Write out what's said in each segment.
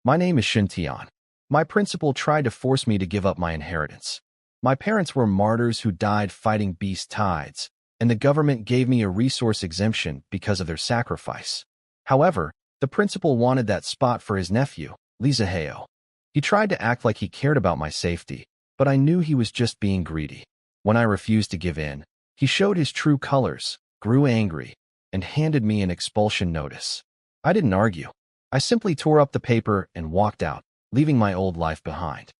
My name is Shintion. My principal tried to force me to give up my inheritance. My parents were martyrs who died fighting beast tides, and the government gave me a resource exemption because of their sacrifice. However, the principal wanted that spot for his nephew, Li Zihao. He tried to act like he cared about my safety, but I knew he was just being greedy. When I refused to give in, he showed his true colors, grew angry, and handed me an expulsion notice. I didn't argue. I simply tore up the paper and walked out, leaving my old life behind.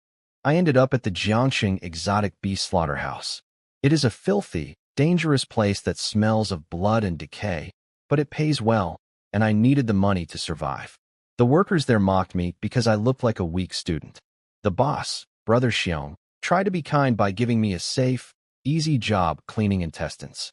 I ended up at the Jiangxing Exotic Beast Slaughterhouse. It is a filthy, dangerous place that smells of blood and decay, but it pays well, and I needed the money to survive. The workers there mocked me because I looked like a weak student. The boss, Brother Xiao, tried to be kind by giving me a safe, easy job cleaning intestines.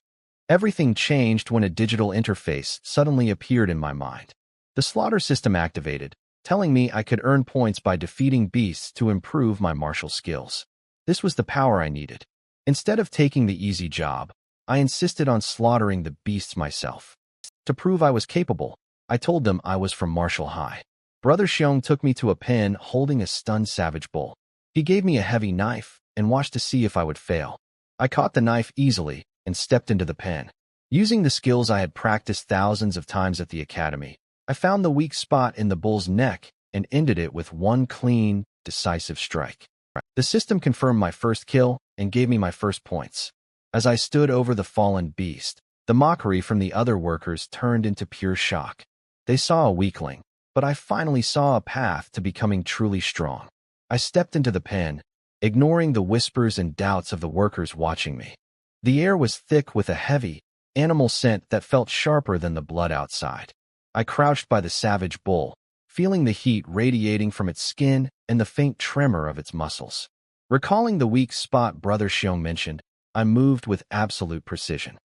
Everything changed when a digital interface suddenly appeared in my mind. The slaughter system activated, telling me I could earn points by defeating beasts to improve my martial skills. This was the power I needed. Instead of taking the easy job, I insisted on slaughtering the beasts myself. To prove I was capable, I told them I was from Martial High. Brother Xiong took me to a pen holding a stunned savage bull. He gave me a heavy knife and watched to see if I would fail. I caught the knife easily and stepped into the pen. Using the skills I had practiced thousands of times at the academy, I found the weak spot in the bull's neck and ended it with one clean, decisive strike. The system confirmed my first kill and gave me my first points. As I stood over the fallen beast, the mockery from the other workers turned into pure shock. They saw a weakling, but I finally saw a path to becoming truly strong. I stepped into the pen, ignoring the whispers and doubts of the workers watching me. The air was thick with a heavy, animal scent that felt sharper than the blood outside. I crouched by the savage bull, feeling the heat radiating from its skin and the faint tremor of its muscles. Recalling the weak spot Brother Xiong mentioned, I moved with absolute precision.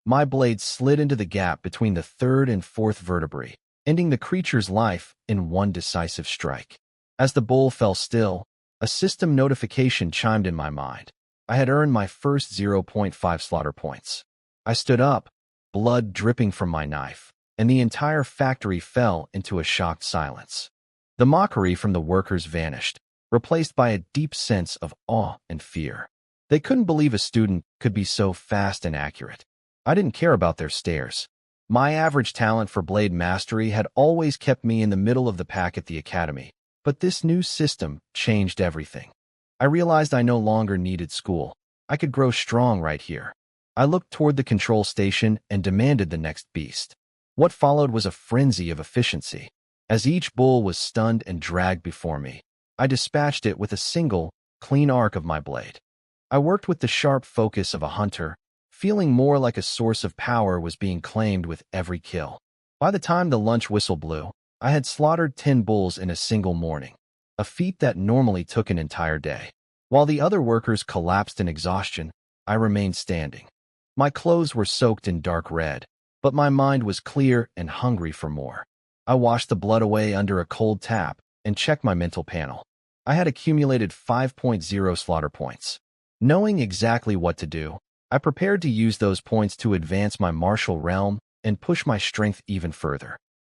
My blade slid into the gap between the third and fourth vertebrae, ending the creature's life in one decisive strike. As the bull fell still, a system notification chimed in my mind. I had earned my first 0.5 slaughter points. I stood up, blood dripping from my knife, and the entire factory fell into a shocked silence. The mockery from the workers vanished, replaced by a deep sense of awe and fear. They couldn't believe a student could be so fast and accurate. I didn't care about their stares. My average talent for blade mastery had always kept me in the middle of the pack at the academy, but this new system changed everything. I realized I no longer needed school. I could grow strong right here. I looked toward the control station and demanded the next beast. What followed was a frenzy of efficiency. As each bull was stunned and dragged before me, I dispatched it with a single, clean arc of my blade. I worked with the sharp focus of a hunter, feeling more like a source of power was being claimed with every kill. By the time the lunch whistle blew, I had slaughtered 10 bulls in a single morning, a feat that normally took an entire day. While the other workers collapsed in exhaustion, I remained standing. My clothes were soaked in dark red, but my mind was clear and hungry for more. I washed the blood away under a cold tap and checked my mental panel. I had accumulated 5.0 slaughter points. Knowing exactly what to do, I prepared to use those points to advance my martial realm and push my strength even further.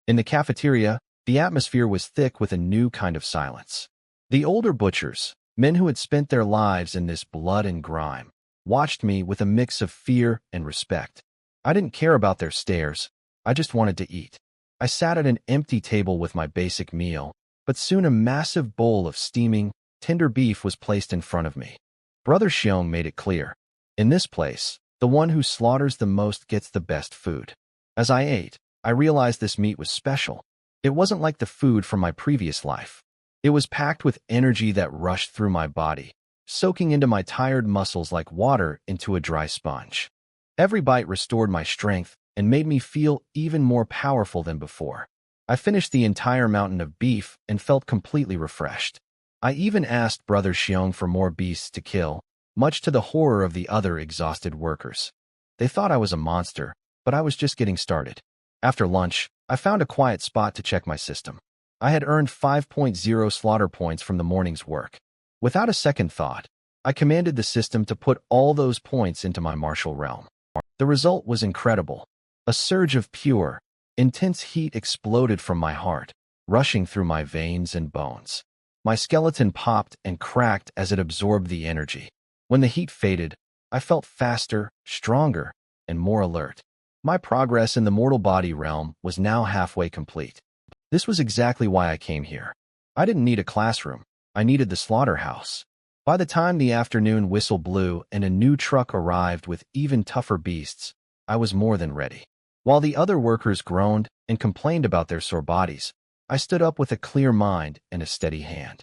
In the cafeteria, the atmosphere was thick with a new kind of silence. The older butchers, men who had spent their lives in this blood and grime, watched me with a mix of fear and respect. I didn't care about their stares. I just wanted to eat. I sat at an empty table with my basic meal, but soon a massive bowl of steaming, tender beef was placed in front of me. Brother Xiong made it clear. In this place, the one who slaughters the most gets the best food. As I ate, I realized this meat was special. It wasn't like the food from my previous life. It was packed with energy that rushed through my body, soaking into my tired muscles like water into a dry sponge. Every bite restored my strength and made me feel even more powerful than before. I finished the entire mountain of beef and felt completely refreshed. I even asked Brother Xiong for more beasts to kill, much to the horror of the other exhausted workers. They thought I was a monster, but I was just getting started. After lunch, I found a quiet spot to check my system. I had earned 5.0 slaughter points from the morning's work. Without a second thought, I commanded the system to put all those points into my martial realm. The result was incredible. A surge of pure, intense heat exploded from my heart, rushing through my veins and bones. My skeleton popped and cracked as it absorbed the energy. When the heat faded, I felt faster, stronger, and more alert. My progress in the mortal body realm was now halfway complete. This was exactly why I came here. I didn't need a classroom. I needed the slaughterhouse. By the time the afternoon whistle blew and a new truck arrived with even tougher beasts, I was more than ready. While the other workers groaned and complained about their sore bodies, I stood up with a clear mind and a steady hand.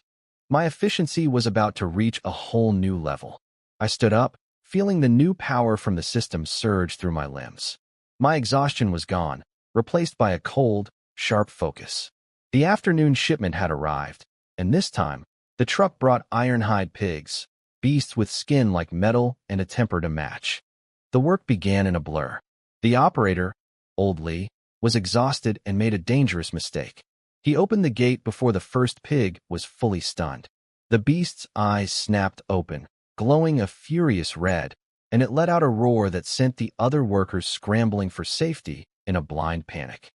My efficiency was about to reach a whole new level. I stood up, feeling the new power from the system surge through my limbs. My exhaustion was gone, replaced by a cold, sharp focus. The afternoon shipment had arrived, and this time, the truck brought ironhide pigs, beasts with skin like metal and a temper to match. The work began in a blur. The operator, old Li, was exhausted and made a dangerous mistake. He opened the gate before the first pig was fully stunned. The beast's eyes snapped open, glowing a furious red, and it let out a roar that sent the other workers scrambling for safety in a blind panic.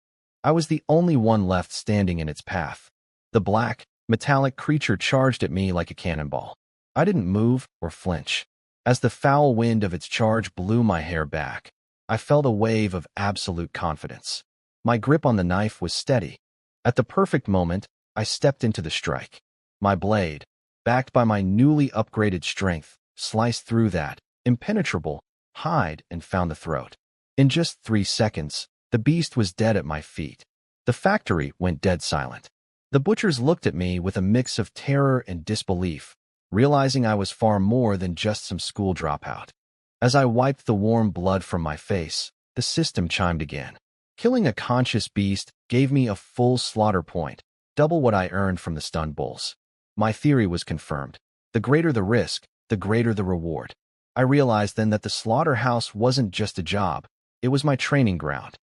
I was the only one left standing in its path. The black, metallic creature charged at me like a cannonball. I didn't move or flinch. As the foul wind of its charge blew my hair back, I felt a wave of absolute confidence. My grip on the knife was steady. At the perfect moment, I stepped into the strike. My blade, backed by my newly upgraded strength, sliced through that impenetrable hide and found the throat. In just 3 seconds, the beast was dead at my feet. The factory went dead silent. The butchers looked at me with a mix of terror and disbelief, realizing I was far more than just some school dropout. As I wiped the warm blood from my face, the system chimed again. Killing a conscious beast gave me a full slaughter point, double what I earned from the stunned bulls. My theory was confirmed. The greater the risk, the greater the reward. I realized then that the slaughterhouse wasn't just a job, it was my training ground.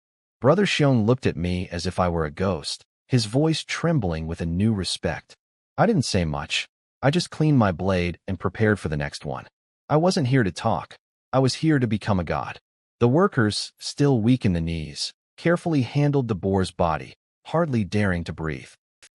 Brother Xiong looked at me as if I were a ghost, his voice trembling with a new respect. I didn't say much. I just cleaned my blade and prepared for the next one. I wasn't here to talk. I was here to become a god. The workers, still weak in the knees, carefully handled the boar's body, hardly daring to breathe.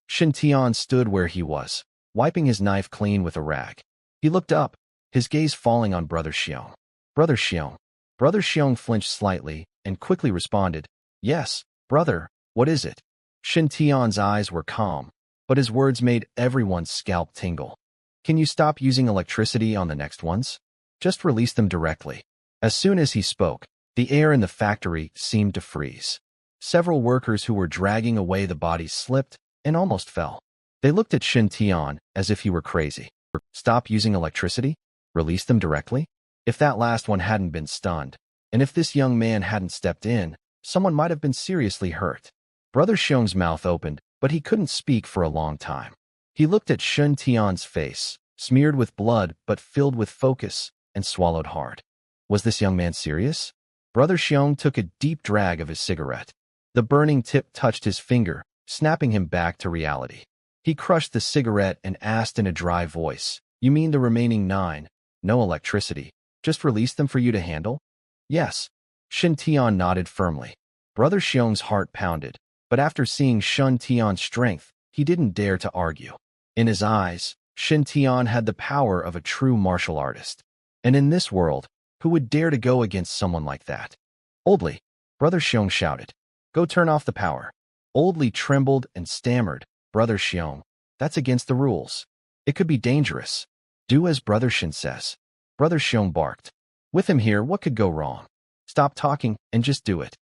Shintion stood where he was, wiping his knife clean with a rag. He looked up, his gaze falling on Brother Xiong. Brother Xiong. Brother Xiong flinched slightly and quickly responded, "Yes, brother, what is it?" Shintion's eyes were calm, but his words made everyone's scalp tingle. "Can you stop using electricity on the next ones? Just release them directly." As soon as he spoke, the air in the factory seemed to freeze. Several workers who were dragging away the bodies slipped and almost fell. They looked at Shintion as if he were crazy. Stop using electricity? Release them directly? If that last one hadn't been stunned, and if this young man hadn't stepped in, someone might have been seriously hurt. Brother Xiong's mouth opened, but he couldn't speak for a long time. He looked at Shintion's face, smeared with blood but filled with focus, and swallowed hard. Was this young man serious? Brother Xiong took a deep drag of his cigarette. The burning tip touched his finger, snapping him back to reality. He crushed the cigarette and asked in a dry voice, "You mean the remaining 9? No electricity. Just release them for you to handle?" "Yes." Shintion nodded firmly. Brother Xiong's heart pounded, but after seeing Shintion's strength, he didn't dare to argue. In his eyes, Shintion had the power of a true martial artist. And in this world, who would dare to go against someone like that? "Old Li," Brother Xiong shouted. "Go turn off the power." Old Li trembled and stammered, "Brother Xiong, that's against the rules. It could be dangerous." "Do as Brother Shin says." Brother Xiong barked. "With him here, what could go wrong? Stop talking and just do it."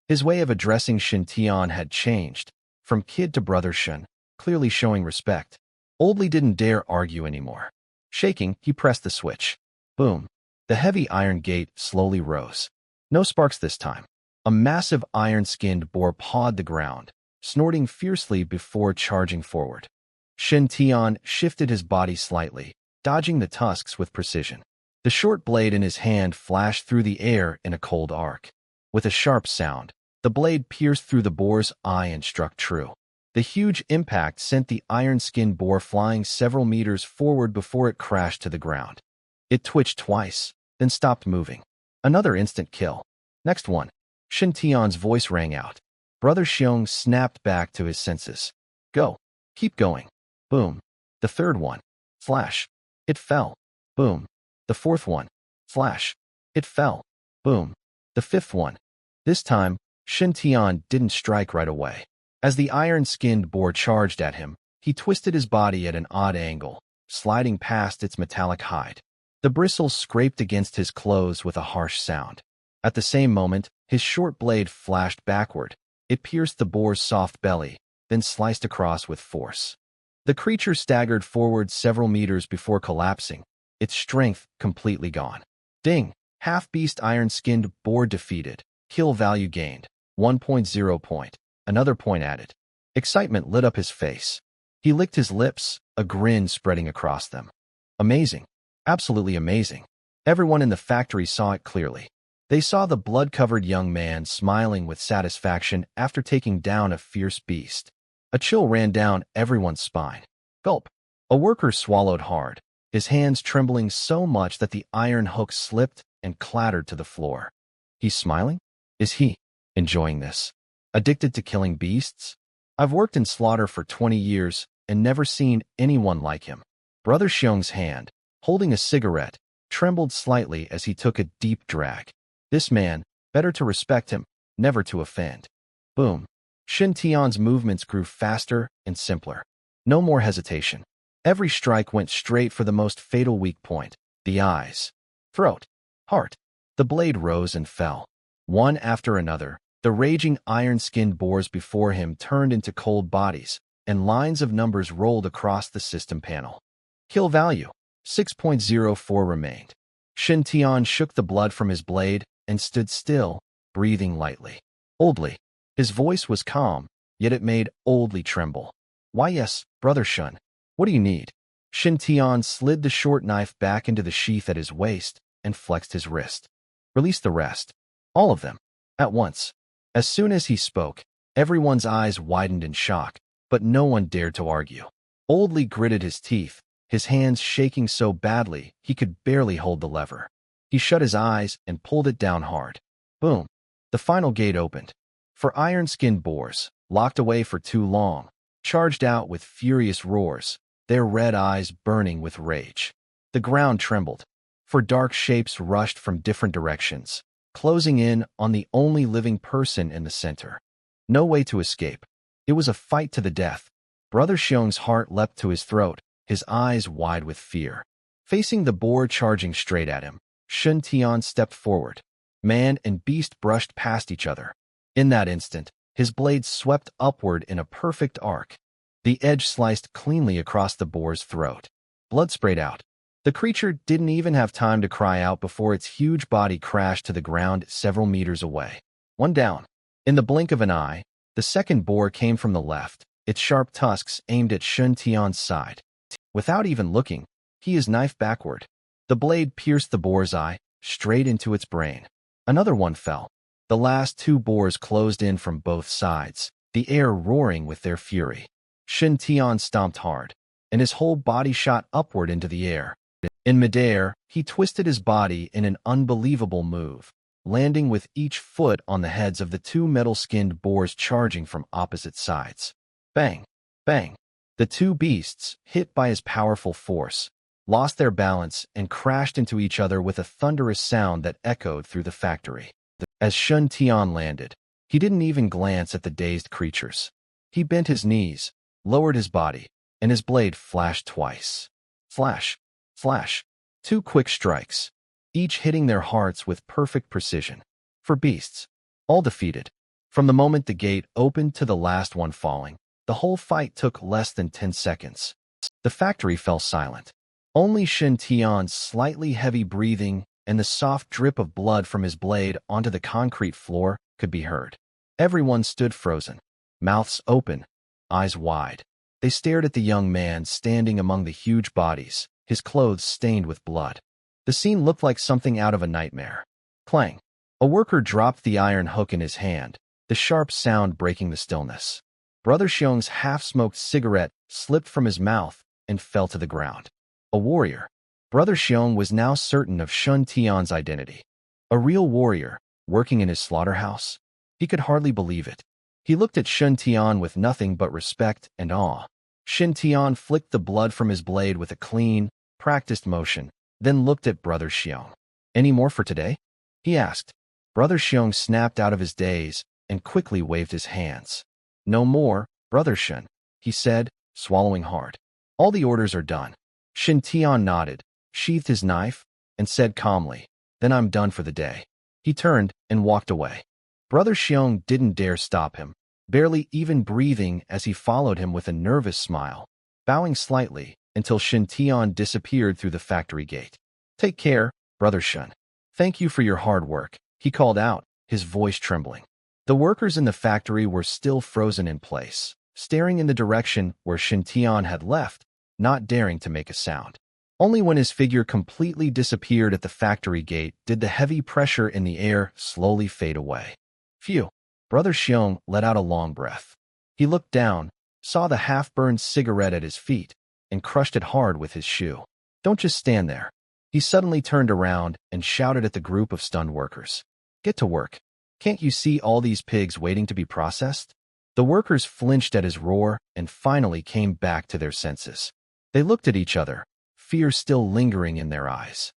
His way of addressing Shintion had changed, from kid to Brother Shin, clearly showing respect. Old Li didn't dare argue anymore. Shaking, he pressed the switch. Boom. The heavy iron gate slowly rose. No sparks this time. A massive iron-skinned boar pawed the ground, snorting fiercely before charging forward. Shintion shifted his body slightly, dodging the tusks with precision. The short blade in his hand flashed through the air in a cold arc. With a sharp sound, the blade pierced through the boar's eye and struck true. The huge impact sent the iron-skinned boar flying several meters forward before it crashed to the ground. It twitched twice, then stopped moving. Another instant kill. Next one. Shintion's voice rang out. Brother Xiong snapped back to his senses. Go. Keep going. Boom. The third one. Flash. It fell. Boom. The fourth one. Flash. It fell. Boom. The fifth one. This time, Shintion didn't strike right away. As the iron-skinned boar charged at him, he twisted his body at an odd angle, sliding past its metallic hide. The bristles scraped against his clothes with a harsh sound. At the same moment, his short blade flashed backward. It pierced the boar's soft belly, then sliced across with force. The creature staggered forward several meters before collapsing, its strength completely gone. Ding! Half-beast iron-skinned boar defeated. Kill value gained. 1.0 point. Another point added. Excitement lit up his face. He licked his lips, a grin spreading across them. Amazing. Absolutely amazing. Everyone in the factory saw it clearly. They saw the blood-covered young man smiling with satisfaction after taking down a fierce beast. A chill ran down everyone's spine. Gulp. A worker swallowed hard, his hands trembling so much that the iron hook slipped and clattered to the floor. He's smiling? Is he enjoying this? Addicted to killing beasts? I've worked in slaughter for 20 years and never seen anyone like him. Brother Xiong's hand, holding a cigarette, trembled slightly as he took a deep drag. This man, better to respect him, never to offend. Boom. Shintion's movements grew faster and simpler. No more hesitation. Every strike went straight for the most fatal weak point, the eyes, throat, heart. The blade rose and fell. One after another, the raging iron-skinned boars before him turned into cold bodies, and lines of numbers rolled across the system panel. Kill value. 6.04 remained. Shintion shook the blood from his blade and stood still, breathing lightly. Oldly. His voice was calm, yet it made Oldly tremble. Why yes, Brother Shun. What do you need? Shintion slid the short knife back into the sheath at his waist and flexed his wrist. Release the rest. All of them. At once. As soon as he spoke, everyone's eyes widened in shock, but no one dared to argue. Oldly gritted his teeth, his hands shaking so badly he could barely hold the lever. He shut his eyes and pulled it down hard. Boom. The final gate opened. For iron-skinned boars, locked away for too long, charged out with furious roars, their red eyes burning with rage. The ground trembled, for dark shapes rushed from different directions, closing in on the only living person in the center. No way to escape. It was a fight to the death. Brother Xiong's heart leapt to his throat, his eyes wide with fear. Facing the boar charging straight at him, Shintion stepped forward. Man and beast brushed past each other. In that instant, his blade swept upward in a perfect arc. The edge sliced cleanly across the boar's throat. Blood sprayed out. The creature didn't even have time to cry out before its huge body crashed to the ground several meters away. One down. In the blink of an eye, the second boar came from the left, its sharp tusks aimed at Shintion's side. Without even looking, he is knifed backward. The blade pierced the boar's eye, straight into its brain. Another one fell. The last two boars closed in from both sides, the air roaring with their fury. Shintion stomped hard, and his whole body shot upward into the air. In midair, he twisted his body in an unbelievable move, landing with each foot on the heads of the two metal-skinned boars charging from opposite sides. Bang! Bang! The two beasts, hit by his powerful force, lost their balance and crashed into each other with a thunderous sound that echoed through the factory. As Shintion landed, he didn't even glance at the dazed creatures. He bent his knees, lowered his body, and his blade flashed twice. Flash! Flash! Two quick strikes, each hitting their hearts with perfect precision. For beasts, all defeated. From the moment the gate opened to the last one falling, the whole fight took less than 10 seconds. The factory fell silent. Only Shintion's slightly heavy breathing and the soft drip of blood from his blade onto the concrete floor could be heard. Everyone stood frozen, mouths open, eyes wide. They stared at the young man standing among the huge bodies, his clothes stained with blood. The scene looked like something out of a nightmare. Clang! A worker dropped the iron hook in his hand, the sharp sound breaking the stillness. Brother Xiong's half-smoked cigarette slipped from his mouth and fell to the ground. A warrior. Brother Xiong was now certain of Shintion's identity. A real warrior, working in his slaughterhouse. He could hardly believe it. He looked at Shintion with nothing but respect and awe. Shintion flicked the blood from his blade with a clean, practiced motion, then looked at Brother Xiong. "Any more for today?" he asked. Brother Xiong snapped out of his daze and quickly waved his hands. "No more, Brother Shin," he said, swallowing hard. "All the orders are done." Shintion nodded, sheathed his knife, and said calmly, "Then I'm done for the day." He turned and walked away. Brother Xiong didn't dare stop him, barely even breathing as he followed him with a nervous smile, bowing slightly until Shintion disappeared through the factory gate. "Take care, Brother Shin. Thank you for your hard work," he called out, his voice trembling. The workers in the factory were still frozen in place, staring in the direction where Shintion had left, not daring to make a sound. Only when his figure completely disappeared at the factory gate did the heavy pressure in the air slowly fade away. Phew! Brother Xiong let out a long breath. He looked down, saw the half-burned cigarette at his feet, and crushed it hard with his shoe. "Don't just stand there." He suddenly turned around and shouted at the group of stunned workers. "Get to work. Can't you see all these pigs waiting to be processed?" The workers flinched at his roar and finally came back to their senses. They looked at each other, fear still lingering in their eyes.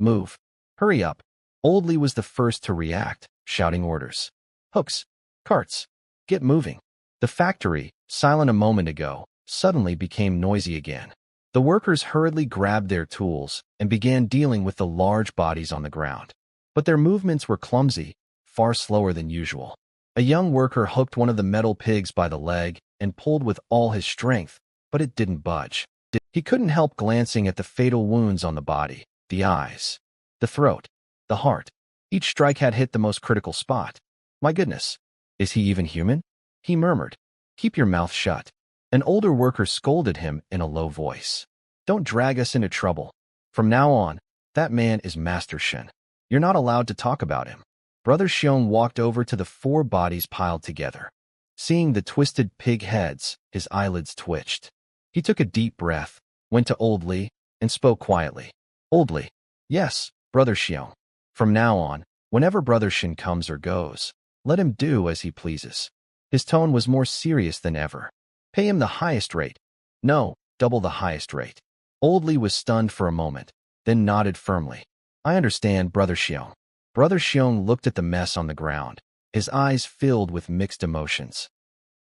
"Move. Hurry up." Old Li was the first to react, shouting orders. "Hooks. Carts. Get moving." The factory, silent a moment ago, suddenly became noisy again. The workers hurriedly grabbed their tools and began dealing with the large bodies on the ground. But their movements were clumsy, far slower than usual. A young worker hooked one of the metal pigs by the leg and pulled with all his strength, but it didn't budge. He couldn't help glancing at the fatal wounds on the body, the eyes, the throat, the heart. Each strike had hit the most critical spot. "My goodness, is he even human?" he murmured. "Keep your mouth shut." An older worker scolded him in a low voice. "Don't drag us into trouble. From now on, that man is Master Shin. You're not allowed to talk about him." Brother Xiong walked over to the 4 bodies piled together. Seeing the twisted pig heads, his eyelids twitched. He took a deep breath, went to Old Li, and spoke quietly. "Old Li." "Yes, Brother Xiong. From now on, whenever Brother Shin comes or goes, let him do as he pleases." His tone was more serious than ever. "Pay him the highest rate. No, double the highest rate." Old Li was stunned for a moment, then nodded firmly. "I understand, Brother Xiong." Brother Xiong looked at the mess on the ground, his eyes filled with mixed emotions.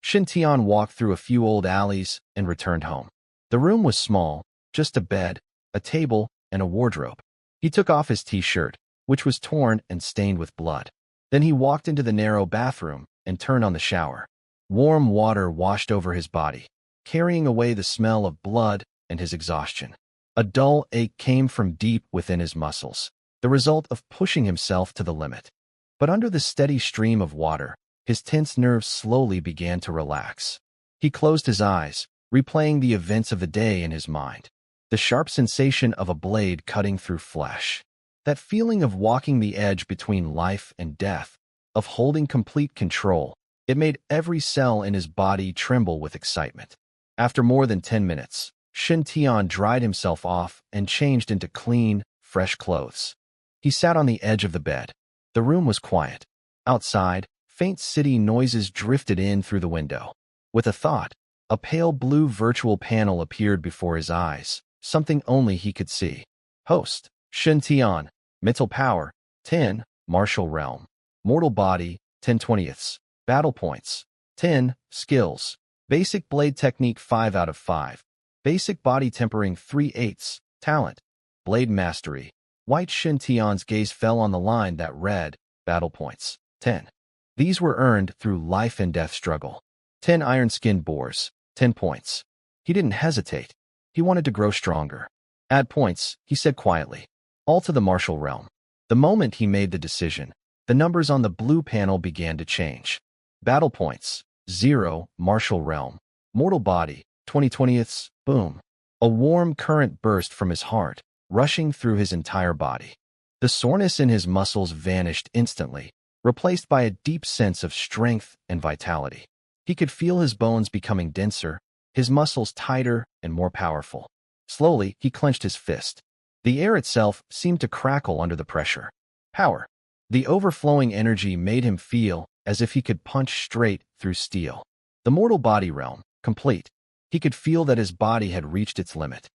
Shintion walked through a few old alleys and returned home. The room was small, just a bed, a table, and a wardrobe. He took off his t-shirt, which was torn and stained with blood. Then he walked into the narrow bathroom and turned on the shower. Warm water washed over his body, carrying away the smell of blood and his exhaustion. A dull ache came from deep within his muscles, the result of pushing himself to the limit. But under the steady stream of water, his tense nerves slowly began to relax. He closed his eyes, replaying the events of the day in his mind. The sharp sensation of a blade cutting through flesh. That feeling of walking the edge between life and death, of holding complete control. It made every cell in his body tremble with excitement. After more than 10 minutes, Shintion dried himself off and changed into clean, fresh clothes. He sat on the edge of the bed. The room was quiet. Outside, faint city noises drifted in through the window. With a thought, a pale blue virtual panel appeared before his eyes, something only he could see. Host, Shintion, mental power, 10, martial realm. Mortal body, 10/20. Battle points, 10, skills. Basic blade technique 5 out of 5. Basic body tempering 3/8, talent. Blade mastery. White Shintion's gaze fell on the line that read, battle points, 10. These were earned through life and death struggle. 10 iron-skinned boars, 10 points. He didn't hesitate. He wanted to grow stronger. Add points, he said quietly. All to the martial realm. The moment he made the decision, the numbers on the blue panel began to change. Battle points, 0, martial realm. Mortal body, 20/20. Boom. A warm current burst from his heart, rushing through his entire body. The soreness in his muscles vanished instantly, replaced by a deep sense of strength and vitality. He could feel his bones becoming denser, his muscles tighter and more powerful. Slowly, he clenched his fist. The air itself seemed to crackle under the pressure. Power. The overflowing energy made him feel as if he could punch straight through steel. The mortal body realm, complete. He could feel that his body had reached its limit.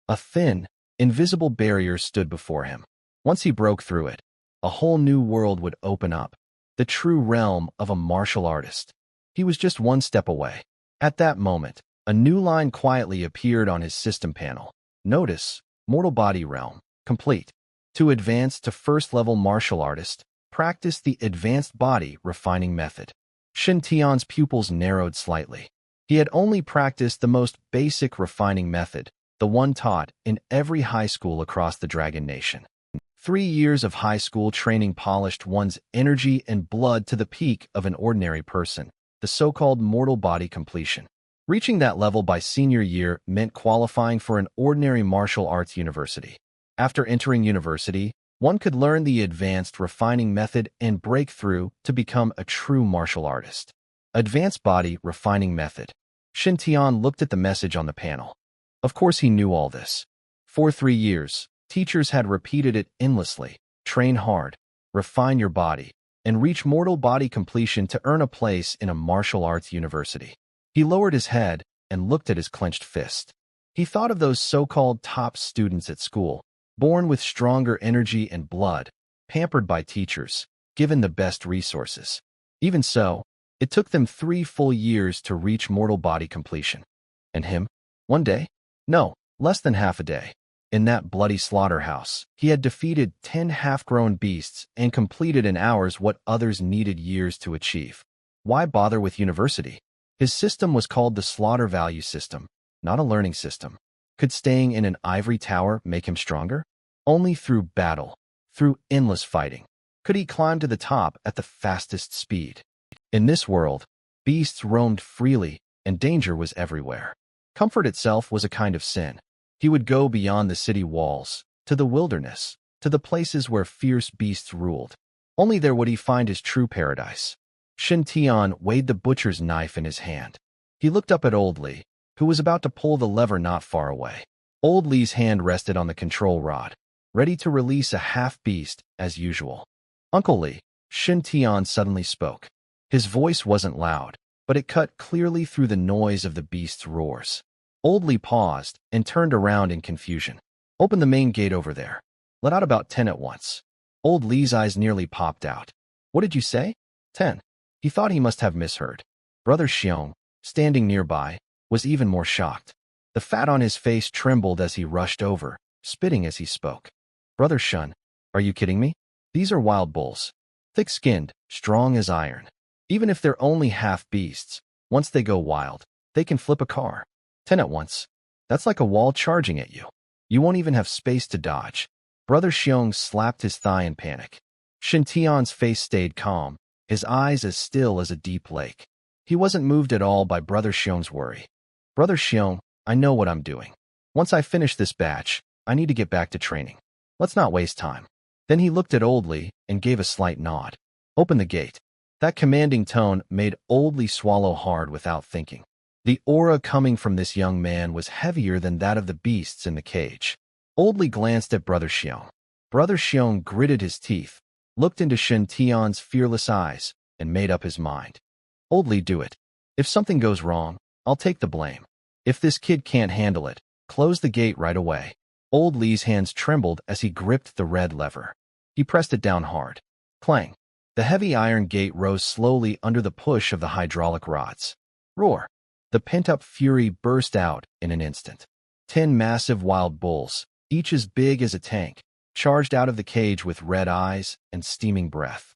A thin, invisible barrier stood before him. Once he broke through it, a whole new world would open up, the true realm of a martial artist. He was just one step away. At that moment, a new line quietly appeared on his system panel. Notice, mortal body realm, complete. To advance to first-level martial artist, practice the advanced body refining method. Shintion's pupils narrowed slightly. He had only practiced the most basic refining method, the one taught in every high school across the Dragon Nation. 3 years of high school training polished one's energy and blood to the peak of an ordinary person, the so-called mortal body completion. Reaching that level by senior year meant qualifying for an ordinary martial arts university. After entering university, one could learn the advanced refining method and break through to become a true martial artist. Advanced body refining method. Shintion looked at the message on the panel. Of course he knew all this. For 3 years, teachers had repeated it endlessly. Train hard, refine your body, and reach mortal body completion to earn a place in a martial arts university. He lowered his head and looked at his clenched fist. He thought of those so-called top students at school, born with stronger energy and blood, pampered by teachers, given the best resources. Even so, it took them 3 full years to reach mortal body completion. And him? 1 day? No, less than half a day. In that bloody slaughterhouse, he had defeated 10 half-grown beasts and completed in hours what others needed years to achieve. Why bother with university? His system was called the slaughter value system, not a learning system. Could staying in an ivory tower make him stronger? Only through battle, through endless fighting, could he climb to the top at the fastest speed. In this world, beasts roamed freely and danger was everywhere. Comfort itself was a kind of sin. He would go beyond the city walls, to the wilderness, to the places where fierce beasts ruled. Only there would he find his true paradise. Shintion weighed the butcher's knife in his hand. He looked up at Old Li, who was about to pull the lever not far away. Old Li's hand rested on the control rod, ready to release a half-beast as usual. Uncle Li, Shintion suddenly spoke. His voice wasn't loud, but it cut clearly through the noise of the beast's roars. Old Li paused and turned around in confusion. Open the main gate over there. Let out about 10 at once. Old Li's eyes nearly popped out. What did you say? 10. He thought he must have misheard. Brother Xiao, standing nearby, was even more shocked. The fat on his face trembled as he rushed over, spitting as he spoke. Brother Shun, are you kidding me? These are wild bulls. Thick-skinned, strong as iron. Even if they're only half-beasts, once they go wild, they can flip a car. 10 at once. That's like a wall charging at you. You won't even have space to dodge. Brother Xiong slapped his thigh in panic. Shintion's face stayed calm, his eyes as still as a deep lake. He wasn't moved at all by Brother Xiong's worry. Brother Xiong, I know what I'm doing. Once I finish this batch, I need to get back to training. Let's not waste time. Then he looked at Old Li and gave a slight nod. Open the gate. That commanding tone made Old Li swallow hard without thinking. The aura coming from this young man was heavier than that of the beasts in the cage. Old Li glanced at Brother Xiong. Brother Xiong gritted his teeth, looked into Shintion's fearless eyes, and made up his mind. Old Li, do it. If something goes wrong, I'll take the blame. If this kid can't handle it, close the gate right away. Old Li's hands trembled as he gripped the red lever. He pressed it down hard. Clang. The heavy iron gate rose slowly under the push of the hydraulic rods. Roar. The pent-up fury burst out in an instant. 10 massive wild bulls, each as big as a tank, charged out of the cage with red eyes and steaming breath.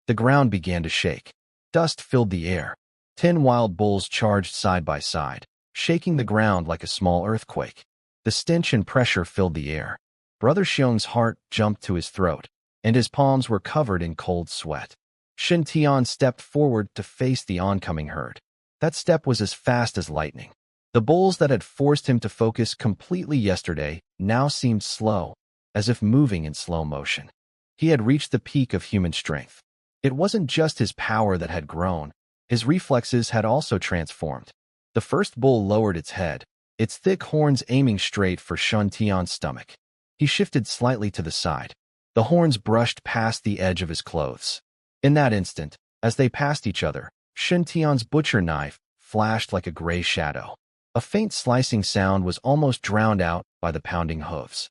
The ground began to shake. Dust filled the air. 10 wild bulls charged side by side, shaking the ground like a small earthquake. The stench and pressure filled the air. Brother Xiong's heart jumped to his throat, and his palms were covered in cold sweat. Shintion stepped forward to face the oncoming herd. That step was as fast as lightning. The bulls that had forced him to focus completely yesterday now seemed slow, as if moving in slow motion. He had reached the peak of human strength. It wasn't just his power that had grown. His reflexes had also transformed. The first bull lowered its head, its thick horns aiming straight for Shintion's stomach. He shifted slightly to the side. The horns brushed past the edge of his clothes. In that instant, As they passed each other, Shintion's butcher knife flashed like a gray shadow. A faint slicing sound was almost drowned out by the pounding hooves.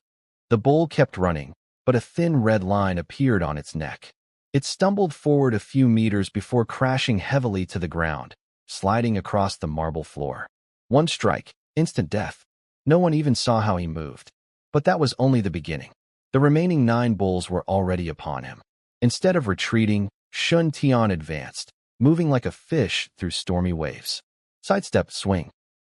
The bull kept running, but a thin red line appeared on its neck. It stumbled forward a few meters before crashing heavily to the ground, sliding across the marble floor. One strike, instant death. No one even saw how he moved. But that was only the beginning. The remaining 9 bulls were already upon him. Instead of retreating, Shintion advanced, moving like a fish through stormy waves. Sidestep, swing.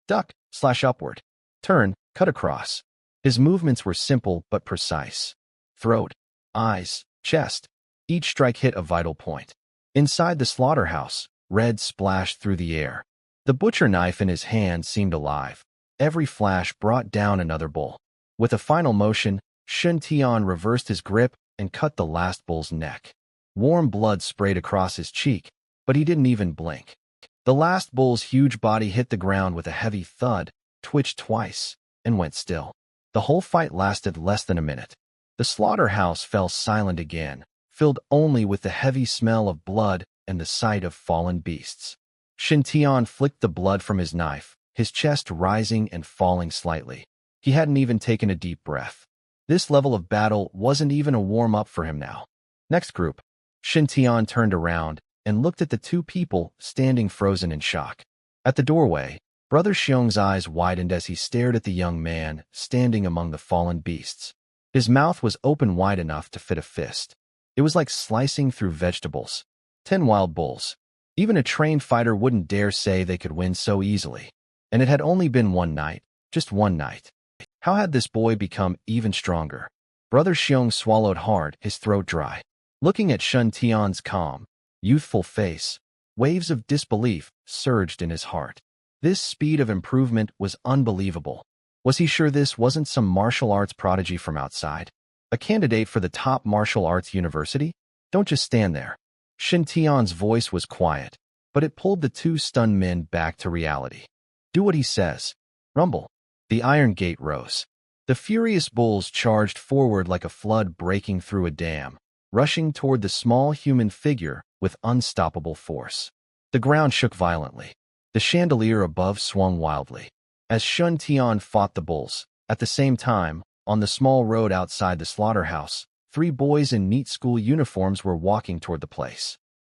Duck, slash upward. Turn, cut across. His movements were simple but precise. Throat, eyes, chest. Each strike hit a vital point. Inside the slaughterhouse, red splashed through the air. The butcher knife in his hand seemed alive. Every flash brought down another bull. With a final motion, Shintion reversed his grip and cut the last bull's neck. Warm blood sprayed across his cheek, but he didn't even blink. The last bull's huge body hit the ground with a heavy thud, twitched twice, and went still. The whole fight lasted less than a minute. The slaughterhouse fell silent again, filled only with the heavy smell of blood and the sight of fallen beasts. Shintion flicked the blood from his knife, his chest rising and falling slightly. He hadn't even taken a deep breath. This level of battle wasn't even a warm-up for him now. Next group. Shintion turned around and looked at the 2 people standing frozen in shock. At the doorway, Brother Xiong's eyes widened as he stared at the young man standing among the fallen beasts. His mouth was open wide enough to fit a fist. It was like slicing through vegetables. 10 wild bulls. Even a trained fighter wouldn't dare say they could win so easily. And it had only been one night, just one night. How had this boy become even stronger? Brother Xiong swallowed hard, his throat dry. Looking at Shintion's calm, youthful face, waves of disbelief surged in his heart. This speed of improvement was unbelievable. Was he sure this wasn't some martial arts prodigy from outside? A candidate for the top martial arts university? Don't just stand there. Shintion's voice was quiet, but it pulled the 2 stunned men back to reality. Do what he says. Rumble. The iron gate rose. The furious bulls charged forward like a flood breaking through a dam, rushing toward the small human figure with unstoppable force. The ground shook violently. The chandelier above swung wildly. As Shintion fought the bulls, at the same time, on the small road outside the slaughterhouse, 3 boys in neat school uniforms were walking toward the place.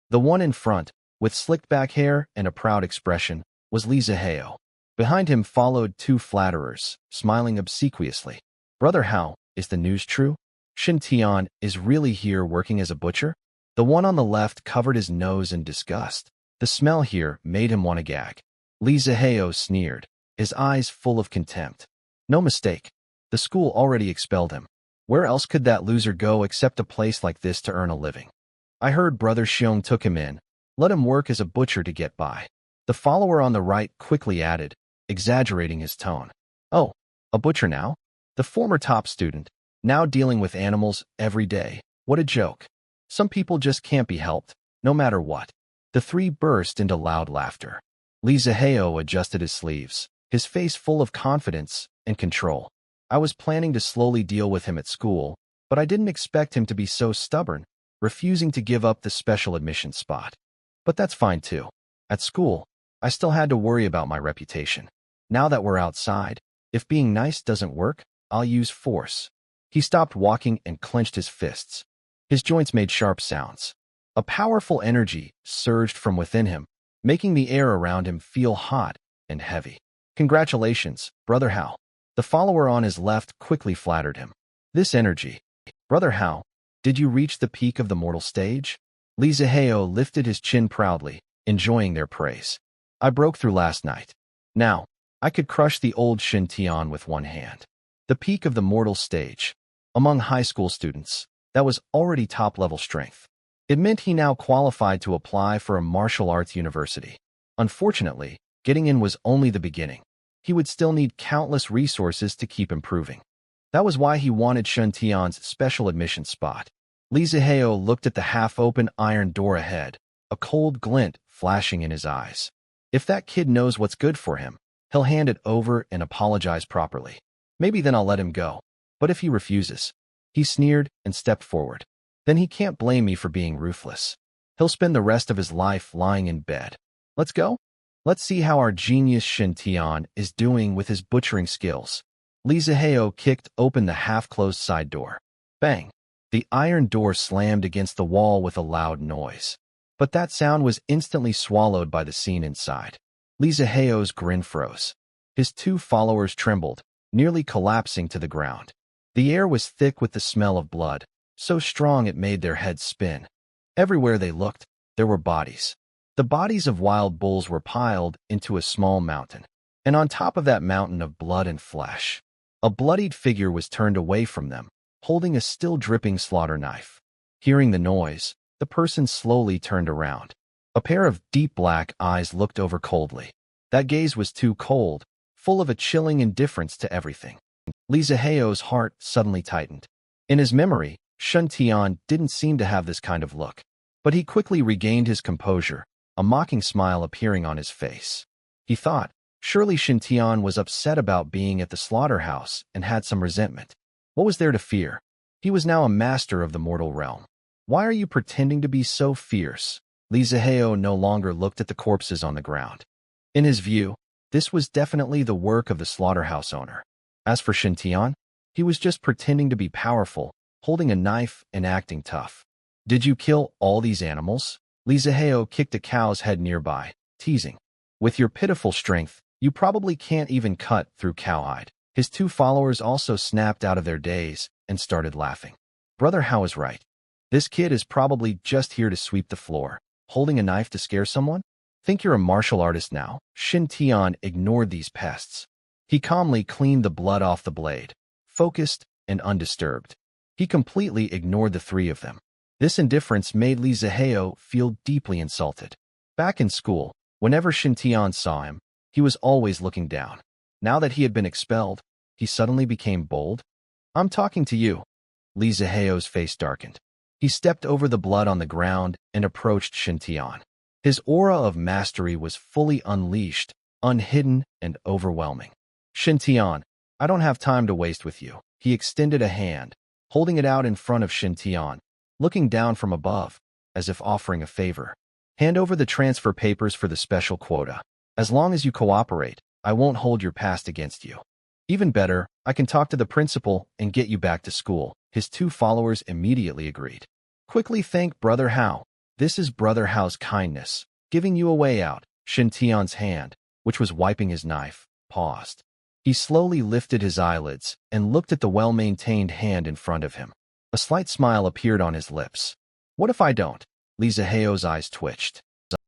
The one in front, with slicked back hair and a proud expression, was Li Zihao. Behind him followed 2 flatterers, smiling obsequiously. Brother Hao, is the news true? Shintion is really here working as a butcher? The one on the left covered his nose in disgust. The smell here made him want to gag. Li Zihao sneered, his eyes full of contempt. No mistake. The school already expelled him. Where else could that loser go except a place like this to earn a living? I heard Brother Xiong took him in. Let him work as a butcher to get by. The follower on the right quickly added, exaggerating his tone. Oh, a butcher now? The former top student, now dealing with animals every day. What a joke. Some people just can't be helped, no matter what. The 3 burst into loud laughter. Li Zihao adjusted his sleeves, his face full of confidence and control. I was planning to slowly deal with him at school, but I didn't expect him to be so stubborn, refusing to give up the special admission spot. But that's fine too. At school, I still had to worry about my reputation. Now that we're outside, if being nice doesn't work, I'll use force. He stopped walking and clenched his fists. His joints made sharp sounds. A powerful energy surged from within him, making the air around him feel hot and heavy. Congratulations, Brother Hao. The follower on his left quickly flattered him. This energy. Brother Hao, did you reach the peak of the mortal stage? Li Zihao lifted his chin proudly, enjoying their praise. I broke through last night. Now, I could crush the old Shintion with one hand. The peak of the mortal stage. Among high school students, that was already top-level strength. It meant he now qualified to apply for a martial arts university. Unfortunately, getting in was only the beginning. He would still need countless resources to keep improving. That was why he wanted Shintion's special admission spot. Li Zihao looked at the half-open iron door ahead, a cold glint flashing in his eyes. If that kid knows what's good for him, he'll hand it over and apologize properly. Maybe then I'll let him go. But if he refuses, he sneered and stepped forward. Then he can't blame me for being ruthless. He'll spend the rest of his life lying in bed. Let's go? Let's see how our genius Shintion is doing with his butchering skills. Li Zihao kicked open the half-closed side door. Bang! The iron door slammed against the wall with a loud noise. But that sound was instantly swallowed by the scene inside. Li Zihao's grin froze. His two followers trembled, nearly collapsing to the ground. The air was thick with the smell of blood, so strong it made their heads spin. Everywhere they looked, there were bodies. The bodies of wild bulls were piled into a small mountain, and on top of that mountain of blood and flesh, a bloodied figure was turned away from them, holding a still-dripping slaughter knife. Hearing the noise, the person slowly turned around. A pair of deep black eyes looked over coldly. That gaze was too cold, full of a chilling indifference to everything. Li Zihao's heart suddenly tightened. In his memory, Shintion didn't seem to have this kind of look, but he quickly regained his composure, a mocking smile appearing on his face. He thought, surely Shintion was upset about being at the slaughterhouse and had some resentment. What was there to fear? He was now a master of the mortal realm. Why are you pretending to be so fierce? Li Zihao no longer looked at the corpses on the ground. In his view, this was definitely the work of the slaughterhouse owner. As for Shintion, he was just pretending to be powerful, holding a knife and acting tough. Did you kill all these animals? Li Zihao kicked a cow's head nearby, teasing. With your pitiful strength, you probably can't even cut through cowhide. His two followers also snapped out of their daze and started laughing. Brother Hao is right. This kid is probably just here to sweep the floor, holding a knife to scare someone? Think you're a martial artist now? Shintion ignored these pests. He calmly cleaned the blood off the blade, focused and undisturbed. He completely ignored the three of them. This indifference made Li Zihao feel deeply insulted. Back in school, whenever Shintion saw him, he was always looking down. Now that he had been expelled, he suddenly became bold. I'm talking to you. Li Zihao's face darkened. He stepped over the blood on the ground and approached Shintion. His aura of mastery was fully unleashed, unhidden, and overwhelming. Shintion, I don't have time to waste with you. He extended a hand, holding it out in front of Shintion, looking down from above, as if offering a favor. Hand over the transfer papers for the special quota. As long as you cooperate, I won't hold your past against you. Even better, I can talk to the principal and get you back to school. His two followers immediately agreed. Quickly thank Brother Hao. This is Brother Hao's kindness, giving you a way out. Shintion's hand, which was wiping his knife, paused. He slowly lifted his eyelids and looked at the well-maintained hand in front of him. A slight smile appeared on his lips. What if I don't? Li Zihao's eyes twitched.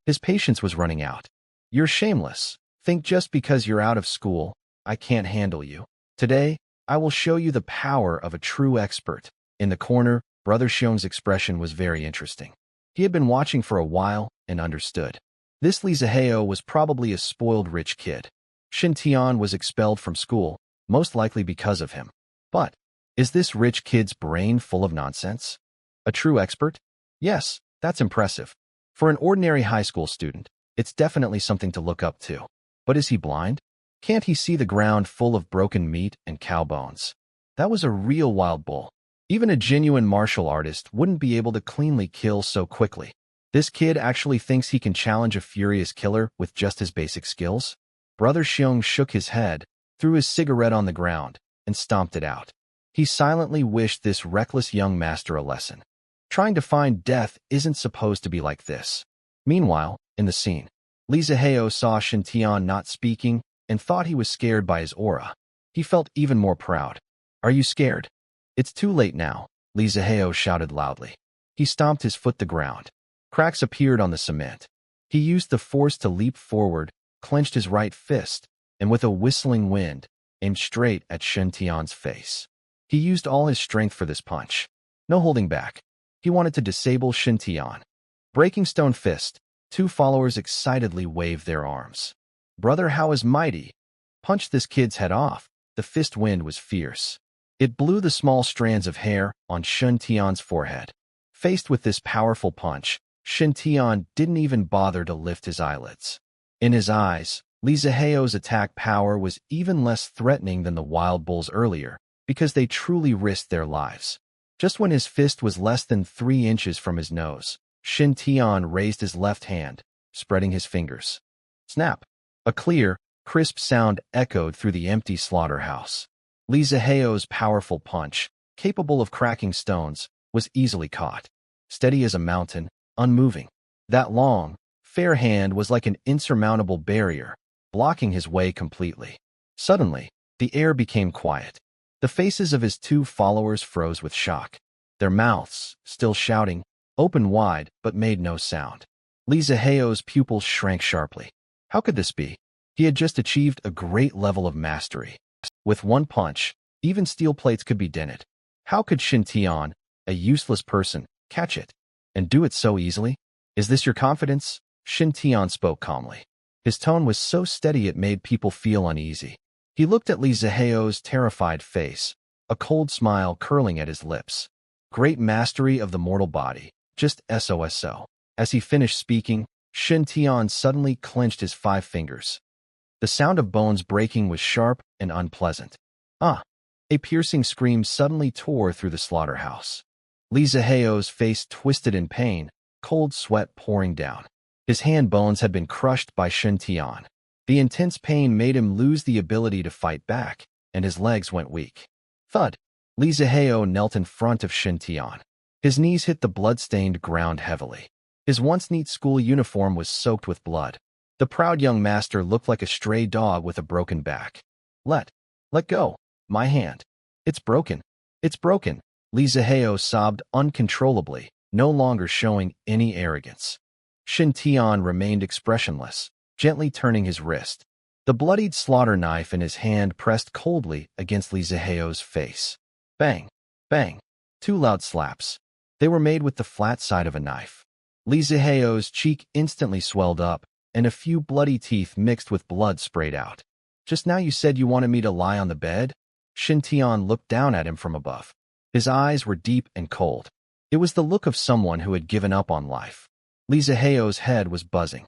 His patience was running out. You're shameless. Think just because you're out of school, I can't handle you. Today, I will show you the power of a true expert. In the corner, Brother Xiong's expression was very interesting. He had been watching for a while and understood. This Li Zihao was probably a spoiled rich kid. Shintion was expelled from school, most likely because of him. But, is this rich kid's brain full of nonsense? A true expert? Yes, that's impressive. For an ordinary high school student, it's definitely something to look up to. But is he blind? Can't he see the ground full of broken meat and cow bones? That was a real wild bull. Even a genuine martial artist wouldn't be able to cleanly kill so quickly. This kid actually thinks he can challenge a furious killer with just his basic skills? Brother Xiong shook his head, threw his cigarette on the ground, and stomped it out. He silently wished this reckless young master a lesson. Trying to find death isn't supposed to be like this. Meanwhile, in the scene, Li Zihao saw Shintion not speaking and thought he was scared by his aura. He felt even more proud. Are you scared? It's too late now, Li Zihao shouted loudly. He stomped his foot the ground. Cracks appeared on the cement. He used the force to leap forward, clenched his right fist, and with a whistling wind, aimed straight at Shintion's face. He used all his strength for this punch. No holding back. He wanted to disable Shintion. Breaking stone fist, two followers excitedly waved their arms. Brother Hao is mighty. Punched this kid's head off. The fist wind was fierce. It blew the small strands of hair on Shintion's forehead. Faced with this powerful punch, Shintion didn't even bother to lift his eyelids. In his eyes, Li Zihao's attack power was even less threatening than the wild bulls earlier, because they truly risked their lives. Just when his fist was less than 3 inches from his nose, Shintion raised his left hand, spreading his fingers. Snap! A clear, crisp sound echoed through the empty slaughterhouse. Li Zihao's powerful punch, capable of cracking stones, was easily caught. Steady as a mountain, unmoving. That long, fair hand was like an insurmountable barrier, blocking his way completely. Suddenly, the air became quiet. The faces of his two followers froze with shock. Their mouths, still shouting, opened wide but made no sound. Li Zihao's pupils shrank sharply. How could this be? He had just achieved a great level of mastery. With one punch, even steel plates could be dented. How could Shintion, a useless person, catch it? And do it so easily? Is this your confidence? Shintion spoke calmly. His tone was so steady it made people feel uneasy. He looked at Li Zihao's terrified face, a cold smile curling at his lips. Great mastery of the mortal body, just SOSO. As he finished speaking, Shintion suddenly clenched his 5 fingers. The sound of bones breaking was sharp and unpleasant. Ah! A piercing scream suddenly tore through the slaughterhouse. Li Zihao's face twisted in pain, cold sweat pouring down. His hand bones had been crushed by Shintion. The intense pain made him lose the ability to fight back, and his legs went weak. Thud! Li Zihao knelt in front of Shintion. His knees hit the blood-stained ground heavily. His once neat school uniform was soaked with blood. The proud young master looked like a stray dog with a broken back. Let go. My hand. It's broken. It's broken. Li Zihao sobbed uncontrollably, no longer showing any arrogance. Shintion remained expressionless, gently turning his wrist. The bloodied slaughter knife in his hand pressed coldly against Li Zihao's face. Bang! Bang! 2 loud slaps. They were made with the flat side of a knife. Li Zihao's cheek instantly swelled up, and a few bloody teeth mixed with blood sprayed out. Just now you said you wanted me to lie on the bed? Shintion looked down at him from above. His eyes were deep and cold. It was the look of someone who had given up on life. Li Zihao's head was buzzing.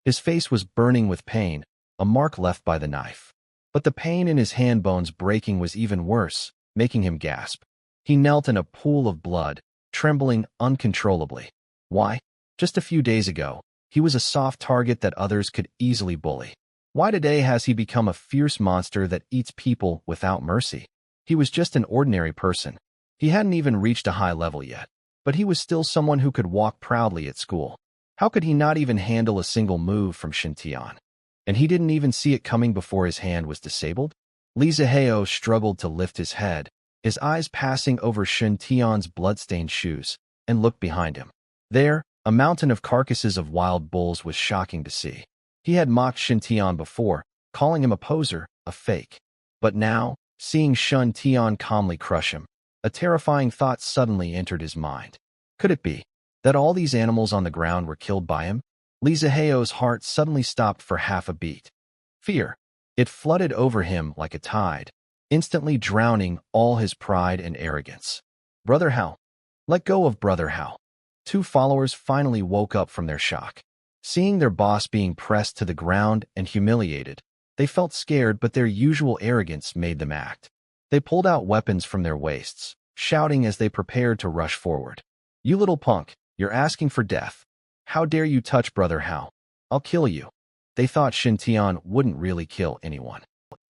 His face was burning with pain, a mark left by the knife. But the pain in his hand bones breaking was even worse, making him gasp. He knelt in a pool of blood, trembling uncontrollably. Why? Just a few days ago, he was a soft target that others could easily bully. Why today has he become a fierce monster that eats people without mercy? He was just an ordinary person. He hadn't even reached a high level yet, but he was still someone who could walk proudly at school. How could he not even handle a single move from Shintion? And he didn't even see it coming before his hand was disabled? Li Zihao struggled to lift his head, his eyes passing over Shintion's blood-stained shoes, and looked behind him. There, a mountain of carcasses of wild bulls was shocking to see. He had mocked Shintion before, calling him a poser, a fake. But now, seeing Shintion calmly crush him, a terrifying thought suddenly entered his mind. Could it be that all these animals on the ground were killed by him? Li Zihao's heart suddenly stopped for half a beat. Fear. It flooded over him like a tide, instantly drowning all his pride and arrogance. Brother Hao. Let go of Brother Hao. 2 followers finally woke up from their shock. Seeing their boss being pressed to the ground and humiliated, they felt scared, but their usual arrogance made them act. They pulled out weapons from their waists, shouting as they prepared to rush forward. You little punk, you're asking for death. How dare you touch Brother Hao? I'll kill you. They thought Shintion wouldn't really kill anyone.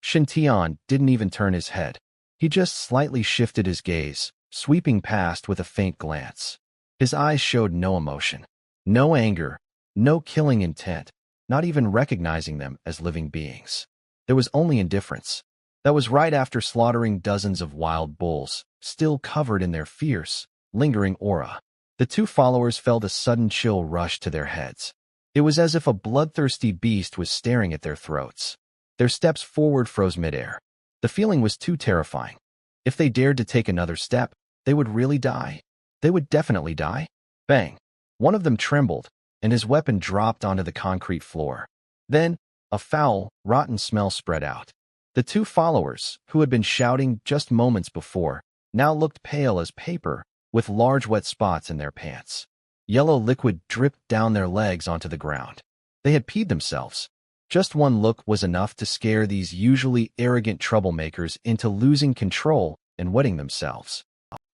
Shintion didn't even turn his head. He just slightly shifted his gaze, sweeping past with a faint glance. His eyes showed no emotion, no anger, no killing intent, not even recognizing them as living beings. There was only indifference. That was right after slaughtering dozens of wild bulls, still covered in their fierce, lingering aura. The 2 followers felt a sudden chill rush to their heads. It was as if a bloodthirsty beast was staring at their throats. Their steps forward froze midair. The feeling was too terrifying. If they dared to take another step, they would really die. They would definitely die. Bang! One of them trembled, and his weapon dropped onto the concrete floor. Then, a foul, rotten smell spread out. The 2 followers, who had been shouting just moments before, now looked pale as paper, with large wet spots in their pants. Yellow liquid dripped down their legs onto the ground. They had peed themselves. Just one look was enough to scare these usually arrogant troublemakers into losing control and wetting themselves.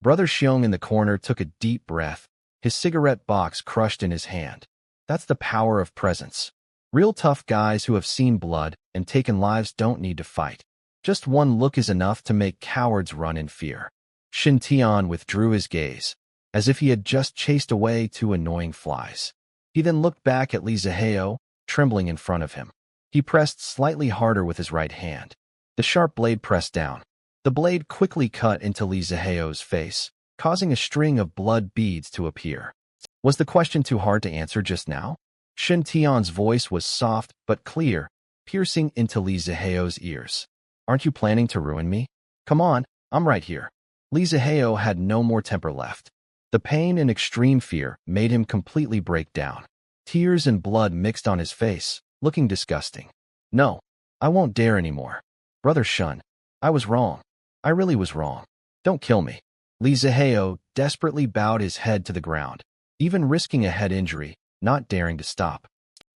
Brother Xiong in the corner took a deep breath, his cigarette box crushed in his hand. That's the power of presence. Real tough guys who have seen blood and taken lives don't need to fight. Just one look is enough to make cowards run in fear. Shintion withdrew his gaze, as if he had just chased away two annoying flies. He then looked back at Li Zihao, trembling in front of him. He pressed slightly harder with his right hand. The sharp blade pressed down. The blade quickly cut into Li Zihao's face, causing a string of blood beads to appear. Was the question too hard to answer just now? Shintion's voice was soft but clear, piercing into Li Zihao's ears. Aren't you planning to ruin me? Come on, I'm right here. Li Zihao had no more temper left. The pain and extreme fear made him completely break down. Tears and blood mixed on his face, looking disgusting. No, I won't dare anymore. Brother Shun, I was wrong. I really was wrong. Don't kill me. Li Zihao desperately bowed his head to the ground, even risking a head injury, not daring to stop.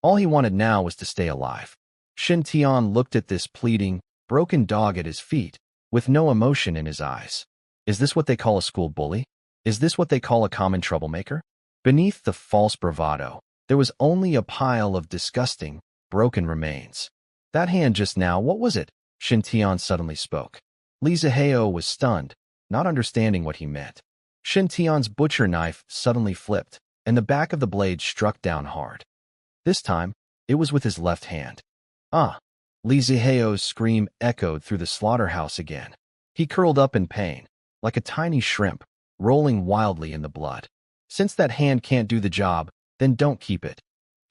All he wanted now was to stay alive. Shintion looked at this pleading, broken dog at his feet, with no emotion in his eyes. Is this what they call a school bully? Is this what they call a common troublemaker? Beneath the false bravado, there was only a pile of disgusting, broken remains. That hand just now, what was it? Shintion suddenly spoke. Li Zihao was stunned, not understanding what he meant. Shintion's butcher knife suddenly flipped, and the back of the blade struck down hard. This time, it was with his left hand. Ah! Li Zihao's scream echoed through the slaughterhouse again. He curled up in pain, like a tiny shrimp, rolling wildly in the blood. Since that hand can't do the job, then don't keep it.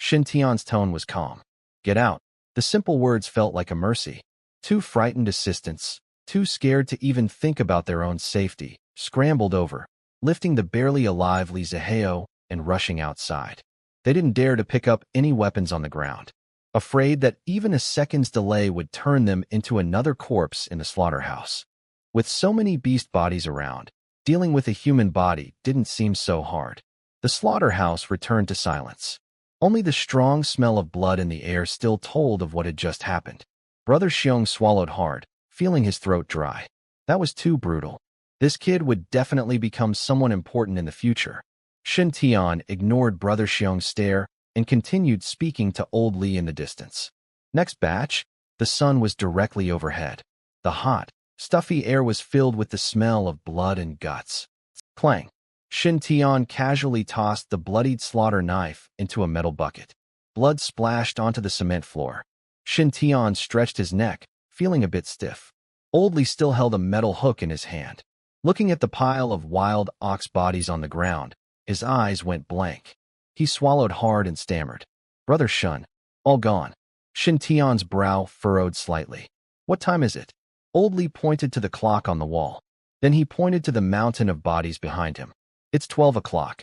Shintion's tone was calm. Get out. The simple words felt like a mercy. Two frightened assistants, too scared to even think about their own safety, scrambled over, lifting the barely alive Li Zihao and rushing outside. They didn't dare to pick up any weapons on the ground, afraid that even a second's delay would turn them into another corpse in the slaughterhouse. With so many beast bodies around, dealing with a human body didn't seem so hard. The slaughterhouse returned to silence. Only the strong smell of blood in the air still told of what had just happened. Brother Xiong swallowed hard, feeling his throat dry. That was too brutal. This kid would definitely become someone important in the future. Shintion ignored Brother Xiong's stare and continued speaking to old Li in the distance. Next batch, the sun was directly overhead. The hot, stuffy air was filled with the smell of blood and guts. Clang! Shintion casually tossed the bloodied slaughter knife into a metal bucket. Blood splashed onto the cement floor. Shintion stretched his neck, feeling a bit stiff. Old Li still held a metal hook in his hand. Looking at the pile of wild ox bodies on the ground, his eyes went blank. He swallowed hard and stammered. Brother Shun, all gone. Shintion's brow furrowed slightly. What time is it? Old Li pointed to the clock on the wall. Then he pointed to the mountain of bodies behind him. It's 12 o'clock.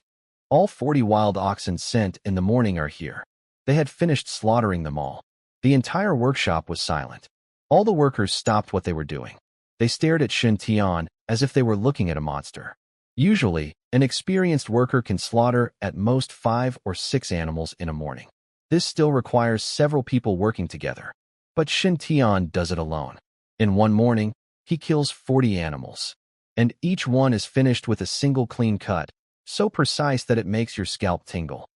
All 40 wild oxen sent in the morning are here. They had finished slaughtering them all. The entire workshop was silent. All the workers stopped what they were doing. They stared at Shintion as if they were looking at a monster. Usually, an experienced worker can slaughter at most 5 or 6 animals in a morning. This still requires several people working together. But Shintion does it alone. In one morning, he kills 40 animals. And each one is finished with a single clean cut, so precise that it makes your scalp tingle.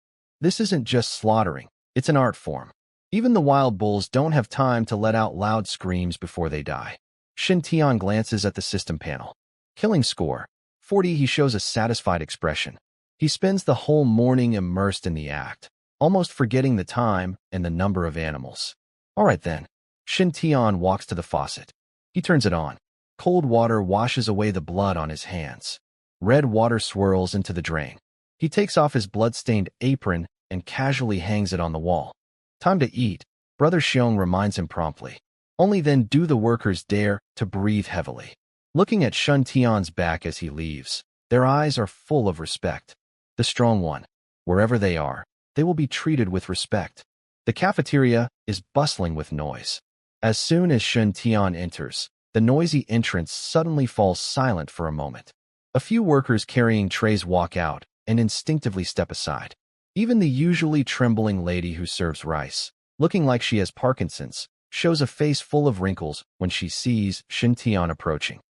This isn't just slaughtering, it's an art form. Even the wild bulls don't have time to let out loud screams before they die. Shintion glances at the system panel. Killing score, 40. He shows a satisfied expression. He spends the whole morning immersed in the act, almost forgetting the time and the number of animals. All right then. Shintion walks to the faucet. He turns it on. Cold water washes away the blood on his hands. Red water swirls into the drain. He takes off his blood-stained apron and casually hangs it on the wall. Time to eat, Brother Xiong reminds him promptly. Only then do the workers dare to breathe heavily. Looking at Shintion's back as he leaves, their eyes are full of respect. The strong one, wherever they are, they will be treated with respect. The cafeteria is bustling with noise. As soon as Shintion enters, the noisy entrance suddenly falls silent for a moment. A few workers carrying trays walk out and instinctively step aside. Even the usually trembling lady who serves rice, looking like she has Parkinson's, shows a face full of wrinkles when she sees Shintion approaching.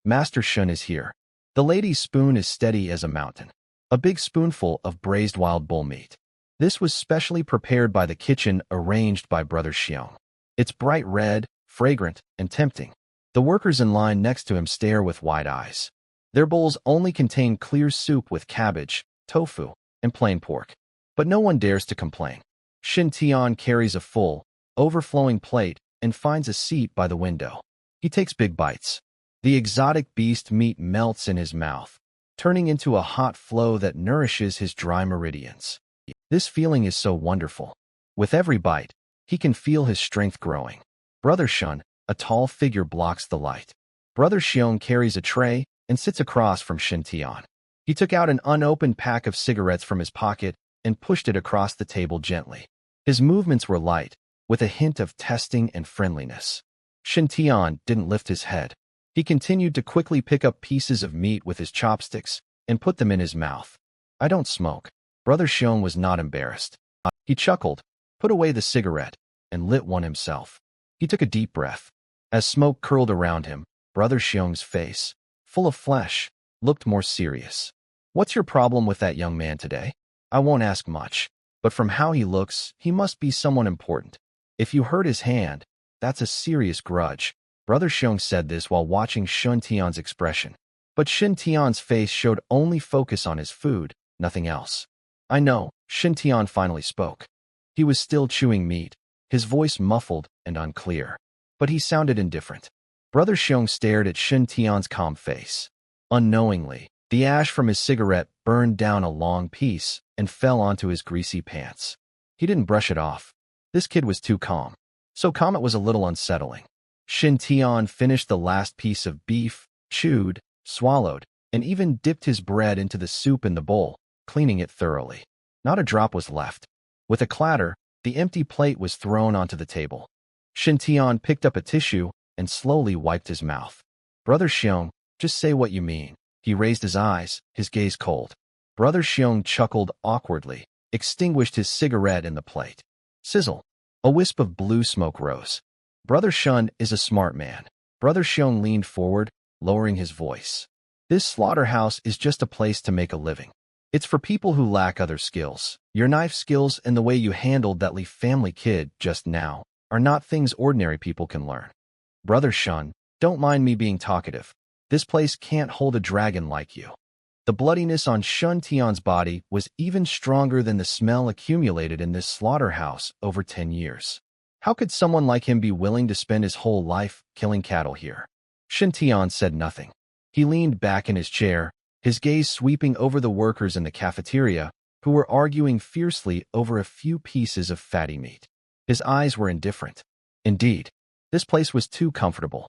Master Shun is here. The lady's spoon is steady as a mountain. a big spoonful of braised wild bull meat. This was specially prepared by the kitchen arranged by Brother Xiao. It's bright red, fragrant, and tempting. The workers in line next to him stare with wide eyes. Their bowls only contain clear soup with cabbage, tofu, and plain pork. But no one dares to complain. Shintion carries a full, overflowing plate and finds a seat by the window. He takes big bites. The exotic beast meat melts in his mouth, turning into a hot flow that nourishes his dry meridians. This feeling is so wonderful. With every bite, he can feel his strength growing. Brother Shun, a tall figure, blocks the light. Brother Xiong carries a tray and sits across from Shintion. He took out an unopened pack of cigarettes from his pocket and pushed it across the table gently. His movements were light, with a hint of testing and friendliness. Shintion didn't lift his head. He continued to quickly pick up pieces of meat with his chopsticks and put them in his mouth. I don't smoke. Brother Xiong was not embarrassed. He chuckled, put away the cigarette, and lit one himself. He took a deep breath. As smoke curled around him, Brother Xiong's face, full of flesh, looked more serious. What's your problem with that young man today? I won't ask much, but from how he looks, he must be someone important. If you hurt his hand, that's a serious grudge. Brother Xiong said this while watching Shintion's expression. But Shintion's face showed only focus on his food, nothing else. I know, Shintion finally spoke. He was still chewing meat, his voice muffled and unclear. But he sounded indifferent. Brother Xiong stared at Shintion's calm face. Unknowingly, the ash from his cigarette burned down a long piece and fell onto his greasy pants. He didn't brush it off. This kid was too calm. So calm it was a little unsettling. Shintion finished the last piece of beef, chewed, swallowed, and even dipped his bread into the soup in the bowl, cleaning it thoroughly. Not a drop was left. With a clatter, the empty plate was thrown onto the table. Shintion picked up a tissue and slowly wiped his mouth. Brother Xiong, just say what you mean. He raised his eyes, his gaze cold. Brother Xiong chuckled awkwardly, extinguished his cigarette in the plate. Sizzle. A wisp of blue smoke rose. Brother Shun is a smart man. Brother Xiong leaned forward, lowering his voice. This slaughterhouse is just a place to make a living. It's for people who lack other skills. Your knife skills and the way you handled that Li family kid just now are not things ordinary people can learn. Brother Shun, don't mind me being talkative. This place can't hold a dragon like you. The bloodiness on Shintion's body was even stronger than the smell accumulated in this slaughterhouse over 10 years. How could someone like him be willing to spend his whole life killing cattle here? Shintion said nothing. He leaned back in his chair, his gaze sweeping over the workers in the cafeteria, who were arguing fiercely over a few pieces of fatty meat. His eyes were indifferent. Indeed, this place was too comfortable.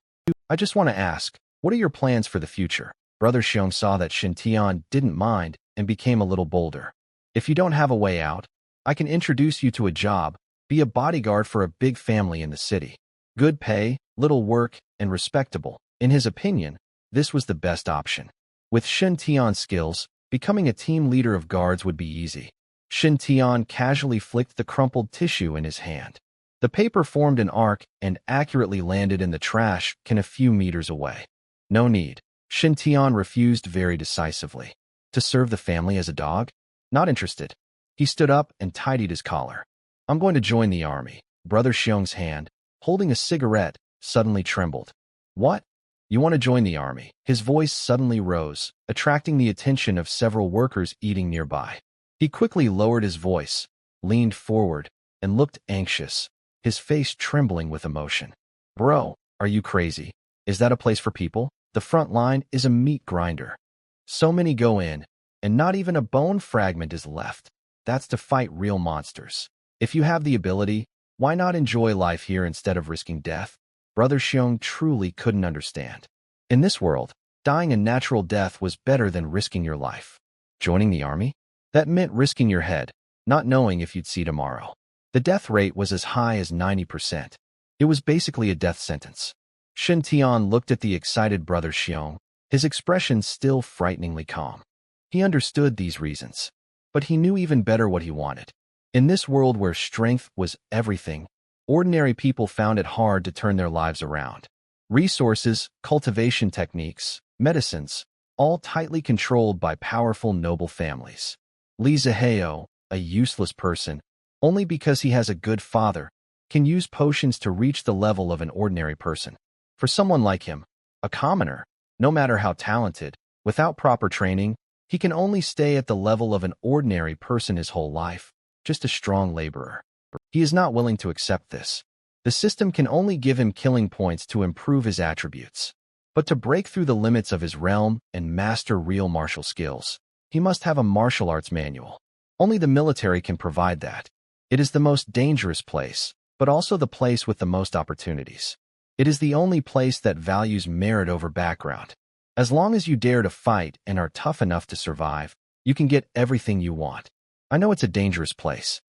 I just want to ask, what are your plans for the future? Brother Xiong saw that Shintion didn't mind and became a little bolder. If you don't have a way out, I can introduce you to a job, be a bodyguard for a big family in the city. Good pay, little work, and respectable. In his opinion, this was the best option. With Shintion's skills, becoming a team leader of guards would be easy. Shintion casually flicked the crumpled tissue in his hand. The paper formed an arc and accurately landed in the trash can a few meters away. No need. Shintion refused very decisively. To serve the family as a dog? Not interested. He stood up and tidied his collar. I'm going to join the army. Brother Xiong's hand, holding a cigarette, suddenly trembled. What? You want to join the army? His voice suddenly rose, attracting the attention of several workers eating nearby. He quickly lowered his voice, leaned forward, and looked anxious, his face trembling with emotion. Bro, are you crazy? Is that a place for people? The front line is a meat grinder. So many go in, and not even a bone fragment is left. That's to fight real monsters. If you have the ability, why not enjoy life here instead of risking death? Brother Xiong truly couldn't understand. In this world, dying a natural death was better than risking your life. Joining the army? That meant risking your head, not knowing if you'd see tomorrow. The death rate was as high as 90%. It was basically a death sentence. Shintion looked at the excited Brother Xiong, his expression still frighteningly calm. He understood these reasons, but he knew even better what he wanted. In this world where strength was everything, ordinary people found it hard to turn their lives around. Resources, cultivation techniques, medicines, all tightly controlled by powerful noble families. Li Zihao, a useless person, only because he has a good father, can use potions to reach the level of an ordinary person. For someone like him, a commoner, no matter how talented, without proper training, he can only stay at the level of an ordinary person his whole life, just a strong laborer. He is not willing to accept this. The system can only give him killing points to improve his attributes. But to break through the limits of his realm and master real martial skills, he must have a martial arts manual. Only the military can provide that. It is the most dangerous place, but also the place with the most opportunities. It is the only place that values merit over background. As long as you dare to fight and are tough enough to survive, you can get everything you want. I know it's a dangerous place,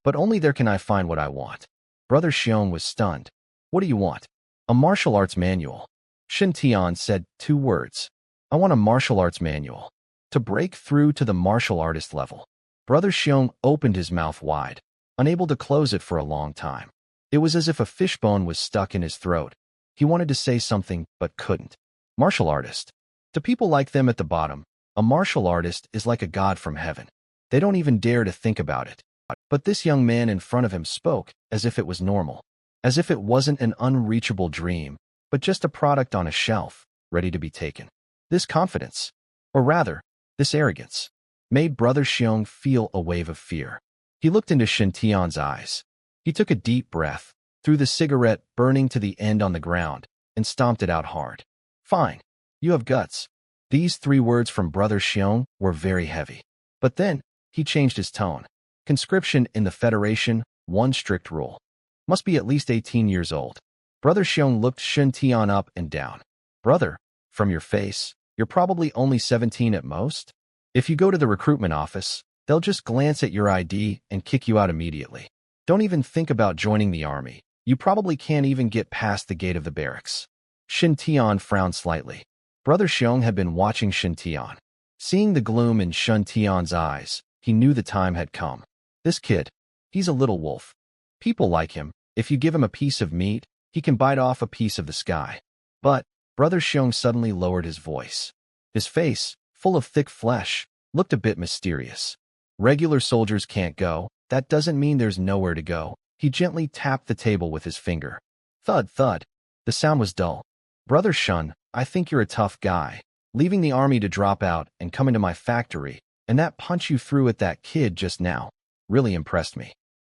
but only there can I find what I want. Brother Xiao was stunned. What do you want? A martial arts manual. Shintion said 2 words. I want a martial arts manual. To break through to the martial artist level. Brother Xiao opened his mouth wide, unable to close it for a long time. It was as if a fishbone was stuck in his throat. He wanted to say something, but couldn't. Martial artist. To people like them at the bottom, a martial artist is like a god from heaven. They don't even dare to think about it. But this young man in front of him spoke as if it was normal, as if it wasn't an unreachable dream, but just a product on a shelf, ready to be taken. This confidence, or rather, this arrogance, made Brother Xiong feel a wave of fear. He looked into Shintion's eyes. He took a deep breath, threw the cigarette burning to the end on the ground, and stomped it out hard. Fine. You have guts. These 3 words from Brother Xiong were very heavy. But then, he changed his tone. Conscription in the Federation, 1 strict rule. Must be at least 18 years old. Brother Xiong looked Shintion up and down. Brother, from your face, you're probably only 17 at most. If you go to the recruitment office, they'll just glance at your ID and kick you out immediately. Don't even think about joining the army. You probably can't even get past the gate of the barracks. Shintion frowned slightly. Brother Xiong had been watching Shintion. Seeing the gloom in Shintion's eyes, he knew the time had come. This kid, he's a little wolf. People like him. If you give him a piece of meat, he can bite off a piece of the sky. But Brother Xiong suddenly lowered his voice. His face, full of thick flesh, looked a bit mysterious. Regular soldiers can't go. That doesn't mean there's nowhere to go. He gently tapped the table with his finger. Thud, thud. The sound was dull. Brother Shun, I think you're a tough guy. Leaving the army to drop out and come into my factory, and that punch you threw at that kid just now really impressed me.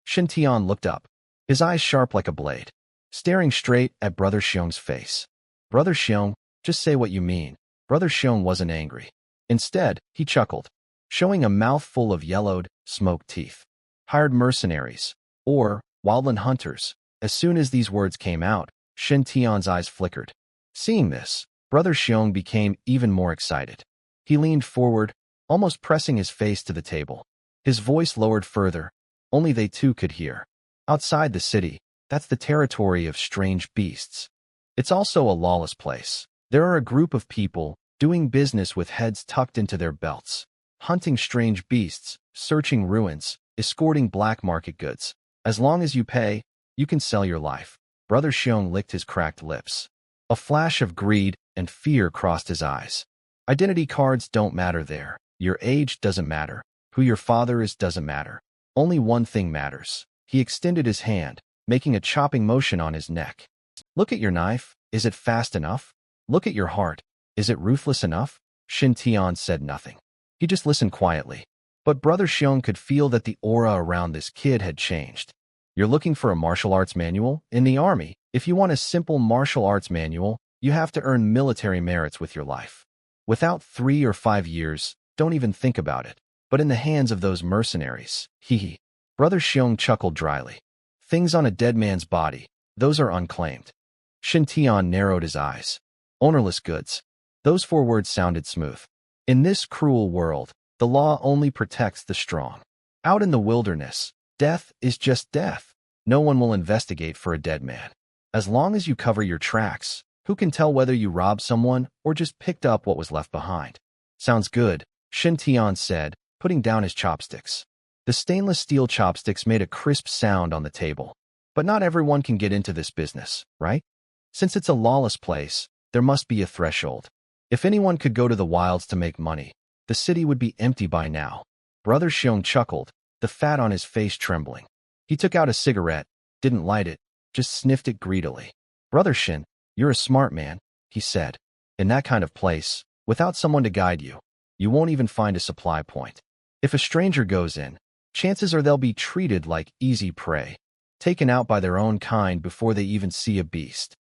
Shintion looked up, his eyes sharp like a blade, staring straight at Brother Xiong's face. Brother Xiong, just say what you mean. Brother Xiong wasn't angry. Instead, he chuckled, showing a mouthful of yellowed, smoked teeth. Hired mercenaries, or wildland hunters. As soon as these words came out, Shintion's eyes flickered. Seeing this, Brother Xiong became even more excited. He leaned forward, almost pressing his face to the table. His voice lowered further. Only they 2 could hear. Outside the city, that's the territory of strange beasts. It's also a lawless place. There are a group of people doing business with heads tucked into their belts, hunting strange beasts, searching ruins, escorting black market goods. As long as you pay, you can sell your life. Brother Xiong licked his cracked lips. A flash of greed and fear crossed his eyes. Identity cards don't matter there. Your age doesn't matter. Who your father is doesn't matter. Only one thing matters. He extended his hand, making a chopping motion on his neck. Look at your knife. Is it fast enough? Look at your heart. Is it ruthless enough? Shintion said nothing. He just listened quietly. But Brother Xiong could feel that the aura around this kid had changed. You're looking for a martial arts manual? In the army, if you want a simple martial arts manual, you have to earn military merits with your life. Without 3 or 5 years, don't even think about it. But in the hands of those mercenaries, hee. Brother Xiong chuckled dryly. Things on a dead man's body, those are unclaimed. Shintion narrowed his eyes. Ownerless goods. Those 4 words sounded smooth. In this cruel world, the law only protects the strong. Out in the wilderness, death is just death. No one will investigate for a dead man. As long as you cover your tracks, who can tell whether you robbed someone or just picked up what was left behind? Sounds good, Shintion said, putting down his chopsticks. The stainless steel chopsticks made a crisp sound on the table. But not everyone can get into this business, right? Since it's a lawless place, there must be a threshold. If anyone could go to the wilds to make money, the city would be empty by now. Brother Xiong chuckled, the fat on his face trembling. He took out a cigarette, didn't light it, just sniffed it greedily. Brother Shin, you're a smart man, he said. In that kind of place, without someone to guide you, you won't even find a supply point. If a stranger goes in, chances are they'll be treated like easy prey, taken out by their own kind before they even see a beast.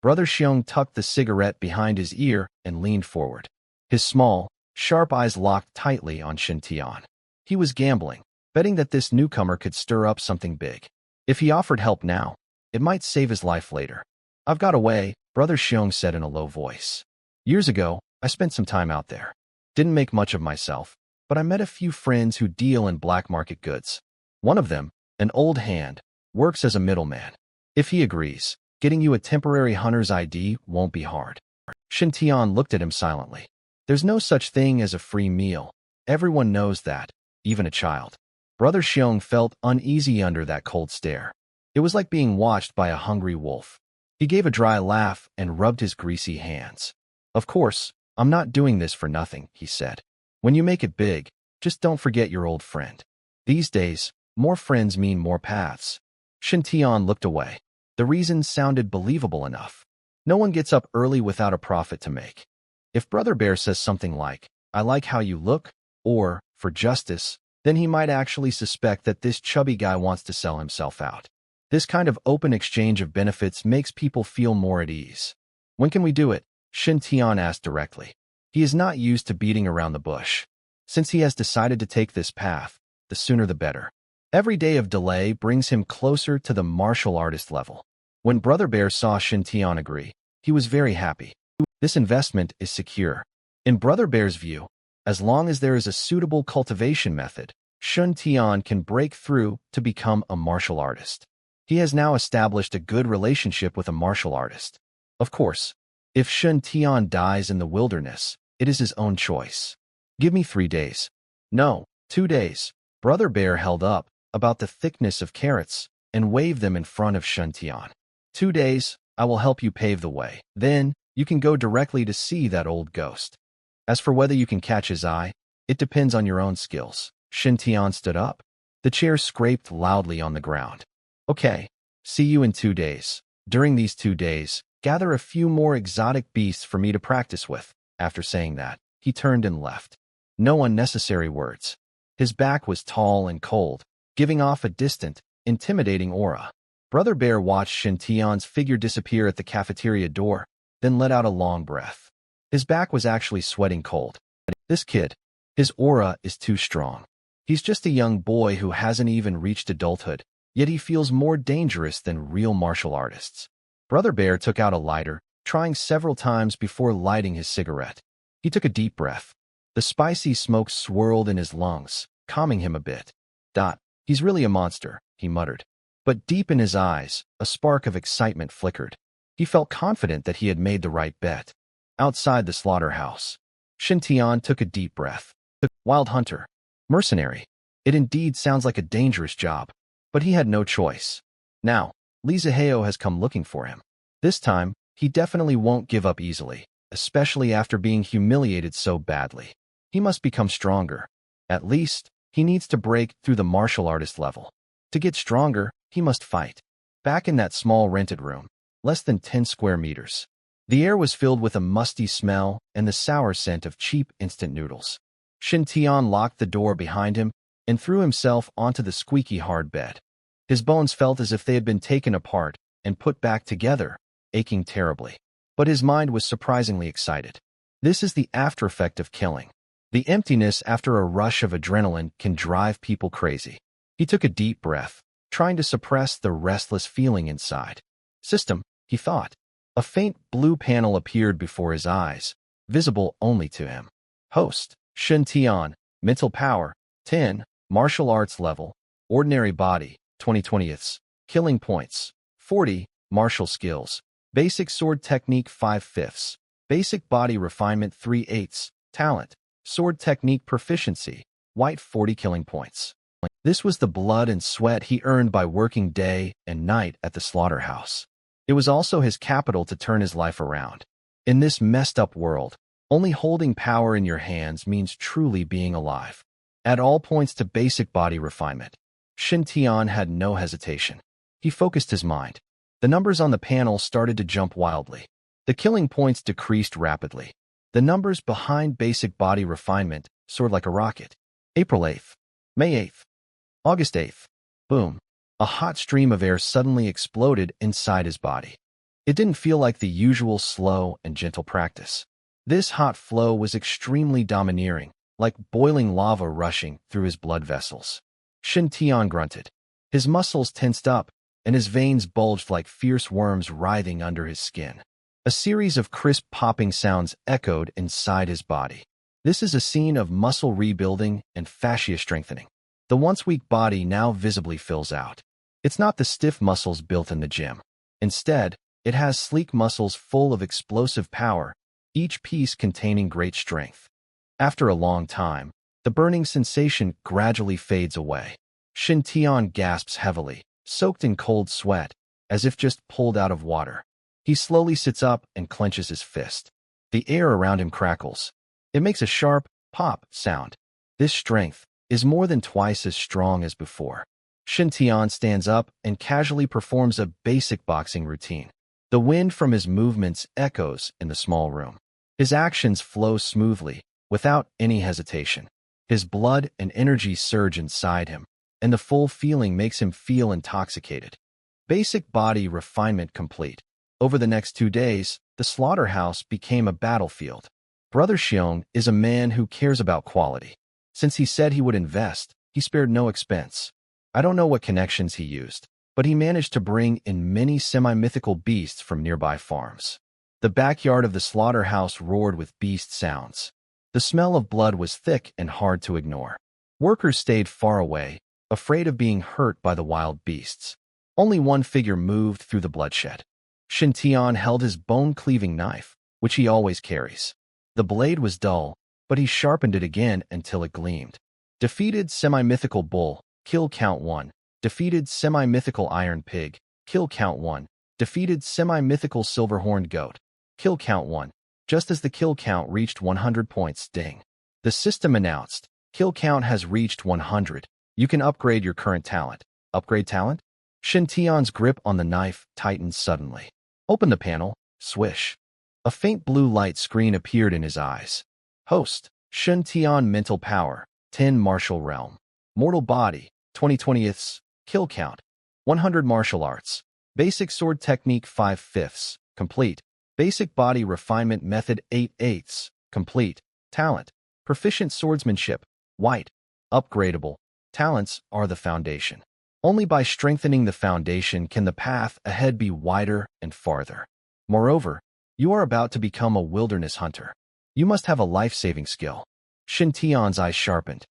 Brother Xiong tucked the cigarette behind his ear and leaned forward. His small, sharp eyes locked tightly on Shintion. He was gambling, betting that this newcomer could stir up something big. If he offered help now, it might save his life later. I've got a way, Brother Xiong said in a low voice. Years ago, I spent some time out there. Didn't make much of myself, but I met a few friends who deal in black market goods. One of them, an old hand, works as a middleman. If he agrees, getting you a temporary hunter's ID won't be hard. Shintion looked at him silently. There's no such thing as a free meal. Everyone knows that, even a child. Brother Xiong felt uneasy under that cold stare. It was like being watched by a hungry wolf. He gave a dry laugh and rubbed his greasy hands. Of course, I'm not doing this for nothing, he said. When you make it big, just don't forget your old friend. These days, more friends mean more paths. Shintion looked away. The reason sounded believable enough. No one gets up early without a profit to make. If Brother Bear says something like, I like how you look, or, for justice, then he might actually suspect that this chubby guy wants to sell himself out. This kind of open exchange of benefits makes people feel more at ease. When can we do it? Shintion asked directly. He is not used to beating around the bush. Since he has decided to take this path, the sooner the better. Every day of delay brings him closer to the martial artist level. When Brother Bear saw Shintion agree, he was very happy. This investment is secure. In Brother Bear's view, as long as there is a suitable cultivation method, Shintion can break through to become a martial artist. He has now established a good relationship with a martial artist. Of course, if Shintion dies in the wilderness, it is his own choice. Give me 3 days. No, 2 days. Brother Bear held up about the thickness of carrots and waved them in front of Shintion. 2 days, I will help you pave the way. Then, you can go directly to see that old ghost. As for whether you can catch his eye, it depends on your own skills. Shintion stood up. The chair scraped loudly on the ground. Okay, see you in 2 days. During these 2 days, gather a few more exotic beasts for me to practice with. After saying that, he turned and left. No unnecessary words. His back was tall and cold, giving off a distant, intimidating aura. Brother Bear watched Shintion's figure disappear at the cafeteria door, then let out a long breath. His back was actually sweating cold. This kid, his aura is too strong. He's just a young boy who hasn't even reached adulthood, yet he feels more dangerous than real martial artists. Brother Bear took out a lighter, trying several times before lighting his cigarette. He took a deep breath. The spicy smoke swirled in his lungs, calming him a bit. He's really a monster, he muttered. But deep in his eyes, a spark of excitement flickered. He felt confident that he had made the right bet. Outside the slaughterhouse, Shintion took a deep breath. The wild hunter. Mercenary. It indeed sounds like a dangerous job. But he had no choice. Now, Li Zihao has come looking for him. This time, he definitely won't give up easily, especially after being humiliated so badly. He must become stronger. At least, he needs to break through the martial artist level. To get stronger, he must fight. Back in that small rented room, less than 10 square meters. The air was filled with a musty smell and the sour scent of cheap instant noodles. Shintion locked the door behind him and threw himself onto the squeaky hard bed. His bones felt as if they had been taken apart and put back together, aching terribly. But his mind was surprisingly excited. This is the after effect of killing. The emptiness after a rush of adrenaline can drive people crazy. He took a deep breath, trying to suppress the restless feeling inside. System, he thought. A faint blue panel appeared before his eyes, visible only to him. Host, Shintion, mental power, 10, martial arts level, ordinary body, 20/20ths, killing points, 40, martial skills, basic sword technique 5/5, basic body refinement 3/8, talent, sword technique proficiency, white 40 killing points. This was the blood and sweat he earned by working day and night at the slaughterhouse. It was also his capital to turn his life around. In this messed up world, Only holding power in your hands means truly being alive. At all points to basic body refinement, Shintion had no hesitation. He focused his mind. The numbers on the panel started to jump wildly. The killing points decreased rapidly. The numbers behind basic body refinement soared like a rocket. April 8th, May 8th, August 8th. Boom. A hot stream of air suddenly exploded inside his body. It didn't feel like the usual slow and gentle practice. This hot flow was extremely domineering, like boiling lava rushing through his blood vessels. Shintion grunted. His muscles tensed up, and his veins bulged like fierce worms writhing under his skin. A series of crisp popping sounds echoed inside his body. This is a scene of muscle rebuilding and fascia strengthening. The once weak body now visibly fills out. It's not the stiff muscles built in the gym. Instead, it has sleek muscles full of explosive power, each piece containing great strength. After a long time, the burning sensation gradually fades away. Shintion gasps heavily, soaked in cold sweat, as if just pulled out of water. He slowly sits up and clenches his fist. The air around him crackles. It makes a sharp, pop sound. This strength is more than twice as strong as before. Shintion stands up and casually performs a basic boxing routine. The wind from his movements echoes in the small room. His actions flow smoothly, without any hesitation. His blood and energy surge inside him, and the full feeling makes him feel intoxicated. Basic body refinement complete. Over the next 2 days, the slaughterhouse became a battlefield. Brother Xiong is a man who cares about quality. Since he said he would invest, he spared no expense. I don't know what connections he used, but he managed to bring in many semi-mythical beasts from nearby farms. The backyard of the slaughterhouse roared with beast sounds. The smell of blood was thick and hard to ignore. Workers stayed far away, afraid of being hurt by the wild beasts. Only one figure moved through the bloodshed. Shintion held his bone-cleaving knife, which he always carries. The blade was dull, but he sharpened it again until it gleamed. Defeated semi-mythical bull, kill count 1. Defeated semi-mythical iron pig, kill count 1. Defeated semi-mythical silver-horned goat, kill count 1. Just as the kill count reached 100 points, ding. The system announced, kill count has reached 100. You can upgrade your current talent. Upgrade talent? Shintion's grip on the knife tightened suddenly. Open the panel, swish. A faint blue light screen appeared in his eyes. Host, Shintion mental power, 10 martial realm. Mortal body, 20/20ths, kill count, 100 martial arts. Basic sword technique 5/5ths, complete. Basic body refinement method 8/8ths, complete. Talent, proficient swordsmanship, white. Upgradable. Talents are the foundation. Only by strengthening the foundation can the path ahead be wider and farther. Moreover, you are about to become a wilderness hunter. You must have a life-saving skill. Shintion's eyes sharpened.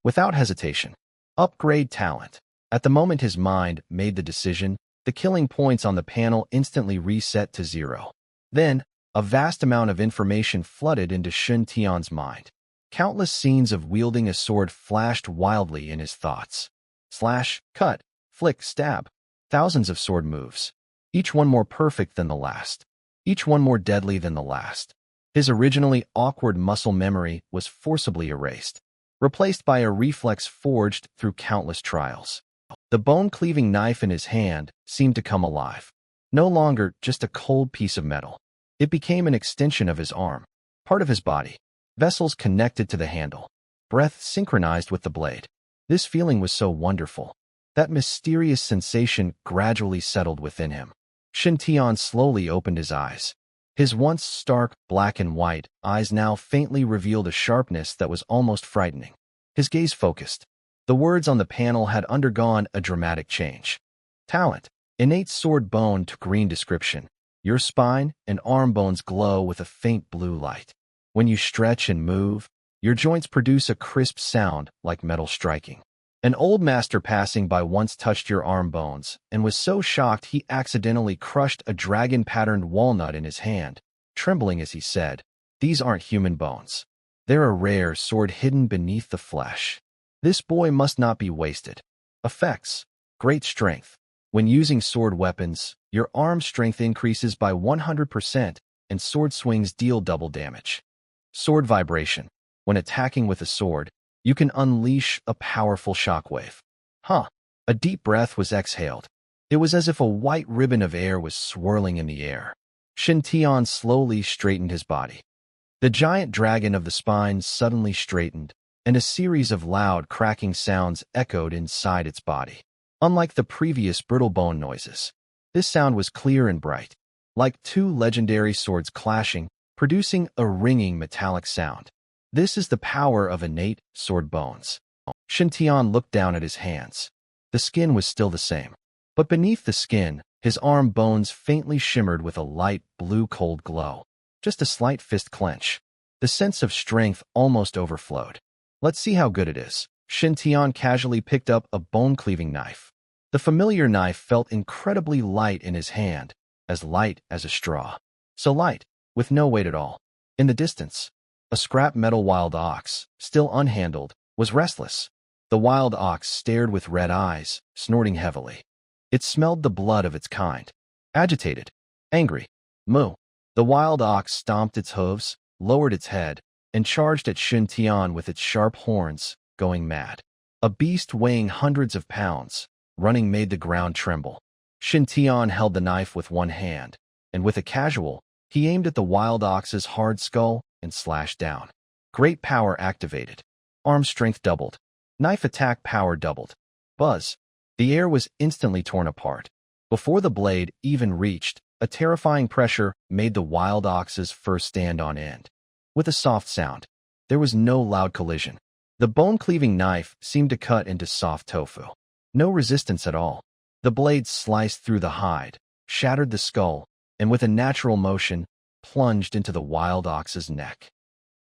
Without hesitation. Upgrade talent. At the moment his mind made the decision, the killing points on the panel instantly reset to 0. Then, a vast amount of information flooded into Shintion's mind. Countless scenes of wielding a sword flashed wildly in his thoughts. Slash, cut, flick, stab. Thousands of sword moves. Each one more perfect than the last. Each one more deadly than the last. His originally awkward muscle memory was forcibly erased, replaced by a reflex forged through countless trials. The bone-cleaving knife in his hand seemed to come alive. No longer just a cold piece of metal. It became an extension of his arm, part of his body. Vessels connected to the handle. Breath synchronized with the blade. This feeling was so wonderful. That mysterious sensation gradually settled within him. Shintion slowly opened his eyes. His once stark, black and white eyes now faintly revealed a sharpness that was almost frightening. His gaze focused. The words on the panel had undergone a dramatic change. Talent. Innate sword bone to green description. Your spine and arm bones glow with a faint blue light. When you stretch and move, your joints produce a crisp sound like metal striking. An old master passing by once touched your arm bones and was so shocked he accidentally crushed a dragon-patterned walnut in his hand, trembling as he said, "These aren't human bones. They're a rare sword hidden beneath the flesh. This boy must not be wasted." Effects. Great strength. When using sword weapons, your arm strength increases by 100% and sword swings deal double damage. Sword vibration. When attacking with a sword, you can unleash a powerful shockwave. Huh. A deep breath was exhaled. It was as if a white ribbon of air was swirling in the air. Shintion slowly straightened his body. The giant dragon of the spine suddenly straightened, and a series of loud cracking sounds echoed inside its body. Unlike the previous brittle bone noises, this sound was clear and bright, like two legendary swords clashing, producing a ringing metallic sound. This is the power of innate sword bones. Shintion looked down at his hands. The skin was still the same, but beneath the skin, his arm bones faintly shimmered with a light blue cold glow. Just a slight fist clench. The sense of strength almost overflowed. Let's see how good it is. Shintion casually picked up a bone-cleaving knife. The familiar knife felt incredibly light in his hand, as light as a straw. So light, with no weight at all. In the distance, a scrap metal wild ox, still unhandled, was restless. The wild ox stared with red eyes, snorting heavily. It smelled the blood of its kind. Agitated. Angry. Moo. The wild ox stomped its hooves, lowered its head, and charged at Shintion with its sharp horns, going mad. A beast weighing hundreds of pounds, running made the ground tremble. Shintion held the knife with one hand, and with a casual, he aimed at the wild ox's hard skull and slashed down. Great power activated. Arm strength doubled. Knife attack power doubled. Buzz. The air was instantly torn apart. Before the blade even reached, a terrifying pressure made the wild ox's fur stand on end. With a soft sound, there was no loud collision. The bone-cleaving knife seemed to cut into soft tofu. No resistance at all. The blade sliced through the hide, shattered the skull, and with a natural motion, plunged into the wild ox's neck.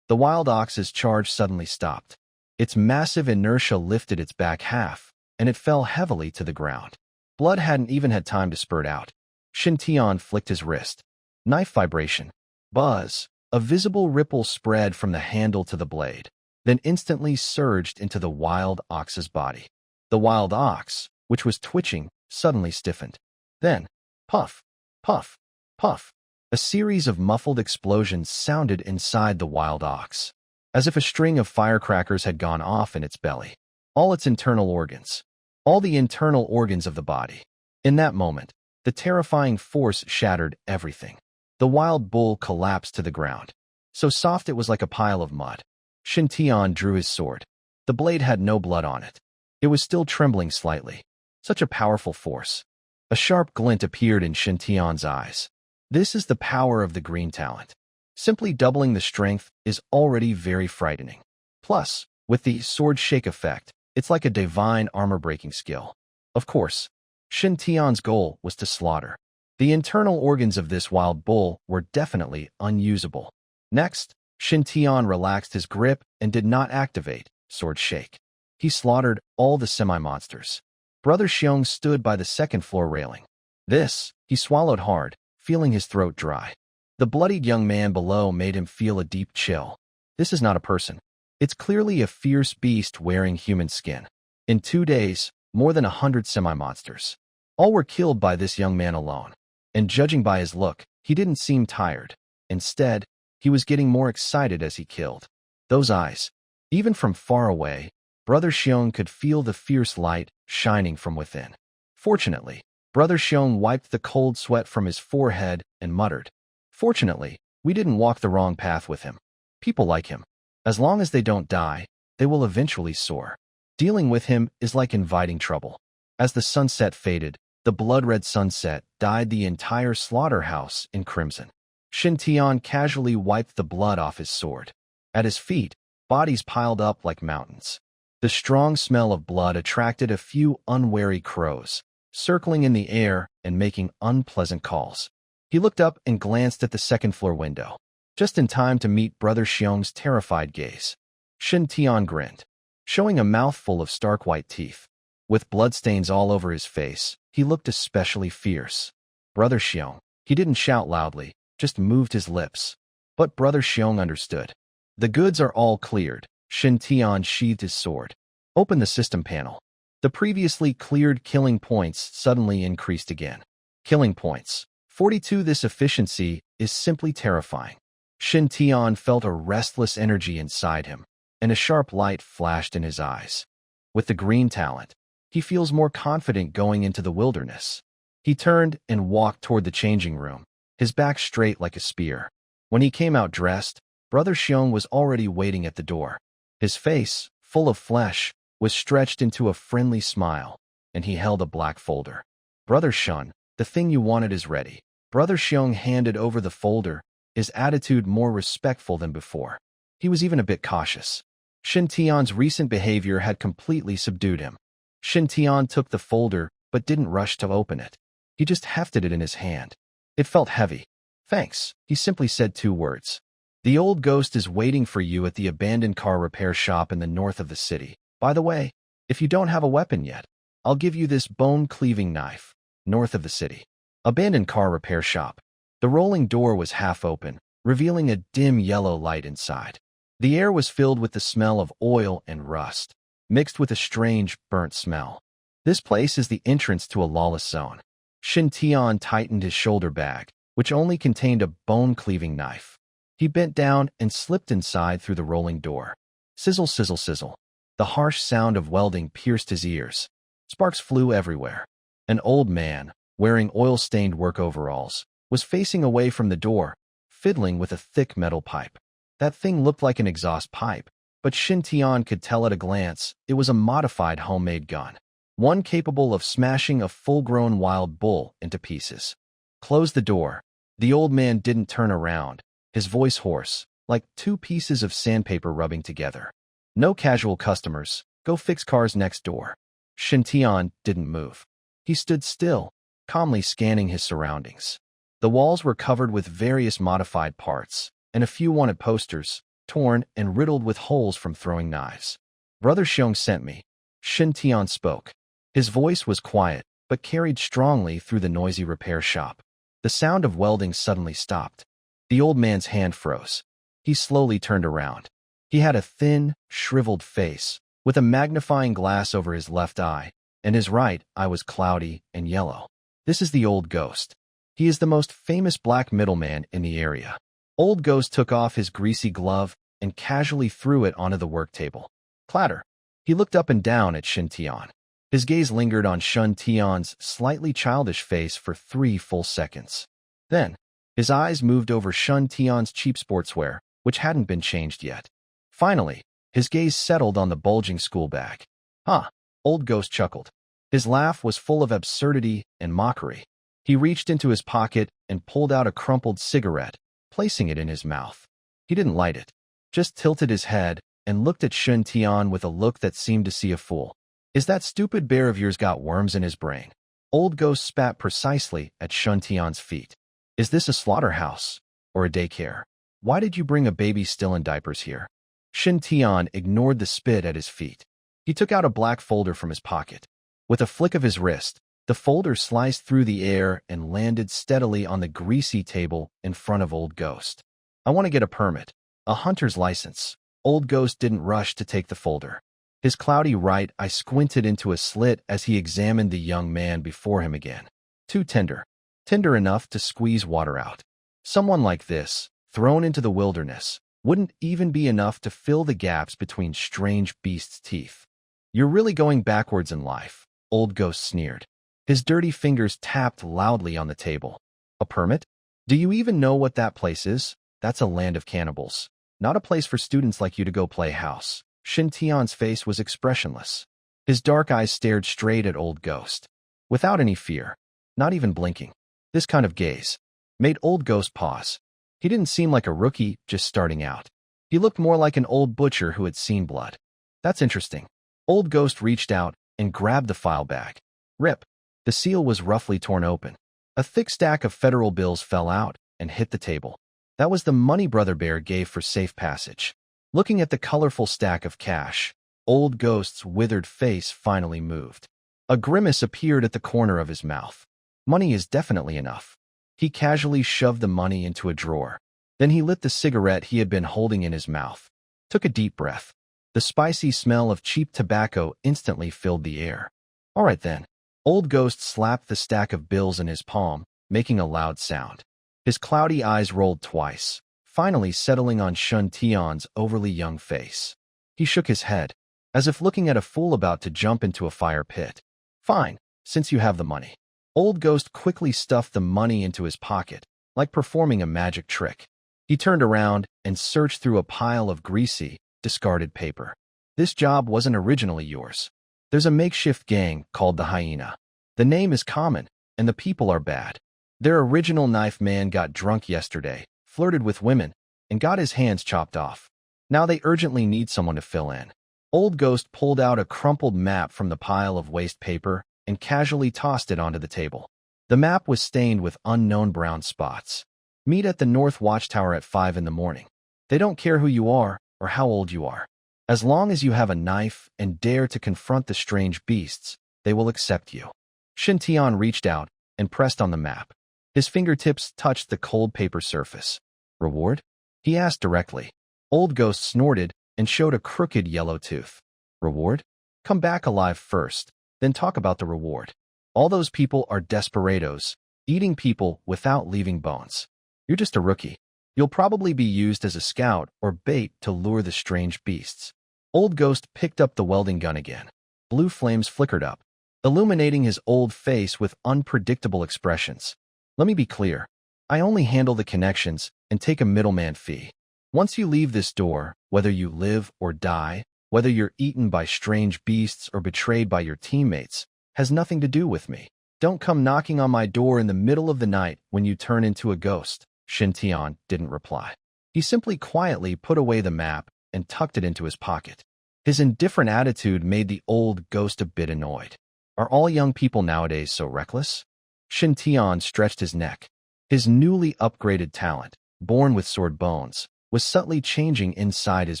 The wild ox's charge suddenly stopped. Its massive inertia lifted its back half, and it fell heavily to the ground. Blood hadn't even had time to spurt out. Shintion flicked his wrist. Knife vibration. Buzz. A visible ripple spread from the handle to the blade, then instantly surged into the wild ox's body. The wild ox, which was twitching, suddenly stiffened. Then, puff, puff, puff. A series of muffled explosions sounded inside the wild ox, as if a string of firecrackers had gone off in its belly. All its internal organs. All the internal organs of the body. In that moment, the terrifying force shattered everything. The wild bull collapsed to the ground. So soft it was like a pile of mud. Shintion drew his sword. The blade had no blood on it. It was still trembling slightly. Such a powerful force. A sharp glint appeared in Shintion's eyes. This is the power of the green talent. Simply doubling the strength is already very frightening. Plus, with the sword shake effect, it's like a divine armor-breaking skill. Of course, Shintion's goal was to slaughter. The internal organs of this wild bull were definitely unusable. Next, Shintion relaxed his grip and did not activate sword shake. He slaughtered all the semi-monsters. Brother Xiong stood by the second-floor railing. He swallowed hard, feeling his throat dry. The bloodied young man below made him feel a deep chill. This is not a person. It's clearly a fierce beast wearing human skin. In 2 days, more than 100 semi-monsters. All were killed by this young man alone. And judging by his look, he didn't seem tired. Instead, he was getting more excited as he killed. Those eyes. Even from far away, Brother Xiong could feel the fierce light shining from within. Fortunately, Brother Xiong wiped the cold sweat from his forehead and muttered, "Fortunately, we didn't walk the wrong path with him. People like him. As long as they don't die, they will eventually soar. Dealing with him is like inviting trouble." As the sunset faded, the blood-red sunset dyed the entire slaughterhouse in crimson. Shintion casually wiped the blood off his sword. At his feet, bodies piled up like mountains. The strong smell of blood attracted a few unwary crows, circling in the air and making unpleasant calls. He looked up and glanced at the second-floor window, just in time to meet Brother Xiong's terrified gaze. Shintion grinned, showing a mouthful of stark white teeth. With bloodstains all over his face, he looked especially fierce. Brother Xiong. He didn't shout loudly, just moved his lips. But Brother Xiong understood. The goods are all cleared. Shintion sheathed his sword. Open the system panel. The previously cleared killing points suddenly increased again. Killing points. 42. This efficiency is simply terrifying. Shintion felt a restless energy inside him, and a sharp light flashed in his eyes. With the green talent, he feels more confident going into the wilderness. He turned and walked toward the changing room, his back straight like a spear. When he came out dressed, Brother Xiong was already waiting at the door. His face, full of flesh, was stretched into a friendly smile, and he held a black folder. Brother Shun, the thing you wanted is ready. Brother Xiong handed over the folder, his attitude more respectful than before. He was even a bit cautious. Shintion's recent behavior had completely subdued him. Shintion took the folder, but didn't rush to open it. He just hefted it in his hand. It felt heavy. Thanks, he simply said 2 words. The old ghost is waiting for you at the abandoned car repair shop in the north of the city. By the way, if you don't have a weapon yet, I'll give you this bone-cleaving knife. North of the city. Abandoned car repair shop. The rolling door was half open, revealing a dim yellow light inside. The air was filled with the smell of oil and rust, mixed with a strange, burnt smell. This place is the entrance to a lawless zone. Shintion tightened his shoulder bag, which only contained a bone-cleaving knife. He bent down and slipped inside through the rolling door. Sizzle, sizzle, sizzle. The harsh sound of welding pierced his ears. Sparks flew everywhere. An old man, wearing oil-stained work overalls, was facing away from the door, fiddling with a thick metal pipe. That thing looked like an exhaust pipe, but Shintion could tell at a glance it was a modified homemade gun, one capable of smashing a full-grown wild bull into pieces. Close the door. The old man didn't turn around, his voice hoarse, like 2 pieces of sandpaper rubbing together. No casual customers. Go fix cars next door. Shintion didn't move. He stood still, calmly scanning his surroundings. The walls were covered with various modified parts, and a few wanted posters, torn and riddled with holes from throwing knives. Brother Xiong sent me. Shintion spoke. His voice was quiet, but carried strongly through the noisy repair shop. The sound of welding suddenly stopped. The old man's hand froze. He slowly turned around. He had a thin, shriveled face, with a magnifying glass over his left eye, and his right eye was cloudy and yellow. This is the old ghost. He is the most famous black middleman in the area. Old Ghost took off his greasy glove and casually threw it onto the work table. Clatter. He looked up and down at Shintion. His gaze lingered on Shintion's slightly childish face for 3 full seconds. Then, his eyes moved over Shintion's cheap sportswear, which hadn't been changed yet. Finally, his gaze settled on the bulging school bag. Huh, Old Ghost chuckled. His laugh was full of absurdity and mockery. He reached into his pocket and pulled out a crumpled cigarette, placing it in his mouth. He didn't light it, just tilted his head and looked at Shintion with a look that seemed to see a fool. Is that stupid bear of yours got worms in his brain? Old Ghost spat precisely at Shintion's feet. Is this a slaughterhouse or a daycare? Why did you bring a baby still in diapers here? Shintion ignored the spit at his feet. He took out a black folder from his pocket. With a flick of his wrist, the folder sliced through the air and landed steadily on the greasy table in front of Old Ghost. I want to get a permit, a hunter's license. Old Ghost didn't rush to take the folder. His cloudy right eye squinted into a slit as he examined the young man before him again. Too tender. Tender enough to squeeze water out. Someone like this, thrown into the wilderness, wouldn't even be enough to fill the gaps between strange beasts' teeth. You're really going backwards in life, Old Ghost sneered. His dirty fingers tapped loudly on the table. A permit? Do you even know what that place is? That's a land of cannibals. Not a place for students like you to go play house. Shintion's face was expressionless. His dark eyes stared straight at Old Ghost, without any fear, not even blinking. This kind of gaze made Old Ghost pause. He didn't seem like a rookie just starting out. He looked more like an old butcher who had seen blood. That's interesting. Old Ghost reached out and grabbed the file bag. Rip. The seal was roughly torn open. A thick stack of federal bills fell out and hit the table. That was the money Brother Bear gave for safe passage. Looking at the colorful stack of cash, Old Ghost's withered face finally moved. A grimace appeared at the corner of his mouth. Money is definitely enough. He casually shoved the money into a drawer. Then he lit the cigarette he had been holding in his mouth. Took a deep breath. The spicy smell of cheap tobacco instantly filled the air. All right then. Old Ghost slapped the stack of bills in his palm, making a loud sound. His cloudy eyes rolled twice, finally settling on Shintion's overly young face. He shook his head, as if looking at a fool about to jump into a fire pit. Fine, since you have the money. Old Ghost quickly stuffed the money into his pocket, like performing a magic trick. He turned around and searched through a pile of greasy, discarded paper. This job wasn't originally yours. There's a makeshift gang called the Hyena. The name is common, and the people are bad. Their original knife man got drunk yesterday, flirted with women, and got his hands chopped off. Now they urgently need someone to fill in. Old Ghost pulled out a crumpled map from the pile of waste paper and casually tossed it onto the table. The map was stained with unknown brown spots. Meet at the North Watchtower at 5 in the morning. They don't care who you are or how old you are. As long as you have a knife and dare to confront the strange beasts, they will accept you. Shintion reached out and pressed on the map. His fingertips touched the cold paper surface. Reward? He asked directly. Old Ghost snorted and showed a crooked yellow tooth. Reward? Come back alive first, then talk about the reward. All those people are desperados, eating people without leaving bones. You're just a rookie. You'll probably be used as a scout or bait to lure the strange beasts. Old Ghost picked up the welding gun again. Blue flames flickered up, illuminating his old face with unpredictable expressions. Let me be clear. I only handle the connections and take a middleman fee. Once you leave this door, whether you live or die, whether you're eaten by strange beasts or betrayed by your teammates, has nothing to do with me. Don't come knocking on my door in the middle of the night when you turn into a ghost. Shintion didn't reply. He simply quietly put away the map and tucked it into his pocket. His indifferent attitude made the old ghost a bit annoyed. Are all young people nowadays so reckless? Shintion stretched his neck. His newly upgraded talent, born with sword bones, was subtly changing inside his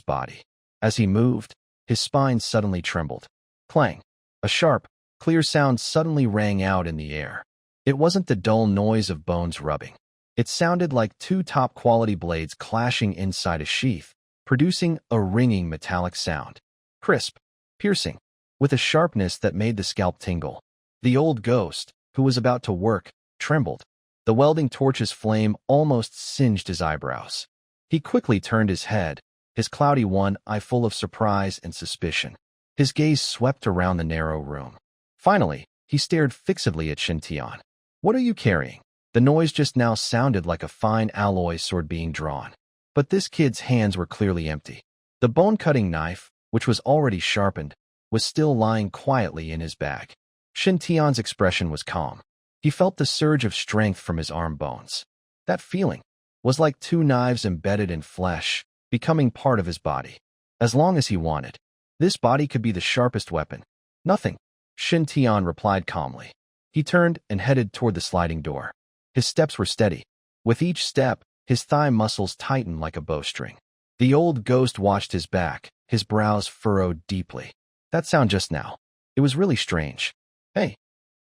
body. As he moved, his spine suddenly trembled. Clang! A sharp, clear sound suddenly rang out in the air. It wasn't the dull noise of bones rubbing. It sounded like two top-quality blades clashing inside a sheath, producing a ringing metallic sound. Crisp, piercing, with a sharpness that made the scalp tingle. The old ghost, who was about to work, trembled. The welding torch's flame almost singed his eyebrows. He quickly turned his head, his cloudy one eye full of surprise and suspicion. His gaze swept around the narrow room. Finally, he stared fixedly at Shintion. What are you carrying? The noise just now sounded like a fine alloy sword being drawn. But this kid's hands were clearly empty. The bone-cutting knife, which was already sharpened, was still lying quietly in his bag. Shintion's expression was calm. He felt the surge of strength from his arm bones. That feeling was like two knives embedded in flesh, becoming part of his body. As long as he wanted, this body could be the sharpest weapon. Nothing, Shintion replied calmly. He turned and headed toward the sliding door. His steps were steady. With each step, his thigh muscles tightened like a bowstring. The old ghost watched his back, his brows furrowed deeply. That sound just now. It was really strange. Hey,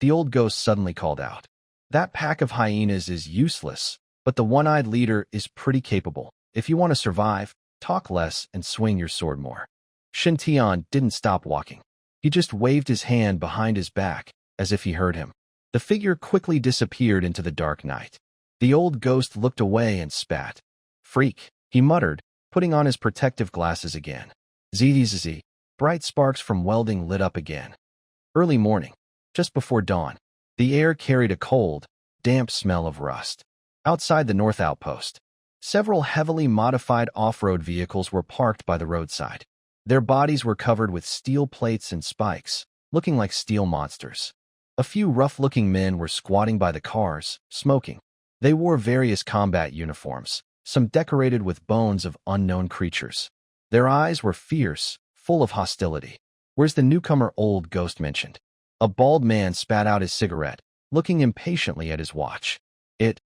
the old ghost suddenly called out. That pack of hyenas is useless, but the one-eyed leader is pretty capable. If you want to survive, talk less and swing your sword more. Shintion didn't stop walking. He just waved his hand behind his back, as if he heard him. The figure quickly disappeared into the dark night. The old ghost looked away and spat. Freak, he muttered, putting on his protective glasses again. Zzz. Bright sparks from welding lit up again. Early morning, just before dawn, the air carried a cold, damp smell of rust. Outside the north outpost, several heavily modified off-road vehicles were parked by the roadside. Their bodies were covered with steel plates and spikes, looking like steel monsters. A few rough-looking men were squatting by the cars, smoking. They wore various combat uniforms, some decorated with bones of unknown creatures. Their eyes were fierce, full of hostility. Where's the newcomer old ghost mentioned? A bald man spat out his cigarette, looking impatiently at his watch.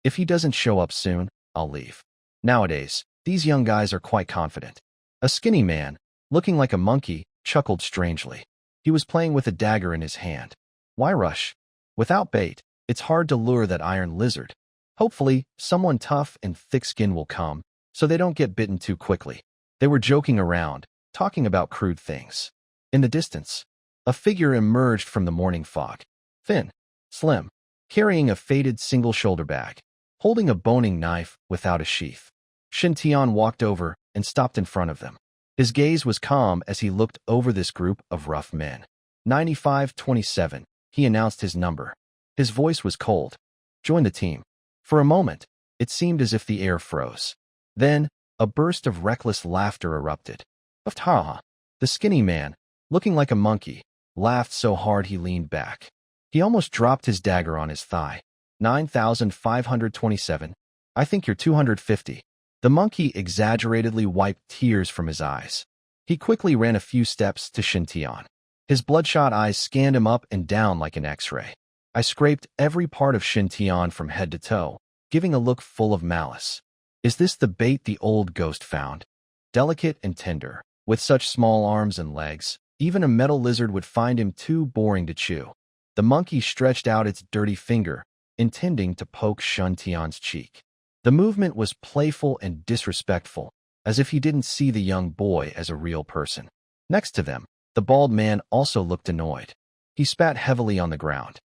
If he doesn't show up soon, I'll leave. Nowadays, these young guys are quite confident. A skinny man, looking like a monkey, chuckled strangely. He was playing with a dagger in his hand. Why rush? Without bait, it's hard to lure that iron lizard. Hopefully, someone tough and thick-skinned will come, so they don't get bitten too quickly. They were joking around, talking about crude things. In the distance, a figure emerged from the morning fog. Thin, slim, carrying a faded single-shoulder bag, holding a boning knife without a sheath. Shintion walked over and stopped in front of them. His gaze was calm as he looked over this group of rough men. 9527, he announced his number. His voice was cold. Join the team. For a moment, it seemed as if the air froze. Then, a burst of reckless laughter erupted. Ha! The skinny man, looking like a monkey, laughed so hard he leaned back. He almost dropped his dagger on his thigh. 9527. I think you're 250. The monkey exaggeratedly wiped tears from his eyes. He quickly ran a few steps to Shintion. His bloodshot eyes scanned him up and down like an X-ray. I scraped every part of Shintion from head to toe, giving a look full of malice. Is this the bait the old ghost found? Delicate and tender, with such small arms and legs, even a metal lizard would find him too boring to chew. The monkey stretched out its dirty finger, intending to poke Shintion's cheek. The movement was playful and disrespectful, as if he didn't see the young boy as a real person. Next to them, the bald man also looked annoyed. He spat heavily on the ground.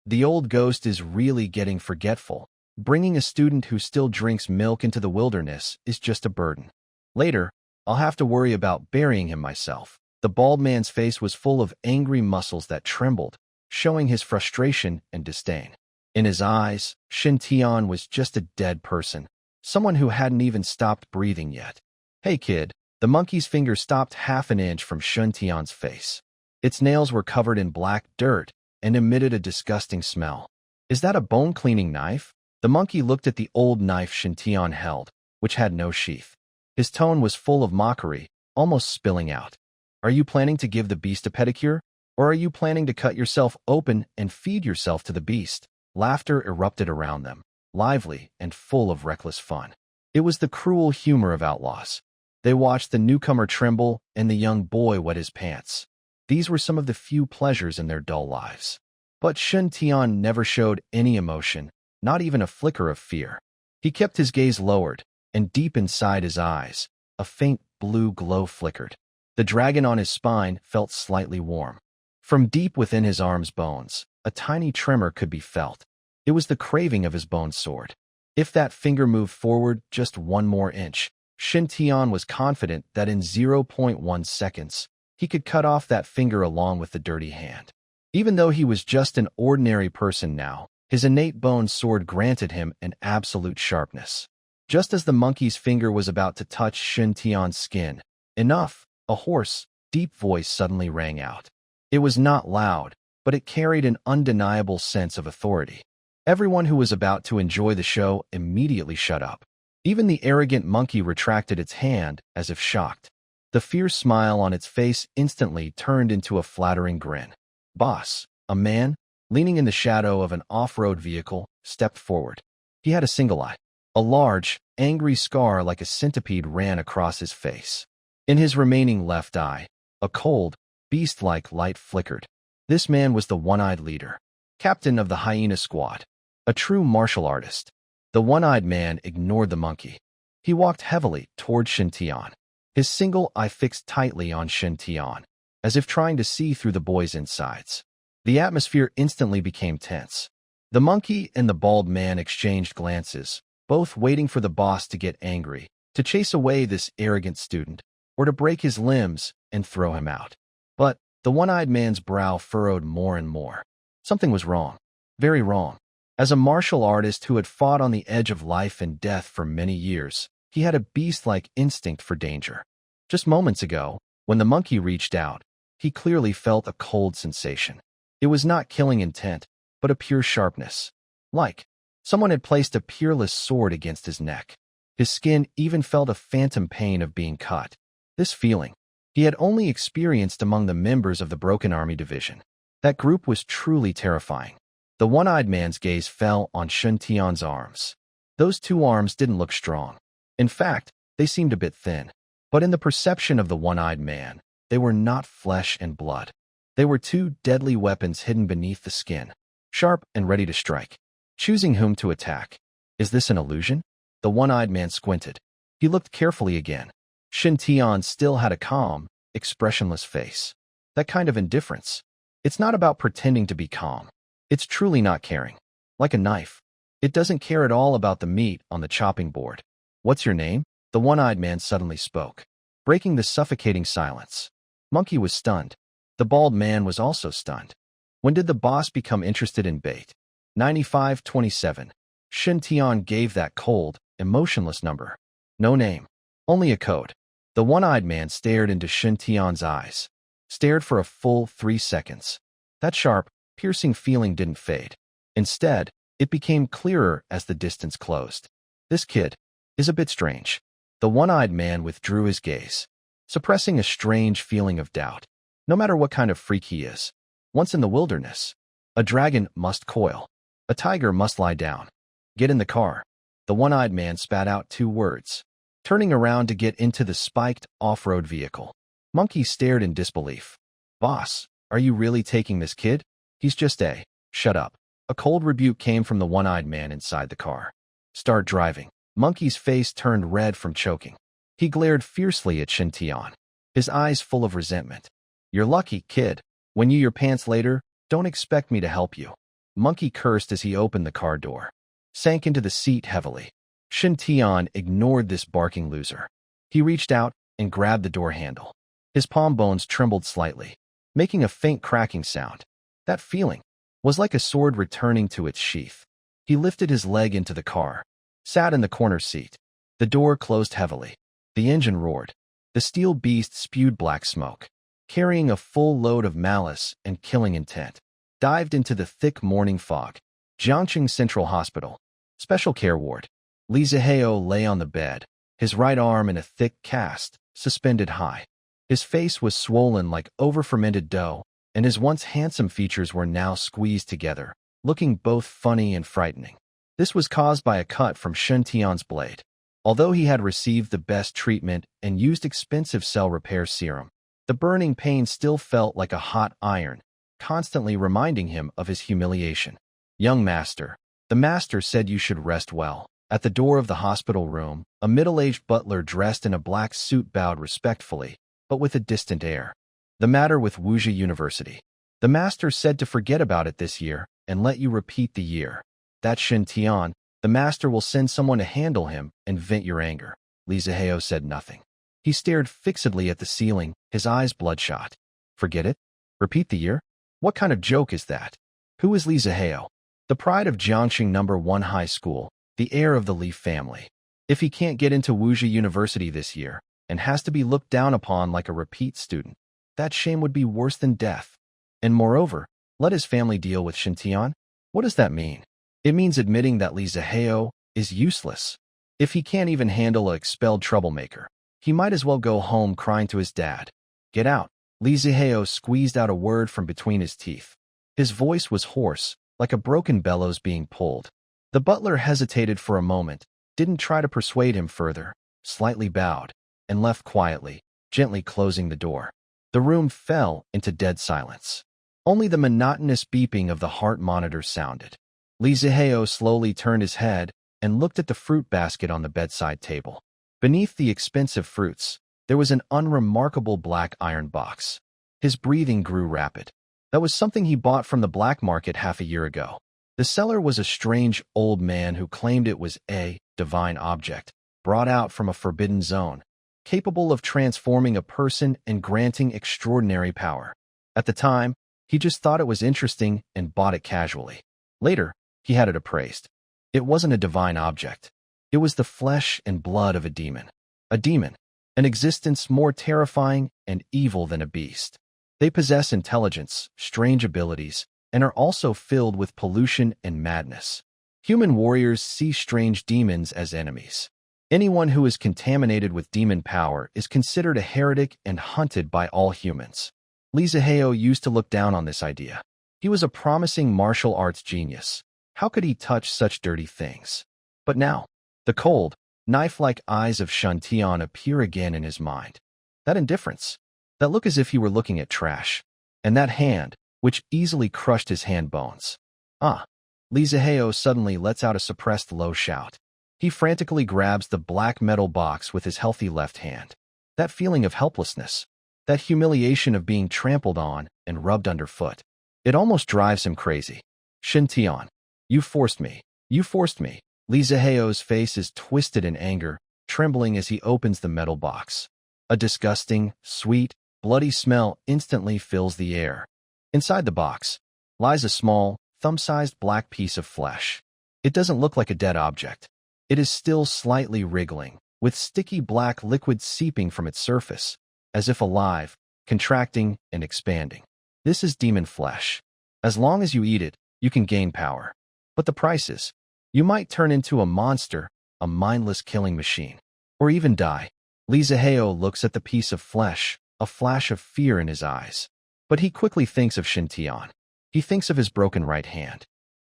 The old ghost is really getting forgetful. Bringing a student who still drinks milk into the wilderness is just a burden. Later, I'll have to worry about burying him myself. The bald man's face was full of angry muscles that trembled, showing his frustration and disdain. In his eyes, Shintion was just a dead person, someone who hadn't even stopped breathing yet. Hey kid, the monkey's finger stopped half an inch from Shintion's face. Its nails were covered in black dirt and emitted a disgusting smell. Is that a bone-cleaning knife? The monkey looked at the old knife Shintion held, which had no sheath. His tone was full of mockery, almost spilling out. Are you planning to give the beast a pedicure? Or are you planning to cut yourself open and feed yourself to the beast? Laughter erupted around them, lively and full of reckless fun. It was the cruel humor of outlaws. They watched the newcomer tremble and the young boy wet his pants. These were some of the few pleasures in their dull lives. But Shintion never showed any emotion, not even a flicker of fear. He kept his gaze lowered, and deep inside his eyes, a faint blue glow flickered. The dragon on his spine felt slightly warm. From deep within his arm's bones, a tiny tremor could be felt. It was the craving of his bone sword. If that finger moved forward just one more inch, Shintion was confident that in 0.1 seconds, he could cut off that finger along with the dirty hand. Even though he was just an ordinary person now, his innate bone sword granted him an absolute sharpness. Just as the monkey's finger was about to touch Shintion's skin, enough, a hoarse, deep voice suddenly rang out. It was not loud, but it carried an undeniable sense of authority. Everyone who was about to enjoy the show immediately shut up. Even the arrogant monkey retracted its hand as if shocked. The fierce smile on its face instantly turned into a flattering grin. Boss, a man, leaning in the shadow of an off-road vehicle, stepped forward. He had a single eye. A large, angry scar like a centipede ran across his face. In his remaining left eye, a cold, beast-like light flickered. This man was the one-eyed leader, captain of the Hyena squad, a true martial artist. The one-eyed man ignored the monkey. He walked heavily toward Shintion. His single eye fixed tightly on Shintion, as if trying to see through the boy's insides. The atmosphere instantly became tense. The monkey and the bald man exchanged glances, both waiting for the boss to get angry, to chase away this arrogant student, or to break his limbs and throw him out. But the one-eyed man's brow furrowed more and more. Something was wrong. Very wrong. As a martial artist who had fought on the edge of life and death for many years, he had a beast-like instinct for danger. Just moments ago, when the monkey reached out, he clearly felt a cold sensation. It was not killing intent, but a pure sharpness. Like someone had placed a peerless sword against his neck. His skin even felt a phantom pain of being cut. This feeling, he had only experienced among the members of the Broken Army Division. That group was truly terrifying. The one-eyed man's gaze fell on Shintion's arms. Those two arms didn't look strong. In fact, they seemed a bit thin. But in the perception of the one-eyed man, they were not flesh and blood. They were two deadly weapons hidden beneath the skin, sharp and ready to strike. Choosing whom to attack. Is this an illusion? The one-eyed man squinted. He looked carefully again. Shintion still had a calm, expressionless face. That kind of indifference. It's not about pretending to be calm. It's truly not caring. Like a knife. It doesn't care at all about the meat on the chopping board. What's your name? The one-eyed man suddenly spoke, breaking the suffocating silence. Monkey was stunned. The bald man was also stunned. When did the boss become interested in bait? 9527. Shintion gave that cold, emotionless number. No name. Only a code. The one-eyed man stared into Shintion's eyes. Stared for a full 3 seconds. That sharp, piercing feeling didn't fade. Instead, it became clearer as the distance closed. This kid is a bit strange. The one-eyed man withdrew his gaze, suppressing a strange feeling of doubt. No matter what kind of freak he is, once in the wilderness, a dragon must coil. A tiger must lie down. Get in the car. The one-eyed man spat out 2 words, turning around to get into the spiked off-road vehicle. Monkey stared in disbelief. Boss, are you really taking this kid? He's just a... Shut up. A cold rebuke came from the one-eyed man inside the car. Start driving. Monkey's face turned red from choking. He glared fiercely at Shintion, his eyes full of resentment. You're lucky, kid. When you your pants later, don't expect me to help you. Monkey cursed as he opened the car door, sank into the seat heavily. Shintion ignored this barking loser. He reached out and grabbed the door handle. His palm bones trembled slightly, making a faint cracking sound. That feeling was like a sword returning to its sheath. He lifted his leg into the car, sat in the corner seat. The door closed heavily. The engine roared. The steel beast spewed black smoke, carrying a full load of malice and killing intent. Dived into the thick morning fog. Jiangqing Central Hospital. Special Care Ward. Li Zihao lay on the bed, his right arm in a thick cast, suspended high. His face was swollen like over-fermented dough, and his once handsome features were now squeezed together, looking both funny and frightening. This was caused by a cut from Shintion's blade. Although he had received the best treatment and used expensive cell repair serum, the burning pain still felt like a hot iron, constantly reminding him of his humiliation. Young master, the master said you should rest well. At the door of the hospital room, a middle-aged butler dressed in a black suit bowed respectfully, but with a distant air. The matter with Wuxi University. The master said to forget about it this year and let you repeat the year. That Shintion, the master will send someone to handle him and vent your anger. Li Zihao said nothing. He stared fixedly at the ceiling, his eyes bloodshot. Forget it? Repeat the year? What kind of joke is that? Who is Li Zihao? The pride of Jiangqing No. 1 High School, the heir of the Li family. If he can't get into Wuxi University this year and has to be looked down upon like a repeat student, that shame would be worse than death. And moreover, let his family deal with Shintion? What does that mean? It means admitting that Li Zihao is useless. If he can't even handle an expelled troublemaker, he might as well go home crying to his dad. Get out. Li Zihao squeezed out a word from between his teeth. His voice was hoarse, like a broken bellows being pulled. The butler hesitated for a moment, didn't try to persuade him further, slightly bowed, and left quietly, gently closing the door. The room fell into dead silence. Only the monotonous beeping of the heart monitor sounded. Li Zihao slowly turned his head and looked at the fruit basket on the bedside table. Beneath the expensive fruits, there was an unremarkable black iron box. His breathing grew rapid. That was something he bought from the black market half a year ago. The seller was a strange old man who claimed it was a divine object, brought out from a forbidden zone, capable of transforming a person and granting extraordinary power. At the time, he just thought it was interesting and bought it casually. Later, he had it appraised. It wasn't a divine object. It was the flesh and blood of a demon. A demon, an existence more terrifying and evil than a beast. They possess intelligence, strange abilities, and are also filled with pollution and madness. Human warriors see strange demons as enemies. Anyone who is contaminated with demon power is considered a heretic and hunted by all humans. Li Zihao used to look down on this idea. He was a promising martial arts genius. How could he touch such dirty things? But now, the cold, knife-like eyes of Shintion appear again in his mind. That indifference, that look as if he were looking at trash, and that hand, which easily crushed his hand bones. Ah! Li Zihao suddenly lets out a suppressed low shout. He frantically grabs the black metal box with his healthy left hand. That feeling of helplessness, that humiliation of being trampled on and rubbed underfoot, it almost drives him crazy. Shintion, you forced me. You forced me. Li Zihao's face is twisted in anger, trembling as he opens the metal box. A disgusting, sweet, bloody smell instantly fills the air. Inside the box lies a small, thumb-sized black piece of flesh. It doesn't look like a dead object. It is still slightly wriggling, with sticky black liquid seeping from its surface, as if alive, contracting, and expanding. This is demon flesh. As long as you eat it, you can gain power. But the price is, you might turn into a monster, a mindless killing machine, or even die. Li Zihao looks at the piece of flesh, a flash of fear in his eyes. But he quickly thinks of Shintion. He thinks of his broken right hand.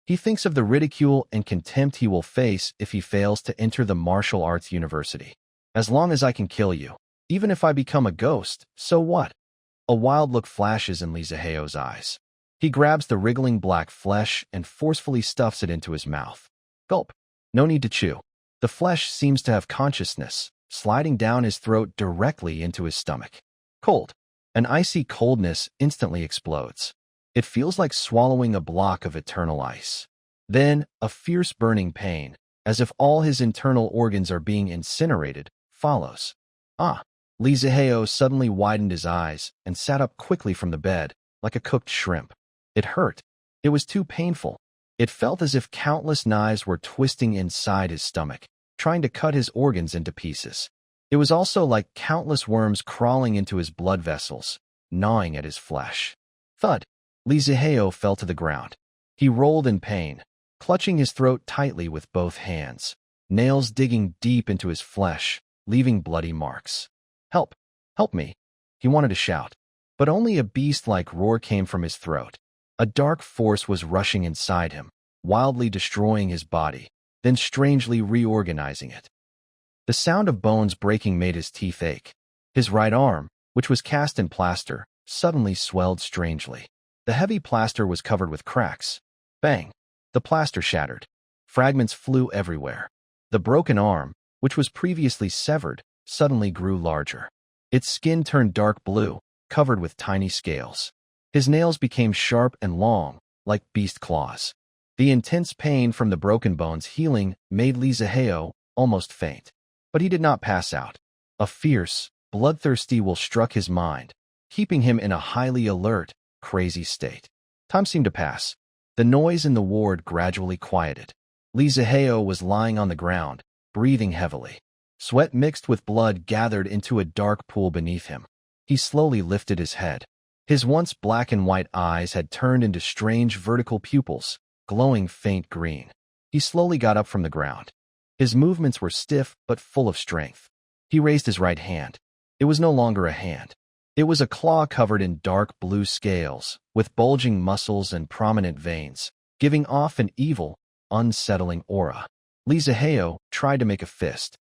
He thinks of the ridicule and contempt he will face if he fails to enter the martial arts university. As long as I can kill you, even if I become a ghost, so what? A wild look flashes in Li Zihao's eyes. He grabs the wriggling black flesh and forcefully stuffs it into his mouth. Gulp. No need to chew. The flesh seems to have consciousness, sliding down his throat directly into his stomach. Cold. An icy coldness instantly explodes. It feels like swallowing a block of eternal ice. Then, a fierce burning pain, as if all his internal organs are being incinerated, follows. Ah! Li Zihao suddenly widened his eyes and sat up quickly from the bed, like a cooked shrimp. It hurt. It was too painful. It felt as if countless knives were twisting inside his stomach, trying to cut his organs into pieces. It was also like countless worms crawling into his blood vessels, gnawing at his flesh. Thud! Li Zihao fell to the ground. He rolled in pain, clutching his throat tightly with both hands, nails digging deep into his flesh, leaving bloody marks. Help! Help me! He wanted to shout, but only a beast-like roar came from his throat. A dark force was rushing inside him, wildly destroying his body, then strangely reorganizing it. The sound of bones breaking made his teeth ache. His right arm, which was cast in plaster, suddenly swelled strangely. The heavy plaster was covered with cracks. Bang! The plaster shattered. Fragments flew everywhere. The broken arm, which was previously severed, suddenly grew larger. Its skin turned dark blue, covered with tiny scales. His nails became sharp and long, like beast claws. The intense pain from the broken bones healing made Li Zihao almost faint. But he did not pass out. A fierce, bloodthirsty will struck his mind, keeping him in a highly alert, crazy state. Time seemed to pass. The noise in the ward gradually quieted. Li Zihao was lying on the ground, breathing heavily. Sweat mixed with blood gathered into a dark pool beneath him. He slowly lifted his head. His once black and white eyes had turned into strange vertical pupils, glowing faint green. He slowly got up from the ground. His movements were stiff but full of strength. He raised his right hand. It was no longer a hand. It was a claw covered in dark blue scales, with bulging muscles and prominent veins, giving off an evil, unsettling aura. Li Zihao tried to make a fist.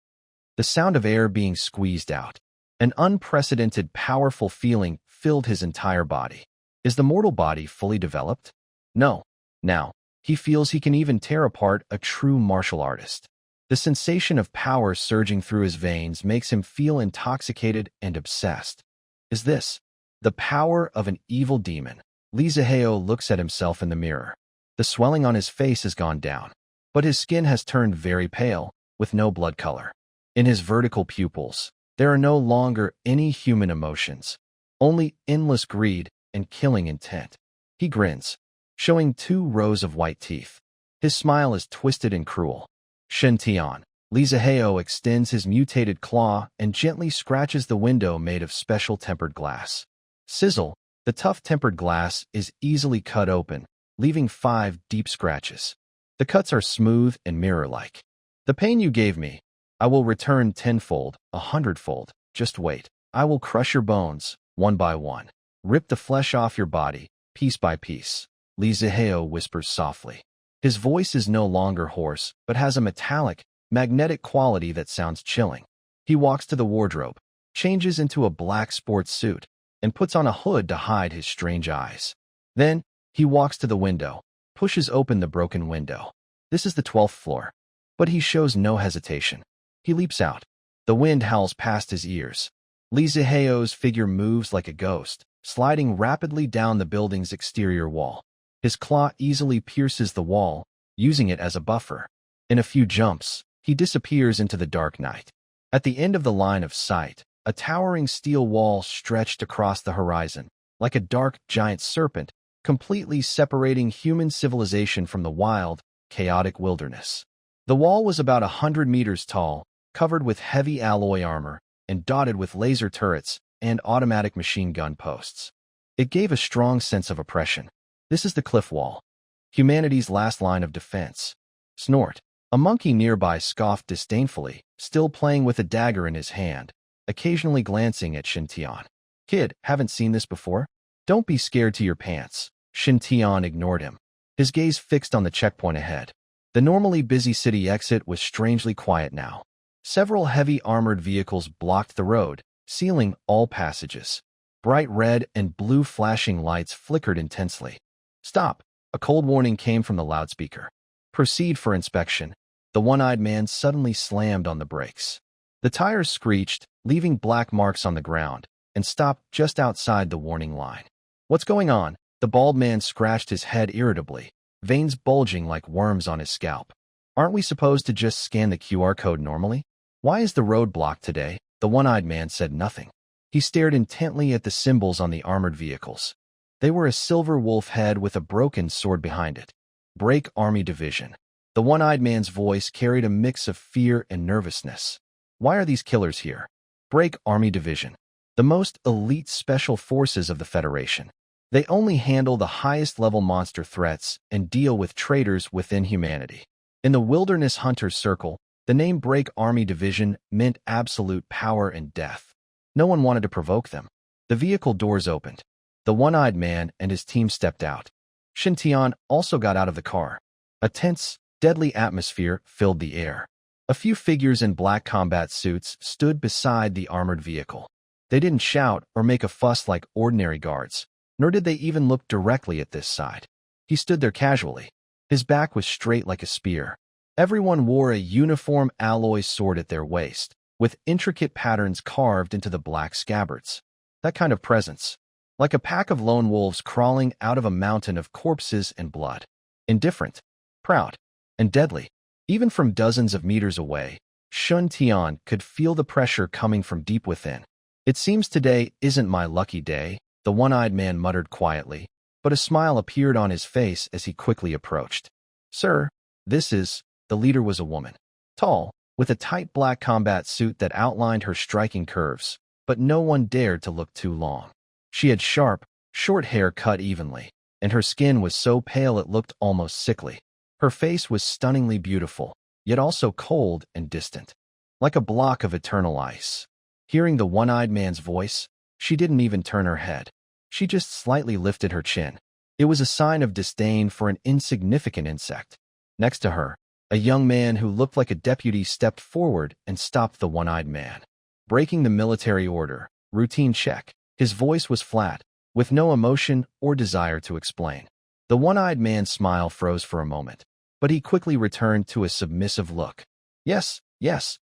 The sound of air being squeezed out. An unprecedented, powerful feeling filled his entire body. Is the mortal body fully developed? No. Now, he feels he can even tear apart a true martial artist. The sensation of power surging through his veins makes him feel intoxicated and obsessed. Is this the power of an evil demon? Li Zihao looks at himself in the mirror. The swelling on his face has gone down, but his skin has turned very pale, with no blood color. In his vertical pupils, there are no longer any human emotions, only endless greed and killing intent. He grins, showing 2 rows of white teeth. His smile is twisted and cruel. Shintion. Li Zihao extends his mutated claw and gently scratches the window made of special tempered glass. Sizzle. The tough tempered glass is easily cut open, leaving 5 deep scratches. The cuts are smooth and mirror-like. The pain you gave me, I will return 10-fold, 100-fold. Just wait. I will crush your bones, one by one. Rip the flesh off your body, piece by piece. Li Zihao whispers softly. His voice is no longer hoarse, but has a metallic, magnetic quality that sounds chilling. He walks to the wardrobe, changes into a black sports suit, and puts on a hood to hide his strange eyes. Then, he walks to the window, pushes open the broken window. This is the 12th floor. But he shows no hesitation. He leaps out. The wind howls past his ears. Li Zihao's figure moves like a ghost, sliding rapidly down the building's exterior wall. His claw easily pierces the wall, using it as a buffer. In a few jumps, he disappears into the dark night. At the end of the line of sight, a towering steel wall stretched across the horizon, like a dark, giant serpent, completely separating human civilization from the wild, chaotic wilderness. The wall was about 100 meters tall, covered with heavy alloy armor, and dotted with laser turrets and automatic machine gun posts. It gave a strong sense of oppression. This is the cliff wall, humanity's last line of defense. Snort. A monkey nearby scoffed disdainfully, still playing with a dagger in his hand, occasionally glancing at Shintion. Kid, haven't seen this before? Don't be scared to your pants. Shintion ignored him, his gaze fixed on the checkpoint ahead. The normally busy city exit was strangely quiet now. Several heavy armored vehicles blocked the road, sealing all passages. Bright red and blue flashing lights flickered intensely. Stop! A cold warning came from the loudspeaker. Proceed for inspection. The one-eyed man suddenly slammed on the brakes. The tires screeched, leaving black marks on the ground, and stopped just outside the warning line. What's going on? The bald man scratched his head irritably, veins bulging like worms on his scalp. Aren't we supposed to just scan the QR code normally? Why is the road blocked today? The one-eyed man said nothing. He stared intently at the symbols on the armored vehicles. They were a silver wolf head with a broken sword behind it. Brake Army Division. The one-eyed man's voice carried a mix of fear and nervousness. Why are these killers here? Brake Army Division. The most elite special forces of the Federation. They only handle the highest-level monster threats and deal with traitors within humanity. In the Wilderness Hunters Circle, the name Brake Army Division meant absolute power and death. No one wanted to provoke them. The vehicle doors opened. The one-eyed man and his team stepped out. Shintion also got out of the car. A tense, deadly atmosphere filled the air. A few figures in black combat suits stood beside the armored vehicle. They didn't shout or make a fuss like ordinary guards, nor did they even look directly at this side. He stood there casually. His back was straight like a spear. Everyone wore a uniform alloy sword at their waist, with intricate patterns carved into the black scabbards. That kind of presence. Like a pack of lone wolves crawling out of a mountain of corpses and blood. Indifferent, proud, and deadly. Even from dozens of meters away, Shintion could feel the pressure coming from deep within. It seems today isn't my lucky day, the one-eyed man muttered quietly, but a smile appeared on his face as he quickly approached. Sir, the leader was a woman. Tall, with a tight black combat suit that outlined her striking curves, but no one dared to look too long. She had sharp, short hair cut evenly, and her skin was so pale it looked almost sickly. Her face was stunningly beautiful, yet also cold and distant, like a block of eternal ice. Hearing the one-eyed man's voice, she didn't even turn her head. She just slightly lifted her chin. It was a sign of disdain for an insignificant insect. Next to her, a young man who looked like a deputy stepped forward and stopped the one-eyed man. Breaking the military order, routine check. His voice was flat, with no emotion or desire to explain. The one-eyed man's smile froze for a moment, but he quickly returned to a submissive look. Yes,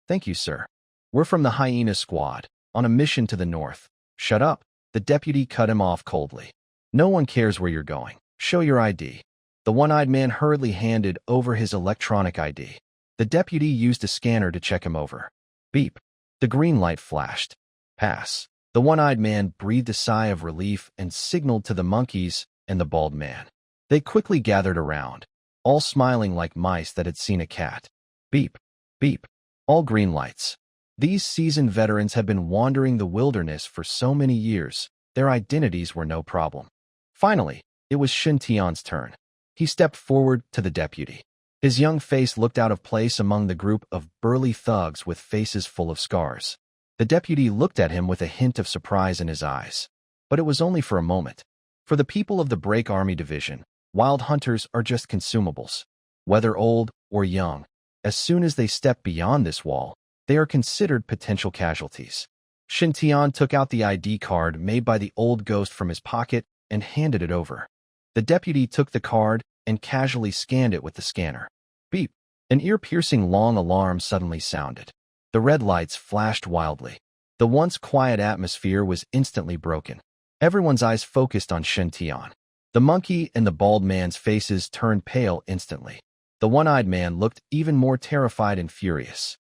thank you, sir. We're from the Hyena squad, on a mission to the north. Shut up. The deputy cut him off coldly. No one cares where you're going. Show your ID. The one-eyed man hurriedly handed over his electronic ID. The deputy used a scanner to check him over. Beep. The green light flashed. Pass. The one-eyed man breathed a sigh of relief and signaled to the monkeys and the bald man. They quickly gathered around, all smiling like mice that had seen a cat. Beep, beep, all green lights. These seasoned veterans had been wandering the wilderness for so many years, their identities were no problem. Finally, it was Shintion's turn. He stepped forward to the deputy. His young face looked out of place among the group of burly thugs with faces full of scars. The deputy looked at him with a hint of surprise in his eyes. But it was only for a moment. For the people of the Brake Army Division, wild hunters are just consumables. Whether old or young, as soon as they step beyond this wall, they are considered potential casualties. Shintion took out the ID card made by the old ghost from his pocket and handed it over. The deputy took the card and casually scanned it with the scanner. Beep! An ear-piercing long alarm suddenly sounded. The red lights flashed wildly. The once quiet atmosphere was instantly broken. Everyone's eyes focused on Shintion. The monkey and the bald man's faces turned pale instantly. The one-eyed man looked even more terrified and furious.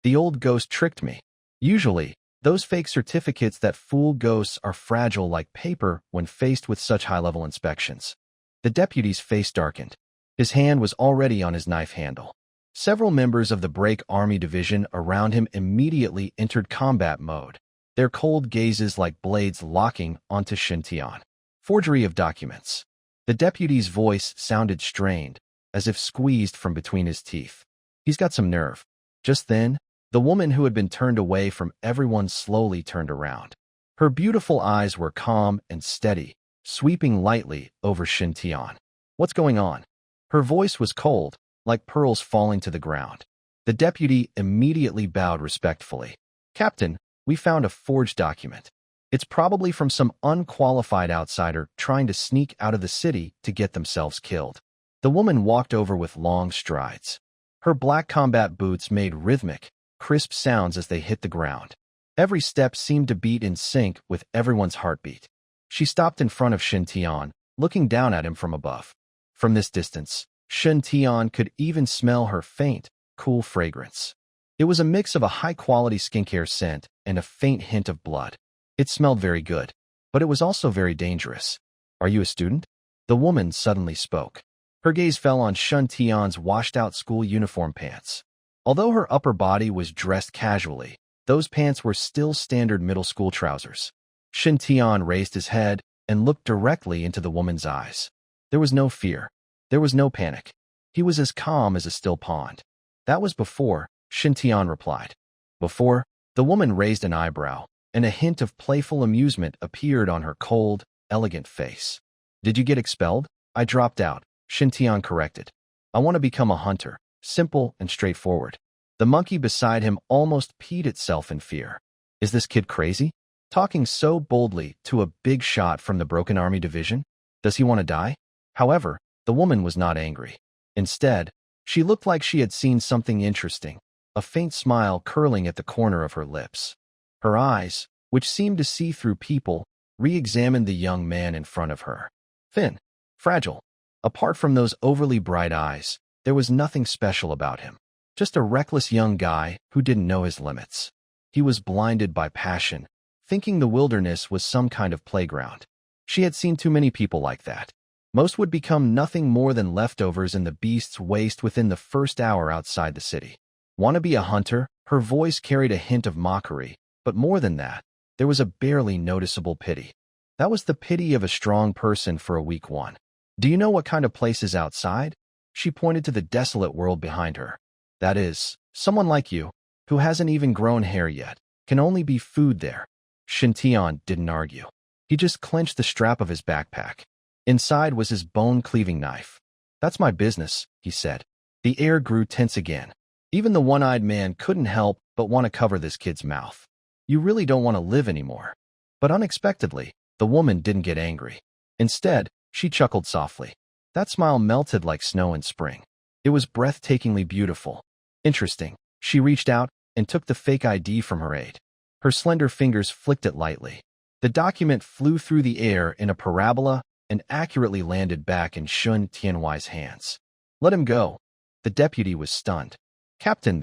The old ghost tricked me. Usually, those fake certificates that fool ghosts are fragile like paper when faced with such high-level inspections. The deputy's face darkened. His hand was already on his knife handle. Several members of the Break Army Division around him immediately entered combat mode, their cold gazes like blades locking onto Shintion. Forgery of documents. The deputy's voice sounded strained, as if squeezed from between his teeth. He's got some nerve. Just then, the woman who had been turned away from everyone slowly turned around. Her beautiful eyes were calm and steady, sweeping lightly over Shintion. What's going on? Her voice was cold, like pearls falling to the ground. The deputy immediately bowed respectfully. Captain, we found a forged document. It's probably from some unqualified outsider trying to sneak out of the city to get themselves killed. The woman walked over with long strides. Her black combat boots made rhythmic, crisp sounds as they hit the ground. Every step seemed to beat in sync with everyone's heartbeat. She stopped in front of Shintion, looking down at him from above. From this distance, Shintion could even smell her faint, cool fragrance. It was a mix of a high-quality skincare scent and a faint hint of blood. It smelled very good, but it was also very dangerous. Are you a student? The woman suddenly spoke. Her gaze fell on Shintion's washed-out school uniform pants. Although her upper body was dressed casually, those pants were still standard middle school trousers. Shintion raised his head and looked directly into the woman's eyes. There was no fear. There was no panic. He was as calm as a still pond. That was before, Shintion replied. Before, the woman raised an eyebrow, and a hint of playful amusement appeared on her cold, elegant face. Did you get expelled? I dropped out, Shintion corrected. I want to become a hunter, simple and straightforward. The monkey beside him almost peed itself in fear. Is this kid crazy? Talking so boldly to a big shot from the Broken Army Division? Does he want to die? However, the woman was not angry. Instead, she looked like she had seen something interesting, a faint smile curling at the corner of her lips. Her eyes, which seemed to see through people, re-examined the young man in front of her. Thin, fragile. Apart from those overly bright eyes, there was nothing special about him. Just a reckless young guy who didn't know his limits. He was blinded by passion, thinking the wilderness was some kind of playground. She had seen too many people like that. Most would become nothing more than leftovers in the beast's waste within the first hour outside the city. Want to be a hunter? Her voice carried a hint of mockery, but more than that, there was a barely noticeable pity. That was the pity of a strong person for a weak one. Do you know what kind of place is outside? She pointed to the desolate world behind her. That is, someone like you, who hasn't even grown hair yet, can only be food there. Shintion didn't argue. He just clenched the strap of his backpack. Inside was his bone-cleaving knife. That's my business, he said. The air grew tense again. Even the one-eyed man couldn't help but want to cover this kid's mouth. You really don't want to live anymore. But unexpectedly, the woman didn't get angry. Instead, she chuckled softly. That smile melted like snow in spring. It was breathtakingly beautiful. Interesting. She reached out and took the fake ID from her aide. Her slender fingers flicked it lightly. The document flew through the air in a parabola and accurately landed back in Shun Tianhui's hands. Let him go. The deputy was stunned. Captain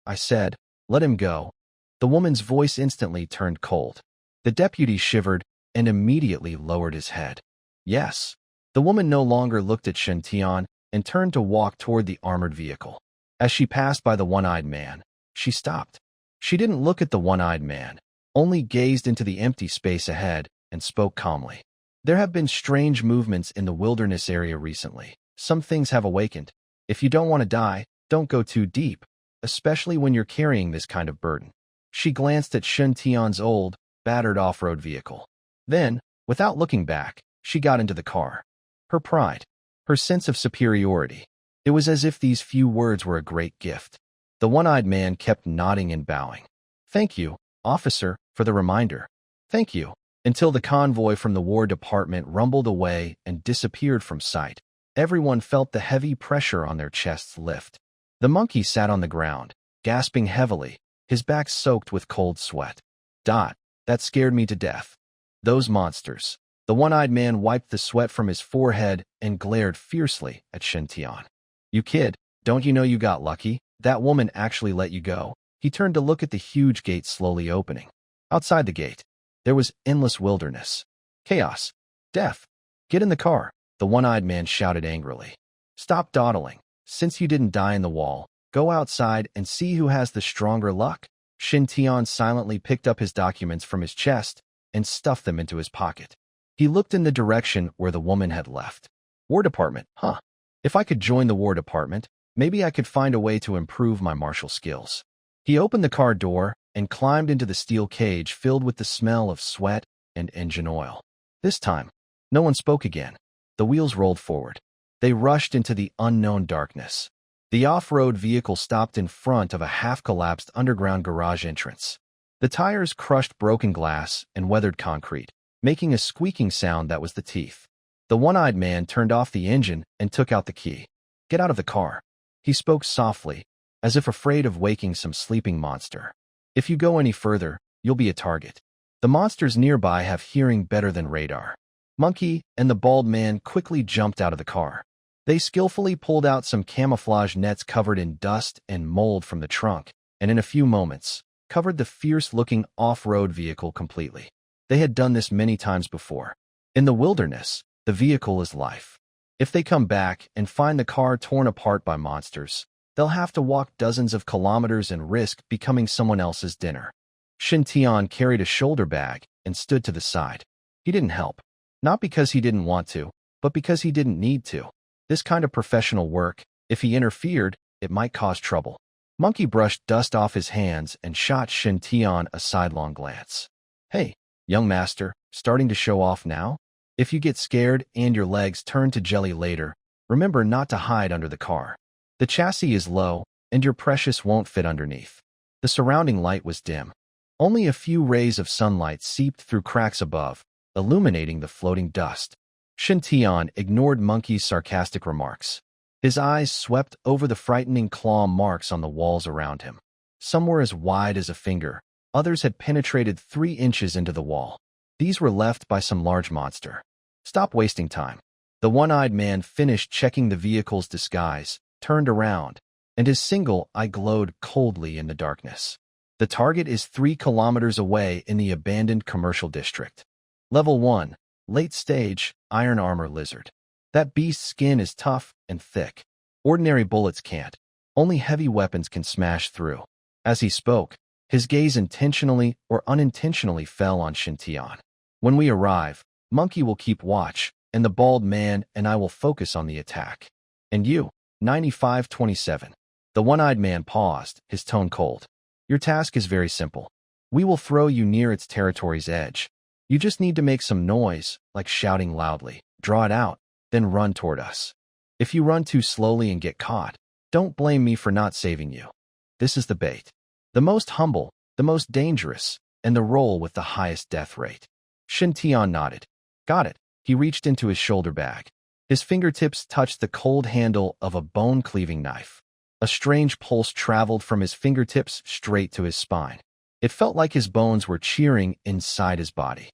I said. Let him go. The woman's voice instantly turned cold. The deputy shivered and immediately lowered his head. Yes. The woman no longer looked at Shintion and turned to walk toward the armored vehicle. As she passed by the one-eyed man, she stopped. She didn't look at the one-eyed man, only gazed into the empty space ahead and spoke calmly. There have been strange movements in the wilderness area recently. Some things have awakened. If you don't want to die, don't go too deep, especially when you're carrying this kind of burden. She glanced at Shintion's old, battered off-road vehicle. Then, without looking back, she got into the car. Her pride, her sense of superiority. It was as if these few words were a great gift. The one-eyed man kept nodding and bowing. Thank you, officer, for the reminder. Thank you. Until the convoy from the War Department rumbled away and disappeared from sight. Everyone felt the heavy pressure on their chests lift. The monkey sat on the ground, gasping heavily, his back soaked with cold sweat. That scared me to death. Those monsters. The one-eyed man wiped the sweat from his forehead and glared fiercely at Shintion. You kid, don't you know you got lucky? That woman actually let you go, He turned to look at the huge gate slowly opening. Outside the gate, there was endless wilderness. Chaos. Death. Get in the car, the one-eyed man shouted angrily. Stop dawdling. Since you didn't die in the wall, go outside and see who has the stronger luck. Shintion silently picked up his documents from his chest and stuffed them into his pocket. He looked in the direction where the woman had left. War Department, huh? If I could join the War Department, maybe I could find a way to improve my martial skills. He opened the car door and climbed into the steel cage filled with the smell of sweat and engine oil. This time, no one spoke again. The wheels rolled forward. They rushed into the unknown darkness. The off-road vehicle stopped in front of a half-collapsed underground garage entrance. The tires crushed broken glass and weathered concrete, making a squeaking sound that was the teeth. The one-eyed man turned off the engine and took out the key. Get out of the car. He spoke softly, as if afraid of waking some sleeping monster. If you go any further, you'll be a target. The monsters nearby have hearing better than radar. Monkey and the bald man quickly jumped out of the car. They skillfully pulled out some camouflage nets covered in dust and mold from the trunk, and in a few moments, covered the fierce-looking off-road vehicle completely. They had done this many times before. In the wilderness, the vehicle is life. If they come back and find the car torn apart by monsters, they'll have to walk dozens of kilometers and risk becoming someone else's dinner. Shintion carried a shoulder bag and stood to the side. He didn't help. Not because he didn't want to, but because he didn't need to. This kind of professional work, if he interfered, it might cause trouble. Monkey brushed dust off his hands and shot Shintion a sidelong glance. Hey, young master, starting to show off now? If you get scared and your legs turn to jelly later, remember not to hide under the car. The chassis is low, and your precious won't fit underneath. The surrounding light was dim. Only a few rays of sunlight seeped through cracks above, illuminating the floating dust. Shintion ignored Monkey's sarcastic remarks. His eyes swept over the frightening claw marks on the walls around him. Some were as wide as a finger, others had penetrated 3 inches into the wall. These were left by some large monster. Stop wasting time. The one-eyed man finished checking the vehicle's disguise, turned around, and his single eye glowed coldly in the darkness. The target is 3 kilometers away in the abandoned commercial district. Level 1. Late stage, iron armor lizard. That beast's skin is tough and thick. Ordinary bullets can't. Only heavy weapons can smash through. As he spoke, his gaze intentionally or unintentionally fell on Shintion. When we arrive, Monkey will keep watch, and the bald man and I will focus on the attack. And you, 9527. The one-eyed man paused, his tone cold. Your task is very simple. We will throw you near its territory's edge. You just need to make some noise, like shouting loudly, draw it out, then run toward us. If you run too slowly and get caught, don't blame me for not saving you. This is the bait. The most humble, the most dangerous, and the role with the highest death rate. Shintion nodded. Got it. He reached into his shoulder bag. His fingertips touched the cold handle of a bone-cleaving knife. A strange pulse traveled from his fingertips straight to his spine. It felt like his bones were cheering inside his body.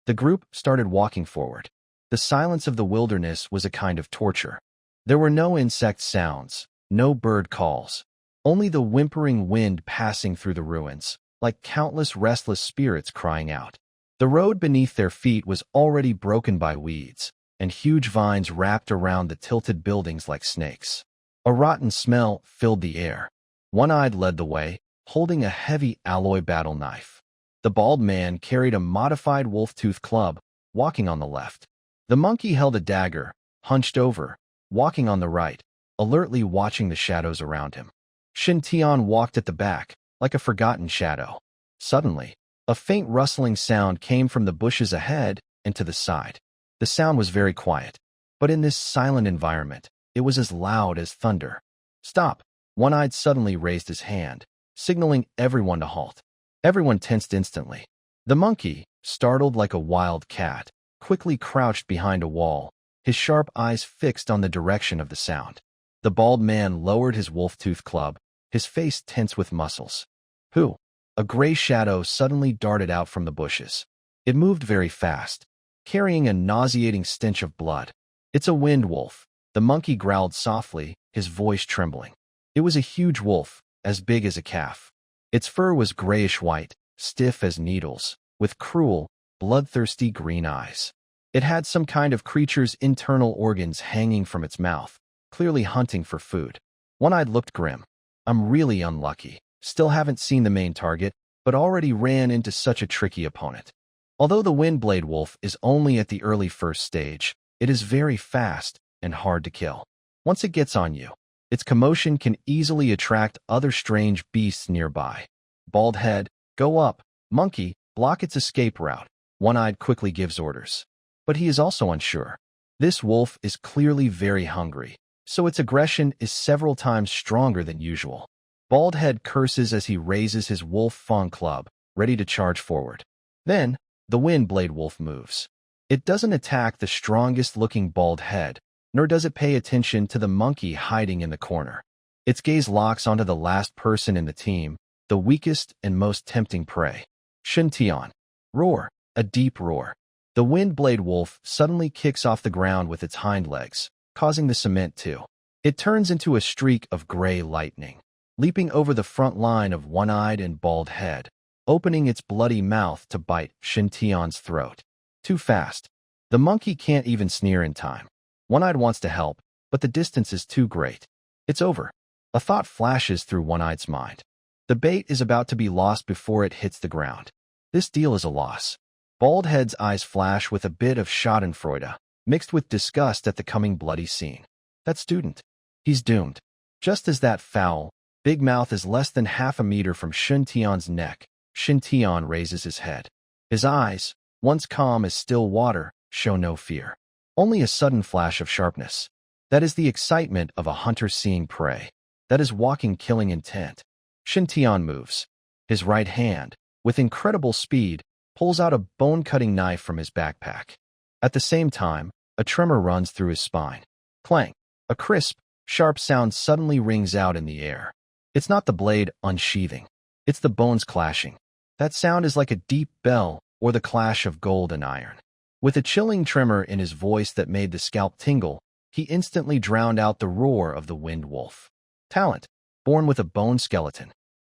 The group started walking forward. The silence of the wilderness was a kind of torture. There were no insect sounds, no bird calls, only the whimpering wind passing through the ruins, like countless restless spirits crying out. The road beneath their feet was already broken by weeds, and huge vines wrapped around the tilted buildings like snakes. A rotten smell filled the air. One-eyed led the way, holding a heavy alloy battle knife. The bald man carried a modified wolf-tooth club, walking on the left. The monkey held a dagger, hunched over, walking on the right, alertly watching the shadows around him. Shintion walked at the back, like a forgotten shadow. Suddenly, a faint rustling sound came from the bushes ahead and to the side. The sound was very quiet, but in this silent environment, it was as loud as thunder. Stop! One-eyed suddenly raised his hand, signaling everyone to halt. Everyone tensed instantly. The monkey, startled like a wild cat, quickly crouched behind a wall, his sharp eyes fixed on the direction of the sound. The bald man lowered his wolf-tooth club, his face tense with muscles. Who? A gray shadow suddenly darted out from the bushes. It moved very fast, carrying a nauseating stench of blood. It's a wind wolf, the monkey growled softly, his voice trembling. It was a huge wolf, as big as a calf. Its fur was grayish-white, stiff as needles, with cruel, bloodthirsty green eyes. It had some kind of creature's internal organs hanging from its mouth, clearly hunting for food. One-Eyed looked grim. I'm really unlucky. Still haven't seen the main target, but already ran into such a tricky opponent. Although the Windblade Wolf is only at the early first stage, it is very fast and hard to kill. Once it gets on you, its commotion can easily attract other strange beasts nearby. Bald Head, go up. Monkey, block its escape route. One-Eyed quickly gives orders. But he is also unsure. This wolf is clearly very hungry, so its aggression is several times stronger than usual. Bald Head curses as he raises his wolf fawn club, ready to charge forward. Then, the Windblade Wolf moves. It doesn't attack the strongest-looking Bald Head, nor does it pay attention to the monkey hiding in the corner. Its gaze locks onto the last person in the team, the weakest and most tempting prey. Shintion. Roar. A deep roar. The Windblade Wolf suddenly kicks off the ground with its hind legs, causing the cement to. It turns into a streak of gray lightning, leaping over the front line of One-Eyed and Bald Head, opening its bloody mouth to bite Shintion's throat. Too fast. The monkey can't even sneer in time. One-Eyed wants to help, but the distance is too great. It's over. A thought flashes through One-Eyed's mind. The bait is about to be lost before it hits the ground. This deal is a loss. Bald Head's eyes flash with a bit of schadenfreude, mixed with disgust at the coming bloody scene. That student. He's doomed. Just as that foul, big mouth is less than half a meter from Shintion's neck, Shintion raises his head. His eyes, once calm as still water, show no fear. Only a sudden flash of sharpness. That is the excitement of a hunter seeing prey. That is walking killing intent. Shintion moves. His right hand, with incredible speed, pulls out a bone-cutting knife from his backpack. At the same time, a tremor runs through his spine. Clang! A crisp, sharp sound suddenly rings out in the air. It's not the blade unsheathing. It's the bones clashing. That sound is like a deep bell or the clash of gold and iron. With a chilling tremor in his voice that made the scalp tingle, he instantly drowned out the roar of the Wind Wolf. Talent. Born with a bone skeleton.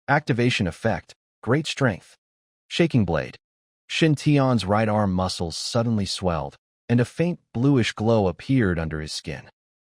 Activation effect. Great strength. Shaking blade. Shintion's right arm muscles suddenly swelled, and a faint bluish glow appeared under his skin.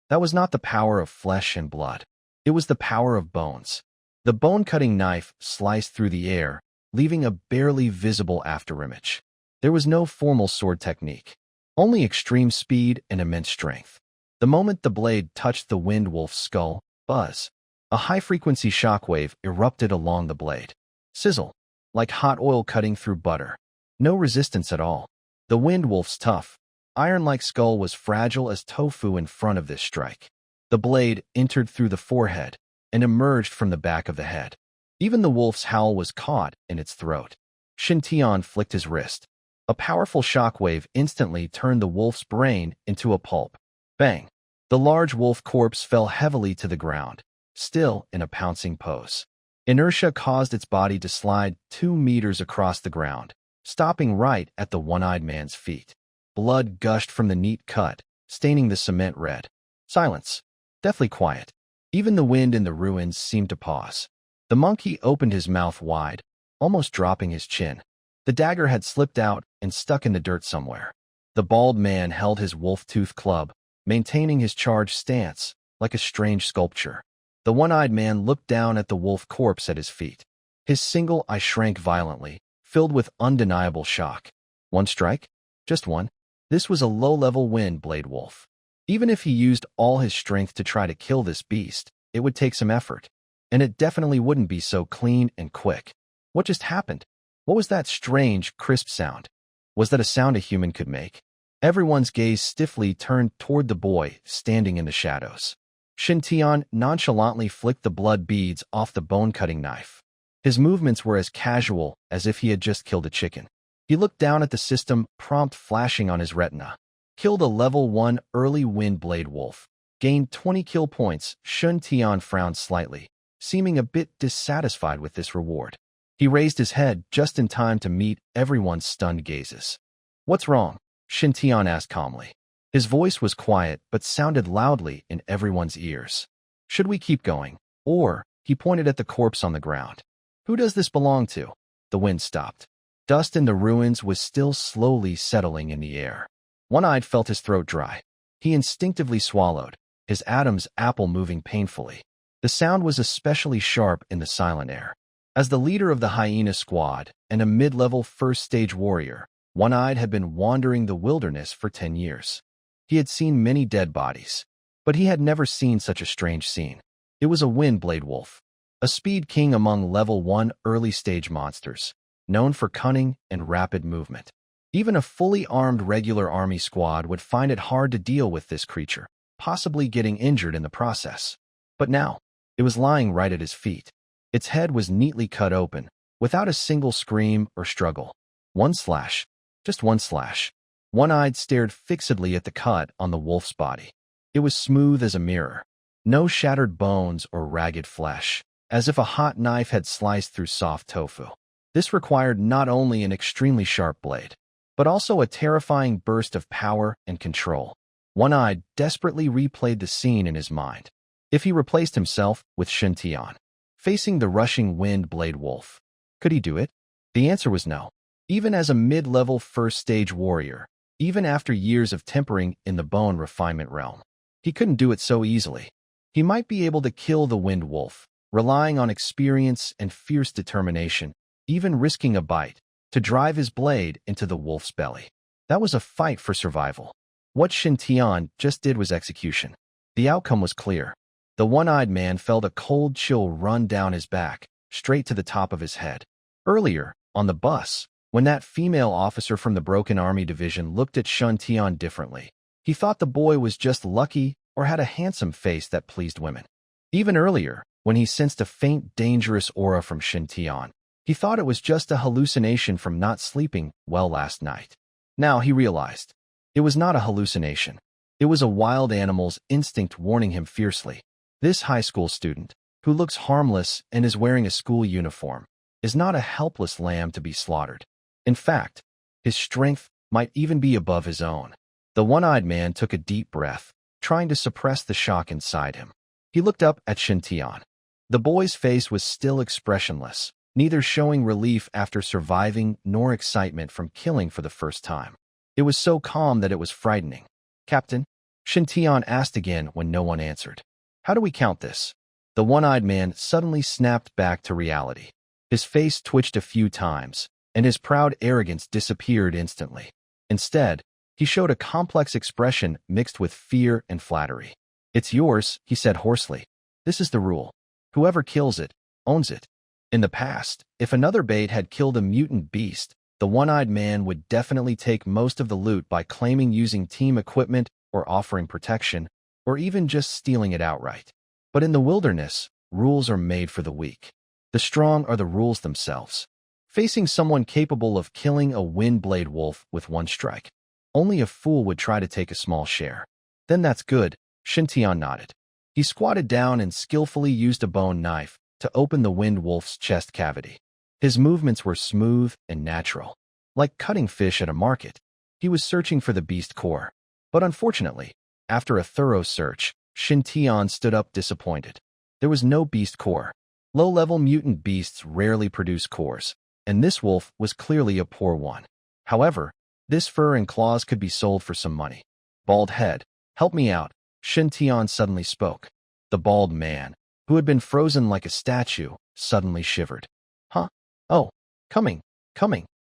That was not the power of flesh and blood. It was the power of bones. The bone-cutting knife sliced through the air, leaving a barely visible afterimage. There was no formal sword technique, only extreme speed and immense strength. The moment the blade touched the Wind Wolf's skull, buzz. A high-frequency shockwave erupted along the blade. Sizzle. Like hot oil cutting through butter. No resistance at all. The Wind Wolf's tough, iron-like skull was fragile as tofu in front of this strike. The blade entered through the forehead and emerged from the back of the head. Even the wolf's howl was caught in its throat. Shintion flicked his wrist. A powerful shockwave instantly turned the wolf's brain into a pulp. Bang! The large wolf corpse fell heavily to the ground, still in a pouncing pose. Inertia caused its body to slide 2 meters across the ground, stopping right at the One-Eyed man's feet. Blood gushed from the neat cut, staining the cement red. Silence. Deathly quiet. Even the wind in the ruins seemed to pause. The monkey opened his mouth wide, almost dropping his chin. The dagger had slipped out and stuck in the dirt somewhere. The bald man held his wolf-tooth club, maintaining his charged stance, like a strange sculpture. The One-Eyed man looked down at the wolf corpse at his feet. His single eye shrank violently, filled with undeniable shock. One strike? Just one? This was a low-level Windblade Wolf. Even if he used all his strength to try to kill this beast, it would take some effort. And it definitely wouldn't be so clean and quick. What just happened? What was that strange, crisp sound? Was that a sound a human could make? Everyone's gaze stiffly turned toward the boy standing in the shadows. Shintion nonchalantly flicked the blood beads off the bone-cutting knife. His movements were as casual as if he had just killed a chicken. He looked down at the system prompt flashing on his retina. Killed a level 1 early Windblade Wolf. Gained 20 kill points. Shintion frowned slightly, seeming a bit dissatisfied with this reward. He raised his head just in time to meet everyone's stunned gazes. What's wrong? Shintion asked calmly. His voice was quiet but sounded loudly in everyone's ears. Should we keep going? Or, he pointed at the corpse on the ground. Who does this belong to? The wind stopped. Dust in the ruins was still slowly settling in the air. One-Eyed felt his throat dry. He instinctively swallowed, his Adam's apple moving painfully. The sound was especially sharp in the silent air. As the leader of the Hyena squad and a mid-level first-stage warrior, One-Eyed had been wandering the wilderness for 10 years. He had seen many dead bodies, but he had never seen such a strange scene. It was a wind-blade wolf, a speed king among level 1 early-stage monsters, known for cunning and rapid movement. Even a fully armed regular army squad would find it hard to deal with this creature, possibly getting injured in the process. But now, it was lying right at his feet. Its head was neatly cut open, without a single scream or struggle. One slash. Just one slash. One-Eyed stared fixedly at the cut on the wolf's body. It was smooth as a mirror. No shattered bones or ragged flesh, as if a hot knife had sliced through soft tofu. This required not only an extremely sharp blade, but also a terrifying burst of power and control. One-Eyed desperately replayed the scene in his mind. If he replaced himself with Shintion, facing the rushing wind-blade wolf, could he do it? The answer was no. Even as a mid-level first-stage warrior, even after years of tempering in the bone refinement realm, he couldn't do it so easily. He might be able to kill the wind wolf, relying on experience and fierce determination, even risking a bite, to drive his blade into the wolf's belly. That was a fight for survival. What Shintion just did was execution. The outcome was clear. The one-eyed man felt a cold chill run down his back, straight to the top of his head. Earlier, on the bus, when that female officer from the Broken Army Division looked at Shintion differently, he thought the boy was just lucky or had a handsome face that pleased women. Even earlier, when he sensed a faint, dangerous aura from Shintion, he thought it was just a hallucination from not sleeping well last night. Now he realized, it was not a hallucination. It was a wild animal's instinct warning him fiercely. This high school student, who looks harmless and is wearing a school uniform, is not a helpless lamb to be slaughtered. In fact, his strength might even be above his own. The one-eyed man took a deep breath, trying to suppress the shock inside him. He looked up at Shintion. The boy's face was still expressionless, neither showing relief after surviving nor excitement from killing for the first time. It was so calm that it was frightening. "Captain?" Shintion asked again when no one answered. "How do we count this?" The one-eyed man suddenly snapped back to reality. His face twitched a few times, and his proud arrogance disappeared instantly. Instead, he showed a complex expression mixed with fear and flattery. "It's yours," he said hoarsely. "This is the rule. Whoever kills it, owns it." In the past, if another bait had killed a mutant beast, the one-eyed man would definitely take most of the loot by claiming using team equipment or offering protection, or even just stealing it outright. But in the wilderness, rules are made for the weak. The strong are the rules themselves. Facing someone capable of killing a wind-blade wolf with one strike, only a fool would try to take a small share. "Then that's good," Shintion nodded. He squatted down and skillfully used a bone knife to open the wind wolf's chest cavity. His movements were smooth and natural, like cutting fish at a market. He was searching for the beast core. But unfortunately, after a thorough search, Shintion stood up disappointed. There was no beast core. Low-level mutant beasts rarely produce cores, and this wolf was clearly a poor one. However, this fur and claws could be sold for some money. "Bald head, help me out," Shintion suddenly spoke. The bald man, who had been frozen like a statue, suddenly shivered. "Huh? Oh, coming.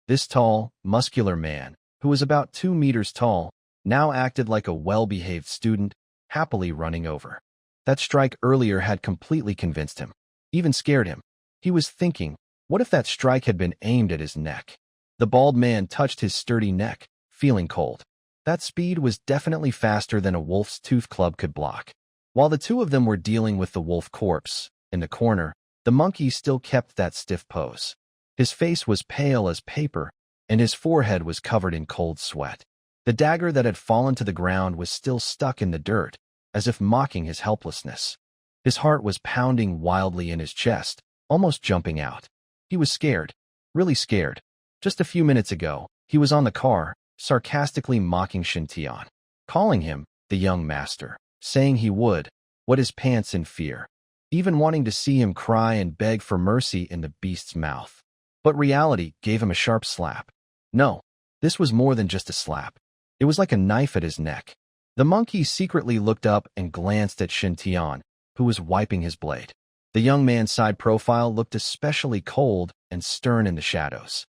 This tall, muscular man, who was about 2 meters tall, now acted like a well-behaved student, happily running over. That strike earlier had completely convinced him, even scared him. He was thinking, what if that strike had been aimed at his neck? The bald man touched his sturdy neck, feeling cold. That speed was definitely faster than a wolf's tooth club could block. While the two of them were dealing with the wolf corpse, in the corner, the monkey still kept that stiff pose. His face was pale as paper, and his forehead was covered in cold sweat. The dagger that had fallen to the ground was still stuck in the dirt, as if mocking his helplessness. His heart was pounding wildly in his chest, almost jumping out. He was scared, really scared. Just a few minutes ago, he was on the car, sarcastically mocking Shintion, calling him the young master, saying he would wet his pants in fear. even wanting to see him cry and beg for mercy in the beast's mouth. But reality gave him a sharp slap. No, this was more than just a slap. It was like a knife at his neck. The monkey secretly looked up and glanced at Shintion, who was wiping his blade. The young man's side profile looked especially cold and stern in the shadows.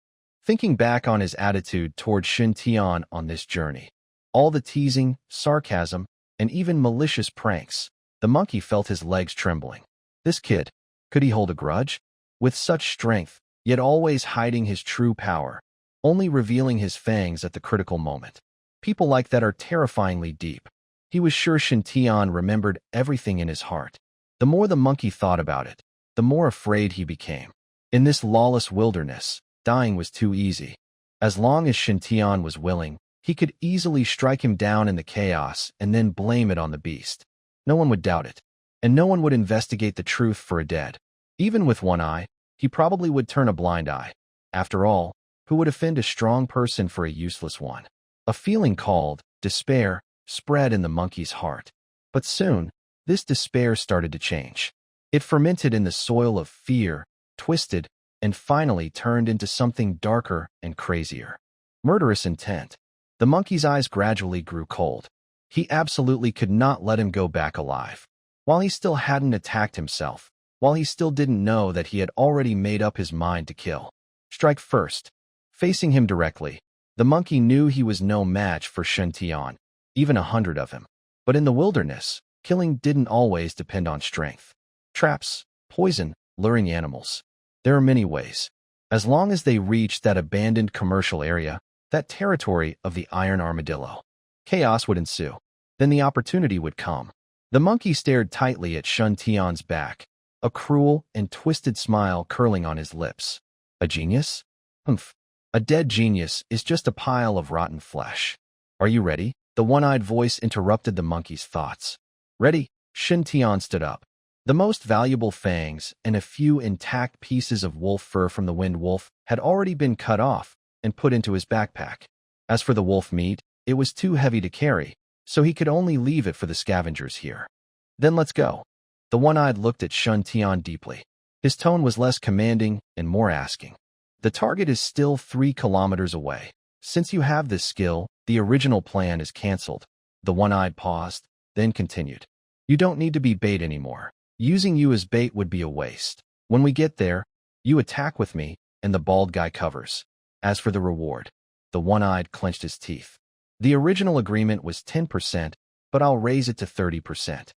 Thinking back on his attitude toward Shintion on this journey, all the teasing, sarcasm, and even malicious pranks, the monkey felt his legs trembling. This kid, could he hold a grudge? With such strength, yet always hiding his true power, only revealing his fangs at the critical moment. People like that are terrifyingly deep. He was sure Shintion remembered everything in his heart. The more the monkey thought about it, the more afraid he became. In this lawless wilderness, dying was too easy. As long as Shintion was willing, he could easily strike him down in the chaos and then blame it on the beast. No one would doubt it, and no one would investigate the truth for a dead. Even with one eye, he probably would turn a blind eye. After all, who would offend a strong person for a useless one? A feeling called despair spread in the monkey's heart. But soon, this despair started to change. It fermented in the soil of fear, twisted, and finally turned into something darker and crazier. Murderous intent. The monkey's eyes gradually grew cold. He absolutely could not let him go back alive. While he still hadn't attacked himself, while he still didn't know that he had already made up his mind to kill. Strike first. Facing him directly, the monkey knew he was no match for Shintion, even 100 of him. But in the wilderness, killing didn't always depend on strength. Traps, poison, luring animals. There are many ways. As long as they reached that abandoned commercial area, that territory of the Iron Armadillo, chaos would ensue. Then the opportunity would come. The monkey stared tightly at Shintion's back, a cruel and twisted smile curling on his lips. A genius? Humph. A dead genius is just a pile of rotten flesh. Are you ready? The one-eyed voice interrupted the monkey's thoughts. Ready? Shintion stood up. The most valuable fangs and a few intact pieces of wolf fur from the wind wolf had already been cut off and put into his backpack. As for the wolf meat, it was too heavy to carry, so he could only leave it for the scavengers here. Then let's go. The one-eyed looked at Shintion deeply. His tone was less commanding and more asking. The target is still 3 kilometers away. Since you have this skill, the original plan is cancelled. The one-eyed paused, then continued. You don't need to be bait anymore. Using you as bait would be a waste. When we get there, you attack with me, and the bald guy covers. As for the reward, the one-eyed clenched his teeth. The original agreement was 10%, but I'll raise it to 30%.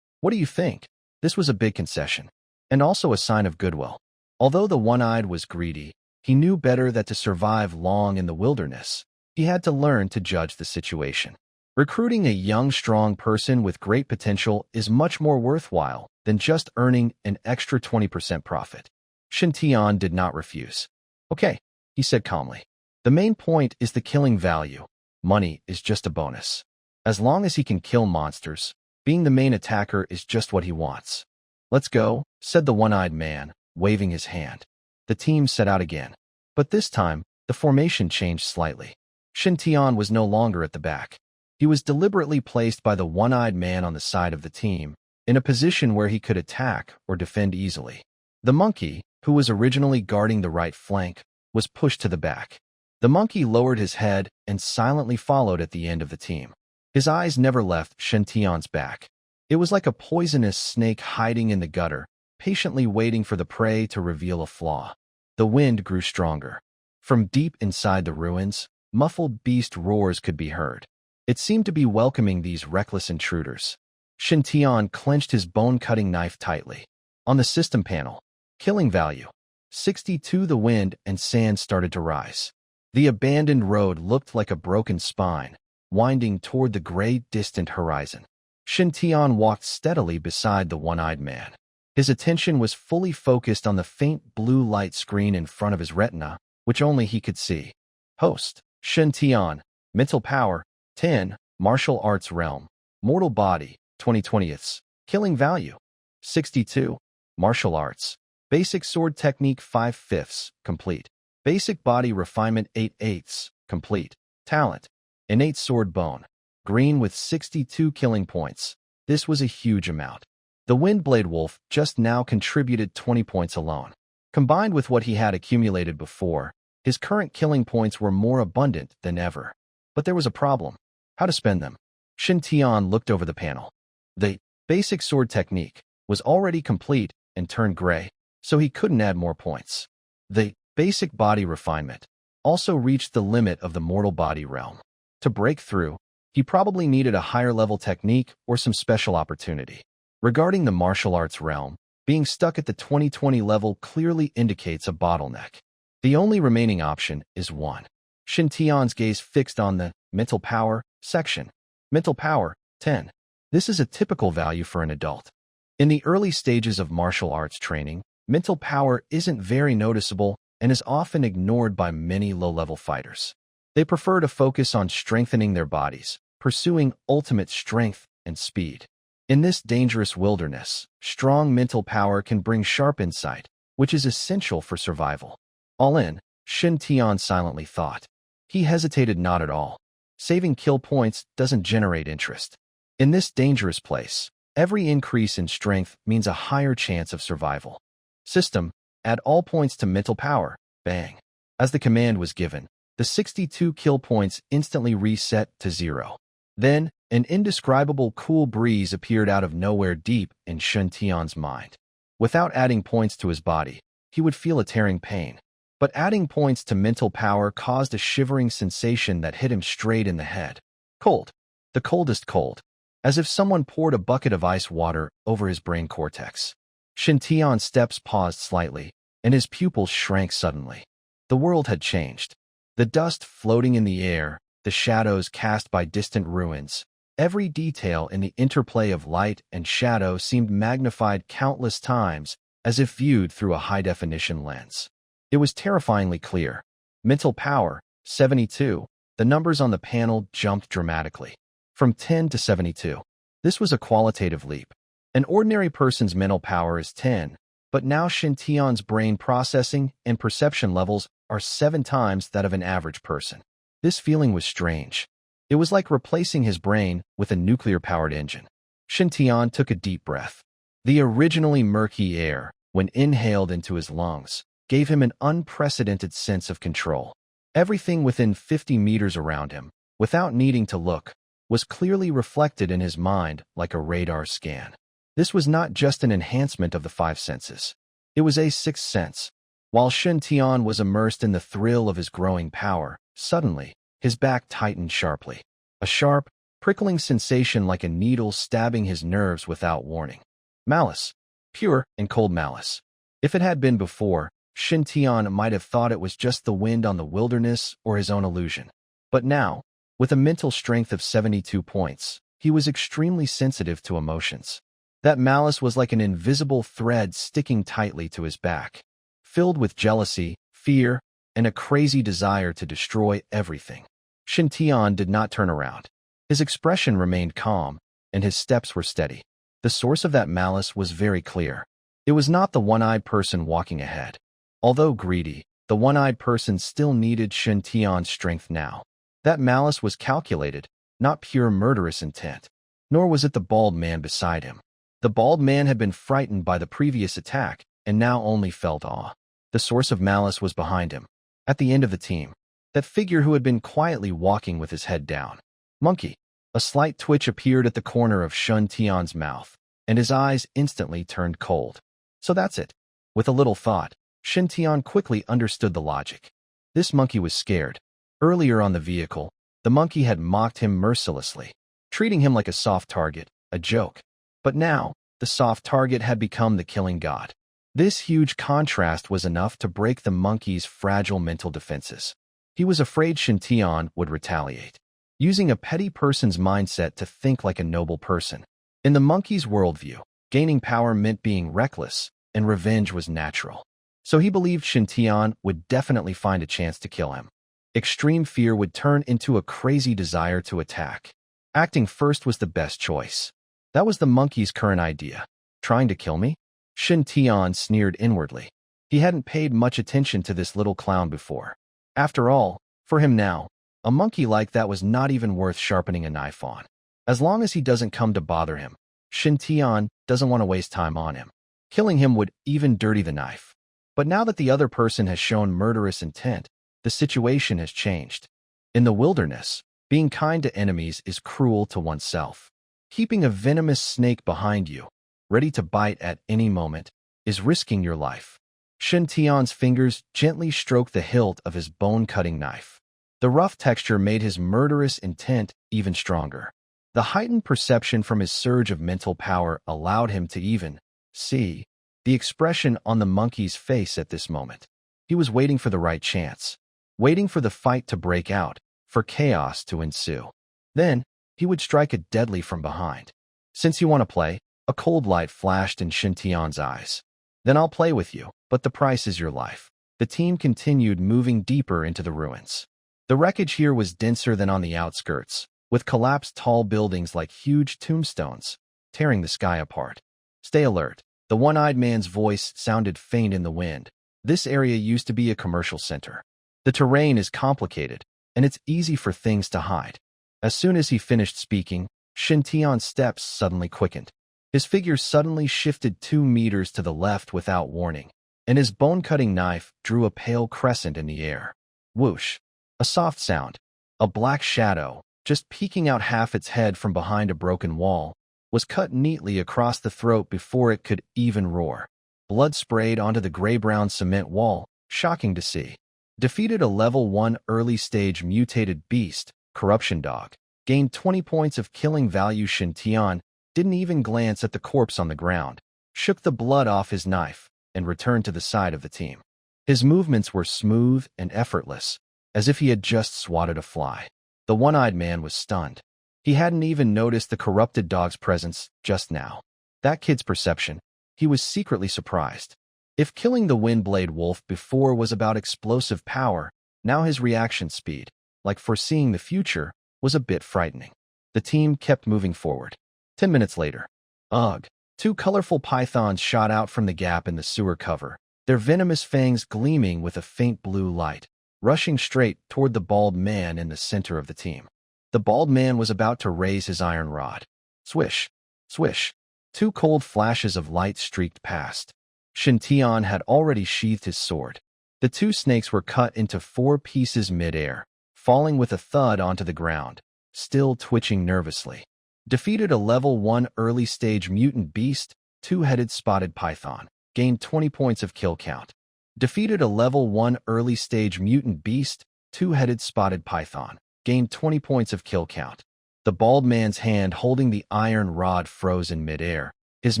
What do you think? This was a big concession, and also a sign of goodwill. Although the one-eyed was greedy, he knew better that to survive long in the wilderness, he had to learn to judge the situation. Recruiting a young, strong person with great potential is much more worthwhile than just earning an extra 20% profit. Shintion did not refuse. Okay, he said calmly. The main point is the killing value. Money is just a bonus. As long as he can kill monsters, being the main attacker is just what he wants. Let's go, said the one-eyed man, waving his hand. The team set out again. But this time, the formation changed slightly. Shintion was no longer at the back. He was deliberately placed by the one-eyed man on the side of the team, in a position where he could attack or defend easily. The monkey, who was originally guarding the right flank, was pushed to the back. The monkey lowered his head and silently followed at the end of the team. His eyes never left Shintion's back. It was like a poisonous snake hiding in the gutter, patiently waiting for the prey to reveal a flaw. The wind grew stronger. From deep inside the ruins, muffled beast roars could be heard. It seemed to be welcoming these reckless intruders. Shintion clenched his bone-cutting knife tightly. On the system panel, killing value, 62. The wind and sand started to rise. The abandoned road looked like a broken spine, winding toward the gray, distant horizon. Shintion walked steadily beside the one-eyed man. His attention was fully focused on the faint blue light screen in front of his retina, which only he could see. Host, Shintion, mental power, 10, martial arts realm, mortal body, 20/20ths, killing value, 62, martial arts, basic sword technique 5/5ths, complete, basic body refinement 8/8ths, complete, talent, innate sword bone, green with 62 killing points. This was a huge amount. The Windblade Wolf just now contributed 20 points alone. Combined with what he had accumulated before, his current killing points were more abundant than ever. But there was a problem. How to spend them? Shintion looked over the panel. The basic sword technique was already complete and turned gray, so he couldn't add more points. The basic body refinement also reached the limit of the mortal body realm. To break through, he probably needed a higher-level technique or some special opportunity. Regarding the martial arts realm, being stuck at the 2020 level clearly indicates a bottleneck. The only remaining option is 1. Shintion's gaze fixed on the mental power section. Mental power, 10. This is a typical value for an adult. In the early stages of martial arts training, mental power isn't very noticeable and is often ignored by many low-level fighters. They prefer to focus on strengthening their bodies, pursuing ultimate strength and speed. In this dangerous wilderness, strong mental power can bring sharp insight, which is essential for survival. All in, Shintion silently thought. He hesitated not at all. Saving kill points doesn't generate interest. In this dangerous place, every increase in strength means a higher chance of survival. System, add all points to mental power. Bang. As the command was given, the 62 kill points instantly reset to 0. Then, an indescribable cool breeze appeared out of nowhere deep in Shintion's mind. Without adding points to his body, he would feel a tearing pain. But adding points to mental power caused a shivering sensation that hit him straight in the head. Cold. The coldest cold. As if someone poured a bucket of ice water over his brain cortex. Shintion's steps paused slightly, and his pupils shrank suddenly. The world had changed. The dust floating in the air, the shadows cast by distant ruins, every detail in the interplay of light and shadow seemed magnified countless times, as if viewed through a high-definition lens. It was terrifyingly clear. Mental power, 72. The numbers on the panel jumped dramatically. From 10 to 72. This was a qualitative leap. An ordinary person's mental power is 10, but now Shintion's brain processing and perception levels are 7 times that of an average person. This feeling was strange. It was like replacing his brain with a nuclear-powered engine. Shintion took a deep breath. The originally murky air, when inhaled into his lungs, gave him an unprecedented sense of control. Everything within 50 meters around him, without needing to look, was clearly reflected in his mind like a radar scan. This was not just an enhancement of the 5 senses. It was a 6th sense. While Shintion was immersed in the thrill of his growing power, suddenly, his back tightened sharply. A sharp, prickling sensation like a needle stabbing his nerves without warning. Malice. Pure and cold malice. If it had been before, Shintion might have thought it was just the wind on the wilderness or his own illusion. But now, with a mental strength of 72 points, he was extremely sensitive to emotions. That malice was like an invisible thread sticking tightly to his back, filled with jealousy, fear, and a crazy desire to destroy everything. Shintion did not turn around. His expression remained calm, and his steps were steady. The source of that malice was very clear. It was not the one-eyed person walking ahead. Although greedy, the one-eyed person still needed Shintion's strength now. That malice was calculated, not pure murderous intent. Nor was it the bald man beside him. The bald man had been frightened by the previous attack, and now only felt awe. The source of malice was behind him, at the end of the team. That figure who had been quietly walking with his head down. Monkey. A slight twitch appeared at the corner of Shintion's mouth, and his eyes instantly turned cold. So that's it. With a little thought, Shintion quickly understood the logic. This monkey was scared. Earlier on the vehicle, the monkey had mocked him mercilessly, treating him like a soft target, a joke. But now, the soft target had become the killing god. This huge contrast was enough to break the monkey's fragile mental defenses. He was afraid Shintion would retaliate, using a petty person's mindset to think like a noble person. In the monkey's worldview, gaining power meant being reckless, and revenge was natural. So he believed Shintion would definitely find a chance to kill him. Extreme fear would turn into a crazy desire to attack. Acting first was the best choice. That was the monkey's current idea. Trying to kill me? Shintion sneered inwardly. He hadn't paid much attention to this little clown before. After all, for him now, a monkey like that was not even worth sharpening a knife on. As long as he doesn't come to bother him, Shintion doesn't want to waste time on him. Killing him would even dirty the knife. But now that the other person has shown murderous intent, the situation has changed. In the wilderness, being kind to enemies is cruel to oneself. Keeping a venomous snake behind you, ready to bite at any moment, is risking your life. Shintion's fingers gently stroked the hilt of his bone-cutting knife. The rough texture made his murderous intent even stronger. The heightened perception from his surge of mental power allowed him to even see the expression on the monkey's face at this moment. He was waiting for the right chance, waiting for the fight to break out, for chaos to ensue. Then, he would strike it deadly from behind. Since you want to play, a cold light flashed in Shintion's eyes. Then I'll play with you, but the price is your life. The team continued moving deeper into the ruins. The wreckage here was denser than on the outskirts, with collapsed tall buildings like huge tombstones, tearing the sky apart. Stay alert. The one-eyed man's voice sounded faint in the wind. This area used to be a commercial center. The terrain is complicated, and it's easy for things to hide. As soon as he finished speaking, Shintion's steps suddenly quickened. His figure suddenly shifted 2 meters to the left without warning, and his bone-cutting knife drew a pale crescent in the air. Whoosh! A soft sound. A black shadow, just peeking out half its head from behind a broken wall, was cut neatly across the throat before it could even roar. Blood sprayed onto the gray-brown cement wall, shocking to see. Defeated a level 1 early-stage mutated beast, Corruption Dog. Gained 20 points of killing value. Shintion didn't even glance at the corpse on the ground, shook the blood off his knife, and returned to the side of the team. His movements were smooth and effortless, as if he had just swatted a fly. The one-eyed man was stunned. He hadn't even noticed the corrupted dog's presence just now. That kid's perception, he was secretly surprised. If killing the Windblade Wolf before was about explosive power, now his reaction speed, like foreseeing the future, was a bit frightening. The team kept moving forward. 10 minutes later. Ugh! 2 colorful pythons shot out from the gap in the sewer cover, their venomous fangs gleaming with a faint blue light, rushing straight toward the bald man in the center of the team. The bald man was about to raise his iron rod. Swish! Swish! 2 cold flashes of light streaked past. Shintion had already sheathed his sword. The 2 snakes were cut into 4 pieces mid-air, falling with a thud onto the ground, still twitching nervously. Defeated a level 1 early-stage mutant beast, 2-headed spotted python. Gained 20 points of kill count. Defeated a level 1 early-stage mutant beast, 2-headed spotted python. Gained 20 points of kill count. The bald man's hand holding the iron rod froze in midair, his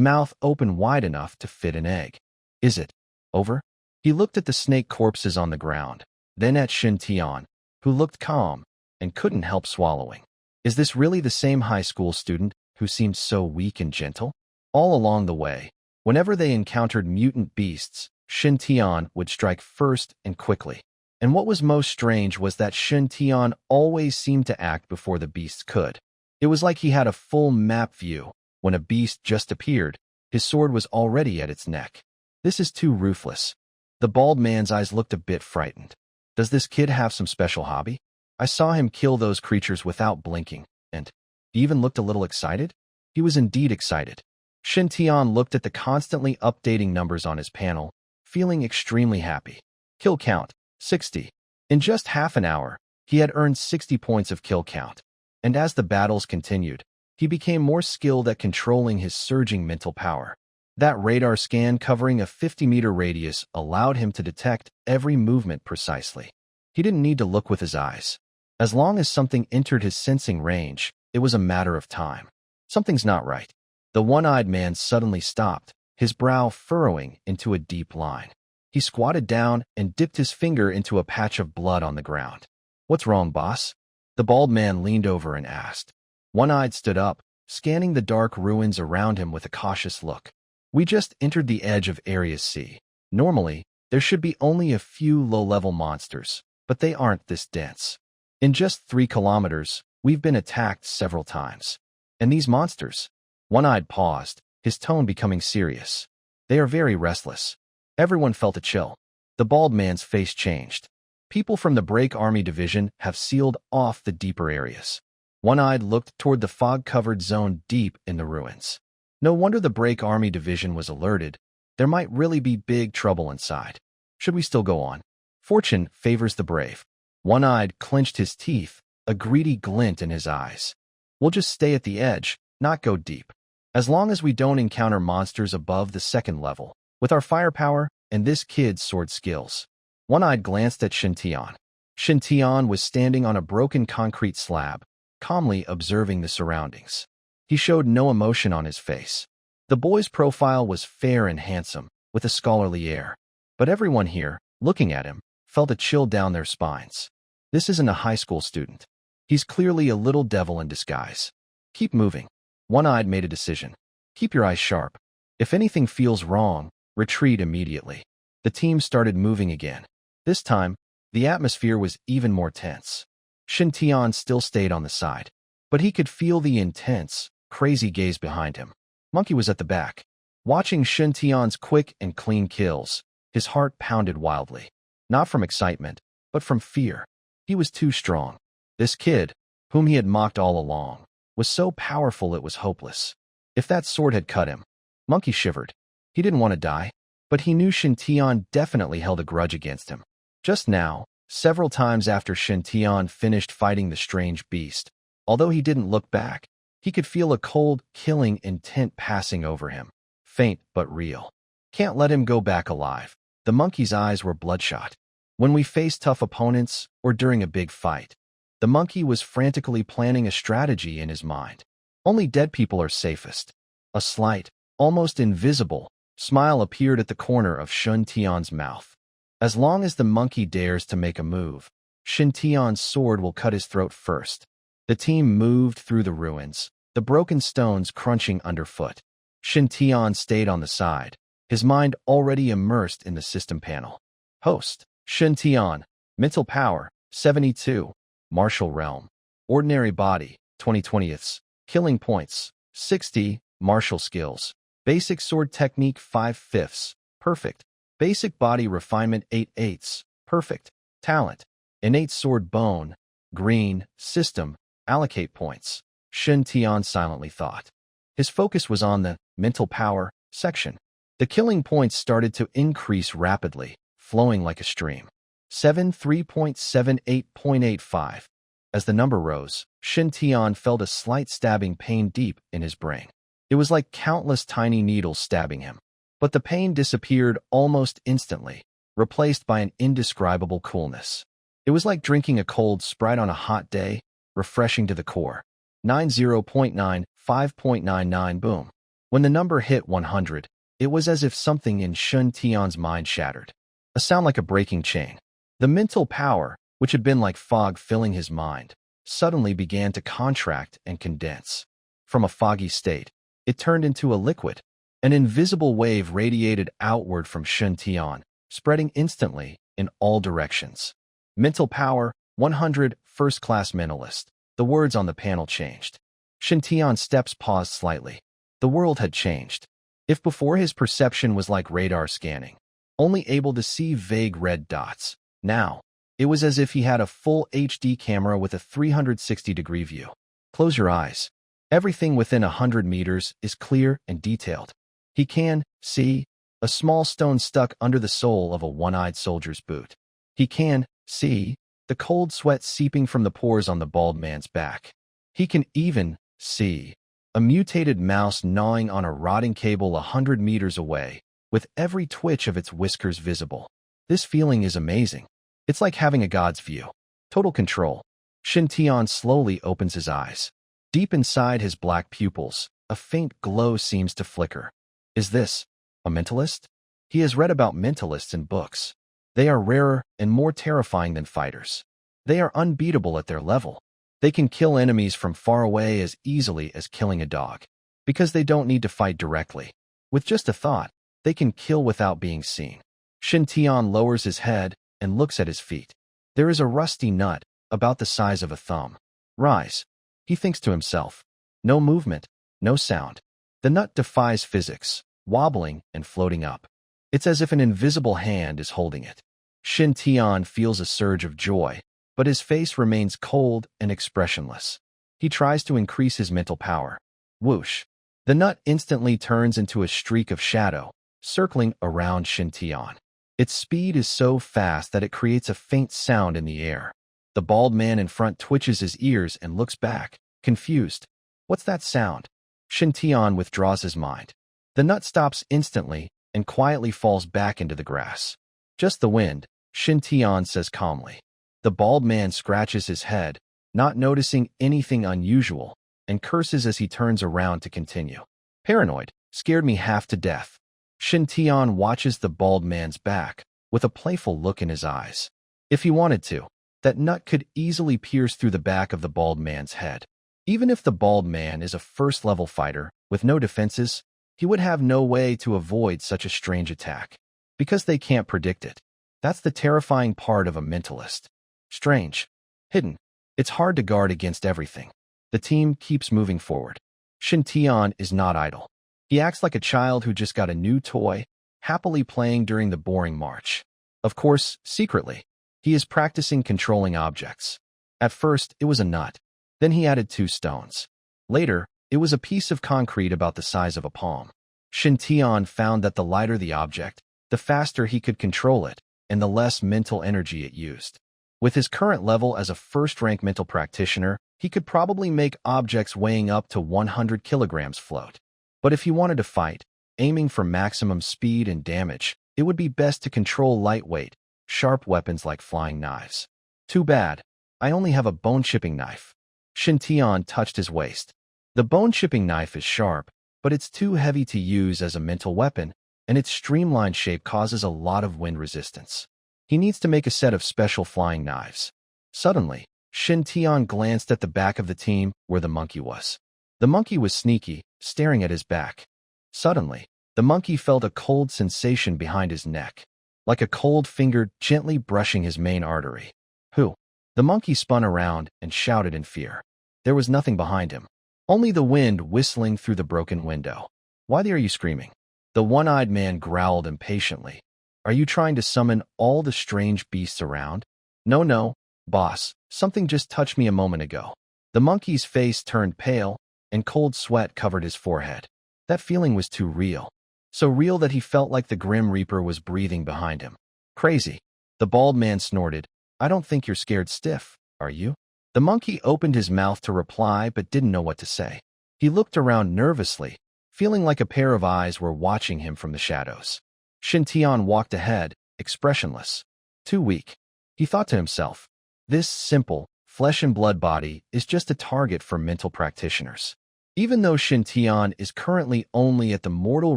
mouth open wide enough to fit an egg. Is it over? He looked at the snake corpses on the ground, then at Shintion, who looked calm and couldn't help swallowing. Is this really the same high school student who seemed so weak and gentle? All along the way, whenever they encountered mutant beasts, Shintion would strike first and quickly. And what was most strange was that Shintion always seemed to act before the beasts could. It was like he had a full map view. When a beast just appeared, his sword was already at its neck. This is too ruthless. The bald man's eyes looked a bit frightened. Does this kid have some special hobby? I saw him kill those creatures without blinking, and he even looked a little excited. He was indeed excited. Shintion looked at the constantly updating numbers on his panel, feeling extremely happy. Kill count, 60. In just half an hour, he had earned 60 points of kill count. And as the battles continued, he became more skilled at controlling his surging mental power. That radar scan covering a 50-meter radius allowed him to detect every movement precisely. He didn't need to look with his eyes. As long as something entered his sensing range, it was a matter of time. Something's not right. The one-eyed man suddenly stopped, his brow furrowing into a deep line. He squatted down and dipped his finger into a patch of blood on the ground. What's wrong, boss? The bald man leaned over and asked. One-eyed stood up, scanning the dark ruins around him with a cautious look. We just entered the edge of Area C. Normally, there should be only a few low-level monsters, but they aren't this dense. In just 3 kilometers, we've been attacked several times. And these monsters? One-eyed paused, his tone becoming serious. They are very restless. Everyone felt a chill. The bald man's face changed. People from the Break Army Division have sealed off the deeper areas. One-eyed looked toward the fog-covered zone deep in the ruins. No wonder the Break Army Division was alerted. There might really be big trouble inside. Should we still go on? Fortune favors the brave. One-Eyed clenched his teeth, a greedy glint in his eyes. We'll just stay at the edge, not go deep. As long as we don't encounter monsters above the second level, with our firepower and this kid's sword skills. One-Eyed glanced at Shintion. Shintion was standing on a broken concrete slab, calmly observing the surroundings. He showed no emotion on his face. The boy's profile was fair and handsome, with a scholarly air. But everyone here, looking at him, felt a chill down their spines. This isn't a high school student. He's clearly a little devil in disguise. Keep moving. One-Eyed made a decision. Keep your eyes sharp. If anything feels wrong, retreat immediately. The team started moving again. This time, the atmosphere was even more tense. Shintion still stayed on the side, but he could feel the intense, crazy gaze behind him. Monkey was at the back. Watching Shintion's quick and clean kills, his heart pounded wildly. Not from excitement, but from fear. He was too strong. This kid, whom he had mocked all along, was so powerful it was hopeless. If that sword had cut him, Monkey shivered. He didn't want to die, but he knew Shintion definitely held a grudge against him. Just now, several times after Shintion finished fighting the strange beast, although he didn't look back, he could feel a cold, killing intent passing over him. Faint but real. Can't let him go back alive. The monkey's eyes were bloodshot. When we face tough opponents or during a big fight, the monkey was frantically planning a strategy in his mind. Only dead people are safest. A slight, almost invisible, smile appeared at the corner of Shintion's mouth. As long as the monkey dares to make a move, Shintion's sword will cut his throat first. The team moved through the ruins, the broken stones crunching underfoot. Shintion stayed on the side, his mind already immersed in the system panel. Host, Shintion, mental power, 72, martial realm, ordinary body, 20/20ths, killing points, 60, martial skills, basic sword technique 5/5, perfect, basic body refinement 8/8, perfect, talent, innate sword bone, green, system, allocate points. Shintion silently thought. His focus was on the mental power section. The killing points started to increase rapidly, flowing like a stream. 3.78.85. As the number rose, Shintion felt a slight stabbing pain deep in his brain. It was like countless tiny needles stabbing him. But the pain disappeared almost instantly, replaced by an indescribable coolness. It was like drinking a cold Sprite on a hot day, refreshing to the core. 90.9, 5.99 boom. When the number hit 100, it was as if something in Shintion's mind shattered. A sound like a breaking chain. The mental power, which had been like fog filling his mind, suddenly began to contract and condense. From a foggy state, it turned into a liquid. An invisible wave radiated outward from Shintion, spreading instantly in all directions. Mental power, 100, first-class mentalist. The words on the panel changed. Shintion's steps paused slightly. The world had changed. If before his perception was like radar scanning, only able to see vague red dots, now, it was as if he had a full HD camera with a 360-degree view. Close your eyes. Everything within 100 meters is clear and detailed. He can see a small stone stuck under the sole of a one-eyed soldier's boot. He can see the cold sweat seeping from the pores on the bald man's back. He can even see a mutated mouse gnawing on a rotting cable 100 meters away, with every twitch of its whiskers visible. This feeling is amazing. It's like having a god's view. Total control. Shintion slowly opens his eyes. Deep inside his black pupils, a faint glow seems to flicker. Is this a mentalist? He has read about mentalists in books. They are rarer and more terrifying than fighters. They are unbeatable at their level. They can kill enemies from far away as easily as killing a dog, because they don't need to fight directly. With just a thought, they can kill without being seen. Shintion lowers his head and looks at his feet. There is a rusty nut, about the size of a thumb. Rise, he thinks to himself. No movement, no sound. The nut defies physics, wobbling and floating up. It's as if an invisible hand is holding it. Shintion feels a surge of joy, but his face remains cold and expressionless. He tries to increase his mental power. Whoosh. The nut instantly turns into a streak of shadow, circling around Shintion. Its speed is so fast that it creates a faint sound in the air. The bald man in front twitches his ears and looks back, confused. What's that sound? Shintion withdraws his mind. The nut stops instantly and quietly falls back into the grass. Just the wind, Shintion says calmly. The bald man scratches his head, not noticing anything unusual, and curses as he turns around to continue. Paranoid, scared me half to death. Shintion watches the bald man's back, with a playful look in his eyes. If he wanted to, that nut could easily pierce through the back of the bald man's head. Even if the bald man is a first-level fighter, with no defenses, he would have no way to avoid such a strange attack. Because they can't predict it. That's the terrifying part of a mentalist. Strange. Hidden. It's hard to guard against everything. The team keeps moving forward. Shintion is not idle. He acts like a child who just got a new toy, happily playing during the boring march. Of course, secretly, he is practicing controlling objects. At first, it was a nut. Then he added 2 stones. Later, it was a piece of concrete about the size of a palm. Shintion found that the lighter the object, the faster he could control it, and the less mental energy it used. With his current level as a first-rank mental practitioner, he could probably make objects weighing up to 100 kilograms float. But if he wanted to fight, aiming for maximum speed and damage, it would be best to control lightweight, sharp weapons like flying knives. Too bad. I only have a bone-chipping knife. Shintion touched his waist. The bone-chipping knife is sharp, but it's too heavy to use as a mental weapon, and its streamlined shape causes a lot of wind resistance. He needs to make a set of special flying knives. Suddenly, Shintion glanced at the back of the team where the monkey was. The monkey was sneaky, staring at his back. Suddenly, the monkey felt a cold sensation behind his neck, like a cold finger gently brushing his main artery. Who? The monkey spun around and shouted in fear. There was nothing behind him. Only the wind whistling through the broken window. Why are you screaming? The one-eyed man growled impatiently. Are you trying to summon all the strange beasts around? No, boss. Something just touched me a moment ago. The monkey's face turned pale, and cold sweat covered his forehead. That feeling was too real. So real that he felt like the Grim Reaper was breathing behind him. Crazy. The bald man snorted. I don't think you're scared stiff, are you? The monkey opened his mouth to reply but didn't know what to say. He looked around nervously, feeling like a pair of eyes were watching him from the shadows. Shintion walked ahead, expressionless. Too weak. He thought to himself, this simple, flesh-and-blood body is just a target for mental practitioners. Even though Shintion is currently only at the mortal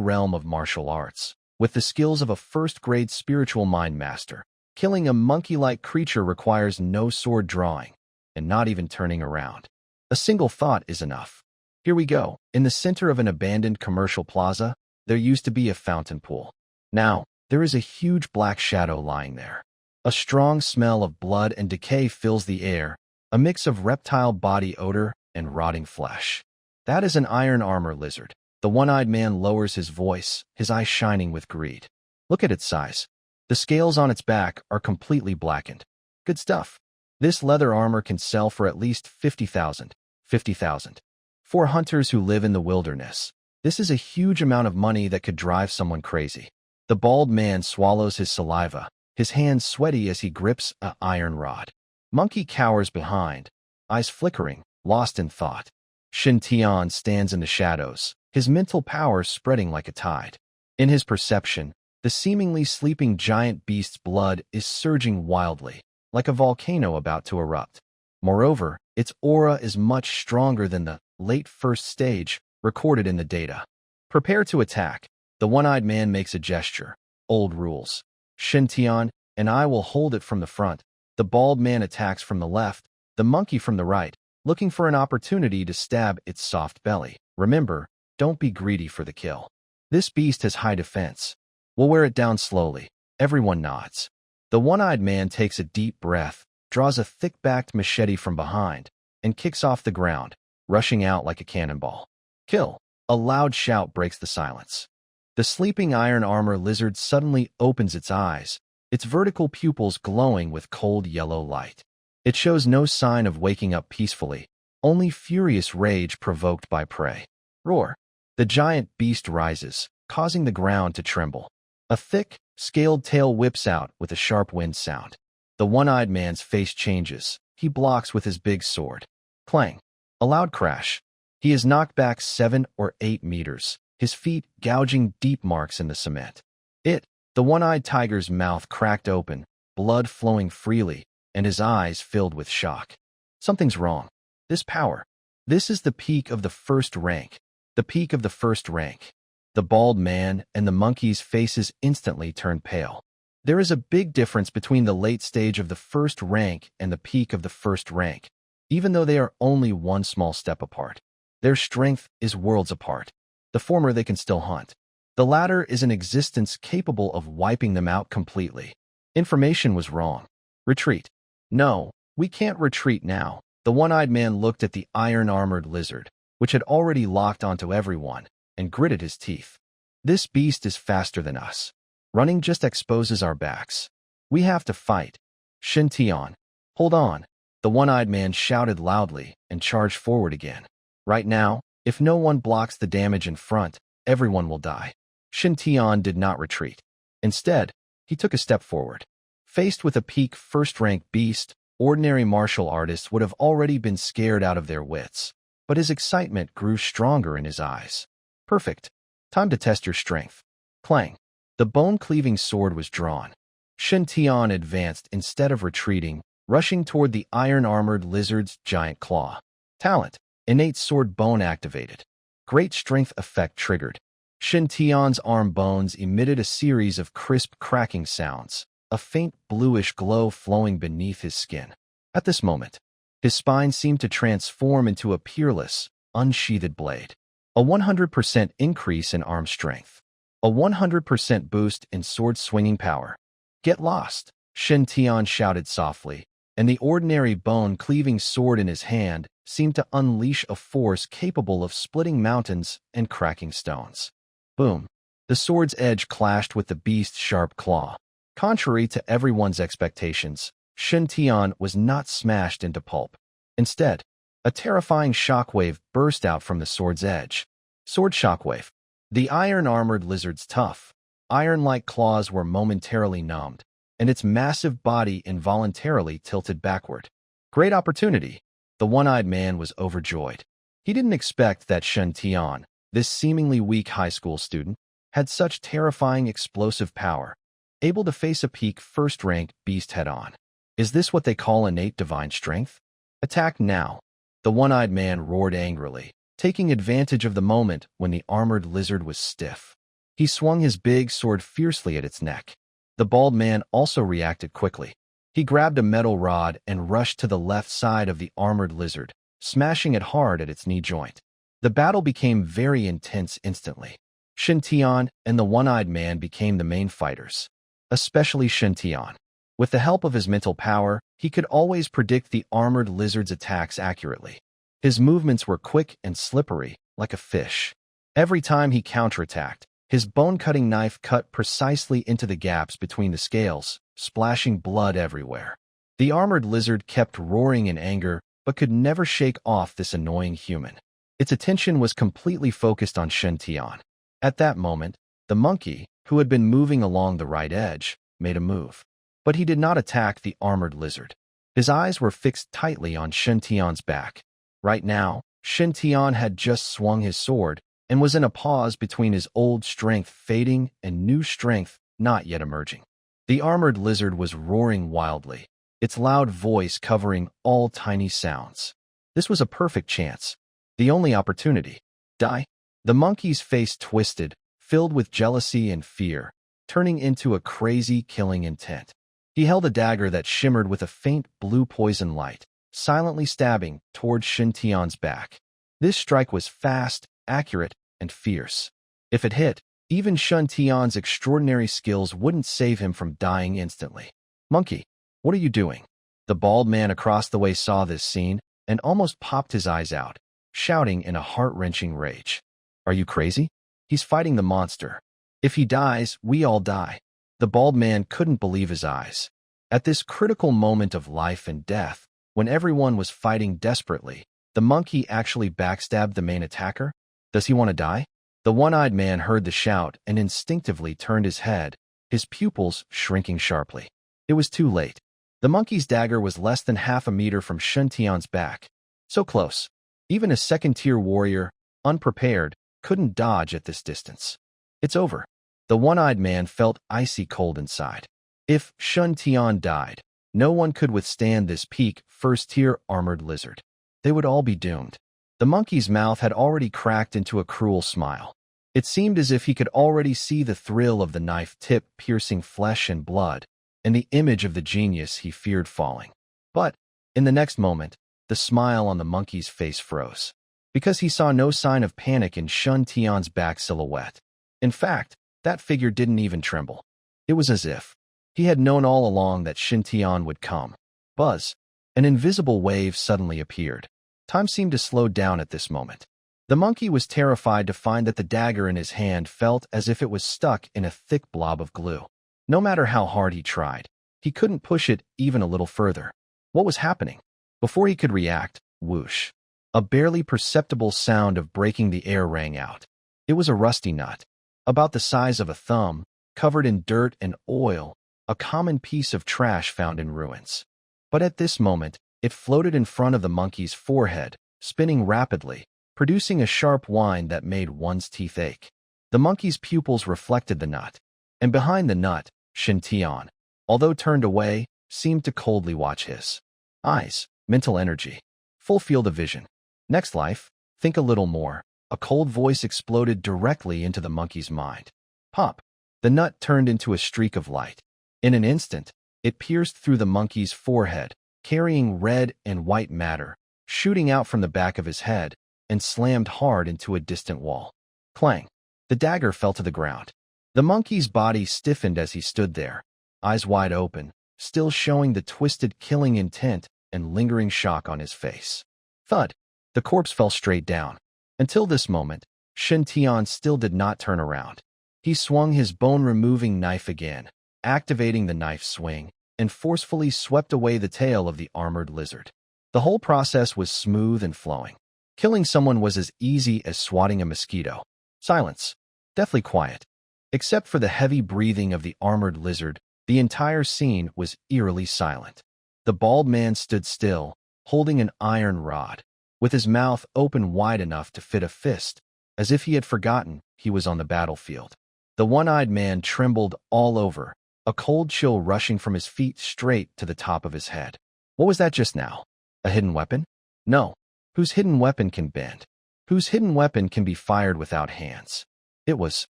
realm of martial arts, with the skills of a first-grade spiritual mind master, killing a monkey-like creature requires no sword drawing, and not even turning around. A single thought is enough. Here we go. In the center of an abandoned commercial plaza, there used to be a fountain pool. Now, there is a huge black shadow lying there. A strong smell of blood and decay fills the air, a mix of reptile body odor and rotting flesh. That is an iron armor lizard. The one-eyed man lowers his voice, his eyes shining with greed. Look at its size. The scales on its back are completely blackened. Good stuff. This leather armor can sell for at least 50,000. 50,000. For hunters who live in the wilderness, this is a huge amount of money that could drive someone crazy. The bald man swallows his saliva, his hands sweaty as he grips an iron rod. Monkey cowers behind, eyes flickering, lost in thought. Shintion stands in the shadows, his mental power spreading like a tide. In his perception, the seemingly sleeping giant beast's blood is surging wildly, like a volcano about to erupt. Moreover, its aura is much stronger than the late first stage recorded in the data. Prepare to attack. The one-eyed man makes a gesture. Old rules. Shintion and I will hold it from the front. The bald man attacks from the left, the monkey from the right, looking for an opportunity to stab its soft belly. Remember, don't be greedy for the kill. This beast has high defense. We'll wear it down slowly. Everyone nods. The one-eyed man takes a deep breath, draws a thick-backed machete from behind, and kicks off the ground, rushing out like a cannonball. Kill! A loud shout breaks the silence. The sleeping iron armor lizard suddenly opens its eyes, its vertical pupils glowing with cold yellow light. It shows no sign of waking up peacefully, only furious rage provoked by prey. Roar! The giant beast rises, causing the ground to tremble. A thick, scaled tail whips out with a sharp wind sound. The one-eyed man's face changes. He blocks with his big sword. Clang. A loud crash. He is knocked back 7 or 8 meters, his feet gouging deep marks in the cement. The one-eyed tiger's mouth cracked open, blood flowing freely, and his eyes filled with shock. Something's wrong. This power. This is the peak of the first rank. The peak of the first rank. The bald man and the monkey's faces instantly turn pale. There is a big difference between the late stage of the first rank and the peak of the first rank, even though they are only one small step apart. Their strength is worlds apart. The former they can still hunt. The latter is an existence capable of wiping them out completely. Information was wrong. Retreat. No, we can't retreat now. The one-eyed man looked at the iron-armored lizard, which had already locked onto everyone, and gritted his teeth. This beast is faster than us. Running just exposes our backs. We have to fight. Shintion. Hold on. The one-eyed man shouted loudly and charged forward again. Right now, if no one blocks the damage in front, everyone will die. Shintion did not retreat. Instead, he took a step forward. Faced with a peak first-rank beast, ordinary martial artists would have already been scared out of their wits. But his excitement grew stronger in his eyes. Perfect. Time to test your strength. Clang. The bone-cleaving sword was drawn. Shintion advanced instead of retreating, rushing toward the iron-armored lizard's giant claw. Talent. Innate sword bone activated. Great strength effect triggered. Shintion's arm bones emitted a series of crisp cracking sounds, a faint bluish glow flowing beneath his skin. At this moment, his spine seemed to transform into a peerless, unsheathed blade. A 100% increase in arm strength. A 100% boost in sword-swinging power. Get lost, Shintion shouted softly, and the ordinary bone-cleaving sword in his hand seemed to unleash a force capable of splitting mountains and cracking stones. Boom. The sword's edge clashed with the beast's sharp claw. Contrary to everyone's expectations, Shintion was not smashed into pulp. Instead, a terrifying shockwave burst out from the sword's edge. Sword shockwave. The iron-armored lizard's tough, iron-like claws were momentarily numbed, and its massive body involuntarily tilted backward. Great opportunity. The one-eyed man was overjoyed. He didn't expect that Shintion, this seemingly weak high school student, had such terrifying explosive power, able to face a peak first-rank beast head-on. Is this what they call innate divine strength? Attack now. The one-eyed man roared angrily, taking advantage of the moment when the armored lizard was stiff. He swung his big sword fiercely at its neck. The bald man also reacted quickly. He grabbed a metal rod and rushed to the left side of the armored lizard, smashing it hard at its knee joint. The battle became very intense instantly. Shintion and the one-eyed man became the main fighters, especially Shintion. With the help of his mental power, he could always predict the armored lizard's attacks accurately. His movements were quick and slippery, like a fish. Every time he counterattacked, his bone-cutting knife cut precisely into the gaps between the scales, splashing blood everywhere. The armored lizard kept roaring in anger, but could never shake off this annoying human. Its attention was completely focused on Shintion. At that moment, the monkey, who had been moving along the right edge, made a move. But he did not attack the armored lizard. His eyes were fixed tightly on Shintion's back. Right now, Shintion had just swung his sword and was in a pause between his old strength fading and new strength not yet emerging. The armored lizard was roaring wildly, its loud voice covering all tiny sounds. This was a perfect chance. The only opportunity. Die. The monkey's face twisted, filled with jealousy and fear, turning into a crazy killing intent. He held a dagger that shimmered with a faint blue poison light, silently stabbing toward Shintion's back. This strike was fast, accurate, and fierce. If it hit, even Shintion's extraordinary skills wouldn't save him from dying instantly. Monkey, what are you doing? The bald man across the way saw this scene and almost popped his eyes out, shouting in a heart-wrenching rage. Are you crazy? He's fighting the monster. If he dies, we all die. The bald man couldn't believe his eyes. At this critical moment of life and death, when everyone was fighting desperately, the monkey actually backstabbed the main attacker? Does he want to die? The one-eyed man heard the shout and instinctively turned his head, his pupils shrinking sharply. It was too late. The monkey's dagger was less than half a meter from Shintion's back. So close. Even a second-tier warrior, unprepared, couldn't dodge at this distance. It's over. The one-eyed man felt icy cold inside. If Shintion died, no one could withstand this peak, first-tier armored lizard. They would all be doomed. The monkey's mouth had already cracked into a cruel smile. It seemed as if he could already see the thrill of the knife tip piercing flesh and blood, and the image of the genius he feared falling. But, in the next moment, the smile on the monkey's face froze, because he saw no sign of panic in Shintion's back silhouette. In fact, that figure didn't even tremble. It was as if he had known all along that Shintion would come. Buzz. An invisible wave suddenly appeared. Time seemed to slow down at this moment. The monkey was terrified to find that the dagger in his hand felt as if it was stuck in a thick blob of glue. No matter how hard he tried, he couldn't push it even a little further. What was happening? Before he could react, whoosh. A barely perceptible sound of breaking the air rang out. It was a rusty nut, about the size of a thumb, covered in dirt and oil, a common piece of trash found in ruins. But at this moment, it floated in front of the monkey's forehead, spinning rapidly, producing a sharp whine that made one's teeth ache. The monkey's pupils reflected the nut, and behind the nut, Shintion, although turned away, seemed to coldly watch his eyes. Mental energy. Full field of vision. Next life, think a little more. A cold voice exploded directly into the monkey's mind. Pop. The nut turned into a streak of light. In an instant, it pierced through the monkey's forehead, carrying red and white matter, shooting out from the back of his head, and slammed hard into a distant wall. Clang. The dagger fell to the ground. The monkey's body stiffened as he stood there, eyes wide open, still showing the twisted killing intent and lingering shock on his face. Thud. The corpse fell straight down. Until this moment, Shintion still did not turn around. He swung his bone-removing knife again, activating the knife swing, and forcefully swept away the tail of the armored lizard. The whole process was smooth and flowing. Killing someone was as easy as swatting a mosquito. Silence. Deathly quiet. Except for the heavy breathing of the armored lizard, the entire scene was eerily silent. The bald man stood still, holding an iron rod, with his mouth open wide enough to fit a fist, as if he had forgotten he was on the battlefield. The one-eyed man trembled all over, a cold chill rushing from his feet straight to the top of his head. What was that just now? A hidden weapon? No. Whose hidden weapon can bend? Whose hidden weapon can be fired without hands? It was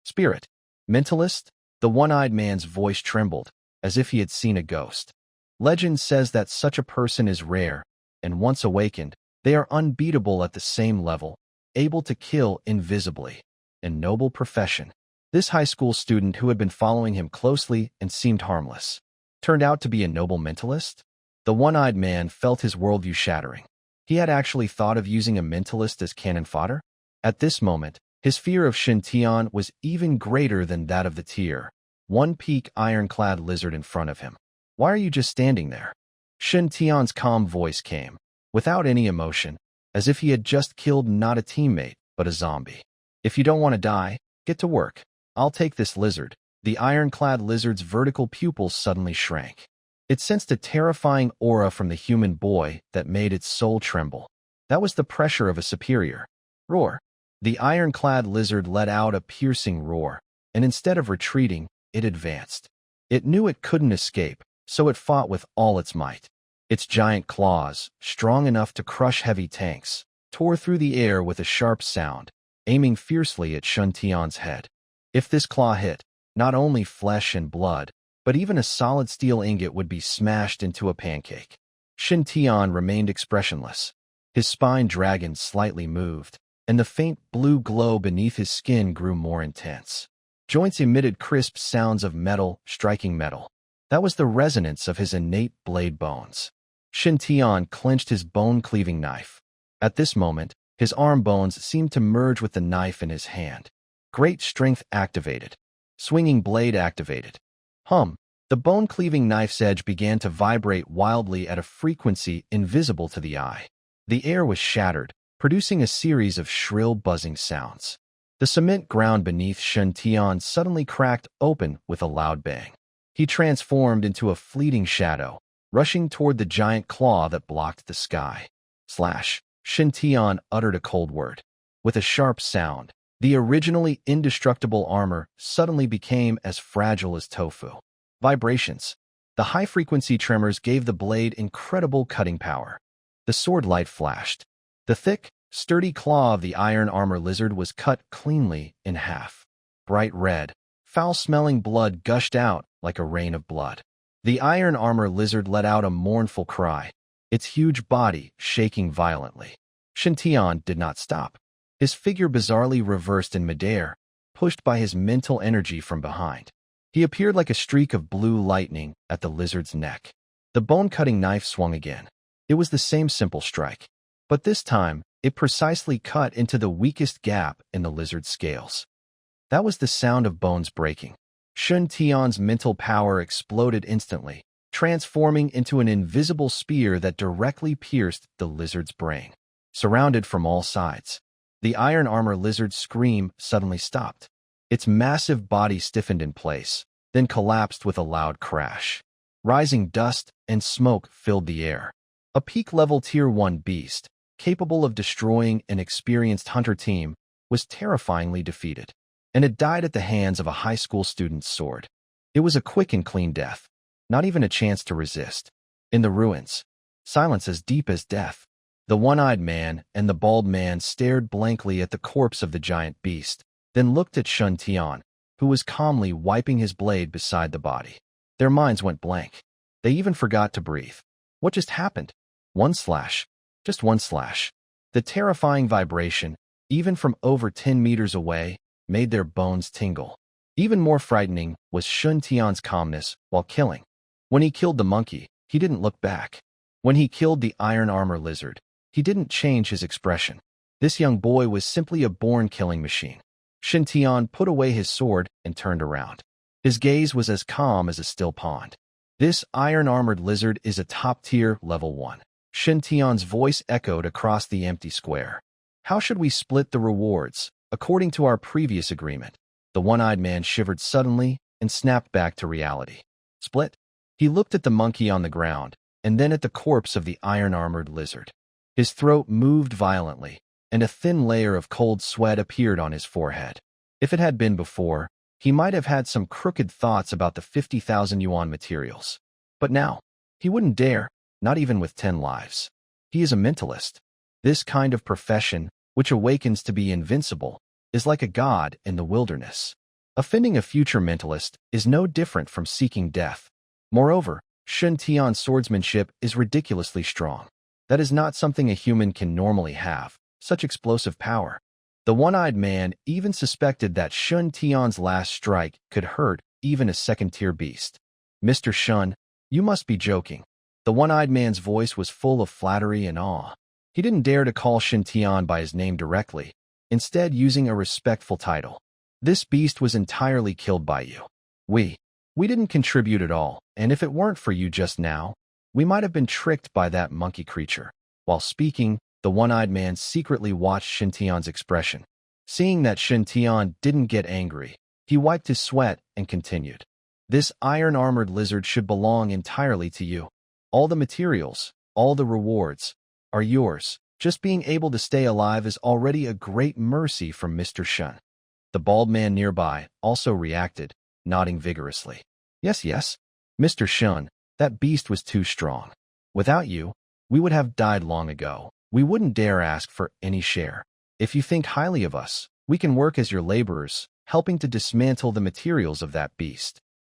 Spirit. Mentalist? The one-eyed man's voice trembled, as if he had seen a ghost. Legend says that such a person is rare, and once awakened, they are unbeatable at the same level, able to kill invisibly. A noble profession. This high school student who had been following him closely and seemed harmless turned out to be a noble mentalist? The one-eyed man felt his worldview shattering. He had actually thought of using a mentalist as cannon fodder? At this moment, his fear of Shintion was even greater than that of the tier one peak ironclad lizard in front of him. Why are you just standing there? Shintion's calm voice came, without any emotion, as if he had just killed not a teammate, but a zombie. If you don't want to die, get to work. I'll take this lizard. The ironclad lizard's vertical pupils suddenly shrank. It sensed a terrifying aura from the human boy that made its soul tremble. That was the pressure of a superior. Roar. The ironclad lizard let out a piercing roar, and instead of retreating, it advanced. It knew it couldn't escape, so it fought with all its might. Its giant claws, strong enough to crush heavy tanks, tore through the air with a sharp sound, aiming fiercely at Shintion's head. If this claw hit, not only flesh and blood, but even a solid steel ingot would be smashed into a pancake. Shintion remained expressionless. His spine dragon slightly moved, and the faint blue glow beneath his skin grew more intense. Joints emitted crisp sounds of metal striking metal. That was the resonance of his innate blade bones. Shintion clenched his bone-cleaving knife. At this moment, his arm bones seemed to merge with the knife in his hand. Great strength activated. Swinging blade activated. Hum. The bone-cleaving knife's edge began to vibrate wildly at a frequency invisible to the eye. The air was shattered, producing a series of shrill buzzing sounds. The cement ground beneath Shintion suddenly cracked open with a loud bang. He transformed into a fleeting shadow, rushing toward the giant claw that blocked the sky. Slash! Shintion uttered a cold word. With a sharp sound, the originally indestructible armor suddenly became as fragile as tofu. Vibrations. The high-frequency tremors gave the blade incredible cutting power. The sword light flashed. The thick, sturdy claw of the iron armor lizard was cut cleanly in half. Bright red, foul-smelling blood gushed out like a rain of blood. The iron armor lizard let out a mournful cry, its huge body shaking violently. Shintion did not stop. His figure bizarrely reversed in midair, pushed by his mental energy from behind. He appeared like a streak of blue lightning at the lizard's neck. The bone-cutting knife swung again. It was the same simple strike, but this time, it precisely cut into the weakest gap in the lizard's scales. That was the sound of bones breaking. Shintion's mental power exploded instantly, transforming into an invisible spear that directly pierced the lizard's brain. Surrounded from all sides, the iron armor lizard's scream suddenly stopped. Its massive body stiffened in place, then collapsed with a loud crash. Rising dust and smoke filled the air. A peak-level Tier 1 beast, capable of destroying an experienced hunter team, was terrifyingly defeated, and it died at the hands of a high school student's sword. It was a quick and clean death, not even a chance to resist. In the ruins, silence as deep as death. The one-eyed man and the bald man stared blankly at the corpse of the giant beast, then looked at Shintion, who was calmly wiping his blade beside the body. Their minds went blank. They even forgot to breathe. What just happened? One slash. Just one slash. The terrifying vibration, even from over 10 meters away, made their bones tingle. Even more frightening was Shintion's calmness while killing. When he killed the monkey, he didn't look back. When he killed the iron armor lizard, he didn't change his expression. This young boy was simply a born killing machine. Shintion put away his sword and turned around. His gaze was as calm as a still pond. This iron-armored lizard is a top-tier level 1. Shintion's voice echoed across the empty square. How should we split the rewards, according to our previous agreement? The one-eyed man shivered suddenly and snapped back to reality. Split? He looked at the monkey on the ground, and then at the corpse of the iron-armored lizard. His throat moved violently, and a thin layer of cold sweat appeared on his forehead. If it had been before, he might have had some crooked thoughts about the 50,000 yuan materials. But now, he wouldn't dare, not even with 10 lives. He is a mentalist. This kind of profession, which awakens to be invincible, is like a god in the wilderness. Offending a future mentalist is no different from seeking death. Moreover, Shintion's swordsmanship is ridiculously strong. That is not something a human can normally have, such explosive power. The one-eyed man even suspected that Shintion's last strike could hurt even a second-tier beast. Mr. Shun, you must be joking. The one-eyed man's voice was full of flattery and awe. He didn't dare to call Shintion by his name directly, instead using a respectful title. This beast was entirely killed by you. We didn't contribute at all, and if it weren't for you just now, we might have been tricked by that monkey creature. While speaking, the one-eyed man secretly watched Shintion's expression. Seeing that Shintion didn't get angry, he wiped his sweat and continued. This iron-armored lizard should belong entirely to you. All the materials, all the rewards, are yours. Just being able to stay alive is already a great mercy from Mr. Shun. The bald man nearby also reacted, nodding vigorously. Yes, Mr. Shun, that beast was too strong. Without you, we would have died long ago. We wouldn't dare ask for any share. If you think highly of us, we can work as your laborers, helping to dismantle the materials of that beast.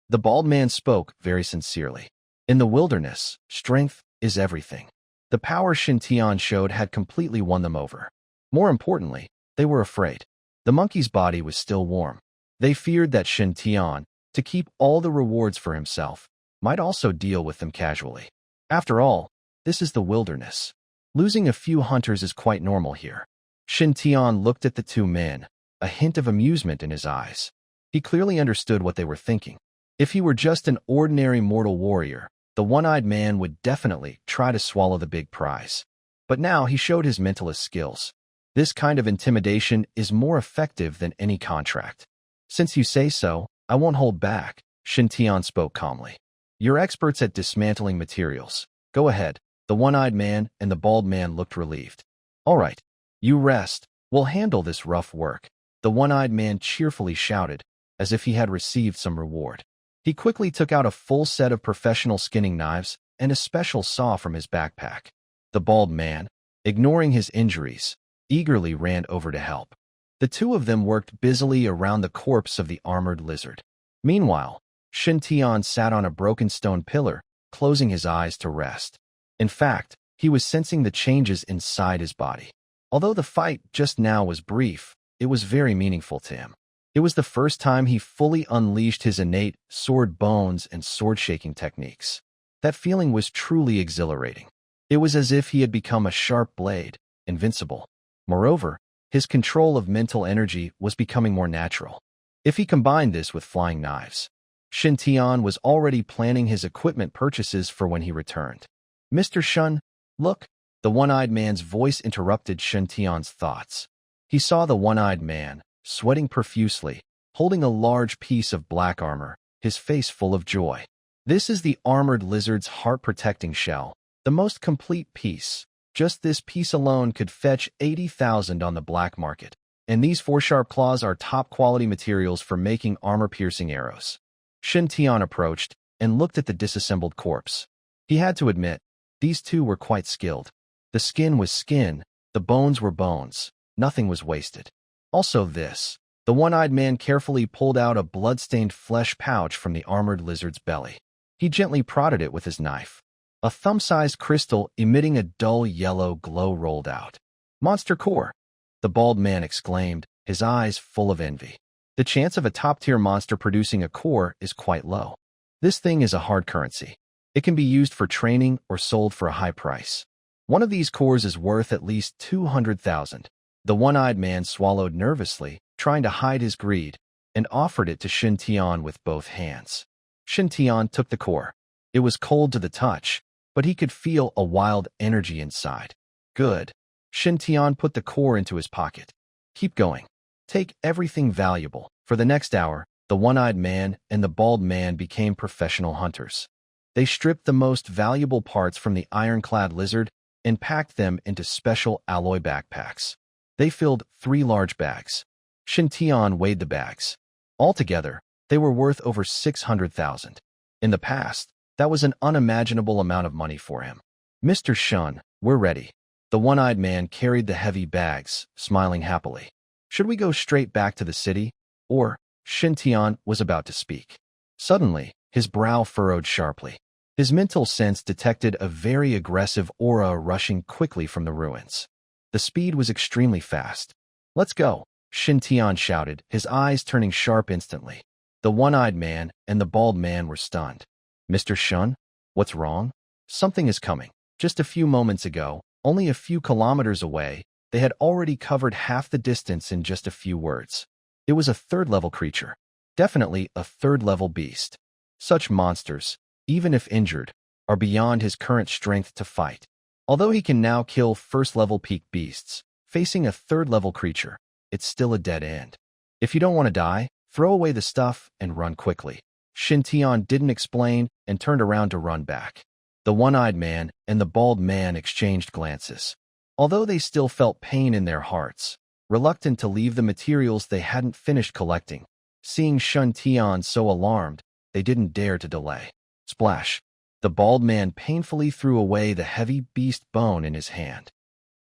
The bald man spoke very sincerely. In the wilderness, strength is everything. The power Shintion showed had completely won them over. More importantly, they were afraid. The monkey's body was still warm. They feared that Shintion, to keep all the rewards for himself, might also deal with them casually. After all, this is the wilderness. Losing a few hunters is quite normal here. Shintion looked at the two men, a hint of amusement in his eyes. He clearly understood what they were thinking. If he were just an ordinary mortal warrior, the one-eyed man would definitely try to swallow the big prize. But now he showed his mentalist skills. This kind of intimidation is more effective than any contract. Since you say so, I won't hold back, Shintion spoke calmly. You're experts at dismantling materials. Go ahead. The one-eyed man and the bald man looked relieved. All right, you rest. We'll handle this rough work, the one-eyed man cheerfully shouted, as if he had received some reward. He quickly took out a full set of professional skinning knives and a special saw from his backpack. The bald man, ignoring his injuries, eagerly ran over to help. The two of them worked busily around the corpse of the armored lizard. Meanwhile, Shintion sat on a broken stone pillar, closing his eyes to rest. In fact, he was sensing the changes inside his body. Although the fight just now was brief, it was very meaningful to him. It was the first time he fully unleashed his innate sword bones and sword-shaking techniques. That feeling was truly exhilarating. It was as if he had become a sharp blade, invincible. Moreover, his control of mental energy was becoming more natural. If he combined this with flying knives, Shintion was already planning his equipment purchases for when he returned. Mr. Shun, look, the one-eyed man's voice interrupted Shintion's thoughts. He saw the one-eyed man, sweating profusely, holding a large piece of black armor, his face full of joy. This is the armored lizard's heart-protecting shell, the most complete piece. Just this piece alone could fetch 80,000 on the black market, and these 4 sharp claws are top-quality materials for making armor-piercing arrows. Shintion approached and looked at the disassembled corpse. He had to admit, these two were quite skilled. The skin was skin, the bones were bones, nothing was wasted. Also this, the one-eyed man carefully pulled out a blood-stained flesh pouch from the armored lizard's belly. He gently prodded it with his knife. A thumb-sized crystal emitting a dull yellow glow rolled out. Monster core, the bald man exclaimed, his eyes full of envy. The chance of a top-tier monster producing a core is quite low. This thing is a hard currency. It can be used for training or sold for a high price. One of these cores is worth at least 200,000. The one-eyed man swallowed nervously, trying to hide his greed, and offered it to Shintion with both hands. Shintion took the core. It was cold to the touch, but he could feel a wild energy inside. Good. Shintion put the core into his pocket. Keep going. Take everything valuable. For the next hour, the one-eyed man and the bald man became professional hunters. They stripped the most valuable parts from the ironclad lizard and packed them into special alloy backpacks. They filled 3 large bags. Shintion weighed the bags. Altogether, they were worth over 600,000. In the past, that was an unimaginable amount of money for him. Mr. Shun, we're ready. The one-eyed man carried the heavy bags, smiling happily. Should we go straight back to the city? Or, Shintion was about to speak. Suddenly, his brow furrowed sharply. His mental sense detected a very aggressive aura rushing quickly from the ruins. The speed was extremely fast. Let's go, Shintion shouted, his eyes turning sharp instantly. The one-eyed man and the bald man were stunned. Mr. Shun, what's wrong? Something is coming. Just a few moments ago, only a few kilometers away, they had already covered half the distance in just a few words. It was a 3rd-level creature. Definitely a 3rd-level beast. Such monsters, even if injured, are beyond his current strength to fight. Although he can now kill 1st-level peak beasts, facing a 3rd-level creature, it's still a dead end. If you don't want to die, throw away the stuff and run quickly. Shintion didn't explain and turned around to run back. The one-eyed man and the bald man exchanged glances. Although they still felt pain in their hearts, reluctant to leave the materials they hadn't finished collecting, seeing Shintion so alarmed, they didn't dare to delay. Splash! The bald man painfully threw away the heavy beast bone in his hand.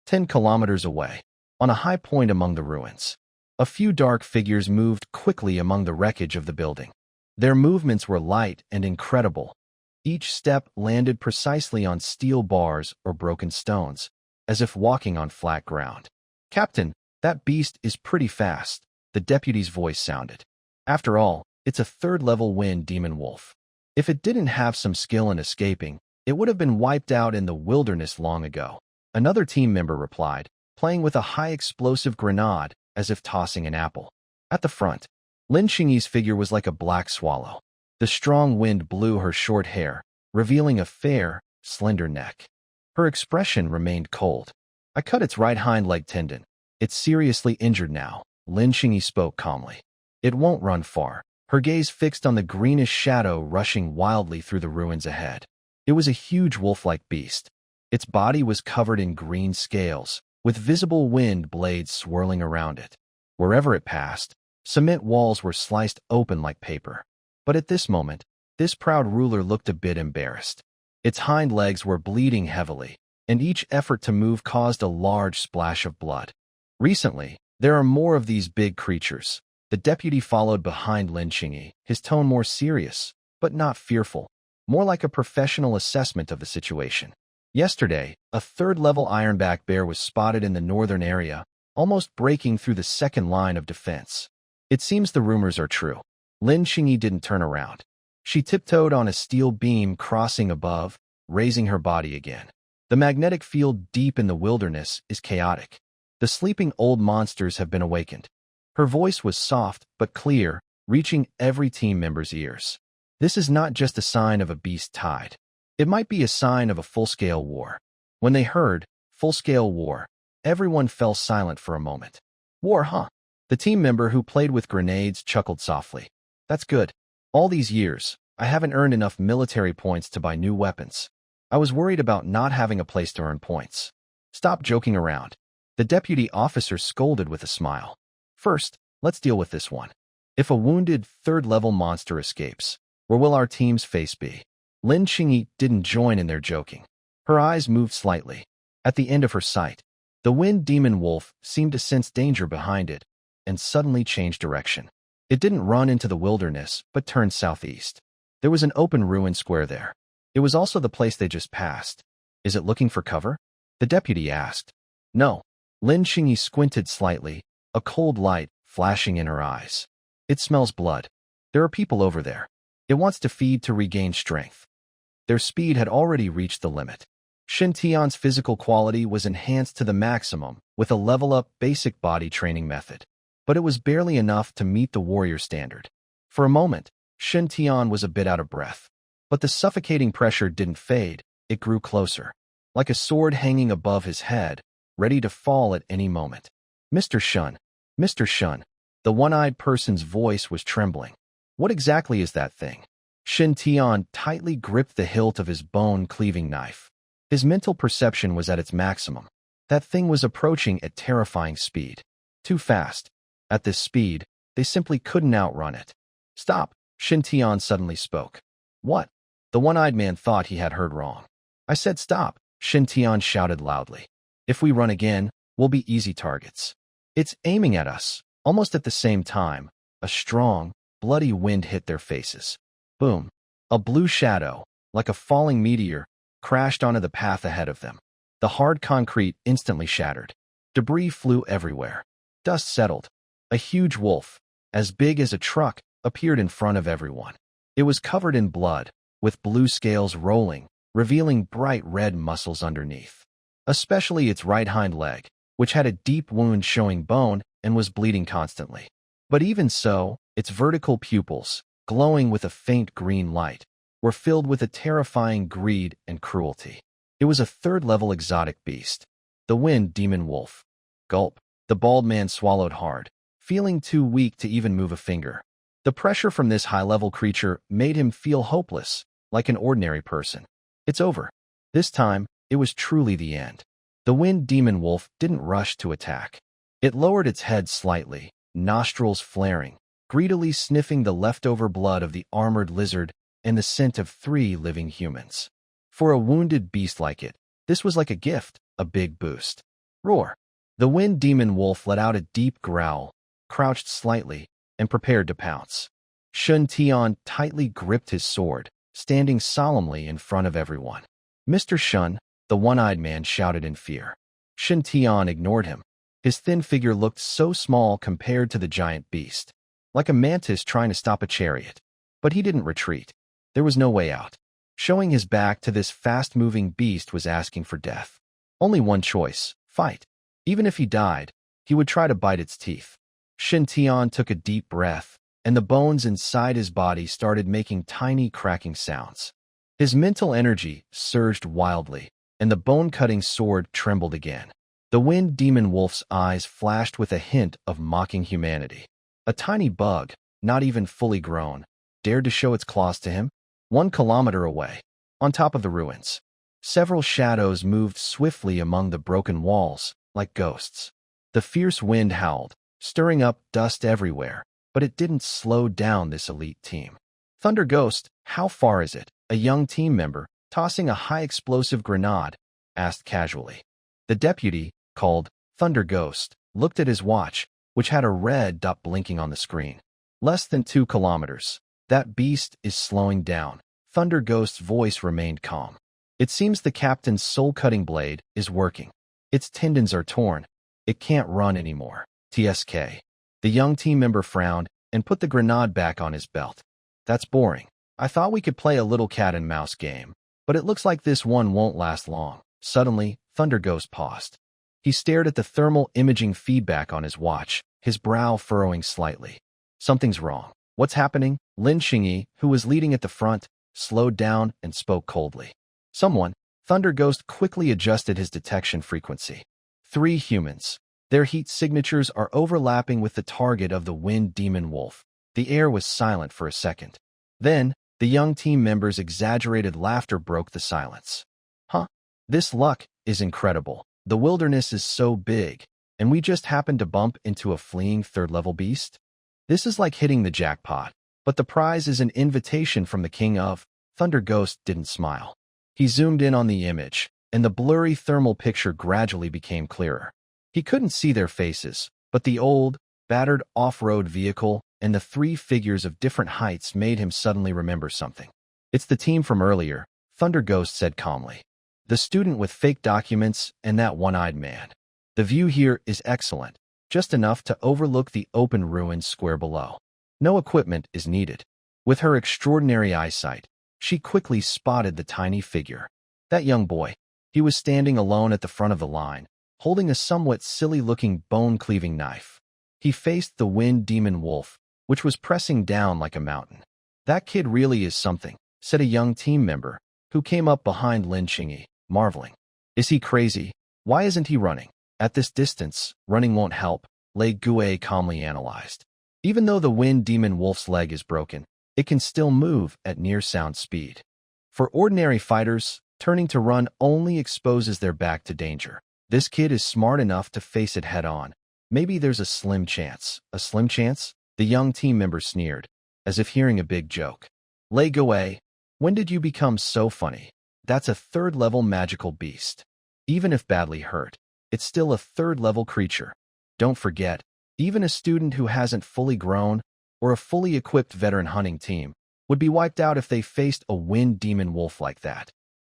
10 kilometers away, on a high point among the ruins, a few dark figures moved quickly among the wreckage of the building. Their movements were light and incredible. Each step landed precisely on steel bars or broken stones, as if walking on flat ground. Captain, that beast is pretty fast, the deputy's voice sounded. After all, it's a 3rd-level wind demon wolf. If it didn't have some skill in escaping, it would have been wiped out in the wilderness long ago. Another team member replied, playing with a high-explosive grenade as if tossing an apple. At the front, Lin Xingyi's figure was like a black swallow. The strong wind blew her short hair, revealing a fair, slender neck. Her expression remained cold. I cut its right hind leg tendon. It's seriously injured now, Lin Xingyi spoke calmly. It won't run far, her gaze fixed on the greenish shadow rushing wildly through the ruins ahead. It was a huge wolf-like beast. Its body was covered in green scales, with visible wind blades swirling around it. Wherever it passed, cement walls were sliced open like paper. But at this moment, this proud ruler looked a bit embarrassed. Its hind legs were bleeding heavily, and each effort to move caused a large splash of blood. Recently, there are more of these big creatures. The deputy followed behind Lin Xingyi, his tone more serious, but not fearful, more like a professional assessment of the situation. Yesterday, a third-level ironback bear was spotted in the northern area, almost breaking through the second line of defense. It seems the rumors are true. Lin Xingyi didn't turn around. She tiptoed on a steel beam crossing above, raising her body again. The magnetic field deep in the wilderness is chaotic. The sleeping old monsters have been awakened. Her voice was soft but clear, reaching every team member's ears. This is not just a sign of a beast tide. It might be a sign of a full-scale war. When they heard full-scale war, everyone fell silent for a moment. War, huh? The team member who played with grenades chuckled softly. That's good. All these years, I haven't earned enough military points to buy new weapons. I was worried about not having a place to earn points. Stop joking around. The deputy officer scolded with a smile. First, let's deal with this one. If a wounded third-level monster escapes, where will our team's face be? Lin Xingyi didn't join in their joking. Her eyes moved slightly. At the end of her sight, the wind demon wolf seemed to sense danger behind it and suddenly changed direction. It didn't run into the wilderness, but turned southeast. There was an open ruin square there. It was also the place they just passed. Is it looking for cover? The deputy asked. No. Lin Xingyi squinted slightly, a cold light flashing in her eyes. It smells blood. There are people over there. It wants to feed to regain strength. Their speed had already reached the limit. Shintion's physical quality was enhanced to the maximum with a level-up basic body training method. But it was barely enough to meet the warrior standard. For a moment, Shintion was a bit out of breath. But the suffocating pressure didn't fade, it grew closer. Like a sword hanging above his head, ready to fall at any moment. Mr. Shun. Mr. Shun. The one-eyed person's voice was trembling. What exactly is that thing? Shintion tightly gripped the hilt of his bone-cleaving knife. His mental perception was at its maximum. That thing was approaching at terrifying speed. Too fast. At this speed, they simply couldn't outrun it. Stop, Shintion suddenly spoke. What? The one-eyed man thought he had heard wrong. I said stop, Shintion shouted loudly. If we run again, we'll be easy targets. It's aiming at us. Almost at the same time, a strong, bloody wind hit their faces. Boom. A blue shadow, like a falling meteor, crashed onto the path ahead of them. The hard concrete instantly shattered. Debris flew everywhere. Dust settled. A huge wolf, as big as a truck, appeared in front of everyone. It was covered in blood, with blue scales rolling, revealing bright red muscles underneath. Especially its right hind leg, which had a deep wound showing bone and was bleeding constantly. But even so, its vertical pupils, glowing with a faint green light, were filled with a terrifying greed and cruelty. It was a third-level exotic beast. The wind demon wolf. Gulp. The bald man swallowed hard, feeling too weak to even move a finger. The pressure from this high-level creature made him feel hopeless, like an ordinary person. It's over. This time, it was truly the end. The wind demon wolf didn't rush to attack. It lowered its head slightly, nostrils flaring, greedily sniffing the leftover blood of the armored lizard and the scent of 3 living humans. For a wounded beast like it, this was like a gift, a big boost. Roar! The wind demon wolf let out a deep growl, crouched slightly, and prepared to pounce. Shintion tightly gripped his sword, standing solemnly in front of everyone. Mr. Shun, the one-eyed man shouted in fear. Shintion ignored him. His thin figure looked so small compared to the giant beast, like a mantis trying to stop a chariot. But he didn't retreat. There was no way out. Showing his back to this fast-moving beast was asking for death. Only one choice, fight. Even if he died, he would try to bite its teeth. Shintion took a deep breath, and the bones inside his body started making tiny cracking sounds. His mental energy surged wildly, and the bone-cutting sword trembled again. The wind demon wolf's eyes flashed with a hint of mocking humanity. A tiny bug, not even fully grown, dared to show its claws to him? 1 kilometer away, on top of the ruins, several shadows moved swiftly among the broken walls, like ghosts. The fierce wind howled, stirring up dust everywhere, but it didn't slow down this elite team. Thunder Ghost, how far is it? A young team member, tossing a high-explosive grenade, asked casually. The deputy, called Thunder Ghost, looked at his watch, which had a red dot blinking on the screen. Less than 2 kilometers. That beast is slowing down. Thunder Ghost's voice remained calm. It seems the captain's soul-cutting blade is working. Its tendons are torn. It can't run anymore. TSK. The young team member frowned and put the grenade back on his belt. That's boring. I thought we could play a little cat-and-mouse game, but it looks like this one won't last long. Suddenly, Thunder Ghost paused. He stared at the thermal imaging feedback on his watch, his brow furrowing slightly. Something's wrong. What's happening? Lin Xingyi, who was leading at the front, slowed down and spoke coldly. Someone. Thunder Ghost quickly adjusted his detection frequency. 3 humans. Their heat signatures are overlapping with the target of the wind demon wolf. The air was silent for a second. Then, the young team members' exaggerated laughter broke the silence. Huh? This luck is incredible. The wilderness is so big, and we just happened to bump into a fleeing third-level beast? This is like hitting the jackpot, but the prize is an invitation from the king of... Thunder Ghost didn't smile. He zoomed in on the image, and the blurry thermal picture gradually became clearer. He couldn't see their faces, but the old, battered off-road vehicle and the 3 figures of different heights made him suddenly remember something. It's the team from earlier, Thunder Ghost said calmly. The student with fake documents and that one-eyed man. The view here is excellent, just enough to overlook the open ruins square below. No equipment is needed. With her extraordinary eyesight, she quickly spotted the tiny figure. That young boy. He was standing alone at the front of the line, holding a somewhat silly-looking bone-cleaving knife. He faced the wind demon wolf, which was pressing down like a mountain. That kid really is something, said a young team member, who came up behind Lin Xingyi, marveling. Is he crazy? Why isn't he running? At this distance, running won't help, Lei Gue calmly analyzed. Even though the wind demon wolf's leg is broken, it can still move at near-sound speed. For ordinary fighters, turning to run only exposes their back to danger. This kid is smart enough to face it head-on. Maybe there's a slim chance. A slim chance? The young team member sneered, as if hearing a big joke. Lei Gue, when did you become so funny? That's a 3rd-level magical beast. Even if badly hurt, it's still a 3rd-level creature. Don't forget, even a student who hasn't fully grown, or a fully equipped veteran hunting team, would be wiped out if they faced a wind demon wolf like that.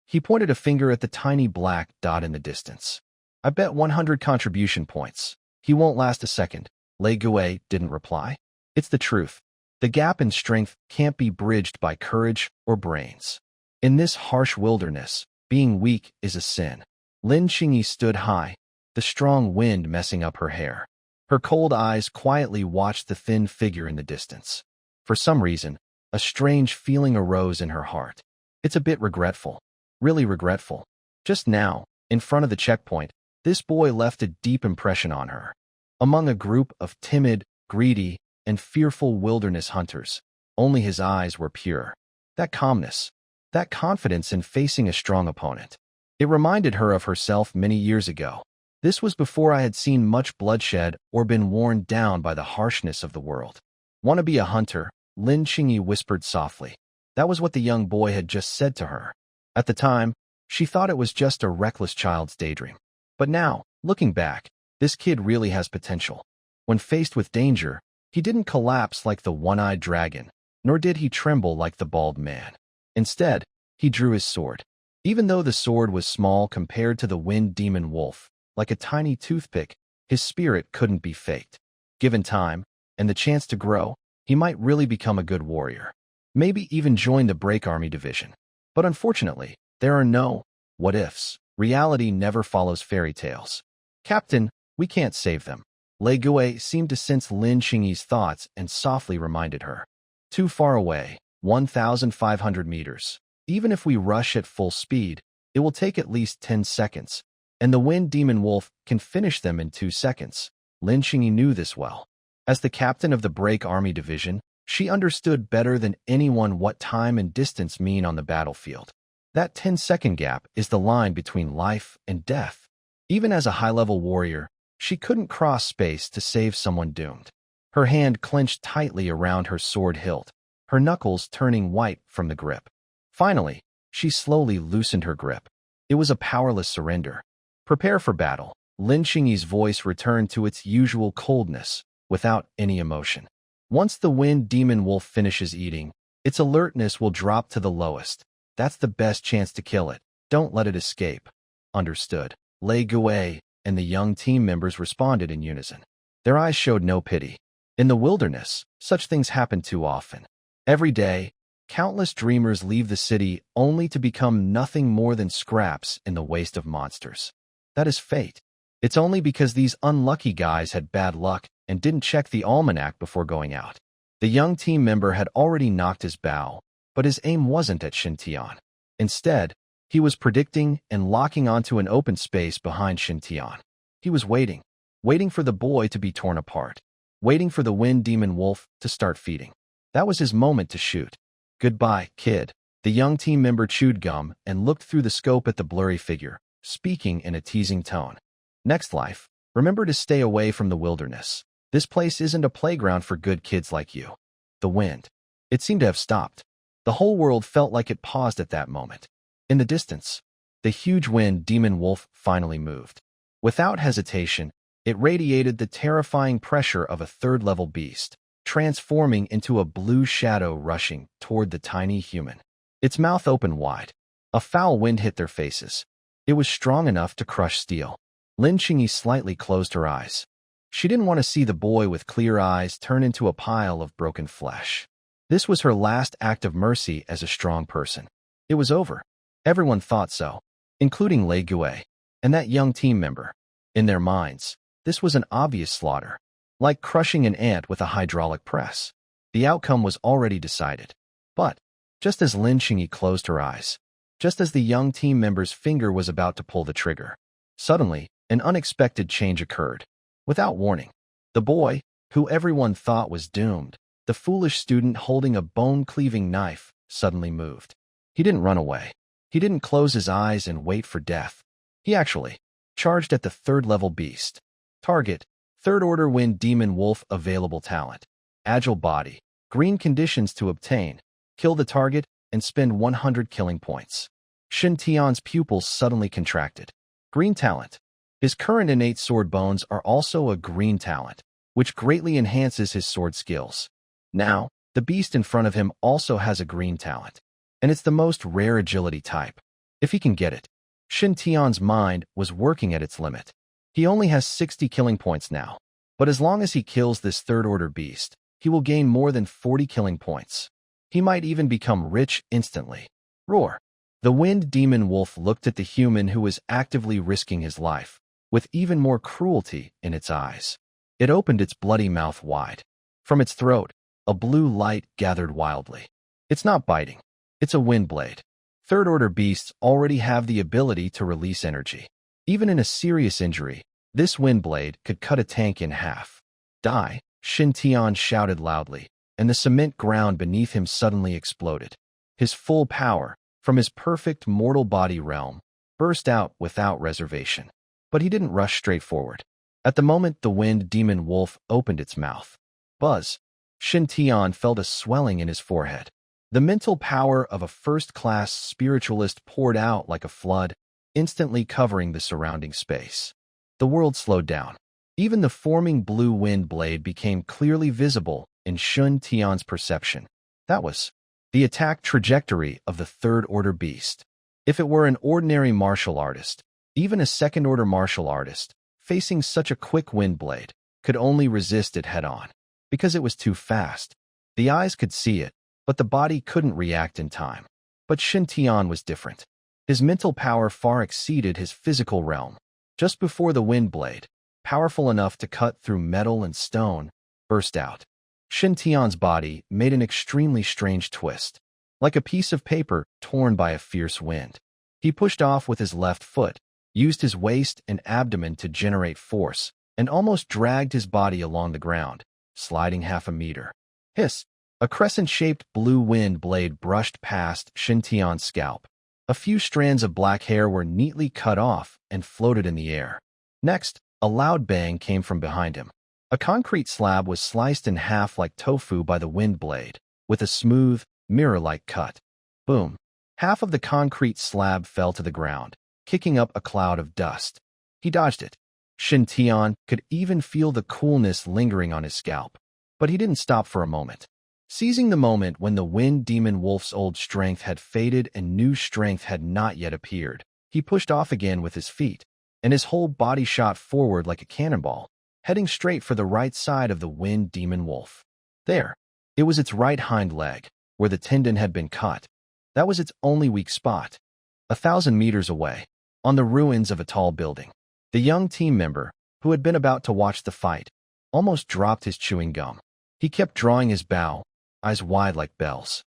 He pointed a finger at the tiny black dot in the distance. I bet 100 contribution points. He won't last a second. Lei Gue didn't reply. It's the truth. The gap in strength can't be bridged by courage or brains. In this harsh wilderness, being weak is a sin. Lin Xingyi stood high, the strong wind messing up her hair. Her cold eyes quietly watched the thin figure in the distance. For some reason, a strange feeling arose in her heart. It's a bit regretful. Really regretful. Just now, in front of the checkpoint, this boy left a deep impression on her. Among a group of timid, greedy, and fearful wilderness hunters, only his eyes were pure. That calmness, that confidence in facing a strong opponent. It reminded her of herself many years ago. This was before I had seen much bloodshed or been worn down by the harshness of the world. Want to be a hunter? Lin Xingyi whispered softly. That was what the young boy had just said to her. At the time, she thought it was just a reckless child's daydream. But now, looking back, this kid really has potential. When faced with danger, he didn't collapse like the one-eyed dragon, nor did he tremble like the bald man. Instead, he drew his sword. Even though the sword was small compared to the wind demon wolf, like a tiny toothpick, his spirit couldn't be faked. Given time, and the chance to grow, he might really become a good warrior. Maybe even join the Break Army division. But unfortunately, there are no what-ifs. Reality never follows fairy tales. Captain, we can't save them. Lei Gue seemed to sense Lin Xingyi's thoughts and softly reminded her. Too far away, 1,500 meters. Even if we rush at full speed, it will take at least 10 seconds. and the Wind Demon Wolf can finish them in 2 seconds. Lin Qingyi knew this well. As the captain of the Break Army Division, she understood better than anyone what time and distance mean on the battlefield. That 10-second gap is the line between life and death. Even as a high-level warrior, she couldn't cross space to save someone doomed. Her hand clenched tightly around her sword hilt, her knuckles turning white from the grip. Finally, she slowly loosened her grip. It was a powerless surrender. Prepare for battle. Lin Qingyi's voice returned to its usual coldness, without any emotion. Once the Wind Demon Wolf finishes eating, its alertness will drop to the lowest. That's the best chance to kill it. Don't let it escape. Understood. Lei Gui and the young team members responded in unison. Their eyes showed no pity. In the wilderness, such things happen too often. Every day, countless dreamers leave the city only to become nothing more than scraps in the waste of monsters. That is fate. It's only because these unlucky guys had bad luck and didn't check the almanac before going out. The young team member had already knocked his bow, but his aim wasn't at Shintion. Instead, he was predicting and locking onto an open space behind Shintion. He was waiting for the boy to be torn apart, waiting for the Wind Demon Wolf to start feeding. That was his moment to shoot. Goodbye, kid. The young team member chewed gum and looked through the scope at the blurry figure, speaking in a teasing tone. Next life, remember to stay away from the wilderness. This place isn't a playground for good kids like you. The wind. It seemed to have stopped. The whole world felt like it paused at that moment. In the distance, the huge Wind Demon Wolf finally moved. Without hesitation, it radiated the terrifying pressure of a third-level beast, transforming into a blue shadow rushing toward the tiny human. Its mouth opened wide. A foul wind hit their faces. It was strong enough to crush steel. Lin Qingyi slightly closed her eyes. She didn't want to see the boy with clear eyes turn into a pile of broken flesh. This was her last act of mercy as a strong person. It was over. Everyone thought so, including Lei Gui and that young team member. In their minds, this was an obvious slaughter, like crushing an ant with a hydraulic press. The outcome was already decided. But, just as Lin Qingyi closed her eyes, just as the young team member's finger was about to pull the trigger, suddenly, an unexpected change occurred. Without warning, the boy, who everyone thought was doomed, the foolish student holding a bone-cleaving knife, suddenly moved. He didn't run away. He didn't close his eyes and wait for death. He actually charged at the third-level beast. Target, third-order Wind Demon Wolf available talent. Agile body, green conditions to obtain. Kill the target and spend 100 killing points. Shintion's pupils suddenly contracted. Green talent. His current innate sword bones are also a green talent, which greatly enhances his sword skills. Now, the beast in front of him also has a green talent, and it's the most rare agility type. If he can get it. Shintion's mind was working at its limit. He only has 60 killing points now, but as long as he kills this third-order beast, he will gain more than 40 killing points. He might even become rich instantly. Roar. The Wind Demon Wolf looked at the human who was actively risking his life, with even more cruelty in its eyes. It opened its bloody mouth wide. From its throat, a blue light gathered wildly. It's not biting. It's a wind blade. Third-order beasts already have the ability to release energy. Even in a serious injury, this wind blade could cut a tank in half. Die, Shintion shouted loudly, and the cement ground beneath him suddenly exploded. His full power, from his perfect mortal body realm, burst out without reservation. But he didn't rush straight forward. At the moment the Wind Demon Wolf opened its mouth. Buzz. Shintion felt a swelling in his forehead. The mental power of a first-class spiritualist poured out like a flood, instantly covering the surrounding space. The world slowed down. Even the forming blue wind blade became clearly visible in Shintion's perception. That was the attack trajectory of the third-order beast. If it were an ordinary martial artist, even a second-order martial artist, facing such a quick wind blade, could only resist it head-on, because it was too fast. The eyes could see it, but the body couldn't react in time. But Shintion was different. His mental power far exceeded his physical realm. Just before the wind blade, powerful enough to cut through metal and stone, burst out. Shintion's body made an extremely strange twist, like a piece of paper torn by a fierce wind. He pushed off with his left foot, used his waist and abdomen to generate force, and almost dragged his body along the ground, sliding half a meter. Hiss! A crescent-shaped blue wind blade brushed past Shintion's scalp. A few strands of black hair were neatly cut off and floated in the air. Next, a loud bang came from behind him. A concrete slab was sliced in half like tofu by the wind blade, with a smooth, mirror-like cut. Boom! Half of the concrete slab fell to the ground, kicking up a cloud of dust. He dodged it. Shintion could even feel the coolness lingering on his scalp. But he didn't stop for a moment. Seizing the moment when the wind demon wolf's old strength had faded and new strength had not yet appeared, he pushed off again with his feet, and his whole body shot forward like a cannonball, heading straight for the right side of the wind demon wolf. There. It was its right hind leg, where the tendon had been cut. That was its only weak spot. 1,000 meters away, on the ruins of a tall building, the young team member, who had been about to watch the fight, almost dropped his chewing gum. He kept drawing his bow, eyes wide like bells.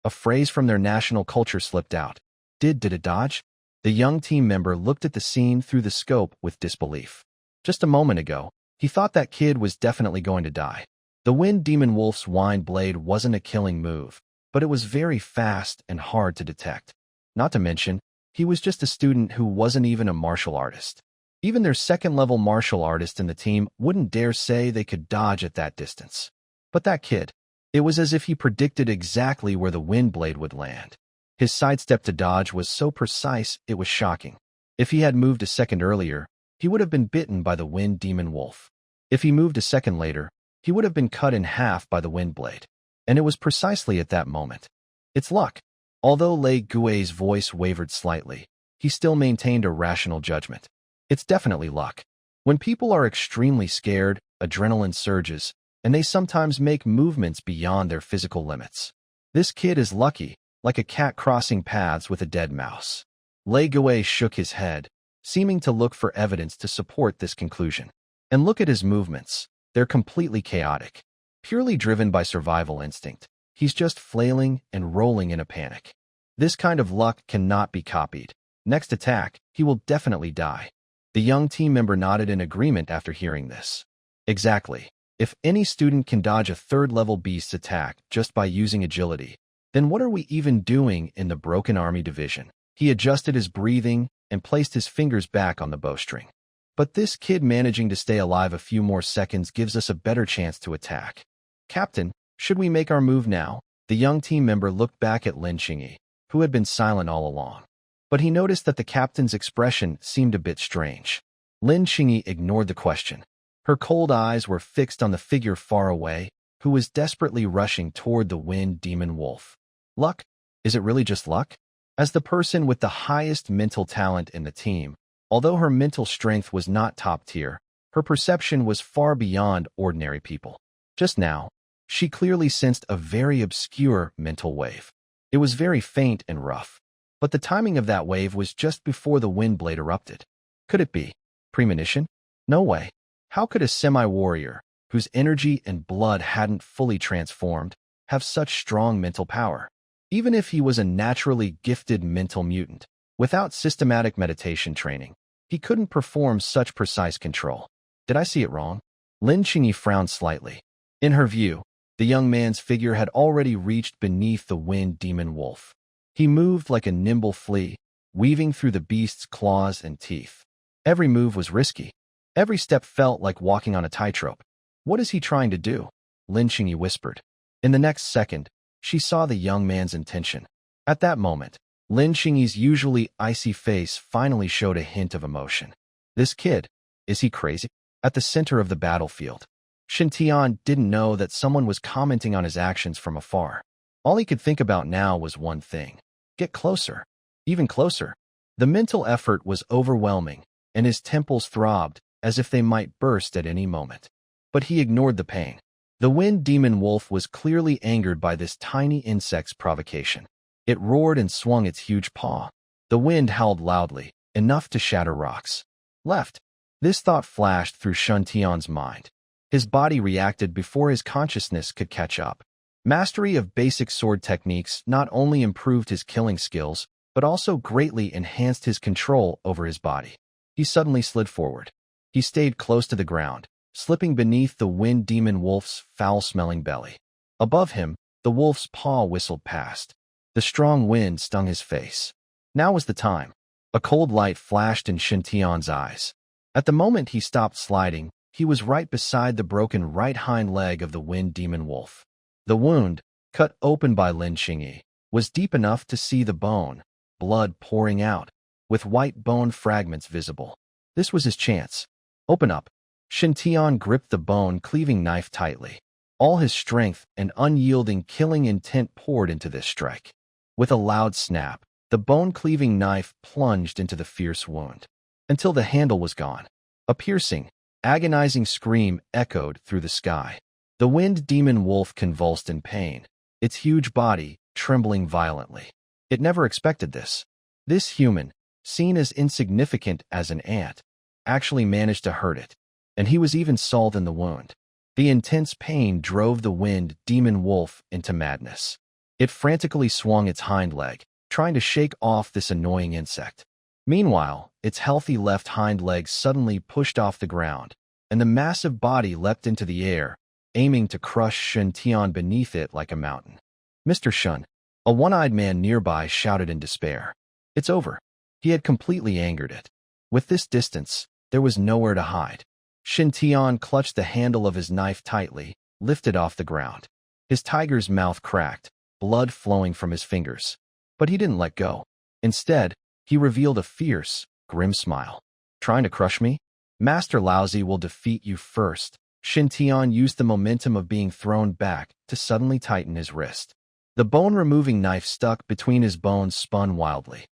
A phrase from their national culture slipped out. Did it dodge? The young team member looked at the scene through the scope with disbelief. Just a moment ago, he thought that kid was definitely going to die. The wind demon wolf's wind blade wasn't a killing move, but it was very fast and hard to detect. Not to mention, he was just a student who wasn't even a martial artist. Even their second-level martial artist in the team wouldn't dare say they could dodge at that distance. But that kid, it was as if he predicted exactly where the wind blade would land. His sidestep to dodge was so precise it was shocking. If he had moved a second earlier, he would have been bitten by the wind demon wolf. If he moved a second later, he would have been cut in half by the wind blade. And it was precisely at that moment. It's luck. Although Lei Gui's voice wavered slightly, he still maintained a rational judgment. It's definitely luck. When people are extremely scared, adrenaline surges, and they sometimes make movements beyond their physical limits. This kid is lucky, like a cat crossing paths with a dead mouse. Lei Gui shook his head, seeming to look for evidence to support this conclusion. And look at his movements. They're completely chaotic, purely driven by survival instinct. He's just flailing and rolling in a panic. This kind of luck cannot be copied. Next attack, he will definitely die. The young team member nodded in agreement after hearing this. Exactly. If any student can dodge a third-level beast's attack just by using agility, then what are we even doing in the Broken Army Division? He adjusted his breathing and placed his fingers back on the bowstring. But this kid managing to stay alive a few more seconds gives us a better chance to attack. Captain, should we make our move now? The young team member looked back at Lin Qingyi, who had been silent all along. But he noticed that the captain's expression seemed a bit strange. Lin Qingyi ignored the question. Her cold eyes were fixed on the figure far away, who was desperately rushing toward the wind demon wolf. Luck? Is it really just luck? As the person with the highest mental talent in the team, although her mental strength was not top tier, her perception was far beyond ordinary people. Just now, she clearly sensed a very obscure mental wave. It was very faint and rough, but the timing of that wave was just before the wind blade erupted. Could it be premonition? No way. How could a semi-warrior, whose energy and blood hadn't fully transformed, have such strong mental power? Even if he was a naturally gifted mental mutant, without systematic meditation training, he couldn't perform such precise control. Did I see it wrong? Lin Qingyi frowned slightly. In her view, the young man's figure had already reached beneath the wind demon wolf. He moved like a nimble flea, weaving through the beast's claws and teeth. Every move was risky. Every step felt like walking on a tightrope. What is he trying to do? Lin Qingyi whispered. In the next second, she saw the young man's intention. At that moment, Lin Qingyi's usually icy face finally showed a hint of emotion. This kid, is he crazy? At the center of the battlefield, Shintion didn't know that someone was commenting on his actions from afar. All he could think about now was one thing. Get closer. Even closer. The mental effort was overwhelming, and his temples throbbed as if they might burst at any moment. But he ignored the pain. The wind demon wolf was clearly angered by this tiny insect's provocation. It roared and swung its huge paw. The wind howled loudly, enough to shatter rocks. Left. This thought flashed through Shintion's mind. His body reacted before his consciousness could catch up. Mastery of basic sword techniques not only improved his killing skills, but also greatly enhanced his control over his body. he suddenly slid forward. He stayed close to the ground, slipping beneath the wind demon wolf's foul-smelling belly. Above him, the wolf's paw whistled past. The strong wind stung his face. Now was the time. A cold light flashed in Shintion's eyes. At the moment he stopped sliding, he was right beside the broken right hind leg of the wind demon wolf. The wound, cut open by Lin Xingyi, was deep enough to see the bone, blood pouring out, with white bone fragments visible. This was his chance. Open up. Shintion gripped the bone-cleaving knife tightly. All his strength and unyielding killing intent poured into this strike. With a loud snap, the bone-cleaving knife plunged into the fierce wound, until the handle was gone. A piercing, agonizing scream echoed through the sky. The wind demon wolf convulsed in pain, its huge body trembling violently. It never expected this. This human, seen as insignificant as an ant, actually managed to hurt it, and he was even salt in the wound. The intense pain drove the wind demon wolf into madness. It frantically swung its hind leg, trying to shake off this annoying insect. Meanwhile, its healthy left hind leg suddenly pushed off the ground, and the massive body leapt into the air, aiming to crush Shintion beneath it like a mountain. Mr. Shun, a one-eyed man nearby, shouted in despair. It's over. He had completely angered it. With this distance, there was nowhere to hide. Shintion clutched the handle of his knife tightly, lifted off the ground. His tiger's mouth cracked, blood flowing from his fingers. But he didn't let go. Instead, he revealed a fierce, grim smile. Trying to crush me? Master Laozi will defeat you first. Shintion used the momentum of being thrown back to suddenly tighten his wrist. The bone-removing knife stuck between his bones spun wildly.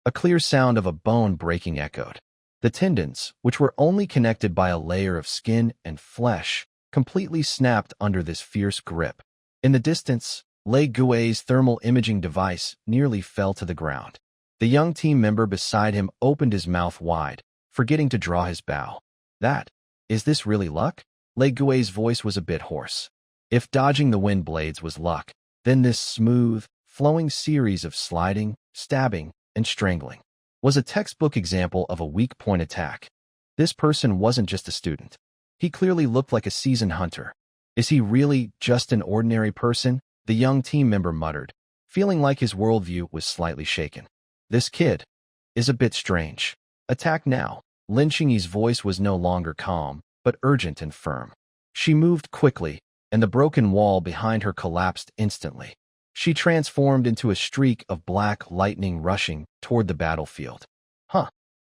A clear sound of a bone breaking echoed. The tendons, which were only connected by a layer of skin and flesh, completely snapped under this fierce grip. In the distance, Lei Gui's thermal imaging device nearly fell to the ground. The young team member beside him opened his mouth wide, forgetting to draw his bow. Is this really luck? Lei Gui's voice was a bit hoarse. If dodging the wind blades was luck, then this smooth, flowing series of sliding, stabbing, and strangling was a textbook example of a weak point attack. This person wasn't just a student. He clearly looked like a seasoned hunter. Is he really just an ordinary person? The young team member muttered, feeling like his worldview was slightly shaken. This kid is a bit strange. Attack now. Lin Xingyi's voice was no longer calm, but urgent and firm. She moved quickly, and the broken wall behind her collapsed instantly. She transformed into a streak of black lightning rushing toward the battlefield.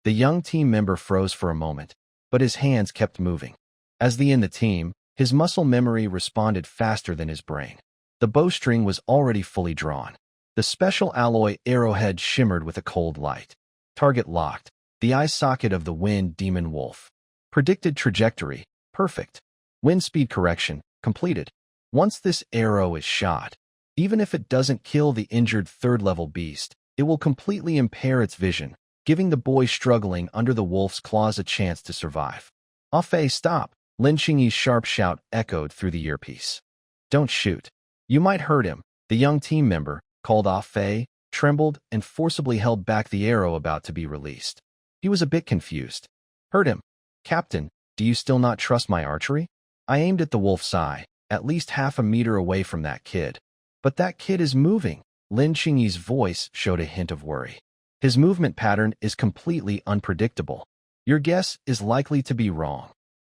The young team member froze for a moment, but his hands kept moving. As in the team, his muscle memory responded faster than his brain. The bowstring was already fully drawn. The special alloy arrowhead shimmered with a cold light. Target locked. The eye socket of the wind demon wolf. Predicted trajectory, perfect. Wind speed correction, completed. Once this arrow is shot, even if it doesn't kill the injured third-level beast, it will completely impair its vision, giving the boy struggling under the wolf's claws a chance to survive. "Fei, stop!" Lin Xingyi's sharp shout echoed through the earpiece. "Don't shoot. You might hurt him." The young team member, called Fei, trembled and forcibly held back the arrow about to be released. He was a bit confused. "Hurt him? Captain, do you still not trust my archery?" I aimed at the wolf's eye, at least half a meter away from that kid. "But that kid is moving." Lin Xingyi's voice showed a hint of worry. "His movement pattern is completely unpredictable. Your guess is likely to be wrong.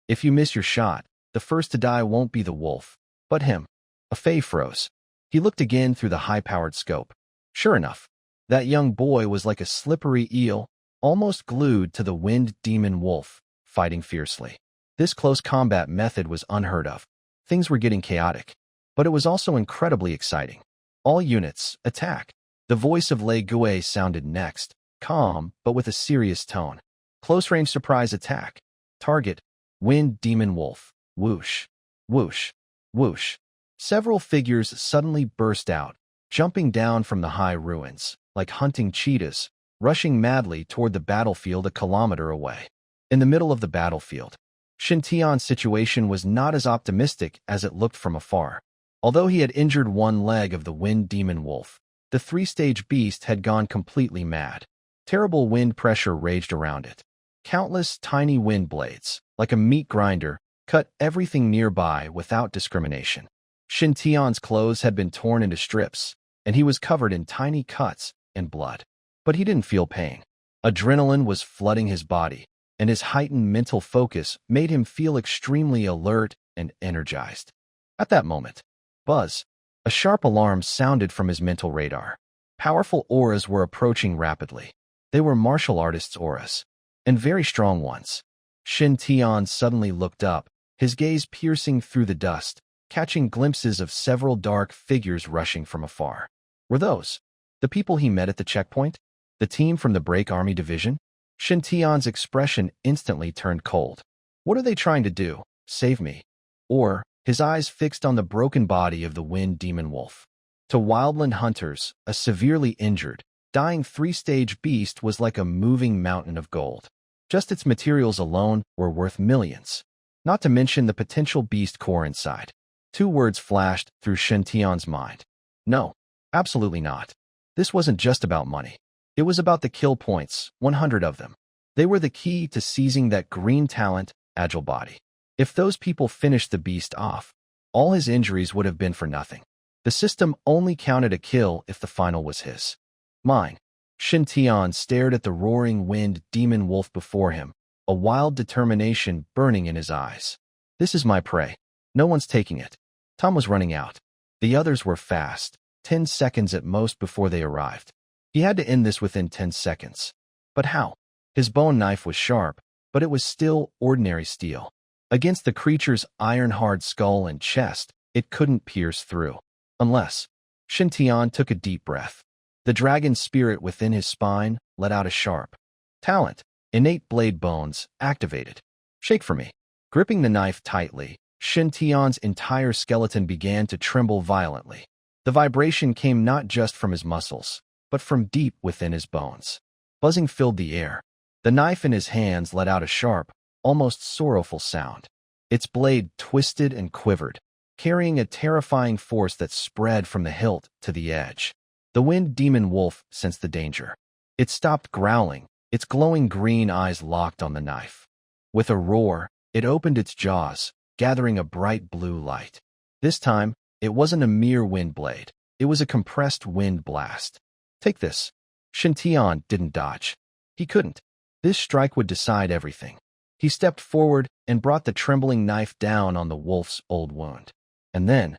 If you miss your shot, the first to die won't be the wolf, but him." Fei froze. He looked again through the high-powered scope. Sure enough, that young boy was like a slippery eel, almost glued to the wind demon wolf, fighting fiercely. This close combat method was unheard of. Things were getting chaotic, but it was also incredibly exciting. "All units, attack." The voice of Lei Gui sounded next, calm but with a serious tone. "Close-range surprise attack. Target, wind demon wolf. Whoosh, whoosh, whoosh." Several figures suddenly burst out, jumping down from the high ruins, like hunting cheetahs, rushing madly toward the battlefield a kilometer away. In the middle of the battlefield, Shintion's situation was not as optimistic as it looked from afar. Although he had injured one leg of the wind demon wolf, the three-stage beast had gone completely mad. Terrible wind pressure raged around it. Countless tiny wind blades, like a meat grinder, cut everything nearby without discrimination. Shintion's clothes had been torn into strips, and he was covered in tiny cuts and blood. But he didn't feel pain. Adrenaline was flooding his body, and his heightened mental focus made him feel extremely alert and energized. At that moment, buzz! A sharp alarm sounded from his mental radar. Powerful auras were approaching rapidly. They were martial artists' auras, and very strong ones. Shintion suddenly looked up, his gaze piercing through the dust, catching glimpses of several dark figures rushing from afar. Were those the people he met at the checkpoint? The team from the Break Army Division? Shintion's expression instantly turned cold. What are they trying to do? Save me? Or, his eyes fixed on the broken body of the Wind Demon Wolf. To wildland hunters, a severely injured, dying three-stage beast was like a moving mountain of gold. Just its materials alone were worth millions. Not to mention the potential beast core inside. Two words flashed through Shintion's mind. No, absolutely not. This wasn't just about money. It was about the kill points, 100 of them. They were the key to seizing that green talent, agile body. If those people finished the beast off, all his injuries would have been for nothing. The system only counted a kill if the final was his. Mine. Shintion stared at the roaring wind demon wolf before him, a wild determination burning in his eyes. This is my prey. No one's taking it. Time was running out. The others were fast, 10 seconds at most before they arrived. He had to end this within 10 seconds. But how? His bone knife was sharp, but it was still ordinary steel. Against the creature's iron-hard skull and chest, it couldn't pierce through. Unless. Shintion took a deep breath. The dragon spirit within his spine let out a sharp talent. Innate blade bones activated. Shake for me. Gripping the knife tightly, Shintion's entire skeleton began to tremble violently. The vibration came not just from his muscles, but from deep within his bones. Buzzing filled the air. The knife in his hands let out a sharp, almost sorrowful sound. Its blade twisted and quivered, carrying a terrifying force that spread from the hilt to the edge. The wind demon wolf sensed the danger. It stopped growling, its glowing green eyes locked on the knife. With a roar, it opened its jaws, gathering a bright blue light. This time, it wasn't a mere wind blade. It was a compressed wind blast. Take this. Shintion didn't dodge. He couldn't. This strike would decide everything. He stepped forward and brought the trembling knife down on the wolf's old wound. And then,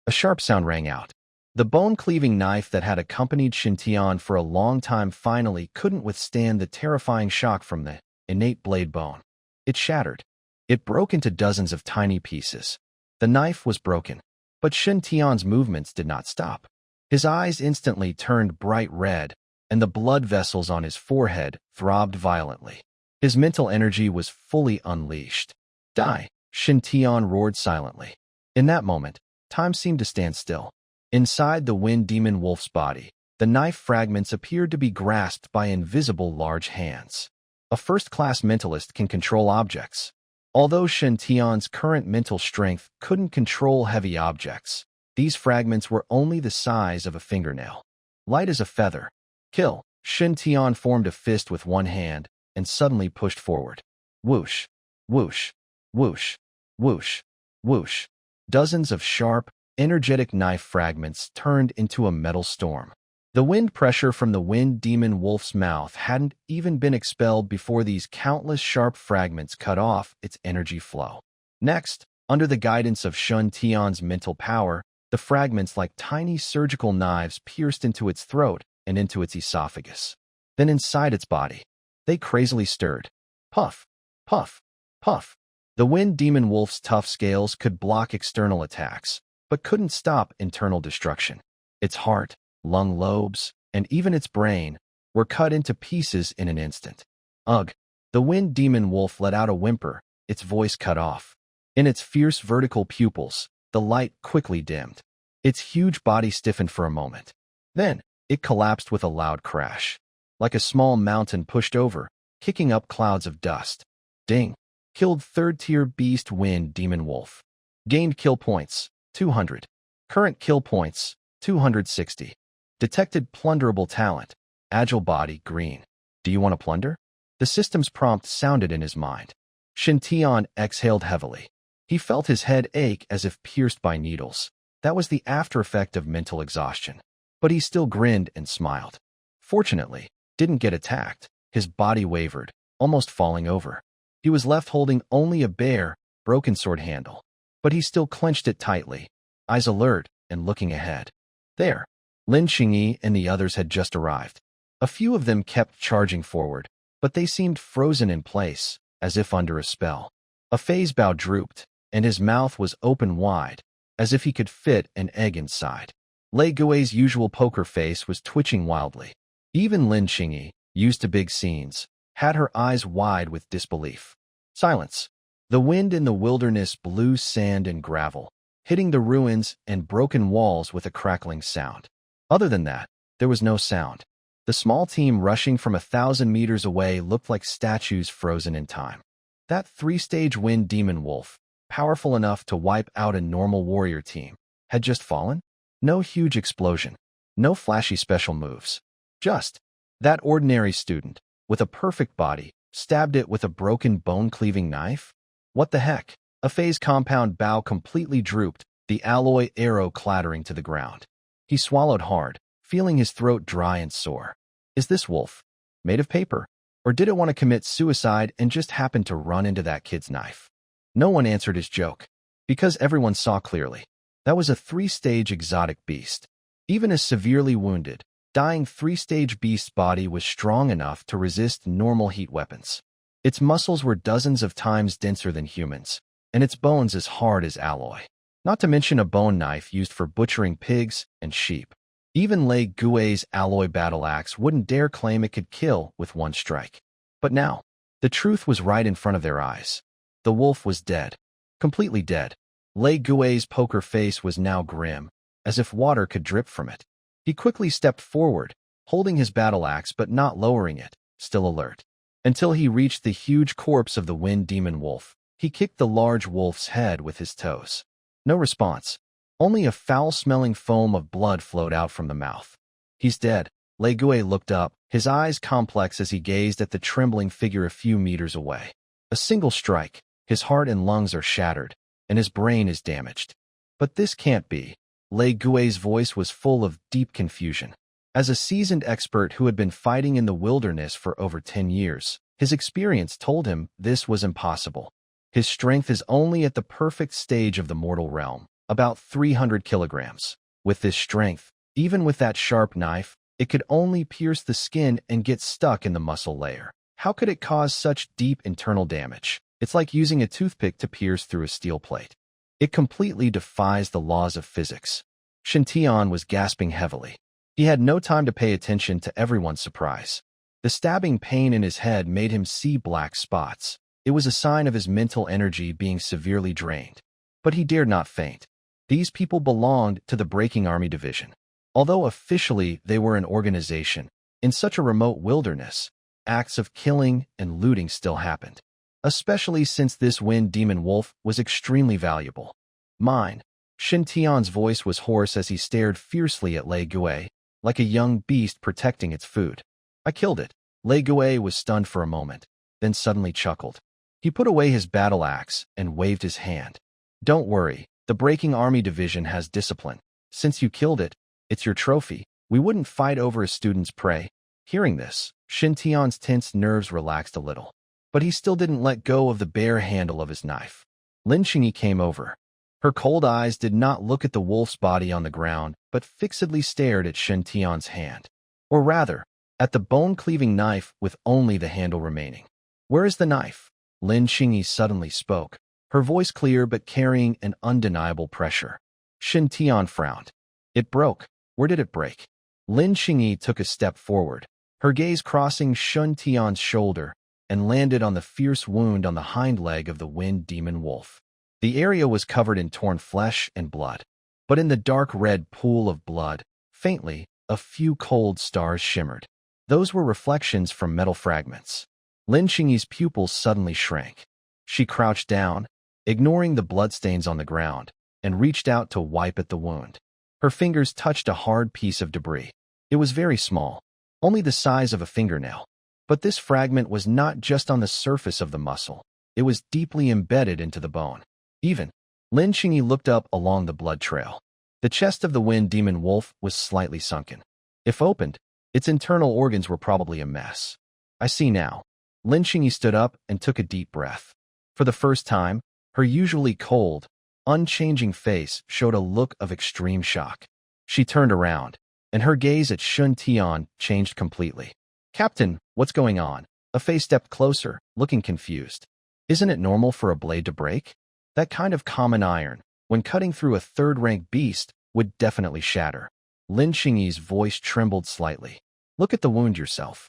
a sharp sound rang out. The bone-cleaving knife that had accompanied Shintion for a long time finally couldn't withstand the terrifying shock from the innate blade bone. It shattered. It broke into dozens of tiny pieces. The knife was broken, but Shintion's movements did not stop. His eyes instantly turned bright red, and the blood vessels on his forehead throbbed violently. His mental energy was fully unleashed. Die! Shintion roared silently. In that moment, time seemed to stand still. Inside the wind demon wolf's body, the knife fragments appeared to be grasped by invisible large hands. A first-class mentalist can control objects. Although Shintion's current mental strength couldn't control heavy objects, these fragments were only the size of a fingernail. Light as a feather. Kill. Shintion formed a fist with one hand and suddenly pushed forward. Whoosh, whoosh, whoosh, whoosh, whoosh. Dozens of sharp, energetic knife fragments turned into a metal storm. The wind pressure from the wind demon wolf's mouth hadn't even been expelled before these countless sharp fragments cut off its energy flow. Next, under the guidance of Shintion's mental power, the fragments like tiny surgical knives pierced into its throat and into its esophagus. Then inside its body, they crazily stirred. Puff, puff, puff. The wind demon wolf's tough scales could block external attacks, but couldn't stop internal destruction. Its heart, lung lobes, and even its brain were cut into pieces in an instant. Ugh! The wind demon wolf let out a whimper, its voice cut off. In its fierce vertical pupils, the light quickly dimmed. Its huge body stiffened for a moment. Then, it collapsed with a loud crash. Like a small mountain pushed over, kicking up clouds of dust. Ding! Killed third-tier beast wind demon wolf. Gained kill points, 200. Current kill points, 260. Detected plunderable talent. Agile body, green. Do you want to plunder? The system's prompt sounded in his mind. Shintion exhaled heavily. He felt his head ache as if pierced by needles. That was the after effect of mental exhaustion. But he still grinned and smiled. Fortunately, didn't get attacked. His body wavered, almost falling over. He was left holding only a bare, broken sword handle. But he still clenched it tightly, eyes alert and looking ahead. There, Lin Xingyi and the others had just arrived. A few of them kept charging forward, but they seemed frozen in place, as if under a spell. A Fei's bow drooped, and his mouth was open wide, as if he could fit an egg inside. Lei Gui's usual poker face was twitching wildly. Even Lin Xingyi, used to big scenes, had her eyes wide with disbelief. Silence. The wind in the wilderness blew sand and gravel, hitting the ruins and broken walls with a crackling sound. Other than that, there was no sound. The small team rushing from 1,000 meters away looked like statues frozen in time. That three-stage wind demon wolf, powerful enough to wipe out a normal warrior team, had just fallen? No huge explosion. No flashy special moves. Just that ordinary student, with a perfect body, stabbed it with a broken bone-cleaving knife? What the heck? A Fei's compound bow completely drooped, the alloy arrow clattering to the ground. He swallowed hard, feeling his throat dry and sore. Is this wolf made of paper? Or did it want to commit suicide and just happen to run into that kid's knife? No one answered his joke, because everyone saw clearly. That was a three-stage exotic beast. Even a severely wounded, dying three-stage beast's body was strong enough to resist normal heat weapons. Its muscles were dozens of times denser than humans, and its bones as hard as alloy. Not to mention a bone knife used for butchering pigs and sheep. Even Lei Gui's alloy battle axe wouldn't dare claim it could kill with one strike. But now, the truth was right in front of their eyes. The wolf was dead. Completely dead. Lei Gui's poker face was now grim, as if water could drip from it. He quickly stepped forward, holding his battle axe but not lowering it, still alert. Until he reached the huge corpse of the wind demon wolf, he kicked the large wolf's head with his toes. No response. Only a foul-smelling foam of blood flowed out from the mouth. He's dead. Lei Gui looked up, his eyes complex as he gazed at the trembling figure a few meters away. A single strike, his heart and lungs are shattered, and his brain is damaged. But this can't be. Lei Gui's voice was full of deep confusion. As a seasoned expert who had been fighting in the wilderness for over 10 years, his experience told him this was impossible. His strength is only at the perfect stage of the mortal realm, about 300 kilograms. With this strength, even with that sharp knife, it could only pierce the skin and get stuck in the muscle layer. How could it cause such deep internal damage? It's like using a toothpick to pierce through a steel plate. It completely defies the laws of physics. Shintion was gasping heavily. He had no time to pay attention to everyone's surprise. The stabbing pain in his head made him see black spots. It was a sign of his mental energy being severely drained. But he dared not faint. These people belonged to the Breaking Army Division. Although officially they were an organization, in such a remote wilderness, acts of killing and looting still happened. Especially since this wind demon wolf was extremely valuable. Mine. Shintion's voice was hoarse as he stared fiercely at Lei Gui, like a young beast protecting its food. I killed it. Lei Gui was stunned for a moment, then suddenly chuckled. He put away his battle axe and waved his hand. Don't worry, the Breaking Army Division has discipline. Since you killed it, it's your trophy. We wouldn't fight over a student's prey. Hearing this, Shintion's tense nerves relaxed a little. But he still didn't let go of the bare handle of his knife. Lin Xingyi came over. Her cold eyes did not look at the wolf's body on the ground, but fixedly stared at Shintion's hand. Or rather, at the bone-cleaving knife with only the handle remaining. Where is the knife? Lin Xingyi suddenly spoke, her voice clear but carrying an undeniable pressure. Shintion frowned. It broke. Where did it break? Lin Xingyi took a step forward, her gaze crossing Shintion's shoulder, and landed on the fierce wound on the hind leg of the wind demon wolf. The area was covered in torn flesh and blood, but in the dark red pool of blood, faintly, a few cold stars shimmered. Those were reflections from metal fragments. Lin Xingyi's pupils suddenly shrank. She crouched down, ignoring the bloodstains on the ground, and reached out to wipe at the wound. Her fingers touched a hard piece of debris. It was very small, only the size of a fingernail. But this fragment was not just on the surface of the muscle. It was deeply embedded into the bone. Even, Lin Qingyi looked up along the blood trail. The chest of the wind demon wolf was slightly sunken. If opened, its internal organs were probably a mess. I see now. Lin Qingyi stood up and took a deep breath. For the first time, her usually cold, unchanging face showed a look of extreme shock. She turned around, and her gaze at Shintion changed completely. "Captain, what's going on?" A face stepped closer, looking confused. "Isn't it normal for a blade to break? That kind of common iron, when cutting through a third-rank beast, would definitely shatter." Lin Qingyi's voice trembled slightly. "Look at the wound yourself.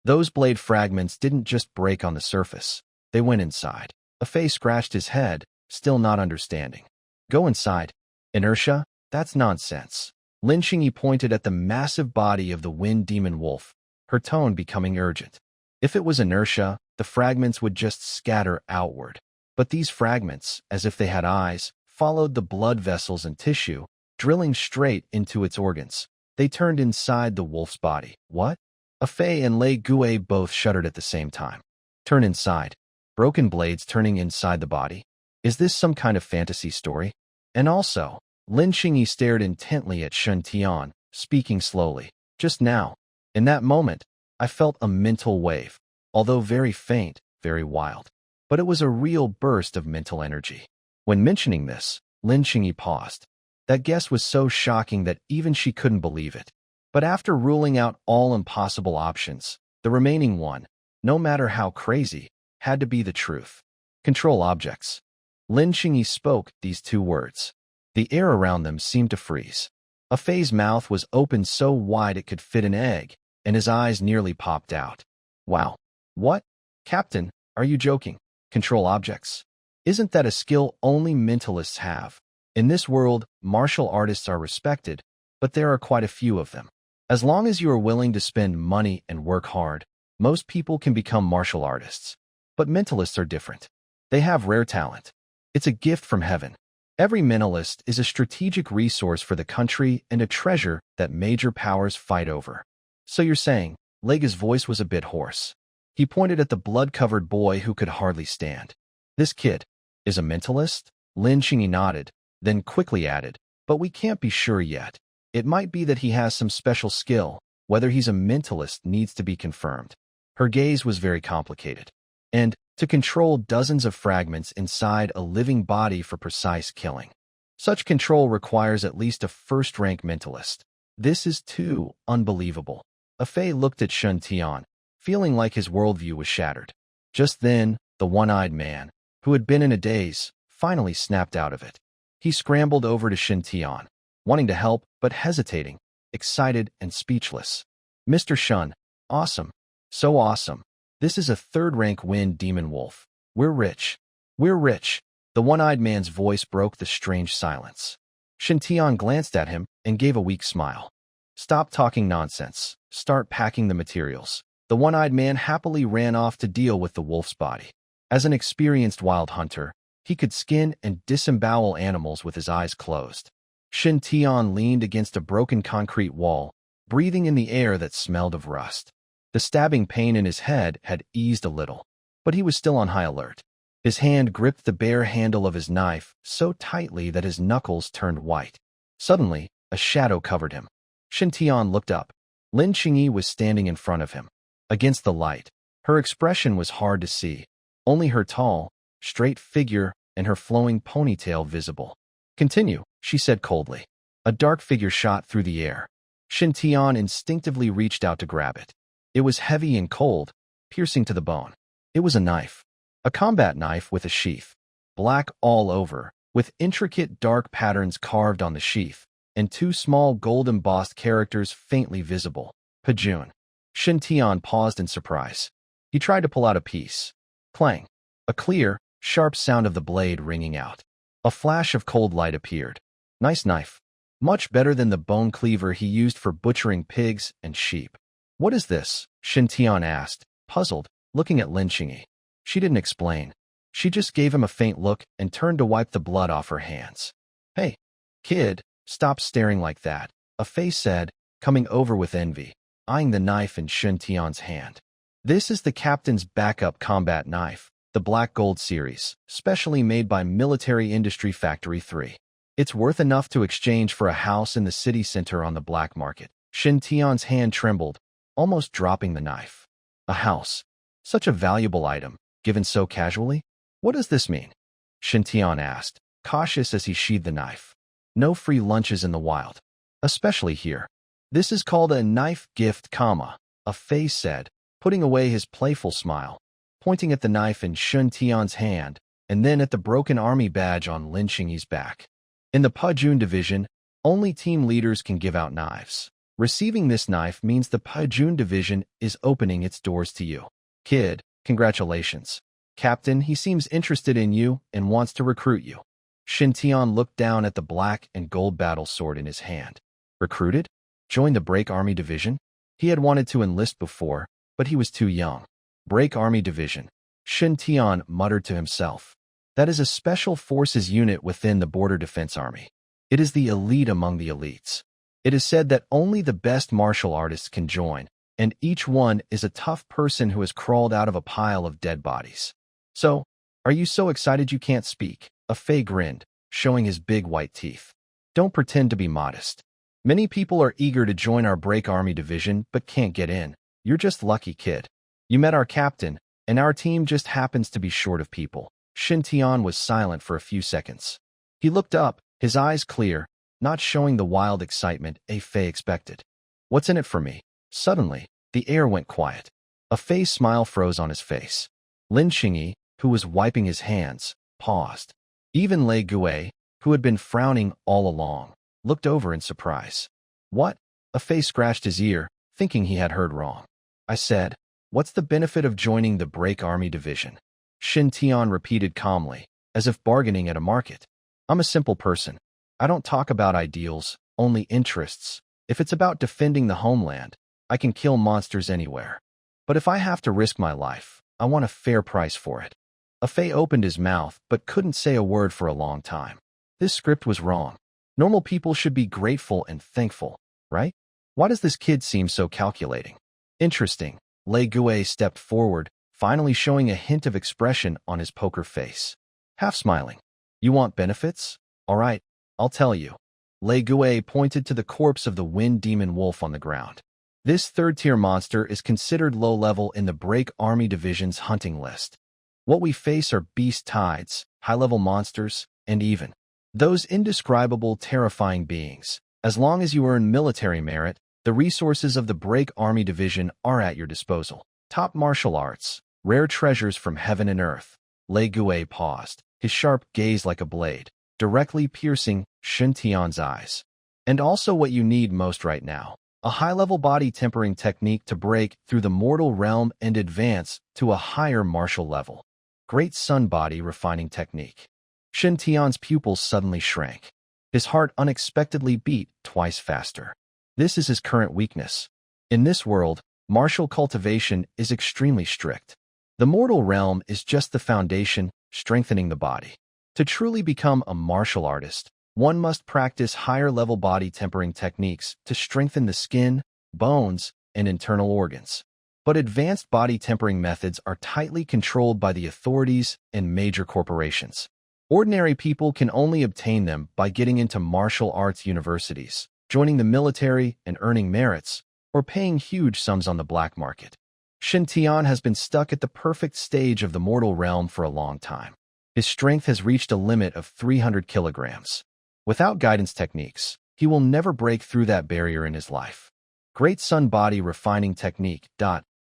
Those blade fragments didn't just break on the surface. They went inside." A face scratched his head, still not understanding. "Go inside." "Inertia? That's nonsense." Lin Qingyi pointed at the massive body of the wind demon wolf, her tone becoming urgent. If it was inertia, the fragments would just scatter outward. But these fragments, as if they had eyes, followed the blood vessels and tissue, drilling straight into its organs. They turned inside the wolf's body. "What?" A Fei and Lei Gui both shuddered at the same time. "Turn inside. Broken blades turning inside the body. Is this some kind of fantasy story?" And also, Lin Qingyi stared intently at Shintion, speaking slowly. "Just now, in that moment, I felt a mental wave, although very faint, very wild. But it was a real burst of mental energy." When mentioning this, Lin Qingyi paused. That guess was so shocking that even she couldn't believe it. But after ruling out all impossible options, the remaining one, no matter how crazy, had to be the truth. "Control objects." Lin Qingyi spoke these two words. The air around them seemed to freeze. A Fei's mouth was open so wide it could fit an egg, and his eyes nearly popped out. "Wow. What? Captain, are you joking? Control objects? Isn't that a skill only mentalists have? In this world, martial artists are respected, but there are quite a few of them. As long as you are willing to spend money and work hard, most people can become martial artists. But mentalists are different. They have rare talent. It's a gift from heaven. Every mentalist is a strategic resource for the country and a treasure that major powers fight over." "So you're saying," Lega's voice was a bit hoarse. He pointed at the blood-covered boy who could hardly stand. "This kid is a mentalist?" Lin Qingyi nodded, then quickly added, "But we can't be sure yet. It might be that he has some special skill. Whether he's a mentalist needs to be confirmed." Her gaze was very complicated. "And to control dozens of fragments inside a living body for precise killing. Such control requires at least a first-rank mentalist. This is too unbelievable." A Fei looked at Shintion, feeling like his worldview was shattered. Just then, the one-eyed man, who had been in a daze, finally snapped out of it. He scrambled over to Shintion, wanting to help, but hesitating, excited and speechless. "Mr. Shun, awesome. So awesome. This is a third-rank wind demon wolf. We're rich. We're rich." The one-eyed man's voice broke the strange silence. Shintion glanced at him and gave a weak smile. "Stop talking nonsense. Start packing the materials." The one-eyed man happily ran off to deal with the wolf's body. As an experienced wild hunter, he could skin and disembowel animals with his eyes closed. Shintion leaned against a broken concrete wall, breathing in the air that smelled of rust. The stabbing pain in his head had eased a little, but he was still on high alert. His hand gripped the bare handle of his knife so tightly that his knuckles turned white. Suddenly, a shadow covered him. Shintion looked up. Lin Qingyi was standing in front of him. Against the light, her expression was hard to see, only her tall, straight figure and her flowing ponytail visible. "Continue," she said coldly. A dark figure shot through the air. Shintion instinctively reached out to grab it. It was heavy and cold, piercing to the bone. It was a knife. A combat knife with a sheath. Black all over, with intricate dark patterns carved on the sheath, and two small gold-embossed characters faintly visible. Pajun. Shintion paused in surprise. He tried to pull out a piece. Clang. A clear, sharp sound of the blade ringing out. A flash of cold light appeared. "Nice knife. Much better than the bone cleaver he used for butchering pigs and sheep." "What is this?" Shintion asked, puzzled, looking at Lin Qingyi. She didn't explain. She just gave him a faint look and turned to wipe the blood off her hands. "Hey, kid, stop staring like that," a face said, coming over with envy, eyeing the knife in Shintion's hand. This is the captain's backup combat knife, the Black Gold series, specially made by Military Industry Factory 3. It's worth enough to exchange for a house in the city center on the black market. Shintion's hand trembled, almost dropping the knife. A house. Such a valuable item, given so casually? What does this mean? Shintion asked, cautious as he sheathed the knife. No free lunches in the wild. Especially here. This is called a knife gift, a Fei said, putting away his playful smile, pointing at the knife in Shintion's hand, and then at the broken army badge on Lin Xingyi's back. In the Pajun division, only team leaders can give out knives. Receiving this knife means the Pajun division is opening its doors to you. Kid, congratulations. Captain, he seems interested in you and wants to recruit you. Shintion looked down at the black and gold battle sword in his hand. Recruited? Join the Break Army Division? He had wanted to enlist before, but he was too young. Break Army Division. Shintion muttered to himself. That is a special forces unit within the Border Defense Army. It is the elite among the elites. It is said that only the best martial artists can join, and each one is a tough person who has crawled out of a pile of dead bodies. So, are you so excited you can't speak? A Fei grinned, showing his big white teeth. Don't pretend to be modest. Many people are eager to join our Break Army Division but can't get in. You're just lucky, kid. You met our captain, and our team just happens to be short of people. Shintion was silent for a few seconds. He looked up, his eyes clear, not showing the wild excitement a Fei expected. What's in it for me? Suddenly, the air went quiet. A Fei smile froze on his face. Lin Xingyi, who was wiping his hands, paused. Even Lei Gui, who had been frowning all along, looked over in surprise. What? A Fei scratched his ear, thinking he had heard wrong. I said, what's the benefit of joining the Break Army Division? Shintion repeated calmly, as if bargaining at a market. I'm a simple person. I don't talk about ideals, only interests. If it's about defending the homeland, I can kill monsters anywhere. But if I have to risk my life, I want a fair price for it. A Fei opened his mouth but couldn't say a word for a long time. This script was wrong. Normal people should be grateful and thankful, right? Why does this kid seem so calculating? Interesting. Lei Gui stepped forward, finally showing a hint of expression on his poker face. Half smiling. You want benefits? All right, I'll tell you. Lei Gui pointed to the corpse of the wind demon wolf on the ground. This third-tier monster is considered low-level in the Break Army Division's hunting list. What we face are beast tides, high-level monsters, and even those indescribable, terrifying beings. As long as you earn military merit, the resources of the Break Army Division are at your disposal. Top martial arts, rare treasures from heaven and earth. Lei Gui paused, his sharp gaze like a blade, directly piercing Shintion's eyes. And also what you need most right now. A high-level body tempering technique to break through the mortal realm and advance to a higher martial level. Great sun body refining technique. Shintion's pupils suddenly shrank. His heart unexpectedly beat twice faster. This is his current weakness. In this world, martial cultivation is extremely strict. The mortal realm is just the foundation, strengthening the body. To truly become a martial artist, one must practice higher-level body tempering techniques to strengthen the skin, bones, and internal organs. But advanced body tempering methods are tightly controlled by the authorities and major corporations. Ordinary people can only obtain them by getting into martial arts universities, joining the military and earning merits, or paying huge sums on the black market. Shintion has been stuck at the perfect stage of the mortal realm for a long time. His strength has reached a limit of 300 kilograms. Without guidance techniques, he will never break through that barrier in his life. Great sun body refining technique.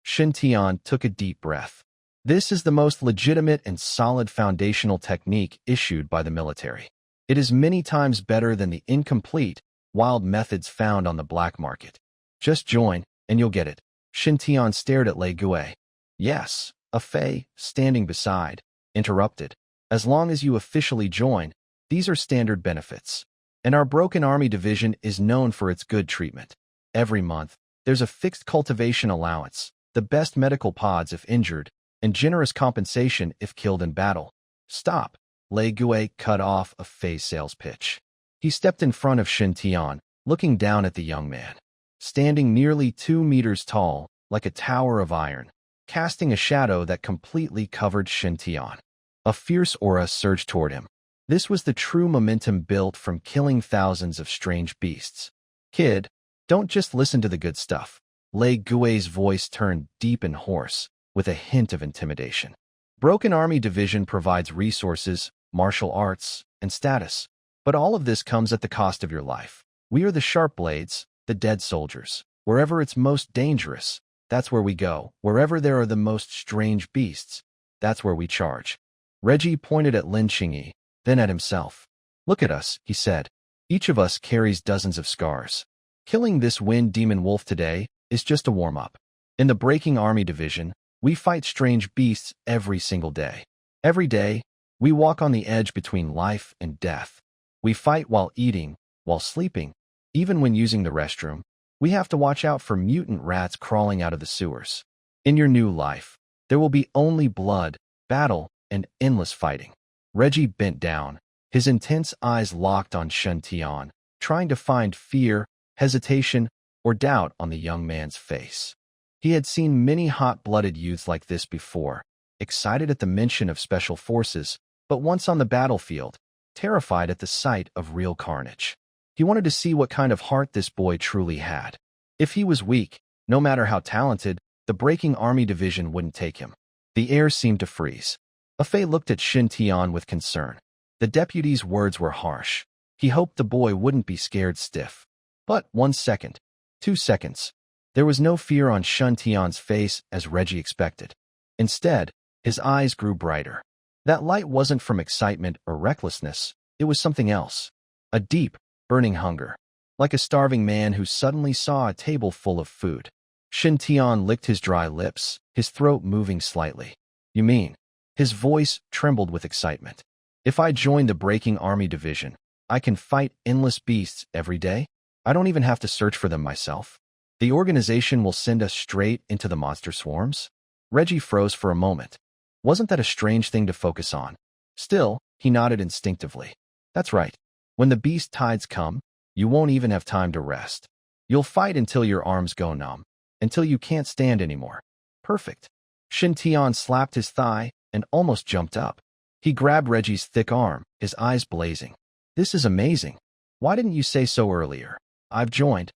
Shintion took a deep breath. This is the most legitimate and solid foundational technique issued by the military. It is many times better than the incomplete, wild methods found on the black market. Just join, and you'll get it. Shintion stared at Lei Gui. Yes, a Fei, standing beside, interrupted. As long as you officially join, these are standard benefits. And our Broken Army Division is known for its good treatment. Every month, there's a fixed cultivation allowance, the best medical pods if injured, and generous compensation if killed in battle. Stop. Lei Gui cut off a Fei's sales pitch. He stepped in front of Shintion, looking down at the young man. Standing nearly 2 meters tall, like a tower of iron, casting a shadow that completely covered Shintion. A fierce aura surged toward him. This was the true momentum built from killing thousands of strange beasts. Kid, don't just listen to the good stuff. Lei Gui's voice turned deep and hoarse, with a hint of intimidation. Broken Army Division provides resources, martial arts, and status. But all of this comes at the cost of your life. We are the sharp blades, the dead soldiers. Wherever it's most dangerous, that's where we go. Wherever there are the most strange beasts, that's where we charge. Reggie pointed at Lin Qingyi, then at himself. Look at us, he said. Each of us carries dozens of scars. Killing this wind demon wolf today is just a warm-up. In the Breaking Army Division, we fight strange beasts every single day. Every day, we walk on the edge between life and death. We fight while eating, while sleeping. Even when using the restroom, we have to watch out for mutant rats crawling out of the sewers. In your new life, there will be only blood, battle, and endless fighting. Reggie bent down, his intense eyes locked on Shintion, trying to find fear, hesitation, or doubt on the young man's face. He had seen many hot-blooded youths like this before, excited at the mention of special forces, but once on the battlefield, terrified at the sight of real carnage. He wanted to see what kind of heart this boy truly had. If he was weak, no matter how talented, the Breaking Army Division wouldn't take him. The air seemed to freeze. Afei looked at Shintion with concern. The deputy's words were harsh. He hoped the boy wouldn't be scared stiff. But 1 second, 2 seconds. There was no fear on Shintion's face as Reggie expected. Instead, his eyes grew brighter. That light wasn't from excitement or recklessness. It was something else. A deep, burning hunger. Like a starving man who suddenly saw a table full of food. Shintion licked his dry lips, his throat moving slightly. You mean? His voice trembled with excitement. If I join the Breaking Army Division, I can fight endless beasts every day? I don't even have to search for them myself. The organization will send us straight into the monster swarms? Reggie froze for a moment. Wasn't that a strange thing to focus on? Still, he nodded instinctively. That's right. When the beast tides come, you won't even have time to rest. You'll fight until your arms go numb, until you can't stand anymore. Perfect. Shintion slapped his thigh and almost jumped up. He grabbed Reggie's thick arm, his eyes blazing. This is amazing. Why didn't you say so earlier? I've joined.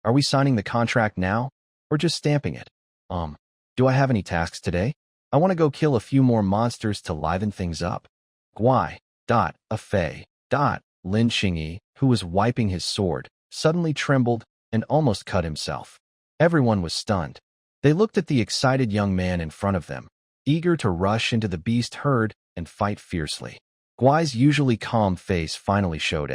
Are we signing the contract now, or just stamping it? Do I have any tasks today? I want to go kill a few more monsters to liven things up. Afei. Lin Qingyi, who was wiping his sword, suddenly trembled and almost cut himself. Everyone was stunned. They looked at the excited young man in front of them, eager to rush into the beast herd and fight fiercely. Guai's usually calm face finally showed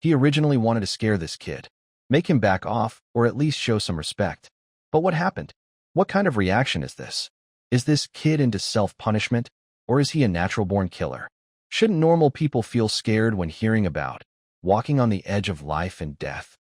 He originally wanted to scare this kid, make him back off, or at least show some respect. But what happened? What kind of reaction is this? Is this kid into self-punishment, or is he a natural-born killer? Shouldn't normal people feel scared when hearing about walking on the edge of life and death?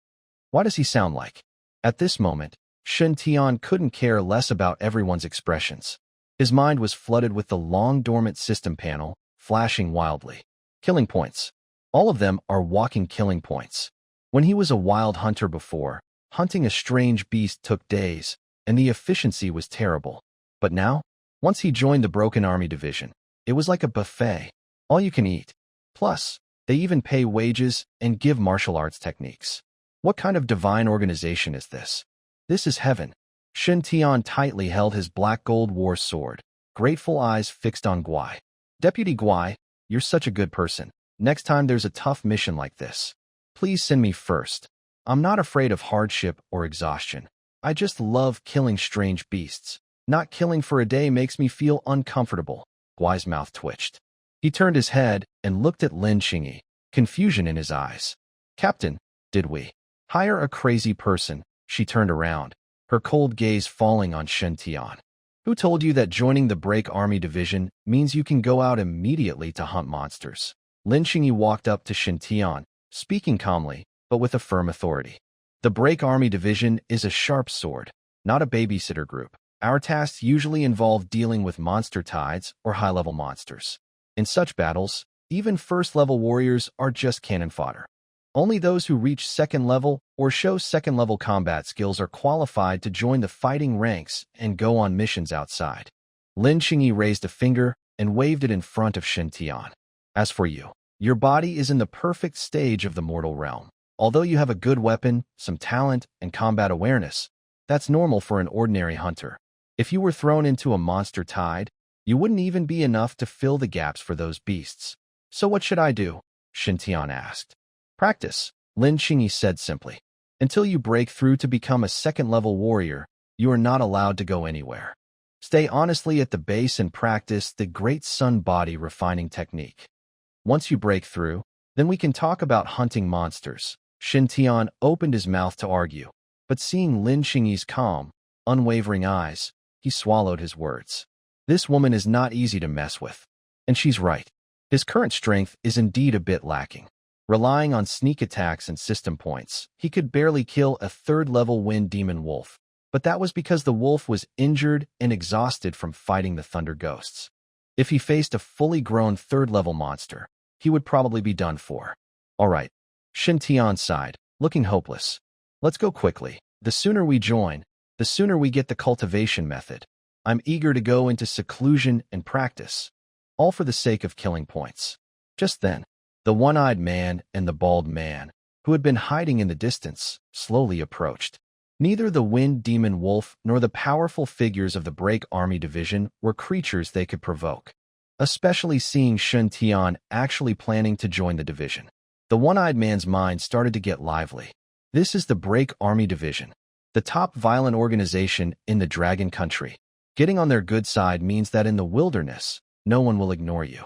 Why does he sound like? At this moment, Shintion couldn't care less about everyone's expressions. His mind was flooded with the long-dormant system panel, flashing wildly. Killing points. All of them are walking killing points. When he was a wild hunter before, hunting a strange beast took days, and the efficiency was terrible. But now, once he joined the Broken Army Division, it was like a buffet. All you can eat. Plus, they even pay wages and give martial arts techniques. What kind of divine organization is this? This is heaven. Shintion tightly held his black gold war sword, grateful eyes fixed on Guai. Deputy Guai, you're such a good person. Next time there's a tough mission like this, please send me first. I'm not afraid of hardship or exhaustion. I just love killing strange beasts. Not killing for a day makes me feel uncomfortable. Guai's mouth twitched. He turned his head and looked at Lin Qingyi, confusion in his eyes. Captain, did we hire a crazy person? She turned around, her cold gaze falling on Shintion. Who told you that joining the Break Army Division means you can go out immediately to hunt monsters? Lin Qingyi walked up to Shintion, speaking calmly, but with a firm authority. The Break Army Division is a sharp sword, not a babysitter group. Our tasks usually involve dealing with monster tides or high-level monsters. In such battles, even first-level warriors are just cannon fodder. Only those who reach second level or show second level combat skills are qualified to join the fighting ranks and go on missions outside. Lin Qingyi raised a finger and waved it in front of Shintion. As for you, your body is in the perfect stage of the mortal realm. Although you have a good weapon, some talent, and combat awareness, that's normal for an ordinary hunter. If you were thrown into a monster tide, you wouldn't even be enough to fill the gaps for those beasts. So what should I do? Shintion asked. Practice, Lin Qingyi said simply. Until you break through to become a second-level warrior, you are not allowed to go anywhere. Stay honestly at the base and practice the Great Sun Body refining technique. Once you break through, then we can talk about hunting monsters. Shintion opened his mouth to argue, but seeing Lin Qingyi's calm, unwavering eyes, he swallowed his words. This woman is not easy to mess with. And she's right. His current strength is indeed a bit lacking. Relying on sneak attacks and system points, he could barely kill a third-level wind demon wolf. But that was because the wolf was injured and exhausted from fighting the thunder ghosts. If he faced a fully grown third-level monster, he would probably be done for. All right. Shintion sighed, looking hopeless. Let's go quickly. The sooner we join, the sooner we get the cultivation method. I'm eager to go into seclusion and practice, all for the sake of killing points. Just then, the one-eyed man and the bald man, who had been hiding in the distance, slowly approached. Neither the wind demon wolf nor the powerful figures of the Break Army Division were creatures they could provoke, especially seeing Shintion actually planning to join the division. The one-eyed man's mind started to get lively. This is the Break Army Division, the top violent organization in the Dragon Country. Getting on their good side means that in the wilderness, no one will ignore you.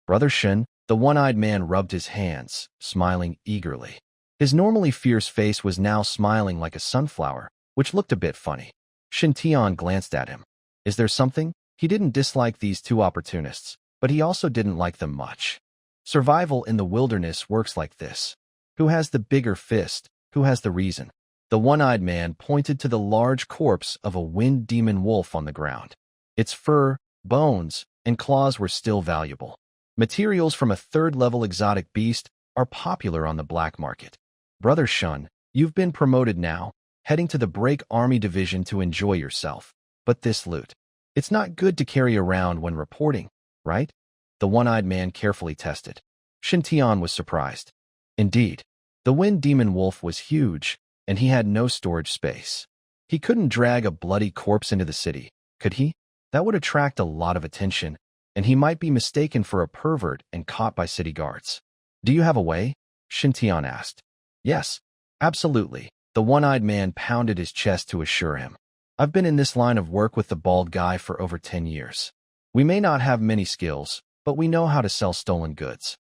Brother Shin, the one-eyed man rubbed his hands, smiling eagerly. His normally fierce face was now smiling like a sunflower, which looked a bit funny. Shintion glanced at him. Is there something? He didn't dislike these two opportunists, but he also didn't like them much. Survival in the wilderness works like this. Who has the bigger fist? Who has the reason? The one-eyed man pointed to the large corpse of a wind demon wolf on the ground. Its fur, bones, and claws were still valuable. Materials from a third-level exotic beast are popular on the black market. Brother Shun, you've been promoted now, heading to the Break Army Division to enjoy yourself. But this loot, it's not good to carry around when reporting, right? The one-eyed man carefully tested. Shintion was surprised. Indeed, the wind demon wolf was huge, and he had no storage space. He couldn't drag a bloody corpse into the city, could he? That would attract a lot of attention, and he might be mistaken for a pervert and caught by city guards. Do you have a way? Shintion asked. Yes, absolutely. The one-eyed man pounded his chest to assure him. I've been in this line of work with the bald guy for over 10 years. We may not have many skills, but we know how to sell stolen goods.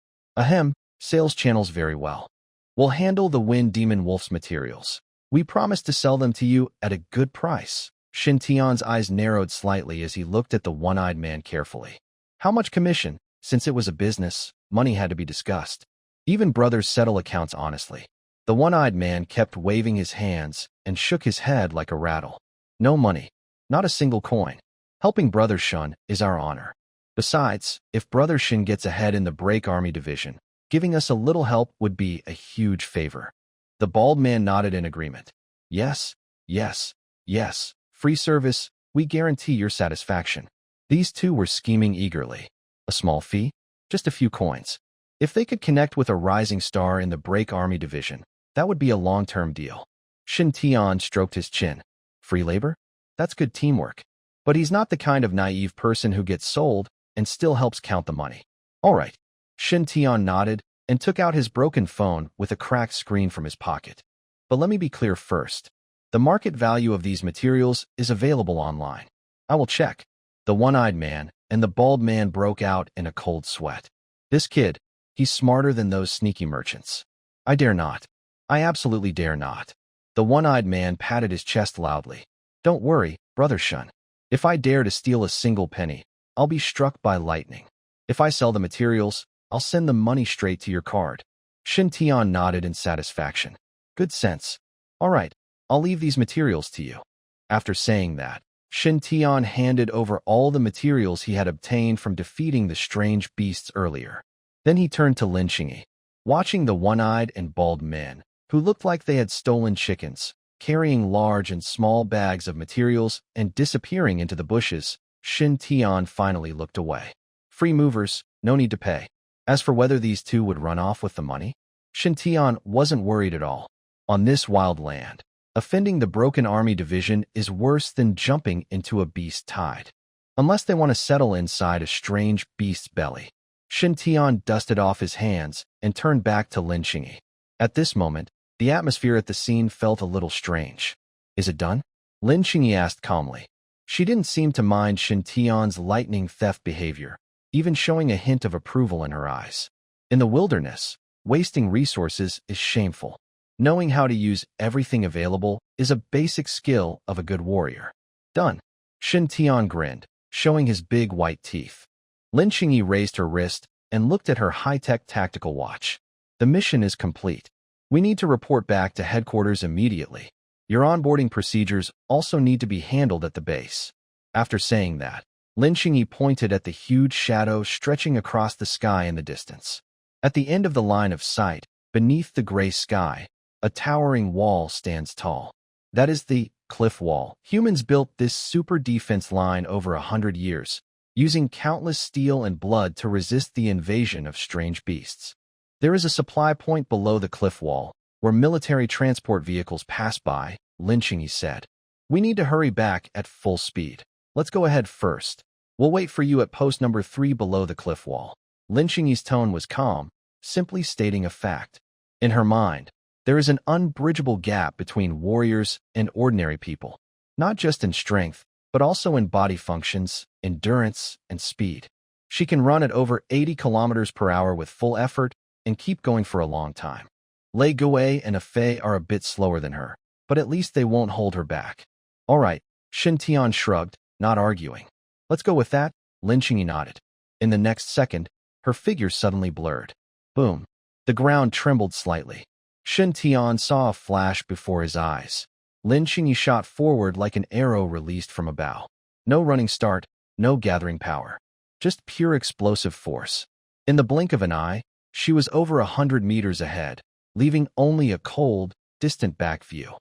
Sales channels very well. We'll handle the wind demon wolf's materials. We promise to sell them to you at a good price. Shintion's eyes narrowed slightly as he looked at the one-eyed man carefully. How much commission? Since it was a business, money had to be discussed. Even brothers settle accounts honestly. The one-eyed man kept waving his hands and shook his head like a rattle. No money. Not a single coin. Helping Brother Shun is our honor. Besides, if Brother Shin gets ahead in the Break Army Division, giving us a little help would be a huge favor. The bald man nodded in agreement. Yes, yes, yes. Free service, we guarantee your satisfaction. These two were scheming eagerly. A small fee? Just a few coins. If they could connect with a rising star in the Break Army Division, that would be a long-term deal. Shintion stroked his chin. Free labor? That's good teamwork. But he's not the kind of naive person who gets sold and still helps count the money. All right. Shintion nodded and took out his broken phone with a cracked screen from his pocket. But let me be clear first. The market value of these materials is available online. I will check. The one-eyed man and the bald man broke out in a cold sweat. This kid, he's smarter than those sneaky merchants. I dare not. I absolutely dare not. The one-eyed man patted his chest loudly. Don't worry, Brother Shun. If I dare to steal a single penny, I'll be struck by lightning. If I sell the materials, I'll send the money straight to your card. Shintion nodded in satisfaction. Good sense. All right, I'll leave these materials to you. After saying that, Shintion handed over all the materials he had obtained from defeating the strange beasts earlier. Then he turned to Lin Qingyi. Watching the one-eyed and bald men, who looked like they had stolen chickens, carrying large and small bags of materials and disappearing into the bushes, Shintion finally looked away. Free movers, no need to pay. As for whether these two would run off with the money, Shintion wasn't worried at all. On this wild land, offending the Broken Army Division is worse than jumping into a beast tide. Unless they want to settle inside a strange beast's belly. Shintion dusted off his hands and turned back to Lin Qingyi. At this moment, the atmosphere at the scene felt a little strange. Is it done? Lin Qingyi asked calmly. She didn't seem to mind Shintion's lightning theft behavior, even showing a hint of approval in her eyes. In the wilderness, wasting resources is shameful. Knowing how to use everything available is a basic skill of a good warrior. Done. Shintion grinned, showing his big white teeth. Lin Qingyi raised her wrist and looked at her high-tech tactical watch. The mission is complete. We need to report back to headquarters immediately. Your onboarding procedures also need to be handled at the base. After saying that, Lin Qingyi pointed at the huge shadow stretching across the sky in the distance. At the end of the line of sight, beneath the gray sky, a towering wall stands tall. That is the cliff wall. Humans built this super defense line over 100 years, using countless steel and blood to resist the invasion of strange beasts. There is a supply point below the cliff wall, where military transport vehicles pass by, Lin Qingyi said. We need to hurry back at full speed. Let's go ahead first. We'll wait for you at post number 3 below the cliff wall. Lin Qingyi's tone was calm, simply stating a fact. In her mind, there is an unbridgeable gap between warriors and ordinary people, not just in strength, but also in body functions, endurance, and speed. She can run at over 80 kilometers per hour with full effort and keep going for a long time. Lei Gui and Fei are a bit slower than her, but at least they won't hold her back. All right, Shintion shrugged, not arguing. Let's go with that, Lin Qingyi nodded. In the next second, her figure suddenly blurred. Boom. The ground trembled slightly. Shintion saw a flash before his eyes. Lin Qingyi shot forward like an arrow released from a bow. No running start, no gathering power. Just pure explosive force. In the blink of an eye, she was over 100 meters ahead, leaving only a cold, distant back view.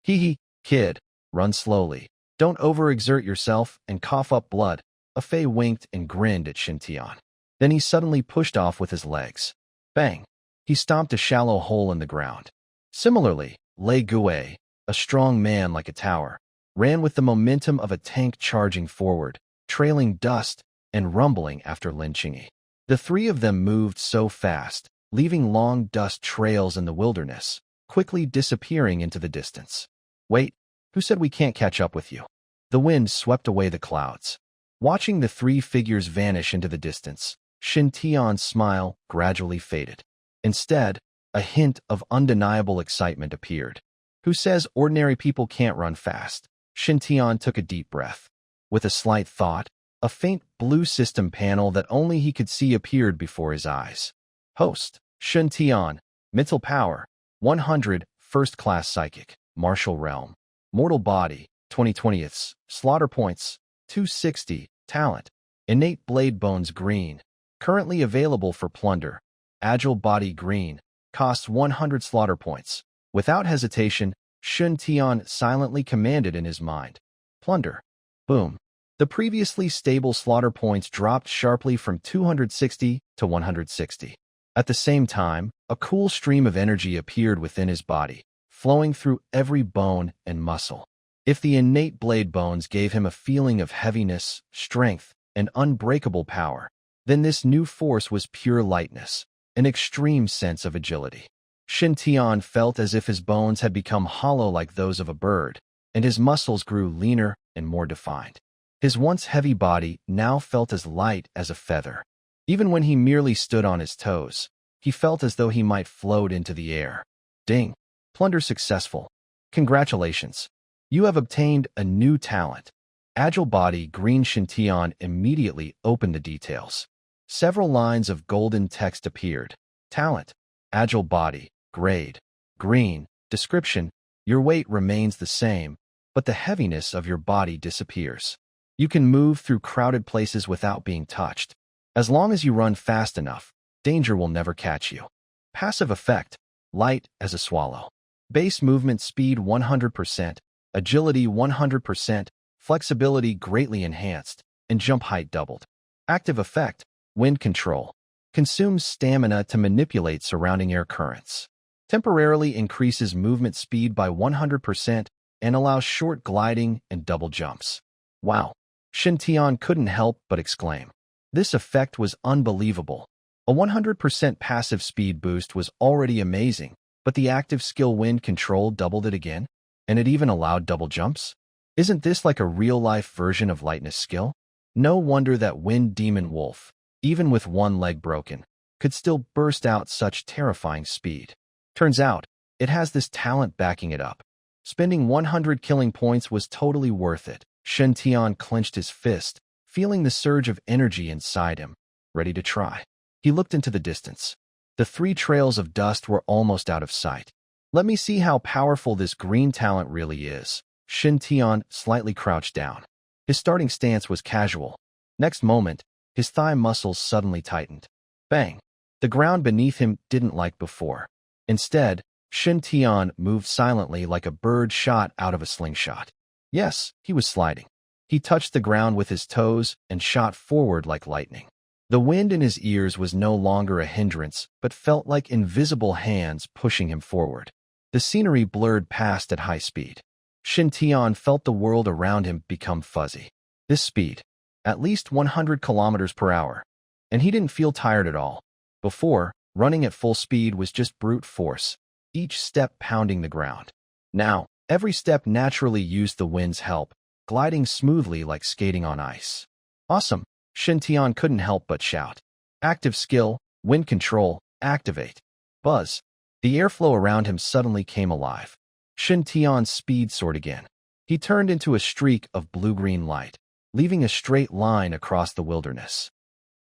Hee, kid, run slowly. Don't overexert yourself and cough up blood. Fei winked and grinned at Shintion. Then he suddenly pushed off with his legs. Bang! He stomped a shallow hole in the ground. Similarly, Lei Gui, a strong man like a tower, ran with the momentum of a tank charging forward, trailing dust and rumbling after Lin Qingyi. The three of them moved so fast, leaving long dust trails in the wilderness, quickly disappearing into the distance. Wait, who said we can't catch up with you? The wind swept away the clouds. Watching the three figures vanish into the distance, Shintion's smile gradually faded. Instead, a hint of undeniable excitement appeared. Who says ordinary people can't run fast? Shintion took a deep breath. With a slight thought, a faint blue system panel that only he could see appeared before his eyes. Host, Shintion, mental power, 100, first-class psychic, martial realm. Mortal body, 20/20ths, slaughter points, 260, talent. Innate blade bones green, currently available for plunder. Agile body green, costs 100 slaughter points. Without hesitation, Shintion silently commanded in his mind. Plunder. Boom. The previously stable slaughter points dropped sharply from 260 to 160. At the same time, a cool stream of energy appeared within his body, flowing through every bone and muscle. If the innate blade bones gave him a feeling of heaviness, strength, and unbreakable power, then this new force was pure lightness, an extreme sense of agility. Shintion felt as if his bones had become hollow like those of a bird, and his muscles grew leaner and more defined. His once heavy body now felt as light as a feather. Even when he merely stood on his toes, he felt as though he might float into the air. Ding! Plunder successful. Congratulations. You have obtained a new talent. Agile body green. Shintion immediately opened the details. Several lines of golden text appeared. Talent. Agile body. Grade. Green. Description. Your weight remains the same, but the heaviness of your body disappears. You can move through crowded places without being touched. As long as you run fast enough, danger will never catch you. Passive effect, light as a swallow. Base movement speed 100%, agility 100%, flexibility greatly enhanced, and jump height doubled. Active effect, wind control. Consumes stamina to manipulate surrounding air currents. Temporarily increases movement speed by 100% and allows short gliding and double jumps. Wow! Shintion couldn't help but exclaim. This effect was unbelievable. A 100% passive speed boost was already amazing, but the active skill wind control doubled it again, and it even allowed double jumps? Isn't this like a real-life version of lightness skill? No wonder that Wind Demon Wolf, even with one leg broken, could still burst out such terrifying speed. Turns out, it has this talent backing it up. Spending 100 killing points was totally worth it. Shintion clenched his fist, feeling the surge of energy inside him, ready to try. He looked into the distance. The 3 trails of dust were almost out of sight. Let me see how powerful this green talent really is. Shintion slightly crouched down. His starting stance was casual. Next moment, his thigh muscles suddenly tightened. Bang! The ground beneath him didn't like before. Instead, Shintion moved silently like a bird shot out of a slingshot. Yes, he was sliding. He touched the ground with his toes and shot forward like lightning. The wind in his ears was no longer a hindrance, but felt like invisible hands pushing him forward. The scenery blurred past at high speed. Shintion felt the world around him become fuzzy. This speed, at least 100 kilometers per hour. And he didn't feel tired at all. Before, running at full speed was just brute force, each step pounding the ground. Now, every step naturally used the wind's help, gliding smoothly like skating on ice. Awesome! Shintion couldn't help but shout. Active skill, wind control, activate. Buzz. The airflow around him suddenly came alive. Shintion's speed soared again. He turned into a streak of blue-green light, leaving a straight line across the wilderness.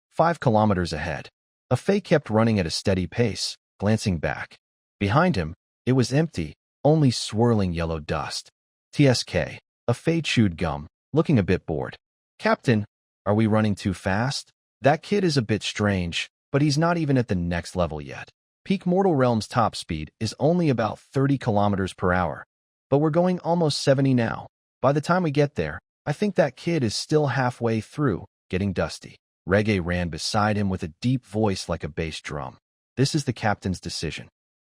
5 kilometers ahead. Fei kept running at a steady pace, glancing back. Behind him, it was empty, only swirling yellow dust. TSK. Fei chewed gum, looking a bit bored. Captain, are we running too fast? That kid is a bit strange, but he's not even at the next level yet. Peak Mortal Realm's top speed is only about 30 kilometers per hour, but we're going almost 70 now. By the time we get there, I think that kid is still halfway through, getting dusty. Reggae ran beside him with a deep voice like a bass drum. This is the captain's decision.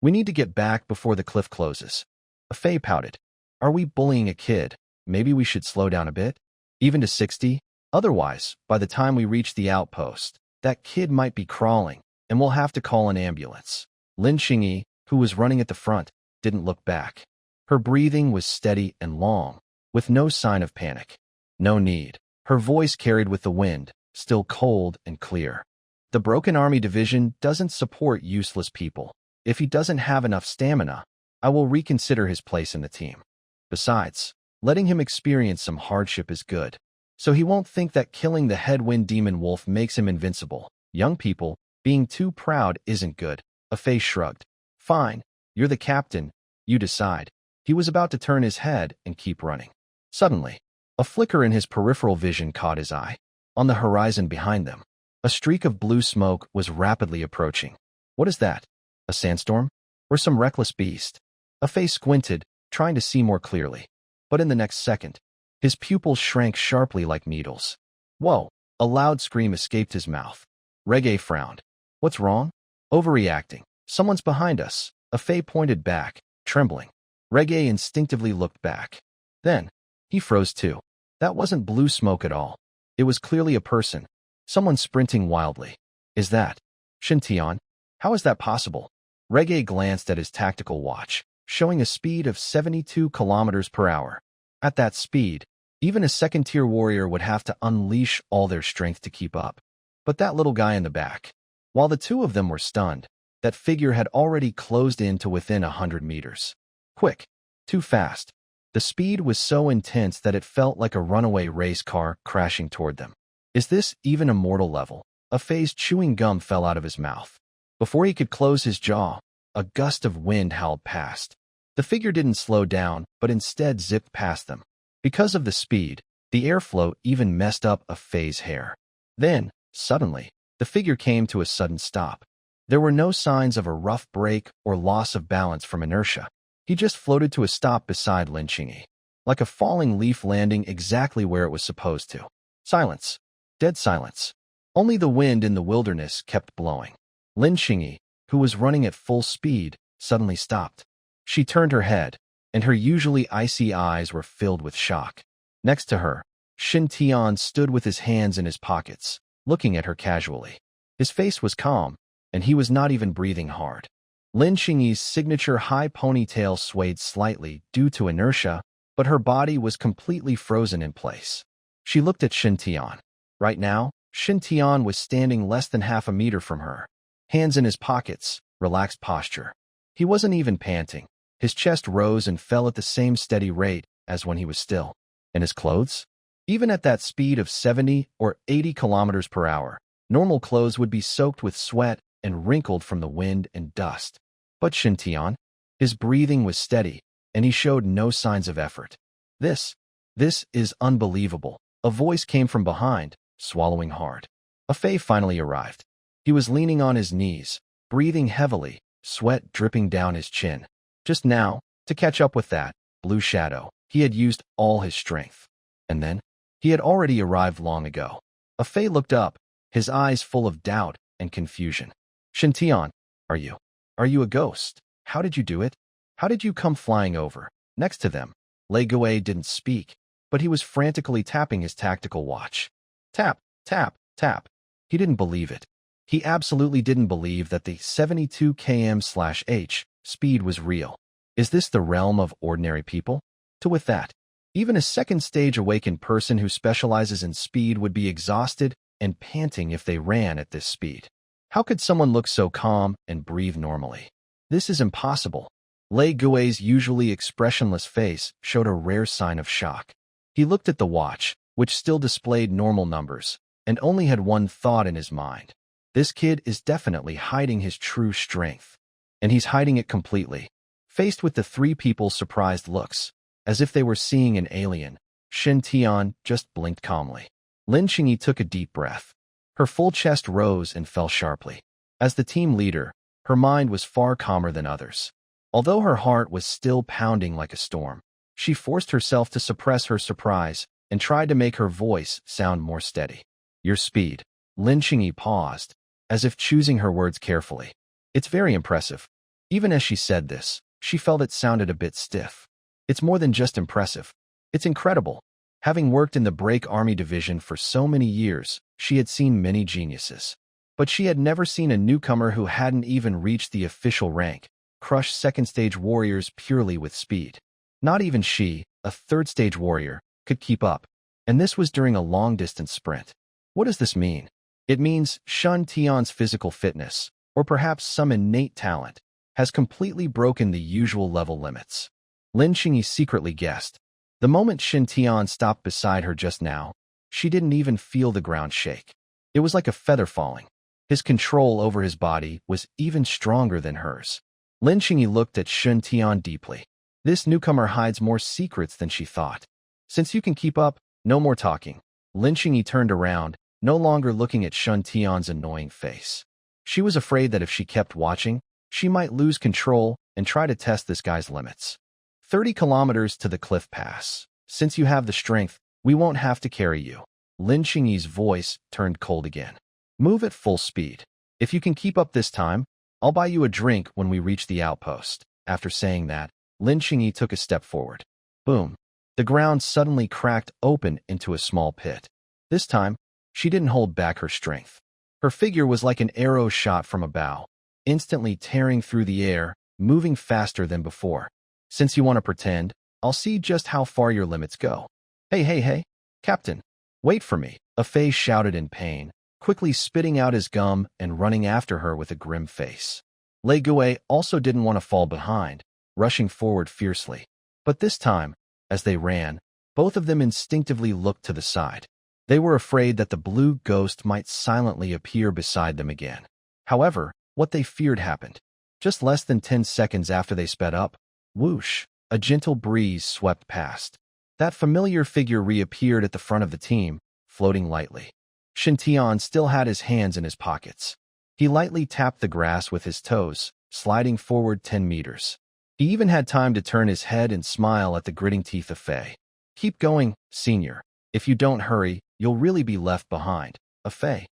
We need to get back before the cliff closes. Fei pouted. Are we bullying a kid? Maybe we should slow down a bit? Even to 60? Otherwise, by the time we reach the outpost, that kid might be crawling, and we'll have to call an ambulance. Lin Xingyi, who was running at the front, didn't look back. Her breathing was steady and long, with no sign of panic. No need. Her voice carried with the wind, still cold and clear. The Broken Army Division doesn't support useless people. If he doesn't have enough stamina, I will reconsider his place in the team. Besides, letting him experience some hardship is good. So he won't think that killing the headwind demon wolf makes him invincible. Young people, being too proud isn't good. Fei shrugged. Fine, you're the captain, you decide. He was about to turn his head and keep running. Suddenly, a flicker in his peripheral vision caught his eye. On the horizon behind them, a streak of blue smoke was rapidly approaching. What is that? A sandstorm? Or some reckless beast? Fei squinted, trying to see more clearly. But in the next second, his pupils shrank sharply like needles. Whoa! A loud scream escaped his mouth. Reggae frowned. What's wrong? Overreacting. Someone's behind us. Fei pointed back, trembling. Reggae instinctively looked back. Then, he froze too. That wasn't blue smoke at all. It was clearly a person. Someone sprinting wildly. Is that Shintion? How is that possible? Reggae glanced at his tactical watch, showing a speed of 72 kilometers per hour. At that speed, even a second-tier warrior would have to unleash all their strength to keep up. But that little guy in the back, while the two of them were stunned, that figure had already closed in to within 100 meters. Quick, too fast. The speed was so intense that it felt like a runaway race car crashing toward them. Is this even a mortal level? Fei's chewing gum fell out of his mouth. Before he could close his jaw, a gust of wind howled past. The figure didn't slow down, but instead zipped past them. Because of the speed, the airflow even messed up Fei's hair. Then, suddenly, the figure came to a sudden stop. There were no signs of a rough break or loss of balance from inertia. He just floated to a stop beside Lin Qingyi, like a falling leaf landing exactly where it was supposed to. Silence. Dead silence. Only the wind in the wilderness kept blowing. Lin Qingyi, who was running at full speed, suddenly stopped. She turned her head, and her usually icy eyes were filled with shock. Next to her, Shintion stood with his hands in his pockets, looking at her casually. His face was calm, and he was not even breathing hard. Lin Qingyi's signature high ponytail swayed slightly due to inertia, but her body was completely frozen in place. She looked at Shintion. Right now, Shintion was standing less than half a meter from her, hands in his pockets, relaxed posture. He wasn't even panting. His chest rose and fell at the same steady rate as when he was still. And his clothes? Even at that speed of 70 or 80 kilometers per hour, normal clothes would be soaked with sweat and wrinkled from the wind and dust. But Shintion, his breathing was steady, and he showed no signs of effort. This is unbelievable. A voice came from behind, swallowing hard. A Fei finally arrived. He was leaning on his knees, breathing heavily, sweat dripping down his chin. Just now, to catch up with that blue shadow, he had used all his strength. And then, he had already arrived long ago. A Fei looked up, his eyes full of doubt and confusion. Shintion, are you a ghost? How did you do it? How did you come flying over? Next to them, Lei Gui didn't speak, but he was frantically tapping his tactical watch. Tap, tap, tap. He didn't believe it. He absolutely didn't believe that the 72 km/h speed was real. Is this the realm of ordinary people? With that, even a second-stage awakened person who specializes in speed would be exhausted and panting if they ran at this speed. How could someone look so calm and breathe normally? This is impossible. Lei Gui's usually expressionless face showed a rare sign of shock. He looked at the watch, which still displayed normal numbers, and only had one thought in his mind. This kid is definitely hiding his true strength. And he's hiding it completely. Faced with the three people's surprised looks, as if they were seeing an alien, Shintion just blinked calmly. Lin Qingyi took a deep breath. Her full chest rose and fell sharply. As the team leader, her mind was far calmer than others. Although her heart was still pounding like a storm, she forced herself to suppress her surprise and tried to make her voice sound more steady. Your speed. Lin Qingyi paused, as if choosing her words carefully. It's very impressive. Even as she said this, she felt it sounded a bit stiff. It's more than just impressive. It's incredible. Having worked in the Brake Army Division for so many years, she had seen many geniuses. But she had never seen a newcomer who hadn't even reached the official rank, crush second-stage warriors purely with speed. Not even she, a third-stage warrior, could keep up. And this was during a long-distance sprint. What does this mean? It means Shintion's physical fitness, or perhaps some innate talent, has completely broken the usual level limits. Lin Qingyi secretly guessed. The moment Shintion stopped beside her just now, she didn't even feel the ground shake. It was like a feather falling. His control over his body was even stronger than hers. Lin Qingyi looked at Shintion deeply. This newcomer hides more secrets than she thought. Since you can keep up, no more talking. Lin Qingyi turned around, no longer looking at Shintion's annoying face. She was afraid that if she kept watching, she might lose control and try to test this guy's limits. 30 kilometers to the cliff pass. Since you have the strength, we won't have to carry you. Lin Qingyi's voice turned cold again. Move at full speed. If you can keep up this time, I'll buy you a drink when we reach the outpost. After saying that, Lin Qingyi took a step forward. Boom. The ground suddenly cracked open into a small pit. This time, she didn't hold back her strength. Her figure was like an arrow shot from a bow, instantly tearing through the air, moving faster than before. Since you want to pretend, I'll see just how far your limits go. Hey, Captain, wait for me, a Fei shouted in pain, quickly spitting out his gum and running after her with a grim face. Lei Gui also didn't want to fall behind, rushing forward fiercely. But this time, as they ran, both of them instinctively looked to the side. They were afraid that the blue ghost might silently appear beside them again. However, what they feared happened. Just less than 10 seconds after they sped up, whoosh, a gentle breeze swept past. That familiar figure reappeared at the front of the team, floating lightly. Shintion still had his hands in his pockets. He lightly tapped the grass with his toes, sliding forward 10 meters. He even had time to turn his head and smile at the gritting teeth of Fei. Keep going, senior. If you don't hurry, you'll really be left behind. Fei.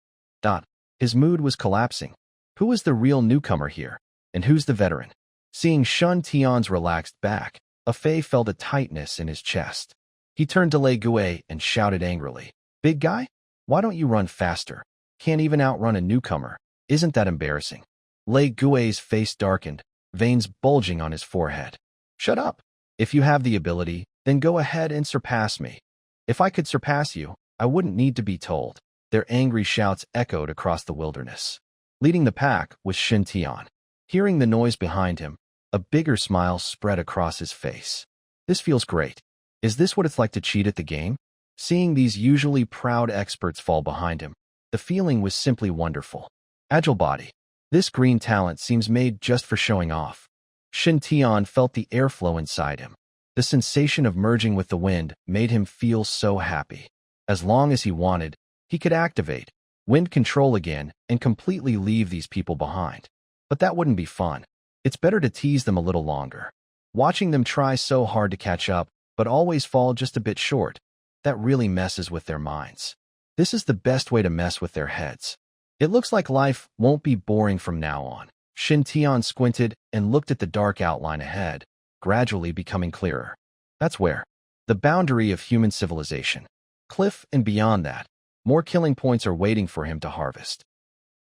His mood was collapsing. Who is the real newcomer here? And who's the veteran? Seeing Shintion's relaxed back, Fei felt a tightness in his chest. He turned to Li Zihao and shouted angrily, "Big guy? Why don't you run faster? Can't even outrun a newcomer. Isn't that embarrassing?" Li Zihao's face darkened, veins bulging on his forehead. "Shut up. If you have the ability, then go ahead and surpass me. If I could surpass you, I wouldn't need to be told." Their angry shouts echoed across the wilderness. Leading the pack was Shintion. Hearing the noise behind him, a bigger smile spread across his face. "This feels great. Is this what it's like to cheat at the game?" Seeing these usually proud experts fall behind him, the feeling was simply wonderful. Agile body. This green talent seems made just for showing off. Shintion felt the airflow inside him. The sensation of merging with the wind made him feel so happy. As long as he wanted, he could activate wind control again and completely leave these people behind. But that wouldn't be fun. It's better to tease them a little longer. Watching them try so hard to catch up, but always fall just a bit short, that really messes with their minds. This is the best way to mess with their heads. It looks like life won't be boring from now on. Shintion squinted and looked at the dark outline ahead, gradually becoming clearer. That's where. The boundary of human civilization. Cliff and beyond that, more killing points are waiting for him to harvest.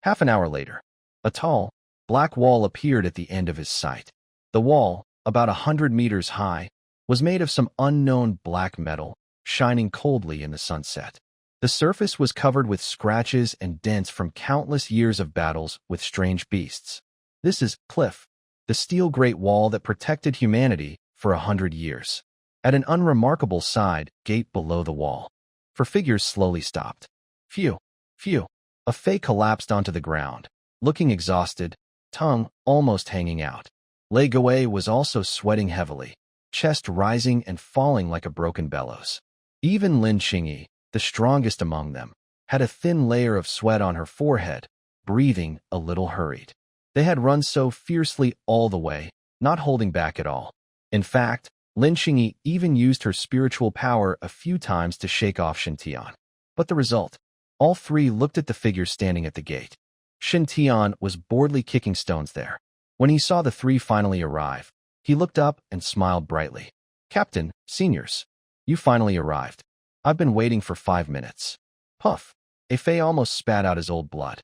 Half an hour later, a tall, black wall appeared at the end of his sight. The wall, about 100 meters high, was made of some unknown black metal, shining coldly in the sunset. The surface was covered with scratches and dents from countless years of battles with strange beasts. This is Cliff, the steel great wall that protected humanity for 100 years. At an unremarkable side gate below the wall, for figures slowly stopped. Phew. Fei collapsed onto the ground, looking exhausted, tongue almost hanging out. Li Zihao was also sweating heavily, chest rising and falling like a broken bellows. Even Lin Qingyi, the strongest among them, had a thin layer of sweat on her forehead, breathing a little hurried. They had run so fiercely all the way, not holding back at all. In fact, Lin Qingyi even used her spiritual power a few times to shake off Shintion. But the result? All three looked at the figure standing at the gate. Shintion was boredly kicking stones there. When he saw the three finally arrive, he looked up and smiled brightly. "Captain, seniors, you finally arrived. I've been waiting for 5 minutes." Puff. Fei almost spat out his old blood.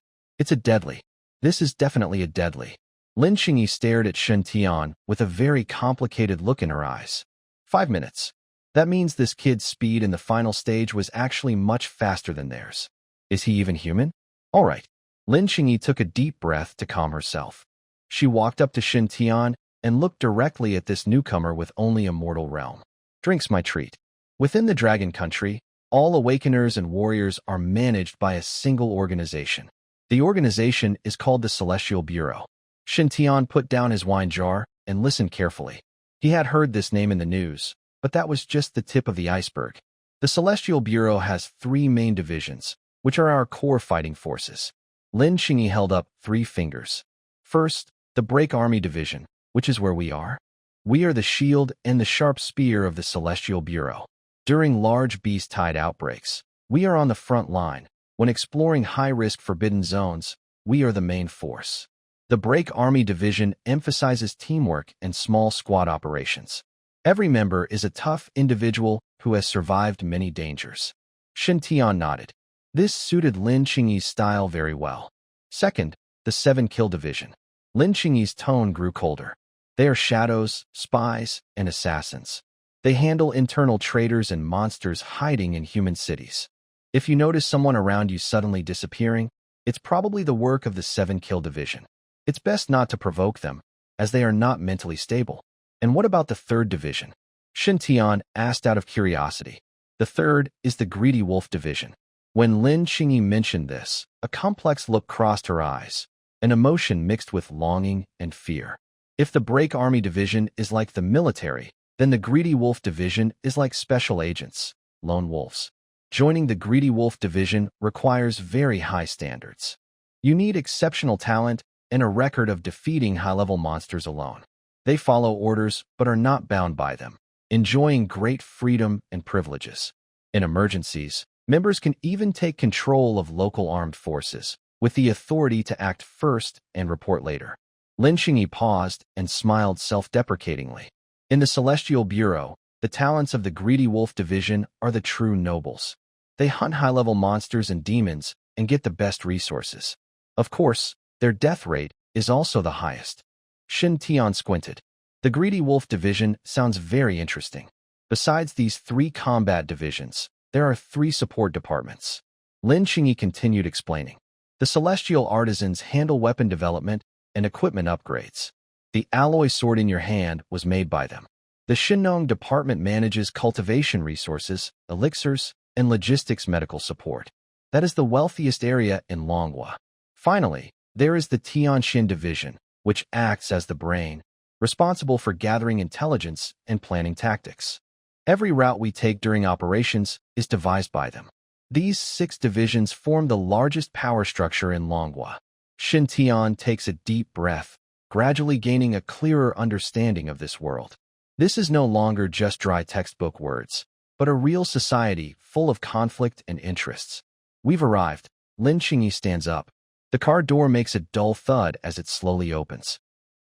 This is definitely a deadly. Lin Qingyi stared at Shintion with a very complicated look in her eyes. 5 minutes. That means this kid's speed in the final stage was actually much faster than theirs. Is he even human? All right. Lin Qingyi took a deep breath to calm herself. She walked up to Shintion and looked directly at this newcomer with only a mortal realm. "Drink's my treat." Within the Dragon Country, all Awakeners and Warriors are managed by a single organization. The organization is called the Celestial Bureau. Shintion put down his wine jar and listened carefully. He had heard this name in the news, but that was just the tip of the iceberg. The Celestial Bureau has 3 main divisions, which are our core fighting forces. Lin Qingyi held up 3 fingers. First, the Break Army Division, which is where we are. We are the shield and the sharp spear of the Celestial Bureau. During large beast tide outbreaks, we are on the front line. When exploring high-risk forbidden zones, we are the main force. The Break Army Division emphasizes teamwork and small squad operations. Every member is a tough individual who has survived many dangers. Shintion nodded. This suited Lin Qingyi's style very well. Second, the 7-Kill Division. Lin Qingyi's tone grew colder. They are shadows, spies, and assassins. They handle internal traitors and monsters hiding in human cities. If you notice someone around you suddenly disappearing, it's probably the work of the 7-Kill Division. It's best not to provoke them, as they are not mentally stable. And what about the 3rd Division? Shintion asked out of curiosity. The 3rd is the Greedy Wolf Division. When Lin Qingyi mentioned this, a complex look crossed her eyes, an emotion mixed with longing and fear. If the Break Army Division is like the military, then the Greedy Wolf Division is like special agents, lone wolves. Joining the Greedy Wolf Division requires very high standards. You need exceptional talent and a record of defeating high-level monsters alone. They follow orders but are not bound by them, enjoying great freedom and privileges. In emergencies, members can even take control of local armed forces, with the authority to act first and report later. Lin Xingyi paused and smiled self-deprecatingly. In the Celestial Bureau, the talents of the Greedy Wolf Division are the true nobles. They hunt high-level monsters and demons and get the best resources. Of course, their death rate is also the highest. Shintion squinted. The Greedy Wolf Division sounds very interesting. Besides these 3 combat divisions, there are 3 support departments. Lin Xingyi continued explaining. The Celestial Artisans handle weapon development and equipment upgrades. The alloy sword in your hand was made by them. The Shinong Department manages cultivation resources, elixirs, and logistics medical support. That is the wealthiest area in Manhwa. Finally, there is the Tianxin Division, which acts as the brain, responsible for gathering intelligence and planning tactics. Every route we take during operations is devised by them. These 6 divisions form the largest power structure in Manhwa. Shintion takes a deep breath, gradually gaining a clearer understanding of this world. This is no longer just dry textbook words, but a real society full of conflict and interests. We've arrived. Lin Xingyi stands up. The car door makes a dull thud as it slowly opens.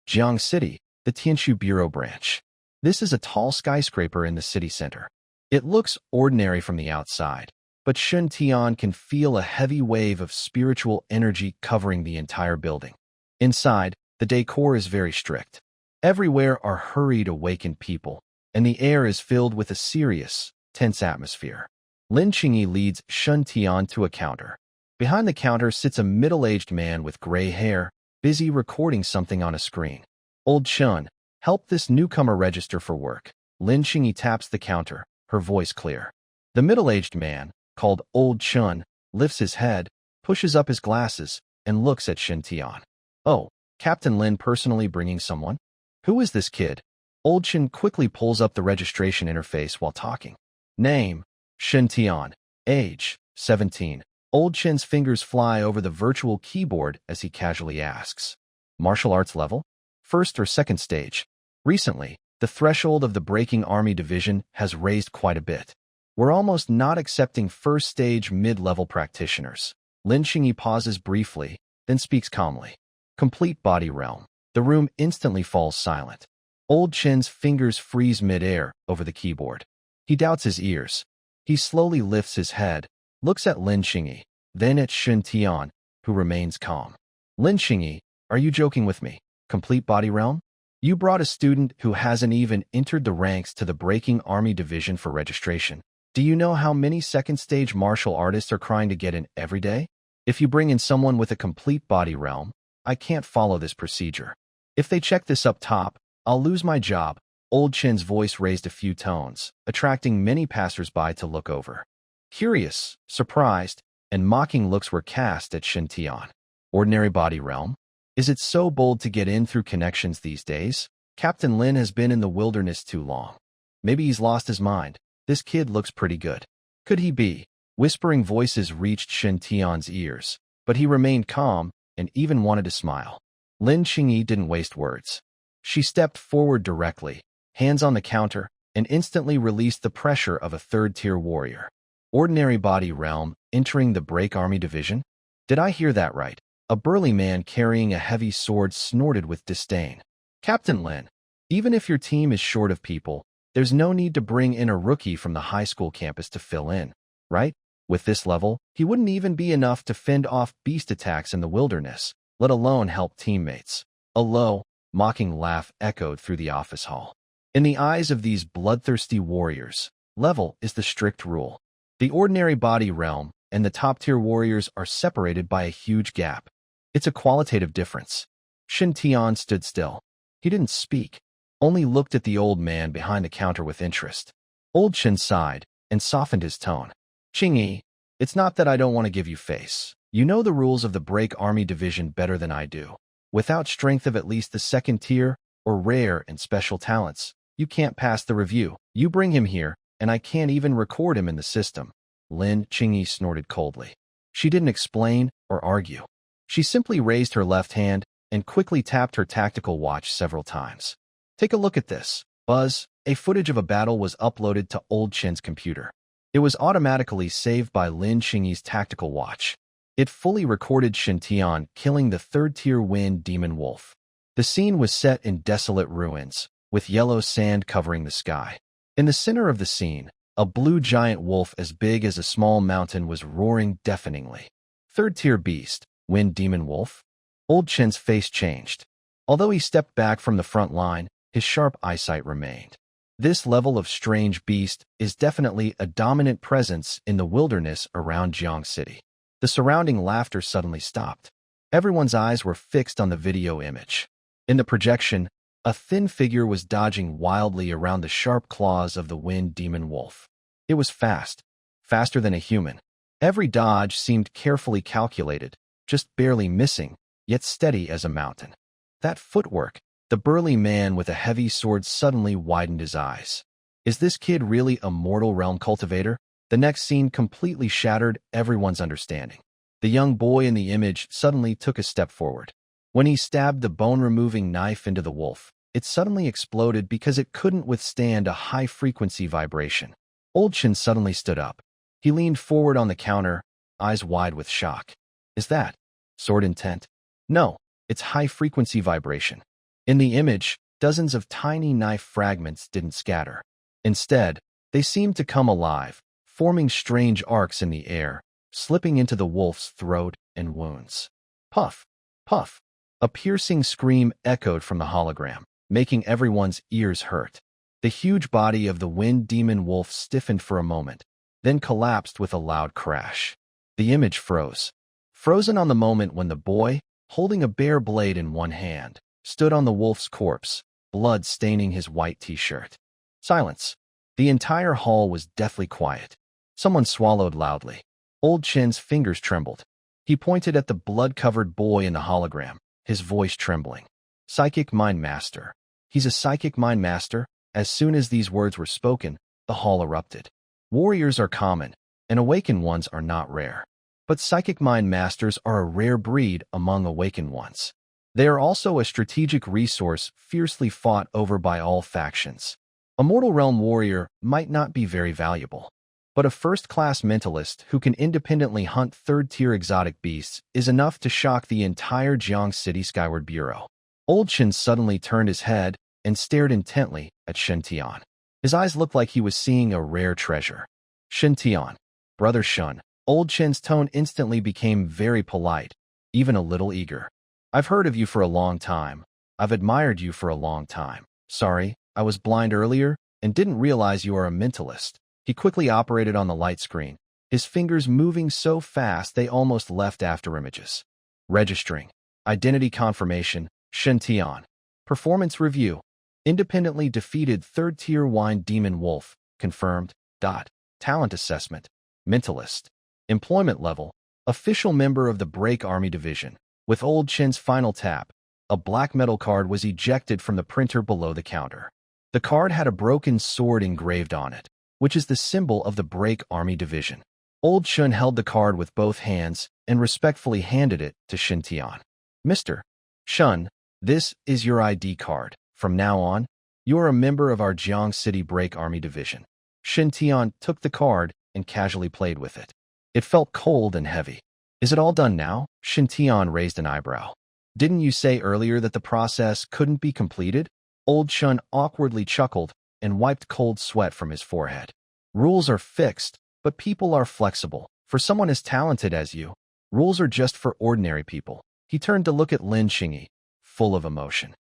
Jiang City, the Tianshu Bureau branch. This is a tall skyscraper in the city center. It looks ordinary from the outside, but Shun Tian can feel a heavy wave of spiritual energy covering the entire building. Inside, the decor is very strict. Everywhere are hurried, awakened people, and the air is filled with a serious, tense atmosphere. Lin Xingyi leads Shun Tian to a counter. Behind the counter sits a middle-aged man with gray hair, busy recording something on a screen. Old Shun, help this newcomer register for work. Lin Xingyi taps the counter, her voice clear. The middle-aged man, called Old Shun, lifts his head, pushes up his glasses, and looks at Shin Tian. Oh, Captain Lin personally bringing someone? Who is this kid? Old Shin quickly pulls up the registration interface while talking. Name, Shin Tian. Age, 17. Old Shin's fingers fly over the virtual keyboard as he casually asks. Martial arts level? First or second stage? Recently, the threshold of the Breaking Army Division has raised quite a bit. We're almost not accepting first-stage mid-level practitioners. Lin Xingyi pauses briefly, then speaks calmly. Complete body realm. The room instantly falls silent. Old Chin's fingers freeze mid-air over the keyboard. He doubts his ears. He slowly lifts his head, looks at Lin Xingyi, then at Shin Tian, who remains calm. Lin Xingyi, are you joking with me? Complete body realm? You brought a student who hasn't even entered the ranks to the Breaking Army Division for registration. Do you know how many second-stage martial artists are trying to get in every day? If you bring in someone with a complete body realm, I can't follow this procedure. If they check this up top, I'll lose my job. Old Chin's voice raised a few tones, attracting many passers-by to look over. Curious, surprised, and mocking looks were cast at Shin Tian. Ordinary body realm? Is it so bold to get in through connections these days? Captain Lin has been in the wilderness too long. Maybe he's lost his mind. This kid looks pretty good. Could he be? Whispering voices reached Shin Tian's ears, but he remained calm and even wanted to smile. Lin Xingyi didn't waste words. She stepped forward directly, hands on the counter, and instantly released the pressure of a third-tier warrior. Ordinary body realm, entering the Break Army Division? Did I hear that right? A burly man carrying a heavy sword snorted with disdain. Captain Lin, even if your team is short of people, there's no need to bring in a rookie from the high school campus to fill in, right? With this level, he wouldn't even be enough to fend off beast attacks in the wilderness, let alone help teammates. A low, mocking laugh echoed through the office hall. In the eyes of these bloodthirsty warriors, level is the strict rule. The ordinary body realm and the top-tier warriors are separated by a huge gap. It's a qualitative difference. Shin Tian stood still. He didn't speak, only looked at the old man behind the counter with interest. Old Shin sighed and softened his tone. Xingyi, it's not that I don't want to give you face. You know the rules of the Break Army Division better than I do. Without strength of at least the second tier, or rare and special talents, you can't pass the review. You bring him here, and I can't even record him in the system. Lin Xingyi snorted coldly. She didn't explain or argue. She simply raised her left hand and quickly tapped her tactical watch several times. Take a look at this. Buzz, a footage of a battle was uploaded to Old Chen's computer. It was automatically saved by Lin Xingyi's tactical watch. It fully recorded Shintion killing the third-tier wind demon wolf. The scene was set in desolate ruins, with yellow sand covering the sky. In the center of the scene, a blue giant wolf as big as a small mountain was roaring deafeningly. Third-tier beast, wind demon wolf? Old Chen's face changed. Although he stepped back from the front line, his sharp eyesight remained. This level of strange beast is definitely a dominant presence in the wilderness around Jiang City. The surrounding laughter suddenly stopped. Everyone's eyes were fixed on the video image. In the projection, a thin figure was dodging wildly around the sharp claws of the wind demon wolf. It was fast, faster than a human. Every dodge seemed carefully calculated, just barely missing, yet steady as a mountain. That footwork, the burly man with a heavy sword suddenly widened his eyes. Is this kid really a mortal realm cultivator? The next scene completely shattered everyone's understanding. The young boy in the image suddenly took a step forward. When he stabbed the bone-removing knife into the wolf, it suddenly exploded because it couldn't withstand a high-frequency vibration. Old Chen suddenly stood up. He leaned forward on the counter, eyes wide with shock. Is that sword intent? No, it's high-frequency vibration. In the image, dozens of tiny knife fragments didn't scatter. Instead, they seemed to come alive, forming strange arcs in the air, slipping into the wolf's throat and wounds. Puff! Puff! A piercing scream echoed from the hologram, making everyone's ears hurt. The huge body of the wind demon wolf stiffened for a moment, then collapsed with a loud crash. The image froze. Frozen on the moment when the boy, holding a bare blade in one hand, stood on the wolf's corpse, blood staining his white t-shirt. Silence. The entire hall was deathly quiet. Someone swallowed loudly. Old Chen's fingers trembled. He pointed at the blood-covered boy in the hologram, his voice trembling. Psychic Mind Master. He's a Psychic Mind Master. As soon as these words were spoken, the hall erupted. Warriors are common, and awakened ones are not rare. But Psychic Mind Masters are a rare breed among awakened ones. They are also a strategic resource fiercely fought over by all factions. A mortal realm warrior might not be very valuable, but a first-class mentalist who can independently hunt third-tier exotic beasts is enough to shock the entire Jiang City Skyward Bureau. Old Chen suddenly turned his head and stared intently at Shintion. His eyes looked like he was seeing a rare treasure. Shintion, Brother Shun. Old Chen's tone instantly became very polite, even a little eager. I've heard of you for a long time. I've admired you for a long time. Sorry, I was blind earlier and didn't realize you are a mentalist. He quickly operated on the light screen, his fingers moving so fast they almost left afterimages. Registering. Identity confirmation. Shintion. Performance review. Independently defeated third-tier wind demon wolf. Confirmed. Talent assessment. Mentalist. Employment level. Official member of the Break Army Division. With Old Chen's final tap, a black metal card was ejected from the printer below the counter. The card had a broken sword engraved on it, which is the symbol of the Break Army Division. Old Chen held the card with both hands and respectfully handed it to Shintion. Mr. Shun, this is your ID card. From now on, you are a member of our Jiang City Break Army Division. Shintion took the card and casually played with it. It felt cold and heavy. Is it all done now? Shintion raised an eyebrow. Didn't you say earlier that the process couldn't be completed? Old Chen awkwardly chuckled and wiped cold sweat from his forehead. Rules are fixed, but people are flexible. For someone as talented as you, rules are just for ordinary people. He turned to look at Lin Xingyi, full of emotion.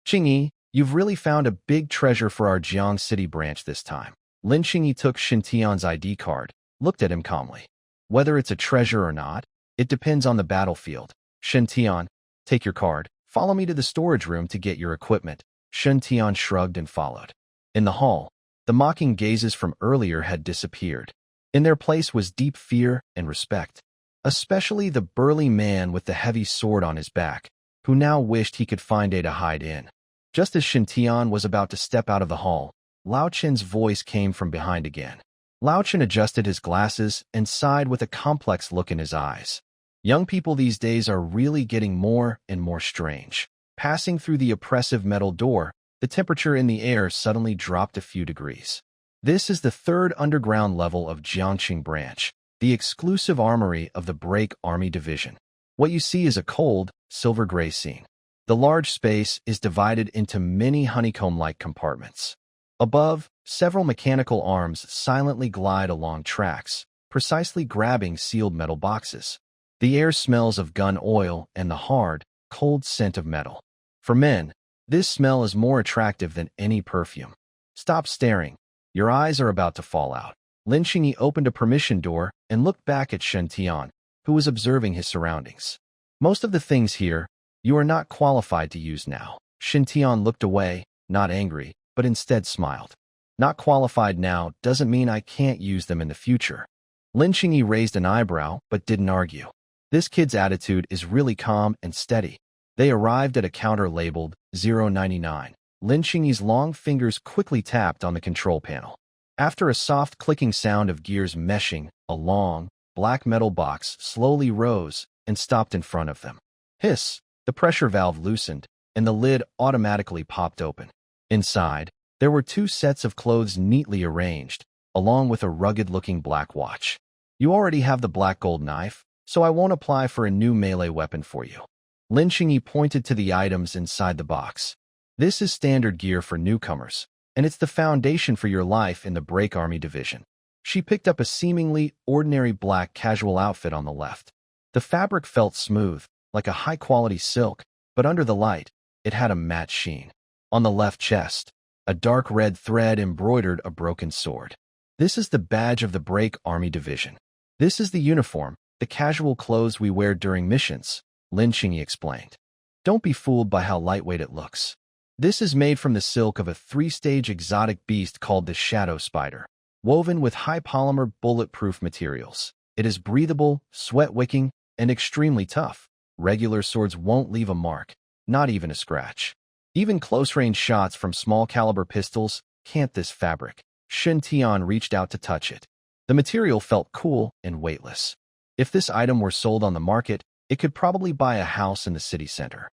Xingyi, you've really found a big treasure for our Jiang City branch this time. Lin Xingyi took Shintion's ID card, looked at him calmly. Whether it's a treasure or not, it depends on the battlefield. Shintion, take your card. Follow me to the storage room to get your equipment. Shintion shrugged and followed. In the hall, the mocking gazes from earlier had disappeared. In their place was deep fear and respect, especially the burly man with the heavy sword on his back, who now wished he could find a to hide in. Just as Shintion was about to step out of the hall, Lao Chen's voice came from behind again. Lao Chen adjusted his glasses and sighed with a complex look in his eyes. Young people these days are really getting more and more strange. Passing through the oppressive metal door, the temperature in the air suddenly dropped a few degrees. This is the third underground level of Jiangxing Branch, the exclusive armory of the Break Army Division. What you see is a cold, silver-gray scene. The large space is divided into many honeycomb-like compartments. Above, several mechanical arms silently glide along tracks, precisely grabbing sealed metal boxes. The air smells of gun oil and the hard, cold scent of metal. For men, this smell is more attractive than any perfume. Stop staring. Your eyes are about to fall out. Lin Xingyi opened a permission door and looked back at Shen Tian, who was observing his surroundings. Most of the things here, you are not qualified to use now. Shen Tian looked away, not angry, but instead smiled. Not qualified now doesn't mean I can't use them in the future. Lin Xingyi raised an eyebrow but didn't argue. This kid's attitude is really calm and steady. They arrived at a counter labeled 099. Lin Xingyi's long fingers quickly tapped on the control panel. After a soft clicking sound of gears meshing, a long, black metal box slowly rose and stopped in front of them. Hiss! The pressure valve loosened, and the lid automatically popped open. Inside, there were 2 sets of clothes neatly arranged, along with a rugged-looking black watch. You already have the black gold knife, so I won't apply for a new melee weapon for you. Lin Xingyi pointed to the items inside the box. This is standard gear for newcomers, and it's the foundation for your life in the Break Army Division. She picked up a seemingly ordinary black casual outfit on the left. The fabric felt smooth, like a high-quality silk, but under the light, it had a matte sheen. On the left chest, a dark red thread embroidered a broken sword. This is the badge of the Break Army Division. This is the uniform, the casual clothes we wear during missions, Lin Xingyi explained. Don't be fooled by how lightweight it looks. This is made from the silk of a 3-stage exotic beast called the shadow spider, woven with high polymer bulletproof materials. It is breathable, sweat-wicking, and extremely tough. Regular swords won't leave a mark, not even a scratch. Even close-range shots from small-caliber pistols can't this fabric. Shen Tian reached out to touch it. The material felt cool and weightless. If this item were sold on the market, it could probably buy a house in the city center.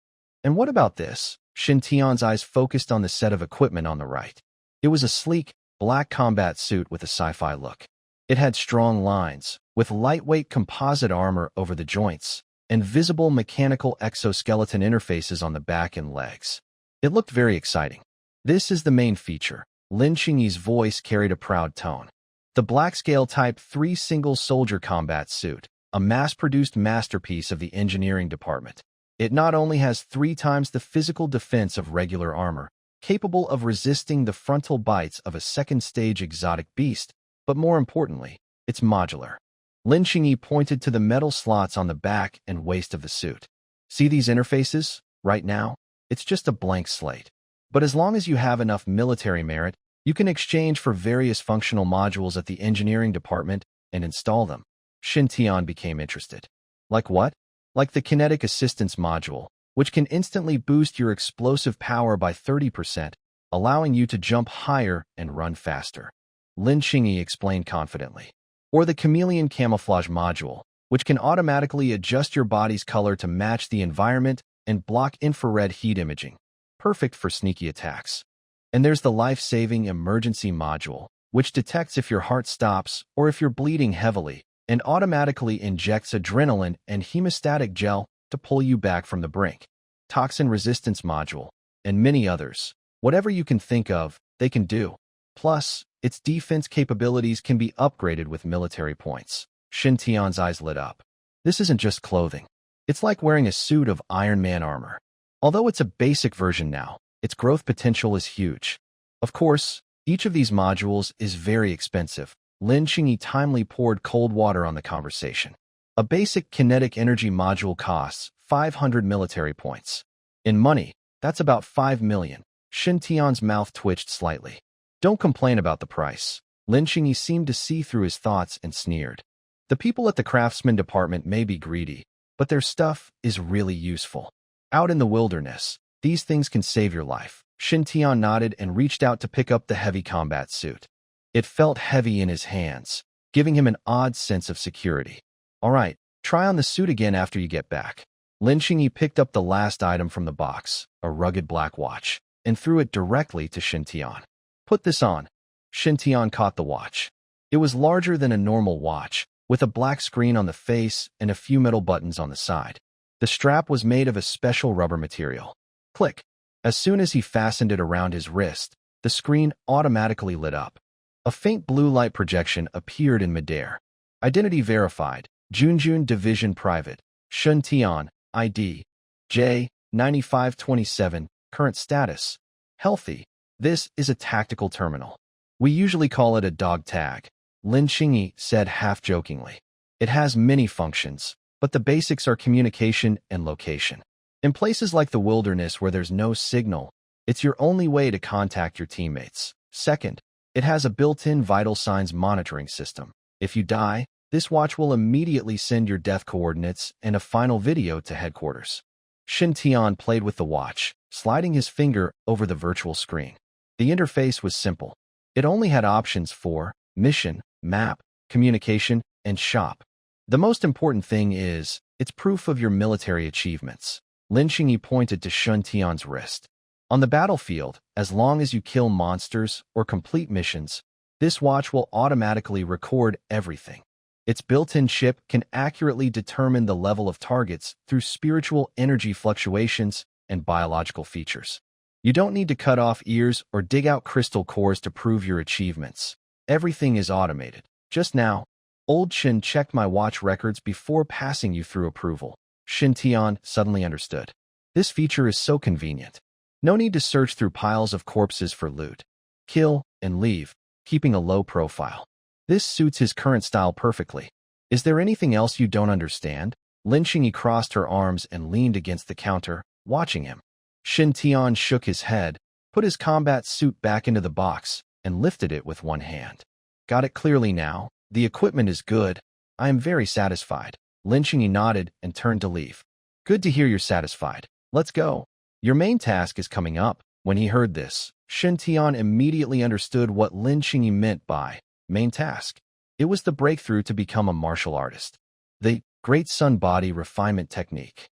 And what about this? Shen Tian's eyes focused on the set of equipment on the right. It was a sleek, black combat suit with a sci-fi look. It had strong lines, with lightweight composite armor over the joints, and visible mechanical exoskeleton interfaces on the back and legs. It looked very exciting. This is the main feature. Lin Xingyi's voice carried a proud tone. The Black-Scale Type 3 single-soldier combat suit, a mass-produced masterpiece of the engineering department. It not only has 3 times the physical defense of regular armor, capable of resisting the frontal bites of a second-stage exotic beast, but more importantly, it's modular. Lin Xingyi pointed to the metal slots on the back and waist of the suit. See these interfaces? Right now, it's just a blank slate. But as long as you have enough military merit, you can exchange for various functional modules at the engineering department and install them. Shen Tian became interested. Like what? Like the kinetic assistance module, which can instantly boost your explosive power by 30%, allowing you to jump higher and run faster. Lin Xingyi explained confidently. Or the chameleon camouflage module, which can automatically adjust your body's color to match the environment and block infrared heat imaging. Perfect for sneaky attacks. And there's the life-saving emergency module, which detects if your heart stops or if you're bleeding heavily, and automatically injects adrenaline and hemostatic gel to pull you back from the brink. Toxin resistance module, and many others. Whatever you can think of, they can do. Plus, its defense capabilities can be upgraded with military points. Shen Tian's eyes lit up. This isn't just clothing. It's like wearing a suit of Iron Man armor. Although it's a basic version now, its growth potential is huge. Of course, each of these modules is very expensive. Lin Xingyi timely poured cold water on the conversation. A basic kinetic energy module costs 500 military points. In money, that's about 5 million. Shen Tian's mouth twitched slightly. Don't complain about the price. Lin Xingyi seemed to see through his thoughts and sneered. The people at the craftsman department may be greedy, but their stuff is really useful. Out in the wilderness, these things can save your life. Shen Tian nodded and reached out to pick up the heavy combat suit. It felt heavy in his hands, giving him an odd sense of security. All right, Try on the suit again after you get back. Lin Xingyi picked up the last item from the box, a rugged black watch, and threw it directly to Shintion. Put this on. Shintion caught the watch. It was larger than a normal watch, with a black screen on the face and a few metal buttons on the side. The strap was made of a special rubber material. Click. As soon as he fastened it around his wrist, the screen automatically lit up. A faint blue light projection appeared in midair. Identity verified. Junjun Division Private. Shintion, ID. J9527, current status. Healthy. This is a tactical terminal. We usually call it a dog tag, Lin Xingyi said half-jokingly. It has many functions, but the basics are communication and location. In places like the wilderness where there's no signal, it's your only way to contact your teammates. Second, it has a built-in vital signs monitoring system. If you die, this watch will immediately send your death coordinates and a final video to headquarters. Shintion played with the watch, sliding his finger over the virtual screen. The interface was simple. It only had options for mission, map, communication, and shop. The most important thing is, it's proof of your military achievements. Lin Xingyi pointed to Shintion's wrist. On the battlefield, as long as you kill monsters or complete missions, this watch will automatically record everything. Its built-in chip can accurately determine the level of targets through spiritual energy fluctuations and biological features. You don't need to cut off ears or dig out crystal cores to prove your achievements. Everything is automated. Just now, Old Shin checked my watch records before passing you through approval. Shintion suddenly understood. This feature is so convenient. No need to search through piles of corpses for loot. Kill and leave, keeping a low profile. This suits his current style perfectly. Is there anything else you don't understand? Lin Xingyi crossed her arms and leaned against the counter, watching him. Shintion shook his head, put his combat suit back into the box, and lifted it with one hand. Got it clearly now. The equipment is good. I am very satisfied. Lin Xingyi nodded and turned to leave. Good to hear you're satisfied. Let's go. Your main task is coming up. When he heard this, Shintion immediately understood what Lin Xingyi meant by main task. It was the breakthrough to become a martial artist. The Great Sun Body Refinement Technique.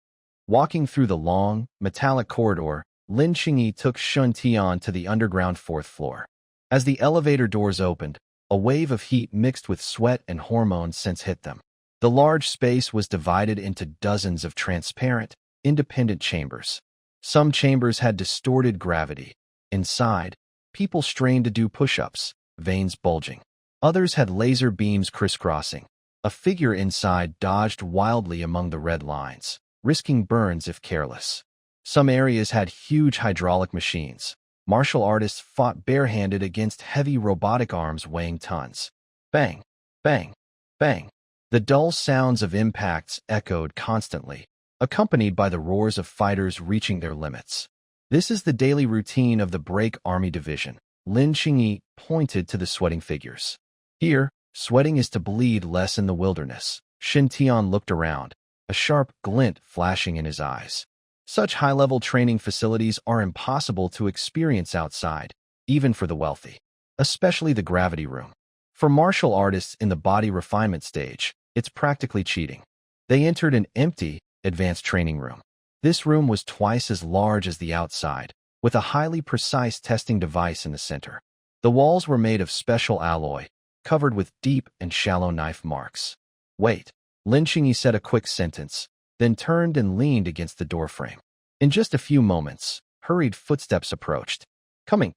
Walking through the long, metallic corridor, Lin Xingyi took Shintion to the underground 4th floor. As the elevator doors opened, a wave of heat mixed with sweat and hormone scents hit them. The large space was divided into dozens of transparent, independent chambers. Some chambers had distorted gravity. Inside, people strained to do push-ups, veins bulging. Others had laser beams crisscrossing. A figure inside dodged wildly among the red lines, risking burns if careless. Some areas had huge hydraulic machines. Martial artists fought barehanded against heavy robotic arms weighing tons. Bang, bang, bang. The dull sounds of impacts echoed constantly, accompanied by the roars of fighters reaching their limits. This is the daily routine of the Break Army Division. Lin Xingyi pointed to the sweating figures. Here, sweating is to bleed less in the wilderness. Shintion looked around, a sharp glint flashing in his eyes. Such high-level training facilities are impossible to experience outside, even for the wealthy, especially the gravity room. For martial artists in the body refinement stage, it's practically cheating. They entered an empty, advanced training room. This room was twice as large as the outside, with a highly precise testing device in the center. The walls were made of special alloy, covered with deep and shallow knife marks. Wait, Lin Xingyi said a quick sentence, then turned and leaned against the doorframe. In just a few moments, hurried footsteps approached. Coming.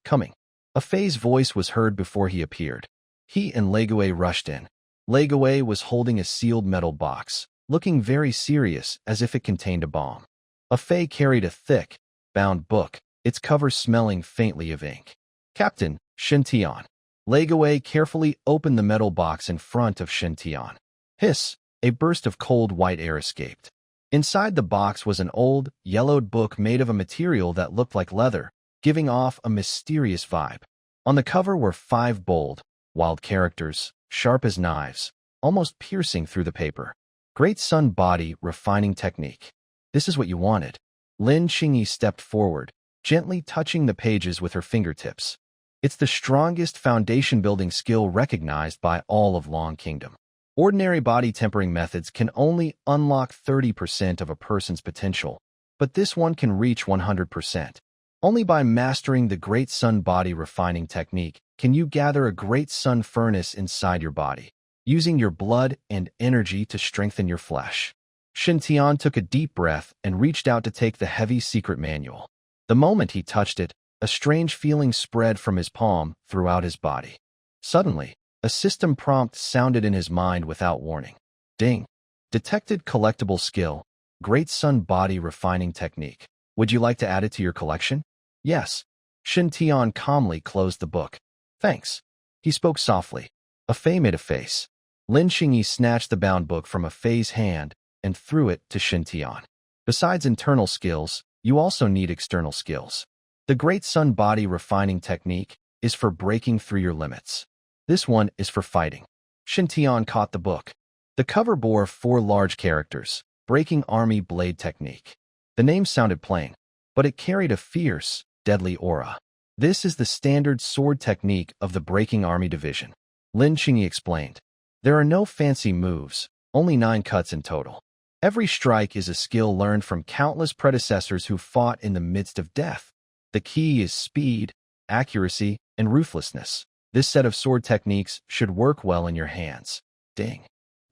A Fei's voice was heard before he appeared. He and Leguay rushed in. Leguay was holding a sealed metal box, looking very serious as if it contained a bomb. A Fei carried a thick, bound book, its cover smelling faintly of ink. Captain, Shintion. Leguay carefully opened the metal box in front of Shintion. Hiss, a burst of cold white air escaped. Inside the box was an old, yellowed book made of a material that looked like leather, giving off a mysterious vibe. On the cover were 5 bold, wild characters, sharp as knives, almost piercing through the paper. Great Sun Body Refining Technique. This is what you wanted. Lin Xingyi stepped forward, gently touching the pages with her fingertips. It's the strongest foundation-building skill recognized by all of Long Kingdom. Ordinary body tempering methods can only unlock 30% of a person's potential, but this one can reach 100%. Only by mastering the Great Sun Body Refining Technique can you gather a Great Sun Furnace inside your body, using your blood and energy to strengthen your flesh. Shintion took a deep breath and reached out to take the heavy secret manual. The moment he touched it, a strange feeling spread from his palm throughout his body. Suddenly, a system prompt sounded in his mind without warning. Ding! Detected collectible skill, Great Sun Body Refining Technique. Would you like to add it to your collection? Yes. Shintion calmly closed the book. Thanks. He spoke softly. A Fei made a face. Lin Xingyi snatched the bound book from a Fei's hand and threw it to Shintion. Besides internal skills, you also need external skills. The Great Sun Body Refining Technique is for breaking through your limits. This one is for fighting. Shintion caught the book. The cover bore 4 large characters, Breaking Army Blade Technique. The name sounded plain, but it carried a fierce, deadly aura. This is the standard sword technique of the Breaking Army Division. Lin Xingyi explained. There are no fancy moves, only 9 cuts in total. Every strike is a skill learned from countless predecessors who fought in the midst of death. The key is speed, accuracy, and ruthlessness. This set of sword techniques should work well in your hands. Ding.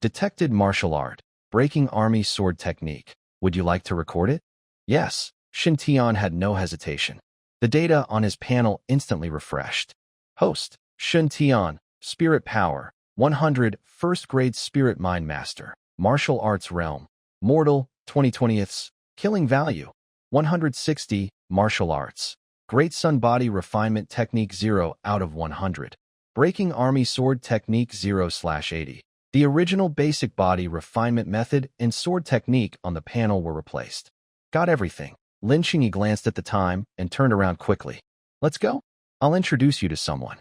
Detected martial art, Breaking Army Sword Technique. Would you like to record it? Yes. Shintion had no hesitation. The data on his panel instantly refreshed. Host, Shintion, Spirit Power, 100, First Grade Spirit Mind Master, Martial Arts Realm, Mortal, 20/20ths, Killing Value, 160, Martial Arts. Great Sun Body Refinement Technique 0 out of 100. Breaking Army Sword Technique 0/80. The original basic body refinement method and sword technique on the panel were replaced. Got everything. Lin Xingyi glanced at the time and turned around quickly. Let's go. I'll introduce you to someone.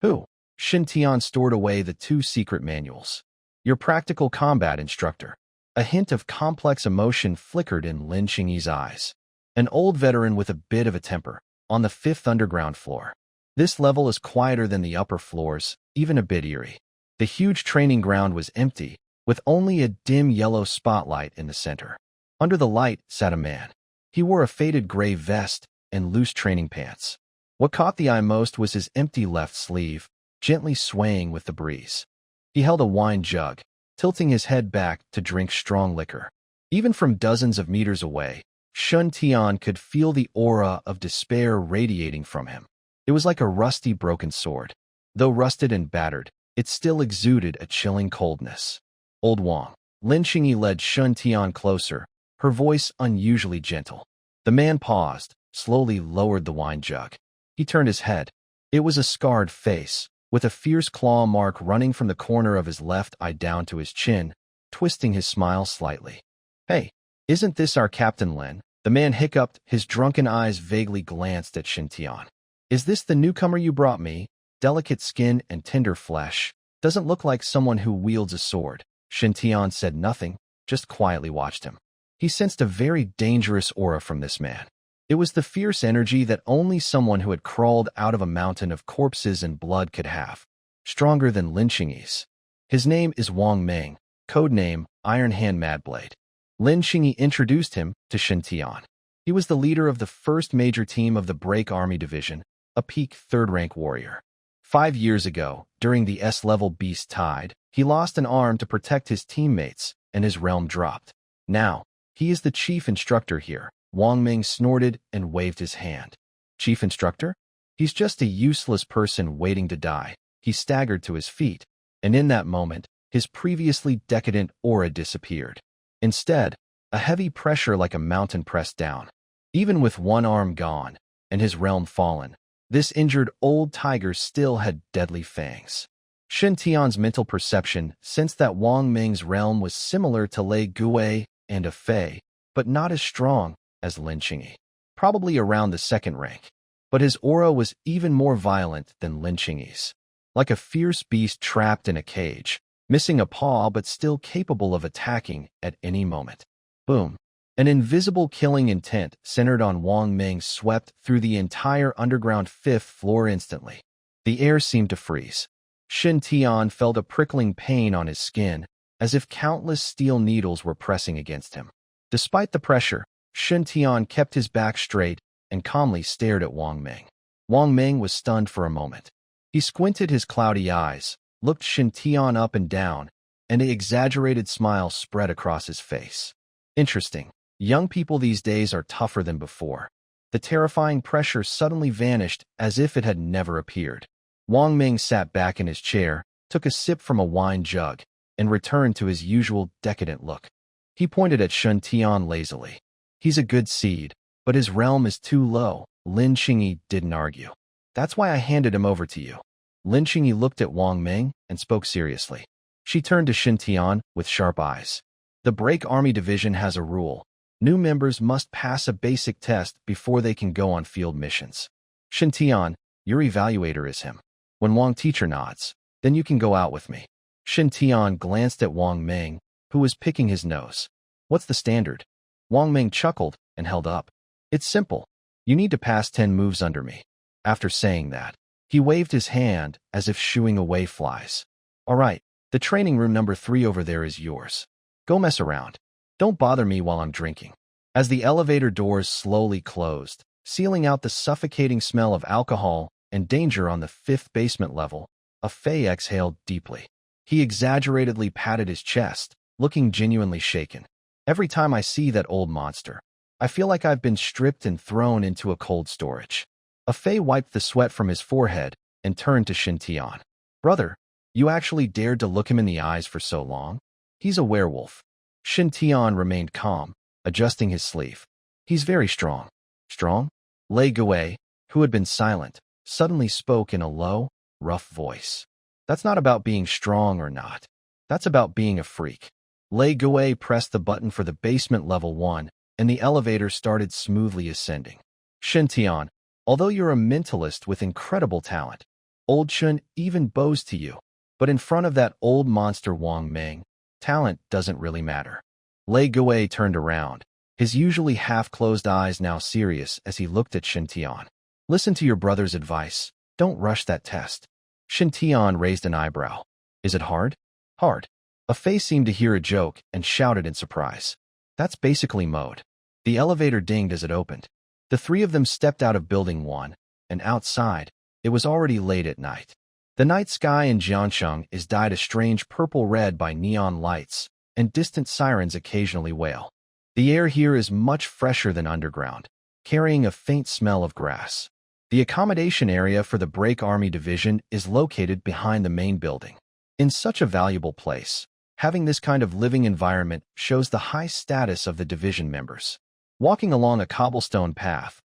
Who? Shintion stored away the 2 secret manuals. Your practical combat instructor. A hint of complex emotion flickered in Lin Xingyi's eyes. An old veteran with a bit of a temper, on the 5th underground floor. This level is quieter than the upper floors, even a bit eerie. The huge training ground was empty, with only a dim yellow spotlight in the center. Under the light sat a man. He wore a faded gray vest and loose training pants. What caught the eye most was his empty left sleeve, gently swaying with the breeze. He held a wine jug, tilting his head back to drink strong liquor. Even from dozens of meters away, Shintion could feel the aura of despair radiating from him. It was like a rusty, broken sword. Though rusted and battered, it still exuded a chilling coldness. Old Wang. Lin Xingyi led Shintion closer, her voice unusually gentle. The man paused, slowly lowered the wine jug. He turned his head. It was a scarred face, with a fierce claw mark running from the corner of his left eye down to his chin, twisting his smile slightly. Hey, isn't this our Captain Lin? The man hiccuped, his drunken eyes vaguely glanced at Shintion. Is this the newcomer you brought me? Delicate skin and tender flesh. Doesn't look like someone who wields a sword. Shintion said nothing, just quietly watched him. He sensed a very dangerous aura from this man. It was the fierce energy that only someone who had crawled out of a mountain of corpses and blood could have. Stronger than Lin Xingyi's. His name is Wang Meng, codename Iron Hand Madblade. Lin Xingyi introduced him to Shintion. He was the leader of the first major team of the Break Army Division, a peak 3rd-rank warrior. 5 years ago, during the S-level Beast Tide, he lost an arm to protect his teammates, and his realm dropped. Now, he is the chief instructor here. Wang Meng snorted and waved his hand. Chief instructor? He's just a useless person waiting to die. He staggered to his feet, and in that moment, his previously decadent aura disappeared. Instead, a heavy pressure like a mountain pressed down. Even with one arm gone, and his realm fallen, this injured old tiger still had deadly fangs. Shintion's mental perception sensed that Wang Meng's realm was similar to Lei Gui and a Fei, but not as strong as Lin Xingyi, probably around the 2nd rank. But his aura was even more violent than Lin Xingyi's. Like a fierce beast trapped in a cage, missing a paw but still capable of attacking at any moment. Boom. An invisible killing intent centered on Wang Meng swept through the entire underground 5th floor instantly. The air seemed to freeze. Shintion felt a prickling pain on his skin, as if countless steel needles were pressing against him. Despite the pressure, Shintion kept his back straight and calmly stared at Wang Ming. Wang Ming was stunned for a moment. He squinted his cloudy eyes, looked Shintion up and down, and an exaggerated smile spread across his face. Interesting. Young people these days are tougher than before. The terrifying pressure suddenly vanished as if it had never appeared. Wang Ming sat back in his chair, took a sip from a wine jug, and returned to his usual decadent look. He pointed at Shintion lazily. He's a good seed, but his realm is too low. Lin Qingyi didn't argue. That's why I handed him over to you. Lin Qingyi looked at Wang Ming and spoke seriously. She turned to Shintion with sharp eyes. The Break Army Division has a rule. New members must pass a basic test before they can go on field missions. Shintion, your evaluator is him. When Wang teacher nods, then you can go out with me. Shintion glanced at Wang Ming, who was picking his nose. What's the standard? Wang Ming chuckled and held up. It's simple. You need to pass 10 moves under me. After saying that, he waved his hand as if shooing away flies. All right, the training room number 3 over there is yours. Go mess around. Don't bother me while I'm drinking. As the elevator doors slowly closed, sealing out the suffocating smell of alcohol and danger on the 5th basement level, Fei exhaled deeply. He exaggeratedly patted his chest, looking genuinely shaken. Every time I see that old monster, I feel like I've been stripped and thrown into a cold storage. Fei wiped the sweat from his forehead and turned to Shintion. Brother, you actually dared to look him in the eyes for so long? He's a werewolf. Shintion remained calm, adjusting his sleeve. He's very strong. Strong? Lei Gui, who had been silent, suddenly spoke in a low, rough voice. That's not about being strong or not. That's about being a freak. Lei Gui pressed the button for the basement level 1, and the elevator started smoothly ascending. Shintion, although you're a mentalist with incredible talent, Old Chun even bows to you. But in front of that old monster Wang Ming, talent doesn't really matter. Lei Gui turned around, his usually half-closed eyes now serious as he looked at Shintion. Listen to your brother's advice. Don't rush that test. Shintion raised an eyebrow. Is it hard? Hard. Fei seemed to hear a joke and shouted in surprise. That's basically mode. The elevator dinged as it opened. The 3 of them stepped out of Building 1, and outside, it was already late at night. The night sky in Jiansheng is dyed a strange purple-red by neon lights, and distant sirens occasionally wail. The air here is much fresher than underground, carrying a faint smell of grass. The accommodation area for the Break Army Division is located behind the main building. In such a valuable place, having this kind of living environment shows the high status of the division members. Walking along a cobblestone path,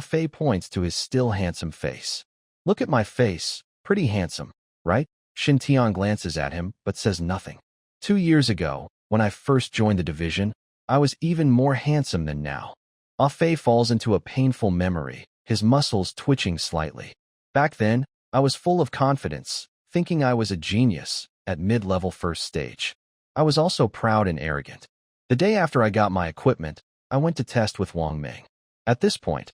Fei points to his still handsome face. Look at my face, pretty handsome, right? Shintion glances at him but says nothing. 2 years ago, when I first joined the division, I was even more handsome than now. Fei falls into a painful memory, his muscles twitching slightly. Back then, I was full of confidence, thinking I was a genius at mid-level first stage. I was also proud and arrogant. The day after I got my equipment, I went to test with Wang Ming. At this point,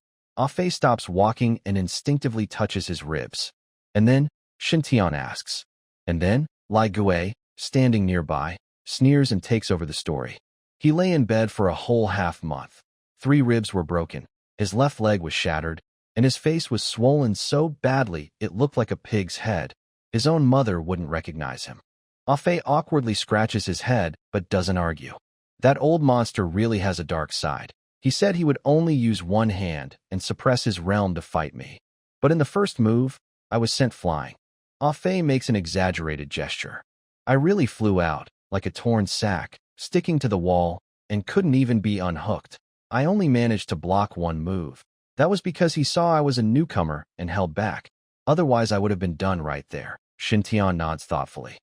Fei stops walking and instinctively touches his ribs. And then, Shintion asks. And then, Lei Gui, standing nearby, sneers and takes over the story. He lay in bed for a whole half-month. 3 ribs were broken, his left leg was shattered, and his face was swollen so badly it looked like a pig's head. His own mother wouldn't recognize him. Fei awkwardly scratches his head but doesn't argue. That old monster really has a dark side. He said he would only use one hand and suppress his realm to fight me. But in the first move, I was sent flying. Fei makes an exaggerated gesture. I really flew out, like a torn sack, sticking to the wall, and couldn't even be unhooked. I only managed to block one move. That was because he saw I was a newcomer and held back. Otherwise, I would have been done right there. Shintion nods thoughtfully.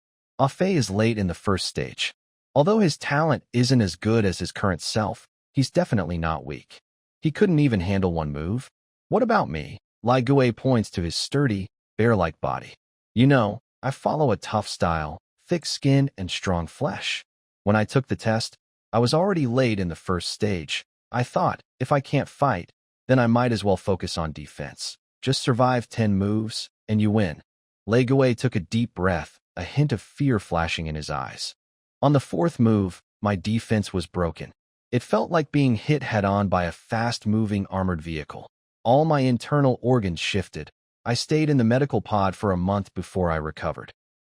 Fei is late in the first stage. Although his talent isn't as good as his current self, he's definitely not weak. He couldn't even handle one move. What about me? Lei Gui points to his sturdy, bear-like body. You know, I follow a tough style, thick skin and strong flesh. When I took the test, I was already late in the first stage. I thought, if I can't fight, then I might as well focus on defense. Just survive 10 moves, and you win. Lei Gui took a deep breath, a hint of fear flashing in his eyes. On the fourth move, my defense was broken. It felt like being hit head-on by a fast-moving armored vehicle. All my internal organs shifted. I stayed in the medical pod for a month before I recovered.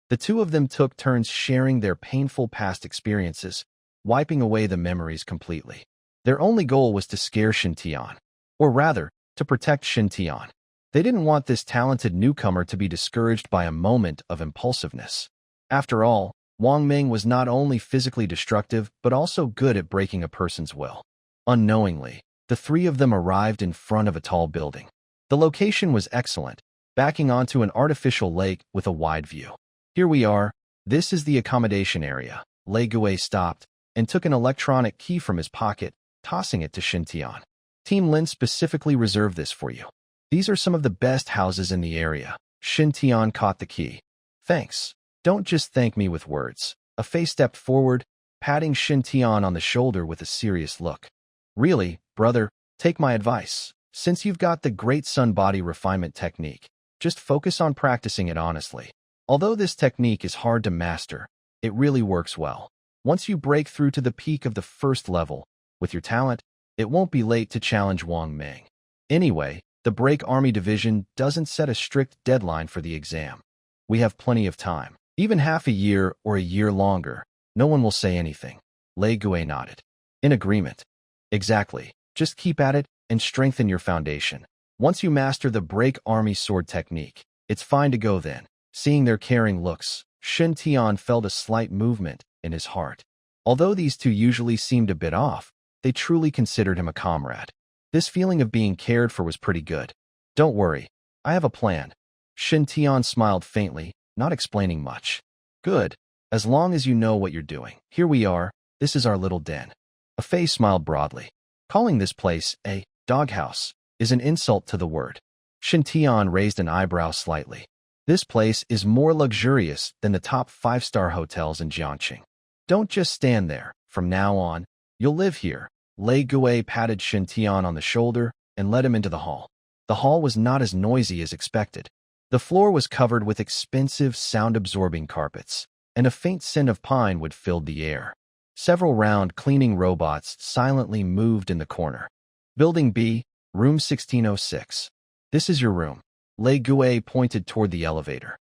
The two of them took turns sharing their painful past experiences, wiping away the memories completely. Their only goal was to scare Shintion, or rather, to protect Shintion. They didn't want this talented newcomer to be discouraged by a moment of impulsiveness. After all, Wang Ming was not only physically destructive but also good at breaking a person's will. Unknowingly, the three of them arrived in front of a tall building. The location was excellent, backing onto an artificial lake with a wide view. Here we are. This is the accommodation area. Lei Gui stopped and took an electronic key from his pocket, tossing it to Shintion. Team Lin specifically reserved this for you. These are some of the best houses in the area. Shintion caught the key. Thanks. Don't just thank me with words. A face stepped forward, patting Shintion on the shoulder with a serious look. Really, brother, take my advice. Since you've got the great sun body refinement technique, just focus on practicing it honestly. Although this technique is hard to master, it really works well. Once you break through to the peak of the first level, with your talent, it won't be late to challenge Wang Ming. Anyway, the Break Army Division doesn't set a strict deadline for the exam. We have plenty of time. Even half a year or a year longer, no one will say anything. Lei Gui nodded. In agreement. Exactly. Just keep at it and strengthen your foundation. Once you master the Break Army sword technique, it's fine to go then. Seeing their caring looks, Shintion felt a slight movement in his heart. Although these two usually seemed a bit off, they truly considered him a comrade. This feeling of being cared for was pretty good. Don't worry, I have a plan. Shintion smiled faintly, not explaining much. Good, as long as you know what you're doing. Here we are, this is our little den. A Fei smiled broadly. Calling this place a doghouse is an insult to the word. Shintion raised an eyebrow slightly. This place is more luxurious than the top 5-star hotels in Jiangqing. Don't just stand there. From now on, you'll live here. Lei Gui patted Shintion on the shoulder and led him into the hall. The hall was not as noisy as expected. The floor was covered with expensive, sound-absorbing carpets, and a faint scent of pine wood filled the air. Several round cleaning robots silently moved in the corner. Building B, room 1606. This is your room. Lei Gui pointed toward the elevator.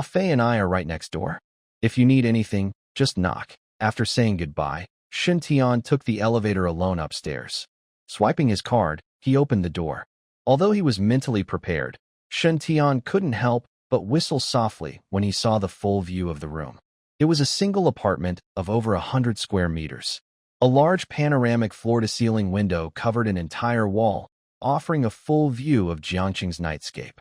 Fei and I are right next door. If you need anything, just knock. After saying goodbye, Shintion took the elevator alone upstairs. Swiping his card, he opened the door. Although he was mentally prepared, Shintion couldn't help but whistle softly when he saw the full view of the room. It was a single apartment of over 100 square meters. A large panoramic floor-to-ceiling window covered an entire wall, offering a full view of Jiangqing's nightscape.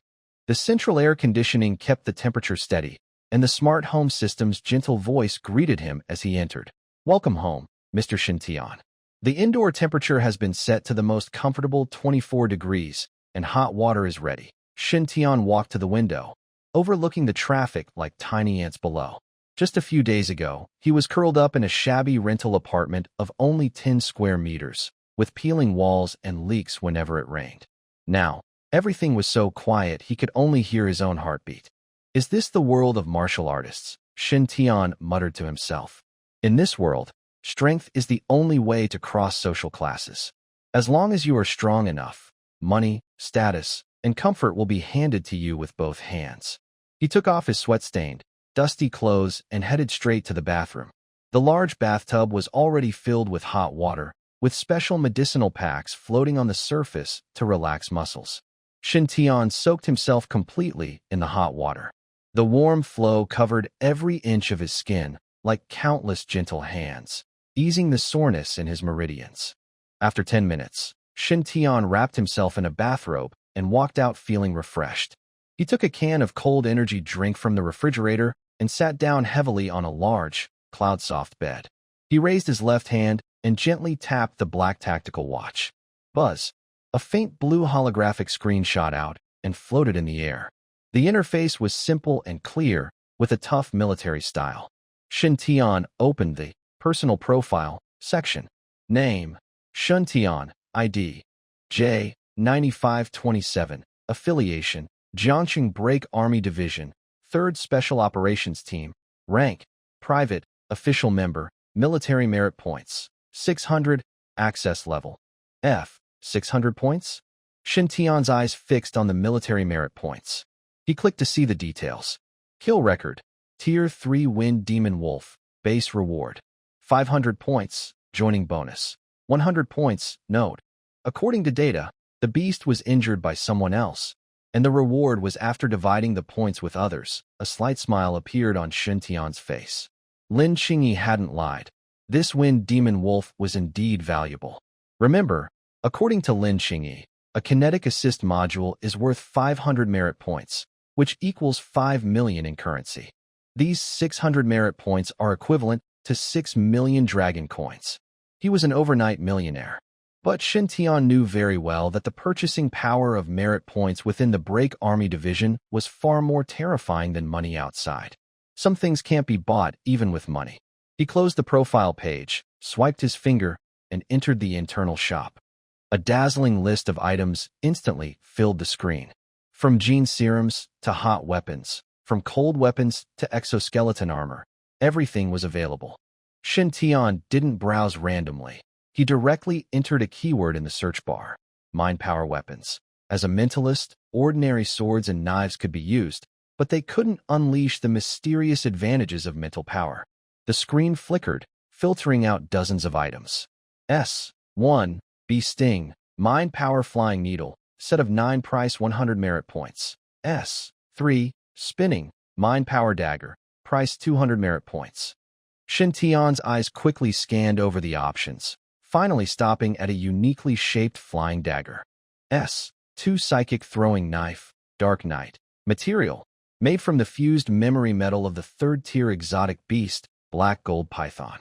The central air conditioning kept the temperature steady, and the smart home system's gentle voice greeted him as he entered. Welcome home, Mr. Shintion. The indoor temperature has been set to the most comfortable 24 degrees, and hot water is ready. Shintion walked to the window, overlooking the traffic like tiny ants below. Just a few days ago, he was curled up in a shabby rental apartment of only 10 square meters, with peeling walls and leaks whenever it rained. Now, everything was so quiet he could only hear his own heartbeat. Is this the world of martial artists? Shintion muttered to himself. In this world, strength is the only way to cross social classes. As long as you are strong enough, money, status, and comfort will be handed to you with both hands. He took off his sweat-stained, dusty clothes and headed straight to the bathroom. The large bathtub was already filled with hot water, with special medicinal packs floating on the surface to relax muscles. Shintion soaked himself completely in the hot water. The warm flow covered every inch of his skin, like countless gentle hands, easing the soreness in his meridians. After 10 minutes, Shintion wrapped himself in a bathrobe and walked out feeling refreshed. He took a can of cold energy drink from the refrigerator and sat down heavily on a large, cloud-soft bed. He raised his left hand and gently tapped the black tactical watch. Buzz! A faint blue holographic screen shot out and floated in the air. The interface was simple and clear, with a tough military style. Shintion opened the Personal Profile section. Name: Shintion, ID: J9527, Affiliation: Jiangqing Break Army Division, 3rd Special Operations Team. Rank: Private, Official Member, Military Merit Points, 600, Access Level, F, 600 points? Shintion's eyes fixed on the military merit points. He clicked to see the details. Kill record: Tier 3 Wind Demon Wolf, base reward, 500 points, joining bonus, 100 points, note. According to data, the beast was injured by someone else, and the reward was after dividing the points with others. A slight smile appeared on Shintion's face. Lin Qingyi hadn't lied. This Wind Demon Wolf was indeed valuable. Remember, according to Lin Qingyi, a kinetic assist module is worth 500 merit points, which equals 5 million in currency. These 600 merit points are equivalent to 6 million dragon coins. He was an overnight millionaire. But Shintion knew very well that the purchasing power of merit points within the Break Army Division was far more terrifying than money outside. Some things can't be bought even with money. He closed the profile page, swiped his finger, and entered the internal shop. A dazzling list of items instantly filled the screen. From gene serums to hot weapons, from cold weapons to exoskeleton armor, everything was available. Shintion didn't browse randomly. He directly entered a keyword in the search bar: mind power weapons. As a mentalist, ordinary swords and knives could be used, but they couldn't unleash the mysterious advantages of mental power. The screen flickered, filtering out dozens of items. S1, B Sting, mind power flying needle, set of 9 price 100 merit points. S3, spinning, mind power dagger, price 200 merit points. Shintion's eyes quickly scanned over the options, finally stopping at a uniquely shaped flying dagger. S2, psychic throwing knife, dark knight, material, made from the fused memory metal of the 3rd tier exotic beast, black gold python.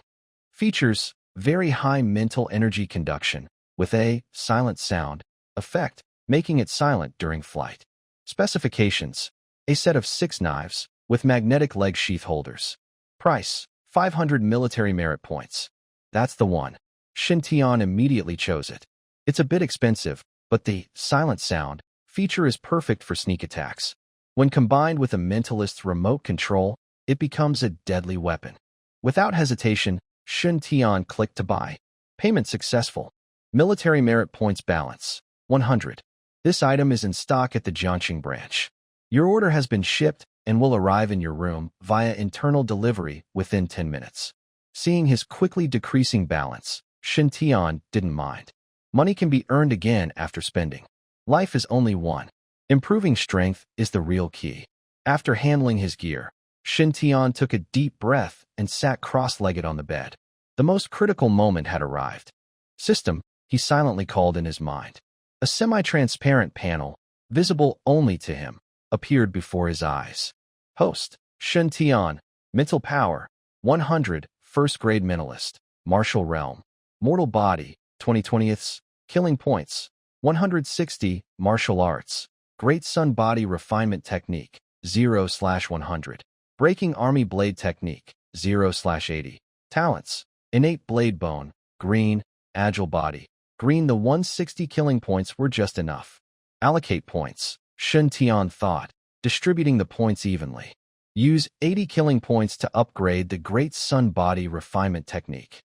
Features: very high mental energy conduction, with a silent sound effect, making it silent during flight. Specifications: a set of 6 knives, with magnetic leg sheath holders. Price: 500 military merit points. That's the one. Shintion immediately chose it. It's a bit expensive, but the silent sound feature is perfect for sneak attacks. When combined with a mentalist's remote control, it becomes a deadly weapon. Without hesitation, Shintion clicked to buy. Payment successful. Military merit points balance: 100. This item is in stock at the Jiangxing branch. Your order has been shipped and will arrive in your room via internal delivery within 10 minutes. Seeing his quickly decreasing balance, Shintion didn't mind. Money can be earned again after spending. Life is only one. Improving strength is the real key. After handling his gear, Shintion took a deep breath and sat cross-legged on the bed. The most critical moment had arrived. System, he silently called in his mind. A semi-transparent panel, visible only to him, appeared before his eyes. Host: Shintion, mental power, 100, 1st grade mentalist, martial realm, mortal body, 20/20ths, killing points, 160, martial arts, great sun body refinement technique, 0/100, breaking army blade technique, 0/80, talents, innate blade bone, green, agile body, green. The 160 killing points were just enough. Allocate points, Shintion thought, distributing the points evenly. Use 80 killing points to upgrade the Great Sun Body Refinement Technique.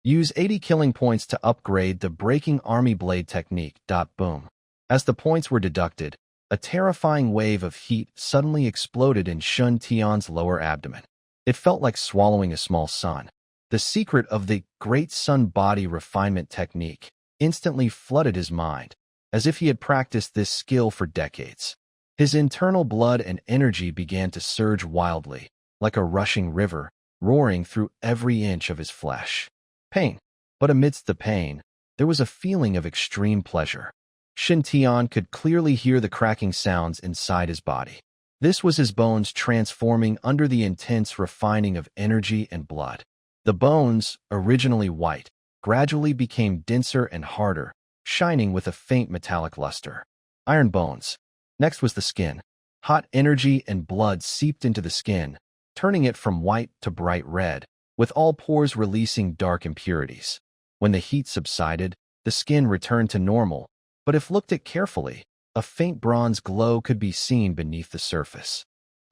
Use 80 killing points to upgrade the Breaking Army Blade Technique. Boom. As the points were deducted, a terrifying wave of heat suddenly exploded in Shintion's lower abdomen. It felt like swallowing a small sun. The secret of the Great Sun Body Refinement Technique instantly flooded his mind, as if he had practiced this skill for decades. His internal blood and energy began to surge wildly, like a rushing river, roaring through every inch of his flesh. Pain. But amidst the pain, there was a feeling of extreme pleasure. Shintion could clearly hear the cracking sounds inside his body. This was his bones transforming under the intense refining of energy and blood. The bones, originally white, gradually became denser and harder, shining with a faint metallic luster. Iron bones. Next was the skin. Hot energy and blood seeped into the skin, turning it from white to bright red, with all pores releasing dark impurities. When the heat subsided, the skin returned to normal, but if looked at carefully, a faint bronze glow could be seen beneath the surface.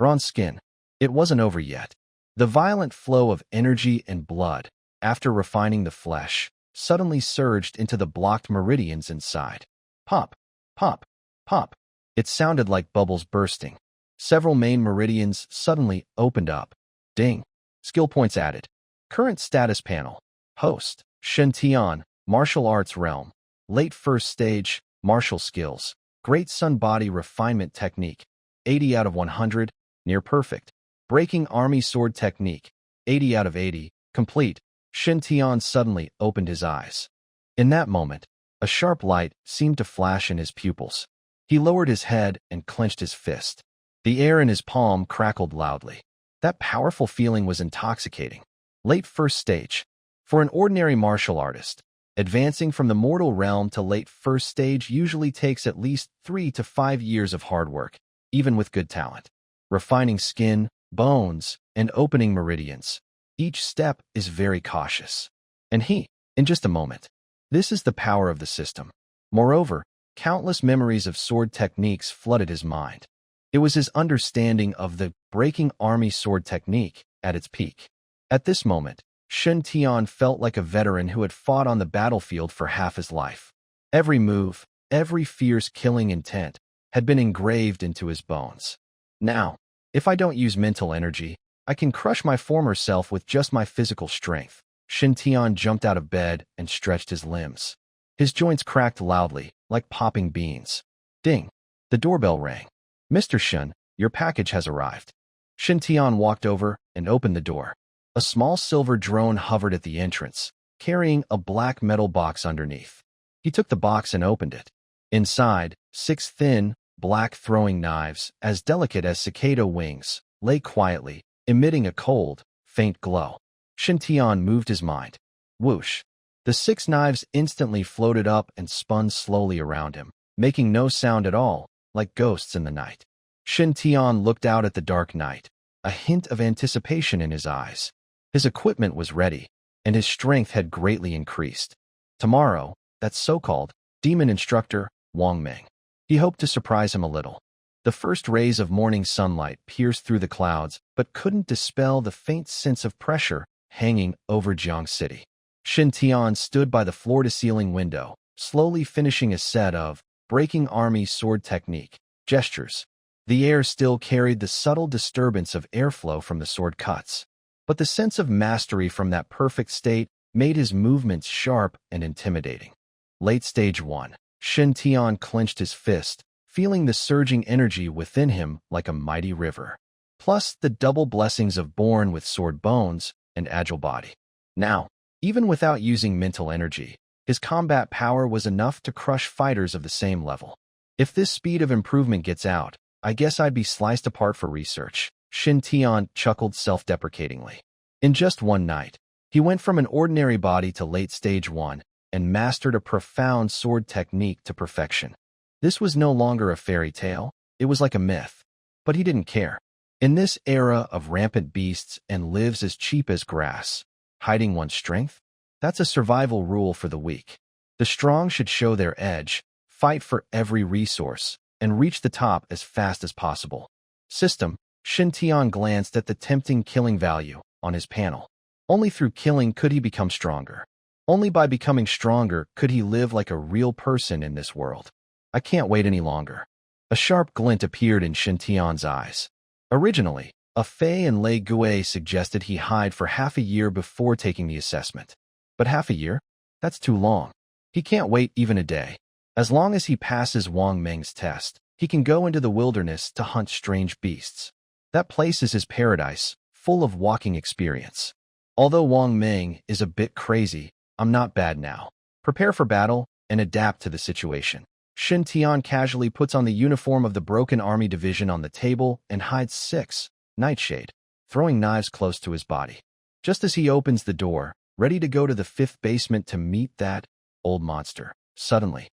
Bronze skin. It wasn't over yet. The violent flow of energy and blood, after refining the flesh, suddenly surged into the blocked meridians inside. Pop, pop, pop. It sounded like bubbles bursting. Several main meridians suddenly opened up. Ding. Skill points added. Current status panel. Host, Shintion, Martial Arts Realm. Late first stage, Martial Skills. Great Sun Body Refinement Technique. 80 out of 100, near perfect. Breaking Army Sword Technique. 80 out of 80, complete. Shintion suddenly opened his eyes. In that moment, a sharp light seemed to flash in his pupils. He lowered his head and clenched his fist. The air in his palm crackled loudly. That powerful feeling was intoxicating. Late first stage. For an ordinary martial artist, advancing from the mortal realm to late first stage usually takes at least 3 to 5 years of hard work, even with good talent. Refining skin, bones, and opening meridians. Each step is very cautious. And in just a moment. This is the power of the system. Moreover, countless memories of sword techniques flooded his mind. It was his understanding of the breaking army sword technique at its peak. At this moment, Shintion felt like a veteran who had fought on the battlefield for half his life. Every move, every fierce killing intent, had been engraved into his bones. Now, if I don't use mental energy, I can crush my former self with just my physical strength. Shintion jumped out of bed and stretched his limbs. His joints cracked loudly, like popping beans. Ding! The doorbell rang. Mr. Shun, your package has arrived. Shintion walked over and opened the door. A small silver drone hovered at the entrance, carrying a black metal box underneath. He took the box and opened it. Inside, 6 thin, black throwing knives, as delicate as cicada wings, lay quietly, emitting a cold, faint glow. Shintion moved his mind. Whoosh! The 6 knives instantly floated up and spun slowly around him, making no sound at all, like ghosts in the night. Shintion looked out at the dark night, a hint of anticipation in his eyes. His equipment was ready, and his strength had greatly increased. Tomorrow, that so-called demon instructor, Wang Meng. He hoped to surprise him a little. The first rays of morning sunlight pierced through the clouds, but couldn't dispel the faint sense of pressure hanging over Jiang City. Shintion stood by the floor-to-ceiling window, slowly finishing a set of breaking army sword technique gestures. The air still carried the subtle disturbance of airflow from the sword cuts, but the sense of mastery from that perfect state made his movements sharp and intimidating. Late stage 1. Shintion clenched his fist, feeling the surging energy within him like a mighty river, plus the double blessings of born with sword bones and agile body. Now, even without using mental energy, his combat power was enough to crush fighters of the same level. If this speed of improvement gets out, I guess I'd be sliced apart for research. Shintion chuckled self-deprecatingly. In just one night, he went from an ordinary body to late stage 1 and mastered a profound sword technique to perfection. This was no longer a fairy tale, it was like a myth. But he didn't care. In this era of rampant beasts and lives as cheap as grass, hiding one's strength? That's a survival rule for the weak. The strong should show their edge, fight for every resource, and reach the top as fast as possible. System. Shintion glanced at the tempting killing value on his panel. Only through killing could he become stronger. Only by becoming stronger could he live like a real person in this world. I can't wait any longer. A sharp glint appeared in Shintion's eyes. Originally, a Fei and Lei Gui suggested he hide for half a year before taking the assessment. But half a year? That's too long. He can't wait even a day. As long as he passes Wang Meng's test, he can go into the wilderness to hunt strange beasts. That place is his paradise, full of walking experience. Although Wang Meng is a bit crazy, I'm not bad now. Prepare for battle and adapt to the situation. Shintion casually puts on the uniform of the Broken Army Division on the table and hides 6, Nightshade, throwing knives close to his body. Just as he opens the door, ready to go to the 5th basement to meet that old monster, suddenly,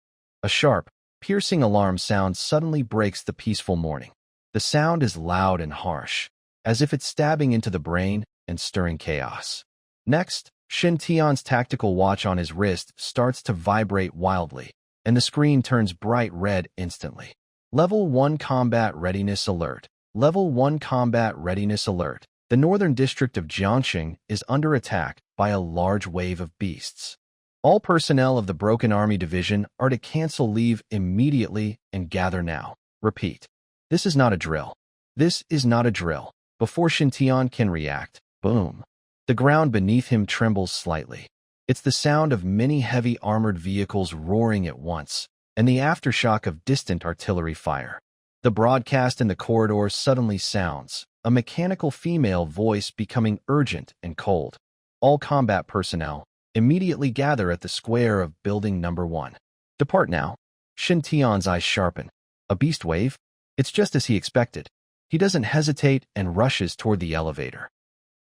a sharp, piercing alarm sound suddenly breaks the peaceful morning. The sound is loud and harsh, as if it's stabbing into the brain and stirring chaos. Next, Shintion's tactical watch on his wrist starts to vibrate wildly, and the screen turns bright red instantly. Level 1 Combat Readiness Alert. Level 1 Combat Readiness Alert. The northern district of Jiangxing is under attack by a large wave of beasts. All personnel of the Broken Army Division are to cancel leave immediately and gather now. Repeat. This is not a drill. This is not a drill. Before Shintion can react, boom. The ground beneath him trembles slightly. It's the sound of many heavy armored vehicles roaring at once, and the aftershock of distant artillery fire. The broadcast in the corridor suddenly sounds, a mechanical female voice becoming urgent and cold. All combat personnel immediately gather at the square of building number 1. Depart now. Shintion's eyes sharpen. A beast wave? It's just as he expected. He doesn't hesitate and rushes toward the elevator.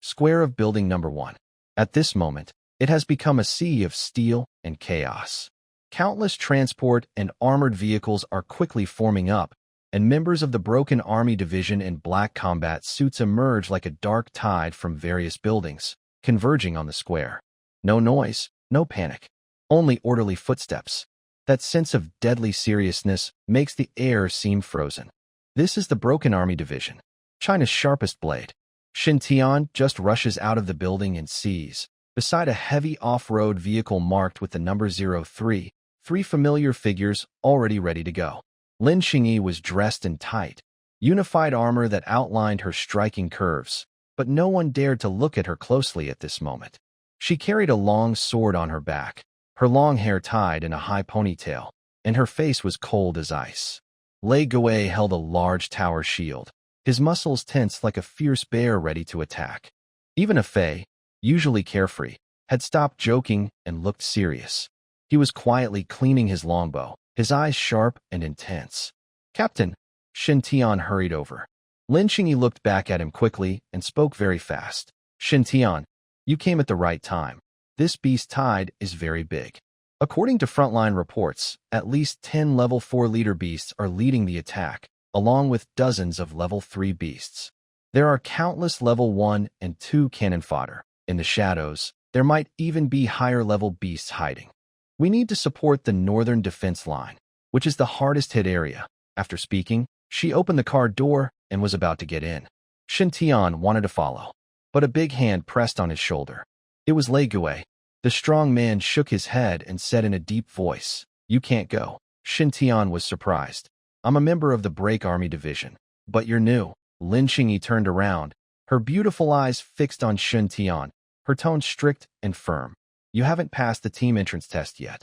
Square of building number 1. At this moment, it has become a sea of steel and chaos. Countless transport and armored vehicles are quickly forming up, and members of the Broken Army Division in black combat suits emerge like a dark tide from various buildings, converging on the square. No noise, no panic, only orderly footsteps. That sense of deadly seriousness makes the air seem frozen. This is the Broken Army Division, China's sharpest blade. Shintion just rushes out of the building and sees, beside a heavy off-road vehicle marked with the number 03, 3 familiar figures already ready to go. Lin Xingyi was dressed in tight, unified armor that outlined her striking curves, but no one dared to look at her closely at this moment. She carried a long sword on her back, her long hair tied in a high ponytail, and her face was cold as ice. Lei Gui held a large tower shield, his muscles tense like a fierce bear ready to attack. Even Fei, usually carefree, had stopped joking and looked serious. He was quietly cleaning his longbow, his eyes sharp and intense. Captain, Shintion hurried over. Lin Xingyi looked back at him quickly and spoke very fast. Shintion, you came at the right time. This beast tide is very big. According to frontline reports, at least 10 level 4 leader beasts are leading the attack, along with dozens of level 3 beasts. There are countless level 1 and 2 cannon fodder. In the shadows, there might even be higher level beasts hiding. We need to support the northern defense line, which is the hardest hit area. After speaking, she opened the car door and was about to get in. Shintion wanted to follow, but a big hand pressed on his shoulder. It was Lei Gui. The strong man shook his head and said in a deep voice, "You can't go." Shintion was surprised. "I'm a member of the Break Army Division, but you're new." Lin Xingyi turned around, her beautiful eyes fixed on Shintion, her tone strict and firm. "You haven't passed the team entrance test yet.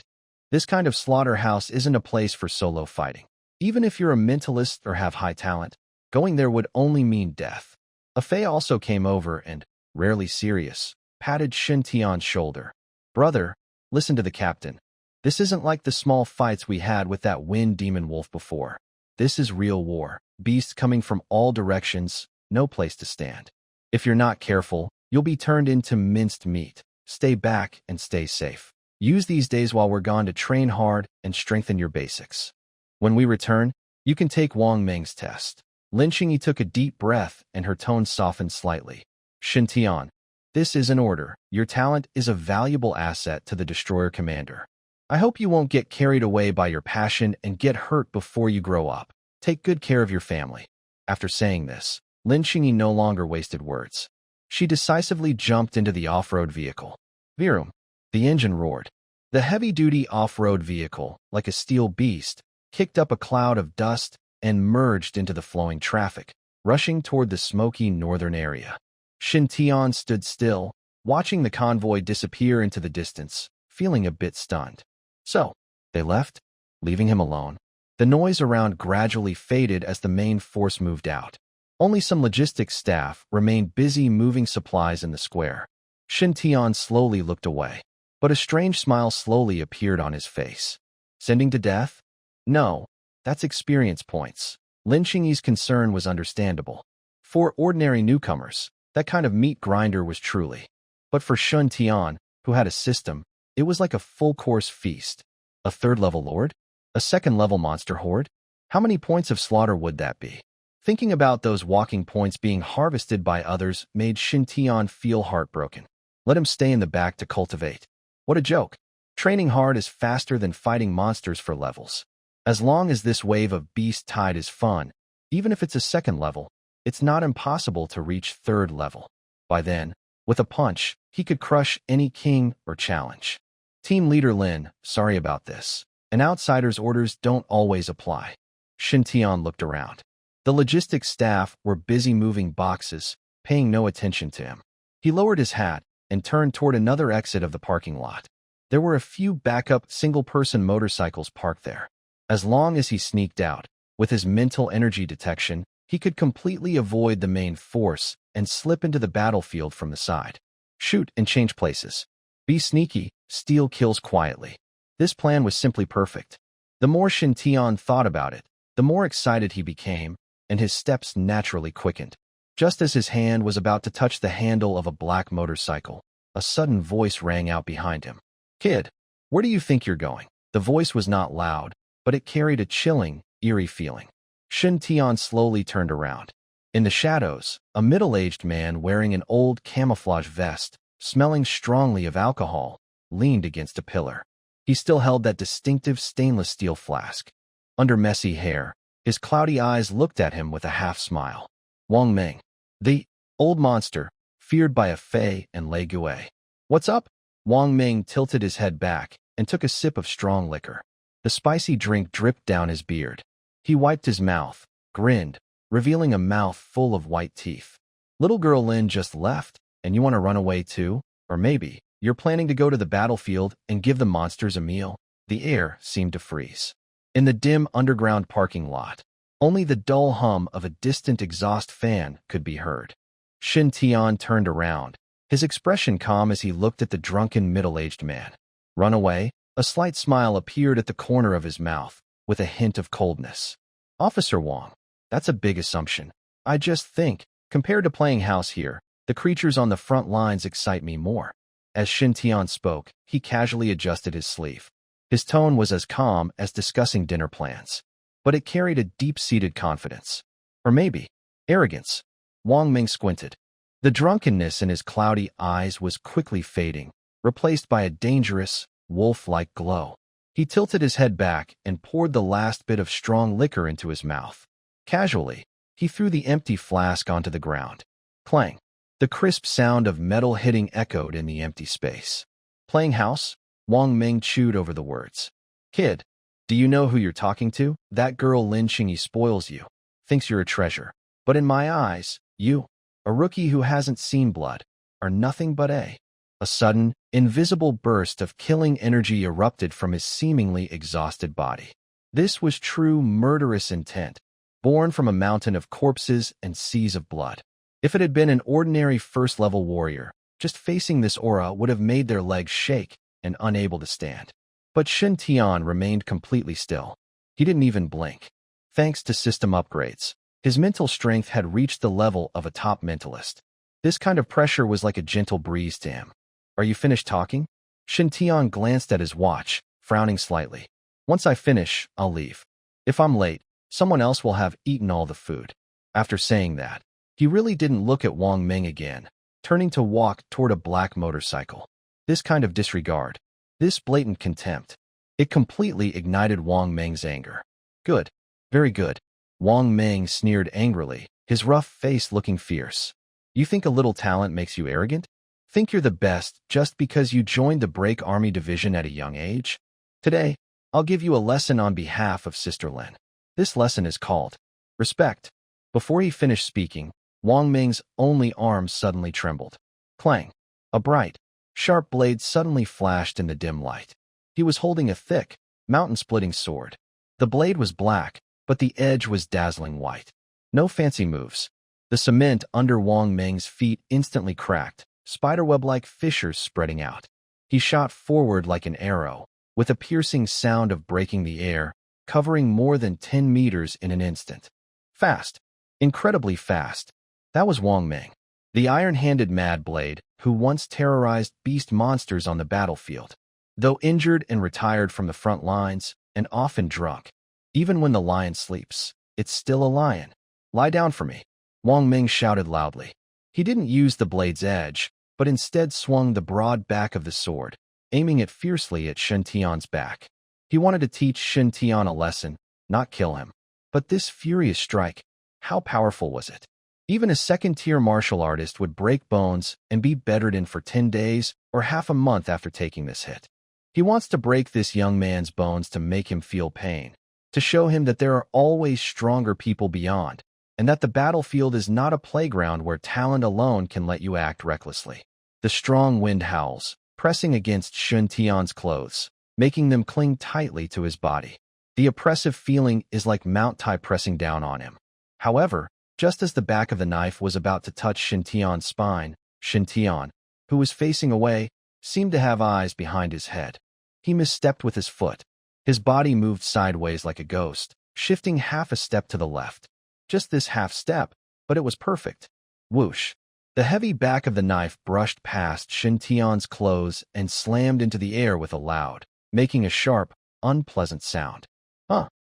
This kind of slaughterhouse isn't a place for solo fighting. Even if you're a mentalist or have high talent, going there would only mean death." Fei also came over and, rarely serious, patted Shintion's shoulder. "Brother, listen to the captain. This isn't like the small fights we had with that wind demon wolf before. This is real war. Beasts coming from all directions, no place to stand. If you're not careful, you'll be turned into minced meat. Stay back and stay safe. Use these days while we're gone to train hard and strengthen your basics. When we return, you can take Wang Meng's test." Lin Xingyi took a deep breath and her tone softened slightly. "Shintion, this is an order. Your talent is a valuable asset to the destroyer commander. I hope you won't get carried away by your passion and get hurt before you grow up. Take good care of your family." After saying this, Lin Xingyi no longer wasted words. She decisively jumped into the off-road vehicle. Vroom! The engine roared. The heavy-duty off-road vehicle, like a steel beast, kicked up a cloud of dust and merged into the flowing traffic, rushing toward the smoky northern area. Shintion stood still, watching the convoy disappear into the distance, feeling a bit stunned. So, they left, leaving him alone. The noise around gradually faded as the main force moved out. Only some logistics staff remained busy moving supplies in the square. Shintion slowly looked away, but a strange smile slowly appeared on his face. Sending to death? No, that's experience points. Lin Xingyi's concern was understandable. For ordinary newcomers, that kind of meat grinder was truly. But for Shintion, who had a system, it was like a full-course feast. A third-level lord? A second-level monster horde? How many points of slaughter would that be? Thinking about those walking points being harvested by others made Shintion feel heartbroken. Let him stay in the back to cultivate. What a joke. Training hard is faster than fighting monsters for levels. As long as this wave of beast tide is fun, even if it's a second level, it's not impossible to reach 3rd level. By then, with a punch, he could crush any king or challenge. Team leader Lin, sorry about this. An outsider's orders don't always apply. Shintion looked around. The logistics staff were busy moving boxes, paying no attention to him. He lowered his hat and turned toward another exit of the parking lot. There were a few backup single-person motorcycles parked there. As long as he sneaked out, with his mental energy detection, he could completely avoid the main force and slip into the battlefield from the side. Shoot and change places. Be sneaky, steal kills quietly. This plan was simply perfect. The more Shintion thought about it, the more excited he became, and his steps naturally quickened. Just as his hand was about to touch the handle of a black motorcycle, a sudden voice rang out behind him. "Kid, where do you think you're going?" The voice was not loud, but it carried a chilling, eerie feeling. Shintion slowly turned around. In the shadows, a middle-aged man wearing an old camouflage vest, smelling strongly of alcohol, leaned against a pillar. He still held that distinctive stainless steel flask. Under messy hair, his cloudy eyes looked at him with a half-smile. Wang Ming, the old monster, feared by a Fei and Lei Gui. "What's up?" Wang Ming tilted his head back and took a sip of strong liquor. The spicy drink dripped down his beard. He wiped his mouth, grinned, revealing a mouth full of white teeth. "Little girl Lin just left, and you want to run away too? Or maybe you're planning to go to the battlefield and give the monsters a meal?" The air seemed to freeze. In the dim underground parking lot, only the dull hum of a distant exhaust fan could be heard. Shintion turned around, his expression calm as he looked at the drunken middle-aged man. "Run away?" A slight smile appeared at the corner of his mouth, with a hint of coldness. "Officer Wang, that's a big assumption. I just think, compared to playing house here, the creatures on the front lines excite me more." As Shintion spoke, he casually adjusted his sleeve. His tone was as calm as discussing dinner plans, but it carried a deep-seated confidence. Or maybe arrogance. Wang Ming squinted. The drunkenness in his cloudy eyes was quickly fading, replaced by a dangerous, wolf-like glow. He tilted his head back and poured the last bit of strong liquor into his mouth. Casually, he threw the empty flask onto the ground. Clang. The crisp sound of metal hitting echoed in the empty space. "Playing house?" Wang Ming chewed over the words. "Kid, do you know who you're talking to? That girl Lin Qingyi spoils you, thinks you're a treasure. But in my eyes, you, a rookie who hasn't seen blood, are nothing but a..." A sudden, invisible burst of killing energy erupted from his seemingly exhausted body. This was true murderous intent, born from a mountain of corpses and seas of blood. If it had been an ordinary first-level warrior, just facing this aura would have made their legs shake and unable to stand. But Shintion remained completely still. He didn't even blink. Thanks to system upgrades, his mental strength had reached the level of a top mentalist. This kind of pressure was like a gentle breeze to him. "Are you finished talking?" Shintion glanced at his watch, frowning slightly. "Once I finish, I'll leave. If I'm late, someone else will have eaten all the food." After saying that, he really didn't look at Wang Ming again, turning to walk toward a black motorcycle. This kind of disregard, this blatant contempt, it completely ignited Wang Ming's anger. "Good. Very good." Wang Ming sneered angrily, his rough face looking fierce. "You think a little talent makes you arrogant? Think you're the best just because you joined the Break Army Division at a young age? Today, I'll give you a lesson on behalf of Sister Lin. This lesson is called respect." Before he finished speaking, Wang Ming's only arm suddenly trembled. Clang! A bright, sharp blade suddenly flashed in the dim light. He was holding a thick, mountain-splitting sword. The blade was black, but the edge was dazzling white. No fancy moves. The cement under Wang Ming's feet instantly cracked, spiderweb-like fissures spreading out. He shot forward like an arrow, with a piercing sound of breaking the air, covering more than 10 meters in an instant. Fast. Incredibly fast. That was Wang Ming, the iron-handed Mad Blade, who once terrorized beast monsters on the battlefield. Though injured and retired from the front lines, and often drunk, even when the lion sleeps, it's still a lion. "Lie down for me," Wang Ming shouted loudly. He didn't use the blade's edge, but instead swung the broad back of the sword, aiming it fiercely at Shintion's back. He wanted to teach Shintion a lesson, not kill him. But this furious strike, how powerful was it? Even a second-tier martial artist would break bones and be bedridden for 10 days or half a month after taking this hit. He wants to break this young man's bones to make him feel pain, to show him that there are always stronger people beyond, and that the battlefield is not a playground where talent alone can let you act recklessly. The strong wind howls, pressing against Shintion's clothes, making them cling tightly to his body. The oppressive feeling is like Mount Tai pressing down on him. However, just as the back of the knife was about to touch Shintion's spine, Shintion, who was facing away, seemed to have eyes behind his head. He misstepped with his foot. His body moved sideways like a ghost, shifting half a step to the left. Just this half step, but it was perfect. Whoosh! The heavy back of the knife brushed past Shintion's clothes and slammed into the air with a loud, making a sharp, unpleasant sound.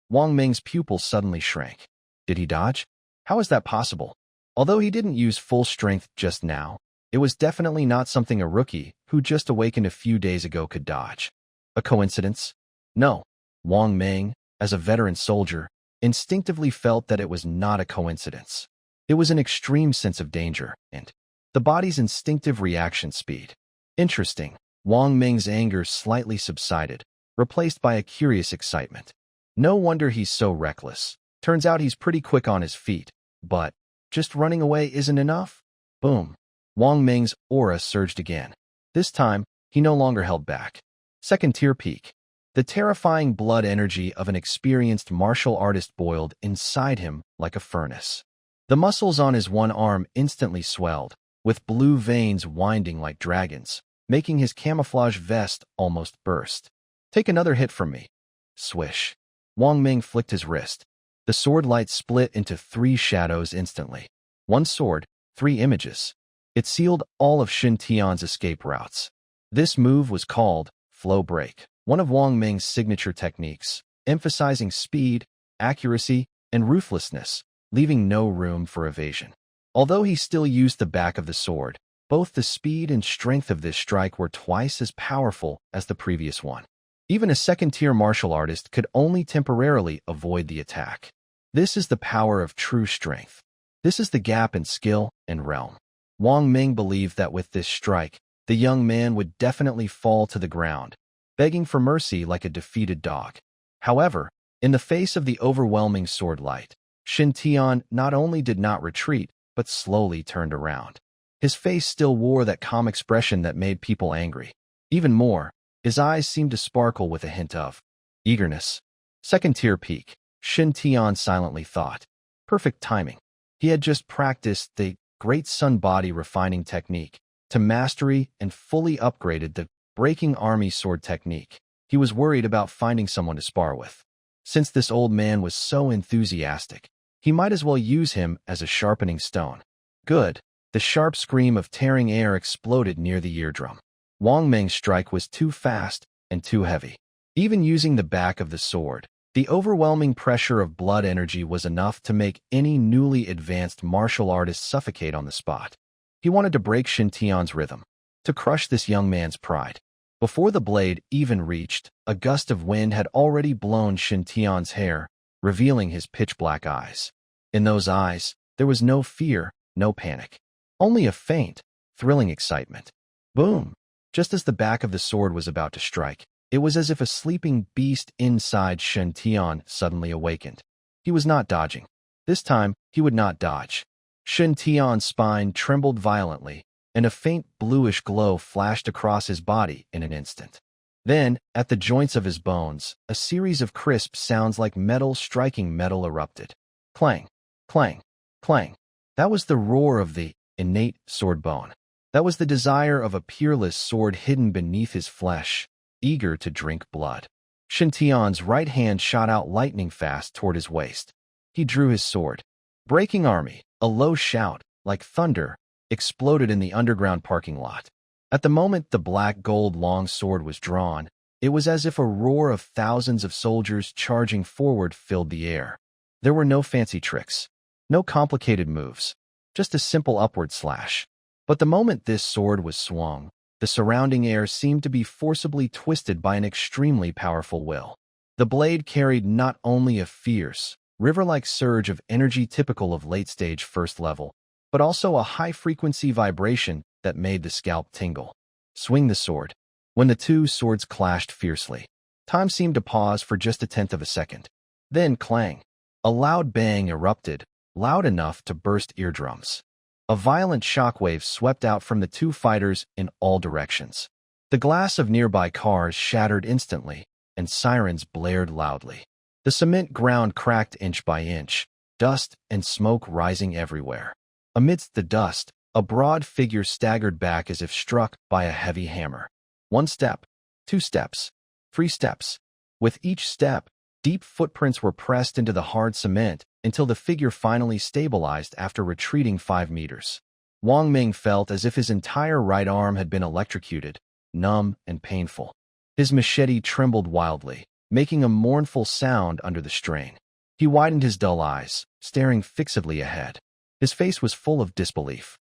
Wang Ming's pupils suddenly shrank. Did he dodge? How is that possible? Although he didn't use full strength just now, it was definitely not something a rookie who just awakened a few days ago could dodge. A coincidence? No. Wang Ming, as a veteran soldier, instinctively felt that it was not a coincidence. It was an extreme sense of danger and the body's instinctive reaction speed. Interesting. Wang Ming's anger slightly subsided, replaced by a curious excitement. No wonder he's so reckless. Turns out he's pretty quick on his feet, but just running away isn't enough? Boom. Wang Ming's aura surged again. This time, he no longer held back. Second-tier peak. The terrifying blood energy of an experienced martial artist boiled inside him like a furnace. The muscles on his one arm instantly swelled, with blue veins winding like dragons, making his camouflage vest almost burst. Take another hit from me. Swish. Wang Ming flicked his wrist. The sword light split into 3 shadows instantly. 1 sword, 3 images. It sealed all of Shintion's escape routes. This move was called Flow Break, one of Wang Ming's signature techniques, emphasizing speed, accuracy, and ruthlessness, leaving no room for evasion. Although he still used the back of the sword, both the speed and strength of this strike were twice as powerful as the previous one. Even a second-tier martial artist could only temporarily avoid the attack. This is the power of true strength. This is the gap in skill and realm. Wang Ming believed that with this strike, the young man would definitely fall to the ground, begging for mercy like a defeated dog. However, in the face of the overwhelming sword light, Shintion not only did not retreat, but slowly turned around. His face still wore that calm expression that made people angry. Even more, his eyes seemed to sparkle with a hint of eagerness. Second-tier peak, Shintion silently thought. Perfect timing. He had just practiced the Great Sun Body refining technique to mastery and fully upgraded the Breaking Army Sword technique. He was worried about finding someone to spar with. Since this old man was so enthusiastic, he might as well use him as a sharpening stone. Good. The sharp scream of tearing air exploded near the eardrum. Wang Ming's strike was too fast and too heavy. Even using the back of the sword, the overwhelming pressure of blood energy was enough to make any newly advanced martial artist suffocate on the spot. He wanted to break Shintion's rhythm, to crush this young man's pride. Before the blade even reached, a gust of wind had already blown Shintion's hair, revealing his pitch-black eyes. In those eyes, there was no fear, no panic. Only a faint, thrilling excitement. Boom! Just as the back of the sword was about to strike, it was as if a sleeping beast inside Shintion suddenly awakened. He was not dodging. This time, he would not dodge. Shintion's spine trembled violently, and a faint bluish glow flashed across his body in an instant. Then, at the joints of his bones, a series of crisp sounds like metal striking metal erupted. Clang, clang, clang. That was the roar of the innate sword bone. That was the desire of a peerless sword hidden beneath his flesh, eager to drink blood. Shintion's right hand shot out lightning fast toward his waist. He drew his sword. Breaking Army, a low shout, like thunder, exploded in the underground parking lot. At the moment the black gold long sword was drawn, it was as if a roar of thousands of soldiers charging forward filled the air. There were no fancy tricks, no complicated moves, just a simple upward slash. But the moment this sword was swung, the surrounding air seemed to be forcibly twisted by an extremely powerful will. The blade carried not only a fierce, river-like surge of energy typical of late-stage first level, but also a high-frequency vibration that made the scalp tingle. Swing the sword. When the two swords clashed fiercely, time seemed to pause for just a tenth of a second. Then clang. A loud bang erupted, loud enough to burst eardrums. A violent shockwave swept out from the two fighters in all directions. The glass of nearby cars shattered instantly, and sirens blared loudly. The cement ground cracked inch by inch, dust and smoke rising everywhere. Amidst the dust, a broad figure staggered back as if struck by a heavy hammer. 1 step, 2 steps, 3 steps. With each step, deep footprints were pressed into the hard cement until the figure finally stabilized after retreating 5 meters. Wang Ming felt as if his entire right arm had been electrocuted, numb and painful. His machete trembled wildly, making a mournful sound under the strain. He widened his dull eyes, staring fixedly ahead. His face was full of disbelief.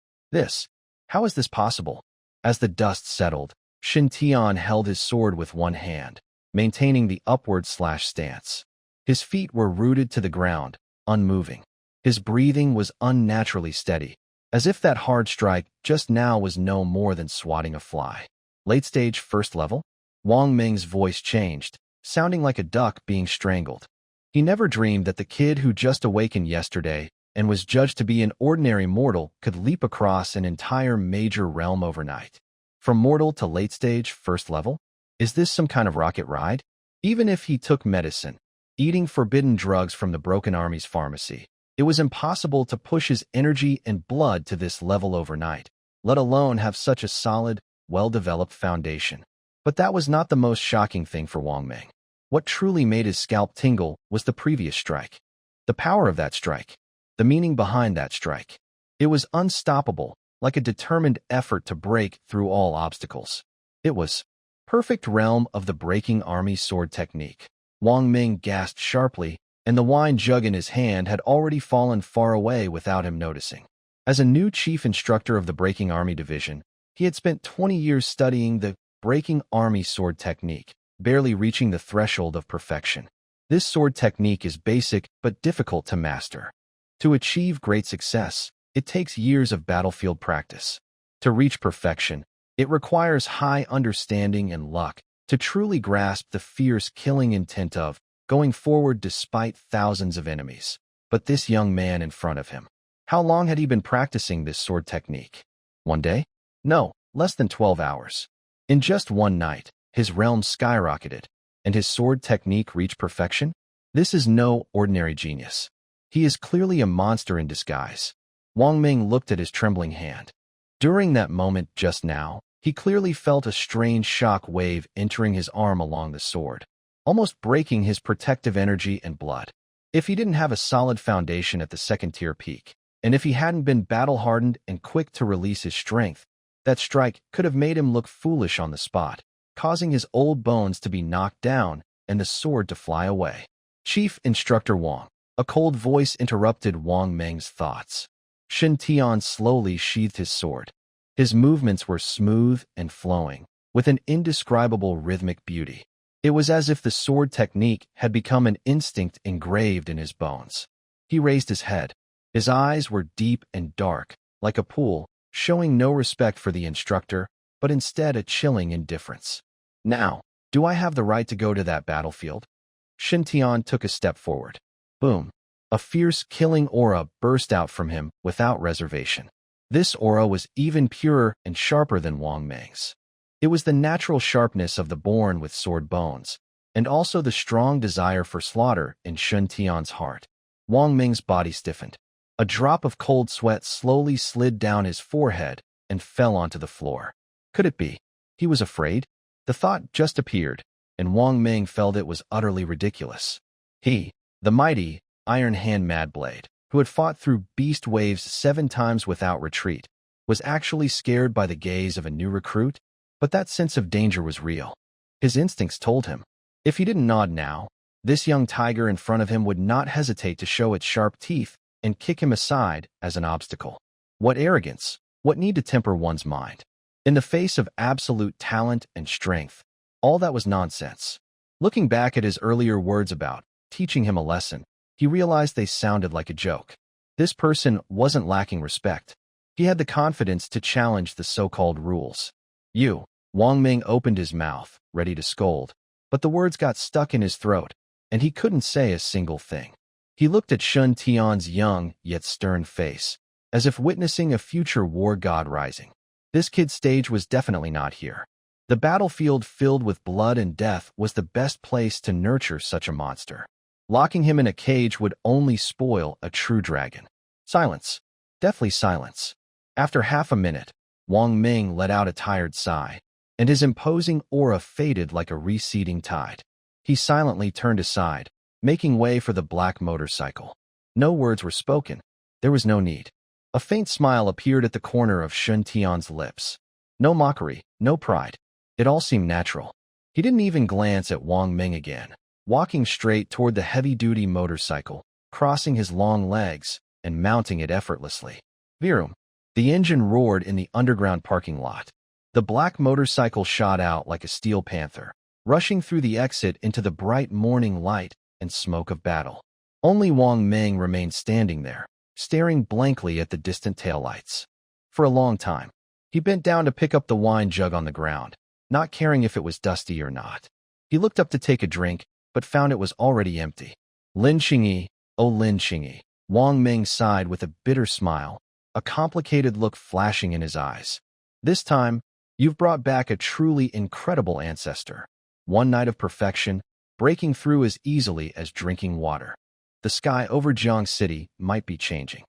How is this possible? As the dust settled, Shintion held his sword with one hand, maintaining the upward-slash stance. His feet were rooted to the ground, unmoving. His breathing was unnaturally steady, as if that hard strike just now was no more than swatting a fly. Late stage first level? Wang Ming's voice changed, sounding like a duck being strangled. He never dreamed that the kid who just awakened yesterday and was judged to be an ordinary mortal could leap across an entire major realm overnight. From mortal to late stage first level? Is this some kind of rocket ride? Even if he took medicine, eating forbidden drugs from the Broken Army's pharmacy, it was impossible to push his energy and blood to this level overnight, let alone have such a solid, well-developed foundation. But that was not the most shocking thing for Wang Ming. What truly made his scalp tingle was the previous strike. The power of that strike. The meaning behind that strike. It was unstoppable, like a determined effort to break through all obstacles. It was perfect realm of the breaking army sword technique. Wang Ming gasped sharply, and the wine jug in his hand had already fallen far away without him noticing. As a new chief instructor of the Breaking Army Division, he had spent 20 years studying the breaking army sword technique, barely reaching the threshold of perfection. This sword technique is basic but difficult to master. To achieve great success, it takes years of battlefield practice. To reach perfection, it requires high understanding and luck to truly grasp the fierce killing intent of going forward despite thousands of enemies. But this young man in front of him, how long had he been practicing this sword technique? 1 day? No, less than 12 hours. In just one night, his realm skyrocketed, and his sword technique reached perfection? This is no ordinary genius. He is clearly a monster in disguise. Wang Ming looked at his trembling hand. During that moment just now, he clearly felt a strange shock wave entering his arm along the sword, almost breaking his protective energy and blood. If he didn't have a solid foundation at the second-tier peak, and if he hadn't been battle-hardened and quick to release his strength, that strike could have made him look foolish on the spot, causing his old bones to be knocked down and the sword to fly away. Chief Instructor Wang. A cold voice interrupted Wang Ming's thoughts. Shintion slowly sheathed his sword. His movements were smooth and flowing, with an indescribable rhythmic beauty. It was as if the sword technique had become an instinct engraved in his bones. He raised his head. His eyes were deep and dark, like a pool, showing no respect for the instructor, but instead a chilling indifference. Now, do I have the right to go to that battlefield? Shintion took a step forward. Boom. A fierce, killing aura burst out from him without reservation. This aura was even purer and sharper than Wang Ming's. It was the natural sharpness of the born with sword bones, and also the strong desire for slaughter in Shintion's heart. Wang Ming's body stiffened. A drop of cold sweat slowly slid down his forehead and fell onto the floor. Could it be? He was afraid. The thought just appeared, and Wang Ming felt it was utterly ridiculous. He, the mighty, Iron Hand Madblade, who had fought through beast waves 7 times without retreat, was actually scared by the gaze of a new recruit? But that sense of danger was real. His instincts told him. If he didn't nod now, this young tiger in front of him would not hesitate to show its sharp teeth and kick him aside as an obstacle. What arrogance! What need to temper one's mind? In the face of absolute talent and strength, all that was nonsense. Looking back at his earlier words about teaching him a lesson, he realized they sounded like a joke. This person wasn't lacking respect. He had the confidence to challenge the so-called rules. You. Wang Ming opened his mouth, ready to scold, but the words got stuck in his throat, and he couldn't say a single thing. He looked at Shun Tian's young, yet stern face, as if witnessing a future war god rising. This kid's stage was definitely not here. The battlefield filled with blood and death was the best place to nurture such a monster. Locking him in a cage would only spoil a true dragon. Silence. Deathly silence. After half a minute, Wang Ming let out a tired sigh, and his imposing aura faded like a receding tide. He silently turned aside, making way for the black motorcycle. No words were spoken. There was no need. A faint smile appeared at the corner of Shun Tian's lips. No mockery, no pride. It all seemed natural. He didn't even glance at Wang Ming again, walking straight toward the heavy-duty motorcycle, crossing his long legs and mounting it effortlessly. Vroom. The engine roared in the underground parking lot. The black motorcycle shot out like a steel panther, rushing through the exit into the bright morning light and smoke of battle. Only Wang Ming remained standing there, staring blankly at the distant taillights. For a long time, he bent down to pick up the wine jug on the ground, not caring if it was dusty or not. He looked up to take a drink, but found it was already empty. Lin Qingyi, oh Lin Qingyi. Wang Ming sighed with a bitter smile, a complicated look flashing in his eyes. This time, you've brought back a truly incredible ancestor. One night of perfection, breaking through as easily as drinking water. The sky over Jiang City might be changing.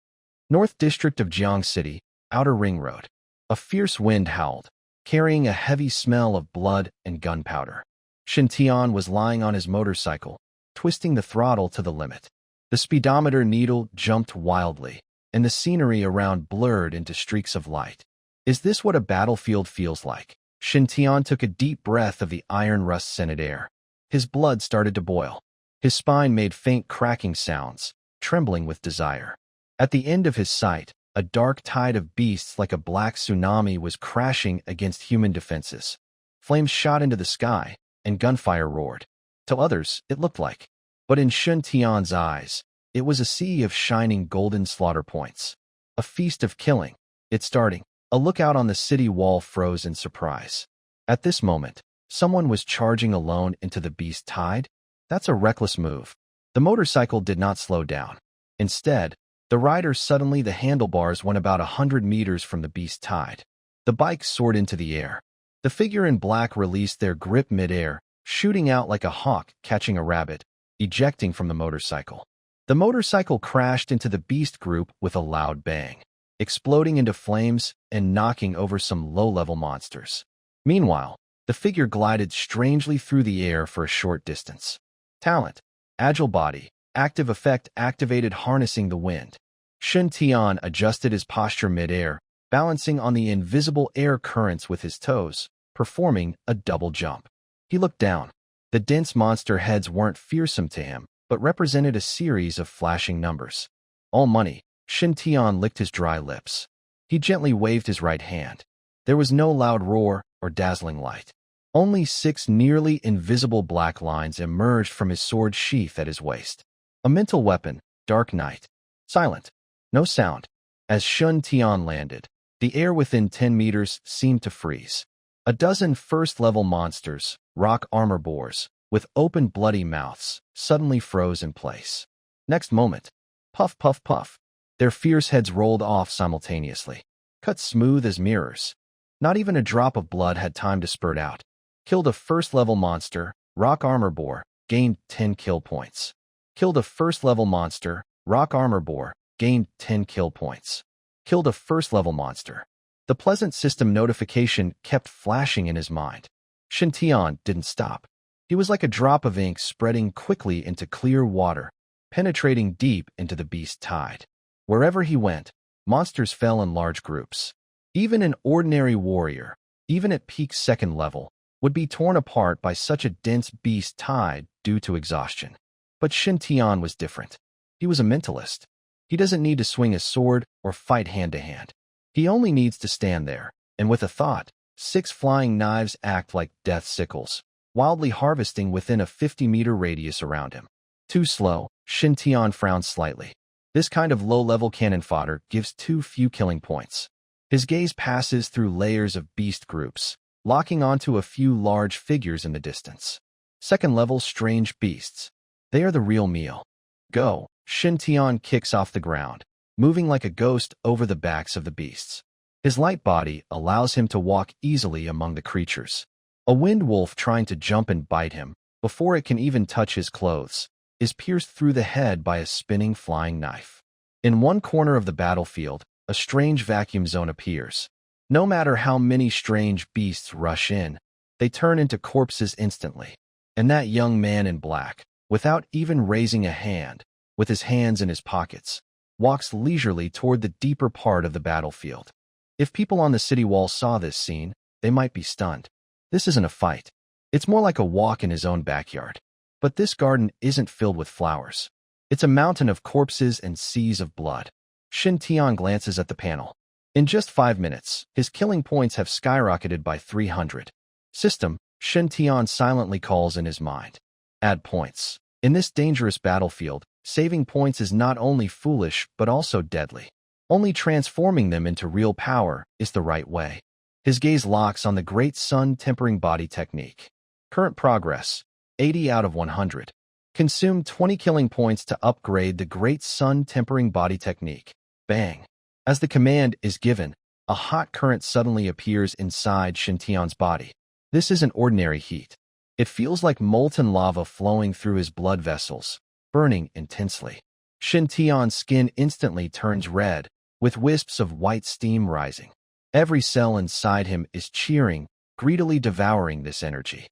North District of Jiang City, Outer Ring Road. A fierce wind howled, carrying a heavy smell of blood and gunpowder. Shintion was lying on his motorcycle, twisting the throttle to the limit. The speedometer needle jumped wildly, and the scenery around blurred into streaks of light. Is this what a battlefield feels like? Shintion took a deep breath of the iron rust-scented air. His blood started to boil. His spine made faint cracking sounds, trembling with desire. At the end of his sight, a dark tide of beasts like a black tsunami was crashing against human defenses. Flames shot into the sky, and gunfire roared. To others, it looked like. But in Shun Tian's eyes, it was a sea of shining golden slaughter points. A feast of killing. It's starting. A lookout on the city wall froze in surprise. At this moment, someone was charging alone into the beast tide. That's a reckless move. The motorcycle did not slow down. Instead, the rider suddenly the handlebars went about 100 meters from the beast tide. The bike soared into the air. The figure in black released their grip midair, shooting out like a hawk catching a rabbit, ejecting from the motorcycle. The motorcycle crashed into the beast group with a loud bang, exploding into flames and knocking over some low-level monsters. Meanwhile, the figure glided strangely through the air for a short distance. Talent. Agile body. Active effect activated harnessing the wind. Shun Tian adjusted his posture midair, balancing on the invisible air currents with his toes, performing a double jump. He looked down. The dense monster heads weren't fearsome to him, but represented a series of flashing numbers. All money. Shun Tian licked his dry lips. He gently waved his right hand. There was no loud roar or dazzling light. Only 6 nearly invisible black lines emerged from his sword sheath at his waist. A mental weapon, dark night. Silent. No sound. As Shun Tian landed, the air within 10 meters seemed to freeze. A dozen first-level monsters, rock armor boars, with open bloody mouths, suddenly froze in place. Next moment, puff, puff, puff. Their fierce heads rolled off simultaneously, cut smooth as mirrors. Not even a drop of blood had time to spurt out. Killed a first-level monster, rock armor boar, gained 10 kill points. Killed a first-level monster, rock armor boar, gained 10 kill points. Killed a first-level monster. The pleasant system notification kept flashing in his mind. Shintion didn't stop. He was like a drop of ink spreading quickly into clear water, penetrating deep into the beast tide. Wherever he went, monsters fell in large groups. Even an ordinary warrior, even at peak second level, would be torn apart by such a dense beast tide due to exhaustion. But Shintion was different. He was a mentalist. He doesn't need to swing a sword or fight hand-to-hand. He only needs to stand there, and with a thought, 6 flying knives act like death sickles, wildly harvesting within a 50-meter radius around him. Too slow, Shintion frowned slightly. This kind of low-level cannon fodder gives too few killing points. His gaze passes through layers of beast groups, locking onto a few large figures in the distance. Second-level strange beasts. They are the real meal. Go! Shintion kicks off the ground, moving like a ghost over the backs of the beasts. His light body allows him to walk easily among the creatures. A wind wolf trying to jump and bite him, before it can even touch his clothes, is pierced through the head by a spinning flying knife. In one corner of the battlefield, a strange vacuum zone appears. No matter how many strange beasts rush in, they turn into corpses instantly. And that young man in black, without even raising a hand, with his hands in his pockets, walks leisurely toward the deeper part of the battlefield. If people on the city wall saw this scene, they might be stunned. This isn't a fight. It's more like a walk in his own backyard. But this garden isn't filled with flowers. It's a mountain of corpses and seas of blood. Shintion glances at the panel. In just 5 minutes, his killing points have skyrocketed by 300. System, Shintion silently calls in his mind. Add points. In this dangerous battlefield, saving points is not only foolish but also deadly. Only transforming them into real power is the right way. His gaze locks on the Great Sun Tempering Body technique. Current progress, 80 out of 100. Consume 20 killing points to upgrade the Great Sun Tempering Body technique. Bang! As the command is given, a hot current suddenly appears inside Shintion's body. This isn't ordinary heat. It feels like molten lava flowing through his blood vessels, burning intensely. Shintion's skin instantly turns red, with wisps of white steam rising. Every cell inside him is cheering, greedily devouring this energy.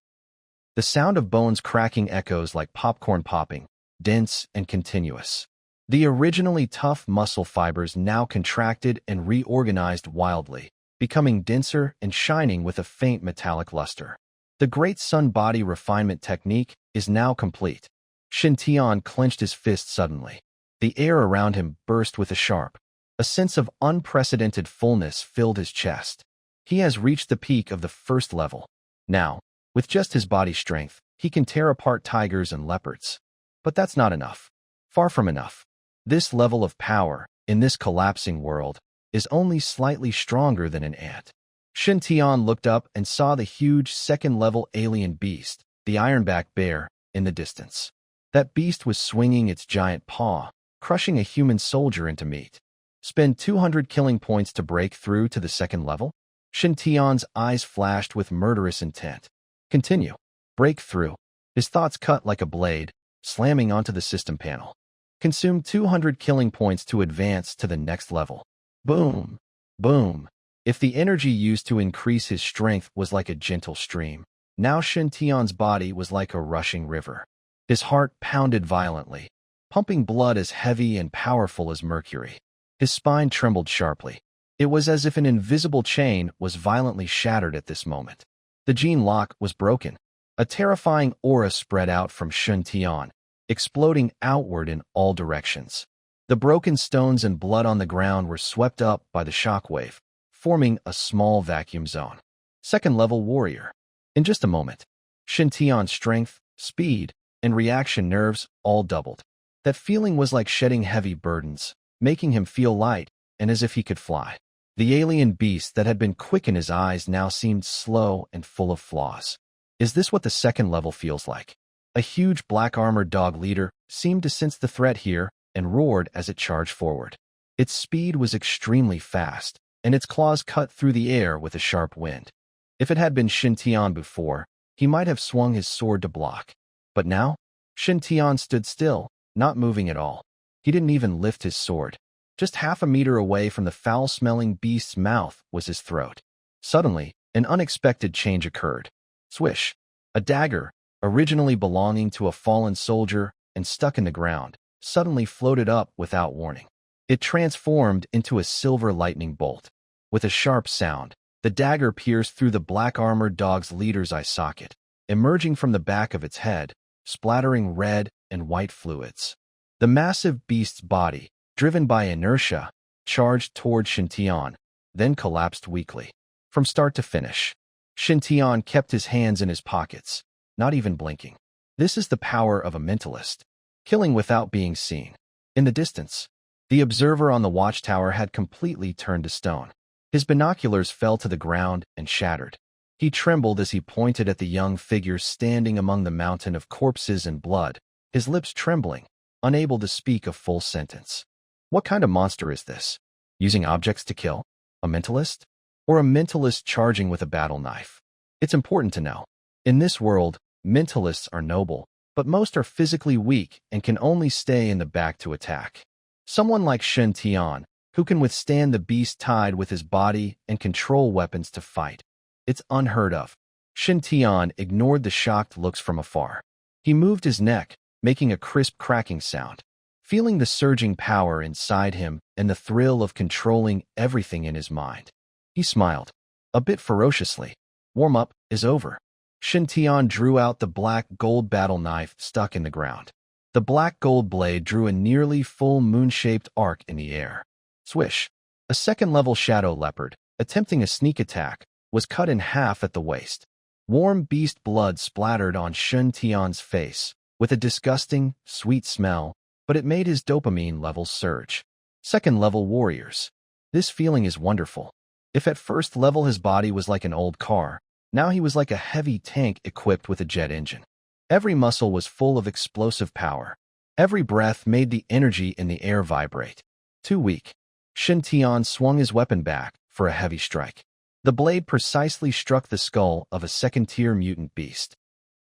The sound of bones cracking echoes like popcorn popping, dense and continuous. The originally tough muscle fibers now contracted and reorganized wildly, becoming denser and shining with a faint metallic luster. The Great Sun Body refinement technique is now complete. Shintion clenched his fist suddenly. The air around him burst with a sense of unprecedented fullness filled his chest. He has reached the peak of the first level. Now, with just his body strength, he can tear apart tigers and leopards. But that's not enough. Far from enough. This level of power, in this collapsing world, is only slightly stronger than an ant. Shintion looked up and saw the huge second-level alien beast, the ironback bear, in the distance. That beast was swinging its giant paw, crushing a human soldier into meat. Spend 200 killing points to break through to the second level? Shintion's eyes flashed with murderous intent. Continue. Break through. His thoughts cut like a blade, slamming onto the system panel. Consume 200 killing points to advance to the next level. Boom. Boom. If the energy used to increase his strength was like a gentle stream, now Shintion's body was like a rushing river. His heart pounded violently, pumping blood as heavy and powerful as mercury. His spine trembled sharply. It was as if an invisible chain was violently shattered at this moment. The gene lock was broken. A terrifying aura spread out from Shintion, exploding outward in all directions. The broken stones and blood on the ground were swept up by the shockwave, forming a small vacuum zone. Second-level warrior. In just a moment, Shintion's strength, speed, and reaction nerves all doubled. That feeling was like shedding heavy burdens, making him feel light and as if he could fly. The alien beast that had been quick in his eyes now seemed slow and full of flaws. Is this what the second level feels like? A huge black-armored dog leader seemed to sense the threat here and roared as it charged forward. Its speed was extremely fast, and its claws cut through the air with a sharp wind. If it had been Shintion before, he might have swung his sword to block. But now, Shintion stood still, not moving at all. He didn't even lift his sword. Just half a meter away from the foul-smelling beast's mouth was his throat. Suddenly, an unexpected change occurred. Swish! A dagger, originally belonging to a fallen soldier and stuck in the ground, suddenly floated up without warning. It transformed into a silver lightning bolt. With a sharp sound, the dagger pierced through the black-armored dog's leader's eye socket, emerging from the back of its head, splattering red and white fluids. The massive beast's body, driven by inertia, charged toward Shintion, then collapsed weakly. From start to finish, Shintion kept his hands in his pockets, not even blinking. This is the power of a mentalist, killing without being seen. In the distance, The observer on the watchtower had completely turned to stone. His binoculars fell to the ground and shattered. He trembled as he pointed at the young figure standing among the mountain of corpses and blood, his lips trembling, unable to speak a full sentence. What kind of monster is this? Using objects to kill? A mentalist? Or a mentalist charging with a battle knife? It's important to know. In this world, mentalists are noble, but most are physically weak and can only stay in the back to attack. Someone like Shintion, who can withstand the beast tide with his body and control weapons to fight. It's unheard of. Shintion ignored the shocked looks from afar. He moved his neck, making a crisp cracking sound. Feeling the surging power inside him and the thrill of controlling everything in his mind, he smiled, a bit ferociously. Warm-up is over. Shintion drew out the black gold battle knife stuck in the ground. The black gold blade drew a nearly full moon-shaped arc in the air. Swish! A second-level shadow leopard, attempting a sneak attack, was cut in half at the waist. Warm beast blood splattered on Shintion's face, with a disgusting, sweet smell, but it made his dopamine levels surge. Second-level warriors. This feeling is wonderful. If at first level his body was like an old car, now he was like a heavy tank equipped with a jet engine. Every muscle was full of explosive power. Every breath made the energy in the air vibrate. Too weak. Shintion swung his weapon back for a heavy strike. The blade precisely struck the skull of a second-tier mutant beast.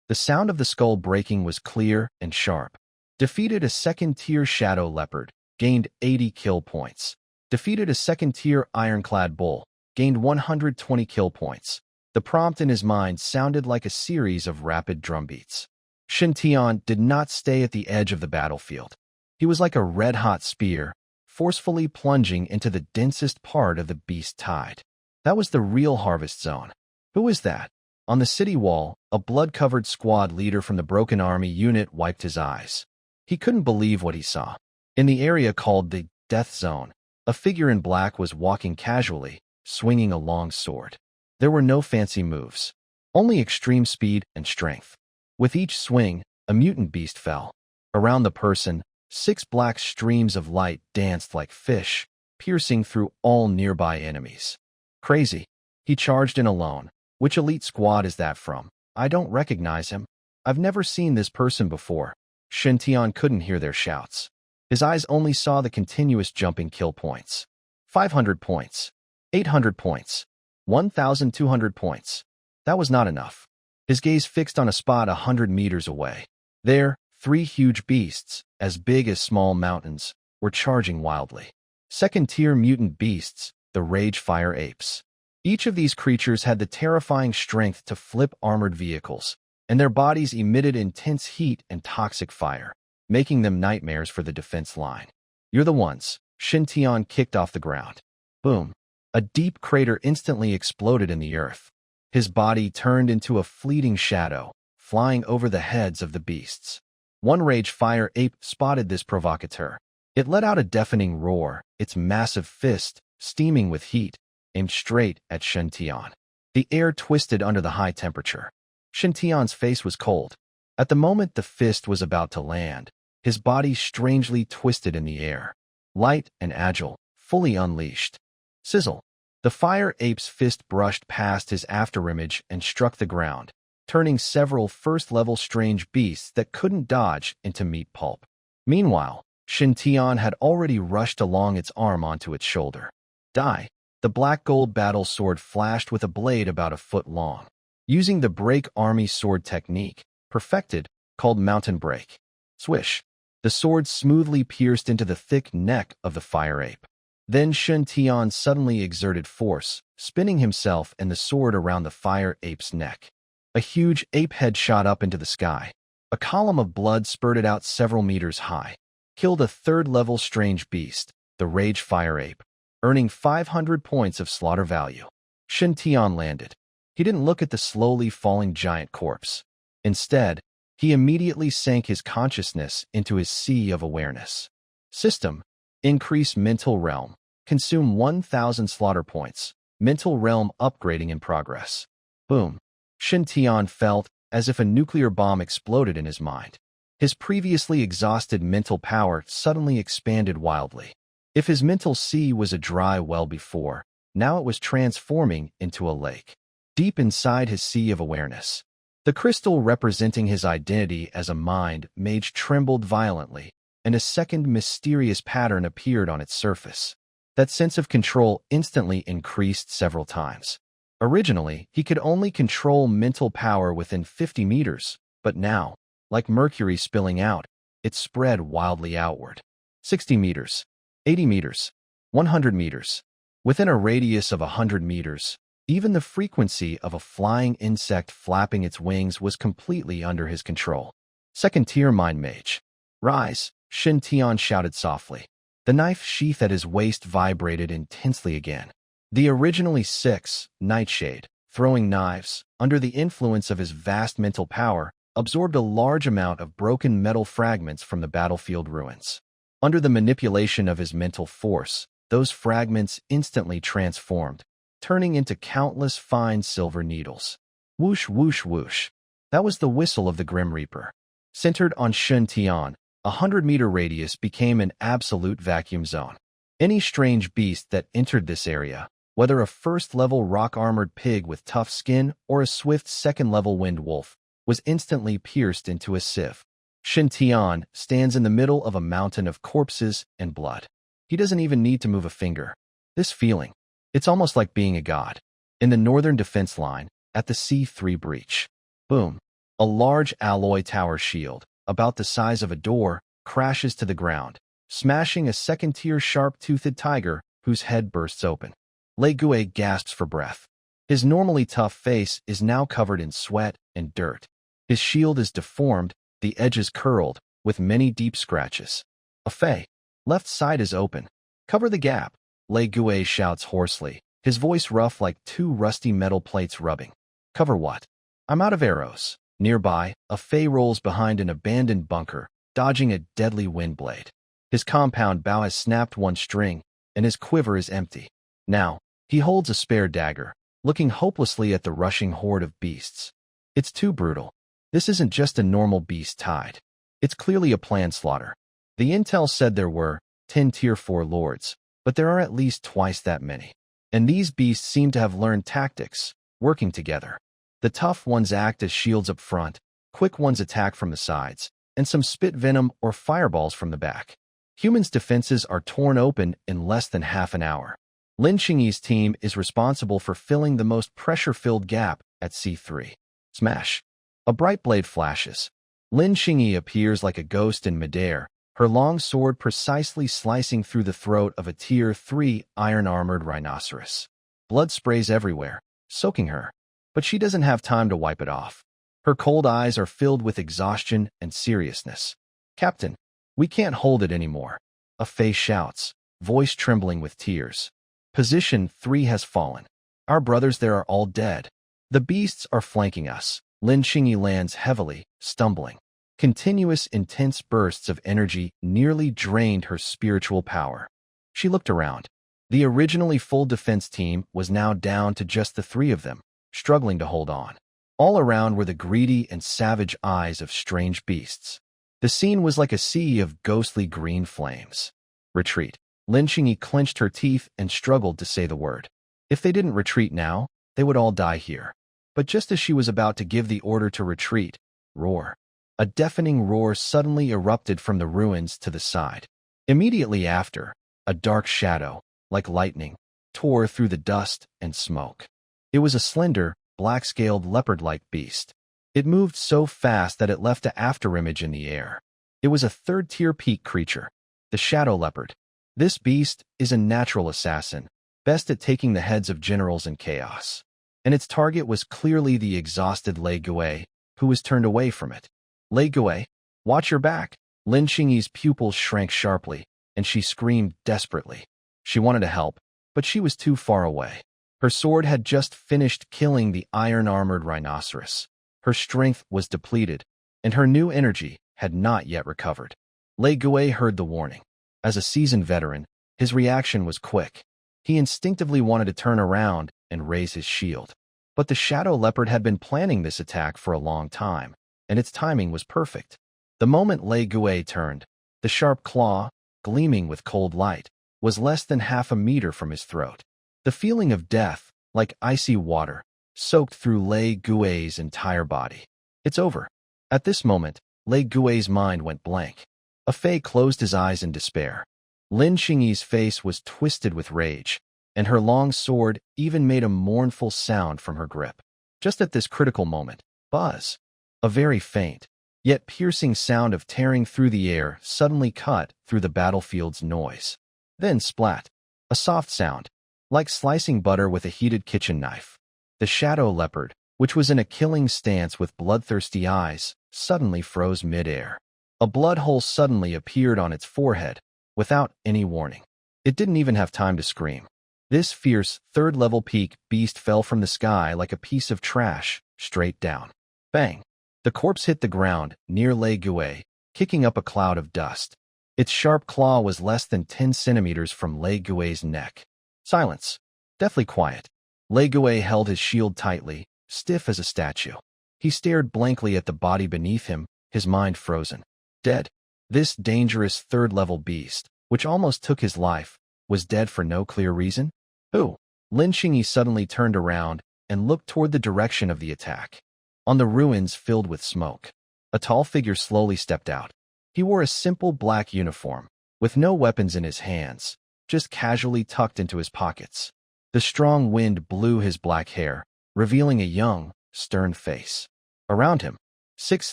The sound of the skull breaking was clear and sharp. Defeated a second-tier shadow leopard, gained 80 kill points. Defeated a second-tier ironclad bull, gained 120 kill points. The prompt in his mind sounded like a series of rapid drumbeats. Shintion did not stay at the edge of the battlefield. He was like a red-hot spear, forcefully plunging into the densest part of the beast tide. That was the real harvest zone. Who is that? On the city wall, a blood-covered squad leader from the Broken Army unit wiped his eyes. He couldn't believe what he saw. In the area called the Death Zone, a figure in black was walking casually, swinging a long sword. There were no fancy moves, only extreme speed and strength. With each swing, a mutant beast fell. Around the person, 6 black streams of light danced like fish, piercing through all nearby enemies. Crazy. He charged in alone. Which elite squad is that from? I don't recognize him. I've never seen this person before. Shintion couldn't hear their shouts. His eyes only saw the continuous jumping kill points. 500 points. 800 points. 1,200 points. That was not enough. His gaze fixed on a spot 100 meters away. There, 3 huge beasts, as big as small mountains, were charging wildly. Second-tier mutant beasts, the Rage Fire Apes. Each of these creatures had the terrifying strength to flip armored vehicles, and their bodies emitted intense heat and toxic fire, making them nightmares for the defense line. You're the ones. Shintion kicked off the ground. Boom. A deep crater instantly exploded in the earth. His body turned into a fleeting shadow, flying over the heads of the beasts. One Rage Fire Ape spotted this provocateur. It let out a deafening roar, its massive fist, steaming with heat, aimed straight at Shintion. The air twisted under the high temperature. Shintion's face was cold. At the moment the fist was about to land, his body strangely twisted in the air. Light and agile, fully unleashed. Sizzle. The fire ape's fist brushed past his afterimage and struck the ground, turning several first-level strange beasts that couldn't dodge into meat pulp. Meanwhile, Shintion had already rushed along its arm onto its shoulder. Die. The black gold battle sword flashed with a blade about a foot long. Using the break army sword technique, perfected, called mountain break. Swish. The sword smoothly pierced into the thick neck of the fire ape. Then Shintion suddenly exerted force, spinning himself and the sword around the fire ape's neck. A huge ape head shot up into the sky. A column of blood spurted out several meters high. Killed a third-level strange beast, the Rage Fire Ape, earning 500 points of slaughter value. Shintion landed. He didn't look at the slowly falling giant corpse. Instead, he immediately sank his consciousness into his sea of awareness. System. Increase mental realm. Consume 1,000 slaughter points. Mental realm upgrading in progress. Boom. Shintion felt as if a nuclear bomb exploded in his mind. His previously exhausted mental power suddenly expanded wildly. If his mental sea was a dry well before, now it was transforming into a lake. Deep inside his sea of awareness, the crystal representing his identity as a mind mage trembled violently, and a second mysterious pattern appeared on its surface. That sense of control instantly increased several times. Originally, he could only control mental power within 50 meters, but now, like mercury spilling out, it spread wildly outward. 60 meters, 80 meters, 100 meters. Within a radius of 100 meters, even the frequency of a flying insect flapping its wings was completely under his control. Second-tier mind mage. Rise, Shintion shouted softly. The knife sheath at his waist vibrated intensely again. The originally 6, Nightshade, throwing knives, under the influence of his vast mental power, absorbed a large amount of broken metal fragments from the battlefield ruins. Under the manipulation of his mental force, those fragments instantly transformed, turning into countless fine silver needles. Whoosh, whoosh, whoosh. That was the whistle of the Grim Reaper. Centered on Shintion, a 100-meter radius became an absolute vacuum zone. Any strange beast that entered this area, whether a first-level rock-armored pig with tough skin or a swift second-level wind wolf, was instantly pierced into a sieve. Shintion stands in the middle of a mountain of corpses and blood. He doesn't even need to move a finger. This feeling, it's almost like being a god. In the northern defense line, at the C3 breach. Boom. A large alloy tower shield, about the size of a door, crashes to the ground, smashing a second-tier sharp-toothed tiger whose head bursts open. Lei Gue gasps for breath. His normally tough face is now covered in sweat and dirt. His shield is deformed, the edges curled, with many deep scratches. A fey. Left side is open. Cover the gap, Lei Gue shouts hoarsely, his voice rough like two rusty metal plates rubbing. Cover what? I'm out of arrows. Nearby, a fey rolls behind an abandoned bunker, dodging a deadly wind blade. His compound bow has snapped one string, and his quiver is empty. Now, he holds a spare dagger, looking hopelessly at the rushing horde of beasts. It's too brutal. This isn't just a normal beast tide. It's clearly a planned slaughter. The intel said there were 10 Tier 4 lords, but there are at least twice that many. And these beasts seem to have learned tactics, working together. The tough ones act as shields up front, quick ones attack from the sides, and some spit venom or fireballs from the back. Humans' defenses are torn open in less than half an hour. Lin Xingyi's team is responsible for filling the most pressure-filled gap at C3. Smash. A bright blade flashes. Lin Xingyi appears like a ghost in midair, her long sword precisely slicing through the throat of a Tier 3 iron-armored rhinoceros. Blood sprays everywhere, soaking her. But she doesn't have time to wipe it off. Her cold eyes are filled with exhaustion and seriousness. Captain, we can't hold it anymore. A fey shouts, voice trembling with tears. Position 3 has fallen. Our brothers there are all dead. The beasts are flanking us. Lin Xingyi lands heavily, stumbling. Continuous intense bursts of energy nearly drained her spiritual power. She looked around. The originally full defense team was now down to just the 3 of them, struggling to hold on. All around were the greedy and savage eyes of strange beasts. The scene was like a sea of ghostly green flames. Retreat. Lin Xingyi clenched her teeth and struggled to say the word. If they didn't retreat now, they would all die here. But just as she was about to give the order to retreat, roar. A deafening roar suddenly erupted from the ruins to the side. Immediately after, a dark shadow, like lightning, tore through the dust and smoke. It was a slender, black-scaled leopard-like beast. It moved so fast that it left an afterimage in the air. It was a third-tier peak creature, the shadow leopard. This beast is a natural assassin, best at taking the heads of generals in chaos. And its target was clearly the exhausted Lei Gue, who was turned away from it. Lei Gue, watch your back. Lin Xingyi's pupils shrank sharply, and she screamed desperately. She wanted to help, but she was too far away. Her sword had just finished killing the iron-armored rhinoceros. Her strength was depleted, and her new energy had not yet recovered. Lei Gue heard the warning. As a seasoned veteran, his reaction was quick. He instinctively wanted to turn around and raise his shield. But the shadow leopard had been planning this attack for a long time, and its timing was perfect. The moment Lei Gue turned, the sharp claw, gleaming with cold light, was less than half a meter from his throat. The feeling of death, like icy water, soaked through Lei Gui's entire body. It's over. At this moment, Lei Gui's mind went blank. Fei closed his eyes in despair. Lin Xingyi's face was twisted with rage, and her long sword even made a mournful sound from her grip. Just at this critical moment, buzz. A very faint, yet piercing sound of tearing through the air suddenly cut through the battlefield's noise. Then splat. A soft sound, like slicing butter with a heated kitchen knife. The shadow leopard, which was in a killing stance with bloodthirsty eyes, suddenly froze mid-air. A blood hole suddenly appeared on its forehead, without any warning. It didn't even have time to scream. This fierce, third-level peak beast fell from the sky like a piece of trash, straight down. Bang! The corpse hit the ground, near Lei Gui, kicking up a cloud of dust. Its sharp claw was less than 10 centimeters from Lei Gui's neck. Silence. Deathly quiet. Lei Gui held his shield tightly, stiff as a statue. He stared blankly at the body beneath him, his mind frozen. Dead. This dangerous third-level beast, which almost took his life, was dead for no clear reason? Who? Lin Xingyi suddenly turned around and looked toward the direction of the attack. On the ruins filled with smoke, a tall figure slowly stepped out. He wore a simple black uniform, with no weapons in his hands, just casually tucked into his pockets. The strong wind blew his black hair, revealing a young, stern face. Around him, 6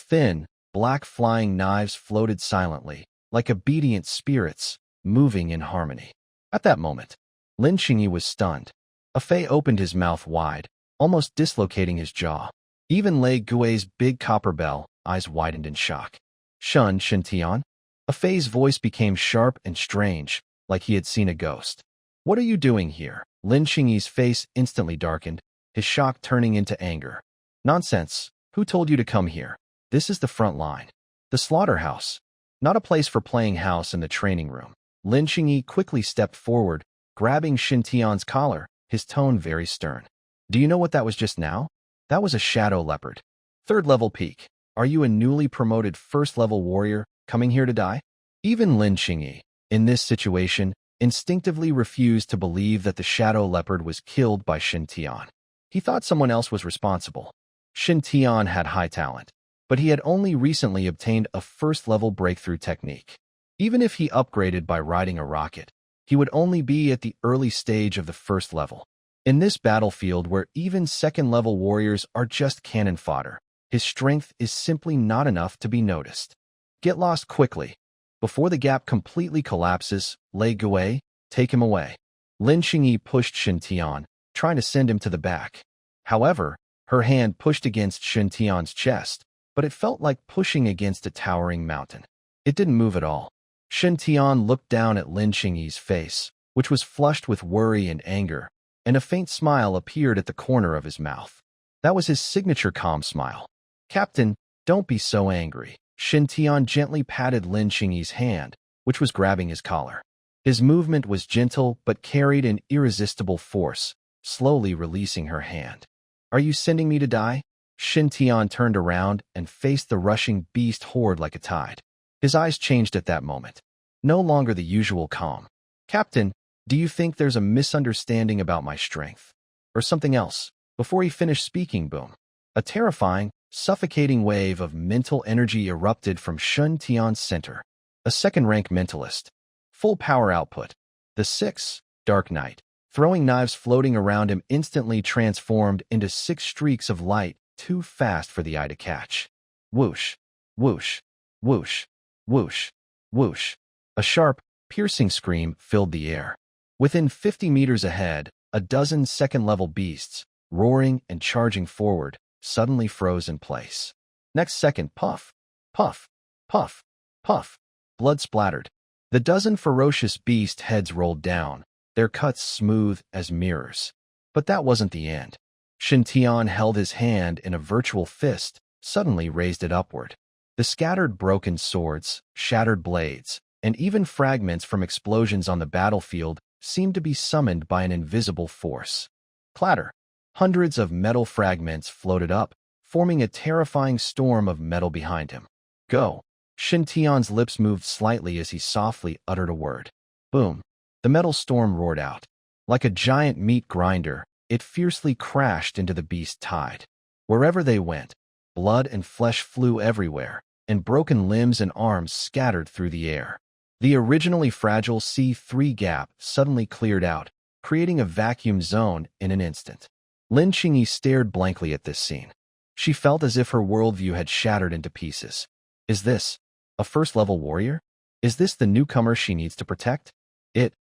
thin, black flying knives floated silently, like obedient spirits, moving in harmony. At that moment, Lin Xingyi was stunned. Fei opened his mouth wide, almost dislocating his jaw. Even Lei Gui's big copper bell eyes widened in shock. Shintion? Fei's voice became sharp and strange, like he had seen a ghost. What are you doing here? Lin Xingyi's face instantly darkened, his shock turning into anger. Nonsense. Who told you to come here? This is the front line. The slaughterhouse. Not a place for playing house in the training room. Lin Xingyi quickly stepped forward, grabbing Shintion's collar, his tone very stern. Do you know what that was just now? That was a shadow leopard. 3rd-level peak. Are you a newly promoted 1st-level warrior coming here to die? Even Lin Xingyi, in this situation, instinctively refused to believe that the shadow leopard was killed by Shintion. He thought someone else was responsible. Shintion had high talent, but he had only recently obtained a 1st-level breakthrough technique. Even if he upgraded by riding a rocket, he would only be at the early stage of the 1st level. In this battlefield where even 2nd-level warriors are just cannon fodder, his strength is simply not enough to be noticed. Get lost quickly. Before the gap completely collapses, Lei Gui, take him away. Lin Xingyi pushed Shintion, trying to send him to the back. However, her hand pushed against Shintion's chest, but it felt like pushing against a towering mountain. It didn't move at all. Shintion looked down at Lin Xingyi's face, which was flushed with worry and anger, and a faint smile appeared at the corner of his mouth. That was his signature calm smile. Captain, don't be so angry. Shintion gently patted Lin Xingyi's hand, which was grabbing his collar. His movement was gentle but carried an irresistible force, slowly releasing her hand. Are you sending me to die? Shintion turned around and faced the rushing beast horde like a tide. His eyes changed at that moment. No longer the usual calm. Captain, do you think there's a misunderstanding about my strength? Or something else? Before he finished speaking, boom. A terrifying, suffocating wave of mental energy erupted from Shintion's center. A 2nd-rank mentalist. Full power output. The 6, Dark Knight, throwing knives floating around him instantly transformed into 6 streaks of light too fast for the eye to catch. Whoosh, whoosh, whoosh, whoosh, whoosh. A sharp, piercing scream filled the air. Within 50 meters ahead, a dozen 2nd-level beasts, roaring and charging forward, suddenly froze in place. Next second, puff, puff, puff, puff. Blood splattered. The dozen ferocious beast heads rolled down, their cuts smooth as mirrors. But that wasn't the end. Shintion held his hand in a virtual fist, suddenly raised it upward. The scattered broken swords, shattered blades, and even fragments from explosions on the battlefield seemed to be summoned by an invisible force. Clatter. Hundreds of metal fragments floated up, forming a terrifying storm of metal behind him. Go. Shintion's lips moved slightly as he softly uttered a word. Boom. The metal storm roared out. Like a giant meat grinder, it fiercely crashed into the beast tide. Wherever they went, blood and flesh flew everywhere, and broken limbs and arms scattered through the air. The originally fragile C3 gap suddenly cleared out, creating a vacuum zone in an instant. Lin Qingyi stared blankly at this scene. She felt as if her worldview had shattered into pieces. Is this a first-level warrior? Is this the newcomer she needs to protect?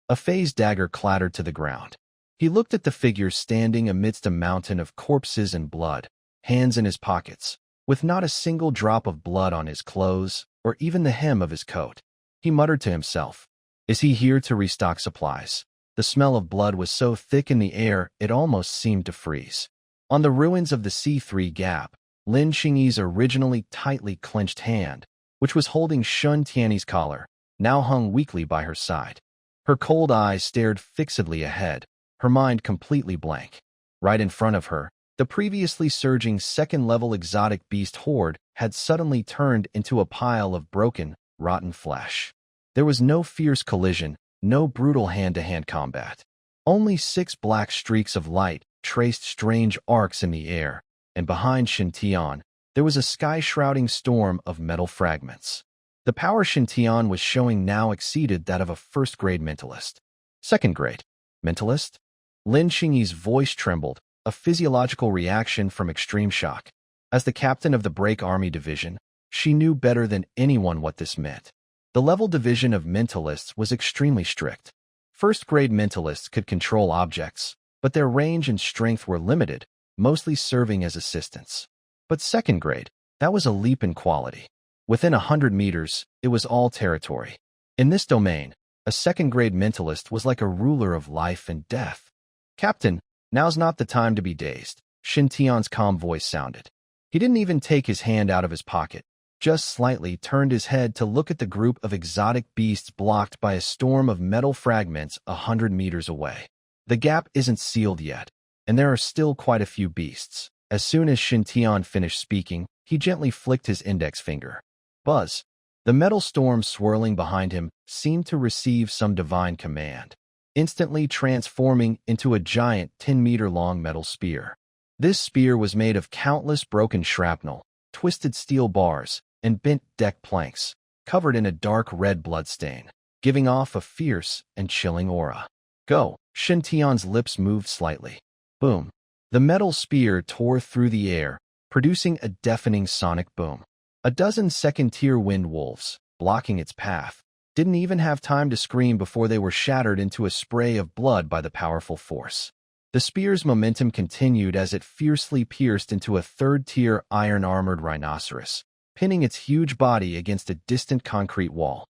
A phase dagger clattered to the ground. He looked at the figure standing amidst a mountain of corpses and blood, hands in his pockets, with not a single drop of blood on his clothes or even the hem of his coat. He muttered to himself, "Is he here to restock supplies?" The smell of blood was so thick in the air it almost seemed to freeze. On the ruins of the C3 gap, Lin Qingyi's originally tightly clenched hand, which was holding Shun Tianyi's collar, now hung weakly by her side. Her cold eyes stared fixedly ahead, her mind completely blank. Right in front of her, the previously surging second-level exotic beast horde had suddenly turned into a pile of broken, rotten flesh. There was no fierce collision, no brutal hand-to-hand combat. Only 6 black streaks of light traced strange arcs in the air, and behind Shintion, there was a sky-shrouding storm of metal fragments. The power Shintion was showing now exceeded that of a first-grade mentalist. Second-grade mentalist? Lin Qingyi's voice trembled, a physiological reaction from extreme shock. As the captain of the Break Army Division, she knew better than anyone what this meant. The level division of mentalists was extremely strict. First-grade mentalists could control objects, but their range and strength were limited, mostly serving as assistants. But second-grade, that was a leap in quality. Within 100 meters, it was all territory. In this domain, a second-grade mentalist was like a ruler of life and death. "Captain, now's not the time to be dazed," Shintion's calm voice sounded. He didn't even take his hand out of his pocket, just slightly turned his head to look at the group of exotic beasts blocked by a storm of metal fragments 100 meters away. The gap isn't sealed yet, and there are still quite a few beasts. As soon as Shintion finished speaking, he gently flicked his index finger. Buzz. The metal storm swirling behind him seemed to receive some divine command, instantly transforming into a giant 10-meter-long metal spear. This spear was made of countless broken shrapnel, twisted steel bars, and bent deck planks, covered in a dark red bloodstain, giving off a fierce and chilling aura. "Go!" Shintion's lips moved slightly. Boom. The metal spear tore through the air, producing a deafening sonic boom. A dozen second-tier wind wolves, blocking its path, didn't even have time to scream before they were shattered into a spray of blood by the powerful force. The spear's momentum continued as it fiercely pierced into a third-tier iron-armored rhinoceros, pinning its huge body against a distant concrete wall.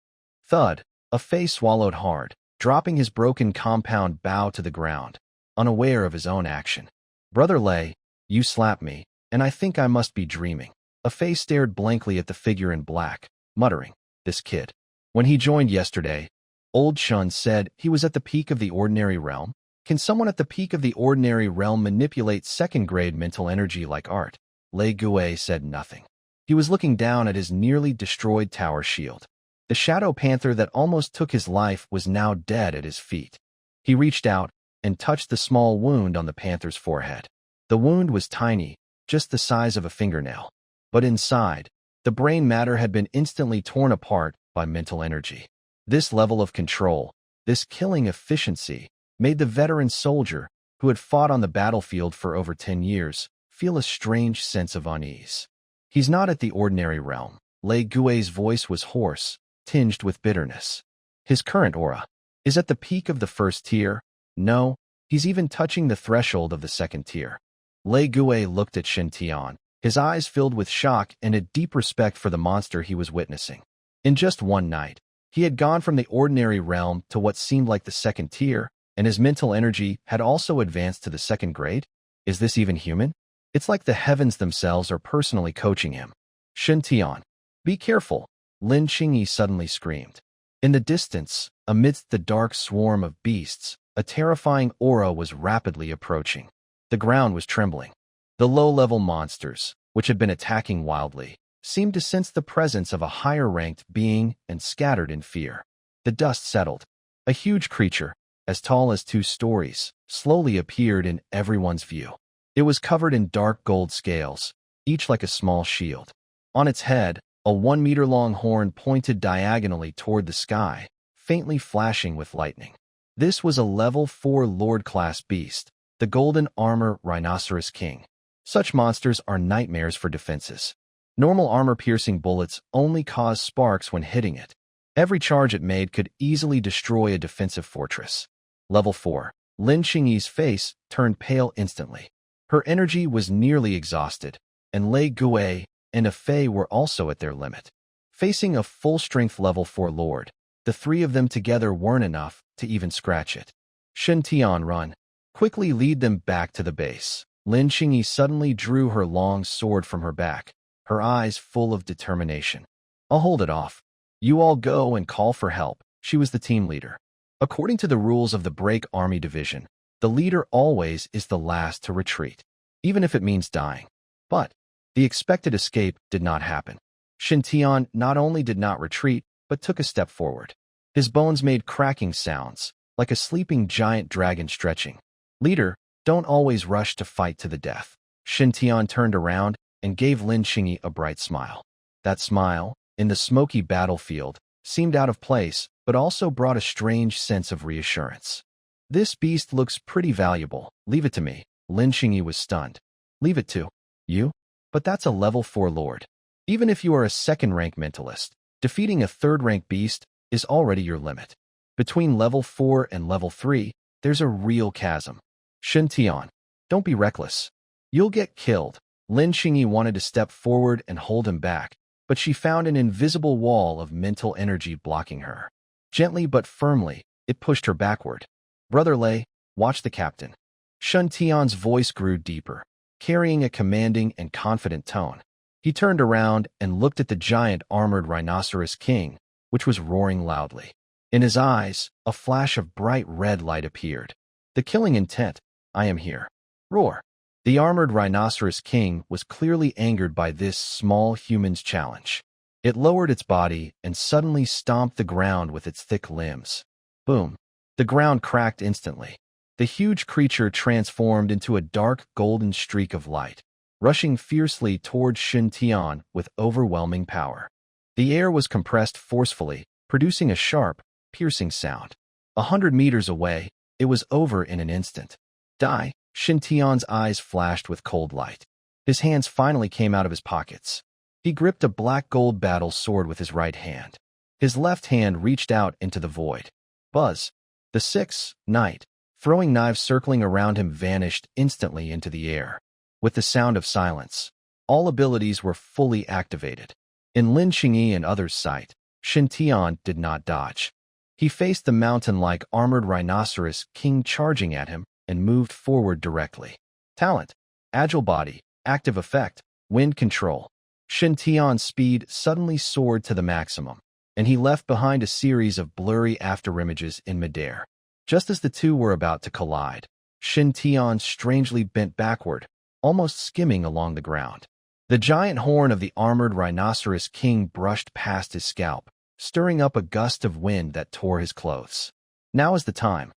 Thud. A Fei swallowed hard, dropping his broken compound bow to the ground, unaware of his own action. "Brother Lei, you slapped me, and I think I must be dreaming." A Fei stared blankly at the figure in black, muttering, "This kid. When he joined yesterday, Old Shun said he was at the peak of the ordinary realm. Can someone at the peak of the ordinary realm manipulate second-grade mental energy like art?" Lei Gue said nothing. He was looking down at his nearly destroyed tower shield. The shadow panther that almost took his life was now dead at his feet. He reached out and touched the small wound on the panther's forehead. The wound was tiny, just the size of a fingernail. But inside, the brain matter had been instantly torn apart by mental energy. This level of control, this killing efficiency, made the veteran soldier, who had fought on the battlefield for over 10 years, feel a strange sense of unease. "He's not at the ordinary realm." Lei Gue's voice was hoarse, tinged with bitterness. "His current aura is at the peak of the first tier. No, he's even touching the threshold of the second tier." Lei Gue looked at Shintion, his eyes filled with shock and a deep respect for the monster he was witnessing. In just one night, he had gone from the ordinary realm to what seemed like the second tier, and his mental energy had also advanced to the second grade? Is this even human? It's like the heavens themselves are personally coaching him. "Shintion, be careful," Lin Qingyi suddenly screamed. In the distance, amidst the dark swarm of beasts, a terrifying aura was rapidly approaching. The ground was trembling. The low-level monsters, which had been attacking wildly, seemed to sense the presence of a higher-ranked being and scattered in fear. The dust settled. A huge creature, as tall as 2 stories, slowly appeared in everyone's view. It was covered in dark gold scales, each like a small shield. On its head, a 1-meter-long horn pointed diagonally toward the sky, faintly flashing with lightning. This was a level 4 Lord-class beast, the Golden Armor Rhinoceros King. Such monsters are nightmares for defenses. Normal armor-piercing bullets only cause sparks when hitting it. Every charge it made could easily destroy a defensive fortress. Level 4. Lin Qingyi's face turned pale instantly. Her energy was nearly exhausted, and Lei Gui and a Fei were also at their limit. Facing a full-strength level 4 lord, the 3 of them together weren't enough to even scratch it. Shintion, run. Quickly lead them back to the base. Lin Qingyi suddenly drew her long sword from her back, her eyes full of determination. I'll hold it off. You all go and call for help. She was the team leader. According to the rules of the Break Army Division, the leader always is the last to retreat, even if it means dying. But the expected escape did not happen. Shintion not only did not retreat, but took a step forward. His bones made cracking sounds, like a sleeping giant dragon stretching. Leader, don't always rush to fight to the death. Shintion turned around and gave Lin Qingyi a bright smile. That smile, in the smoky battlefield, seemed out of place, but also brought a strange sense of reassurance. This beast looks pretty valuable. Leave it to me. Lin Qingyi was stunned. Leave it to you? But that's a level 4 lord. Even if you are a 2nd-rank mentalist, defeating a 3rd-rank beast is already your limit. Between level 4 and level 3, there's a real chasm. Shintion, don't be reckless. You'll get killed. Lin Qingyi wanted to step forward and hold him back, but she found an invisible wall of mental energy blocking her. Gently but firmly, it pushed her backward. Brother Lei, watch the captain. Shintion's voice grew deeper, carrying a commanding and confident tone. He turned around and looked at the giant armored rhinoceros king, which was roaring loudly. In his eyes, a flash of bright red light appeared. The killing intent, I am here. Roar. The armored rhinoceros king was clearly angered by this small human's challenge. It lowered its body and suddenly stomped the ground with its thick limbs. Boom. The ground cracked instantly. The huge creature transformed into a dark golden streak of light, rushing fiercely toward Shintion with overwhelming power. The air was compressed forcefully, producing a sharp, piercing sound. 100 meters away, it was over in an instant. Die! Shintion's eyes flashed with cold light. His hands finally came out of his pockets. He gripped a black gold battle sword with his right hand. His left hand reached out into the void. Buzz! The 6th knight, throwing knives circling around him, vanished instantly into the air. With the sound of silence, all abilities were fully activated. In Lin Qingyi and others' sight, Shintion did not dodge. He faced the mountain-like armored rhinoceros king charging at him and moved forward directly. Talent, agile body, active effect, wind control. Shintion's speed suddenly soared to the maximum, and he left behind a series of blurry afterimages in midair. Just as the two were about to collide, Shintion strangely bent backward, almost skimming along the ground. The giant horn of the armored rhinoceros king brushed past his scalp, stirring up a gust of wind that tore his clothes. Now is the time.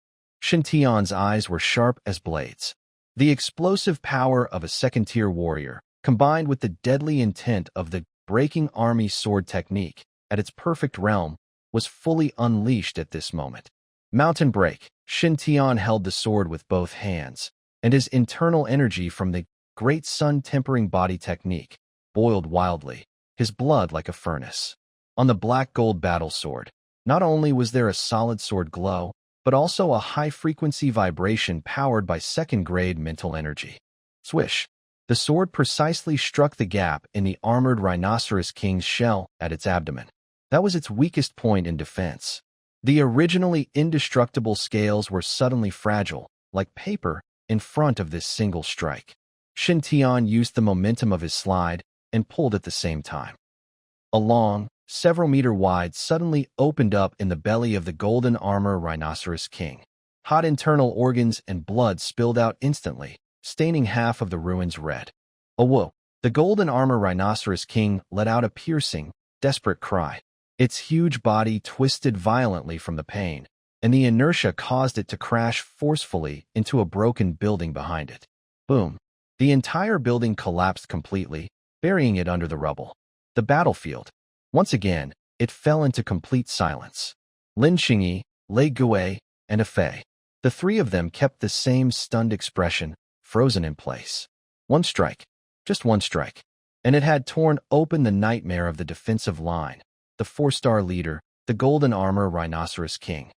Shintion's eyes were sharp as blades. The explosive power of a 2nd-tier warrior, combined with the deadly intent of the breaking army sword technique at its perfect realm, was fully unleashed at this moment. Mountain break. Shintion held the sword with both hands, and his internal energy from the great sun-tempering body technique boiled wildly, his blood like a furnace. On the black gold battle sword, not only was there a solid sword glow, but also a high-frequency vibration powered by 2nd-grade mental energy. Swish! The sword precisely struck the gap in the armored rhinoceros king's shell at its abdomen. That was its weakest point in defense. The originally indestructible scales were suddenly fragile, like paper, in front of this single strike. Shintion used the momentum of his slide and pulled at the same time. A long, several-meter-wide suddenly opened up in the belly of the golden armor rhinoceros king. Hot internal organs and blood spilled out instantly, staining half of the ruins red. Oh whoa! The golden armor rhinoceros king let out a piercing, desperate cry. Its huge body twisted violently from the pain, and the inertia caused it to crash forcefully into a broken building behind it. Boom. The entire building collapsed completely, burying it under the rubble. The battlefield. Once again, it fell into complete silence. Lin Qingyi, Lei Gui, and Afei. The three of them kept the same stunned expression, frozen in place. One strike. Just one strike. And it had torn open the nightmare of the defensive line, the four-star leader, the golden armor Rhinoceros King.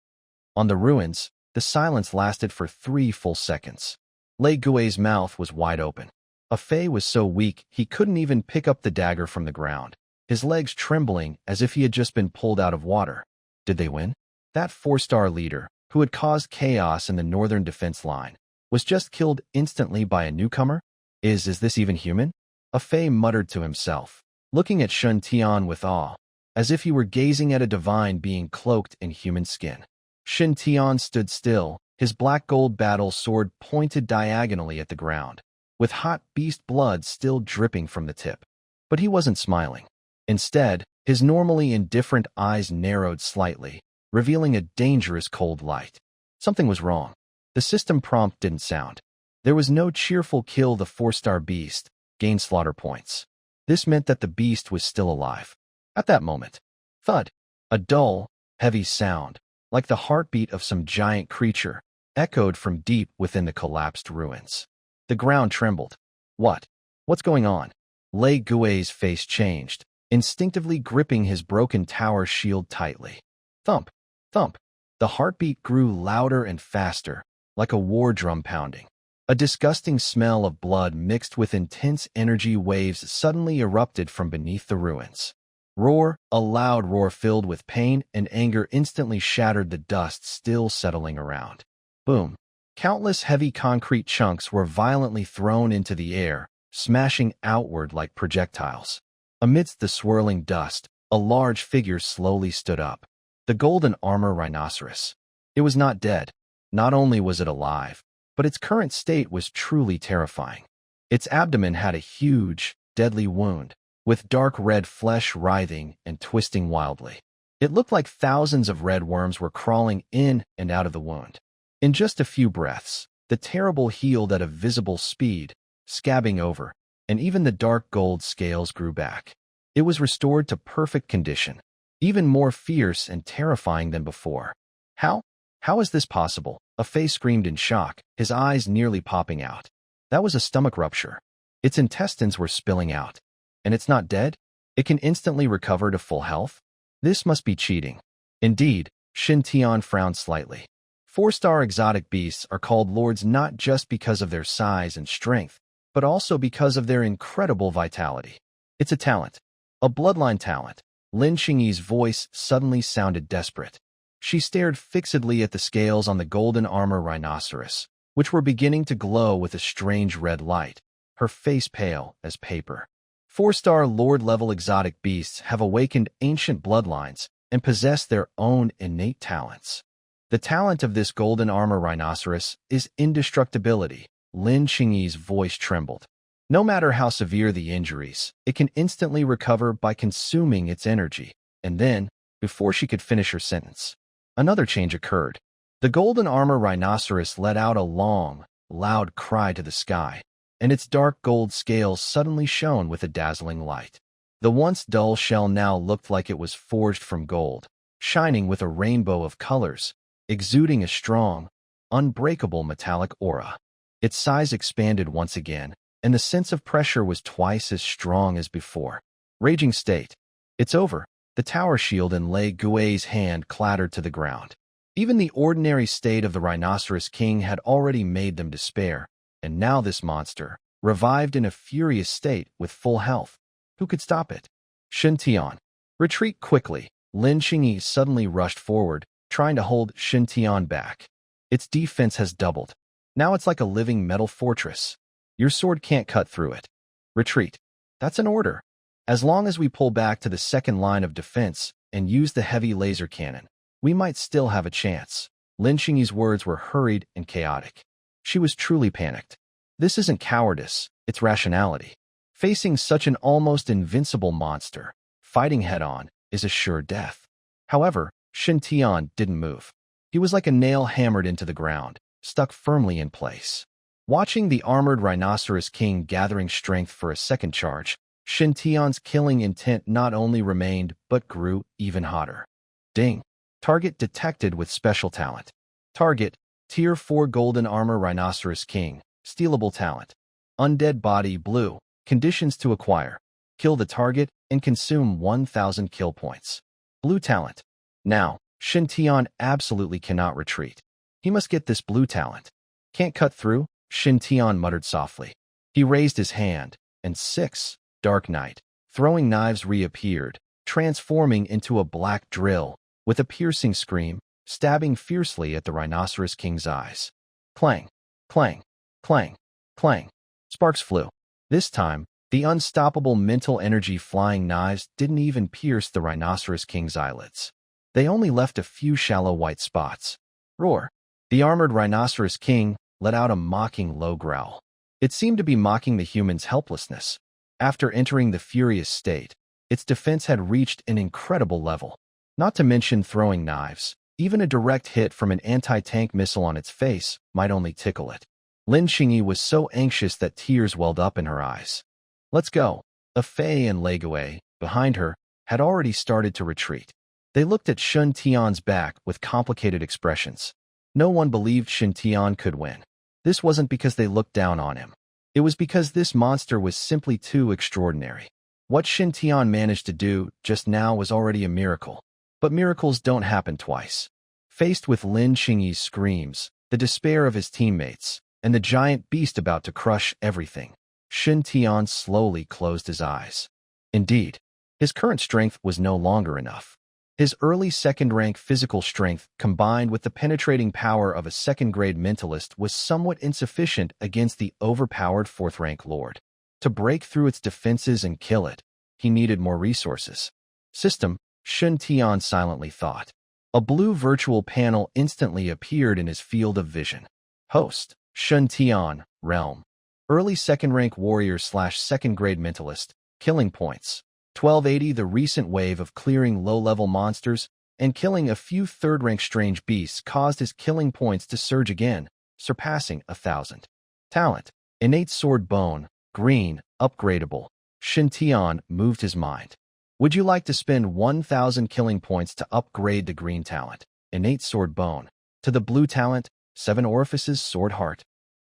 On the ruins, the silence lasted for 3 full seconds. Lei Gui's mouth was wide open. Afei was so weak he couldn't even pick up the dagger from the ground, his legs trembling as if he had just been pulled out of water. Did they win? That four-star leader, who had caused chaos in the northern defense line, was just killed instantly by a newcomer? Is this even human? Afei muttered to himself, looking at Shintion with awe, as if he were gazing at a divine being cloaked in human skin. Shintion stood still, his black-gold battle sword pointed diagonally at the ground, with hot beast blood still dripping from the tip. But he wasn't smiling. Instead, his normally indifferent eyes narrowed slightly, revealing a dangerous cold light. Something was wrong. The system prompt didn't sound. There was no cheerful kill the four-star beast, gain slaughter points. This meant that the beast was still alive. At that moment, thud, a dull, heavy sound, like the heartbeat of some giant creature, echoed from deep within the collapsed ruins. The ground trembled. What's going on? Lei Gui's face changed, instinctively gripping his broken tower shield tightly. Thump, thump. The heartbeat grew louder and faster, like a war drum pounding. A disgusting smell of blood mixed with intense energy waves suddenly erupted from beneath the ruins. Roar, a loud roar filled with pain and anger instantly shattered the dust still settling around. Boom. Countless heavy concrete chunks were violently thrown into the air, smashing outward like projectiles. Amidst the swirling dust, a large figure slowly stood up. The golden armor rhinoceros. It was not dead. Not only was it alive, but its current state was truly terrifying. Its abdomen had a huge, deadly wound, with dark red flesh writhing and twisting wildly. It looked like thousands of red worms were crawling in and out of the wound. In just a few breaths, the terrible healed at a visible speed, scabbing over, and even the dark gold scales grew back. It was restored to perfect condition, even more fierce and terrifying than before. How is this possible? Afei screamed in shock, his eyes nearly popping out. That was a stomach rupture. Its intestines were spilling out. And it's not dead? It can instantly recover to full health? This must be cheating. Indeed, Shintion frowned slightly. Four-star exotic beasts are called lords not just because of their size and strength, but also because of their incredible vitality. It's a talent. A bloodline talent. Lin Qingyi's voice suddenly sounded desperate. She stared fixedly at the scales on the golden armor rhinoceros, which were beginning to glow with a strange red light, her face pale as paper. Four-star lord-level exotic beasts have awakened ancient bloodlines and possess their own innate talents. The talent of this golden armor rhinoceros is indestructibility. Lin Qingyi's voice trembled. No matter how severe the injuries, it can instantly recover by consuming its energy. And then, before she could finish her sentence, another change occurred. The golden armor rhinoceros let out a long, loud cry to the sky, and its dark gold scales suddenly shone with a dazzling light. The once dull shell now looked like it was forged from gold, shining with a rainbow of colors, exuding a strong, unbreakable metallic aura. Its size expanded once again, and the sense of pressure was twice as strong as before. Raging state. It's over. The tower shield in Lei Gui's hand clattered to the ground. Even the ordinary state of the Rhinoceros King had already made them despair, and now this monster, revived in a furious state with full health. Who could stop it? Shintion. Retreat quickly. Lin Qingyi suddenly rushed forward, trying to hold Shintion back. Its defense has doubled. Now it's like a living metal fortress. Your sword can't cut through it. Retreat. That's an order. As long as we pull back to the second line of defense and use the heavy laser cannon, we might still have a chance. Lin Qingyi's words were hurried and chaotic. She was truly panicked. This isn't cowardice, it's rationality. Facing such an almost invincible monster, fighting head-on, is a sure death. However, Shintion didn't move. He was like a nail hammered into the ground, stuck firmly in place. Watching the armored Rhinoceros King gathering strength for a second charge, Shintion's killing intent not only remained but grew even hotter. Ding. Target detected with special talent. Target, Tier 4 Golden Armor Rhinoceros King, stealable talent. Undead body blue, conditions to acquire. Kill the target and consume 1,000 kill points. Blue talent. Now, Shintion absolutely cannot retreat. He must get this blue talent. Can't cut through, Shintion muttered softly. He raised his hand, and 6, Dark Knight, throwing knives reappeared, transforming into a black drill, with a piercing scream, stabbing fiercely at the Rhinoceros King's eyes. Clang, clang, clang, clang. Sparks flew. This time, the unstoppable mental energy flying knives didn't even pierce the Rhinoceros King's eyelids. They only left a few shallow white spots. Roar. The armored Rhinoceros King let out a mocking low growl. It seemed to be mocking the human's helplessness. After entering the furious state, its defense had reached an incredible level. Not to mention throwing knives. Even a direct hit from an anti-tank missile on its face might only tickle it. Lin Qingyi was so anxious that tears welled up in her eyes. Let's go. Fei and Legue, behind her, had already started to retreat. They looked at Shintion's back with complicated expressions. No one believed Shintion could win. This wasn't because they looked down on him. It was because this monster was simply too extraordinary. What Shintion managed to do just now was already a miracle. But miracles don't happen twice. Faced with Lin Qingyi's screams, the despair of his teammates, and the giant beast about to crush everything, Shintion slowly closed his eyes. Indeed, his current strength was no longer enough. His early second-rank physical strength, combined with the penetrating power of a second-grade mentalist, was somewhat insufficient against the overpowered fourth-rank lord. To break through its defenses and kill it, he needed more resources. System, Shintion silently thought. A blue virtual panel instantly appeared in his field of vision. Host, Shintion, Realm. Early second-rank warrior / second-grade mentalist, killing points. 1280. The recent wave of clearing low-level monsters and killing a few third-rank strange beasts caused his killing points to surge again, surpassing 1,000. Talent, innate sword bone, green, upgradable. Shintion moved his mind. Would you like to spend 1,000 killing points to upgrade the green talent, innate sword bone, to the blue talent, 7 orifices sword heart?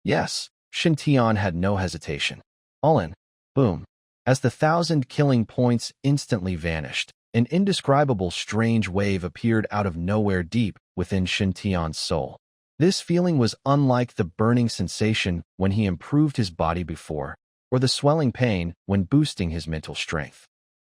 Yes, Shintion had no hesitation. All in. Boom. As the 1,000 killing points instantly vanished, an indescribable strange wave appeared out of nowhere deep within Shintion's soul. This feeling was unlike the burning sensation when he improved his body before, or the swelling pain when boosting his mental strength.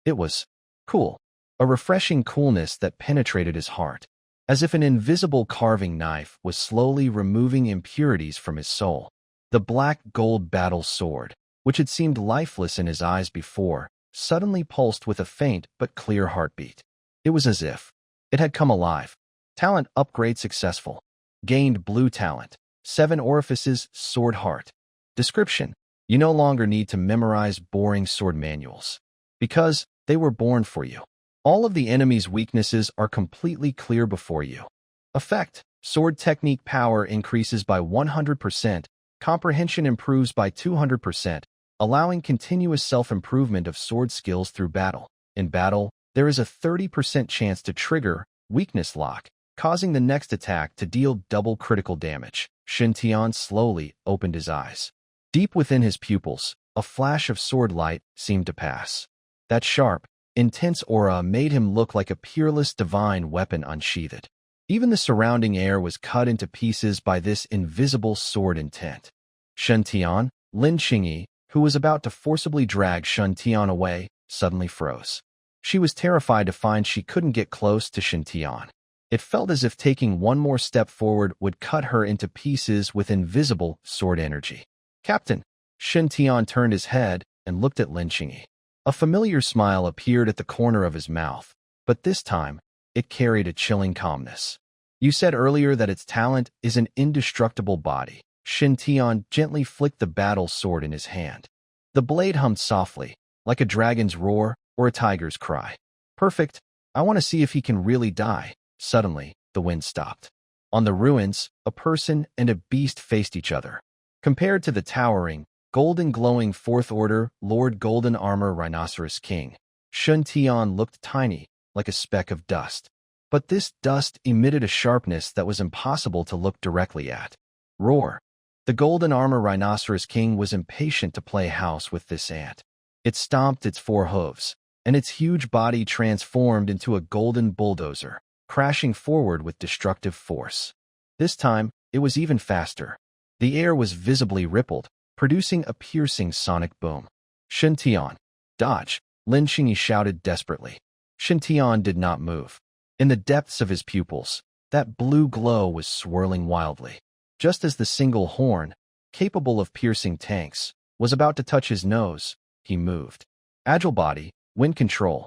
It was cool, a refreshing coolness that penetrated his heart, as if an invisible carving knife was slowly removing impurities from his soul. The black gold battle sword, which had seemed lifeless in his eyes before, suddenly pulsed with a faint but clear heartbeat. It was as if it had come alive. Talent upgrade successful. Gained blue talent. 7 orifices sword heart. Description: you no longer need to memorize boring sword manuals, because they were born for you. All of the enemy's weaknesses are completely clear before you. Effect: sword technique power increases by 100%, comprehension improves by 200%, allowing continuous self-improvement of sword skills through battle. In battle, there is a 30% chance to trigger weakness lock, causing the next attack to deal double critical damage. Shintion slowly opened his eyes. Deep within his pupils, a flash of sword light seemed to pass. That sharp, intense aura made him look like a peerless divine weapon unsheathed. Even the surrounding air was cut into pieces by this invisible sword intent. Shintion, Lin Qingyi, who was about to forcibly drag Shintion away, suddenly froze. She was terrified to find she couldn't get close to Shintion. It felt as if taking one more step forward would cut her into pieces with invisible sword energy. Captain! Shintion turned his head and looked at Lin Qingyi. A familiar smile appeared at the corner of his mouth, but this time, it carried a chilling calmness. You said earlier that its talent is an indestructible body. Shintion gently flicked the battle sword in his hand. The blade hummed softly, like a dragon's roar or a tiger's cry. Perfect. I want to see if he can really die. Suddenly, the wind stopped. On the ruins, a person and a beast faced each other. Compared to the towering, golden glowing Fourth Order Lord Golden Armor Rhinoceros King, Shintion looked tiny, like a speck of dust. But this dust emitted a sharpness that was impossible to look directly at. Roar! The Golden Armor Rhinoceros King was impatient to play house with this ant. It stomped its four hooves, and its huge body transformed into a golden bulldozer, crashing forward with destructive force. This time, it was even faster. The air was visibly rippled, producing a piercing sonic boom. Shintion, dodge! Lin Xingyi shouted desperately. Shintion did not move. In the depths of his pupils, that blue glow was swirling wildly. Just as the single horn, capable of piercing tanks, was about to touch his nose, he moved. Agile body, wind control.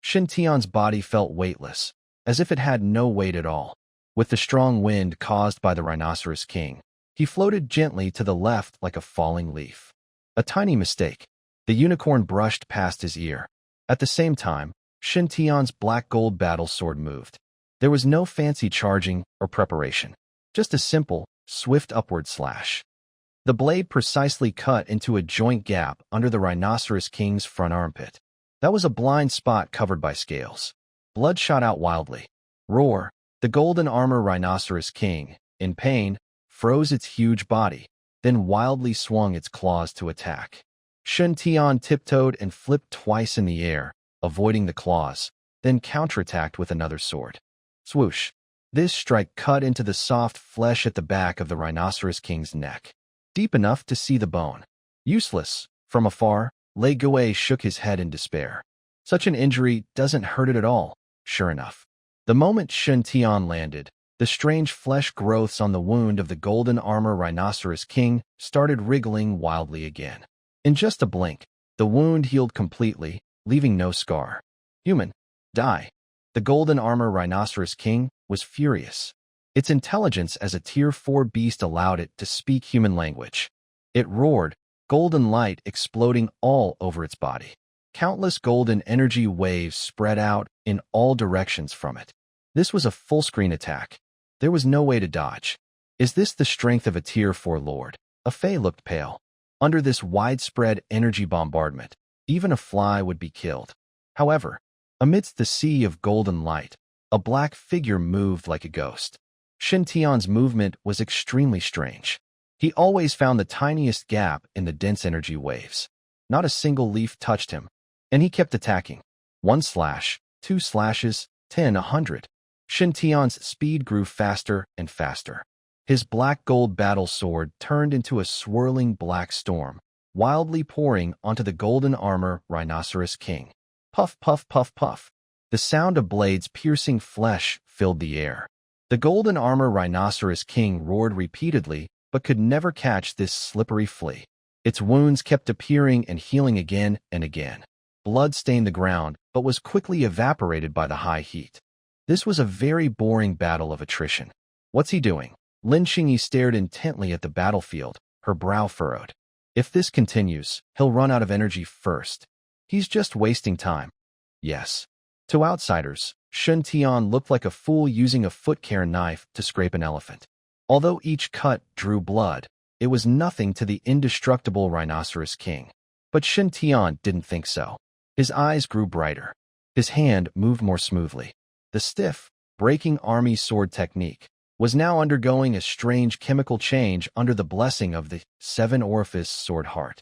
Shintion's body felt weightless, as if it had no weight at all. With the strong wind caused by the Rhinoceros King, he floated gently to the left like a falling leaf. A tiny mistake. The unicorn brushed past his ear. At the same time, Shintion's black gold battle sword moved. There was no fancy charging or preparation, just a simple, swift upward slash. The blade precisely cut into a joint gap under the Rhinoceros King's front armpit. That was a blind spot covered by scales. Blood shot out wildly. Roar! The Golden Armor Rhinoceros King, in pain, froze its huge body, then wildly swung its claws to attack. Shintion tiptoed and flipped twice in the air, avoiding the claws, then counterattacked with another sword. Swoosh! This strike cut into the soft flesh at the back of the Rhinoceros King's neck, deep enough to see the bone. Useless. From afar, Lei Gui shook his head in despair. Such an injury doesn't hurt it at all, sure enough. The moment Shintion landed, the strange flesh growths on the wound of the Golden Armor Rhinoceros King started wriggling wildly again. In just a blink, the wound healed completely, leaving no scar. Human, die. The Golden Armor Rhinoceros King was furious. Its intelligence as a Tier 4 beast allowed it to speak human language. It roared, golden light exploding all over its body. Countless golden energy waves spread out in all directions from it. This was a full-screen attack. There was no way to dodge. Is this the strength of a Tier 4 lord? A Fey looked pale. Under this widespread energy bombardment, even a fly would be killed. However, amidst the sea of golden light, a black figure moved like a ghost. Shintion's movement was extremely strange. He always found the tiniest gap in the dense energy waves. Not a single leaf touched him, and he kept attacking. 1 slash, 2 slashes, 10, 100. Shintion's speed grew faster and faster. His black gold battle sword turned into a swirling black storm, wildly pouring onto the Golden Armor Rhinoceros King. Puff, puff, puff, puff. The sound of blades piercing flesh filled the air. The Golden Armor Rhinoceros King roared repeatedly, but could never catch this slippery flea. Its wounds kept appearing and healing again and again. Blood stained the ground, but was quickly evaporated by the high heat. This was a very boring battle of attrition. What's he doing? Lin Xingyi stared intently at the battlefield, her brow furrowed. If this continues, he'll run out of energy first. He's just wasting time. Yes. To outsiders, Shintion looked like a fool using a foot care knife to scrape an elephant. Although each cut drew blood, it was nothing to the indestructible Rhinoceros King. But Shintion didn't think so. His eyes grew brighter. His hand moved more smoothly. The stiff, breaking army sword technique was now undergoing a strange chemical change under the blessing of the 7-orifice sword heart.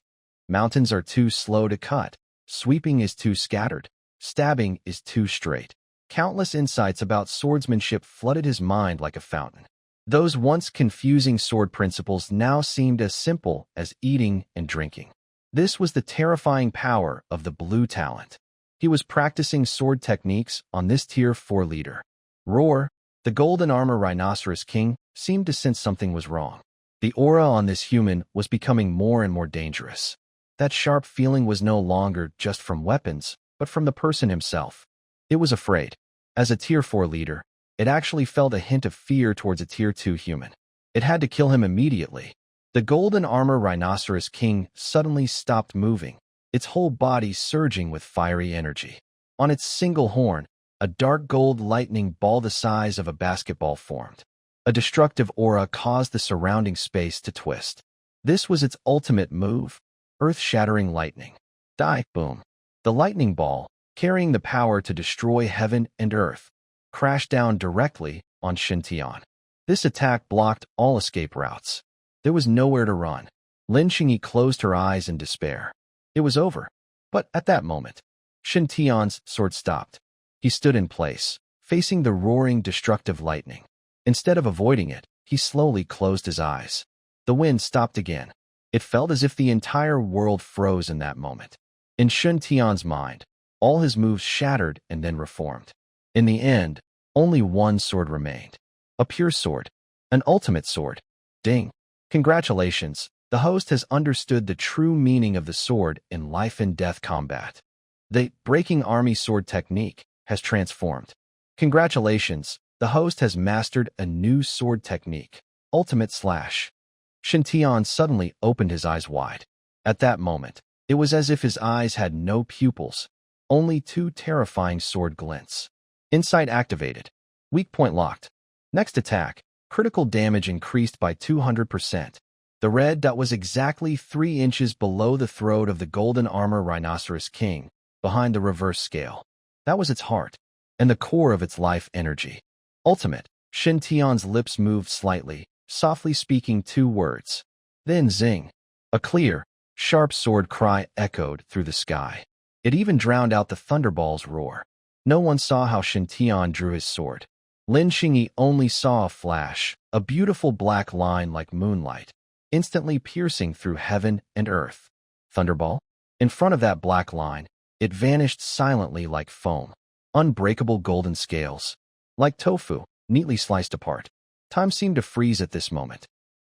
Mountains are too slow to cut. Sweeping is too scattered. Stabbing is too straight. Countless insights about swordsmanship flooded his mind like a fountain. Those once confusing sword principles now seemed as simple as eating and drinking. This was the terrifying power of the blue talent. He was practicing sword techniques on this Tier 4 leader. Roar! The Golden Armor Rhinoceros King seemed to sense something was wrong. The aura on this human was becoming more and more dangerous. That sharp feeling was no longer just from weapons, but from the person himself. It was afraid. As a Tier 4 leader, it actually felt a hint of fear towards a Tier 2 human. It had to kill him immediately. The Golden Armor Rhinoceros King suddenly stopped moving, its whole body surging with fiery energy. On its single horn, a dark gold lightning ball the size of a basketball formed. A destructive aura caused the surrounding space to twist. This was its ultimate move, earth-shattering lightning. Die, boom. The lightning ball, carrying the power to destroy heaven and earth, crashed down directly on Shintion. This attack blocked all escape routes. There was nowhere to run. Lin Xingyi closed her eyes in despair. It was over. But at that moment, Shintion's sword stopped. He stood in place, facing the roaring, destructive lightning. Instead of avoiding it, he slowly closed his eyes. The wind stopped again. It felt as if the entire world froze in that moment. In Shintion's mind, all his moves shattered and then reformed. In the end, only one sword remained. A pure sword. An ultimate sword. Ding. Congratulations, the host has understood the true meaning of the sword in life and death combat. The breaking army sword technique has transformed. Congratulations, the host has mastered a new sword technique. Ultimate slash. Shintion suddenly opened his eyes wide. At that moment, it was as if his eyes had no pupils, only two terrifying sword glints. Insight activated. Weak point locked. Next attack, critical damage increased by 200%. The red dot was exactly 3 inches below the throat of the golden armor rhinoceros king, behind the reverse scale. That was its heart, and the core of its life energy. Ultimate. Shintion's lips moved slightly, softly speaking 2 words. Then zing. A clear, sharp sword cry echoed through the sky. It even drowned out the thunderball's roar. No one saw how Shintion drew his sword. Lin Xingyi only saw a flash, a beautiful black line like moonlight, instantly piercing through heaven and earth. Thunderball? In front of that black line, it vanished silently like foam. Unbreakable golden scales. Like tofu, neatly sliced apart. Time seemed to freeze at this moment.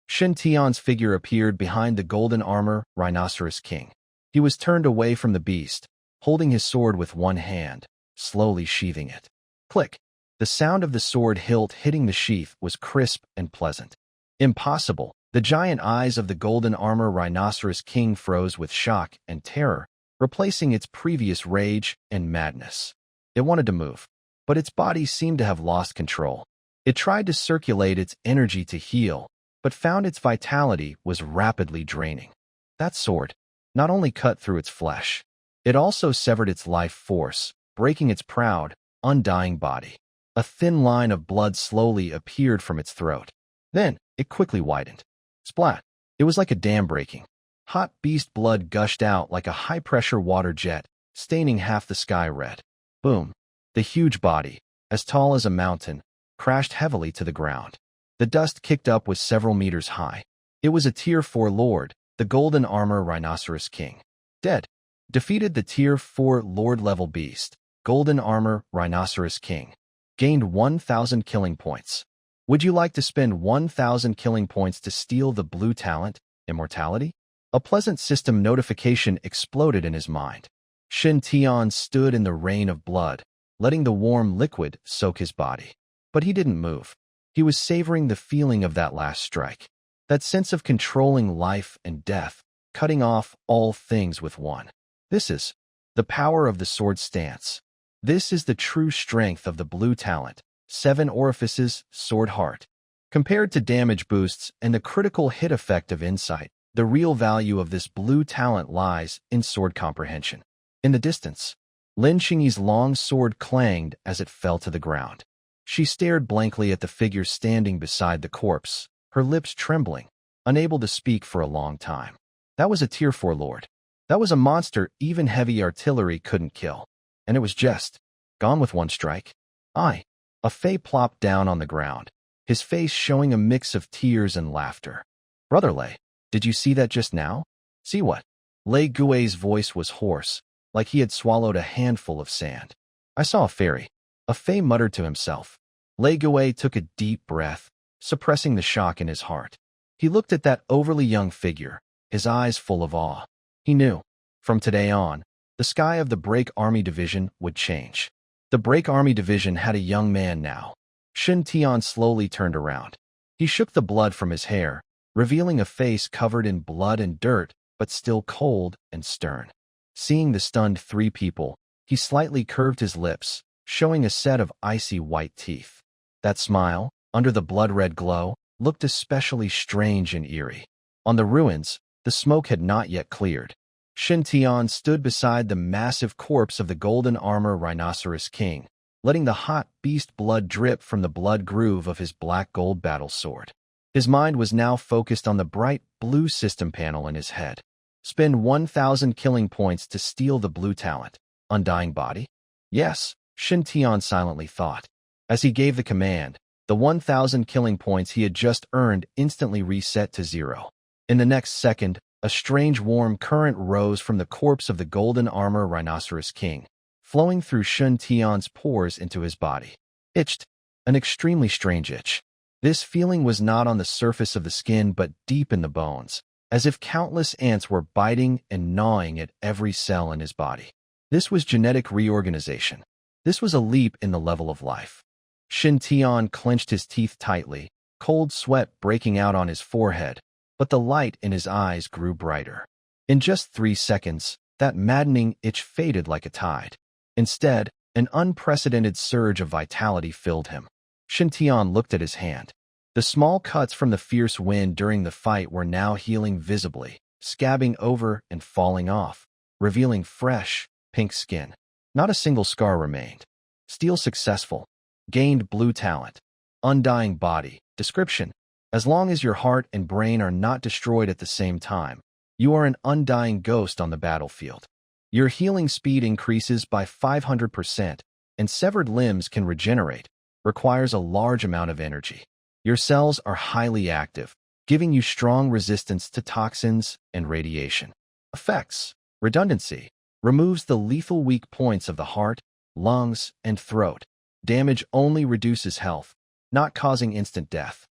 Shintion's figure appeared behind the golden armor rhinoceros king. He was turned away from the beast, holding his sword with one hand, slowly sheathing it. Click. The sound of the sword hilt hitting the sheath was crisp and pleasant. Impossible. The giant eyes of the golden armor rhinoceros king froze with shock and terror, replacing its previous rage and madness. It wanted to move, but its body seemed to have lost control. It tried to circulate its energy to heal, but found its vitality was rapidly draining. That sword not only cut through its flesh, it also severed its life force, breaking its proud, undying body. A thin line of blood slowly appeared from its throat. Then, it quickly widened. Splat! It was like a dam breaking. Hot beast blood gushed out like a high-pressure water jet, staining half the sky red. Boom! The huge body, as tall as a mountain, crashed heavily to the ground. The dust kicked up was several meters high. It was a Tier 4 Lord, the Golden Armor Rhinoceros King. Dead. Defeated the Tier 4 Lord-level beast, Golden Armor Rhinoceros King. Gained 1,000 killing points. Would you like to spend 1,000 killing points to steal the blue talent, immortality? A pleasant system notification exploded in his mind. Shintion stood in the rain of blood, letting the warm liquid soak his body. But he didn't move. He was savoring the feeling of that last strike. That sense of controlling life and death, cutting off all things with one. This is the power of the sword stance. This is the true strength of the blue talent, 7 orifices, sword heart. Compared to damage boosts and the critical hit effect of insight, the real value of this blue talent lies in sword comprehension. In the distance, Lin Xingyi's long sword clanged as it fell to the ground. She stared blankly at the figure standing beside the corpse, her lips trembling, unable to speak for a long time. That was a Tier 4 Lord. That was a monster even heavy artillery couldn't kill. And it was just gone with one strike. A Fey plopped down on the ground, his face showing a mix of tears and laughter. Brother Lei, did you see that just now? See what? Lei Gui's voice was hoarse, like he had swallowed a handful of sand. I saw a fairy. A Fey muttered to himself. Lei Gui took a deep breath, suppressing the shock in his heart. He looked at that overly young figure, his eyes full of awe. He knew, from today on, the sky of the Break Army Division would change. The Break Army Division had a young man now. Shintion slowly turned around. He shook the blood from his hair, revealing a face covered in blood and dirt, but still cold and stern. Seeing the stunned 3 people, he slightly curved his lips, showing a set of icy white teeth. That smile, under the blood-red glow, looked especially strange and eerie. On the ruins, the smoke had not yet cleared. Shintion stood beside the massive corpse of the golden armor rhinoceros king, letting the hot beast blood drip from the blood groove of his black-gold battle sword. His mind was now focused on the bright blue system panel in his head. Spend 1,000 killing points to steal the blue talent. Undying body? Yes, Shintion silently thought. As he gave the command, the 1,000 killing points he had just earned instantly reset to 0. In the next second, a strange warm current rose from the corpse of the golden armor rhinoceros king, flowing through Shintion's pores into his body. Itched, an extremely strange itch. This feeling was not on the surface of the skin but deep in the bones, as if countless ants were biting and gnawing at every cell in his body. This was genetic reorganization. This was a leap in the level of life. Shintion clenched his teeth tightly, cold sweat breaking out on his forehead, but the light in his eyes grew brighter. In just 3 seconds, that maddening itch faded like a tide. Instead, an unprecedented surge of vitality filled him. Shintion looked at his hand. The small cuts from the fierce wind during the fight were now healing visibly, scabbing over and falling off, revealing fresh, pink skin. Not a single scar remained. Steal successful. Gained blue talent. Undying body. Description: as long as your heart and brain are not destroyed at the same time, you are an undying ghost on the battlefield. Your healing speed increases by 500%, and severed limbs can regenerate. Requires a large amount of energy. Your cells are highly active, giving you strong resistance to toxins and radiation. Effects: redundancy. Removes the lethal weak points of the heart, lungs, and throat. Damage only reduces health, not causing instant death.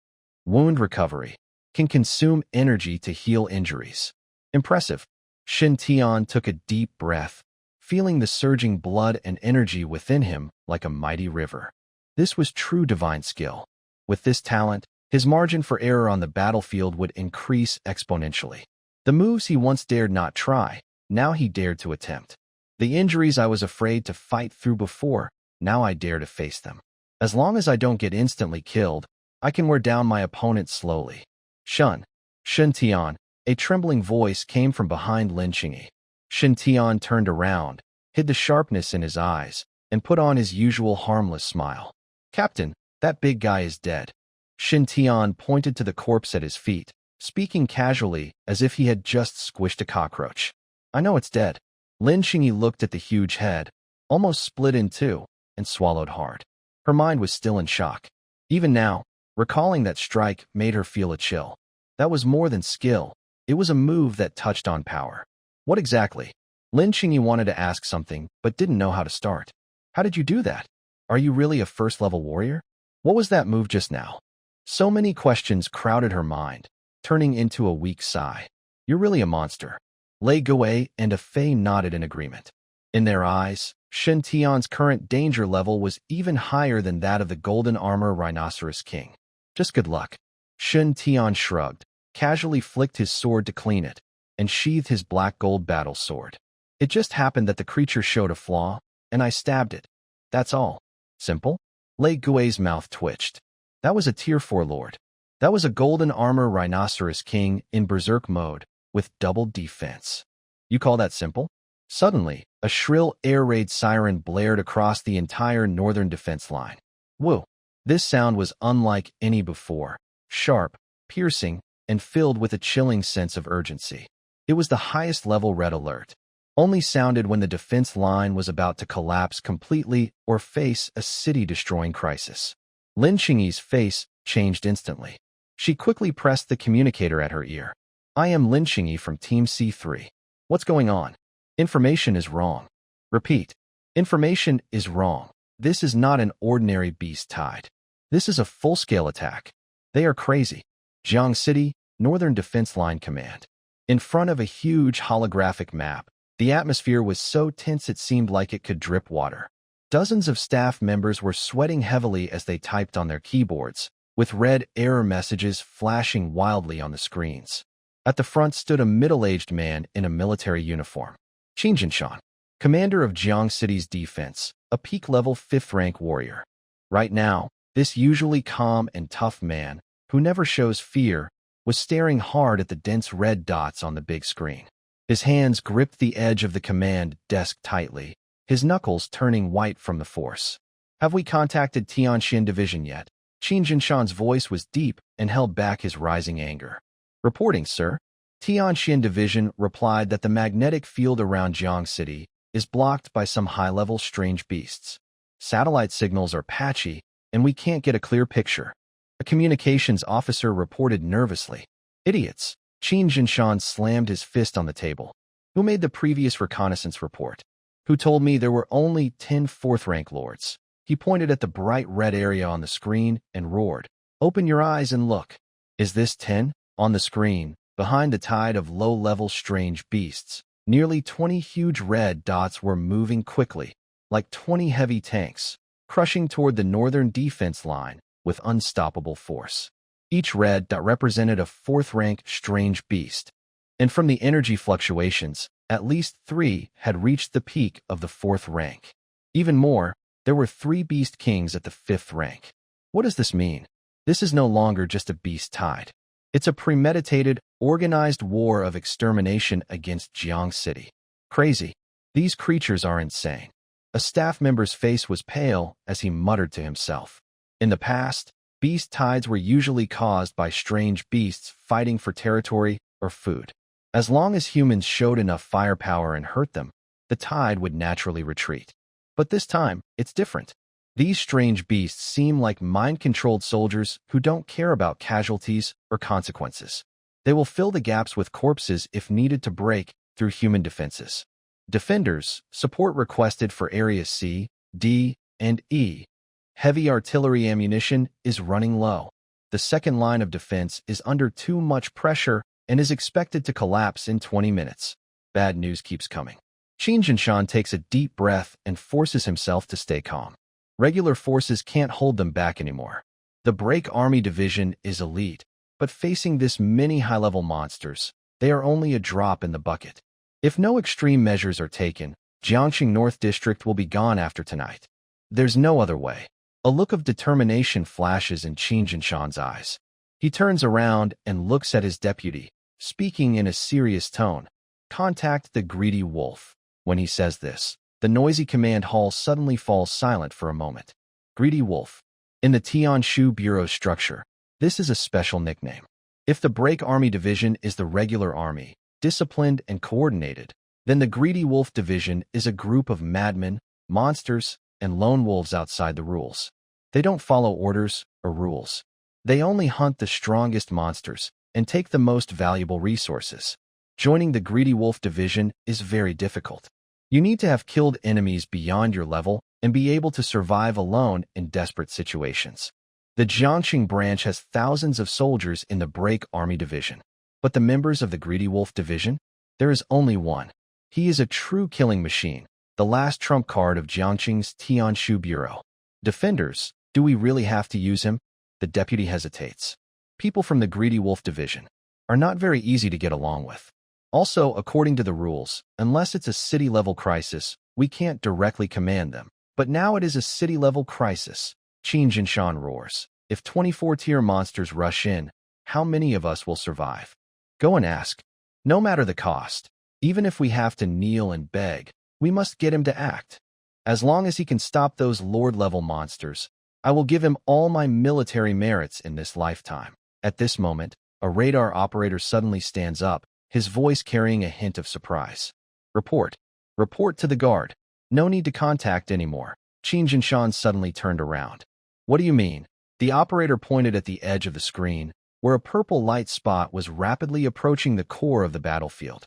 Wound recovery. Can consume energy to heal injuries. Impressive. Shintion took a deep breath, feeling the surging blood and energy within him like a mighty river. This was true divine skill. With this talent, his margin for error on the battlefield would increase exponentially. The moves he once dared not try, now he dared to attempt. The injuries I was afraid to fight through before, now I dare to face them. As long as I don't get instantly killed, I can wear down my opponent slowly. Shintion, a trembling voice came from behind Lin Qingyi. Shintion turned around, hid the sharpness in his eyes, and put on his usual harmless smile. Captain, that big guy is dead. Shintion pointed to the corpse at his feet, speaking casually as if he had just squished a cockroach. I know it's dead. Lin Qingyi looked at the huge head, almost split in two, and swallowed hard. Her mind was still in shock. Even now, recalling that strike made her feel a chill. That was more than skill. It was a move that touched on power. What exactly? Lin Qingyi wanted to ask something, but didn't know how to start. How did you do that? Are you really a first-level warrior? What was that move just now? So many questions crowded her mind, turning into a weak sigh. You're really a monster. Lei Gui and a Fei nodded in agreement. In their eyes, Shintion's current danger level was even higher than that of the golden armor rhinoceros king. Just good luck. Shintion shrugged, casually flicked his sword to clean it, and sheathed his black gold battle sword. It just happened that the creature showed a flaw, and I stabbed it. That's all. Simple? Lei Gui's mouth twitched. That was a tier 4 lord. That was a golden armor rhinoceros king in berserk mode, with double defense. You call that simple? Suddenly, a shrill air raid siren blared across the entire northern defense line. Whoa! This sound was unlike any before, sharp, piercing, and filled with a chilling sense of urgency. It was the highest level red alert, only sounded when the defense line was about to collapse completely or face a city-destroying crisis. Lin Qingyi's face changed instantly. She quickly pressed the communicator at her ear. I am Lin Qingyi from Team C3. What's going on? Information is wrong. Repeat. Information is wrong. This is not an ordinary beast tide. This is a full-scale attack. They are crazy. Jiang City, Northern Defense Line Command. In front of a huge holographic map, the atmosphere was so tense it seemed like it could drip water. Dozens of staff members were sweating heavily as they typed on their keyboards, with red error messages flashing wildly on the screens. At the front stood a middle-aged man in a military uniform. Shintion, commander of Jiang City's defense, a peak-level 5th-rank warrior. Right now, This usually calm and tough man, who never shows fear, was staring hard at the dense red dots on the big screen. His hands gripped the edge of the command desk tightly, his knuckles turning white from the force. "Have we contacted Tianxian Division yet?" Qin Jinshan's voice was deep and held back his rising anger. "Reporting, sir." Tianxian Division replied that the magnetic field around Jiang City is blocked by some high-level strange beasts. Satellite signals are patchy, and we can't get a clear picture. A communications officer reported nervously. "Idiots." Qin Jinshan slammed his fist on the table. "Who made the previous reconnaissance report? Who told me there were only 10 fourth-rank lords?" He pointed at the bright red area on the screen and roared, "Open your eyes and look. Is this 10?" On the screen, behind the tide of low-level strange beasts, nearly 20 huge red dots were moving quickly, like 20 heavy tanks, crushing toward the northern defense line with unstoppable force. Each red dot represented a fourth-rank strange beast, and from the energy fluctuations, at least 3 had reached the peak of the 4th rank. Even more, there were 3 beast kings at the 5th rank. What does this mean? This is no longer just a beast tide. It's a premeditated, organized war of extermination against Jiang City. Crazy. These creatures are insane. A staff member's face was pale as he muttered to himself. In the past, beast tides were usually caused by strange beasts fighting for territory or food. As long as humans showed enough firepower and hurt them, the tide would naturally retreat. But this time, it's different. These strange beasts seem like mind-controlled soldiers who don't care about casualties or consequences. They will fill the gaps with corpses if needed to break through human defenses. Defenders, support requested for Areas C, D, and E. Heavy artillery ammunition is running low. The second line of defense is under too much pressure and is expected to collapse in 20 minutes. Bad news keeps coming. Qin Jinshan takes a deep breath and forces himself to stay calm. Regular forces can't hold them back anymore. The Break Army Division is elite, but facing this many high-level monsters, they are only a drop in the bucket. If no extreme measures are taken, Jiangxing North District will be gone after tonight. There's no other way. A look of determination flashes in Qin Jinshan's eyes. He turns around and looks at his deputy, speaking in a serious tone. "Contact the greedy wolf." When he says this, the noisy command hall suddenly falls silent for a moment. Greedy wolf. In the Tianshu Bureau structure, this is a special nickname. If the Break Army Division is the regular army, disciplined and coordinated, then the Greedy Wolf Division is a group of madmen, monsters, and lone wolves outside the rules. They don't follow orders or rules. They only hunt the strongest monsters and take the most valuable resources. Joining the Greedy Wolf Division is very difficult. You need to have killed enemies beyond your level and be able to survive alone in desperate situations. The Jiangxing branch has thousands of soldiers in the Break Army Division. But the members of the Greedy Wolf Division? There is only one. He is a true killing machine, the last trump card of Jiangxing's Tianshu Bureau. Defenders, do we really have to use him? The deputy hesitates. People from the Greedy Wolf Division are not very easy to get along with. Also, according to the rules, unless it's a city-level crisis, we can't directly command them. But now it is a city-level crisis. Qin Jinshan roars. If 24-tier monsters rush in, how many of us will survive? Go and ask. No matter the cost, even if we have to kneel and beg, we must get him to act. As long as he can stop those lord-level monsters, I will give him all my military merits in this lifetime. At this moment, a radar operator suddenly stands up, his voice carrying a hint of surprise. Report. Report to the guard. No need to contact anymore. Qin Jinshan suddenly turned around. What do you mean? The operator pointed at the edge of the screen, where a purple light spot was rapidly approaching the core of the battlefield.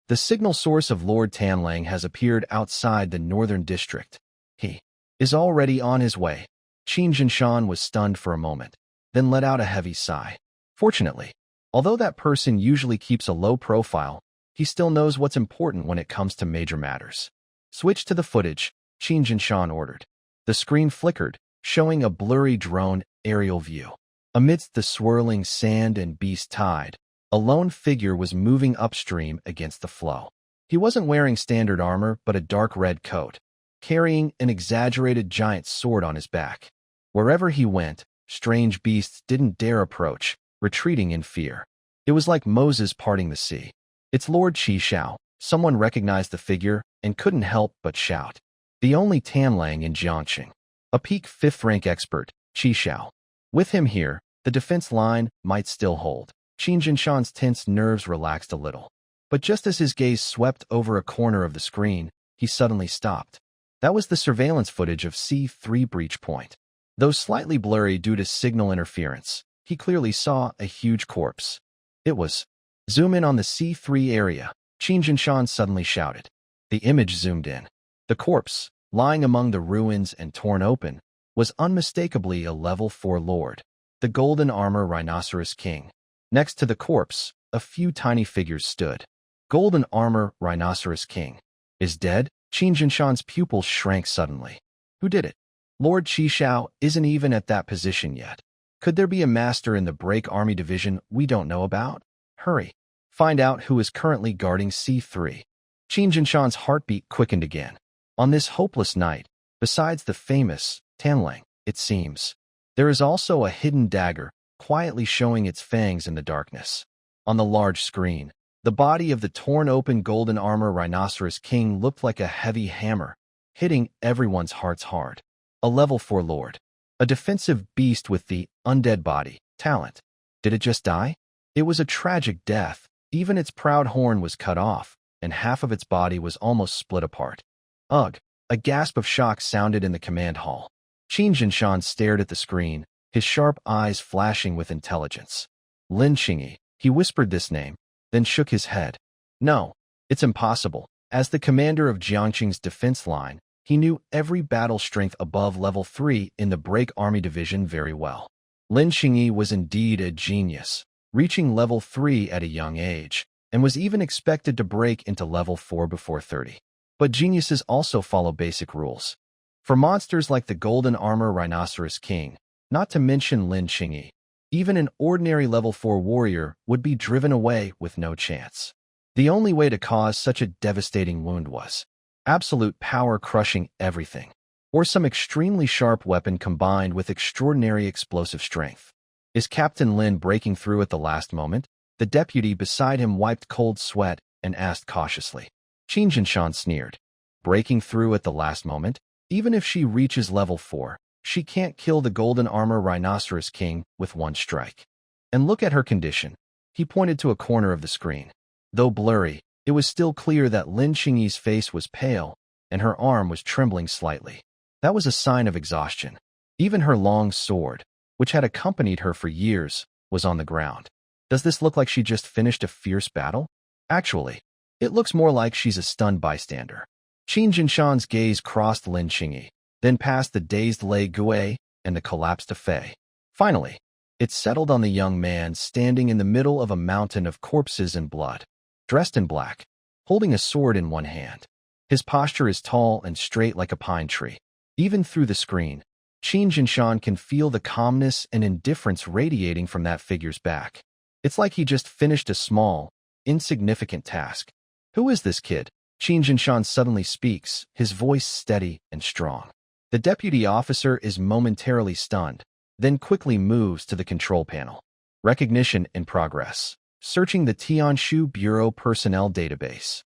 The signal source of Lord Tanlang has appeared outside the northern district. He is already on his way. Qin Jinshan was stunned for a moment, then let out a heavy sigh. Fortunately, although that person usually keeps a low profile, he still knows what's important when it comes to major matters. Switch to the footage, Qin Jinshan ordered. The screen flickered, showing a blurry drone aerial view. Amidst the swirling sand and beast tide, a lone figure was moving upstream against the flow. He wasn't wearing standard armor but a dark red coat, carrying an exaggerated giant sword on his back. Wherever he went, strange beasts didn't dare approach, retreating in fear. It was like Moses parting the sea. "It's Lord Xiao." Someone recognized the figure and couldn't help but shout. The only Tanlang in Jiangxing. A peak 5th rank expert, Xiao. With him here, the defense line might still hold. Qin Jinshan's tense nerves relaxed a little. But just as his gaze swept over a corner of the screen, he suddenly stopped. That was the surveillance footage of C3 breach point. Though slightly blurry due to signal interference, he clearly saw a huge corpse. It was. "Zoom in on the C3 area," Qin Jinshan suddenly shouted. The image zoomed in. The corpse, lying among the ruins and torn open, was unmistakably a level 4 lord, the golden armor rhinoceros king. Next to the corpse, a few tiny figures stood. Golden armor rhinoceros king is dead? Qin Jinshan's pupils shrank suddenly. Who did it? Lord Xiao isn't even at that position yet. Could there be a master in the Break Army Division we don't know about? Hurry. Find out who is currently guarding C3. Qin Jinshan's heartbeat quickened again. On this hopeless night, besides the famous Tanlang, it seems, there is also a hidden dagger, quietly showing its fangs in the darkness. On the large screen, the body of the torn-open golden armor rhinoceros king looked like a heavy hammer, hitting everyone's hearts hard. A level 4 lord. A defensive beast with the undead body, talent. Did it just die? It was a tragic death. Even its proud horn was cut off, and half of its body was almost split apart. Ugh! A gasp of shock sounded in the command hall. Qin Jinshan stared at the screen, his sharp eyes flashing with intelligence. Lin Qingyi, he whispered this name, then shook his head. No, it's impossible. As the commander of Jiangxing's defense line, he knew every battle strength above level 3 in the Break Army Division very well. Lin Qingyi was indeed a genius, reaching level 3 at a young age, and was even expected to break into level 4 before 30. But geniuses also follow basic rules. For monsters like the Golden Armor Rhinoceros King, not to mention Lin Qingyi, even an ordinary level 4 warrior would be driven away with no chance. The only way to cause such a devastating wound was absolute power crushing everything, or some extremely sharp weapon combined with extraordinary explosive strength. Is Captain Lin breaking through at the last moment? The deputy beside him wiped cold sweat and asked cautiously. Qin Jinshan sneered. Breaking through at the last moment? Even if she reaches level 4, she can't kill the Golden Armor Rhinoceros King with one strike. And look at her condition. He pointed to a corner of the screen. Though blurry, it was still clear that Lin Qingyi's face was pale, and her arm was trembling slightly. That was a sign of exhaustion. Even her long sword, which had accompanied her for years, was on the ground. Does this look like she just finished a fierce battle? Actually, it looks more like she's a stunned bystander. Qin Jinshan's gaze crossed Lin Qingyi, then past the dazed Lei Gui and the collapsed Fei. Finally, it settled on the young man standing in the middle of a mountain of corpses and blood, dressed in black, holding a sword in one hand. His posture is tall and straight like a pine tree. Even through the screen, Qin Jinshan can feel the calmness and indifference radiating from that figure's back. It's like he just finished a small, insignificant task. Who is this kid? Qin Jinshan suddenly speaks, his voice steady and strong. The deputy officer is momentarily stunned, then quickly moves to the control panel. Recognition in progress. Searching the Tianshu Bureau personnel database.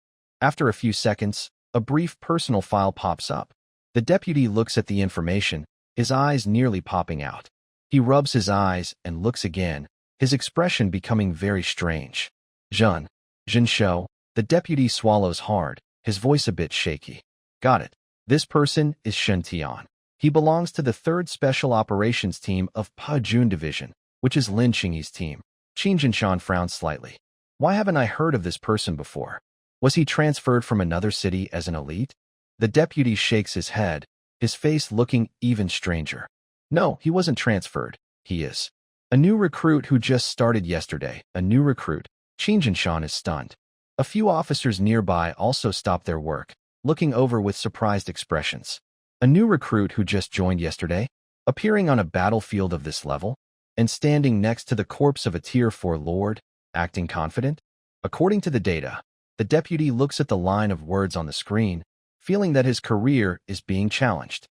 After a few seconds, a brief personal file pops up. The deputy looks at the information, his eyes nearly popping out. He rubs his eyes and looks again, his expression becoming very strange. Zhenshou, the deputy swallows hard, his voice a bit shaky. Got it. This person is Shen Tian. He belongs to the 3rd Special Operations Team of Pajun Division, which is Lin Qingyi's team. Qin Jinshan frowned slightly. Why haven't I heard of this person before? Was he transferred from another city as an elite? The deputy shakes his head, his face looking even stranger. No, he wasn't transferred. He is a new recruit who just started yesterday. A new recruit. Qin Jinshan is stunned. A few officers nearby also stopped their work, looking over with surprised expressions. A new recruit who just joined yesterday, appearing on a battlefield of this level, and standing next to the corpse of a Tier 4 lord, acting confident? According to the data, the deputy looks at the line of words on the screen, feeling that his career is being challenged.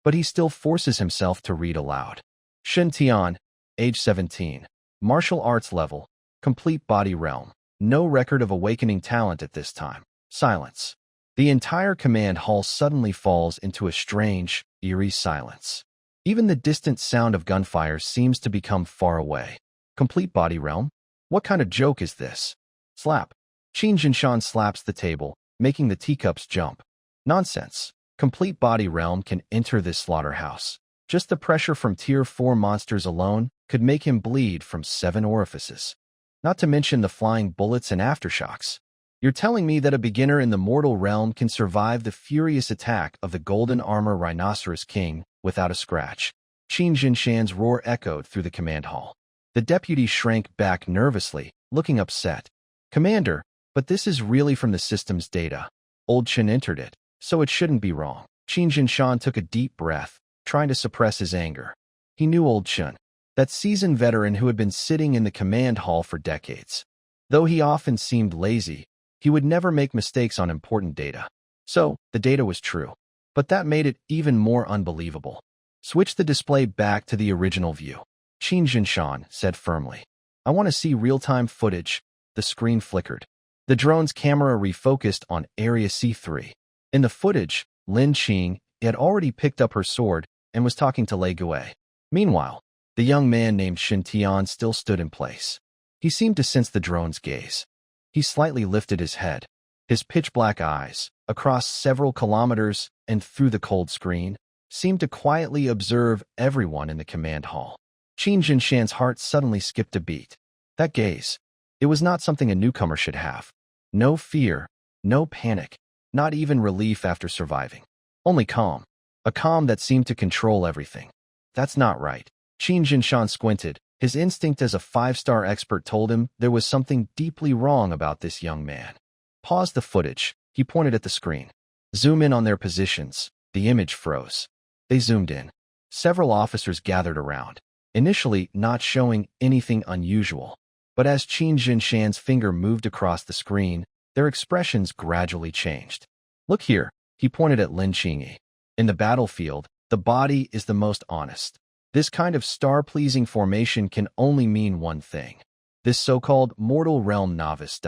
but he still forces himself to read aloud. Shintion, age 17. Martial arts level. Complete body realm. No record of awakening talent at this time. Silence. The entire command hall suddenly falls into a strange, eerie silence. Even the distant sound of gunfire seems to become far away. Complete body realm? What kind of joke is this? Slap. Shintion slaps the table, making the teacups jump. Nonsense. Complete body realm can enter this slaughterhouse. Just the pressure from Tier 4 monsters alone could make him bleed from 7 orifices. Not to mention the flying bullets and aftershocks. You're telling me that a beginner in the mortal realm can survive the furious attack of the golden armor Rhinoceros King without a scratch? Shinjin's roar echoed through the command hall. The deputy shrank back nervously, looking upset. Commander, but this is really from the system's data. Old Chen entered it, so it shouldn't be wrong. Shinjin took a deep breath, trying to suppress his anger. He knew Old Chen, that seasoned veteran who had been sitting in the command hall for decades. Though he often seemed lazy, he would never make mistakes on important data. So, the data was true. But that made it even more unbelievable. Switch the display back to the original view. Shinjin said firmly. I want to see real-time footage. The screen flickered. The drone's camera refocused on Area C3. In the footage, Lin Qing had already picked up her sword and was talking to Lei Gui. Meanwhile, the young man named Shintion still stood in place. He seemed to sense the drone's gaze. He slightly lifted his head. His pitch-black eyes, across several kilometers and through the cold screen, seemed to quietly observe everyone in the command hall. Shinjin's heart suddenly skipped a beat. That gaze. It was not something a newcomer should have. No fear, no panic, not even relief after surviving. Only calm. A calm that seemed to control everything. That's not right. Shinjin squinted. His instinct as a 5-star expert told him there was something deeply wrong about this young man. Pause the footage. He pointed at the screen. Zoom in on their positions. The image froze. They zoomed in. Several officers gathered around, initially not showing anything unusual. But as Shinjin's finger moved across the screen, their expressions gradually changed. Look here, he pointed at Lin Qing. In the battlefield, the body is the most honest. This kind of star-pleasing formation can only mean one thing. This so-called mortal realm novice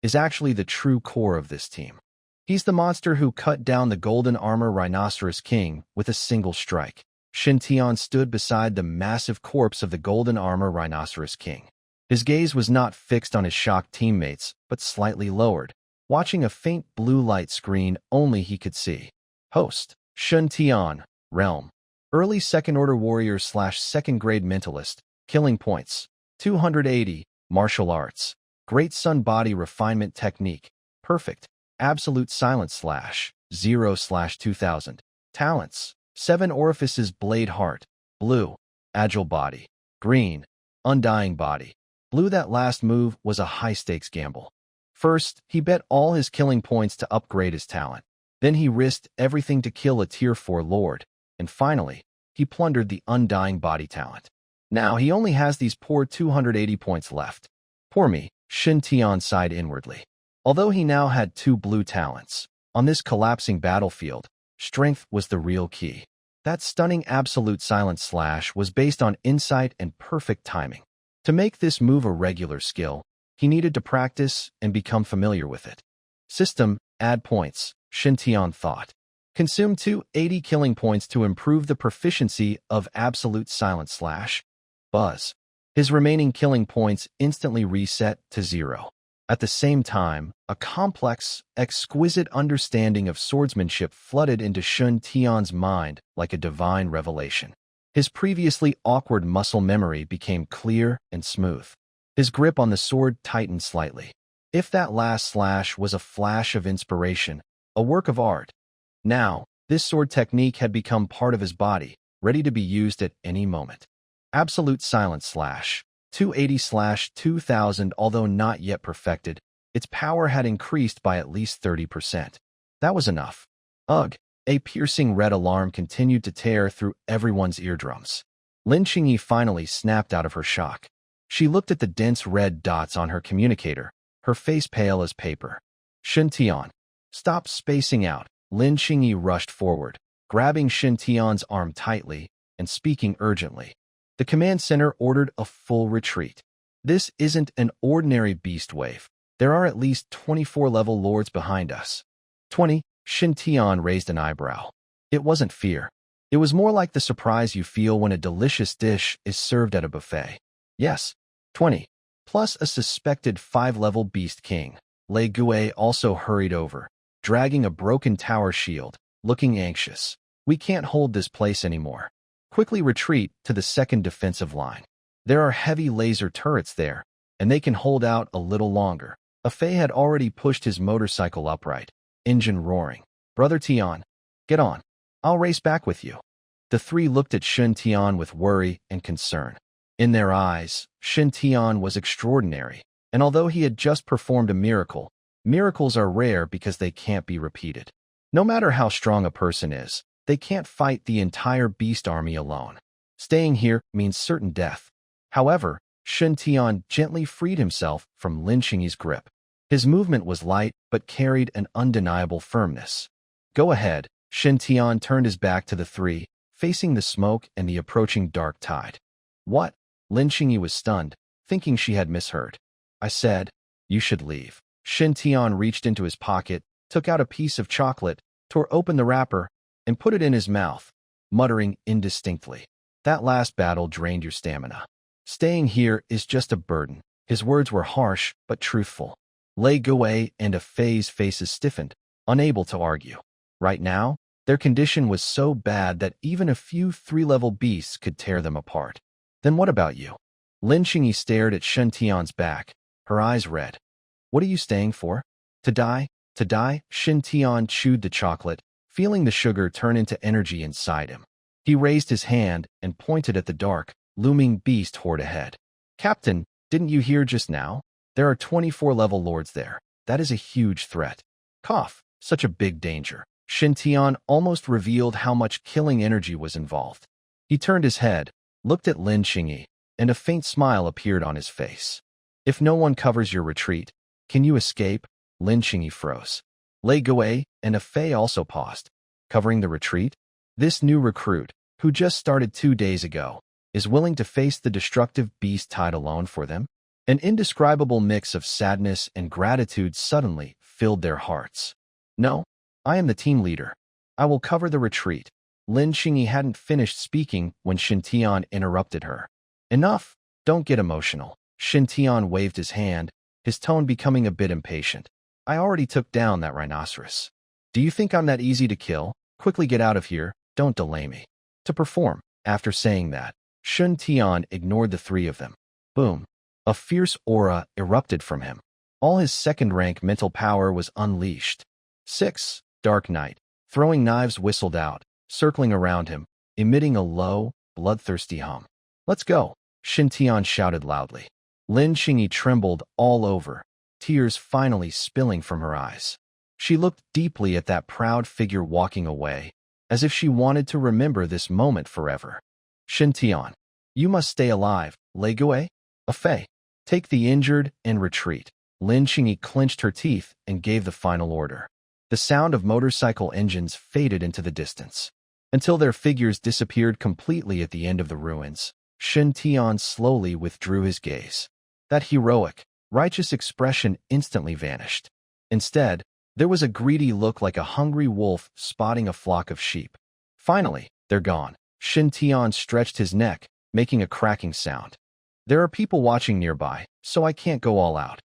is actually the true core of this team. He's the monster who cut down the golden armor Rhinoceros King with a single strike. Shintion stood beside the massive corpse of the golden armor Rhinoceros King. His gaze was not fixed on his shocked teammates, but slightly lowered, watching a faint blue light screen only he could see. Host, Shintion, Realm. Early second-order warrior / second-grade mentalist. Killing points. 280. Martial arts. Great sun body refinement technique. Perfect. Absolute silence / 0/2000. Talents. 7 orifices blade heart. Blue. Agile body. Green. Undying body. Blue. That last move was a high-stakes gamble. First, he bet all his killing points to upgrade his talent. Then he risked everything to kill a Tier 4 lord. And finally, he plundered the Undying body talent. Now he only has these poor 280 points left. Poor me, Shintion sighed inwardly. Although he now had 2 blue talents, on this collapsing battlefield, strength was the real key. That stunning absolute silence / was based on insight and perfect timing. To make this move a regular skill, he needed to practice and become familiar with it. System, add points, Shintion thought. Consume 280 killing points to improve the proficiency of absolute silence / buzz. His remaining killing points instantly reset to 0. At the same time, a complex, exquisite understanding of swordsmanship flooded into Shintion's mind like a divine revelation. His previously awkward muscle memory became clear and smooth. His grip on the sword tightened slightly. If that last slash was a flash of inspiration, a work of art, now, this sword technique had become part of his body, ready to be used at any moment. Absolute silence / 280 / 2000. Although not yet perfected, its power had increased by at least 30%. That was enough. Ugh! A piercing red alarm continued to tear through everyone's eardrums. Lin Qing finally snapped out of her shock. She looked at the dense red dots on her communicator, her face pale as paper. Shintion, stop spacing out. Lin Qing rushed forward. grabbing Shintion's arm tightly and speaking urgently. The command center ordered a full retreat. This isn't an ordinary beast wave. There are at least 24 level lords behind us. 20, Shintion raised an eyebrow. It wasn't fear. It was more like the surprise you feel when a delicious dish is served at a buffet. Yes, 20, plus a suspected 5-level beast king. Li Zihao also hurried over, dragging a broken tower shield, looking anxious. We can't hold this place anymore. Quickly retreat to the second defensive line. There are heavy laser turrets there, and they can hold out a little longer. Fei had already pushed his motorcycle upright, engine roaring. Brother Tian, get on. I'll race back with you. The three looked at Shintion with worry and concern. In their eyes, Shintion was extraordinary, and although he had just performed a miracle, miracles are rare because they can't be repeated. No matter how strong a person is, they can't fight the entire beast army alone. Staying here means certain death. However, Shintion gently freed himself from Lin Xingyi's grip. His movement was light but carried an undeniable firmness. Go ahead. Shintion turned his back to the three, facing the smoke and the approaching dark tide. What? Lin Xingyi was stunned, thinking she had misheard. I said, you should leave. Shintion reached into his pocket, took out a piece of chocolate, tore open the wrapper, and put it in his mouth, muttering indistinctly. That last battle drained your stamina. Staying here is just a burden. His words were harsh but truthful. Li Zihao and Fei's faces stiffened, unable to argue. Right now, their condition was so bad that even a few 3-level beasts could tear them apart. Then what about you? Lin Xingyi stared at Shintion's back, her eyes red. What are you staying for? To die? To die? Shintion chewed the chocolate, feeling the sugar turn into energy inside him. He raised his hand and pointed at the dark, looming beast horde ahead. Captain, didn't you hear just now? There are 24 level lords there. That is a huge threat. Cough, such a big danger. Shintion almost revealed how much killing energy was involved. He turned his head, looked at Lin Xingyi, and a faint smile appeared on his face. If no one covers your retreat, can you escape? Lin Xingyi froze. Li Zihao and Fei also paused. Covering the retreat? This new recruit, who just started 2 days ago, is willing to face the destructive beast tide alone for them? An indescribable mix of sadness and gratitude suddenly filled their hearts. No, I am the team leader. I will cover the retreat. Lin Xingyi hadn't finished speaking when Shintion interrupted her. Enough, don't get emotional. Shintion waved his hand, his tone becoming a bit impatient. I already took down that rhinoceros. Do you think I'm that easy to kill? Quickly get out of here, don't delay me. To perform. After saying that, Shintion ignored the three of them. Boom. A fierce aura erupted from him. All his second-rank mental power was unleashed. 6. Dark Night. Throwing knives whistled out, circling around him, emitting a low, bloodthirsty hum. Let's go, Shintion shouted loudly. Lin Xingyi trembled all over, tears finally spilling from her eyes. She looked deeply at that proud figure walking away, as if she wanted to remember this moment forever. Shintion, you must stay alive. Li Zihao, Fei, take the injured and retreat. Lin Xingyi clenched her teeth and gave the final order. The sound of motorcycle engines faded into the distance. Until their figures disappeared completely at the end of the ruins, Shintion slowly withdrew his gaze. That heroic, righteous expression instantly vanished. Instead, there was a greedy look like a hungry wolf spotting a flock of sheep. Finally, they're gone. Shintion stretched his neck, making a cracking sound. There are people watching nearby, so I can't go all out.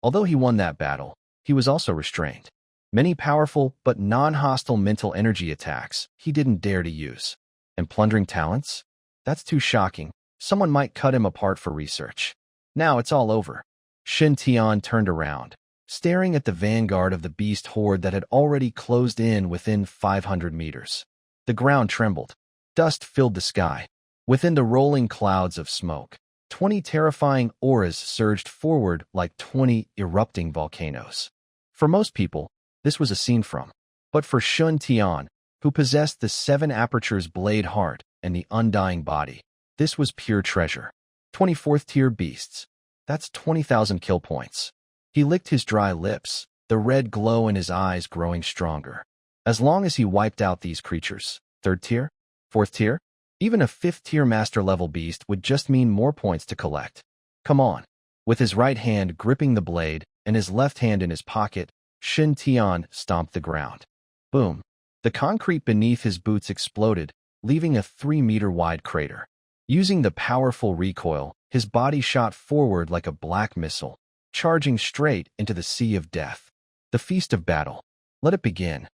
Although he won that battle, he was also restrained. Many powerful but non-hostile mental energy attacks he didn't dare to use. And plundering talents? That's too shocking. Someone might cut him apart for research. Now it's all over. Shintion turned around, staring at the vanguard of the beast horde that had already closed in within 500 meters. The ground trembled. Dust filled the sky. Within the rolling clouds of smoke, 20 terrifying auras surged forward like 20 erupting volcanoes. For most people, this was a scene from. But for Shintion, who possessed the 7 apertures blade heart and the undying body, this was pure treasure. 24th tier beasts. That's 20,000 kill points. He licked his dry lips, the red glow in his eyes growing stronger. As long as he wiped out these creatures, Third tier? Fourth tier? Even a fifth-tier master-level beast would just mean more points to collect. Come on. With his right hand gripping the blade and his left hand in his pocket, Shintion stomped the ground. Boom. The concrete beneath his boots exploded, leaving a 3-meter-wide crater. Using the powerful recoil, his body shot forward like a black missile, charging straight into the sea of death. The feast of battle. Let it begin.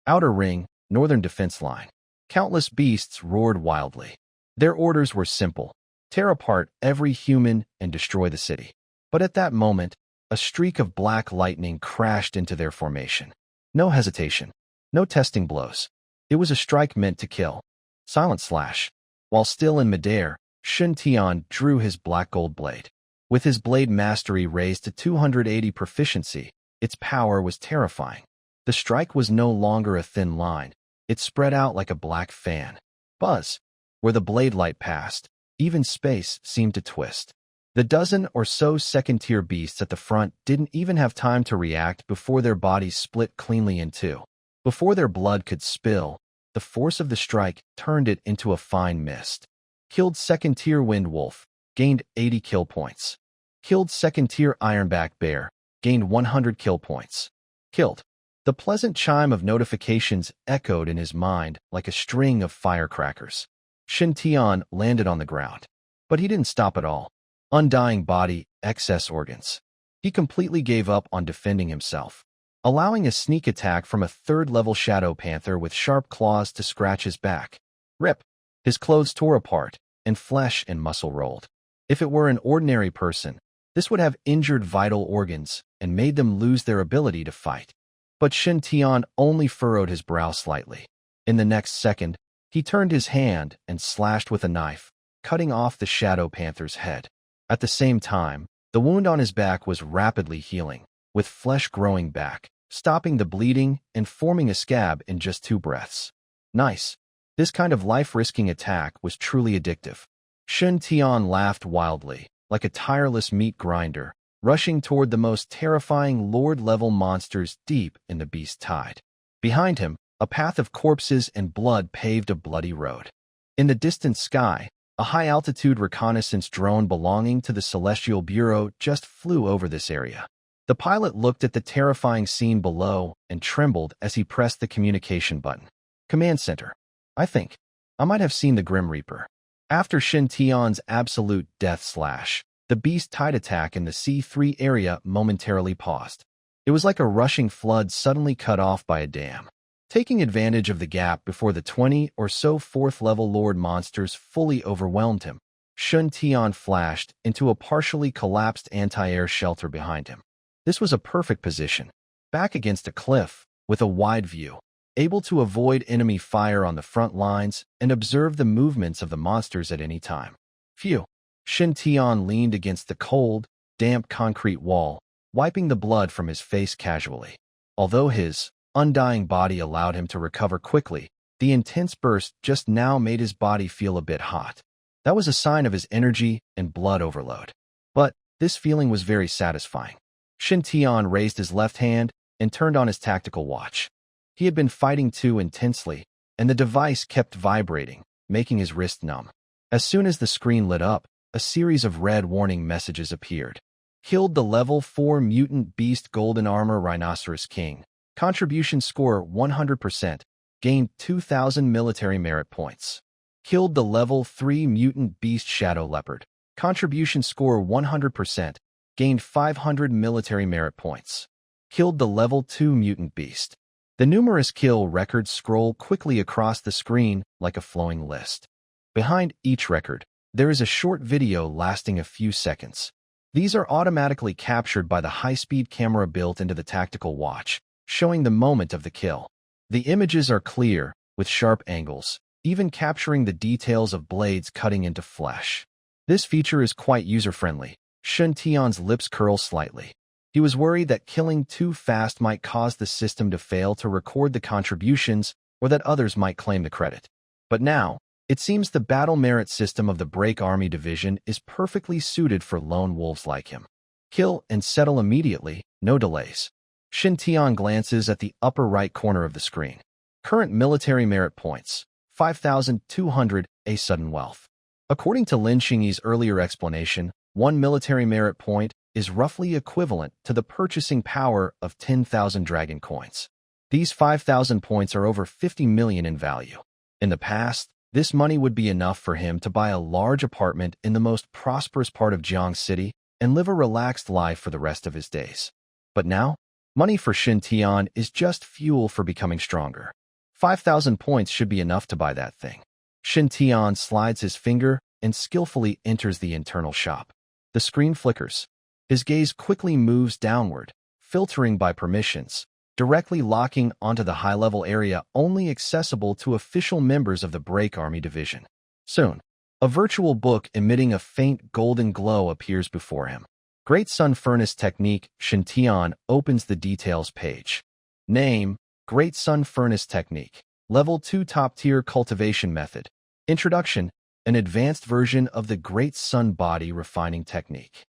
Outer ring, northern defense line. Countless beasts roared wildly. Their orders were simple: tear apart every human and destroy the city. But at that moment, a streak of black lightning crashed into their formation. No hesitation. No testing blows. It was a strike meant to kill. Silent slash. While still in midair, Shintion drew his black gold blade. With his blade mastery raised to 280 proficiency, its power was terrifying. The strike was no longer a thin line. It spread out like a black fan. Buzz. Where the blade light passed, even space seemed to twist. The dozen or so second-tier beasts at the front didn't even have time to react before their bodies split cleanly in two. Before their blood could spill, the force of the strike turned it into a fine mist. Killed second-tier Wind Wolf, gained 80 kill points. Killed second-tier Ironback Bear, gained 100 kill points. Killed. The pleasant chime of notifications echoed in his mind like a string of firecrackers. Shintion landed on the ground. But he didn't stop at all. Undying body, excess organs. He completely gave up on defending himself, allowing a sneak attack from a third-level Shadow Panther with sharp claws to scratch his back. Rip. His clothes tore apart, and flesh and muscle rolled. If it were an ordinary person, this would have injured vital organs and made them lose their ability to fight. But Shintion only furrowed his brow slightly. In the next second, he turned his hand and slashed with a knife, cutting off the Shadow Panther's head. At the same time, the wound on his back was rapidly healing, with flesh growing back, stopping the bleeding and forming a scab in just 2 breaths. Nice. This kind of life-risking attack was truly addictive. Shintion laughed wildly, like a tireless meat grinder, rushing toward the most terrifying Lord-level monsters deep in the beast tide. Behind him, a path of corpses and blood paved a bloody road. In the distant sky, a high-altitude reconnaissance drone belonging to the Celestial Bureau just flew over this area. The pilot looked at the terrifying scene below and trembled as he pressed the communication button. Command Center. I think I might have seen the Grim Reaper. After Shintion's absolute death slash, the beast tide attack in the C3 area momentarily paused. It was like a rushing flood suddenly cut off by a dam. Taking advantage of the gap before the 20 or so 4th-level Lord monsters fully overwhelmed him, Shintion flashed into a partially collapsed anti-air shelter behind him. This was a perfect position, back against a cliff, with a wide view, able to avoid enemy fire on the front lines and observe the movements of the monsters at any time. Phew. Shintion leaned against the cold, damp concrete wall, wiping the blood from his face casually. Although his undying body allowed him to recover quickly, the intense burst just now made his body feel a bit hot. That was a sign of his energy and blood overload. But this feeling was very satisfying. Shintion raised his left hand and turned on his tactical watch. He had been fighting too intensely, and the device kept vibrating, making his wrist numb. As soon as the screen lit up, a series of red warning messages appeared. Killed the level 4 mutant beast golden armor rhinoceros king. Contribution score 100%. Gained 2,000 military merit points. Killed the level 3 mutant beast shadow leopard. Contribution score 100%. Gained 500 military merit points. Killed the level 2 mutant beast. The numerous kill records scroll quickly across the screen like a flowing list. Behind each record, there is a short video lasting a few seconds. These are automatically captured by the high-speed camera built into the tactical watch, showing the moment of the kill. The images are clear, with sharp angles, even capturing the details of blades cutting into flesh. This feature is quite user-friendly. Shintion's lips curl slightly. He was worried that killing too fast might cause the system to fail to record the contributions or that others might claim the credit. But now, it seems the battle merit system of the Break Army Division is perfectly suited for lone wolves like him. Kill and settle immediately, no delays. Shintion glances at the upper right corner of the screen. Current military merit points, 5,200, a sudden wealth. According to Lin Xingyi's earlier explanation, one military merit point is roughly equivalent to the purchasing power of 10,000 dragon coins. These 5,000 points are over 50 million in value. In the past, this money would be enough for him to buy a large apartment in the most prosperous part of Jiang City and live a relaxed life for the rest of his days. But now, money for Shintion is just fuel for becoming stronger. 5,000 points should be enough to buy that thing. Shintion slides his finger and skillfully enters the internal shop. The screen flickers. His gaze quickly moves downward, filtering by permissions, directly locking onto the high-level area only accessible to official members of the Break Army Division. Soon, a virtual book emitting a faint golden glow appears before him. Great Sun Furnace Technique. Shintion opens the details page. Name: Great Sun Furnace Technique. Level 2 top-tier cultivation method. Introduction: an advanced version of the Great Sun Body Refining Technique.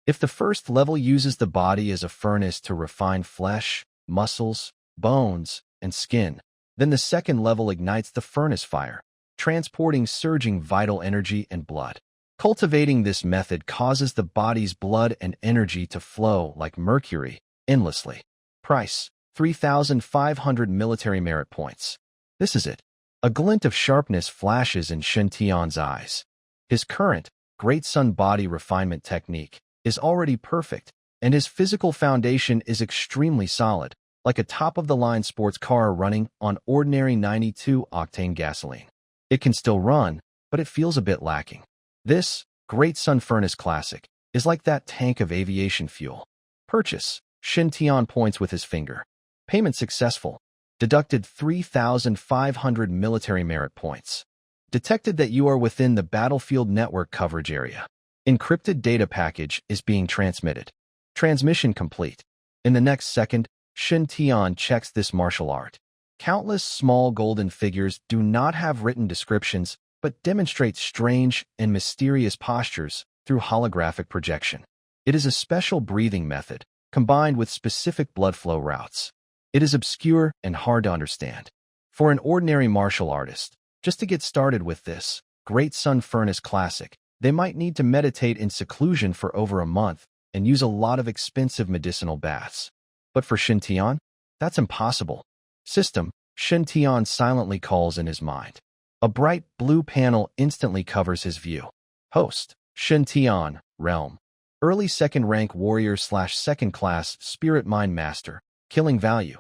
If the first level uses the body as a furnace to refine flesh, muscles, bones, and skin, then the second level ignites the furnace fire, transporting surging vital energy and blood. Cultivating this method causes the body's blood and energy to flow like mercury, endlessly. Price: 3,500 military merit points. This is it. A glint of sharpness flashes in Shintion's eyes. His current, Great Sun Body Refinement Technique is already perfect, and his physical foundation is extremely solid, like a top-of-the-line sports car running on ordinary 92-octane gasoline. It can still run, but it feels a bit lacking. This, Great Sun Furnace Classic, is like that tank of aviation fuel. Purchase: Shintion points with his finger. Payment successful. Deducted 3,500 military merit points. Detected that you are within the battlefield network coverage area. Encrypted data package is being transmitted. Transmission complete. In the next second, Shintion checks this martial art. Countless small golden figures do not have written descriptions, but demonstrate strange and mysterious postures through holographic projection. It is a special breathing method, combined with specific blood flow routes. It is obscure and hard to understand. For an ordinary martial artist, just to get started with this Great Sun Furnace Classic, they might need to meditate in seclusion for over a month and use a lot of expensive medicinal baths. But for Shintion, that's impossible. System: Shintion silently calls in his mind. A bright blue panel instantly covers his view. Host: Shintion, Realm. Early second-rank warrior/second class Spirit Mind Master. Killing value: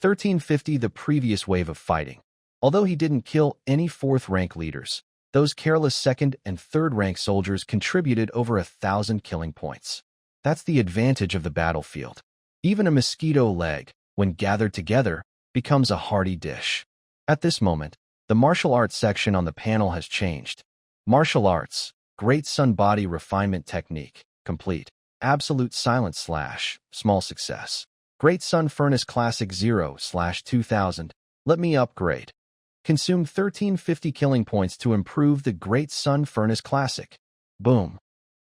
1350. The previous wave of fighting. Although he didn't kill any fourth-rank leaders, those careless second and third-rank soldiers contributed over 1,000 killing points. That's the advantage of the battlefield. Even a mosquito leg, when gathered together, becomes a hearty dish. At this moment, the martial arts section on the panel has changed. Martial arts: Great Sun Body Refinement Technique. Complete. Absolute silence / small success. Great Sun Furnace Classic 0/2000. Let me upgrade. Consume 1350 killing points to improve the Great Sun Furnace Classic. Boom.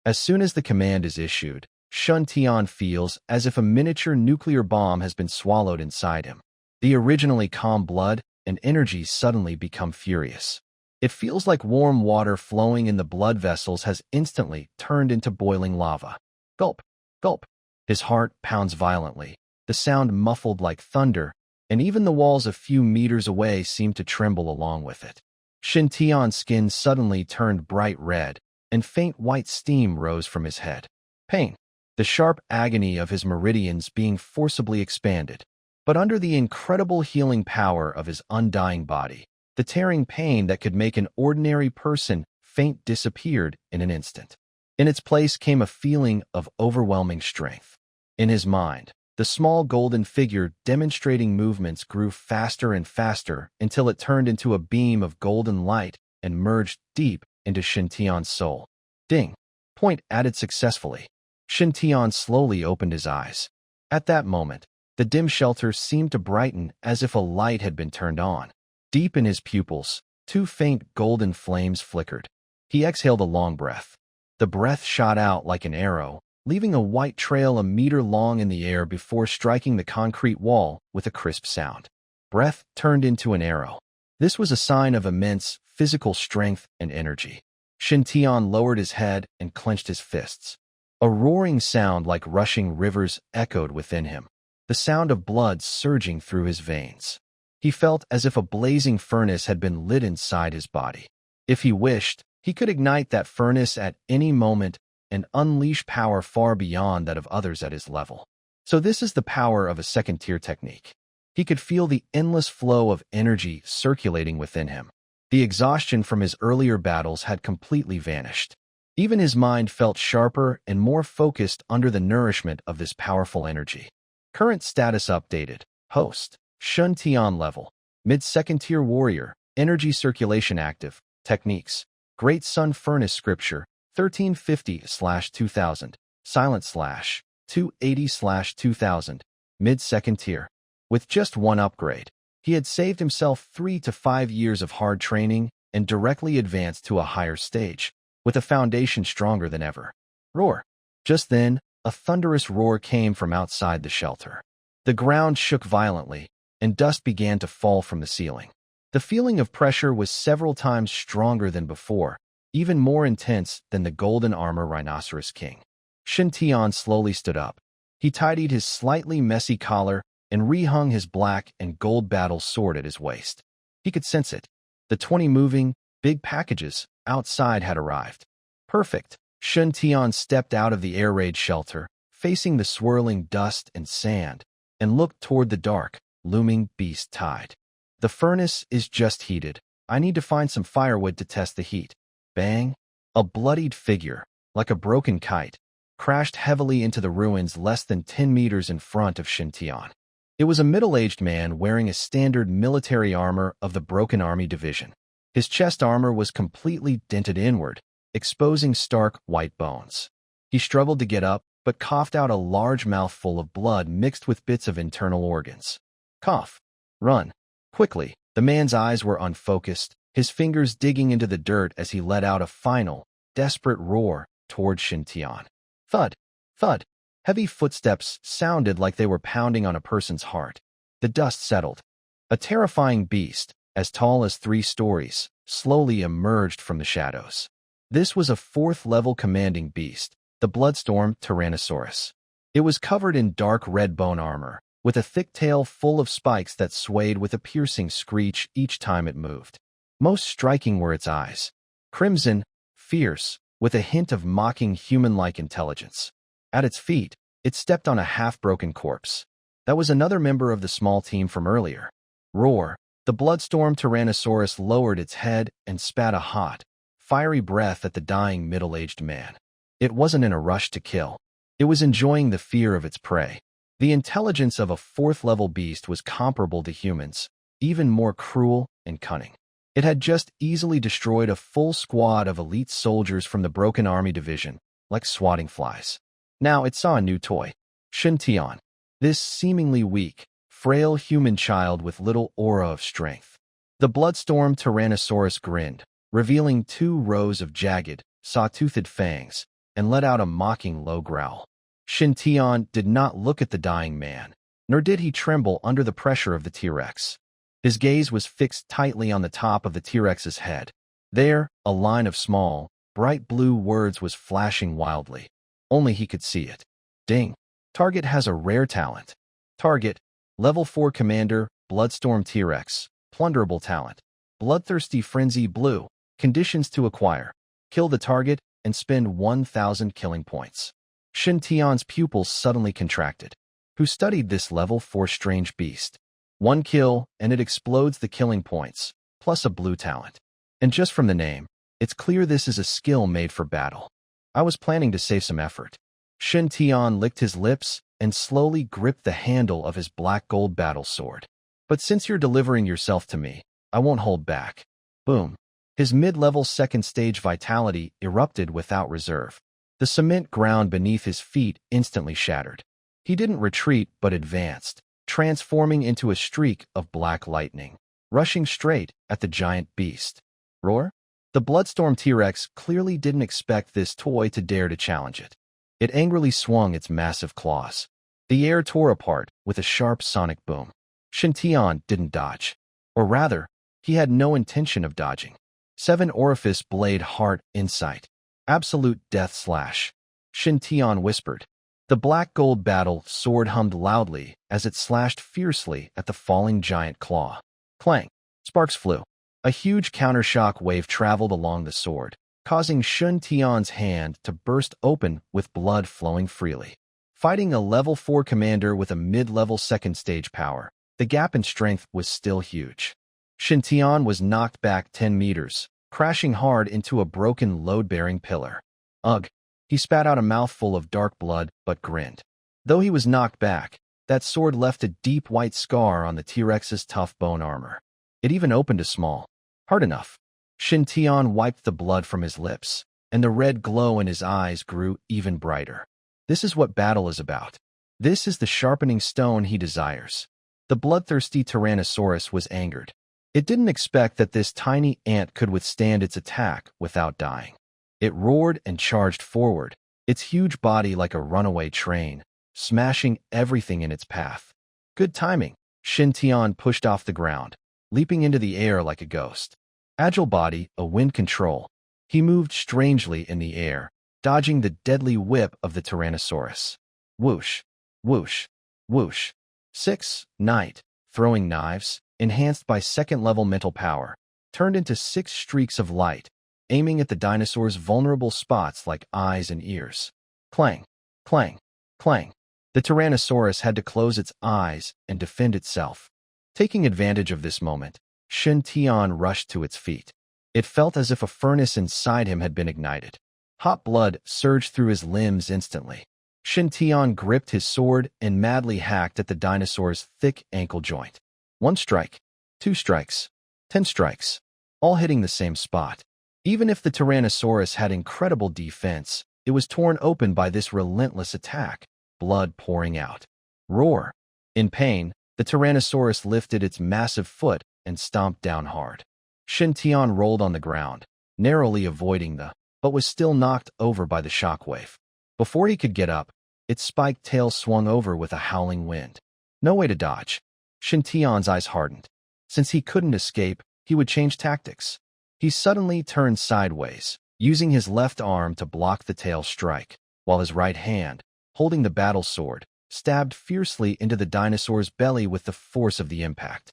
As soon as the command is issued, Shintion feels as if a miniature nuclear bomb has been swallowed inside him. The originally calm blood and energy suddenly become furious. It feels like warm water flowing in the blood vessels has instantly turned into boiling lava. Gulp, gulp. His heart pounds violently, the sound muffled like thunder, and even the walls a few meters away seem to tremble along with it. Shintion's skin suddenly turned bright red, and faint white steam rose from his head. Pain. The sharp agony of his meridians being forcibly expanded. But under the incredible healing power of his undying body, the tearing pain that could make an ordinary person faint disappeared in an instant. In its place came a feeling of overwhelming strength. In his mind, the small golden figure demonstrating movements grew faster and faster until it turned into a beam of golden light and merged deep into Shintion's soul. Ding. Point added successfully. Shintion slowly opened his eyes. At that moment, the dim shelter seemed to brighten as if a light had been turned on. Deep in his pupils, two faint golden flames flickered. He exhaled a long breath. The breath shot out like an arrow, leaving a white trail a meter long in the air before striking the concrete wall with a crisp sound. Breath turned into an arrow. This was a sign of immense physical strength and energy. Shintion lowered his head and clenched his fists. A roaring sound like rushing rivers echoed within him, the sound of blood surging through his veins. He felt as if a blazing furnace had been lit inside his body. If he wished, he could ignite that furnace at any moment and unleash power far beyond that of others at his level. So this is the power of a second-tier technique. He could feel the endless flow of energy circulating within him. The exhaustion from his earlier battles had completely vanished. Even his mind felt sharper and more focused under the nourishment of this powerful energy. Current status updated. Host. Shintion level. Mid-second tier warrior. Energy circulation active. Techniques. Great Sun Furnace Scripture. 1350/2000. Silent / 280/2000. Mid-second tier. With just one upgrade, he had saved himself 3 to 5 years of hard training and directly advanced to a higher stage, with a foundation stronger than ever. Roar. Just then, a thunderous roar came from outside the shelter. The ground shook violently, and dust began to fall from the ceiling. The feeling of pressure was several times stronger than before, even more intense than the golden armor Rhinoceros King. Shintion slowly stood up. He tidied his slightly messy collar and rehung his black and gold battle sword at his waist. He could sense it. The 20 moving, big packages outside had arrived. Perfect. Shintion stepped out of the air raid shelter, facing the swirling dust and sand, and looked toward the dark, looming beast tide. The furnace is just heated. I need to find some firewood to test the heat. Bang! A bloodied figure, like a broken kite, crashed heavily into the ruins less than 10 meters in front of Shintion. It was a middle-aged man wearing a standard military armor of the Broken Army Division. His chest armor was completely dented inward, exposing stark white bones. He struggled to get up, but coughed out a large mouthful of blood mixed with bits of internal organs. Cough. Run. Quickly, the man's eyes were unfocused, his fingers digging into the dirt as he let out a final, desperate roar toward Shintion. Thud. Thud. Heavy footsteps sounded like they were pounding on a person's heart. The dust settled. A terrifying beast, as tall as 3 stories, slowly emerged from the shadows. This was a 4th-level commanding beast, the Bloodstorm Tyrannosaurus. It was covered in dark red bone armor, with a thick tail full of spikes that swayed with a piercing screech each time it moved. Most striking were its eyes. Crimson, fierce, with a hint of mocking human-like intelligence. At its feet, it stepped on a half-broken corpse. That was another member of the small team from earlier. Roar. The Bloodstorm Tyrannosaurus lowered its head and spat a hot, fiery breath at the dying middle-aged man. It wasn't in a rush to kill. It was enjoying the fear of its prey. The intelligence of a 4th-level beast was comparable to humans, even more cruel and cunning. It had just easily destroyed a full squad of elite soldiers from the Broken Army Division, like swatting flies. Now it saw a new toy. Shintion. This seemingly weak, frail human child with little aura of strength. The Bloodstorm Tyrannosaurus grinned, revealing 2 rows of jagged, saw-toothed fangs, and let out a mocking low growl. Shintion did not look at the dying man, nor did he tremble under the pressure of the T-Rex. His gaze was fixed tightly on the top of the T-Rex's head. There, a line of small, bright blue words was flashing wildly. Only he could see it. Ding. Target has a rare talent. Target, Level 4 Commander, Bloodstorm T-Rex. Plunderable talent. Bloodthirsty Frenzy Blue. Conditions to acquire. Kill the target and spend 1,000 killing points. Shintion's pupils suddenly contracted. Who studied this Level 4 strange beast? 1 kill, and it explodes the killing points, plus a blue talent. And just from the name, it's clear this is a skill made for battle. I was planning to save some effort. Shintion licked his lips and slowly gripped the handle of his black gold battle sword. But since you're delivering yourself to me, I won't hold back. Boom. His mid-level 2nd stage vitality erupted without reserve. The cement ground beneath his feet instantly shattered. He didn't retreat but advanced, transforming into a streak of black lightning, rushing straight at the giant beast. Roar? The Bloodstorm T-Rex clearly didn't expect this toy to dare to challenge it. It angrily swung its massive claws. The air tore apart with a sharp sonic boom. Shintion didn't dodge. Or rather, He had no intention of dodging. 7 orifice blade heart insight. Absolute death slash. Shintion whispered. The black gold battle sword hummed loudly as it slashed fiercely at the falling giant claw. Clang. Sparks flew. A huge countershock wave traveled along the sword, causing Shintion's hand to burst open with blood flowing freely. Fighting a level 4 commander with a mid-level second stage power, the gap in strength was still huge. Shintion was knocked back 10 meters, crashing hard into a broken load-bearing pillar. Ugh! He spat out a mouthful of dark blood, but grinned. Though he was knocked back, that sword left a deep white scar on the T-Rex's tough bone armor. It even opened a small. Hard enough. Shintion wiped the blood from his lips, and the red glow in his eyes grew even brighter. This is what battle is about. This is the sharpening stone he desires. The bloodthirsty Tyrannosaurus was angered. It didn't expect that this tiny ant could withstand its attack without dying. It roared and charged forward, its huge body like a runaway train, smashing everything in its path. Good timing. Shintion pushed off the ground, leaping into the air like a ghost. Agile body, a wind control. He moved strangely in the air, dodging the deadly whip of the Tyrannosaurus. Whoosh, whoosh, whoosh. 6. Night, throwing knives, enhanced by second-level mental power, turned into 6 streaks of light, aiming at the dinosaur's vulnerable spots like eyes and ears. Clang, clang, clang. The Tyrannosaurus had to close its eyes and defend itself. Taking advantage of this moment, Shintion rushed to its feet. It felt as if a furnace inside him had been ignited. Hot blood surged through his limbs instantly. Shintion gripped his sword and madly hacked at the dinosaur's thick ankle joint. 1 strike, 2 strikes, 10 strikes, all hitting the same spot. Even if the Tyrannosaurus had incredible defense, it was torn open by this relentless attack, blood pouring out. Roar. In pain, the Tyrannosaurus lifted its massive foot and stomped down hard. Shintion rolled on the ground, narrowly avoiding but was still knocked over by the shockwave. Before he could get up, its spiked tail swung over with a howling wind. No way to dodge. Shintion's eyes hardened. Since he couldn't escape, he would change tactics. He suddenly turned sideways, using his left arm to block the tail strike, while his right hand, holding the battle sword, stabbed fiercely into the dinosaur's belly with the force of the impact.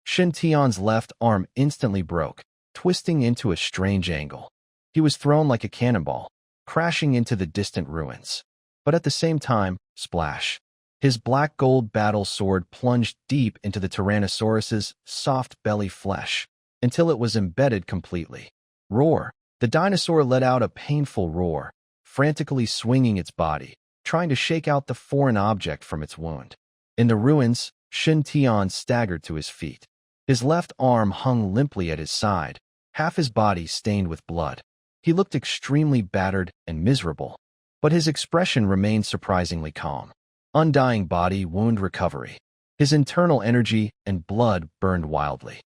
Shintion's left arm instantly broke, twisting into a strange angle. He was thrown like a cannonball, crashing into the distant ruins. But at the same time, splash. His black gold battle sword plunged deep into the Tyrannosaurus's soft belly flesh, until it was embedded completely. Roar. The dinosaur let out a painful roar, frantically swinging its body, trying to shake out the foreign object from its wound. In the ruins, Shintion staggered to his feet. His left arm hung limply at his side, half his body stained with blood. He looked extremely battered and miserable, but his expression remained surprisingly calm. Undying body wound recovery. His internal energy and blood burned wildly.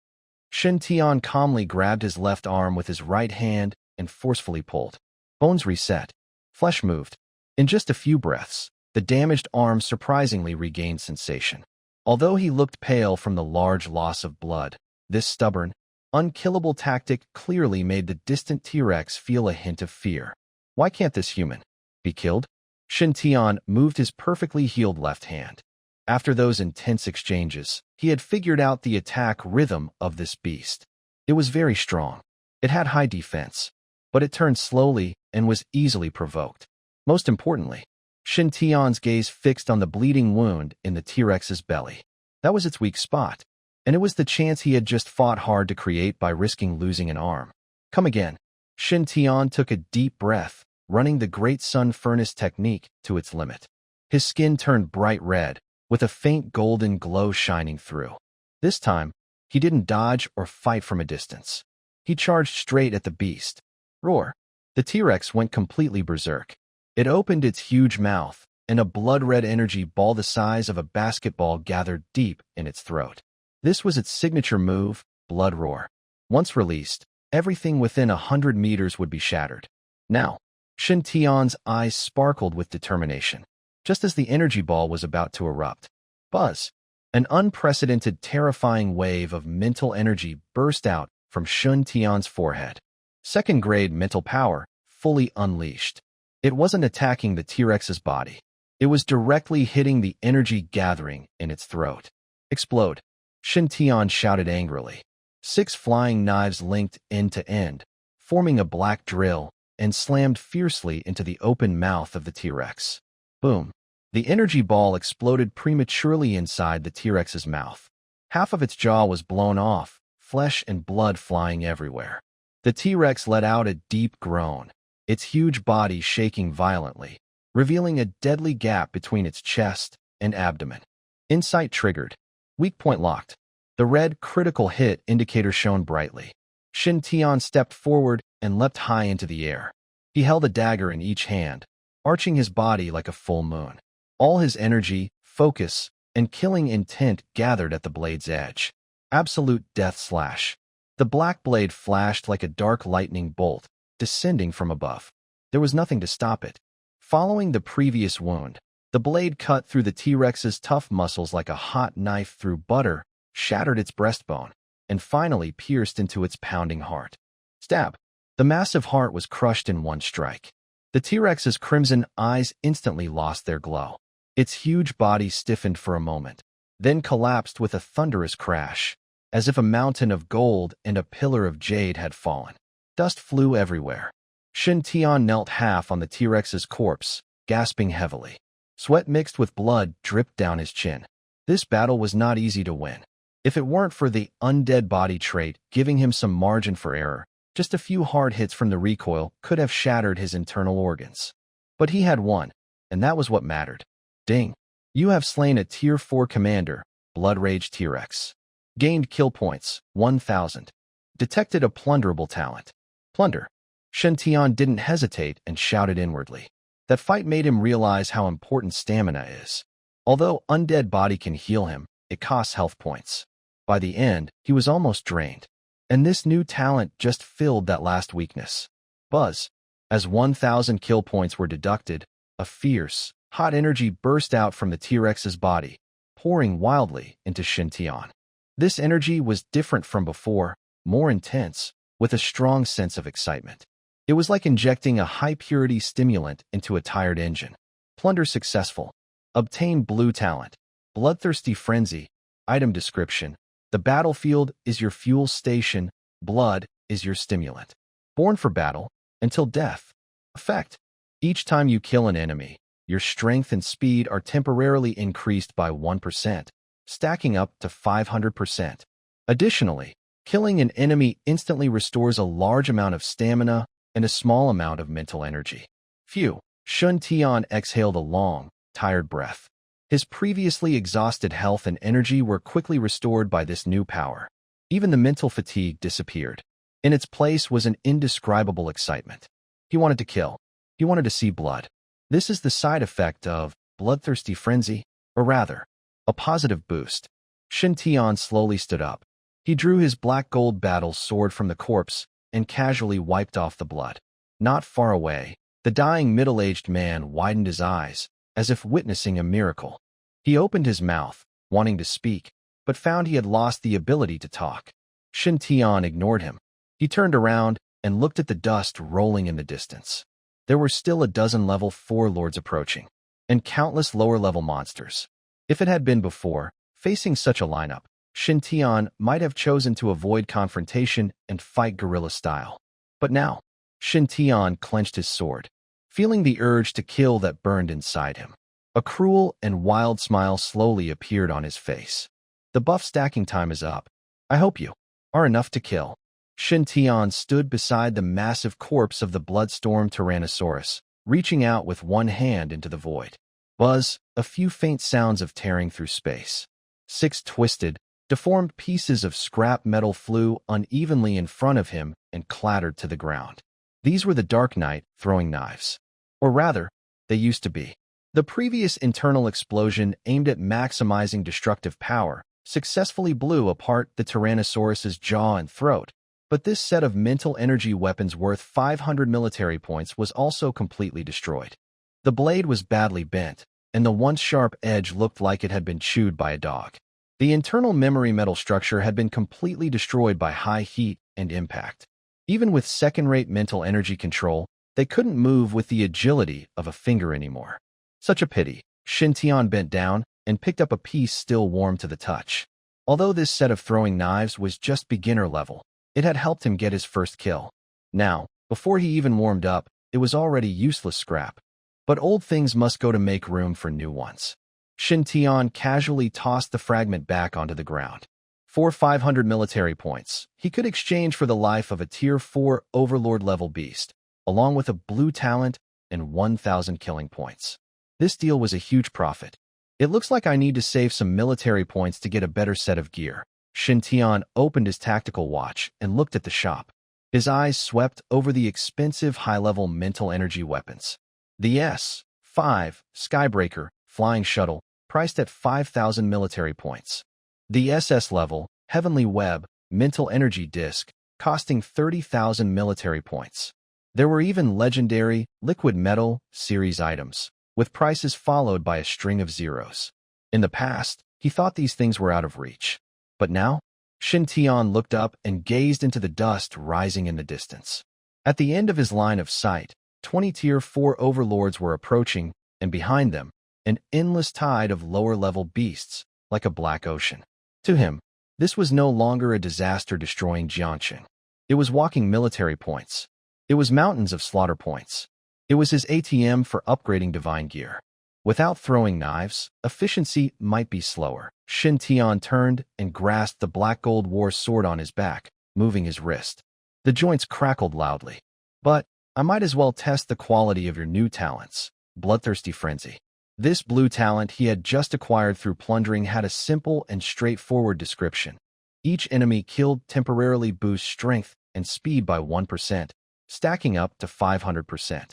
Shintion calmly grabbed his left arm with his right hand and forcefully pulled. Bones reset. Flesh moved. In just a few breaths, the damaged arm surprisingly regained sensation. Although he looked pale from the large loss of blood, this stubborn, unkillable tactic clearly made the distant T-Rex feel a hint of fear. Why can't this human be killed? Shintion moved his perfectly healed left hand. After those intense exchanges, he had figured out the attack rhythm of this beast. It was very strong. It had high defense, but it turned slowly and was easily provoked. Most importantly, Shintion's gaze fixed on the bleeding wound in the T-Rex's belly. That was its weak spot, and it was the chance he had just fought hard to create by risking losing an arm. Come again. Shintion took a deep breath, running the Great Sun Furnace technique to its limit. His skin turned bright red, with a faint golden glow shining through. This time, he didn't dodge or fight from a distance. He charged straight at the beast. Roar. The T-Rex went completely berserk. It opened its huge mouth, and a blood-red energy ball the size of a basketball gathered deep in its throat. This was its signature move, Blood Roar. Once released, everything within 100 meters would be shattered. Now, Shintion's eyes sparkled with determination, just as the energy ball was about to erupt. Buzz. An unprecedented, terrifying wave of mental energy burst out from Shintion's forehead. Second-grade mental power, fully unleashed. It wasn't attacking the T-Rex's body. It was directly hitting the energy gathering in its throat. Explode! Shintion shouted angrily. 6 flying knives linked end to end, forming a black drill, and slammed fiercely into the open mouth of the T-Rex. Boom! The energy ball exploded prematurely inside the T-Rex's mouth. Half of its jaw was blown off, flesh and blood flying everywhere. The T-Rex let out a deep groan, its huge body shaking violently, revealing a deadly gap between its chest and abdomen. Insight triggered. Weak point locked. The red critical hit indicator shone brightly. Shintion stepped forward and leapt high into the air. He held a dagger in each hand, arching his body like a full moon. All his energy, focus, and killing intent gathered at the blade's edge. Absolute death slash. The black blade flashed like a dark lightning bolt, descending from above. There was nothing to stop it. Following the previous wound, the blade cut through the T-Rex's tough muscles like a hot knife through butter, shattered its breastbone, and finally pierced into its pounding heart. Stab! The massive heart was crushed in one strike. The T-Rex's crimson eyes instantly lost their glow. Its huge body stiffened for a moment, then collapsed with a thunderous crash, as if a mountain of gold and a pillar of jade had fallen. Dust flew everywhere. Shintion knelt half on the T-Rex's corpse, gasping heavily. Sweat mixed with blood dripped down his chin. This battle was not easy to win. If it weren't for the undead body trait giving him some margin for error, just a few hard hits from the recoil could have shattered his internal organs. But he had won, and that was what mattered. Ding! You have slain a Tier 4 commander, Blood Rage T-Rex. Gained kill points, 1,000. Detected a plunderable talent. Plunder. Shintion didn't hesitate and shouted inwardly. That fight made him realize how important stamina is. Although undead body can heal him, it costs health points. By the end, he was almost drained. And this new talent just filled that last weakness. Buzz. As 1,000 kill points were deducted, a fierce, hot energy burst out from the T-Rex's body, pouring wildly into Shintion. This energy was different from before, more intense, with a strong sense of excitement. It was like injecting a high-purity stimulant into a tired engine. Plunder successful. Obtain blue talent. Bloodthirsty Frenzy. Item description. The battlefield is your fuel station. Blood is your stimulant. Born for battle, until death. Effect. Each time you kill an enemy, your strength and speed are temporarily increased by 1%, stacking up to 500%. Additionally, killing an enemy instantly restores a large amount of stamina and a small amount of mental energy. Phew! Shintion exhaled a long, tired breath. His previously exhausted health and energy were quickly restored by this new power. Even the mental fatigue disappeared. In its place was an indescribable excitement. He wanted to kill. He wanted to see blood. This is the side effect of bloodthirsty frenzy, or rather, a positive boost. Shintion slowly stood up. He drew his black gold battle sword from the corpse and casually wiped off the blood. Not far away, the dying middle-aged man widened his eyes, as if witnessing a miracle. He opened his mouth, wanting to speak, but found he had lost the ability to talk. Shintion ignored him. He turned around and looked at the dust rolling in the distance. There were still a dozen level 4 lords approaching, and countless lower-level monsters. If it had been before, facing such a lineup, Shintion might have chosen to avoid confrontation and fight guerrilla style. But now, Shintion clenched his sword, feeling the urge to kill that burned inside him. A cruel and wild smile slowly appeared on his face. The buff stacking time is up. I hope you are enough to kill. Shintion stood beside the massive corpse of the Bloodstorm Tyrannosaurus, reaching out with one hand into the void. Buzz, a few faint sounds of tearing through space. 6 twisted, deformed pieces of scrap metal flew unevenly in front of him and clattered to the ground. These were the Dark Knight throwing knives. Or rather, they used to be. The previous internal explosion aimed at maximizing destructive power successfully blew apart the Tyrannosaurus's jaw and throat, but this set of mental energy weapons worth 500 military points was also completely destroyed. The blade was badly bent, and the once sharp edge looked like it had been chewed by a dog. The internal memory metal structure had been completely destroyed by high heat and impact. Even with second-rate mental energy control, they couldn't move with the agility of a finger anymore. Such a pity. Shintion bent down and picked up a piece still warm to the touch. Although this set of throwing knives was just beginner level, it had helped him get his first kill. Now, before he even warmed up, it was already useless scrap. But old things must go to make room for new ones. Shintion casually tossed the fragment back onto the ground. For 500 military points, he could exchange for the life of a Tier 4 Overlord-level beast, along with a blue talent and 1,000 killing points. This deal was a huge profit. It looks like I need to save some military points to get a better set of gear. Shintion opened his tactical watch and looked at the shop. His eyes swept over the expensive high-level mental energy weapons. The S-5 Skybreaker flying shuttle, priced at 5,000 military points. The SS-level Heavenly Web mental energy disc, costing 30,000 military points. There were even legendary liquid metal series items, with prices followed by a string of zeros. In the past, he thought these things were out of reach. But now, Shintion looked up and gazed into the dust rising in the distance. At the end of his line of sight, 20 Tier 4 overlords were approaching, and behind them, an endless tide of lower-level beasts, like a black ocean. To him, this was no longer a disaster-destroying Jianqing. It was walking military points. It was mountains of slaughter points. It was his ATM for upgrading divine gear. Without throwing knives, efficiency might be slower. Shintion turned and grasped the black gold war sword on his back, moving his wrist. The joints crackled loudly. But I might as well test the quality of your new talents. Bloodthirsty Frenzy. This blue talent he had just acquired through plundering had a simple and straightforward description. Each enemy killed temporarily boosts strength and speed by 1%, stacking up to 500%.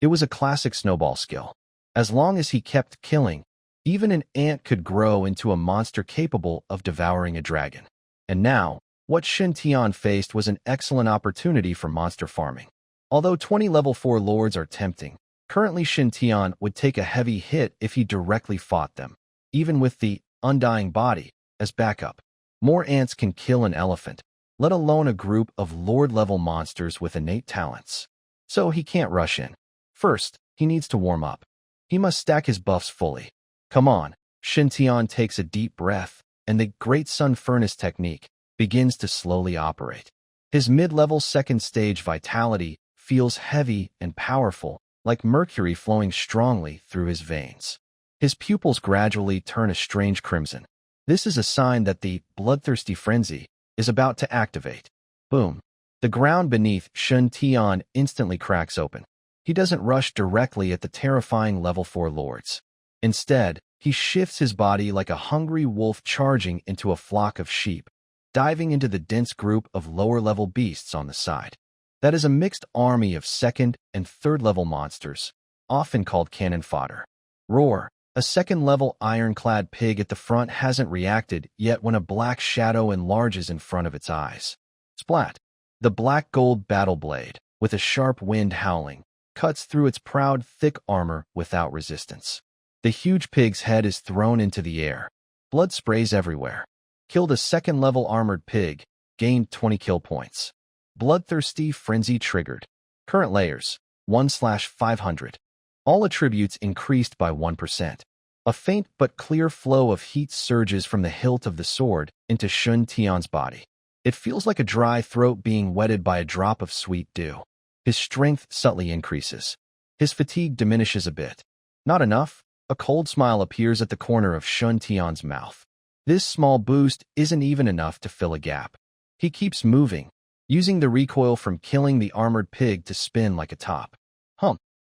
It was a classic snowball skill. As long as he kept killing, even an ant could grow into a monster capable of devouring a dragon. And now, what Shintion faced was an excellent opportunity for monster farming. Although 20 level 4 lords are tempting, currently Shintion would take a heavy hit if he directly fought them, even with the Undying body as backup. More ants can kill an elephant, let alone a group of lord-level monsters with innate talents. So he can't rush in. First, he needs to warm up. He must stack his buffs fully. Come on. Shintion takes a deep breath, and the Great Sun Furnace technique begins to slowly operate. His mid-level second stage vitality feels heavy and powerful, like mercury flowing strongly through his veins. His pupils gradually turn a strange crimson. This is a sign that the bloodthirsty frenzy is about to activate. Boom. The ground beneath Shintion instantly cracks open. He doesn't rush directly at the terrifying level 4 lords. Instead, he shifts his body like a hungry wolf charging into a flock of sheep, diving into the dense group of lower-level beasts on the side. That is a mixed army of second and third-level monsters, often called cannon fodder. Roar. A second-level ironclad pig at the front hasn't reacted yet when a black shadow enlarges in front of its eyes. Splat. The black gold battle blade, with a sharp wind howling, cuts through its proud, thick armor without resistance. The huge pig's head is thrown into the air. Blood sprays everywhere. Killed a second-level armored pig, gained 20 kill points. Bloodthirsty Frenzy triggered. Current layers, 1/500. All attributes increased by 1%. A faint but clear flow of heat surges from the hilt of the sword into Shintion's body. It feels like a dry throat being wetted by a drop of sweet dew. His strength subtly increases. His fatigue diminishes a bit. Not enough, a cold smile appears at the corner of Shintion's mouth. This small boost isn't even enough to fill a gap. He keeps moving, using the recoil from killing the armored pig to spin like a top.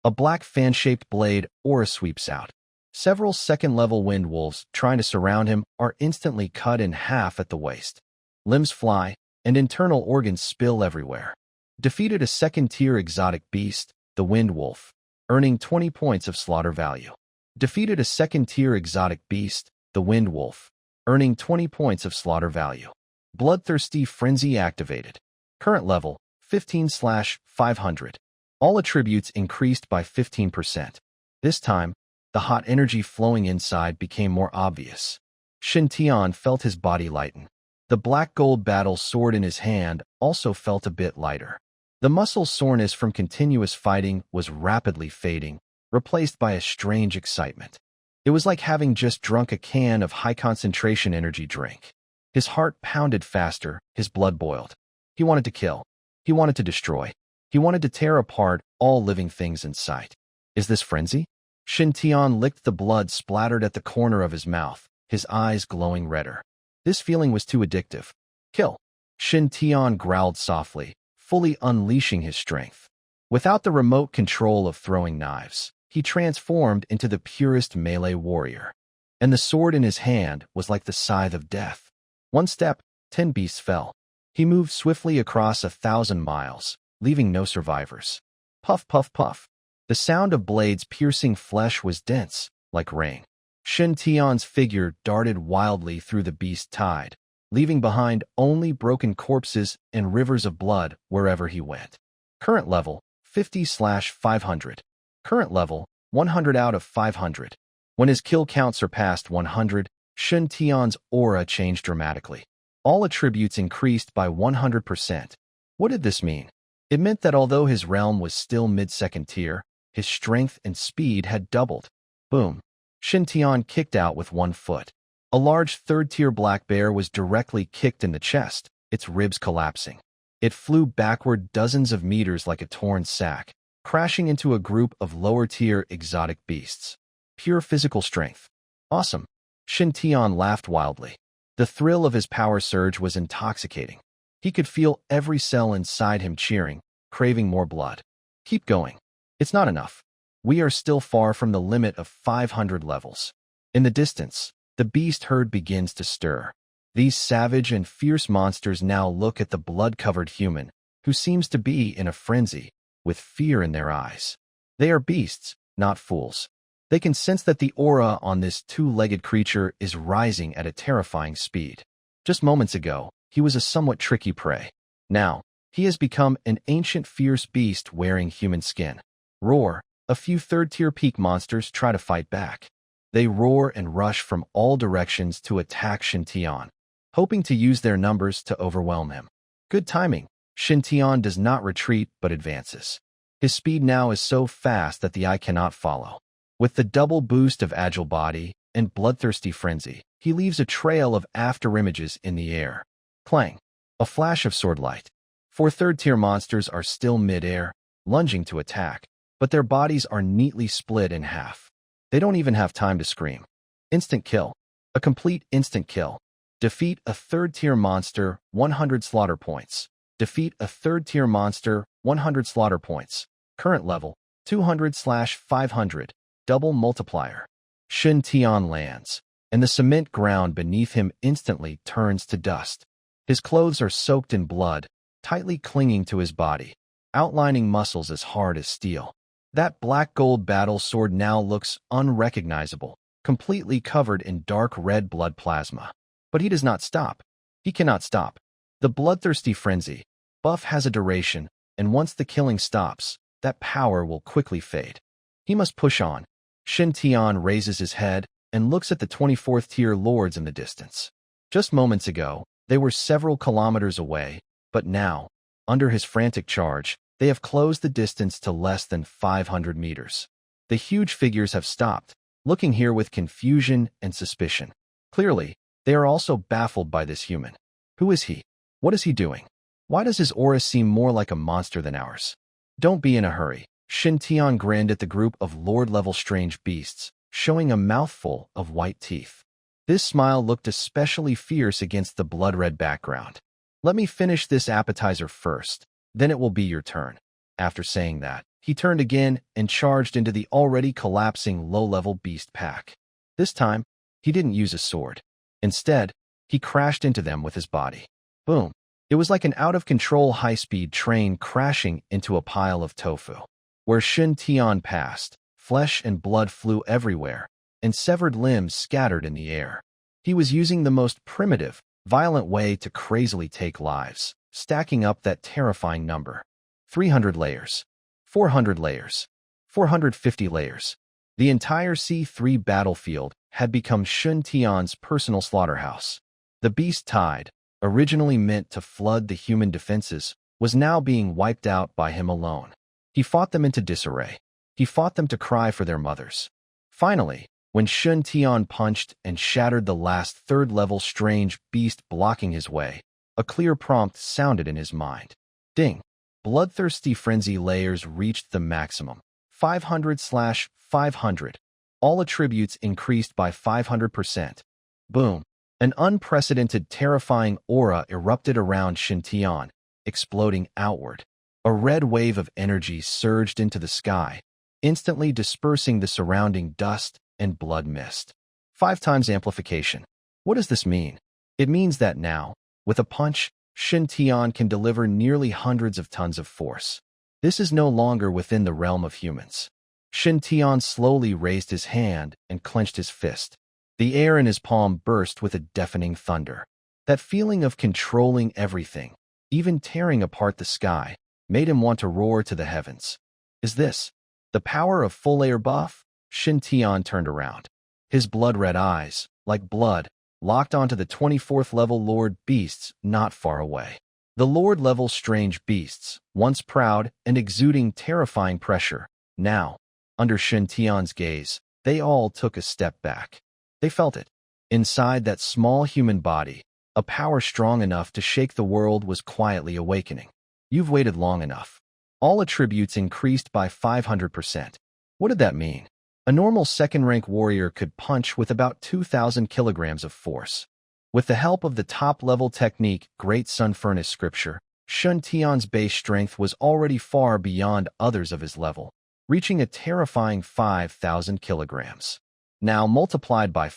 A black fan-shaped blade aura sweeps out. Several second-level wind wolves trying to surround him are instantly cut in half at the waist. Limbs fly, and internal organs spill everywhere. Defeated a second-tier exotic beast, the wind wolf, earning 20 points of slaughter value. Defeated a second-tier exotic beast, the wind wolf, earning 20 points of slaughter value. Bloodthirsty Frenzy activated. Current level, 15/500. All attributes increased by 15%. This time, the hot energy flowing inside became more obvious. Shintion felt his body lighten. The black gold battle sword in his hand also felt a bit lighter. The muscle soreness from continuous fighting was rapidly fading, replaced by a strange excitement. It was like having just drunk a can of high-concentration energy drink. His heart pounded faster, his blood boiled. He wanted to kill. He wanted to destroy. He wanted to tear apart all living things in sight. Is this frenzy? Shintion licked the blood splattered at the corner of his mouth, his eyes glowing redder. This feeling was too addictive. Kill. Shintion growled softly, fully unleashing his strength. Without the remote control of throwing knives, he transformed into the purest melee warrior. And the sword in his hand was like the scythe of death. One step, 10 beasts fell. He moved swiftly across 1,000 miles, leaving no survivors. Puff, puff, puff. The sound of blades piercing flesh was dense, like rain. Shintion's figure darted wildly through the beast tide, leaving behind only broken corpses and rivers of blood wherever he went. Current level, 50/500. Current level, 100 out of 500. When his kill count surpassed 100, Shintion's aura changed dramatically. All attributes increased by 100%. What did this mean? It meant that although his realm was still mid-second tier, his strength and speed had doubled. Boom. Shintion kicked out with one foot. A large third-tier black bear was directly kicked in the chest, its ribs collapsing. It flew backward dozens of meters like a torn sack, crashing into a group of lower-tier exotic beasts. Pure physical strength. Awesome. Shintion laughed wildly. The thrill of his power surge was intoxicating. He could feel every cell inside him cheering, craving more blood. Keep going. It's not enough. We are still far from the limit of 500 levels. In the distance, the beast herd begins to stir. These savage and fierce monsters now look at the blood-covered human, who seems to be in a frenzy, with fear in their eyes. They are beasts, not fools. They can sense that the aura on this two-legged creature is rising at a terrifying speed. Just moments ago, he was a somewhat tricky prey. Now, he has become an ancient fierce beast wearing human skin. Roar. A few third-tier peak monsters try to fight back. They roar and rush from all directions to attack Shintion, hoping to use their numbers to overwhelm him. Good timing. Shintion does not retreat but advances. His speed now is so fast that the eye cannot follow. With the double boost of agile body and bloodthirsty frenzy, he leaves a trail of afterimages in the air. Clang. A flash of sword light. 4 third-tier monsters are still mid-air, lunging to attack, but their bodies are neatly split in half. They don't even have time to scream. Instant kill. A complete instant kill. Defeat a third-tier monster, 100 slaughter points. Defeat a third-tier monster, 100 slaughter points. Current level, 200/500. Double multiplier. Shintion lands, and the cement ground beneath him instantly turns to dust. His clothes are soaked in blood, tightly clinging to his body, outlining muscles as hard as steel. That black gold battle sword now looks unrecognizable, completely covered in dark red blood plasma. But he does not stop. He cannot stop. The bloodthirsty frenzy. Buff has a duration, and once the killing stops, that power will quickly fade. He must push on. Shintion raises his head and looks at the 24th tier lords in the distance. Just moments ago, they were several kilometers away, but now, under his frantic charge, they have closed the distance to less than 500 meters. The huge figures have stopped, looking here with confusion and suspicion. Clearly, they are also baffled by this human. Who is he? What is he doing? Why does his aura seem more like a monster than ours? Don't be in a hurry. Shintion grinned at the group of lord-level strange beasts, showing a mouthful of white teeth. This smile looked especially fierce against the blood-red background. Let me finish this appetizer first, then it will be your turn. After saying that, he turned again and charged into the already collapsing low-level beast pack. This time, he didn't use a sword. Instead, he crashed into them with his body. Boom. It was like an out-of-control high-speed train crashing into a pile of tofu. Where Shintion passed, flesh and blood flew everywhere, and severed limbs scattered in the air. He was using the most primitive, violent way to crazily take lives, stacking up that terrifying number. 300 layers. 400 layers. 450 layers. The entire C3 battlefield had become Shintion's personal slaughterhouse. The beast tide, originally meant to flood the human defenses, was now being wiped out by him alone. He fought them into disarray. He fought them to cry for their mothers. Finally, when Shintion punched and shattered the last third-level strange beast blocking his way, a clear prompt sounded in his mind. Ding! Bloodthirsty frenzy layers reached the maximum. 500/500. All attributes increased by 500%. Boom! An unprecedented terrifying aura erupted around Shintion, exploding outward. A red wave of energy surged into the sky, instantly dispersing the surrounding dust and blood mist. 5 times amplification. What does this mean? It means that now, with a punch, Shintion can deliver nearly hundreds of tons of force. This is no longer within the realm of humans. Shintion slowly raised his hand and clenched his fist. The air in his palm burst with a deafening thunder. That feeling of controlling everything, even tearing apart the sky, made him want to roar to the heavens. Is this the power of full air buff? Shintion turned around. His blood-red eyes, like blood, locked onto the 24th level Lord Beasts not far away. The Lord-level strange beasts, once proud and exuding terrifying pressure, now, under Shintion's gaze, they all took a step back. They felt it. Inside that small human body, a power strong enough to shake the world was quietly awakening. You've waited long enough. All attributes increased by 500%. What did that mean? A normal second-rank warrior could punch with about 2,000 kilograms of force. With the help of the top-level technique Great Sun Furnace Scripture, Shintion's base strength was already far beyond others of his level, reaching a terrifying 5,000 kilograms. Now multiplied by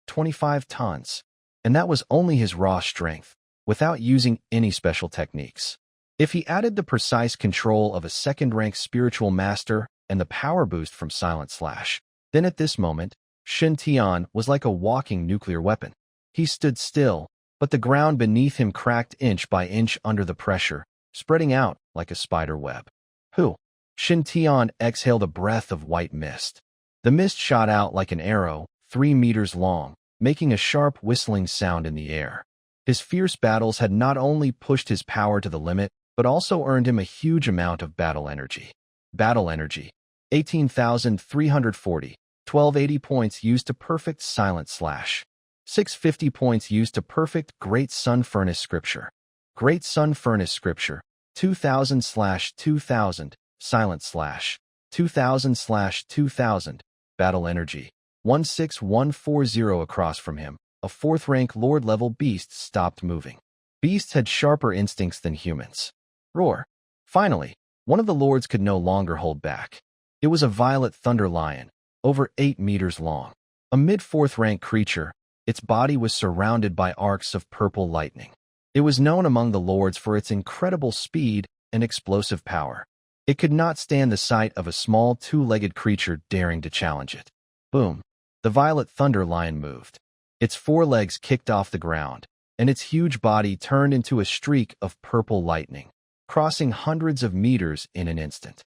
25 tons. And that was only his raw strength, without using any special techniques. If he added the precise control of a second-rank spiritual master and the power boost from Silent Slash, then at this moment, Shintion was like a walking nuclear weapon. He stood still, but the ground beneath him cracked inch by inch under the pressure, spreading out like a spider web. Whew! Shintion exhaled a breath of white mist. The mist shot out like an arrow, 3 meters long, making a sharp whistling sound in the air. His fierce battles had not only pushed his power to the limit, but also earned him a huge amount of battle energy. Battle energy, 18,340, 1280 points used to perfect Silent Slash. 650 points used to perfect Great Sun Furnace Scripture. Great Sun Furnace Scripture, 2000/2000, Silent Slash, 2000/2000, Battle Energy, 16140 across from him. A 4th-rank Lord-level beast stopped moving. Beasts had sharper instincts than humans. Roar. Finally, one of the lords could no longer hold back. It was a violet thunder lion, over 8 meters long. A mid-4th-rank creature, its body was surrounded by arcs of purple lightning. It was known among the lords for its incredible speed and explosive power. It could not stand the sight of a small 2-legged creature daring to challenge it. Boom. The violet thunder lion moved. Its 4 legs kicked off the ground, and its huge body turned into a streak of purple lightning, crossing hundreds of meters in an instant.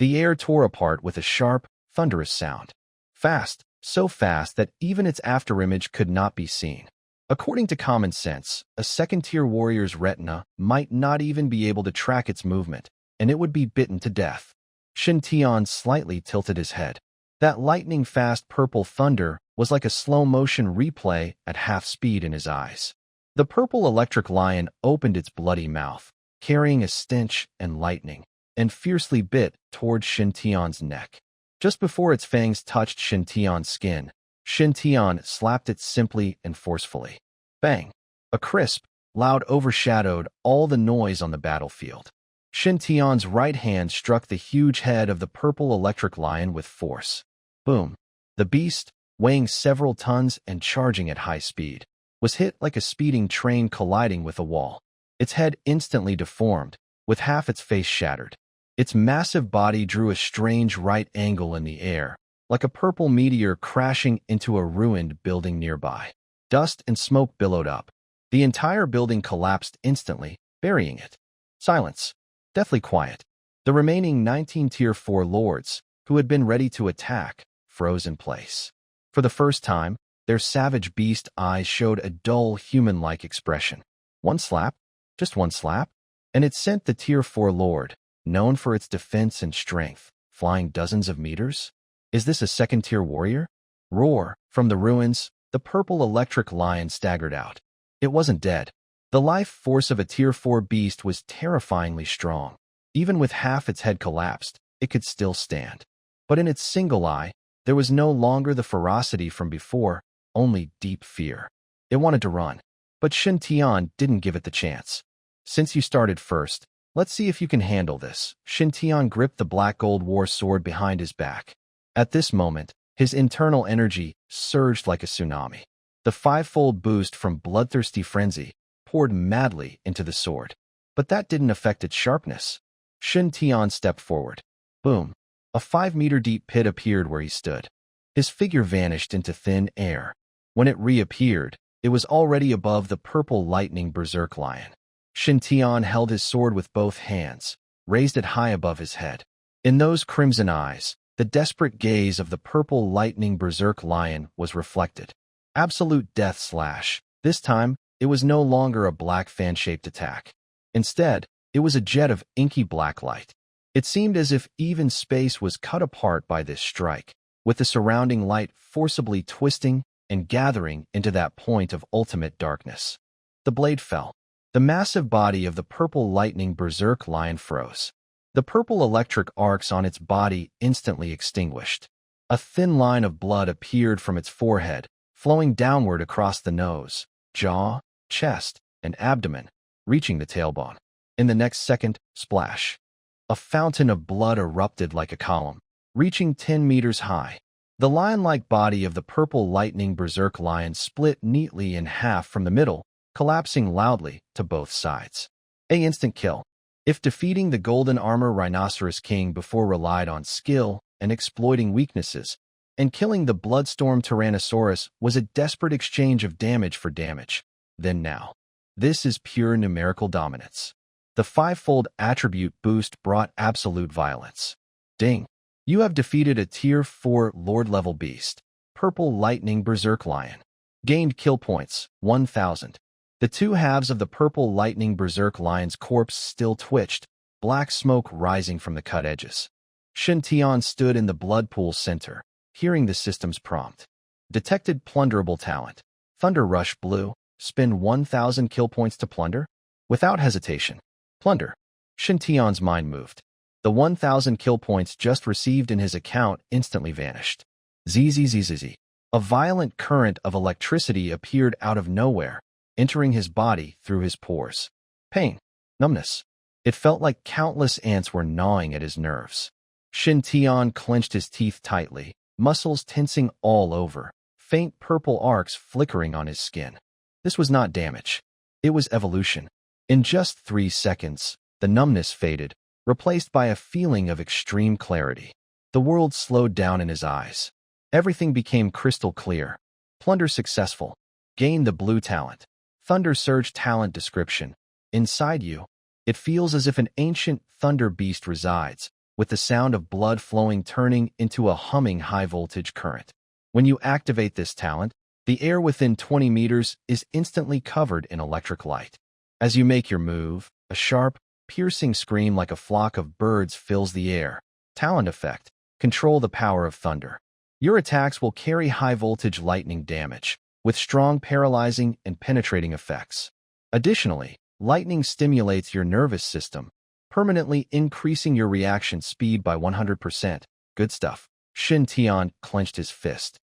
The air tore apart with a sharp, thunderous sound. Fast, so fast that even its afterimage could not be seen. According to common sense, a second-tier warrior's retina might not even be able to track its movement, and it would be bitten to death. Shintion slightly tilted his head. That lightning-fast purple thunder was like a slow-motion replay at half speed in his eyes. The purple electric lion opened its bloody mouth, carrying a stench and lightning, and fiercely bit toward Shintion's neck. Just before its fangs touched Shintion's skin, Shintion slapped it simply and forcefully. Bang! A crisp, loud overshadowed all the noise on the battlefield. Shintion's right hand struck the huge head of the purple electric lion with force. Boom! The beast, weighing several tons and charging at high speed, was hit like a speeding train colliding with a wall. Its head instantly deformed, with half its face shattered. Its massive body drew a strange right angle in the air, like a purple meteor crashing into a ruined building nearby. Dust and smoke billowed up. The entire building collapsed instantly, burying it. Silence. Deathly quiet. The remaining 19 Tier 4 lords, who had been ready to attack, froze in place. For the first time, their savage beast eyes showed a dull, human-like expression. One slap, just one slap, and it sent the Tier 4 Lord, known for its defense and strength, flying dozens of meters. Is this a second-tier warrior? Roar! From the ruins, the purple electric lion staggered out. It wasn't dead. The life force of a Tier 4 beast was terrifyingly strong. Even with half its head collapsed, it could still stand. But in its single eye, there was no longer the ferocity from before, only deep fear. It wanted to run. But Shintion didn't give it the chance. Since you started first, let's see if you can handle this. Shintion gripped the black gold war sword behind his back. At this moment, his internal energy surged like a tsunami. The fivefold boost from bloodthirsty frenzy poured madly into the sword. But that didn't affect its sharpness. Shintion stepped forward. Boom! A 5-meter deep pit appeared where he stood. His figure vanished into thin air. When it reappeared, it was already above the purple lightning berserk lion. Shintion held his sword with both hands, raised it high above his head. In those crimson eyes, the desperate gaze of the purple lightning berserk lion was reflected. Absolute death slash. This time, it was no longer a black fan-shaped attack. Instead, it was a jet of inky black light. It seemed as if even space was cut apart by this strike, with the surrounding light forcibly twisting and gathering into that point of ultimate darkness. The blade fell. The massive body of the purple lightning berserk lion froze. The purple electric arcs on its body instantly extinguished. A thin line of blood appeared from its forehead, flowing downward across the nose, jaw, chest, and abdomen, reaching the tailbone. In the next second, splash. A fountain of blood erupted like a column, reaching 10 meters high. The lion-like body of the purple lightning berserk lion split neatly in half from the middle, collapsing loudly to both sides. An instant kill. If defeating the golden armor rhinoceros king before relied on skill and exploiting weaknesses, and killing the bloodstorm tyrannosaurus was a desperate exchange of damage for damage, then now. This is pure numerical dominance. The fivefold attribute boost brought absolute violence. Ding! You have defeated a Tier 4 Lord-level beast, Purple Lightning Berserk Lion. Gained kill points, 1,000. The two halves of the Purple Lightning Berserk Lion's corpse still twitched, black smoke rising from the cut edges. Shintion stood in the blood pool center, hearing the system's prompt. Detected plunderable talent. Thunder Rush Blue. Spend 1,000 kill points to plunder? Without hesitation. Plunder. Shintion's mind moved. The 1,000 kill points just received in his account instantly vanished. Zzz. A violent current of electricity appeared out of nowhere, entering his body through his pores. Pain. Numbness. It felt like countless ants were gnawing at his nerves. Shintion clenched his teeth tightly, muscles tensing all over, faint purple arcs flickering on his skin. This was not damage. It was evolution. In just 3 seconds, the numbness faded, replaced by a feeling of extreme clarity. The world slowed down in his eyes. Everything became crystal clear. Plunder successful. Gain the blue talent. Thunder Surge talent description. Inside you, it feels as if an ancient thunder beast resides, with the sound of blood flowing turning into a humming high-voltage current. When you activate this talent, the air within 20 meters is instantly covered in electric light. As you make your move, a sharp, piercing scream like a flock of birds fills the air. Talent effect. Control the power of thunder. Your attacks will carry high-voltage lightning damage, with strong paralyzing and penetrating effects. Additionally, lightning stimulates your nervous system, permanently increasing your reaction speed by 100%. Good stuff. Shintion clenched his fist.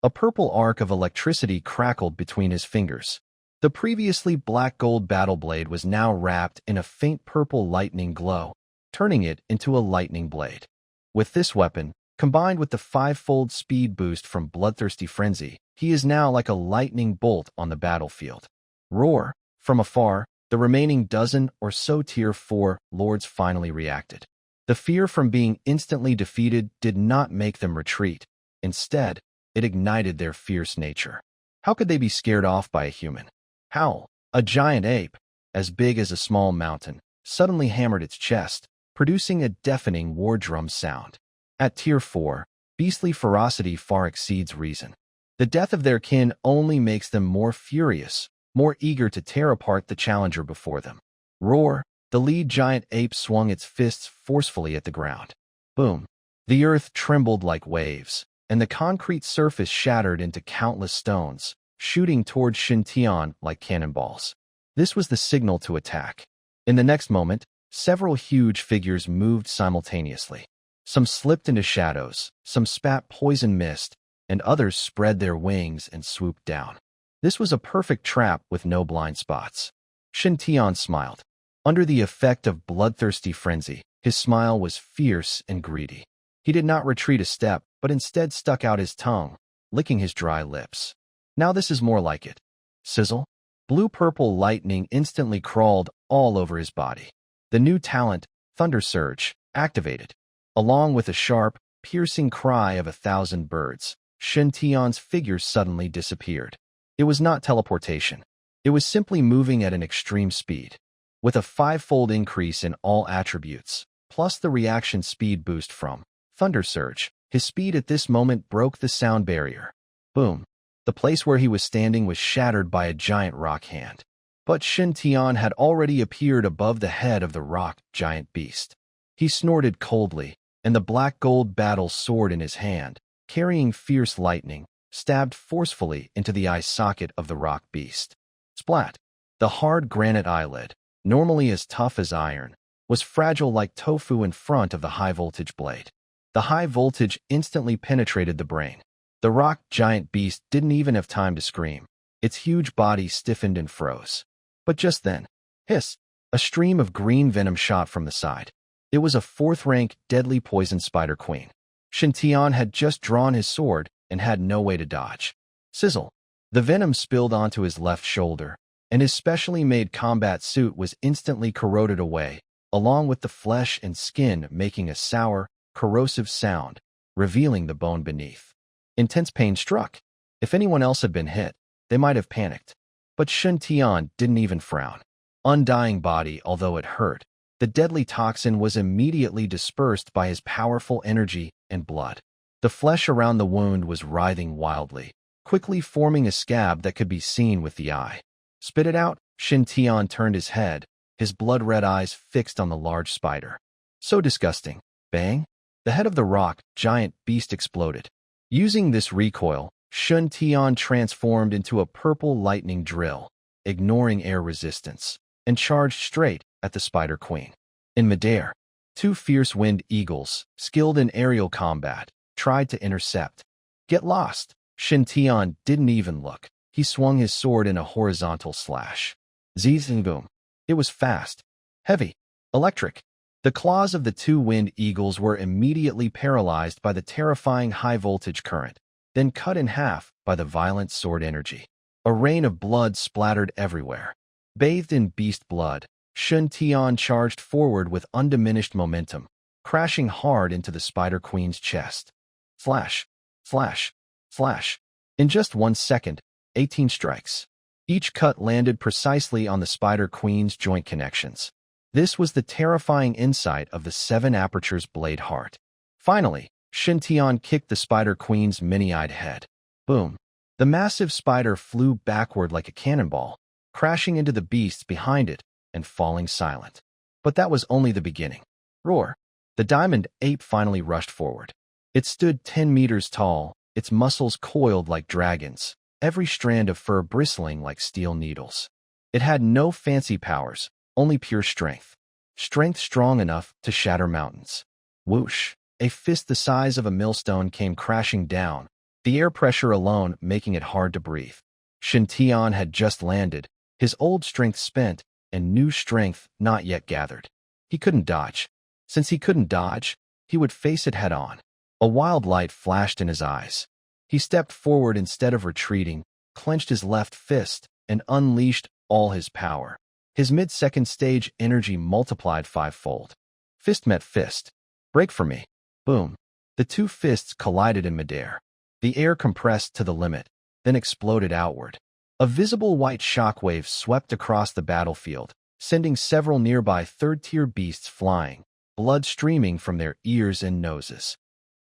A purple arc of electricity crackled between his fingers. The previously black gold battle blade was now wrapped in a faint purple lightning glow, turning it into a lightning blade. With this weapon, combined with the fivefold speed boost from Bloodthirsty Frenzy, he is now like a lightning bolt on the battlefield. Roar! From afar, the remaining dozen or so Tier 4 lords finally reacted. The fear from being instantly defeated did not make them retreat. Instead, it ignited their fierce nature. How could they be scared off by a human? Howl! A giant ape, as big as a small mountain, suddenly hammered its chest, producing a deafening war drum sound. At Tier 4, beastly ferocity far exceeds reason. The death of their kin only makes them more furious, more eager to tear apart the challenger before them. Roar! The lead giant ape swung its fists forcefully at the ground. Boom! The earth trembled like waves, and the concrete surface shattered into countless stones, shooting toward Shintion like cannonballs. This was the signal to attack. In the next moment, several huge figures moved simultaneously. Some slipped into shadows, some spat poison mist, and others spread their wings and swooped down. This was a perfect trap with no blind spots. Shintion smiled. Under the effect of bloodthirsty frenzy, his smile was fierce and greedy. He did not retreat a step, but instead stuck out his tongue, licking his dry lips. Now this is more like it. Sizzle. Blue-purple lightning instantly crawled all over his body. The new talent, Thunder Surge, activated. Along with a sharp, piercing cry of 1,000 birds, Shintion's figure suddenly disappeared. It was not teleportation. It was simply moving at an extreme speed. With a 5-fold increase in all attributes, plus the reaction speed boost from Thunder Surge, his speed at this moment broke the sound barrier. Boom! The place where he was standing was shattered by a giant rock hand. But Shintion had already appeared above the head of the rock giant beast. He snorted coldly, and the black gold battle sword in his hand, carrying fierce lightning, stabbed forcefully into the eye socket of the rock beast. Splat! The hard granite eyelid, normally as tough as iron, was fragile like tofu in front of the high-voltage blade. The high voltage instantly penetrated the brain. The rock giant beast didn't even have time to scream. Its huge body stiffened and froze. But just then, hiss! A stream of green venom shot from the side. It was a 4th-rank deadly poison spider queen. Shintion had just drawn his sword and had no way to dodge. Sizzle! The venom spilled onto his left shoulder, and his specially made combat suit was instantly corroded away, along with the flesh and skin making a sour, corrosive sound, revealing the bone beneath. Intense pain struck. If anyone else had been hit, they might have panicked. But Shintion didn't even frown. Undying body, although it hurt, the deadly toxin was immediately dispersed by his powerful energy and blood. The flesh around the wound was writhing wildly, quickly forming a scab that could be seen with the eye. Spit it out! Shintion turned his head, his blood-red eyes fixed on the large spider. So disgusting. Bang! The head of the rock giant beast exploded. Using this recoil, Shintion transformed into a purple lightning drill, ignoring air resistance, and charged straight at the spider queen. In midair, 2 fierce wind eagles, skilled in aerial combat, tried to intercept. Get lost! Shintion didn't even look. He swung his sword in a horizontal slash. Boom! It was fast, heavy, electric. The claws of the 2 wind eagles were immediately paralyzed by the terrifying high-voltage current, then cut in half by the violent sword energy. A rain of blood splattered everywhere. Bathed in beast blood, Shintion charged forward with undiminished momentum, crashing hard into the Spider Queen's chest. Flash! Flash! Flash! In just 1 second, 18 strikes. Each cut landed precisely on the Spider Queen's joint connections. This was the terrifying insight of the 7 apertures blade heart. Finally, Shintion kicked the Spider Queen's many-eyed head. Boom! The massive spider flew backward like a cannonball, crashing into the beasts behind it and falling silent. But that was only the beginning. Roar! The diamond ape finally rushed forward. It stood 10 meters tall, its muscles coiled like dragons, every strand of fur bristling like steel needles. It had no fancy powers, only pure strength. Strength strong enough to shatter mountains. Whoosh! A fist the size of a millstone came crashing down, the air pressure alone making it hard to breathe. Shintion had just landed, his old strength spent, and new strength not yet gathered. He couldn't dodge. Since he couldn't dodge, he would face it head-on. A wild light flashed in his eyes. He stepped forward instead of retreating, clenched his left fist, and unleashed all his power. His mid-second stage energy multiplied 5-fold. Fist met fist. Break for me. Boom. The 2 fists collided in midair. The air compressed to the limit, then exploded outward. A visible white shockwave swept across the battlefield, sending several nearby 3rd-tier beasts flying, blood streaming from their ears and noses.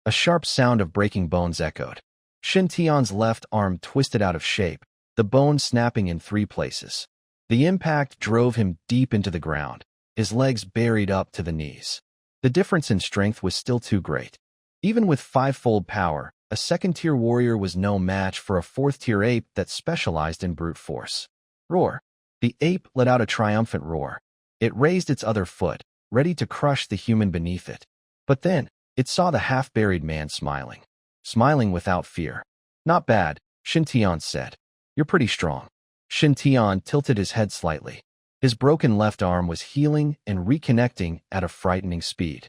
A sharp sound of breaking bones echoed. Shintion's left arm twisted out of shape, the bone snapping in 3 places. The impact drove him deep into the ground, his legs buried up to the knees. The difference in strength was still too great. Even with 5-fold power, a second-tier warrior was no match for a 4th-tier ape that specialized in brute force. Roar. The ape let out a triumphant roar. It raised its other foot, ready to crush the human beneath it. But then, it saw the half-buried man smiling. Smiling without fear. Not bad, Shintion said. You're pretty strong. Shintion tilted his head slightly. His broken left arm was healing and reconnecting at a frightening speed.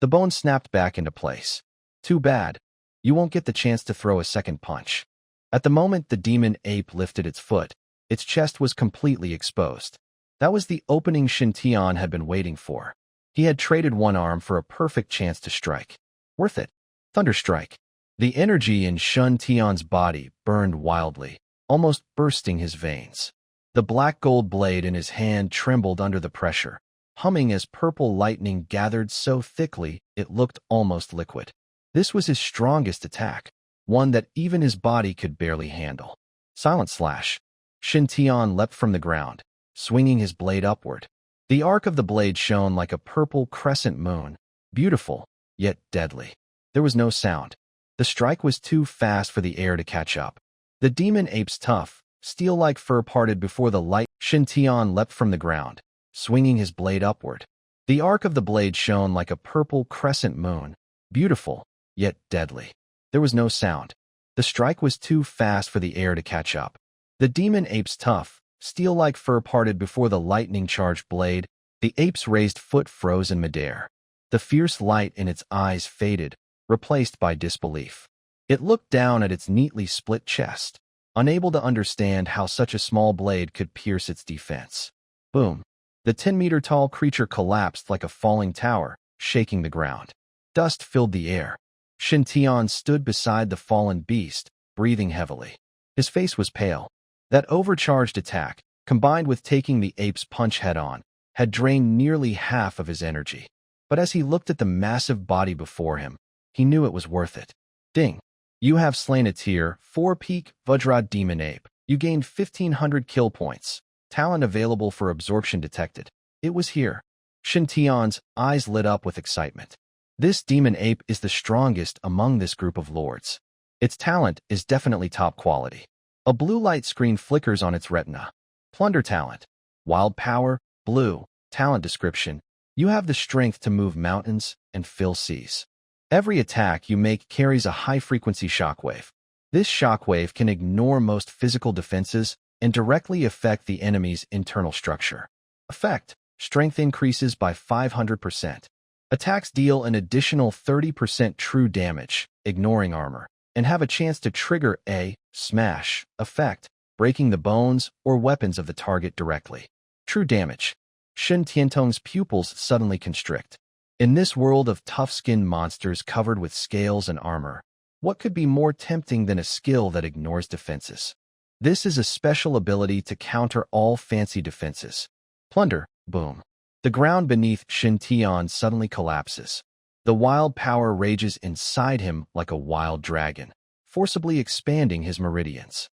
The bone snapped back into place. Too bad. You won't get the chance to throw a second punch. At the moment the demon ape lifted its foot, its chest was completely exposed. That was the opening Shintion had been waiting for. He had traded one arm for a perfect chance to strike. Worth it. Thunderstrike. The energy in Shintion's body burned wildly, almost bursting his veins. The black gold blade in his hand trembled under the pressure, humming as purple lightning gathered so thickly it looked almost liquid. This was his strongest attack, one that even his body could barely handle. Silent slash. Shintion leapt from the ground, swinging his blade upward. The arc of the blade shone like a purple crescent moon, beautiful, yet deadly. There was no sound. The strike was too fast for the air to catch up. The demon ape's tough, steel-like fur parted before the light. Shintion leapt from the ground, swinging his blade upward. The arc of the blade shone like a purple crescent moon, beautiful, yet deadly. There was no sound. The strike was too fast for the air to catch up. The demon ape's tough, steel-like fur parted before the lightning-charged blade. The ape's raised foot froze in midair. The fierce light in its eyes faded, replaced by disbelief. It looked down at its neatly split chest, unable to understand how such a small blade could pierce its defense. Boom. The 10-meter-tall creature collapsed like a falling tower, shaking the ground. Dust filled the air. Shintion stood beside the fallen beast, breathing heavily. His face was pale. That overcharged attack, combined with taking the ape's punch head-on, had drained nearly half of his energy. But as he looked at the massive body before him, he knew it was worth it. Ding. You have slain a tier 4 peak Vajra demon ape. You gained 1,500 kill points. Talent available for absorption detected. It was here. Shintion's eyes lit up with excitement. This demon ape is the strongest among this group of lords. Its talent is definitely top quality. A blue light screen flickers on its retina. Plunder talent. Wild power, blue. Talent description. You have the strength to move mountains and fill seas. Every attack you make carries a high-frequency shockwave. This shockwave can ignore most physical defenses and directly affect the enemy's internal structure. Effect. Strength increases by 500%. Attacks deal an additional 30% true damage, ignoring armor, and have a chance to trigger a smash effect, breaking the bones or weapons of the target directly. True damage. Shin Tiantong's pupils suddenly constrict. In this world of tough-skinned monsters covered with scales and armor, what could be more tempting than a skill that ignores defenses? This is a special ability to counter all fancy defenses. Plunder. Boom. The ground beneath Shintion suddenly collapses. The wild power rages inside him like a wild dragon, forcibly expanding his meridians.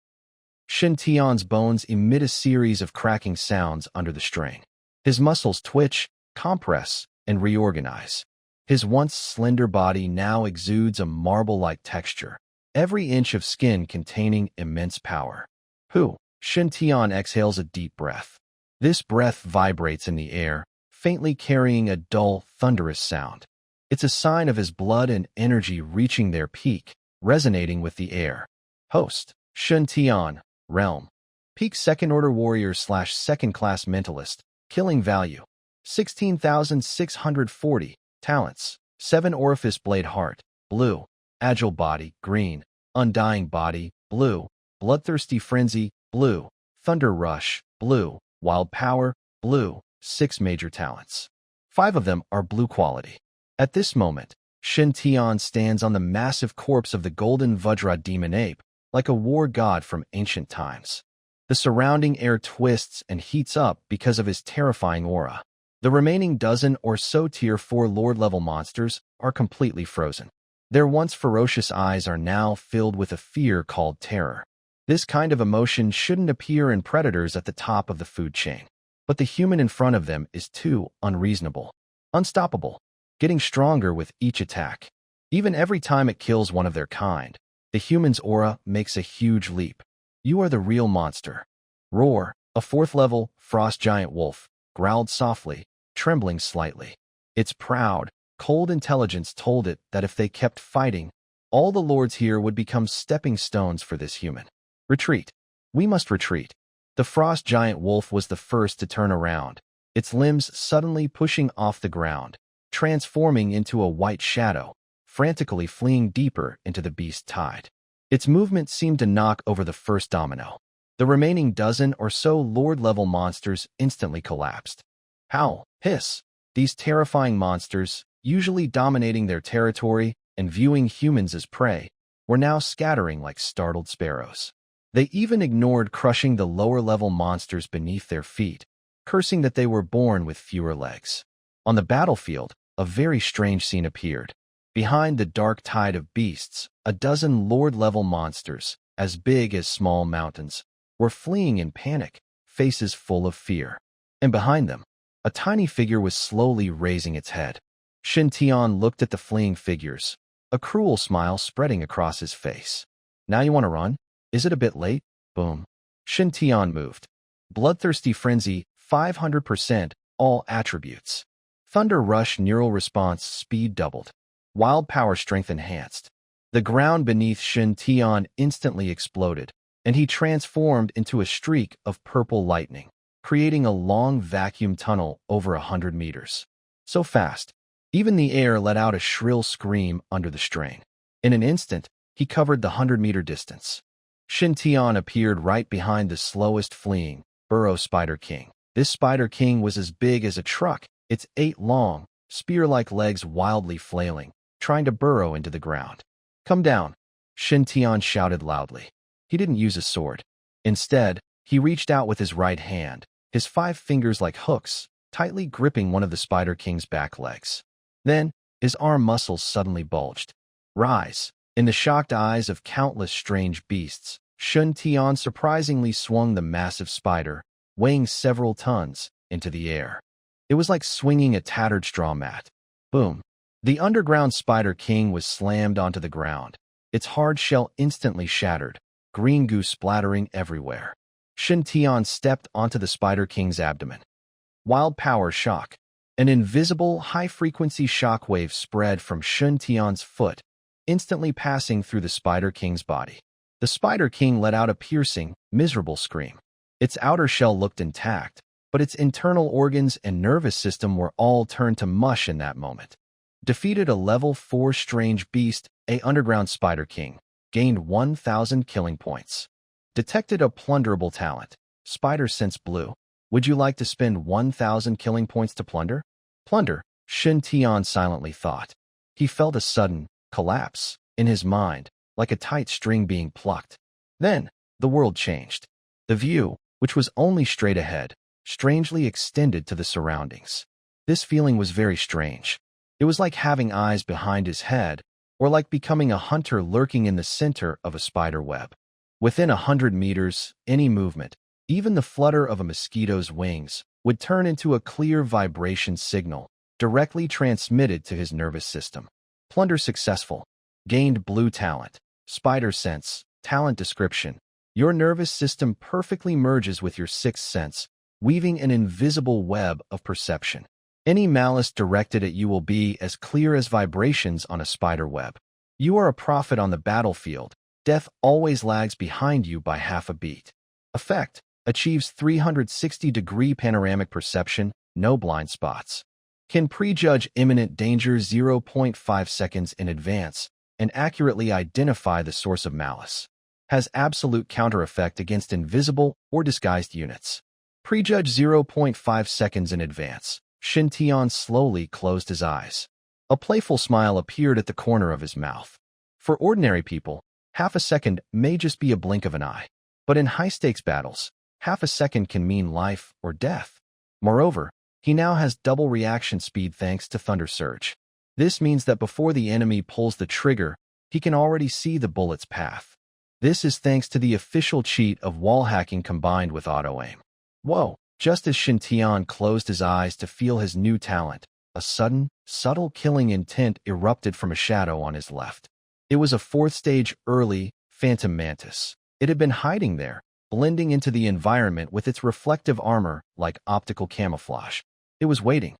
Shintion's bones emit a series of cracking sounds under the strain. His muscles twitch, compress, and reorganize. His once slender body now exudes a marble-like texture, every inch of skin containing immense power. Hu. Shintion exhales a deep breath. This breath vibrates in the air, faintly carrying a dull, thunderous sound. It's a sign of his blood and energy reaching their peak, resonating with the air. Host. Shintion. Realm. Peak second-order warrior / second-class mentalist. Killing value. 16,640. Talents. 7 orifice blade heart. Blue. Agile body. Green. Undying body. Blue. Bloodthirsty frenzy. Blue. Thunder rush. Blue. Wild power. Blue. 6 major talents. 5 of them are blue quality. At this moment, Shintion stands on the massive corpse of the golden Vajra demon ape, like a war god from ancient times. The surrounding air twists and heats up because of his terrifying aura. The remaining dozen or so tier 4 lord-level monsters are completely frozen. Their once ferocious eyes are now filled with a fear called terror. This kind of emotion shouldn't appear in predators at the top of the food chain. But the human in front of them is too unreasonable, unstoppable, getting stronger with each attack. Even every time it kills one of their kind, the human's aura makes a huge leap. You are the real monster. Roar, a fourth-level frost giant wolf, growled softly, trembling slightly. Its proud, cold intelligence told it that if they kept fighting, all the lords here would become stepping stones for this human. Retreat. We must retreat. The frost giant wolf was the first to turn around, its limbs suddenly pushing off the ground, transforming into a white shadow, frantically fleeing deeper into the beast's tide. Its movement seemed to knock over the first domino. The remaining dozen or so lord-level monsters instantly collapsed. Howl, hiss. These terrifying monsters, usually dominating their territory and viewing humans as prey, were now scattering like startled sparrows. They even ignored crushing the lower-level monsters beneath their feet, cursing that they were born with fewer legs. On the battlefield, a very strange scene appeared. Behind the dark tide of beasts, a dozen lord-level monsters, as big as small mountains, were fleeing in panic, faces full of fear. And behind them, a tiny figure was slowly raising its head. Shintion looked at the fleeing figures, a cruel smile spreading across his face. Now you want to run? Is it a bit late? Boom. Shintion moved. Bloodthirsty frenzy, 500%, all attributes. Thunder rush neural response speed doubled. Wild power strength enhanced. The ground beneath Shintion instantly exploded, and he transformed into a streak of purple lightning, creating a long vacuum tunnel over 100 meters. So fast, even the air let out a shrill scream under the strain. In an instant, he covered the 100-meter distance. Shintion appeared right behind the slowest fleeing, burrow Spider King. This Spider King was as big as a truck, its 8 long, spear-like legs wildly flailing, trying to burrow into the ground. Come down, Shintion shouted loudly. He didn't use a sword. Instead, he reached out with his right hand, his 5 fingers like hooks, tightly gripping one of the Spider King's back legs. Then, his arm muscles suddenly bulged. Rise. In the shocked eyes of countless strange beasts, Shintion surprisingly swung the massive spider, weighing several tons, into the air. It was like swinging a tattered straw mat. Boom. The underground Spider King was slammed onto the ground. Its hard shell instantly shattered, green goo splattering everywhere. Shintion stepped onto the Spider King's abdomen. Wild power shock. An invisible, high-frequency shockwave spread from Shintion's foot, instantly passing through the Spider King's body. The Spider King let out a piercing, miserable scream. Its outer shell looked intact, but its internal organs and nervous system were all turned to mush in that moment. Defeated a level 4 strange beast, a underground Spider King, gained 1,000 killing points. Detected a plunderable talent, Spider Sense Blue. Would you like to spend 1,000 killing points to plunder? Plunder, Shintion silently thought. He felt a sudden collapse in his mind, like a tight string being plucked. Then, the world changed. The view, which was only straight ahead, strangely extended to the surroundings. This feeling was very strange. It was like having eyes behind his head, or like becoming a hunter lurking in the center of a spider web. Within 100 meters, any movement, even the flutter of a mosquito's wings, would turn into a clear vibration signal, directly transmitted to his nervous system. Plunder successful. Gained blue talent. Spider sense. Talent description. Your nervous system perfectly merges with your sixth sense, weaving an invisible web of perception. Any malice directed at you will be as clear as vibrations on a spider web. You are a prophet on the battlefield. Death always lags behind you by half a beat. Effect. Achieves 360-degree panoramic perception, no blind spots. Can prejudge imminent danger 0.5 seconds in advance and accurately identify the source of malice. Has absolute counter-effect against invisible or disguised units. Prejudge 0.5 seconds in advance. Shintion slowly closed his eyes. A playful smile appeared at the corner of his mouth. For ordinary people, half a second may just be a blink of an eye. But in high-stakes battles, half a second can mean life or death. Moreover, he now has double reaction speed thanks to Thunder Surge. This means that before the enemy pulls the trigger, he can already see the bullet's path. This is thanks to the official cheat of wall hacking combined with auto-aim. Whoa! Just as Shintion closed his eyes to feel his new talent, a sudden, subtle killing intent erupted from a shadow on his left. It was a fourth-stage early Phantom Mantis. It had been hiding there, blending into the environment with its reflective armor like optical camouflage. It was waiting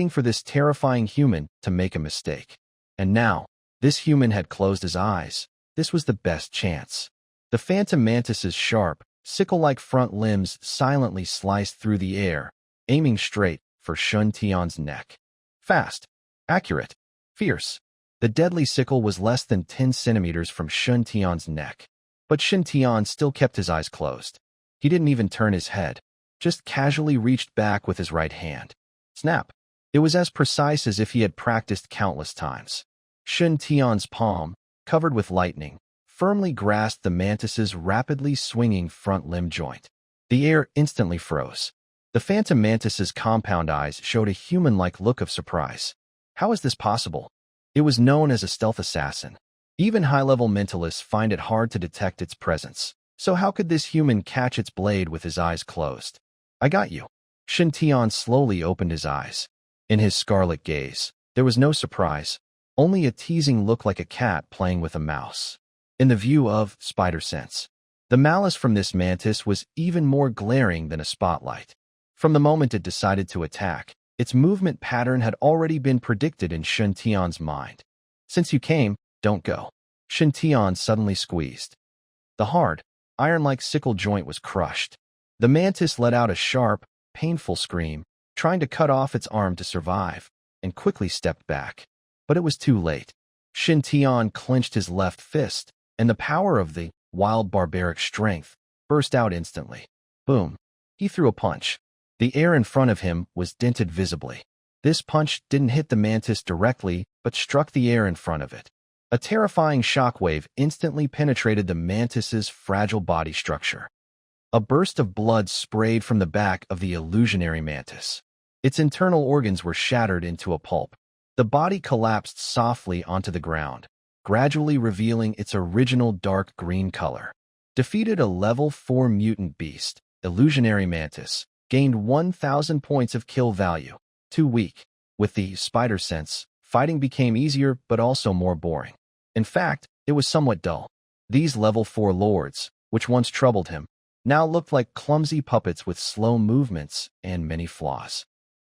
for this terrifying human to make a mistake. And now, this human had closed his eyes. This was the best chance. The Phantom Mantis's sharp, sickle-like front limbs silently sliced through the air, aiming straight for Shintion's neck. Fast, accurate, fierce. The deadly sickle was less than 10 centimeters from Shintion's neck. But Shintion still kept his eyes closed. He didn't even turn his head, just casually reached back with his right hand. Snap! It was as precise as if he had practiced countless times. Shintion's palm, covered with lightning, firmly grasped the mantis's rapidly swinging front limb joint. The air instantly froze. The Phantom Mantis's compound eyes showed a human-like look of surprise. How is this possible? It was known as a stealth assassin. Even high-level mentalists find it hard to detect its presence. So how could this human catch its blade with his eyes closed? I got you. Shintion slowly opened his eyes. In his scarlet gaze, there was no surprise, only a teasing look like a cat playing with a mouse. In the view of spider sense, the malice from this mantis was even more glaring than a spotlight. From the moment it decided to attack, its movement pattern had already been predicted in Shintion's mind. Since you came, don't go. Shintion suddenly squeezed. The hard, iron-like sickle joint was crushed. The mantis let out a sharp, painful scream, trying to cut off its arm to survive, and quickly stepped back. But it was too late. Shintion clenched his left fist, and the power of the wild barbaric strength burst out instantly. Boom! He threw a punch. The air in front of him was dented visibly. This punch didn't hit the mantis directly, but struck the air in front of it. A terrifying shockwave instantly penetrated the mantis's fragile body structure. A burst of blood sprayed from the back of the illusionary mantis. Its internal organs were shattered into a pulp. The body collapsed softly onto the ground, gradually revealing its original dark green color. Defeated a level 4 mutant beast, illusionary mantis, gained 1,000 points of kill value. Too weak. With the spider sense, fighting became easier but also more boring. In fact, it was somewhat dull. These level 4 lords, which once troubled him, now looked like clumsy puppets with slow movements and many flaws.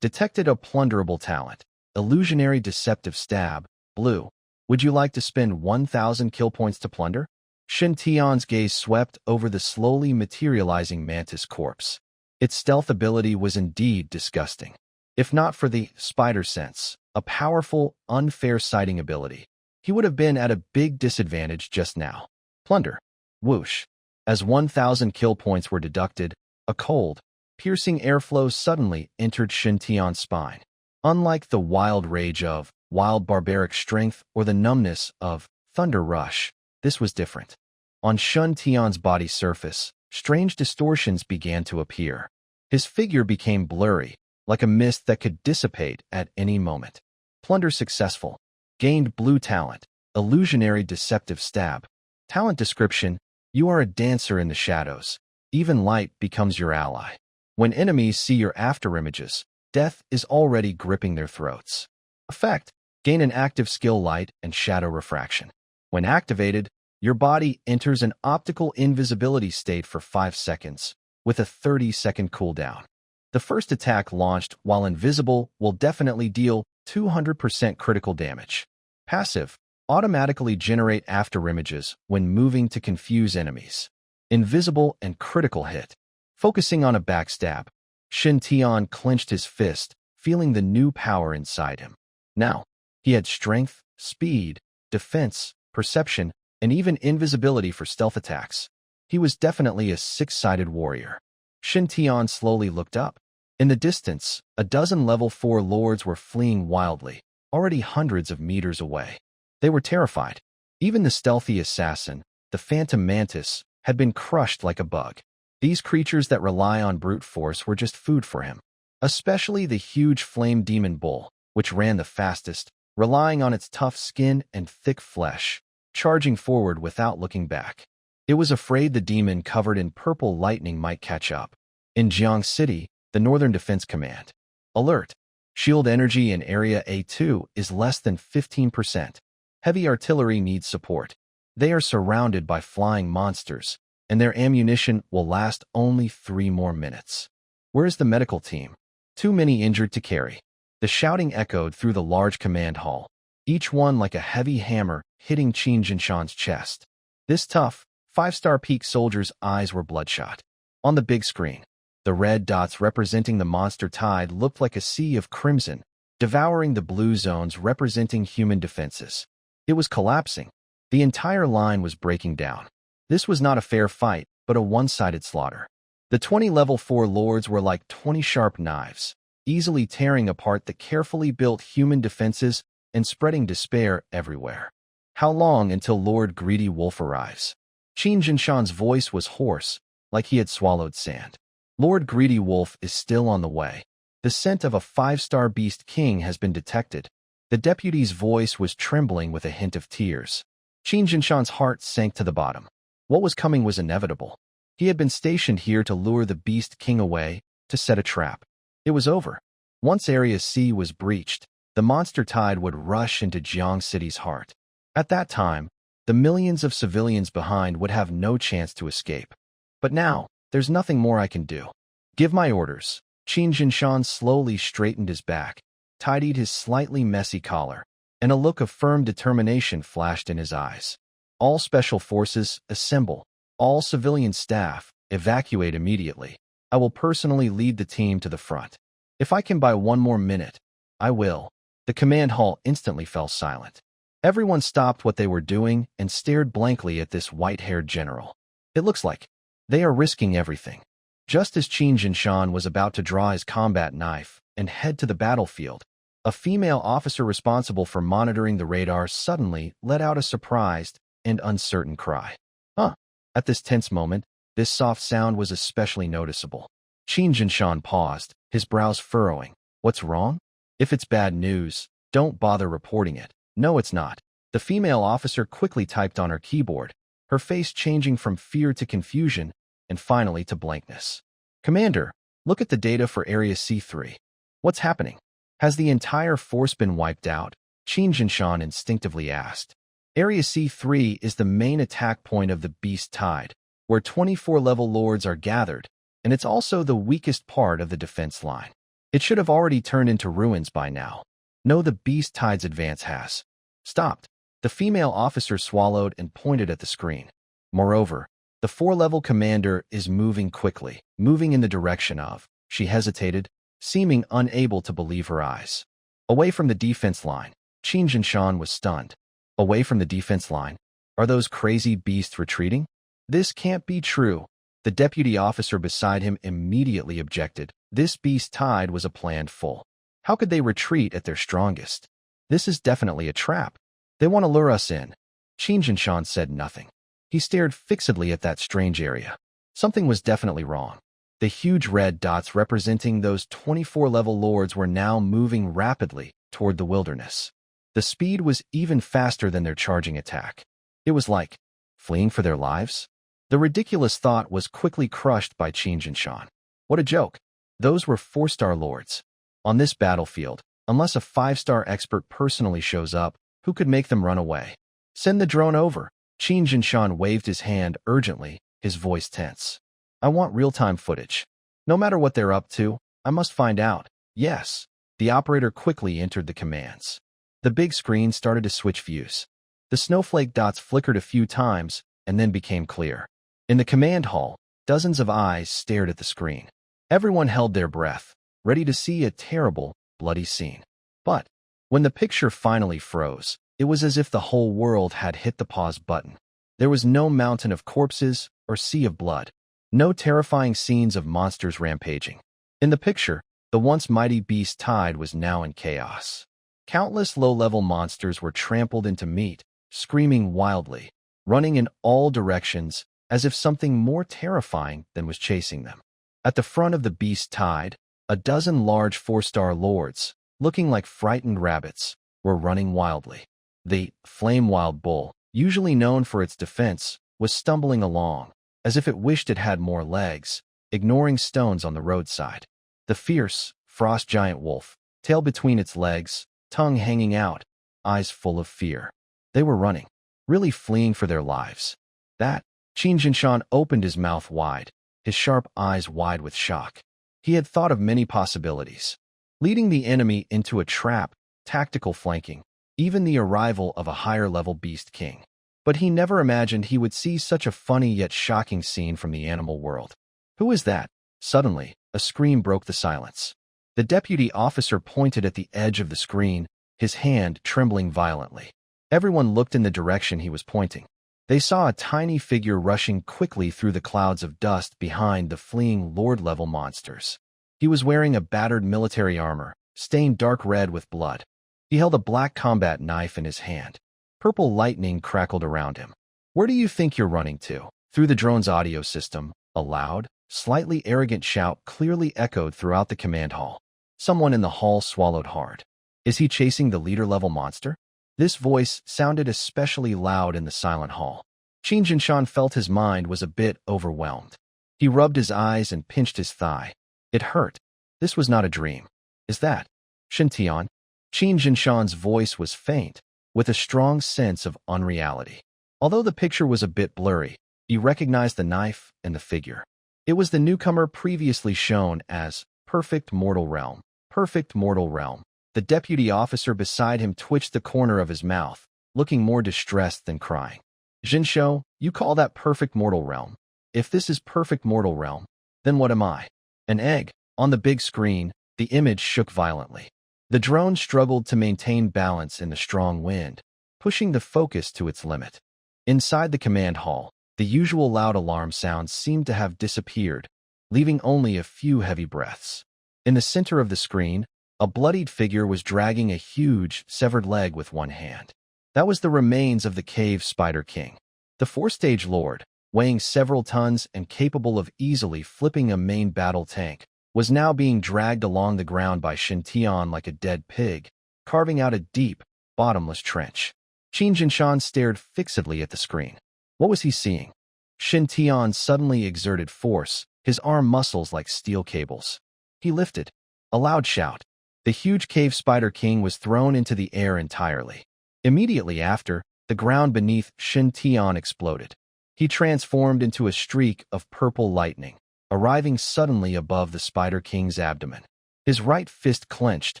Detected a plunderable talent. Illusionary Deceptive Stab, Blue. Would you like to spend 1,000 kill points to plunder? Shintion's gaze swept over the slowly materializing mantis corpse. Its stealth ability was indeed disgusting. If not for the spider sense, a powerful, unfair sighting ability, he would have been at a big disadvantage just now. Plunder. Whoosh. As 1,000 kill points were deducted, a cold, piercing airflow suddenly entered Shintion's spine. Unlike the wild rage of wild barbaric strength or the numbness of thunder rush, this was different. On Shintion's body surface, strange distortions began to appear. His figure became blurry, like a mist that could dissipate at any moment. Plunder successful. Gained blue talent. Illusionary Deceptive Stab. Talent description: you are a dancer in the shadows. Even light becomes your ally. When enemies see your afterimages, death is already gripping their throats. Effect: gain an active skill light and shadow refraction. When activated, your body enters an optical invisibility state for 5 seconds, with a 30-second cooldown. The first attack launched while invisible will definitely deal 200% critical damage. Passive: automatically generate afterimages when moving to confuse enemies. Invisible and critical hit. Focusing on a backstab, Shintion clenched his fist, feeling the new power inside him. Now, he had strength, speed, defense, perception, and even invisibility for stealth attacks. He was definitely a six-sided warrior. Shintion slowly looked up. In the distance, a dozen level 4 lords were fleeing wildly, already hundreds of meters away. They were terrified. Even the stealthy assassin, the Phantom Mantis, had been crushed like a bug. These creatures that rely on brute force were just food for him. Especially the huge flame demon bull, which ran the fastest, relying on its tough skin and thick flesh, charging forward without looking back. It was afraid the demon covered in purple lightning might catch up. In Jiang City, the Northern Defense Command. Alert! Shield energy in Area A2 is less than 15%. Heavy artillery needs support. They are surrounded by flying monsters, and their ammunition will last only 3 more minutes. Where's the medical team? Too many injured to carry. The shouting echoed through the large command hall, each one like a heavy hammer hitting Qin Jinshan's chest. This tough, 5-star peak soldier's eyes were bloodshot. On the big screen, the red dots representing the monster tide looked like a sea of crimson, devouring the blue zones representing human defenses. It was collapsing. The entire line was breaking down. This was not a fair fight, but a one-sided slaughter. The 20 level 4 lords were like 20 sharp knives, easily tearing apart the carefully built human defenses and spreading despair everywhere. How long until Lord Greedy Wolf arrives? Qin Jinshan's voice was hoarse, like he had swallowed sand. Lord Greedy Wolf is still on the way. The scent of a 5-star beast king has been detected. The deputy's voice was trembling with a hint of tears. Qin Jinshan's heart sank to the bottom. What was coming was inevitable. He had been stationed here to lure the beast king away, to set a trap. It was over. Once Area C was breached, the monster tide would rush into Jiang City's heart. At that time, the millions of civilians behind would have no chance to escape. But now, there's nothing more I can do. Give my orders. Qin Jinshan slowly straightened his back, tidied his slightly messy collar, and a look of firm determination flashed in his eyes. All special forces, assemble. All civilian staff, evacuate immediately. I will personally lead the team to the front. If I can buy 1 more minute, I will. The command hall instantly fell silent. Everyone stopped what they were doing and stared blankly at this white-haired general. It looks like they are risking everything. Just as Qin Jinshan was about to draw his combat knife and head to the battlefield, a female officer responsible for monitoring the radar suddenly let out a surprised and uncertain cry. Huh. At this tense moment, this soft sound was especially noticeable. Qin Jinshan paused, his brows furrowing. What's wrong? If it's bad news, don't bother reporting it. No, it's not. The female officer quickly typed on her keyboard, her face changing from fear to confusion and finally to blankness. Commander, look at the data for Area C3. What's happening? Has the entire force been wiped out? Qin Jinshan instinctively asked. Area C3 is the main attack point of the Beast Tide, where 24-level lords are gathered, and it's also the weakest part of the defense line. It should have already turned into ruins by now. No, the Beast Tide's advance has stopped. The female officer swallowed and pointed at the screen. Moreover, the 4-level commander is moving quickly, moving in the direction of. She hesitated, seeming unable to believe her eyes. Away from the defense line. Qin Jinshan was stunned. Away from the defense line? Are those crazy beasts retreating? This can't be true. The deputy officer beside him immediately objected. This Beast Tide was a planned fool. How could they retreat at their strongest? This is definitely a trap. They want to lure us in. Qin Jinshan said nothing. He stared fixedly at that strange area. Something was definitely wrong. The huge red dots representing those 24-level lords were now moving rapidly toward the wilderness. The speed was even faster than their charging attack. It was like fleeing for their lives. The ridiculous thought was quickly crushed by Qin Jinshan. What a joke. Those were 4-star lords. On this battlefield, unless a 5-star expert personally shows up, who could make them run away? Send the drone over. Qin Jinshan waved his hand urgently, his voice tense. I want real-time footage. No matter what they're up to, I must find out. Yes. The operator quickly entered the commands. The big screen started to switch views. The snowflake dots flickered a few times and then became clear. In the command hall, dozens of eyes stared at the screen. Everyone held their breath, ready to see a terrible, bloody scene. But when the picture finally froze, it was as if the whole world had hit the pause button. There was no mountain of corpses or sea of blood. No terrifying scenes of monsters rampaging. In the picture, the once mighty Beast Tide was now in chaos. Countless low-level monsters were trampled into meat, screaming wildly, running in all directions as if something more terrifying than was chasing them. At the front of the Beast Tide, a dozen large 4-star lords, looking like frightened rabbits, were running wildly. The flame-wild bull, usually known for its defense, was stumbling along, as if it wished it had more legs, ignoring stones on the roadside. The fierce, frost giant wolf, tail between its legs, tongue hanging out, eyes full of fear. They were running, really fleeing for their lives. That, Shintion opened his mouth wide, his sharp eyes wide with shock. He had thought of many possibilities. Leading the enemy into a trap, tactical flanking, even the arrival of a higher-level beast king. But he never imagined he would see such a funny yet shocking scene from the animal world. Who is that? Suddenly, a scream broke the silence. The deputy officer pointed at the edge of the screen, his hand trembling violently. Everyone looked in the direction he was pointing. They saw a tiny figure rushing quickly through the clouds of dust behind the fleeing Lord-level monsters. He was wearing a battered military armor, stained dark red with blood. He held a black combat knife in his hand. Purple lightning crackled around him. "Where do you think you're running to?" Through the drone's audio system, a loud, slightly arrogant shout clearly echoed throughout the command hall. Someone in the hall swallowed hard. Is he chasing the leader-level monster? This voice sounded especially loud in the silent hall. Shintion felt his mind was a bit overwhelmed. He rubbed his eyes and pinched his thigh. It hurt. This was not a dream. Is that Shintion? Shinshan's voice was faint, with a strong sense of unreality. Although the picture was a bit blurry, he recognized the knife and the figure. It was the newcomer previously shown as Perfect Mortal Realm. Perfect Mortal Realm. The deputy officer beside him twitched the corner of his mouth, looking more distressed than crying. "Xiao, you call that Perfect Mortal Realm? If this is Perfect Mortal Realm, then what am I? An egg?" On the big screen, the image shook violently. The drone struggled to maintain balance in the strong wind, pushing the focus to its limit. Inside the command hall, the usual loud alarm sounds seemed to have disappeared, leaving only a few heavy breaths. In the center of the screen, a bloodied figure was dragging a huge, severed leg with one hand. That was the remains of the cave Spider King. The four-stage lord, weighing several tons and capable of easily flipping a main battle tank, was now being dragged along the ground by Shintion like a dead pig, carving out a deep, bottomless trench. Shintion stared fixedly at the screen. What was he seeing? Shintion suddenly exerted force, his arm muscles like steel cables. He lifted. A loud shout. The huge cave Spider King was thrown into the air entirely. Immediately after, the ground beneath Shintion exploded. He transformed into a streak of purple lightning, arriving suddenly above the Spider King's abdomen. His right fist clenched,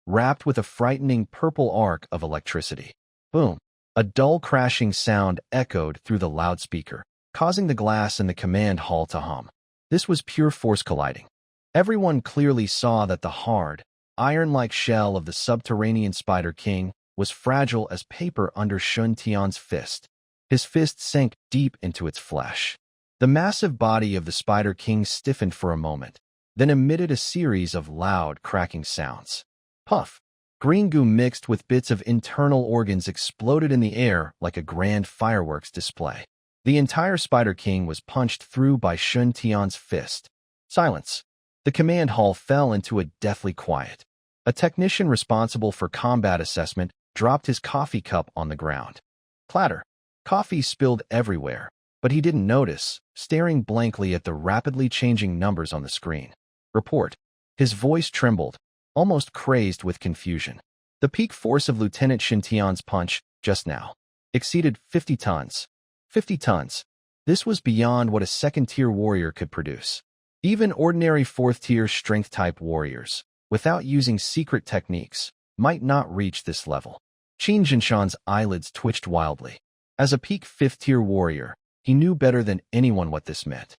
wrapped with a frightening purple arc of electricity. Boom! A dull crashing sound echoed through the loudspeaker, causing the glass in the command hall to hum. This was pure force colliding. Everyone clearly saw that the hard, iron-like shell of the subterranean Spider King was fragile as paper under Shintion's fist. His fist sank deep into its flesh. The massive body of the Spider King stiffened for a moment, then emitted a series of loud, cracking sounds. Puff! Green goo mixed with bits of internal organs exploded in the air like a grand fireworks display. The entire Spider King was punched through by Shintion's fist. Silence. The command hall fell into a deathly quiet. A technician responsible for combat assessment dropped his coffee cup on the ground. Clatter. Coffee spilled everywhere, but he didn't notice, staring blankly at the rapidly changing numbers on the screen. Report. His voice trembled, almost crazed with confusion. The peak force of Lieutenant Shintion's punch, just now, exceeded 50 tons. 50 tons. This was beyond what a second-tier warrior could produce. Even ordinary fourth-tier strength-type warriors, without using secret techniques, might not reach this level. Shinshon's eyelids twitched wildly. As a peak fifth-tier warrior, he knew better than anyone what this meant.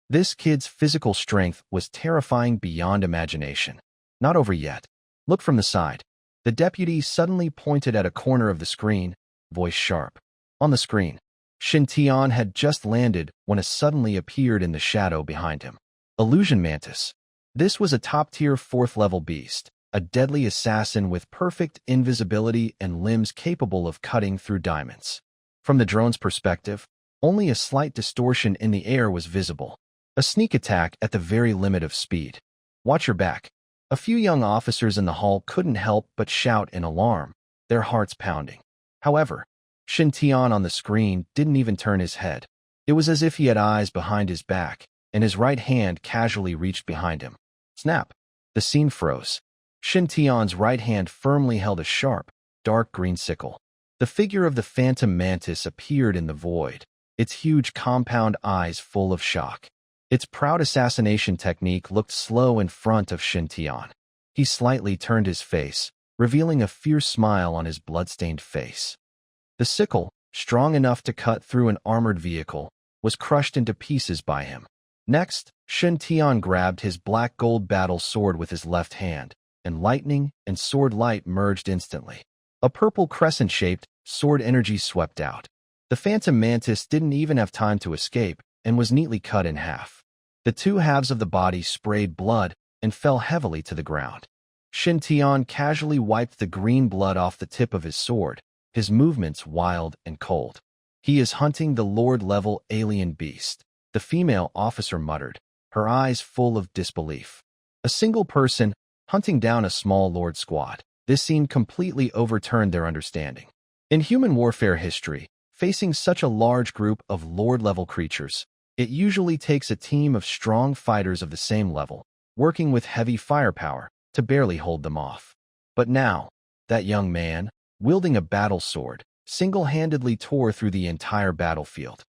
This kid's physical strength was terrifying beyond imagination. Not over yet. Look from the side. The deputy suddenly pointed at a corner of the screen, voice sharp. On the screen, Shintion had just landed when it suddenly appeared in the shadow behind him. Illusion Mantis. This was a top-tier fourth-level beast, a deadly assassin with perfect invisibility and limbs capable of cutting through diamonds. From the drone's perspective, only a slight distortion in the air was visible. A sneak attack at the very limit of speed. Watch your back. A few young officers in the hall couldn't help but shout in alarm, their hearts pounding. However, Shintion on the screen didn't even turn his head. It was as if he had eyes behind his back, and his right hand casually reached behind him. Snap! The scene froze. Shintion's right hand firmly held a sharp, dark green sickle. The figure of the phantom mantis appeared in the void, its huge compound eyes full of shock. Its proud assassination technique looked slow in front of Shintion. He slightly turned his face, revealing a fierce smile on his blood-stained face. The sickle, strong enough to cut through an armored vehicle, was crushed into pieces by him. Next, Shintion grabbed his black-gold battle sword with his left hand, and lightning and sword light merged instantly. A purple crescent-shaped sword energy swept out. The phantom mantis didn't even have time to escape and was neatly cut in half. The two halves of the body sprayed blood and fell heavily to the ground. Shintion casually wiped the green blood off the tip of his sword, his movements wild and cold. "He is hunting the Lord-level alien beast," the female officer muttered, her eyes full of disbelief. A single person hunting down a small Lord squad. This scene completely overturned their understanding. In human warfare history, facing such a large group of Lord-level creatures, it usually takes a team of strong fighters of the same level, working with heavy firepower, to barely hold them off. But now, that young man, wielding a battle sword, single-handedly tore through the entire battlefield.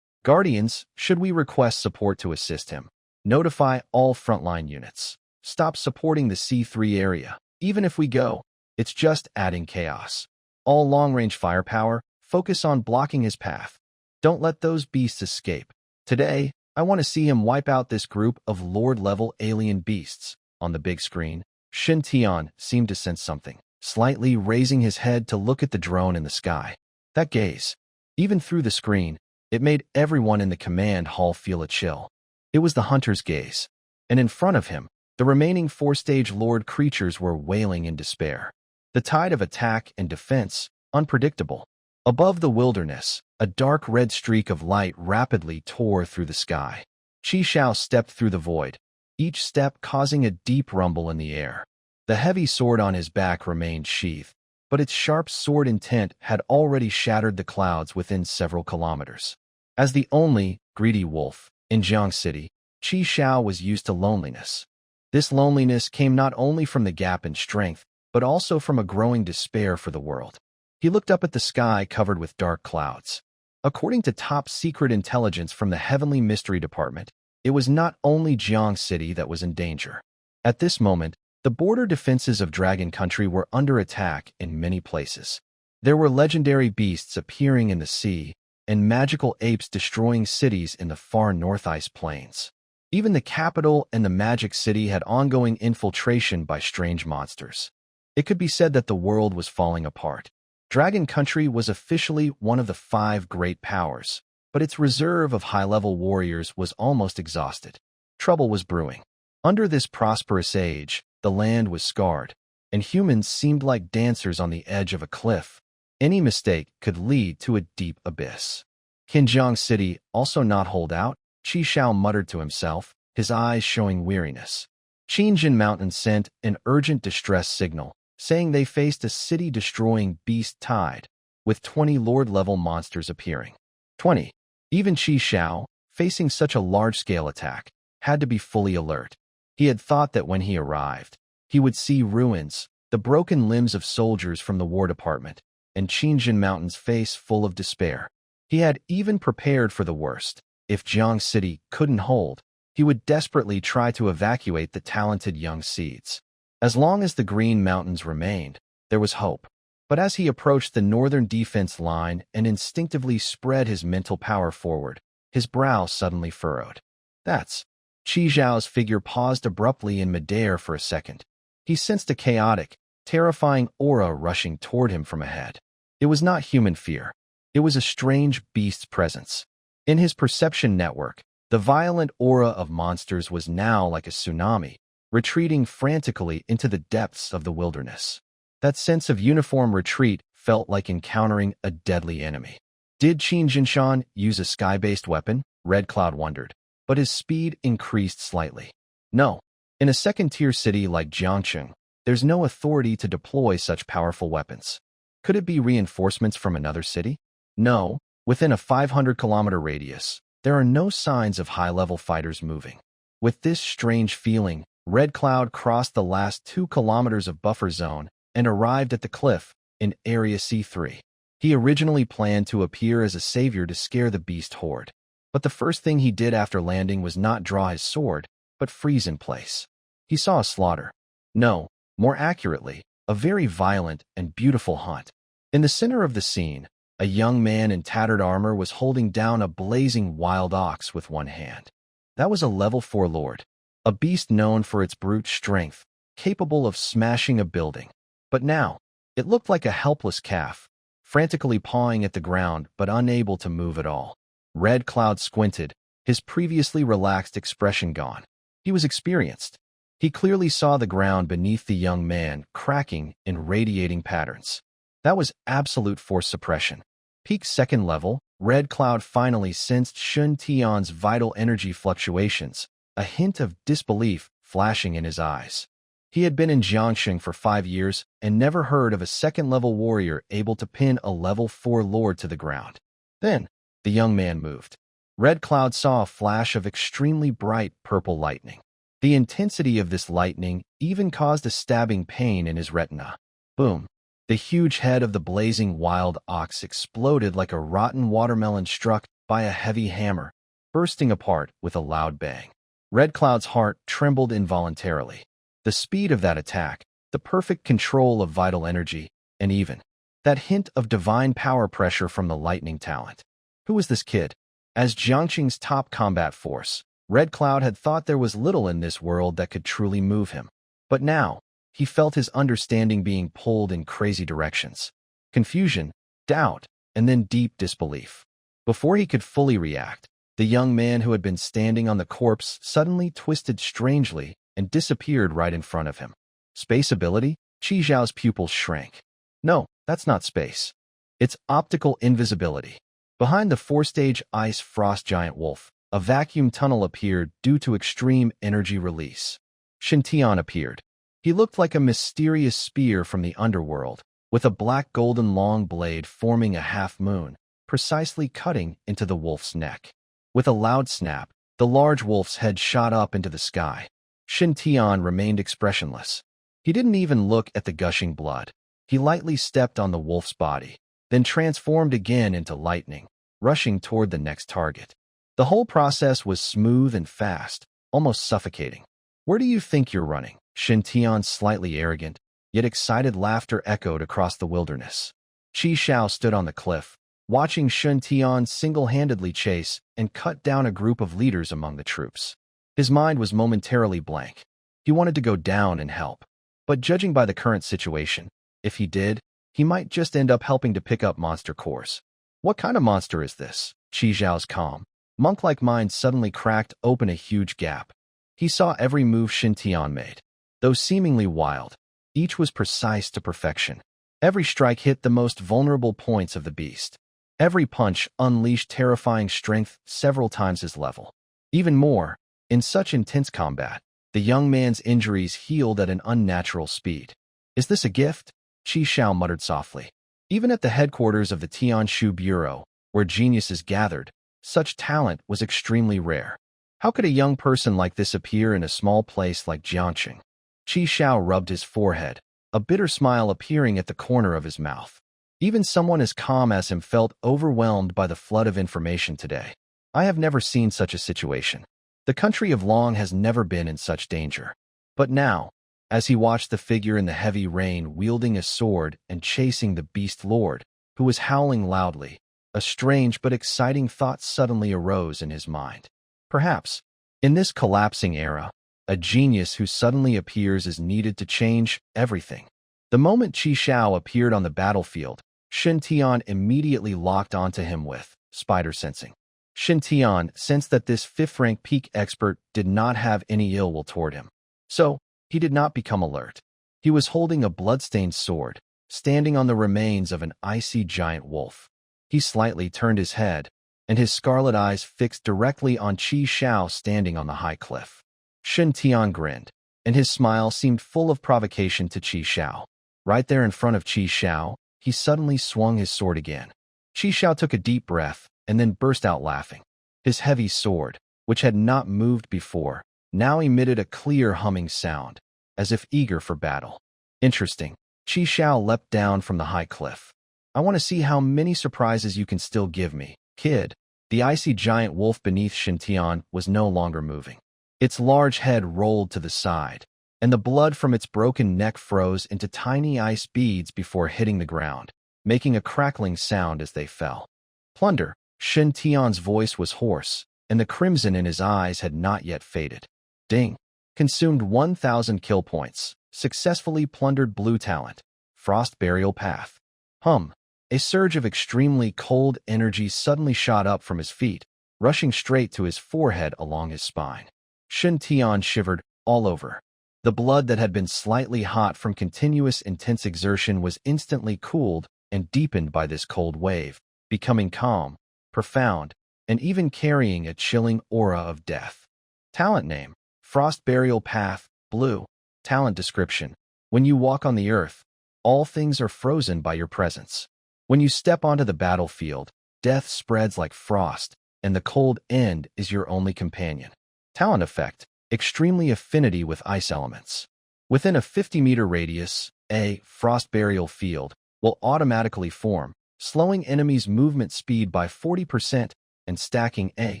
"Guardians, should we request support to assist him? Notify all frontline units. Stop supporting the C3 area. Even if we go, it's just adding chaos. All long-range firepower, focus on blocking his path. Don't let those beasts escape. Today, I want to see him wipe out this group of Lord-level alien beasts." On the big screen, Shintion seemed to sense something, slightly raising his head to look at the drone in the sky. That gaze, even through the screen, it made everyone in the command hall feel a chill. It was the hunter's gaze, and in front of him, the remaining four-stage Lord creatures were wailing in despair. The tide of attack and defense, unpredictable. Above the wilderness, a dark red streak of light rapidly tore through the sky. Xiao stepped through the void, each step causing a deep rumble in the air. The heavy sword on his back remained sheathed, but its sharp sword intent had already shattered the clouds within several kilometers. As the only greedy wolf in Jiang City, Xiao was used to loneliness. This loneliness came not only from the gap in strength, but also from a growing despair for the world. He looked up at the sky covered with dark clouds. According to top-secret intelligence from the Heavenly Mystery Department, it was not only Jiang City that was in danger. At this moment, the border defenses of Dragon Country were under attack in many places. There were legendary beasts appearing in the sea, and magical apes destroying cities in the far North Ice Plains. Even the capital and the Magic City had ongoing infiltration by strange monsters. It could be said that the world was falling apart. Dragon Country was officially one of the 5 great powers, but its reserve of high-level warriors was almost exhausted. Trouble was brewing. Under this prosperous age, the land was scarred, and humans seemed like dancers on the edge of a cliff. Any mistake could lead to a deep abyss. Can Jiang City also not hold out? Xiao muttered to himself, his eyes showing weariness. Shintion Mountain sent an urgent distress signal, saying they faced a city-destroying beast tide, with 20 Lord-level monsters appearing. 20. Even Xiao, facing such a large-scale attack, had to be fully alert. He had thought that when he arrived, he would see ruins, the broken limbs of soldiers from the War Department, and Shintion Mountain's face full of despair. He had even prepared for the worst. If Jiang City couldn't hold, he would desperately try to evacuate the talented young seeds. As long as the Green Mountains remained, there was hope. But as he approached the northern defense line and instinctively spread his mental power forward, his brow suddenly furrowed. That's... Xiao's figure paused abruptly in midair for a second. He sensed a chaotic, terrifying aura rushing toward him from ahead. It was not human fear. It was a strange beast's presence. In his perception network, the violent aura of monsters was now like a tsunami, retreating frantically into the depths of the wilderness. That sense of uniform retreat felt like encountering a deadly enemy. Did Shintion use a sky-based weapon? Red Cloud wondered, but his speed increased slightly. No. In a second-tier city like Jiangcheng, there's no authority to deploy such powerful weapons. Could it be reinforcements from another city? No, within a 500-kilometer radius, there are no signs of high-level fighters moving. With this strange feeling, Red Cloud crossed the last 2 kilometers of buffer zone and arrived at the cliff in Area C3. He originally planned to appear as a savior to scare the beast horde. But the first thing he did after landing was not draw his sword, but freeze in place. He saw a slaughter. No, more accurately, a very violent and beautiful hunt. In the center of the scene, a young man in tattered armor was holding down a blazing wild ox with one hand. That was a level 4 lord, a beast known for its brute strength, capable of smashing a building. But now, it looked like a helpless calf, frantically pawing at the ground but unable to move at all. Red Cloud squinted, his previously relaxed expression gone. He was experienced. He clearly saw the ground beneath the young man cracking in radiating patterns. That was absolute force suppression. Peak 2nd level, Red Cloud finally sensed Shintion's vital energy fluctuations, a hint of disbelief flashing in his eyes. He had been in Jiangxing for 5 years and never heard of a 2nd-level warrior able to pin a level 4 lord to the ground. Then, the young man moved. Red Cloud saw a flash of extremely bright purple lightning. The intensity of this lightning even caused a stabbing pain in his retina. Boom! The huge head of the blazing wild ox exploded like a rotten watermelon struck by a heavy hammer, bursting apart with a loud bang. Red Cloud's heart trembled involuntarily. The speed of that attack, the perfect control of vital energy, and even that hint of divine power pressure from the lightning talent. Who was this kid? As Jiangxing's top combat force, Red Cloud had thought there was little in this world that could truly move him. But now, he felt his understanding being pulled in crazy directions. Confusion, doubt, and then deep disbelief. Before he could fully react, the young man who had been standing on the corpse suddenly twisted strangely and disappeared right in front of him. Space ability? Xiao's pupils shrank. No, that's not space. It's optical invisibility. Behind the 4-stage ice frost giant wolf, a vacuum tunnel appeared due to extreme energy release. Shintion appeared. He looked like a mysterious spear from the underworld, with a black golden long blade forming a half-moon, precisely cutting into the wolf's neck. With a loud snap, the large wolf's head shot up into the sky. Shintion remained expressionless. He didn't even look at the gushing blood. He lightly stepped on the wolf's body, then transformed again into lightning, rushing toward the next target. The whole process was smooth and fast, almost suffocating. "Where do you think you're running?" Shintion's slightly arrogant, yet excited laughter echoed across the wilderness. Xiao stood on the cliff, watching Shintion single-handedly chase and cut down a group of leaders among the troops. His mind was momentarily blank. He wanted to go down and help. But judging by the current situation, if he did, he might just end up helping to pick up monster cores. What kind of monster is this? Xiao's calm, monk-like mind suddenly cracked open a huge gap. He saw every move Shintion made. Though seemingly wild, each was precise to perfection. Every strike hit the most vulnerable points of the beast. Every punch unleashed terrifying strength several times his level. Even more, in such intense combat, the young man's injuries healed at an unnatural speed. "Is this a gift?" Xiao muttered softly. Even at the headquarters of the Tianshu Bureau, where geniuses gathered, such talent was extremely rare. How could a young person like this appear in a small place like Jiangxing? Xiao rubbed his forehead, a bitter smile appearing at the corner of his mouth. Even someone as calm as him felt overwhelmed by the flood of information today. I have never seen such a situation. The country of Long has never been in such danger. But now, as he watched the figure in the heavy rain wielding a sword and chasing the beast lord, who was howling loudly, a strange but exciting thought suddenly arose in his mind. Perhaps, in this collapsing era, a genius who suddenly appears is needed to change everything. The moment Xiao appeared on the battlefield, Shintion immediately locked onto him with spider sensing. Shintion sensed that this 5th-rank peak expert did not have any ill will toward him. So, he did not become alert. He was holding a bloodstained sword, standing on the remains of an icy giant wolf. He slightly turned his head, and his scarlet eyes fixed directly on Xiao standing on the high cliff. Shintion grinned, and his smile seemed full of provocation to Xiao. Right there in front of Xiao, he suddenly swung his sword again. Xiao took a deep breath and then burst out laughing. His heavy sword, which had not moved before, now emitted a clear humming sound, as if eager for battle. Interesting. Xiao leapt down from the high cliff. I want to see how many surprises you can still give me, kid. The icy giant wolf beneath Shintion was no longer moving. Its large head rolled to the side, and the blood from its broken neck froze into tiny ice beads before hitting the ground, making a crackling sound as they fell. Plunder. Shintion's voice was hoarse, and the crimson in his eyes had not yet faded. Ding. Consumed 1,000 kill points. Successfully plundered blue talent. Frost burial path. Hum. A surge of extremely cold energy suddenly shot up from his feet, rushing straight to his forehead along his spine. Shintion shivered all over. The blood that had been slightly hot from continuous intense exertion was instantly cooled and deepened by this cold wave, becoming calm, profound, and even carrying a chilling aura of death. Talent name: Frost Burial Path, Blue. Talent description: when you walk on the earth, all things are frozen by your presence. When you step onto the battlefield, death spreads like frost, and the cold end is your only companion. Talent effect: extremely affinity with ice elements. Within a 50-meter radius, a frost burial field will automatically form, slowing enemies' movement speed by 40% and stacking a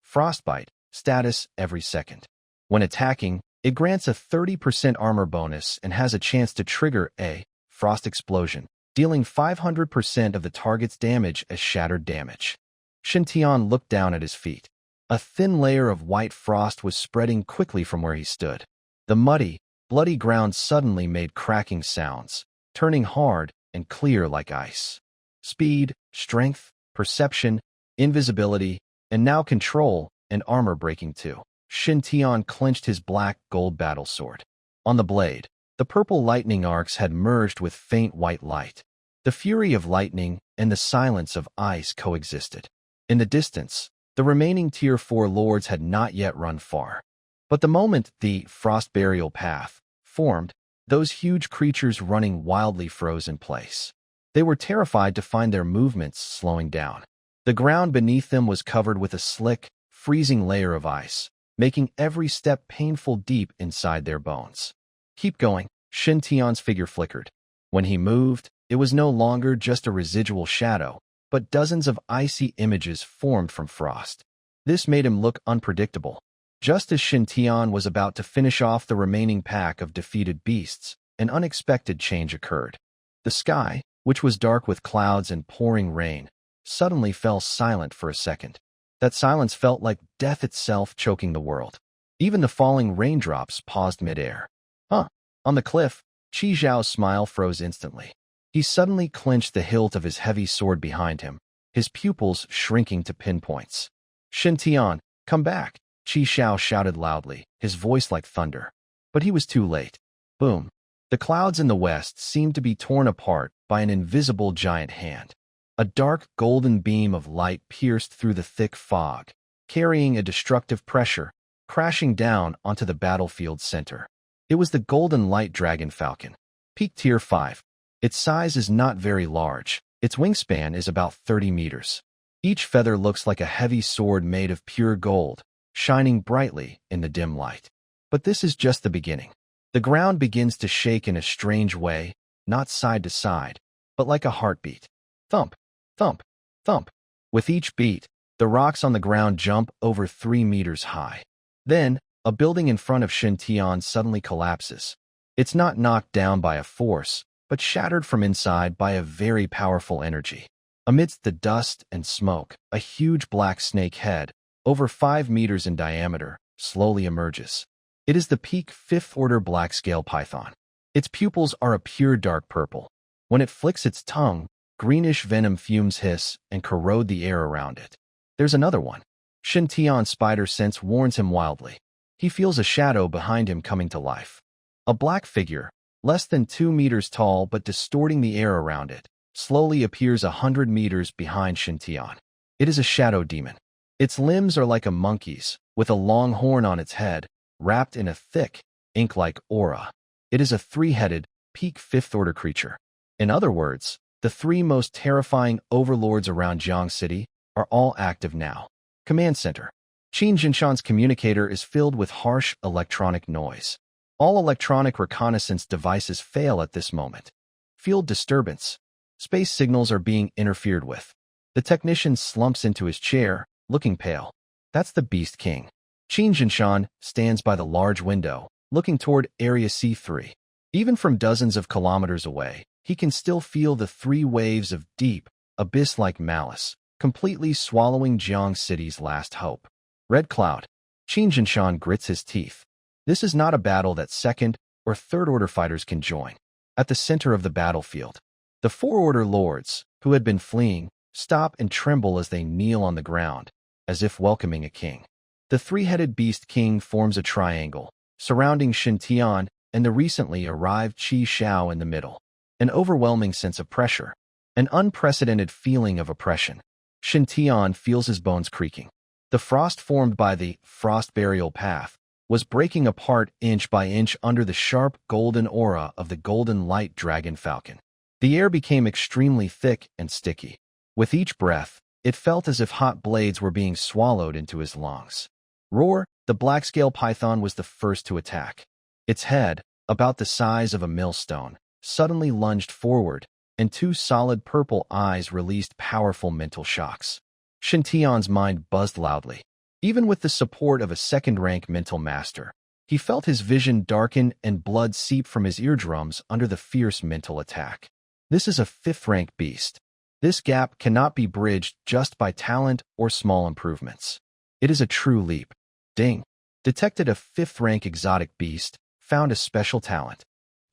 frostbite status every second. When attacking, it grants a 30% armor bonus and has a chance to trigger a frost explosion, dealing 500% of the target's damage as shattered damage. Shintion looked down at his feet. A thin layer of white frost was spreading quickly from where he stood. The muddy, bloody ground suddenly made cracking sounds, turning hard and clear like ice. Speed, strength, perception, invisibility, and now control and armor breaking too. Shintion clenched his black gold battle sword. On the blade, the purple lightning arcs had merged with faint white light. The fury of lightning and the silence of ice coexisted. In the distance, the remaining Tier 4 lords had not yet run far. But the moment the frost burial path formed, those huge creatures running wildly froze in place. They were terrified to find their movements slowing down. The ground beneath them was covered with a slick, freezing layer of ice, making every step painful deep inside their bones. Keep going. Shintion's figure flickered. When he moved, it was no longer just a residual shadow, but dozens of icy images formed from frost. This made him look unpredictable. Just as Shintion was about to finish off the remaining pack of defeated beasts, an unexpected change occurred. The sky, which was dark with clouds and pouring rain, suddenly fell silent for a second. That silence felt like death itself choking the world. Even the falling raindrops paused midair. Huh. On the cliff, Xiao's smile froze instantly. He suddenly clenched the hilt of his heavy sword behind him, his pupils shrinking to pinpoints. Shintion, come back, Xiao shouted loudly, his voice like thunder. But he was too late. Boom. The clouds in the west seemed to be torn apart by an invisible giant hand. A dark golden beam of light pierced through the thick fog, carrying a destructive pressure, crashing down onto the battlefield's center. It was the golden light dragon falcon. Peak Tier 5. Its size is not very large. Its wingspan is about 30 meters. Each feather looks like a heavy sword made of pure gold, shining brightly in the dim light. But this is just the beginning. The ground begins to shake in a strange way, not side to side, but like a heartbeat. Thump, thump, thump. With each beat, the rocks on the ground jump over 3 meters high. Then, a building in front of Shintion suddenly collapses. It's not knocked down by a force, but shattered from inside by a very powerful energy. Amidst the dust and smoke, a huge black snake head, over 5 meters in diameter, slowly emerges. It is the peak 5th-order black-scale python. Its pupils are a pure dark purple. When it flicks its tongue, greenish venom fumes hiss and corrode the air around it. There's another one. Shintion's spider sense warns him wildly. He feels a shadow behind him coming to life. A black figure, less than 2 meters tall but distorting the air around it, slowly appears 100 meters behind Shintion. It is a shadow demon. Its limbs are like a monkey's, with a long horn on its head, wrapped in a thick, ink-like aura. It is a 3-headed, peak 5th-order creature. In other words, The three most terrifying overlords around Jiang City are all active now. Command Center. Shinshan's communicator is filled with harsh electronic noise. All electronic reconnaissance devices fail at this moment. Field disturbance. Space signals are being interfered with. The technician slumps into his chair, looking pale. That's the Beast King. Shinshan stands by the large window, looking toward Area C3. Even from dozens of kilometers away, he can still feel the three waves of deep, abyss-like malice, completely swallowing Jiang City's last hope. Red Cloud. Shinshan grits his teeth. This is not a battle that second or third-order fighters can join. At the center of the battlefield, the four-order lords, who had been fleeing, stop and tremble as they kneel on the ground, as if welcoming a king. The three-headed Beast King forms a triangle, surrounding Shintion and the recently arrived Xiao in the middle. An overwhelming sense of pressure, an unprecedented feeling of oppression. Shintion feels his bones creaking. The frost formed by the frost burial path was breaking apart inch by inch under the sharp golden aura of the golden light dragon falcon. The air became extremely thick and sticky. With each breath, it felt as if hot blades were being swallowed into his lungs. Roar, the black-scale python was the first to attack. Its head, about the size of a millstone, suddenly lunged forward, and two solid purple eyes released powerful mental shocks. Shintion's mind buzzed loudly. Even with the support of a second-rank mental master, he felt his vision darken and blood seep from his eardrums under the fierce mental attack. This is a fifth-rank beast. This gap cannot be bridged just by talent or small improvements. It is a true leap. Ding. Detected a fifth-rank exotic beast, found a special talent.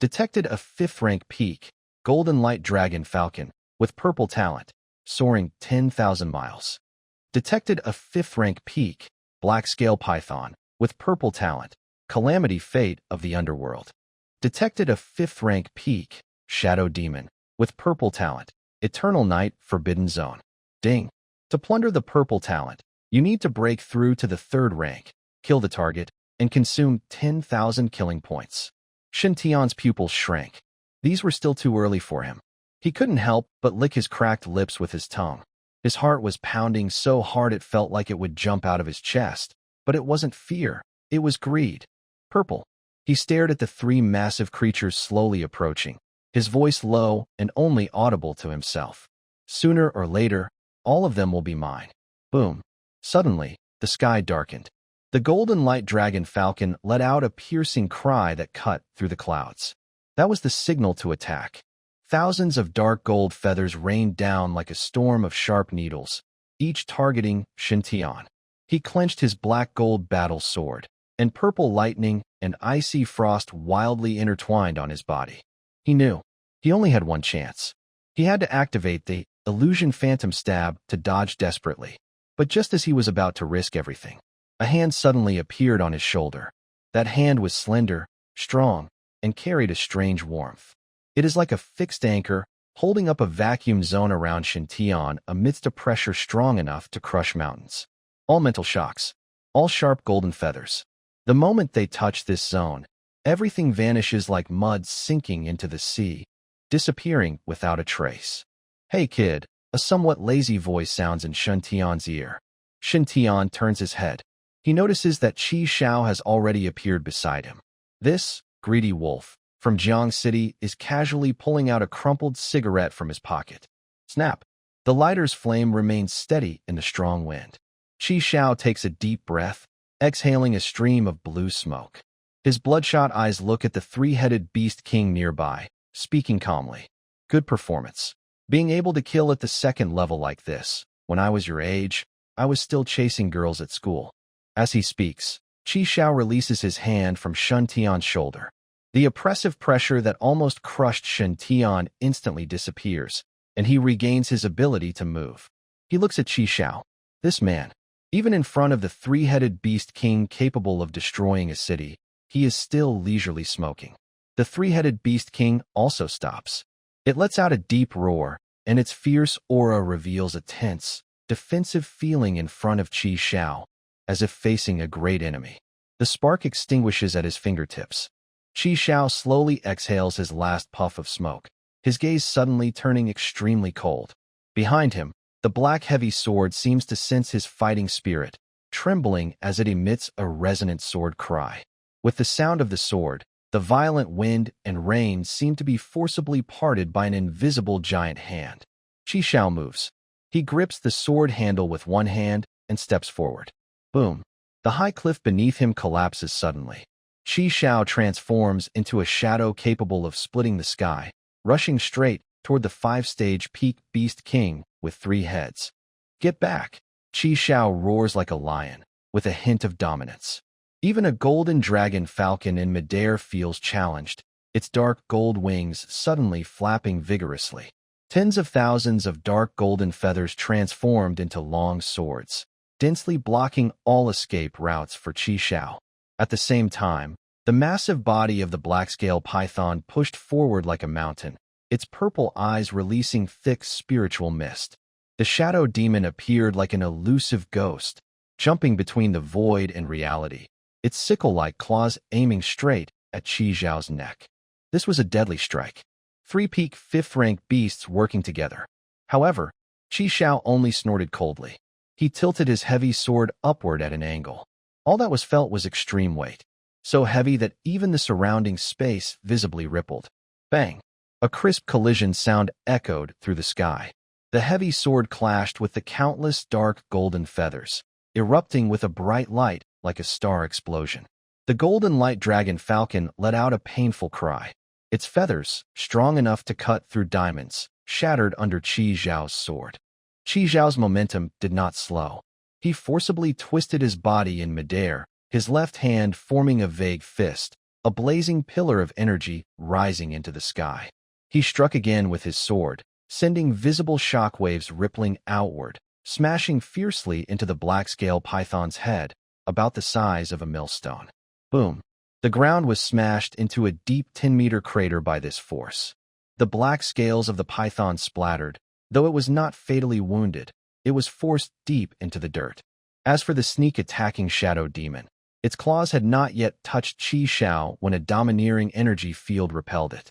Detected a fifth-rank peak, golden light dragon falcon, with purple talent, soaring 10,000 miles. Detected a fifth-rank peak, black-scale python, with purple talent, calamity fate of the underworld. Detected a fifth-rank peak, shadow demon, with purple talent, eternal night forbidden zone. Ding. To plunder the purple talent, you need to break through to the third rank, kill the target, and consume 10,000 killing points. Shintion's pupils shrank. These were still too early for him. He couldn't help but lick his cracked lips with his tongue. His heart was pounding so hard it felt like it would jump out of his chest, but it wasn't fear, it was greed. Purple. He stared at the three massive creatures slowly approaching, his voice low and only audible to himself. Sooner or later, all of them will be mine. Boom. Suddenly, the sky darkened. The golden light dragon falcon let out a piercing cry that cut through the clouds. That was the signal to attack. Thousands of dark gold feathers rained down like a storm of sharp needles, each targeting Shintion. He clenched his black gold battle sword, and purple lightning and icy frost wildly intertwined on his body. He knew. He only had one chance. He had to activate the illusion phantom stab to dodge desperately. But just as he was about to risk everything, a hand suddenly appeared on his shoulder. That hand was slender, strong, and carried a strange warmth. It is like a fixed anchor, holding up a vacuum zone around Shintion amidst a pressure strong enough to crush mountains. All mental shocks. All sharp golden feathers. The moment they touch this zone, everything vanishes like mud sinking into the sea, disappearing without a trace. Hey kid, a somewhat lazy voice sounds in Shintion's ear. Shintion turns his head. He notices that Xiao has already appeared beside him. This greedy wolf from Jiang City is casually pulling out a crumpled cigarette from his pocket. Snap! The lighter's flame remains steady in the strong wind. Xiao takes a deep breath, exhaling a stream of blue smoke. His bloodshot eyes look at the three-headed beast king nearby, speaking calmly. Good performance. Being able to kill at the second level like this. When I was your age, I was still chasing girls at school. As he speaks, Xiao releases his hand from Shintion's shoulder. The oppressive pressure that almost crushed Shintion instantly disappears, and he regains his ability to move. He looks at Xiao. This man, even in front of the three-headed beast king capable of destroying a city, he is still leisurely smoking. The three-headed beast king also stops. It lets out a deep roar, and its fierce aura reveals a tense, defensive feeling in front of Xiao, as if facing a great enemy. The spark extinguishes at his fingertips. Xiao slowly exhales his last puff of smoke. his gaze suddenly turning extremely cold. Behind him, the black heavy sword seems to sense his fighting spirit, trembling as it emits a resonant sword cry. With the sound of the sword, the violent wind and rain seem to be forcibly parted by an invisible giant hand. Xiao moves. He grips the sword handle with one hand and steps forward. Boom. The high cliff beneath him collapses suddenly. Xiao transforms into a shadow capable of splitting the sky, rushing straight toward the 5-stage peak beast king with 3 heads. Get back! Xiao roars like a lion, with a hint of dominance. Even a golden dragon falcon in midair feels challenged, its dark gold wings suddenly flapping vigorously. Tens of thousands of dark golden feathers transformed into long swords, densely blocking all escape routes for Xiao. At the same time, the massive body of the black-scale python pushed forward like a mountain, its purple eyes releasing thick spiritual mist. The shadow demon appeared like an elusive ghost, jumping between the void and reality, its sickle-like claws aiming straight at Xiao's neck. This was a deadly strike. 3 peak 5th-rank beasts working together. However, Xiao only snorted coldly. He tilted his heavy sword upward at an angle. All that was felt was extreme weight, so heavy that even the surrounding space visibly rippled. Bang! A crisp collision sound echoed through the sky. The heavy sword clashed with the countless dark golden feathers, erupting with a bright light like a star explosion. The golden light dragon falcon let out a painful cry. Its feathers, strong enough to cut through diamonds, shattered under Xiao's sword. Xiao's momentum did not slow. He forcibly twisted his body in midair, his left hand forming a vague fist, a blazing pillar of energy rising into the sky. He struck again with his sword, sending visible shockwaves rippling outward, smashing fiercely into the black-scale python's head, about the size of a millstone. Boom! The ground was smashed into a deep 10-meter crater by this force. The black scales of the python splattered. Though it was not fatally wounded, it was forced deep into the dirt. As for the sneak-attacking shadow demon, its claws had not yet touched Xiao when a domineering energy field repelled it.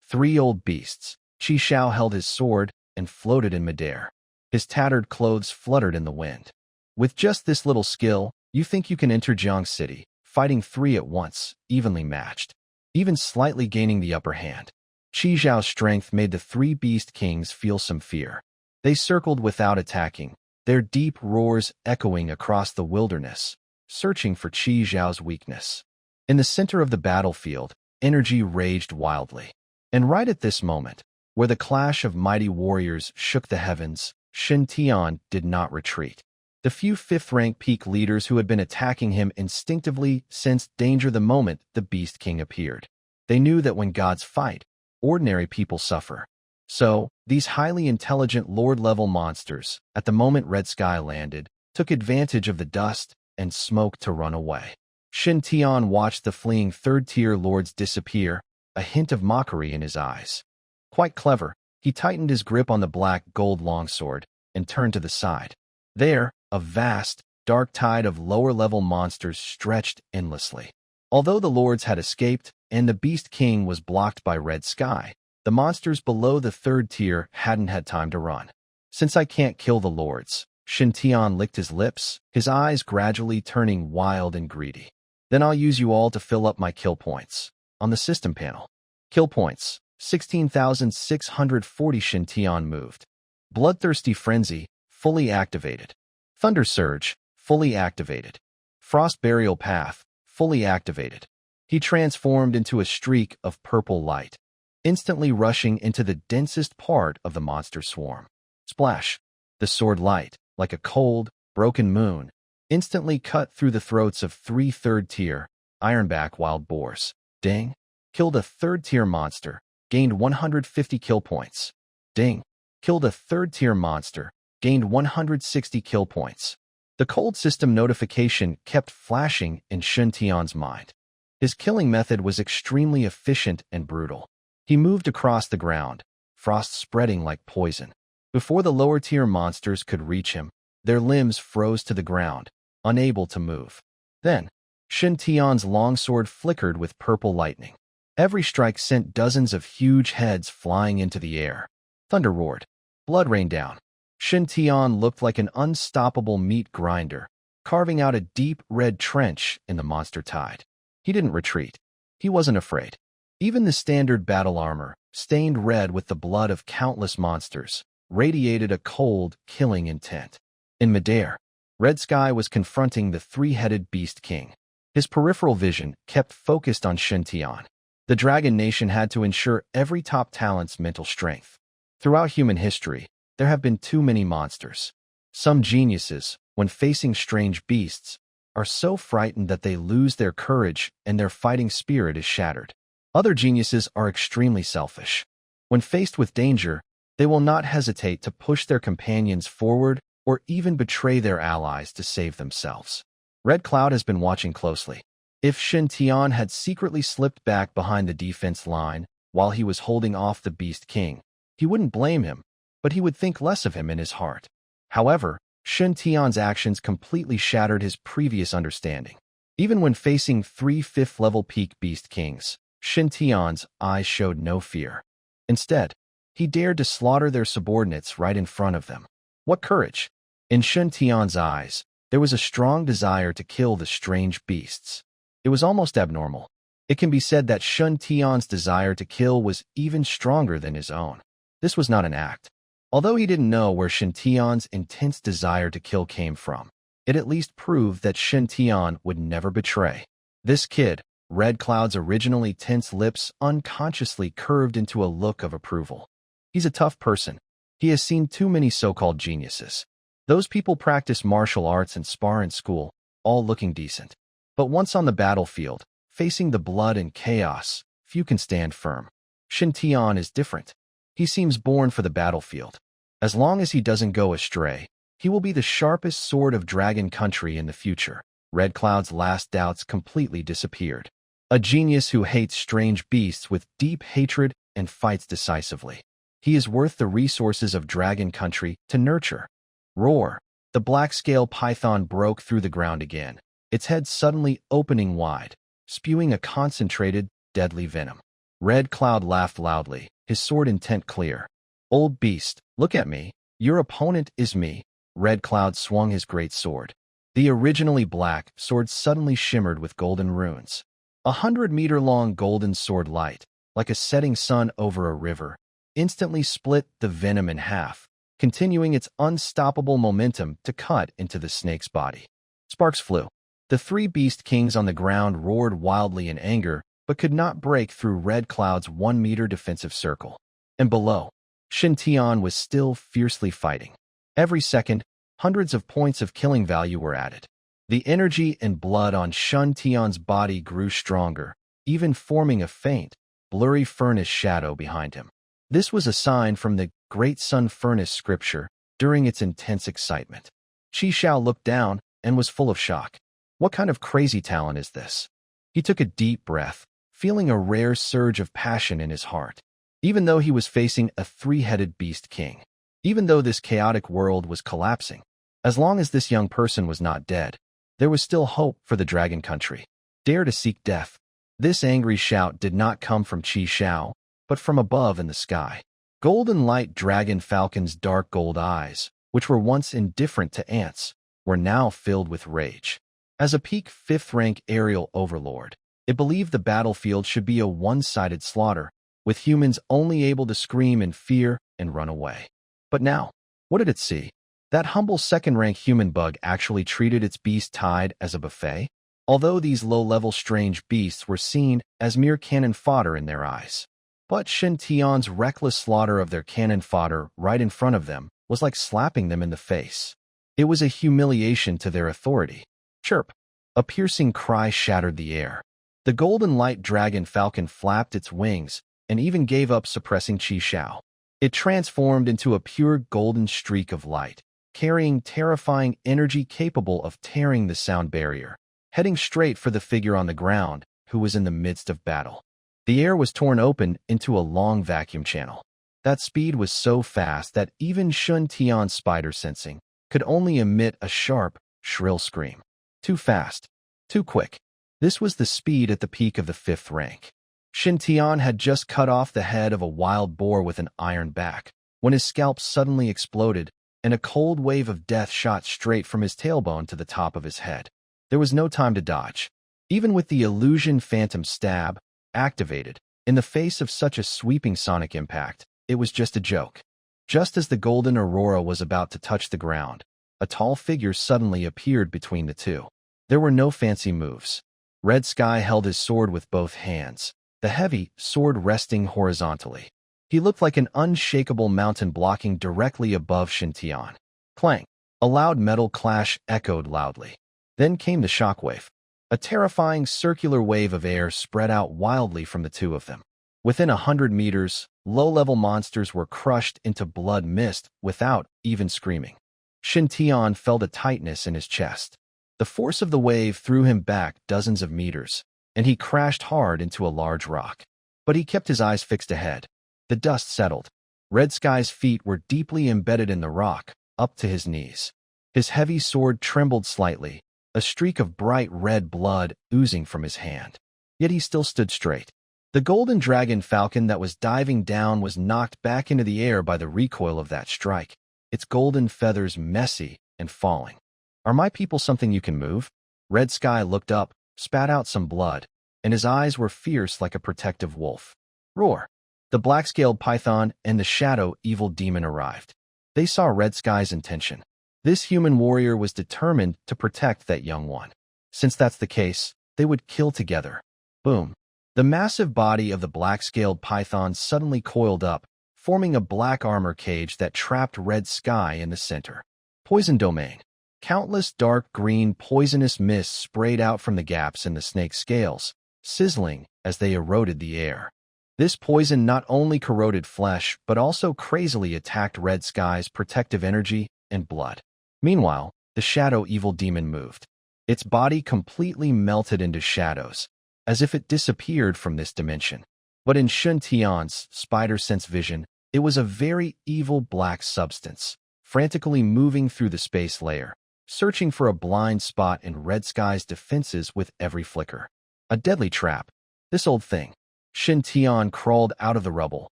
3 old beasts. Xiao held his sword and floated in midair. His tattered clothes fluttered in the wind. With just this little skill, you think you can enter Jiang City, fighting 3 at once, evenly matched, even slightly gaining the upper hand. Xiao's strength made the 3 beast kings feel some fear. They circled without attacking, their deep roars echoing across the wilderness, searching for Xiao's weakness. In the center of the battlefield, energy raged wildly. And right at this moment, where the clash of mighty warriors shook the heavens, Shintion did not retreat. The few 5th-rank peak leaders who had been attacking him instinctively sensed danger the moment the Beast King appeared. They knew that when gods fight, ordinary people suffer. So, these highly intelligent Lord-level monsters, at the moment Red Sky landed, took advantage of the dust and smoke to run away. Shintion watched the fleeing 3rd-tier lords disappear, a hint of mockery in his eyes. Quite clever, he tightened his grip on the black gold longsword and turned to the side. There, a vast, dark tide of lower-level monsters stretched endlessly. Although the lords had escaped and the Beast King was blocked by Red Sky, the monsters below the 3rd tier hadn't had time to run. Since I can't kill the lords, Shintion licked his lips, his eyes gradually turning wild and greedy. Then I'll use you all to fill up my kill points. On the system panel. Kill points, 16,640. Shintion moved. Bloodthirsty Frenzy, fully activated. Thunder Surge, fully activated. Frost Burial Path, fully activated. He transformed into a streak of purple light, instantly rushing into the densest part of the monster swarm. Splash! The sword light, like a cold, broken moon, instantly cut through the throats of 3 3rd-tier, ironback wild boars. Ding! Killed a 3rd-tier monster, gained 150 kill points. Ding! Killed a 3rd-tier monster, gained 160 kill points. The cold system notification kept flashing in Shintion's mind. His killing method was extremely efficient and brutal. He moved across the ground, frost spreading like poison. Before the lower-tier monsters could reach him, their limbs froze to the ground, unable to move. Then, Shintion's longsword flickered with purple lightning. Every strike sent dozens of huge heads flying into the air. Thunder roared. Blood rained down. Shintion looked like an unstoppable meat grinder, carving out a deep red trench in the monster tide. He didn't retreat. He wasn't afraid. Even the standard battle armor, stained red with the blood of countless monsters, radiated a cold, killing intent. In midair, Red Sky was confronting the three-headed Beast King. His peripheral vision kept focused on Shintion. The Dragon Nation had to ensure every top talent's mental strength. Throughout human history, there have been too many monsters. Some geniuses, when facing strange beasts, are so frightened that they lose their courage and their fighting spirit is shattered. Other geniuses are extremely selfish. When faced with danger, they will not hesitate to push their companions forward or even betray their allies to save themselves. Red Cloud has been watching closely. If Shintion had secretly slipped back behind the defense line while he was holding off the Beast King, he wouldn't blame him, but he would think less of him in his heart. However, Shintion's actions completely shattered his previous understanding. Even when facing 3 fifth-level peak Beast Kings, Shintion's eyes showed no fear. Instead, he dared to slaughter their subordinates right in front of them. What courage! In Shintion's eyes, there was a strong desire to kill the strange beasts. It was almost abnormal. It can be said that Shintion's desire to kill was even stronger than his own. This was not an act. Although he didn't know where Shintion's intense desire to kill came from, it at least proved that Shintion would never betray. This kid, Red Cloud's originally tense lips unconsciously curved into a look of approval. He's a tough person. He has seen too many so-called geniuses. Those people practice martial arts and spar in school, all looking decent. But once on the battlefield, facing the blood and chaos, few can stand firm. Shintion is different. He seems born for the battlefield. As long as he doesn't go astray, he will be the sharpest sword of Dragon Country in the future. Red Cloud's last doubts completely disappeared. A genius who hates strange beasts with deep hatred and fights decisively. He is worth the resources of Dragon Country to nurture. Roar! The black-scale python broke through the ground again, its head suddenly opening wide, spewing a concentrated, deadly venom. Red Cloud laughed loudly, his sword intent clear. Old beast, look at me. Your opponent is me. Red Cloud swung his great sword. The originally black sword suddenly shimmered with golden runes. 100-meter-long golden sword light, like a setting sun over a river, instantly split the venom in half, continuing its unstoppable momentum to cut into the snake's body. Sparks flew. The 3 Beast Kings on the ground roared wildly in anger, but could not break through Red Cloud's 1-meter defensive circle. And below, Shintion was still fiercely fighting. Every second, hundreds of points of killing value were added. The energy and blood on Shintion's body grew stronger, even forming a faint, blurry furnace shadow behind him. This was a sign from the Great Sun Furnace scripture during its intense excitement. Xiao looked down and was full of shock. What kind of crazy talent is this? He took a deep breath, feeling a rare surge of passion in his heart. Even though he was facing a 3-headed Beast King, even though this chaotic world was collapsing, as long as this young person was not dead, there was still hope for the Dragon Country. Dare to seek death. This angry shout did not come from Xiao, but from above in the sky. Golden Light Dragon Falcon's dark gold eyes, which were once indifferent to ants, were now filled with rage. As a peak 5th-rank aerial overlord, it believed the battlefield should be a one-sided slaughter, with humans only able to scream in fear and run away. But now, what did it see? That humble 2nd-rank human bug actually treated its beast tide as a buffet? Although these low-level strange beasts were seen as mere cannon fodder in their eyes. But Shintion's reckless slaughter of their cannon fodder right in front of them was like slapping them in the face. It was a humiliation to their authority. Chirp! A piercing cry shattered the air. The golden light dragon falcon flapped its wings and even gave up suppressing Xiao. It transformed into a pure golden streak of light, carrying terrifying energy capable of tearing the sound barrier, heading straight for the figure on the ground who was in the midst of battle. The air was torn open into a long vacuum channel. That speed was so fast that even Shintion's spider sensing could only emit a sharp, shrill scream. Too fast. Too quick. This was the speed at the peak of the 5th rank. Shintion had just cut off the head of a wild boar with an iron back, when his scalp suddenly exploded, and a cold wave of death shot straight from his tailbone to the top of his head. There was no time to dodge. Even with the illusion phantom stab activated, in the face of such a sweeping sonic impact, it was just a joke. Just as the golden aurora was about to touch the ground, a tall figure suddenly appeared between the two. There were no fancy moves. Red Sky held his sword with both hands, the heavy sword resting horizontally. He looked like an unshakable mountain blocking directly above Shintion. Clang! A loud metal clash echoed loudly. Then came the shockwave. A terrifying circular wave of air spread out wildly from the two of them. Within 100 meters, low-level monsters were crushed into blood mist without even screaming. Shintion felt a tightness in his chest. The force of the wave threw him back dozens of meters, and he crashed hard into a large rock. But he kept his eyes fixed ahead. The dust settled. Red Sky's feet were deeply embedded in the rock, up to his knees. His heavy sword trembled slightly, a streak of bright red blood oozing from his hand. Yet he still stood straight. The golden dragon falcon that was diving down was knocked back into the air by the recoil of that strike, its golden feathers messy and falling. Are my people something you can move? Red Sky looked up, spat out some blood, and his eyes were fierce like a protective wolf. Roar! The black-scaled python and the shadow evil demon arrived. They saw Red Sky's intention. This human warrior was determined to protect that young one. Since that's the case, they would kill together. Boom! The massive body of the black-scaled python suddenly coiled up, forming a black armor cage that trapped Red Sky in the center. Poison domain. Countless dark green poisonous mists sprayed out from the gaps in the snake's scales, sizzling as they eroded the air. This poison not only corroded flesh, but also crazily attacked Red Sky's protective energy and blood. Meanwhile, the shadow evil demon moved. Its body completely melted into shadows, as if it disappeared from this dimension. But in Shintion's spider sense vision, it was a very evil black substance, frantically moving through the space layer, searching for a blind spot in Red Sky's defenses with every flicker. A deadly trap. This old thing. Shintion crawled out of the rubble,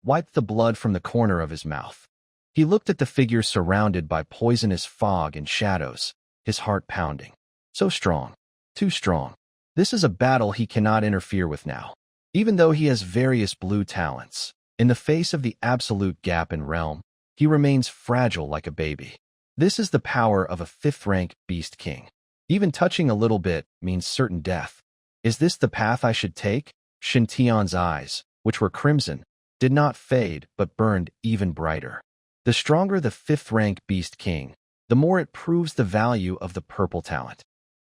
wiped the blood from the corner of his mouth. He looked at the figure surrounded by poisonous fog and shadows, his heart pounding. So strong. Too strong. This is a battle he cannot interfere with now. Even though he has various blue talents, in the face of the absolute gap in realm, he remains fragile like a baby. This is the power of a 5th-rank beast king. Even touching a little bit means certain death. Is this the path I should take? Shintion's eyes, which were crimson, did not fade but burned even brighter. The stronger the 5th-rank beast king, the more it proves the value of the purple talent.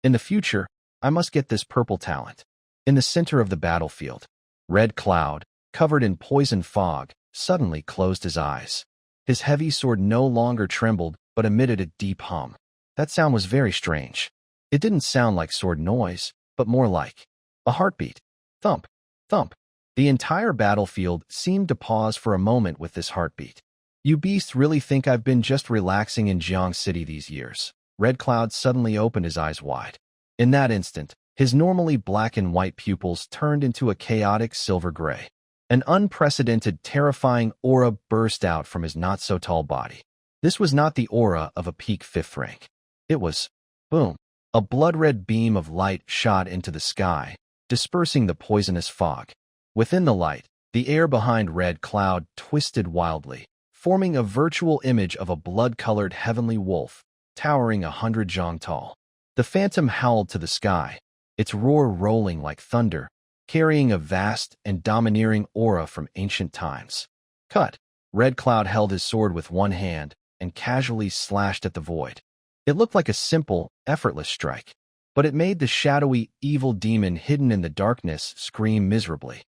In the future, I must get this purple talent. In the center of the battlefield, Red Cloud, covered in poison fog, suddenly closed his eyes. His heavy sword no longer trembled but emitted a deep hum. That sound was very strange. It didn't sound like sword noise, but more like a heartbeat. Thump, thump. The entire battlefield seemed to pause for a moment with this heartbeat. You beasts really think I've been just relaxing in Jiang City these years? Red Cloud suddenly opened his eyes wide. In that instant, his normally black and white pupils turned into a chaotic silver gray. An unprecedented, terrifying aura burst out from his not-so-tall body. This was not the aura of a peak 5th rank. It was, boom, a blood-red beam of light shot into the sky, dispersing the poisonous fog. Within the light, the air behind Red Cloud twisted wildly, forming a virtual image of a blood-colored heavenly wolf, towering 100 zhang tall. The phantom howled to the sky, its roar rolling like thunder, carrying a vast and domineering aura from ancient times. Cut! Red Cloud held his sword with one hand and casually slashed at the void. It looked like a simple, effortless strike, but it made the shadowy, evil demon hidden in the darkness scream miserably.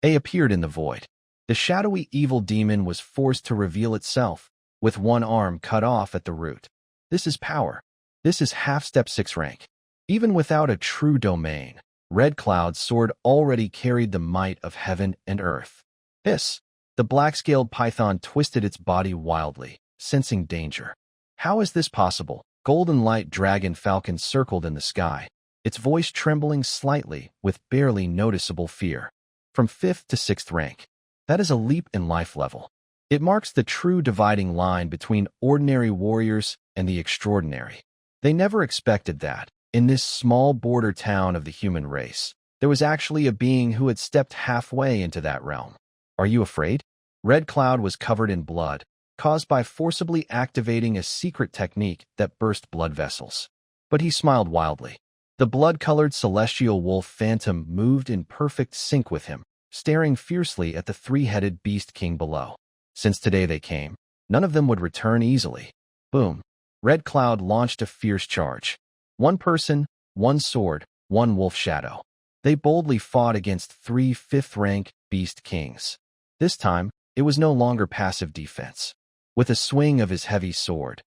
A appeared in the void. The shadowy evil demon was forced to reveal itself, with one arm cut off at the root. This is power. This is half-step 6 rank. Even without a true domain, Red Cloud's sword already carried the might of heaven and earth. Hiss! The black-scaled python twisted its body wildly, sensing danger. How is this possible? Golden light dragon falcon circled in the sky, its voice trembling slightly with barely noticeable fear. from 5th to 6th rank. That is a leap in life level. It marks the true dividing line between ordinary warriors and the extraordinary. They never expected that, in this small border town of the human race, there was actually a being who had stepped halfway into that realm. Are you afraid? Red Cloud was covered in blood, caused by forcibly activating a secret technique that burst blood vessels. But he smiled wildly. The blood-colored celestial wolf phantom moved in perfect sync with him, staring fiercely at the three-headed beast king below. Since today they came, none of them would return easily. Boom. Red Cloud launched a fierce charge. One person, one sword, one wolf shadow. They boldly fought against 3 5th-rank beast kings. This time, it was no longer passive defense. With a swing of his heavy sword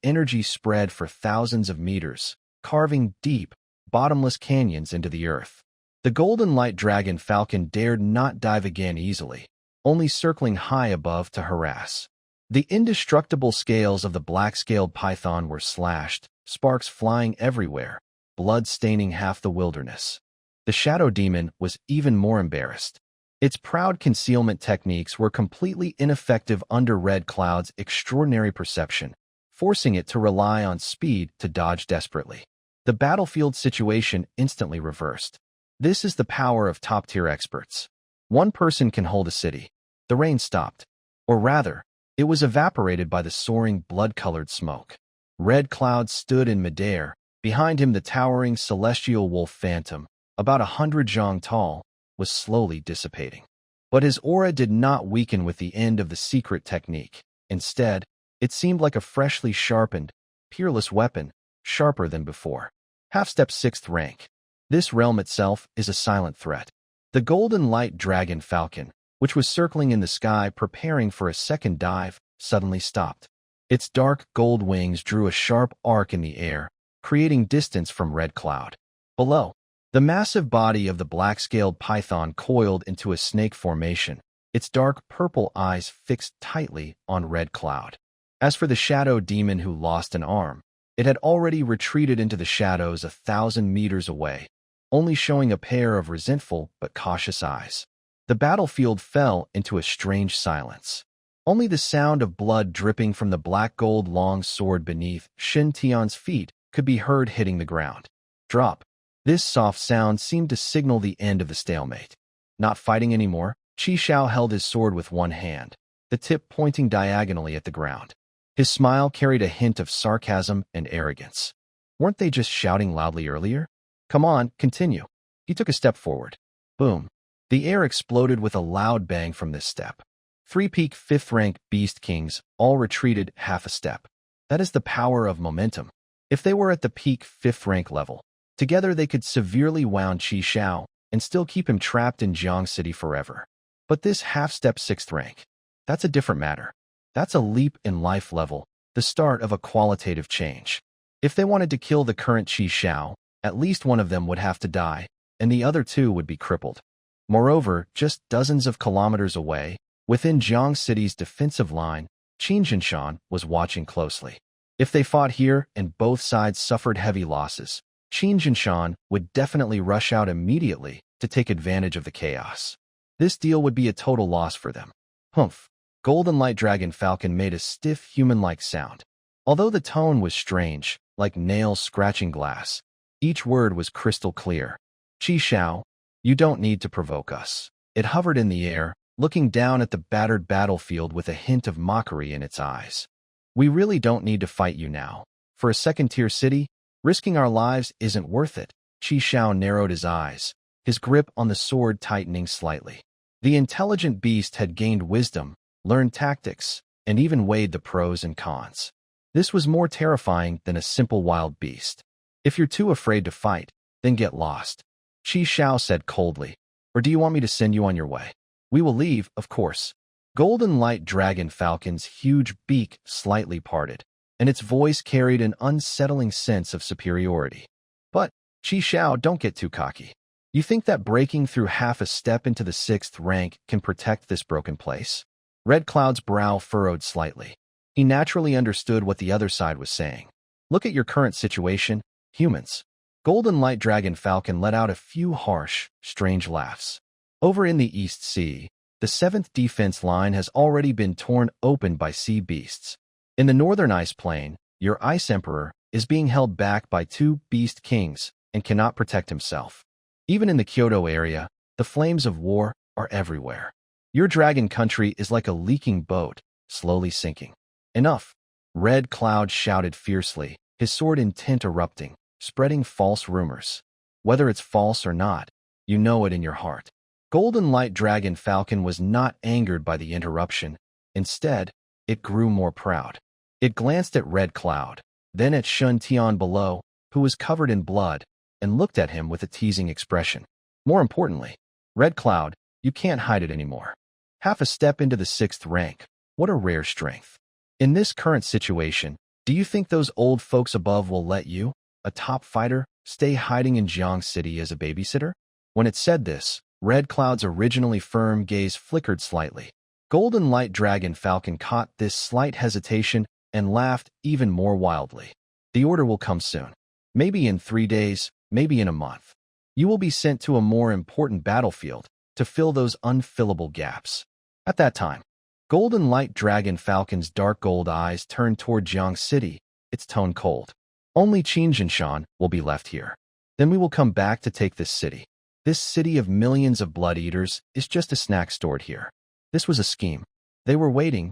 energy spread for thousands of meters, carving deep, bottomless canyons into the earth. The golden light dragon falcon dared not dive again easily, only circling high above to harass. The indestructible scales of the black-scaled python were slashed, sparks flying everywhere, blood staining half the wilderness. The shadow demon was even more embarrassed. Its proud concealment techniques were completely ineffective under Red Cloud's extraordinary perception, forcing it to rely on speed to dodge desperately. The battlefield situation instantly reversed. This is the power of top-tier experts. One person can hold a city. The rain stopped. Or rather, it was evaporated by the soaring blood-colored smoke. Red Cloud stood in midair, behind him the towering celestial wolf phantom, about 100 zhang tall, was slowly dissipating. But his aura did not weaken with the end of the secret technique. Instead, it seemed like a freshly sharpened, peerless weapon, sharper than before. Half-step 6th rank. This realm itself is a silent threat. The golden light dragon falcon, which was circling in the sky preparing for a second dive, suddenly stopped. Its dark gold wings drew a sharp arc in the air, creating distance from Red Cloud. Below, the massive body of the black-scaled python coiled into a snake formation, its dark purple eyes fixed tightly on Red Cloud. As for the shadow demon who lost an arm, it had already retreated into the shadows 1,000 meters away, only showing a pair of resentful but cautious eyes. The battlefield fell into a strange silence. Only the sound of blood dripping from the black gold long sword beneath Shintion's feet could be heard hitting the ground. Drop. This soft sound seemed to signal the end of the stalemate. Not fighting anymore, Xiao held his sword with one hand, the tip pointing diagonally at the ground. His smile carried a hint of sarcasm and arrogance. Weren't they just shouting loudly earlier? Come on, continue. He took a step forward. Boom. The air exploded with a loud bang from this step. 3 peak 5th-rank beast kings all retreated half a step. That is the power of momentum. If they were at the peak 5th-rank level, together they could severely wound Xiao and still keep him trapped in Jiang City forever. But this half-step 6th rank, that's a different matter. That's a leap in life level, the start of a qualitative change. If they wanted to kill the current Xiao, at least one of them would have to die, and the other 2 would be crippled. Moreover, just dozens of kilometers away, within Jiang City's defensive line, Shintion was watching closely. If they fought here and both sides suffered heavy losses, Shintion would definitely rush out immediately to take advantage of the chaos. This deal would be a total loss for them. Humph. Golden Light Dragon Falcon made a stiff human-like sound. Although the tone was strange, like nails scratching glass, each word was crystal clear. Xiao, you don't need to provoke us. It hovered in the air, looking down at the battered battlefield with a hint of mockery in its eyes. We really don't need to fight you now. For a second-tier city, risking our lives isn't worth it. Xiao narrowed his eyes, his grip on the sword tightening slightly. The intelligent beast had gained wisdom, learned tactics, and even weighed the pros and cons. This was more terrifying than a simple wild beast. If you're too afraid to fight, then get lost. Xiao said coldly. Or do you want me to send you on your way? We will leave, of course. Golden Light Dragon Falcon's huge beak slightly parted, and its voice carried an unsettling sense of superiority. But, Xiao, don't get too cocky. You think that breaking through half a step into the 6th rank can protect this broken place? Red Cloud's brow furrowed slightly. He naturally understood what the other side was saying. Look at your current situation, humans. Golden Light Dragon Falcon let out a few harsh, strange laughs. Over in the East Sea, the 7th defense line has already been torn open by sea beasts. In the northern ice plain, your Ice Emperor is being held back by 2 beast kings and cannot protect himself. Even in the Kyoto area, the flames of war are everywhere. Your dragon country is like a leaking boat, slowly sinking. Enough! Red Cloud shouted fiercely, his sword intent erupting, spreading false rumors. Whether it's false or not, you know it in your heart. Golden Light Dragon Falcon was not angered by the interruption. Instead, it grew more proud. It glanced at Red Cloud, then at Shintion below, who was covered in blood, and looked at him with a teasing expression. More importantly, Red Cloud, you can't hide it anymore. Half a step into the 6th rank. What a rare strength. In this current situation, do you think those old folks above will let you, a top fighter, stay hiding in Jiang City as a babysitter? When it said this, Red Cloud's originally firm gaze flickered slightly. Golden Light Dragon Falcon caught this slight hesitation and laughed even more wildly. The order will come soon. Maybe in 3 days, maybe in a month. You will be sent to a more important battlefield to fill those unfillable gaps. At that time, Golden Light Dragon Falcon's dark gold eyes turned toward Jiang City, its tone cold. Only Shintion will be left here. Then we will come back to take this city. This city of millions of blood eaters is just a snack stored here. This was a scheme. They were waiting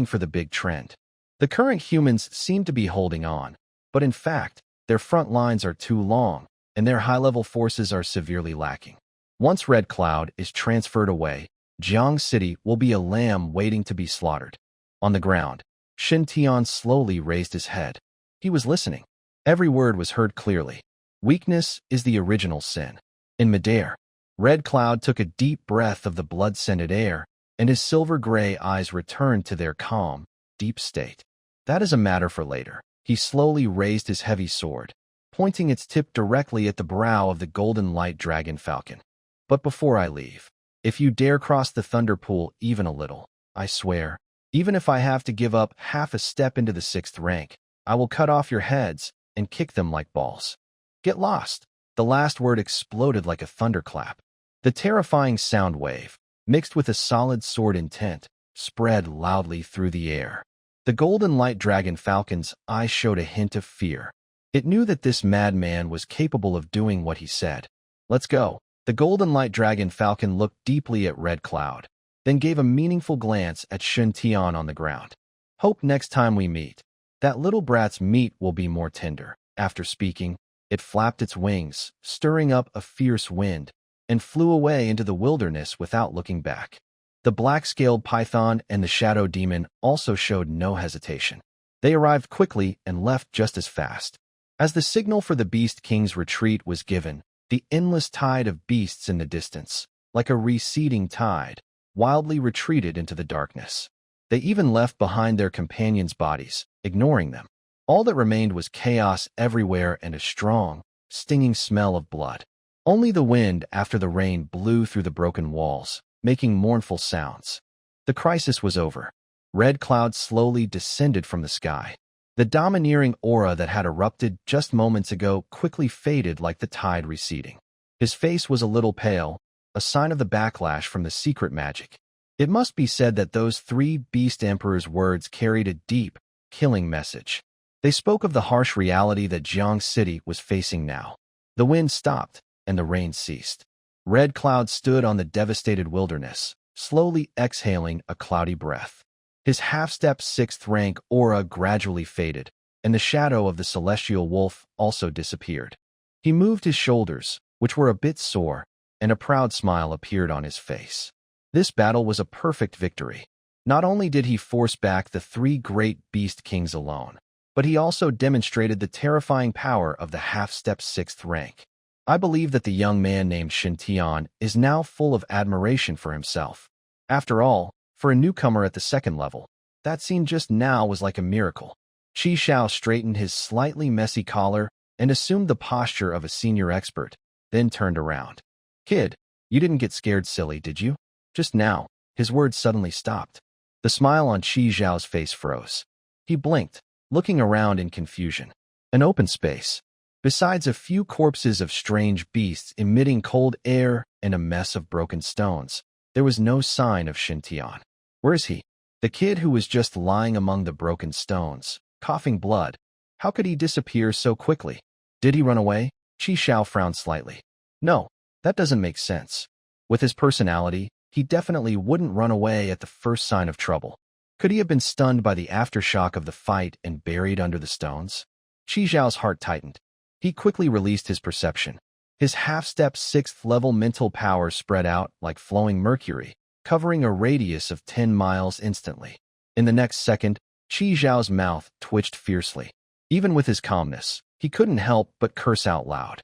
for the big trend. The current humans seem to be holding on, but in fact, their front lines are too long, and their high-level forces are severely lacking. Once Red Cloud is transferred away, Jiang City will be a lamb waiting to be slaughtered. On the ground, Shintion slowly raised his head. He was listening. Every word was heard clearly. Weakness is the original sin. In midair, Red Cloud took a deep breath of the blood-scented air, and his silver-gray eyes returned to their calm, deep state. That is a matter for later. He slowly raised his heavy sword, pointing its tip directly at the brow of the Golden Light Dragon Falcon. But before I leave, if you dare cross the Thunder Pool even a little, I swear, even if I have to give up half a step into the 6th rank, I will cut off your heads and kick them like balls. Get lost. The last word exploded like a thunderclap. The terrifying sound wave, mixed with a solid sword intent, spread loudly through the air. The Golden Light Dragon Falcon's eyes showed a hint of fear. It knew that this madman was capable of doing what he said. Let's go. The Golden Light Dragon Falcon looked deeply at Red Cloud, then gave a meaningful glance at Shintion on the ground. Hope next time we meet, that little brat's meat will be more tender. After speaking, it flapped its wings, stirring up a fierce wind, and flew away into the wilderness without looking back. The black-scaled python and the shadow demon also showed no hesitation. They arrived quickly and left just as fast. As the signal for the Beast King's retreat was given, the endless tide of beasts in the distance, like a receding tide, wildly retreated into the darkness. They even left behind their companions' bodies, ignoring them. All that remained was chaos everywhere and a strong, stinging smell of blood. Only the wind after the rain blew through the broken walls, making mournful sounds. The crisis was over. Red Cloud slowly descended from the sky. The domineering aura that had erupted just moments ago quickly faded like the tide receding. His face was a little pale, a sign of the backlash from the secret magic. It must be said that those 3 Beast Emperors' words carried a deep, killing message. They spoke of the harsh reality that Jiang City was facing now. The wind stopped, and the rain ceased. Red Cloud stood on the devastated wilderness, slowly exhaling a cloudy breath. His half-step 6th rank aura gradually faded, and the shadow of the celestial wolf also disappeared. He moved his shoulders, which were a bit sore, and a proud smile appeared on his face. This battle was a perfect victory. Not only did he force back the 3 great beast kings alone, but he also demonstrated the terrifying power of the half-step 6th rank. I believe that the young man named Shintion is now full of admiration for himself. After all, for a newcomer at the 2nd level, that scene just now was like a miracle. Xiao straightened his slightly messy collar and assumed the posture of a senior expert, then turned around. Kid, you didn't get scared silly, did you? Just now, his words suddenly stopped. The smile on Xiao's face froze. He blinked, looking around in confusion. An open space. Besides a few corpses of strange beasts emitting cold air and a mess of broken stones. There was no sign of Shintion. Where is he? The kid who was just lying among the broken stones, coughing blood. How could he disappear so quickly? Did he run away? Xiao frowned slightly. No, that doesn't make sense. With his personality, he definitely wouldn't run away at the first sign of trouble. Could he have been stunned by the aftershock of the fight and buried under the stones? Xiao's heart tightened. He quickly released his perception. His half-step 6th-level mental power spread out like flowing mercury, covering a radius of 10 miles instantly. In the next second, Xiao's mouth twitched fiercely. Even with his calmness, he couldn't help but curse out loud.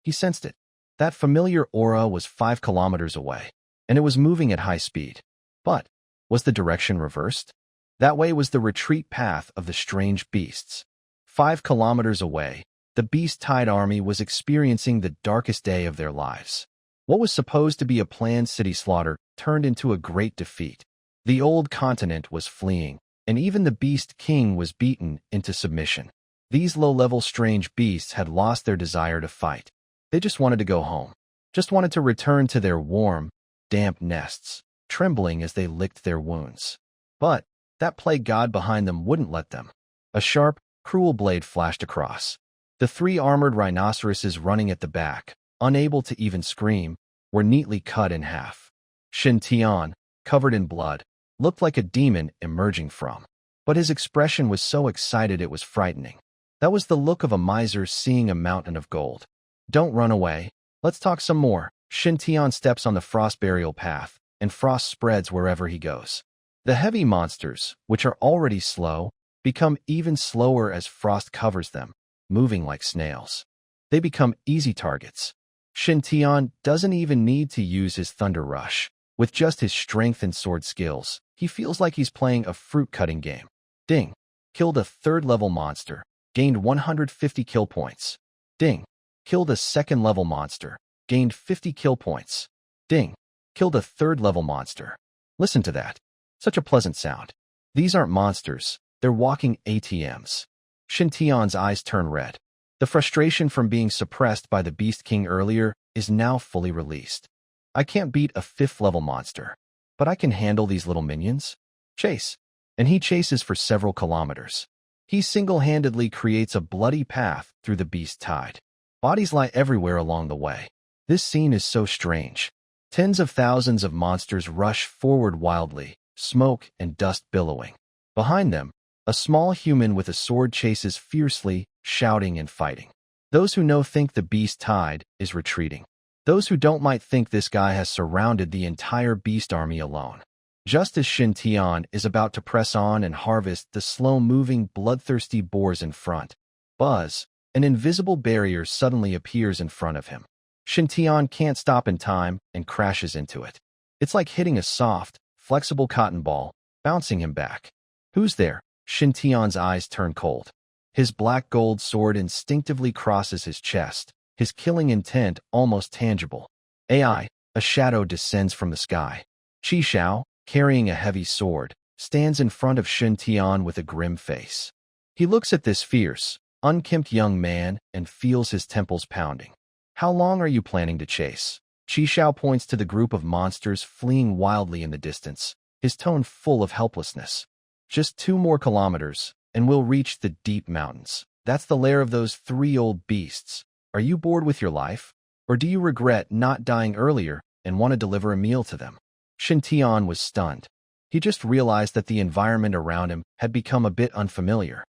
He sensed it. That familiar aura was 5 kilometers away, and it was moving at high speed. But was the direction reversed? That way was the retreat path of the strange beasts. 5 kilometers away, the beast-tide army was experiencing the darkest day of their lives. What was supposed to be a planned city slaughter turned into a great defeat. The old continent was fleeing, and even the Beast King was beaten into submission. These low-level strange beasts had lost their desire to fight. They just wanted to go home, just wanted to return to their warm, damp nests, trembling as they licked their wounds. But that plague god behind them wouldn't let them. A sharp, cruel blade flashed across. The 3 armored rhinoceroses running at the back, unable to even scream, were neatly cut in half. Shintion, covered in blood, looked like a demon emerging from. But his expression was so excited it was frightening. That was the look of a miser seeing a mountain of gold. Don't run away. Let's talk some more. Shintion steps on the frost burial path, and frost spreads wherever he goes. The heavy monsters, which are already slow, become even slower as frost covers them, moving like snails. They become easy targets. Shintion doesn't even need to use his thunder rush. With just his strength and sword skills, he feels like he's playing a fruit-cutting game. Ding. Killed a 3rd-level monster. Gained 150 kill points. Ding. Killed a 2nd-level monster. Gained 50 kill points. Ding. Killed a 3rd-level monster. Listen to that. Such a pleasant sound. These aren't monsters. They're walking ATMs. Shintion's eyes turn red. The frustration from being suppressed by the Beast King earlier is now fully released. I can't beat a 5th-level monster, but I can handle these little minions. Chase. And he chases for several kilometers. He single-handedly creates a bloody path through the beast tide. Bodies lie everywhere along the way. This scene is so strange. Tens of thousands of monsters rush forward wildly, smoke and dust billowing. Behind them, a small human with a sword chases fiercely, shouting and fighting. Those who know think the beast tide is retreating. Those who don't might think this guy has surrounded the entire beast army alone. Just as Shintion is about to press on and harvest the slow-moving, bloodthirsty boars in front, buzz, an invisible barrier suddenly appears in front of him. Shintion can't stop in time and crashes into it. It's like hitting a soft, flexible cotton ball, bouncing him back. Who's there? Shintion's eyes turn cold. His black gold sword instinctively crosses his chest, his killing intent almost tangible. A shadow descends from the sky. Xiao, carrying a heavy sword, stands in front of Shintion with a grim face. He looks at this fierce, unkempt young man and feels his temples pounding. How long are you planning to chase? Xiao points to the group of monsters fleeing wildly in the distance, his tone full of helplessness. Just 2 more kilometers, and we'll reach the deep mountains. That's the lair of those 3 old beasts. Are you bored with your life? Or do you regret not dying earlier and want to deliver a meal to them? Shintion was stunned. He just realized that the environment around him had become a bit unfamiliar.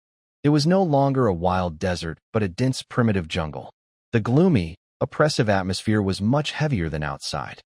It was no longer a wild desert, but a dense primitive jungle. The gloomy, oppressive atmosphere was much heavier than outside.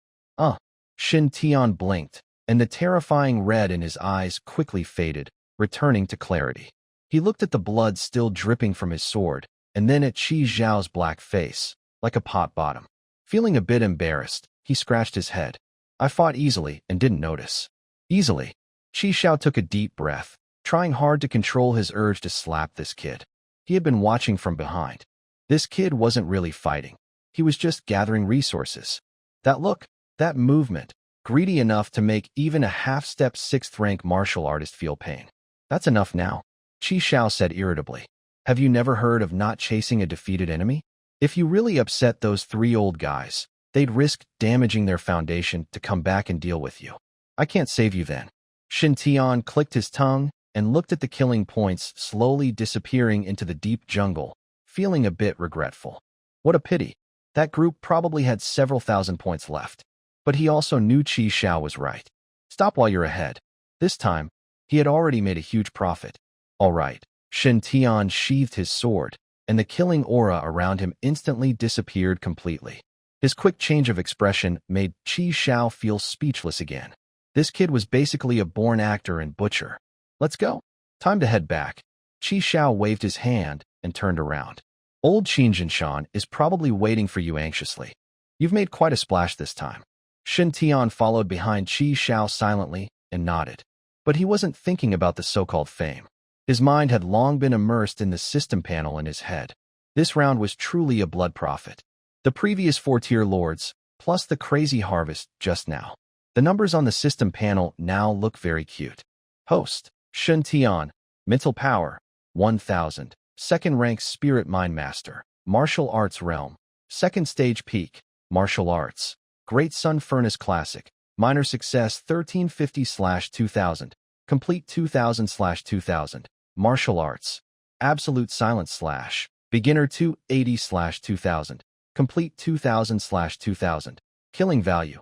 Shintion blinked, and the terrifying red in his eyes quickly faded, returning to clarity. He looked at the blood still dripping from his sword, and then at Xiao's black face, like a pot bottom. Feeling a bit embarrassed, he scratched his head. I fought easily and didn't notice. Easily. Xiao took a deep breath, trying hard to control his urge to slap this kid. He had been watching from behind. This kid wasn't really fighting. He was just gathering resources. That look, that movement, greedy enough to make even a half-step 6th-rank martial artist feel pain. That's enough now, Xiao said irritably. Have you never heard of not chasing a defeated enemy? If you really upset those 3 old guys, They'd risk damaging their foundation to come back and deal with you. I can't save you then. Shintion clicked his tongue and looked at the killing points slowly disappearing into the deep jungle, feeling a bit regretful. What a pity. That group probably had several thousand points left. But he also knew Xiao was right. Stop while you're ahead. This time, he had already made a huge profit. All right. Shintion sheathed his sword, and the killing aura around him instantly disappeared completely. His quick change of expression made Xiao feel speechless again. This kid was basically a born actor and butcher. Let's go. Time to head back. Xiao waved his hand and turned around. Old Shintion is probably waiting for you anxiously. You've made quite a splash this time. Shintion followed behind Xiao silently and nodded. But he wasn't thinking about the so-called fame. His mind had long been immersed in the system panel in his head. This round was truly a blood profit. The previous 4-tier lords, plus the crazy harvest just now. The numbers on the system panel now look very cute. Host, Shintion, mental power, 1000. Second rank spirit mind master, martial arts realm. Second stage peak, martial arts. Great Sun Furnace Classic, minor success 1350/2000. Complete 2000/2000. Martial arts. Absolute silence / beginner 280/2000. Complete 2000/2000. Killing value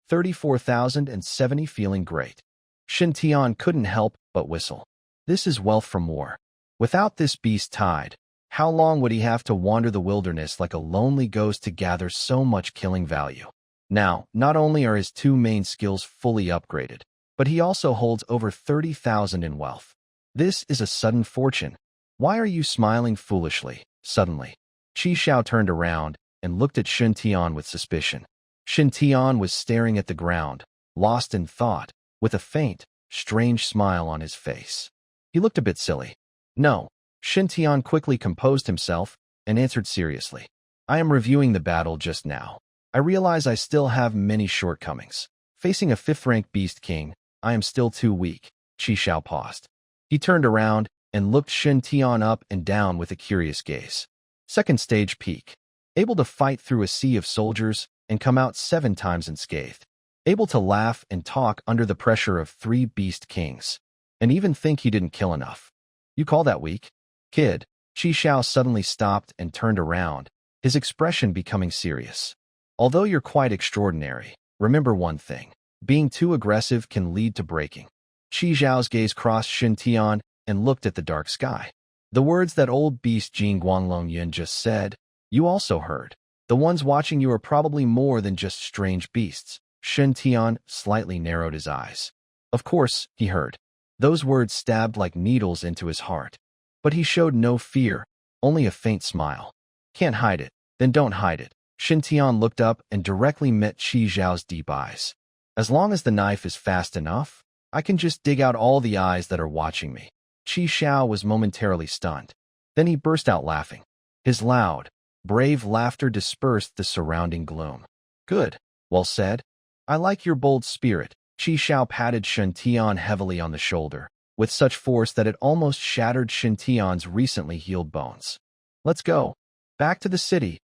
34,070. Feeling great. Shintion couldn't help but whistle. This is wealth from war. Without this beast tied, how long would he have to wander the wilderness like a lonely ghost to gather so much killing value? Now, not only are his 2 main skills fully upgraded, but he also holds over 30,000 in wealth. This is a sudden fortune. Why are you smiling foolishly, suddenly? Xiao turned around and looked at Shintion with suspicion. Shintion was staring at the ground, lost in thought, with a faint, strange smile on his face. He looked a bit silly. No, Shintion quickly composed himself and answered seriously. I am reviewing the battle just now. I realize I still have many shortcomings. Facing a 5th-rank beast king, I am still too weak. Xiao paused. He turned around and looked Shintion up and down with a curious gaze. Second stage peak. Able to fight through a sea of soldiers and come out 7 times unscathed. Able to laugh and talk under the pressure of 3 beast kings. And even think he didn't kill enough. You call that weak? Kid. Xiao suddenly stopped and turned around, his expression becoming serious. Although you're quite extraordinary, remember one thing. Being too aggressive can lead to breaking. Xiao's gaze crossed Shintion and looked at the dark sky. The words that old beast Jing Guanglong Yun just said, you also heard. The ones watching you are probably more than just strange beasts. Shintion slightly narrowed his eyes. Of course, he heard. Those words stabbed like needles into his heart. But he showed no fear, only a faint smile. Can't hide it, then don't hide it. Shintion looked up and directly met Xiao's deep eyes. As long as the knife is fast enough, I can just dig out all the eyes that are watching me. Xiao was momentarily stunned. Then he burst out laughing. His loud, brave laughter dispersed the surrounding gloom. Good, well said. I like your bold spirit. Xiao patted Shintion heavily on the shoulder, with such force that it almost shattered Shintion's recently healed bones. Let's go. Back to the city.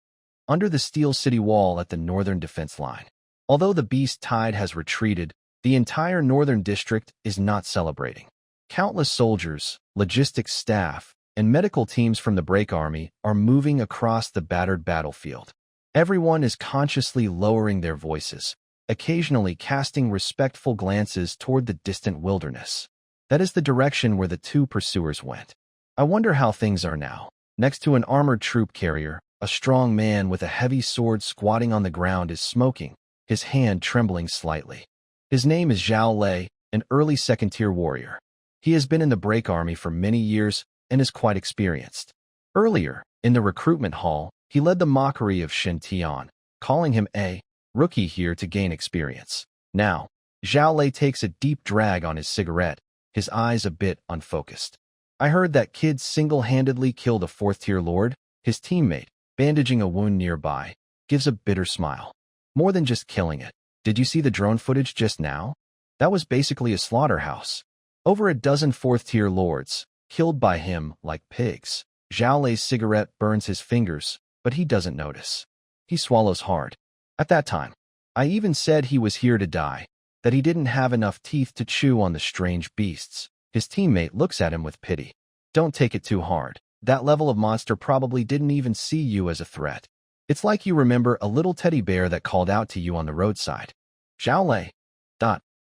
Under the steel city wall at the northern defense line. Although the beast tide has retreated, the entire northern district is not celebrating. Countless soldiers, logistics staff, and medical teams from the Break Army are moving across the battered battlefield. Everyone is consciously lowering their voices, occasionally casting respectful glances toward the distant wilderness. That is the direction where the 2 pursuers went. I wonder how things are now. Next to an armored troop carrier, a strong man with a heavy sword squatting on the ground is smoking, his hand trembling slightly. His name is Zhao Lei, an early 2nd-tier warrior. He has been in the Break Army for many years and is quite experienced. Earlier, in the recruitment hall, he led the mockery of Shintion, calling him a rookie here to gain experience. Now, Zhao Lei takes a deep drag on his cigarette, his eyes a bit unfocused. I heard that kid single-handedly killed a 4th-tier lord. His teammate, bandaging a wound nearby, gives a bitter smile. More than just killing it. Did you see the drone footage just now? That was basically a slaughterhouse. Over a dozen 4th-tier lords, killed by him like pigs. Zhao Lei's cigarette burns his fingers, but he doesn't notice. He swallows hard. At that time, I even said he was here to die, that he didn't have enough teeth to chew on the strange beasts. His teammate looks at him with pity. Don't take it too hard. That level of monster probably didn't even see you as a threat. It's like you remember a little teddy bear that called out to you on the roadside. Xiao Lei.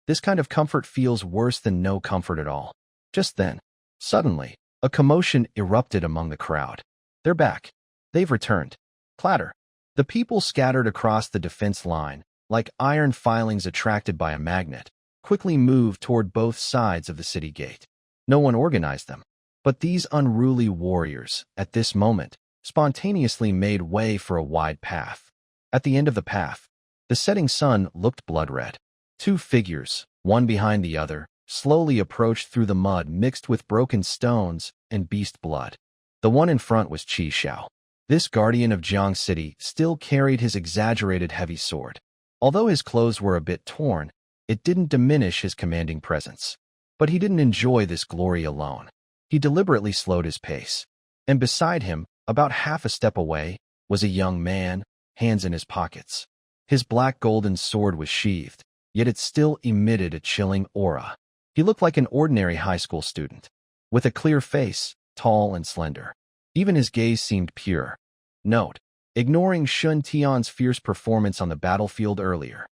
This kind of comfort feels worse than no comfort at all. Just then, suddenly, a commotion erupted among the crowd. They're back. They've returned. Clatter. The people scattered across the defense line, like iron filings attracted by a magnet, quickly moved toward both sides of the city gate. No one organized them. But these unruly warriors, at this moment, spontaneously made way for a wide path. At the end of the path, the setting sun looked blood-red. Two figures, one behind the other, slowly approached through the mud mixed with broken stones and beast blood. The one in front was Xiao. This guardian of Jiang City still carried his exaggerated heavy sword. Although his clothes were a bit torn, it didn't diminish his commanding presence. But he didn't enjoy this glory alone. He deliberately slowed his pace. And beside him, about half a step away, was a young man, hands in his pockets. His black golden sword was sheathed, yet it still emitted a chilling aura. He looked like an ordinary high school student, with a clear face, tall and slender. Even his gaze seemed pure. Note: ignoring Shintion's fierce performance on the battlefield earlier.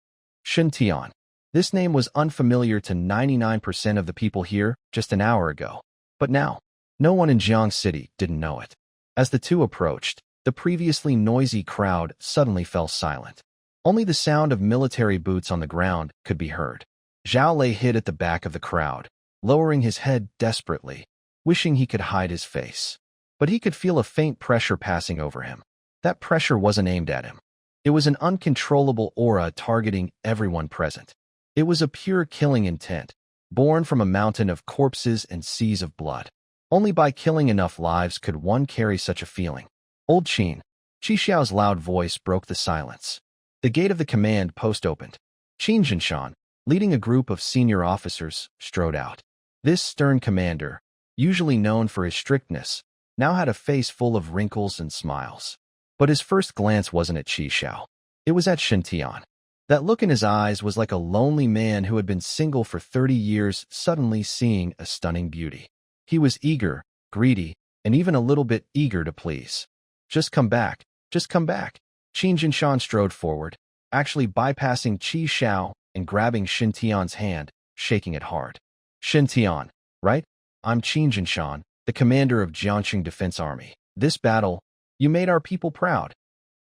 Shintion. This name was unfamiliar to 99% of the people here just an hour ago. But now, no one in Jiang City didn't know it. As the two approached, the previously noisy crowd suddenly fell silent. Only the sound of military boots on the ground could be heard. Xiao lay hid at the back of the crowd, lowering his head desperately, wishing he could hide his face. But he could feel a faint pressure passing over him. That pressure wasn't aimed at him. It was an uncontrollable aura targeting everyone present. It was a pure killing intent, born from a mountain of corpses and seas of blood. Only by killing enough lives could one carry such a feeling. Old Qin. Xiao's loud voice broke the silence. The gate of the command post opened. Shintion, leading a group of senior officers, strode out. This stern commander, usually known for his strictness, now had a face full of wrinkles and smiles. But his first glance wasn't at Xiao. It was at Shintion. That look in his eyes was like a lonely man who had been single for 30 years suddenly seeing a stunning beauty. He was eager, greedy, and even a little bit eager to please. Just come back. Just come back. Shintion strode forward, actually bypassing Xiao and grabbing Shintion's hand, shaking it hard. Shintion, right? I'm Shintion, the commander of Jiangxing Defense Army. This battle, you made our people proud.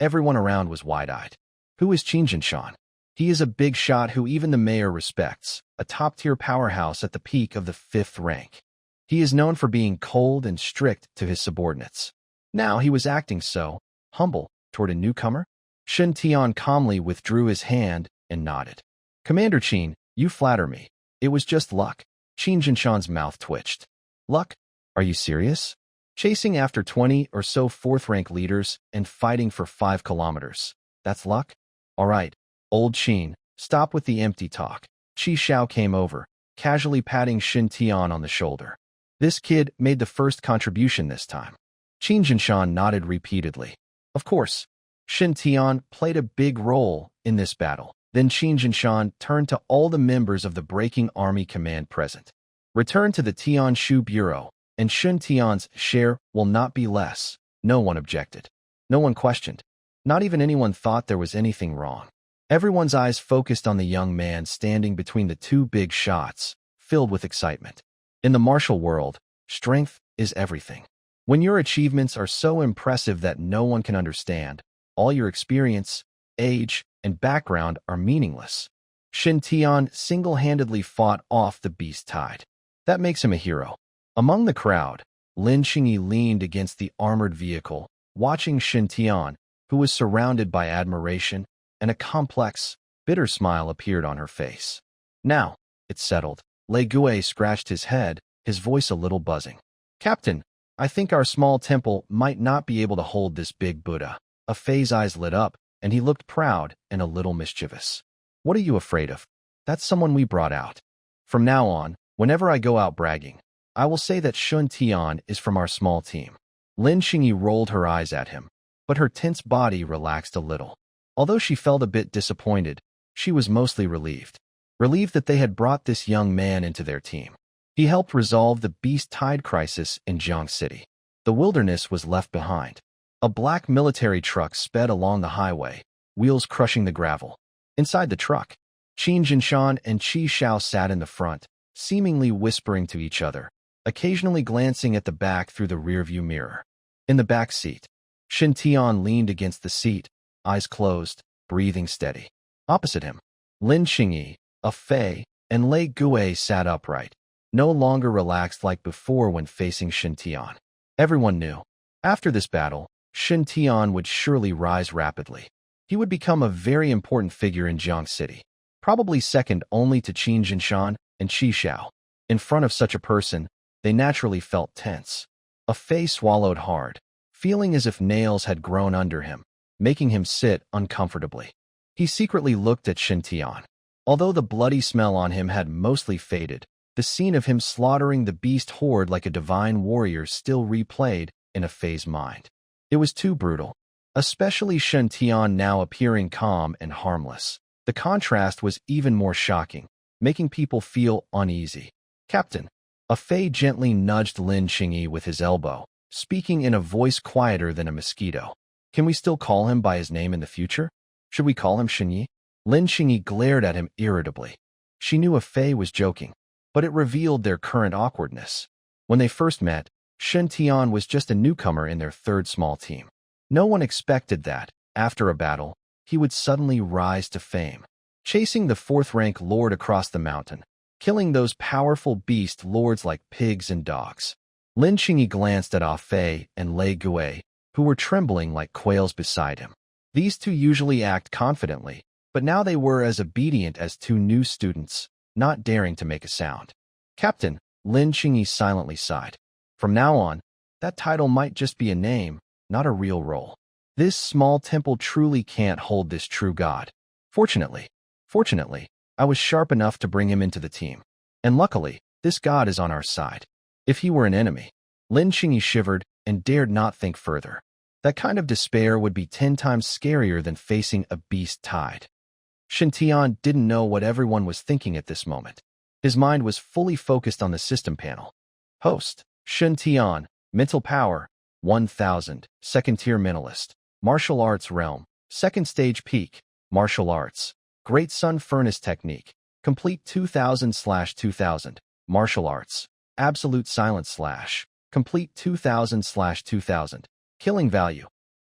Everyone around was wide-eyed. Who is Shintion? He is a big shot who even the mayor respects, a top-tier powerhouse at the peak of the 5th rank. He is known for being cold and strict to his subordinates. Now he was acting so humble toward a newcomer. Shintion calmly withdrew his hand and nodded. Commander Qin, you flatter me. It was just luck. Shinshin's mouth twitched. Luck? Are you serious? Chasing after 20 or so 4th-rank leaders and fighting for 5 kilometers. That's luck? All right, old Qin, stop with the empty talk. Xiao came over, casually patting Shintion on the shoulder. This kid made the first contribution this time. Shintion nodded repeatedly. Of course, Shintion played a big role in this battle. Then Shintion turned to all the members of the Breaking Army Command present. Return to the Tianshu Bureau, and Shintion's share will not be less. No one objected. No one questioned. Not even anyone thought there was anything wrong. Everyone's eyes focused on the young man standing between the two big shots, filled with excitement. In the martial world, strength is everything. When your achievements are so impressive that no one can understand, all your experience, age, and background are meaningless. Shintion single-handedly fought off the beast tide. That makes him a hero. Among the crowd, Lin Qingyi leaned against the armored vehicle, watching Shintion, who was surrounded by admiration, and a complex, bitter smile appeared on her face. Now, it's settled. Lei Gue scratched his head, his voice a little buzzing. Captain, I think our small temple might not be able to hold this big Buddha. Fei's eyes lit up, and he looked proud and a little mischievous. What are you afraid of? That's someone we brought out. From now on, whenever I go out bragging, I will say that Shintion is from our small team. Lin Qingyi rolled her eyes at him, but her tense body relaxed a little. Although she felt a bit disappointed, she was mostly relieved. Relieved that they had brought this young man into their team. He helped resolve the beast tide crisis in Jiang City. The wilderness was left behind. A black military truck sped along the highway, wheels crushing the gravel. Inside the truck, Shintion and Xiao sat in the front, seemingly whispering to each other, occasionally glancing at the back through the rearview mirror. In the back seat, Shintion leaned against the seat, eyes closed, breathing steady. Opposite him, Lin Xingyi, a Fei, and Lei Gue sat upright, no longer relaxed like before when facing Shintion. Everyone knew. After this battle, Shintion would surely rise rapidly. He would become a very important figure in Jiang City, probably second only to Qin Jinshan and Xiao. In front of such a person, they naturally felt tense. A Fei swallowed hard, feeling as if nails had grown under him, making him sit uncomfortably. He secretly looked at Shintion. Although the bloody smell on him had mostly faded, the scene of him slaughtering the beast horde like a divine warrior still replayed in a Fei's mind. It was too brutal, especially Shintion now appearing calm and harmless. The contrast was even more shocking, making people feel uneasy. Captain, a Fei gently nudged Lin Xingyi with his elbow, speaking in a voice quieter than a mosquito. Can we still call him by his name in the future? Should we call him Xingyi? Lin Xingyi glared at him irritably. She knew a Fei was joking, but it revealed their current awkwardness. When they first met, Shintion was just a newcomer in their third small team. No one expected that, after a battle, he would suddenly rise to fame, chasing the fourth-rank lord across the mountain, killing those powerful beast lords like pigs and dogs. Lin Xingyi glanced at Ah Fei and Lei Gue, who were trembling like quails beside him. These two usually act confidently, but now they were as obedient as two new students, not daring to make a sound. Captain, Lin Xingyi silently sighed. From now on, that title might just be a name, not a real role. This small temple truly can't hold this true god. Fortunately, I was sharp enough to bring him into the team. And luckily, this god is on our side. If he were an enemy, Lin Xingyi shivered and dared not think further. That kind of despair would be 10 times scarier than facing a beast tide. Shintion didn't know what everyone was thinking at this moment. His mind was fully focused on the system panel. Host, Shintion, Mental Power, 1000, Second Tier Mentalist, Martial Arts Realm, Second Stage Peak, Martial Arts, Great Sun Furnace Technique, Complete 2000/2000, Martial Arts, Absolute Silence / Complete 2000/2000, Killing Value,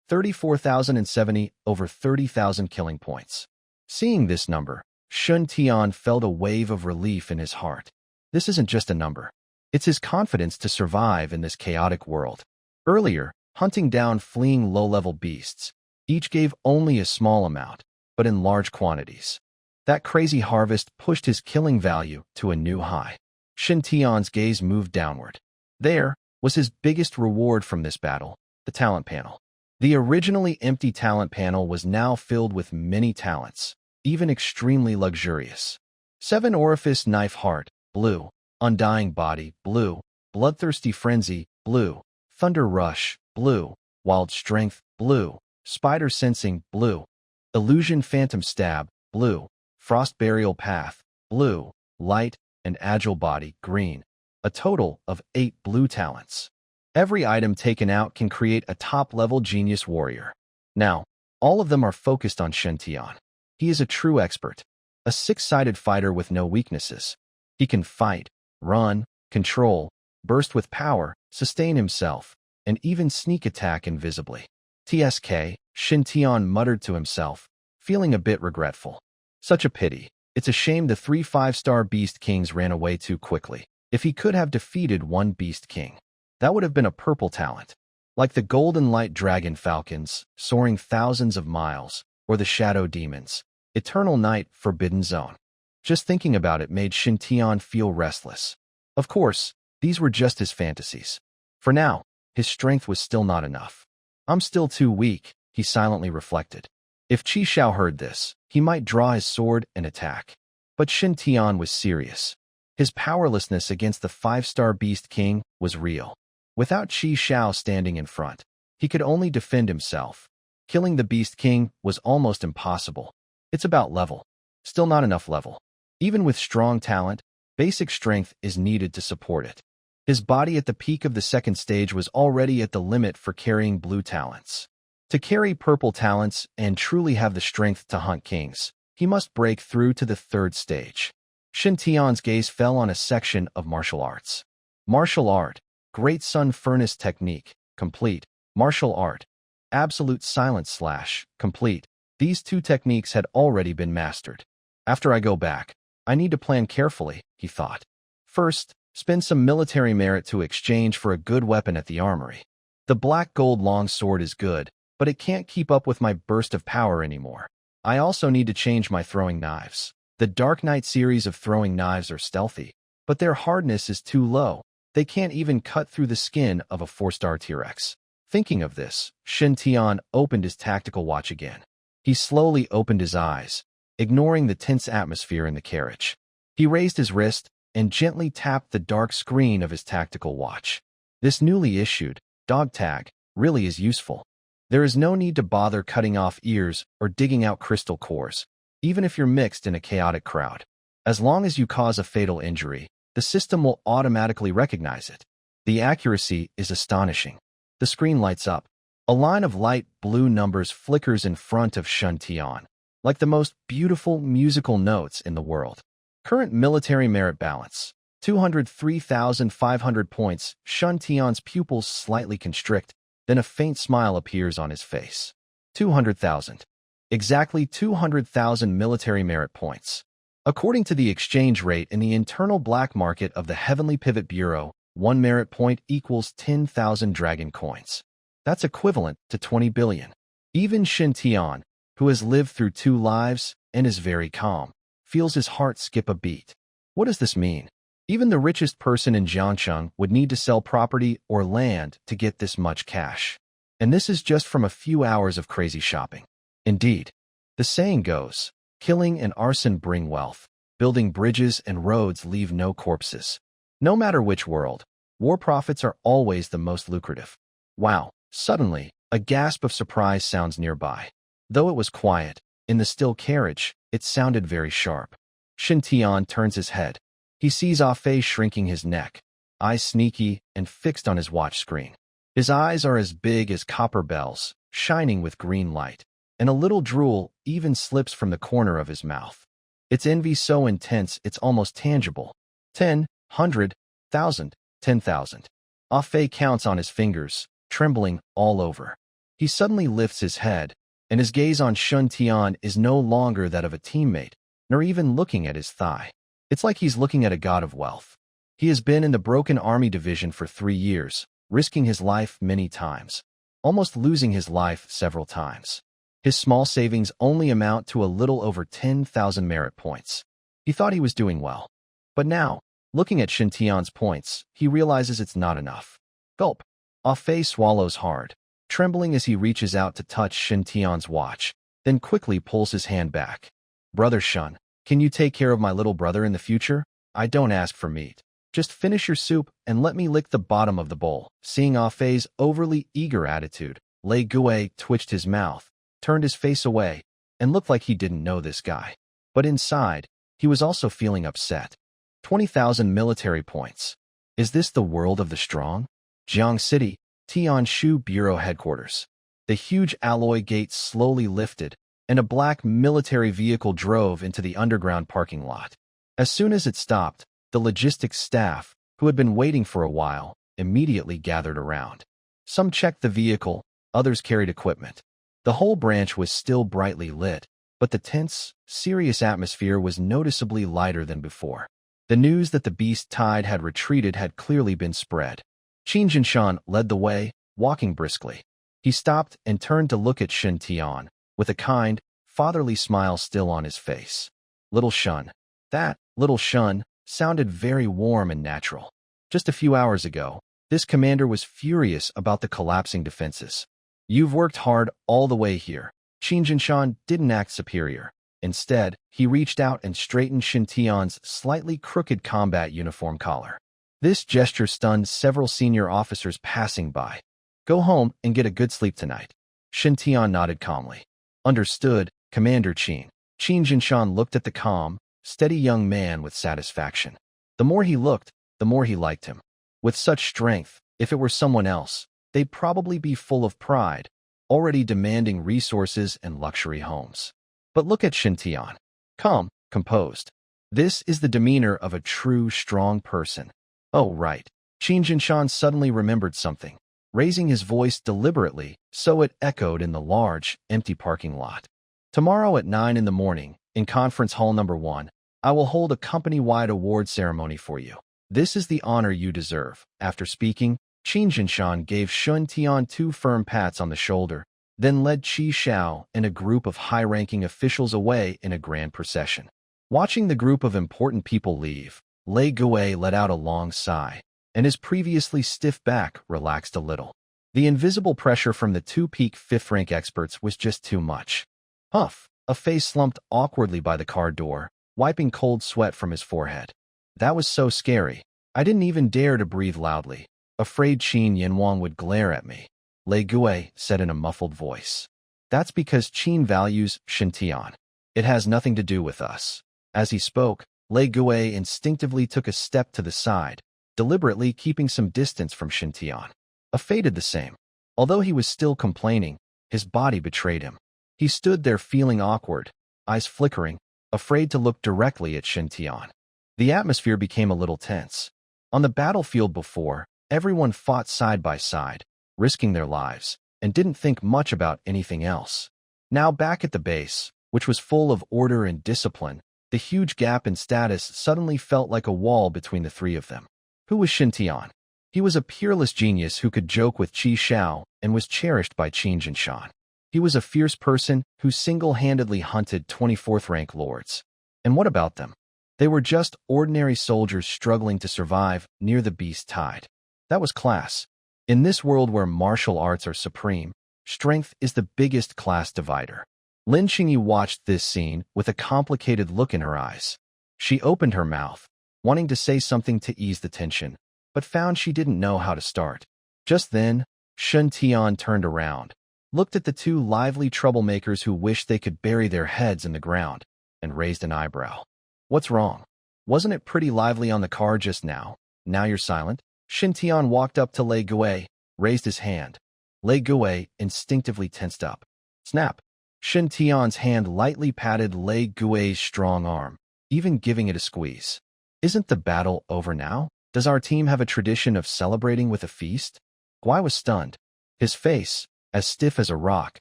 34,070 over 30,000 killing points. Seeing this number, Shintion felt a wave of relief in his heart. This isn't just a number. It's his confidence to survive in this chaotic world. Earlier, hunting down fleeing low-level beasts, each gave only a small amount, but in large quantities. That crazy harvest pushed his killing value to a new high. Shintion's gaze moved downward. There was his biggest reward from this battle, the talent panel. The originally empty talent panel was now filled with many talents, even extremely luxurious. 7 Orifice Knife Heart, blue. Undying Body, blue. Bloodthirsty Frenzy, blue. Thunder Rush, blue. Wild Strength, blue. Spider Sensing, blue. Illusion Phantom Stab, blue. Frost Burial Path, blue. Light and Agile Body, green. A total of 8 blue talents. Every item taken out can create a top-level genius warrior. Now, all of them are focused on Shintion. He is a true expert, a 6-sided fighter with no weaknesses. He can fight, run, control, burst with power, sustain himself, and even sneak attack invisibly. TSK, Shintion muttered to himself, feeling a bit regretful. Such a pity. It's a shame the 3 5-star Beast Kings ran away too quickly. If he could have defeated one Beast King, that would have been a purple talent. Like the Golden Light Dragon Falcons, soaring thousands of miles, or the Shadow Demons, Eternal Night, Forbidden Zone. Just thinking about it made Shintion feel restless. Of course, these were just his fantasies. For now, his strength was still not enough. I'm still too weak, he silently reflected. If Xiao heard this, he might draw his sword and attack. But Shintion was serious. His powerlessness against the 5-star Beast King was real. Without Xiao standing in front, he could only defend himself. Killing the Beast King was almost impossible. It's about level. Still not enough level. Even with strong talent, basic strength is needed to support it. His body at the peak of the second stage was already at the limit for carrying blue talents. To carry purple talents and truly have the strength to hunt kings, he must break through to the third stage. Shintion's gaze fell on a section of martial arts. Martial art, Great Sun Furnace Technique, complete. Martial art, Absolute Silence Slash, complete. These two techniques had already been mastered. After I go back, I need to plan carefully, he thought. First, spend some military merit to exchange for a good weapon at the armory. The black gold longsword is good, but it can't keep up with my burst of power anymore. I also need to change my throwing knives. The Dark Knight series of throwing knives are stealthy, but their hardness is too low. They can't even cut through the skin of a 4-star T-Rex. Thinking of this, Shintion opened his tactical watch again. He slowly opened his eyes, ignoring the tense atmosphere in the carriage. He raised his wrist and gently tapped the dark screen of his tactical watch. This newly issued dog tag really is useful. There is no need to bother cutting off ears or digging out crystal cores, even if you're mixed in a chaotic crowd. As long as you cause a fatal injury, the system will automatically recognize it. The accuracy is astonishing. The screen lights up. A line of light blue numbers flickers in front of Shintion, like the most beautiful musical notes in the world. Current military merit balance, 203,500 points. Shintion's pupils slightly constrict, then a faint smile appears on his face. 200,000. Exactly 200,000 military merit points. According to the exchange rate in the internal black market of the Heavenly Pivot Bureau, 1 merit point equals 10,000 dragon coins. That's equivalent to 20 billion. Even Shintion, who has lived through 2 lives and is very calm, feels his heart skip a beat. What does this mean? Even the richest person in Jiangcheng would need to sell property or land to get this much cash. And this is just from a few hours of crazy shopping. Indeed, the saying goes, killing and arson bring wealth, building bridges and roads leave no corpses. No matter which world, war profits are always the most lucrative. Wow, suddenly, a gasp of surprise sounds nearby. Though it was quiet, in the still carriage, it sounded very sharp. Shintion turns his head. He sees Ah Fei shrinking his neck, eyes sneaky and fixed on his watch screen. His eyes are as big as copper bells, shining with green light, and a little drool even slips from the corner of his mouth. Its envy so intense it's almost tangible. 10, 100, 1,000, 10,000. Ah Fei counts on his fingers, trembling all over. He suddenly lifts his head, and his gaze on Shintion is no longer that of a teammate, nor even looking at his thigh. It's like he's looking at a god of wealth. He has been in the Broken Army Division for 3 years, risking his life many times, almost losing his life several times. His small savings only amount to a little over 10,000 merit points. He thought he was doing well. But now, looking at Shintion's points, he realizes it's not enough. Gulp. Ah Fei swallows hard, trembling as he reaches out to touch Shintion's watch, then quickly pulls his hand back. Brother Shun, can you take care of my little brother in the future? I don't ask for meat. Just finish your soup and let me lick the bottom of the bowl. Seeing Ah Fei's overly eager attitude, Lei Gui twitched his mouth, turned his face away, and looked like he didn't know this guy. But inside, he was also feeling upset. 20,000 military points. Is this the world of the strong? Jiang City, Tianshu Bureau Headquarters. The huge alloy gates slowly lifted, and a black military vehicle drove into the underground parking lot. As soon as it stopped, the logistics staff, who had been waiting for a while, immediately gathered around. Some checked the vehicle, others carried equipment. The whole branch was still brightly lit, but the tense, serious atmosphere was noticeably lighter than before. The news that the beast tide had retreated had clearly been spread. Shintion led the way, walking briskly. He stopped and turned to look at Shintion, with a kind, fatherly smile still on his face. Little Shun. That, little Shun, sounded very warm and natural. Just a few hours ago, this commander was furious about the collapsing defenses. You've worked hard all the way here. Shintion didn't act superior. Instead, he reached out and straightened Shintion's slightly crooked combat uniform collar. This gesture stunned several senior officers passing by. Go home and get a good sleep tonight. Shintion nodded calmly. Understood, Commander Qin. Qin Jinshan looked at the calm, steady young man with satisfaction. The more he looked, the more he liked him. With such strength, if it were someone else, they'd probably be full of pride, already demanding resources and luxury homes. But look at Shintion. Calm, composed. This is the demeanor of a true, strong person. Oh, right. Qin Jinshan suddenly remembered something, raising his voice deliberately so it echoed in the large, empty parking lot. Tomorrow at 9 in the morning, in Conference Hall Number 1, I will hold a company-wide award ceremony for you. This is the honor you deserve. After speaking, Qin Jinshan gave Shun Tian 2 firm pats on the shoulder, then led Xiao and a group of high-ranking officials away in a grand procession. Watching the group of important people leave, Lei Gui let out a long sigh, and his previously stiff back relaxed a little. The invisible pressure from the 2 peak 5th-rank experts was just too much. Huff, a face slumped awkwardly by the car door, wiping cold sweat from his forehead. That was so scary. I didn't even dare to breathe loudly, afraid Qin Yanwang would glare at me. Lei Gui said in a muffled voice. That's because Qin values Shintion. It has nothing to do with us. As he spoke, Lei Gui instinctively took a step to the side, deliberately keeping some distance from Shintion. Faded the same. Although he was still complaining, his body betrayed him. He stood there feeling awkward, eyes flickering, afraid to look directly at Shintion. The atmosphere became a little tense. On the battlefield before, everyone fought side by side, risking their lives, and didn't think much about anything else. Now back at the base, which was full of order and discipline, the huge gap in status suddenly felt like a wall between the 3 of them. Who was Shintion? He was a peerless genius who could joke with Xiao and was cherished by Qin Jinshan. He was a fierce person who single-handedly hunted 24th-rank lords. And what about them? They were just ordinary soldiers struggling to survive near the beast tide. That was class. In this world where martial arts are supreme, strength is the biggest class divider. Lin Qingyi watched this scene with a complicated look in her eyes. She opened her mouth, wanting to say something to ease the tension, but found she didn't know how to start. Just then, Shun Tian turned around, looked at the 2 lively troublemakers who wished they could bury their heads in the ground, and raised an eyebrow. What's wrong? Wasn't it pretty lively on the car just now? Now you're silent? Shintion walked up to Lei Gui, raised his hand. Lei Gui instinctively tensed up. Snap! Shintion's hand lightly patted Lei Gui's strong arm, even giving it a squeeze. Isn't the battle over now? Does our team have a tradition of celebrating with a feast? Gui was stunned. His face, as stiff as a rock,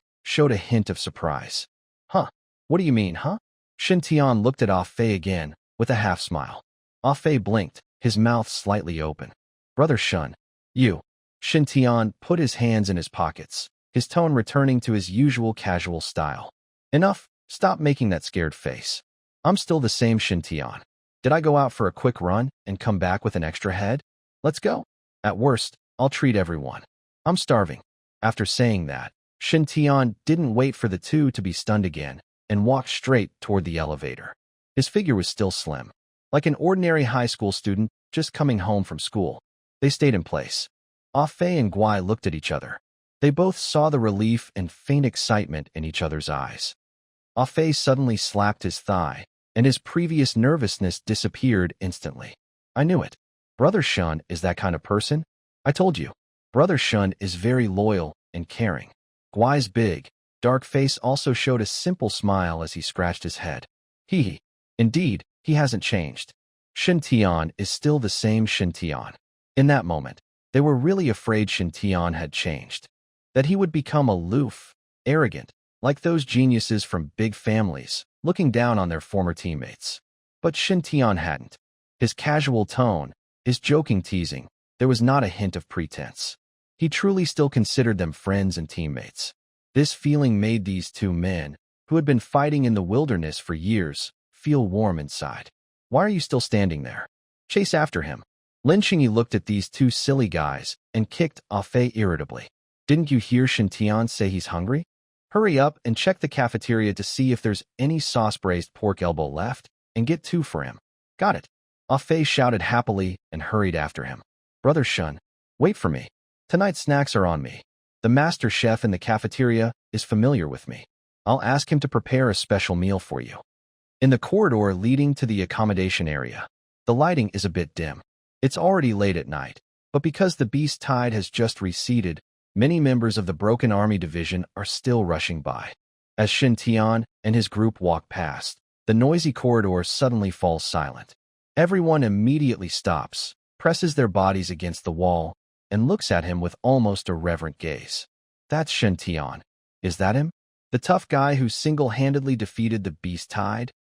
showed a hint of surprise. Huh? What do you mean, huh? Shintion looked at Ah Fei again, with a half-smile. Ah Fei blinked, his mouth slightly open. Brother Shun, you. Shintion put his hands in his pockets, his tone returning to his usual casual style. Enough, stop making that scared face. I'm still the same Shintion. Did I go out for a quick run and come back with an extra head? Let's go. At worst, I'll treat everyone. I'm starving. After saying that, Shintion didn't wait for the 2 to be stunned again and walked straight toward the elevator. His figure was still slim, like an ordinary high school student just coming home from school. They stayed in place. Ah Fei and Gui looked at each other. They both saw the relief and faint excitement in each other's eyes. Ah Fei suddenly slapped his thigh, and his previous nervousness disappeared instantly. I knew it. Brother Shun is that kind of person. I told you. Brother Shun is very loyal and caring. Gui's big, dark face also showed a simple smile as he scratched his head. Hee. Indeed, he hasn't changed. Shintion is still the same Shintion. In that moment, they were really afraid Shintion had changed. That he would become aloof, arrogant, like those geniuses from big families, looking down on their former teammates. But Shintion hadn't. His casual tone, his joking teasing, there was not a hint of pretense. He truly still considered them friends and teammates. This feeling made these 2 men, who had been fighting in the wilderness for years, feel warm inside. Why are you still standing there? Chase after him. Lin Qingyi looked at these 2 silly guys and kicked Ah Fei irritably. Didn't you hear Shintion say he's hungry? Hurry up and check the cafeteria to see if there's any sauce-braised pork elbow left, and get 2 for him. Got it. Ah Fei shouted happily and hurried after him. Brother Shun, wait for me. Tonight's snacks are on me. The master chef in the cafeteria is familiar with me. I'll ask him to prepare a special meal for you. In the corridor leading to the accommodation area, the lighting is a bit dim. It's already late at night, but because the beast tide has just receded, many members of the Broken Army Division are still rushing by. As Shintion and his group walk past, the noisy corridor suddenly falls silent. Everyone immediately stops, presses their bodies against the wall, and looks at him with almost a reverent gaze. That's Shintion. Is that him? The tough guy who single-handedly defeated the beast tide?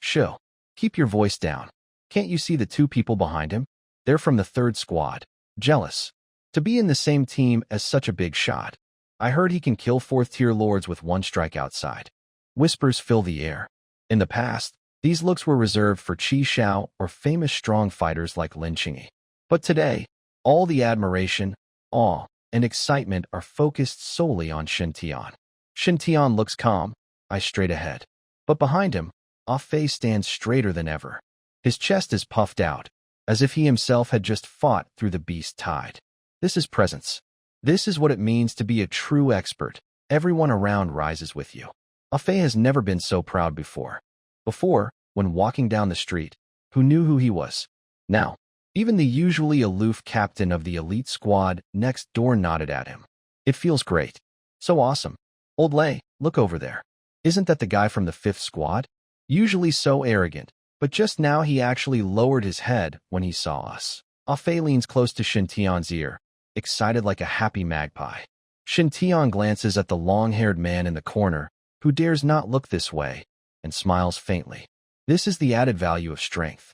Shoo, keep your voice down. Can't you see the two people behind him? They're from the 3rd squad. Jealous. To be in the same team as such a big shot. I heard he can kill 4th-tier lords with one strike outside. Whispers fill the air. In the past, these looks were reserved for Xiao or famous strong fighters like Lin Qingyi. But today, all the admiration, awe, and excitement are focused solely on Shintion. Shintion looks calm, eyes straight ahead. But behind him, Fei stands straighter than ever. His chest is puffed out, as if he himself had just fought through the beast tide. This is presence. This is what it means to be a true expert. Everyone around rises with you. Fei has never been so proud before. Before, when walking down the street, who knew who he was? Now, even the usually aloof captain of the elite squad next door nodded at him. It feels great. So awesome. Old Lei, look over there. Isn't that the guy from the 5th squad? Usually so arrogant, but just now he actually lowered his head when he saw us. Fei leans close to Shintion's ear, excited like a happy magpie. Shintion glances at the long-haired man in the corner, who dares not look this way, and smiles faintly. This is the added value of strength.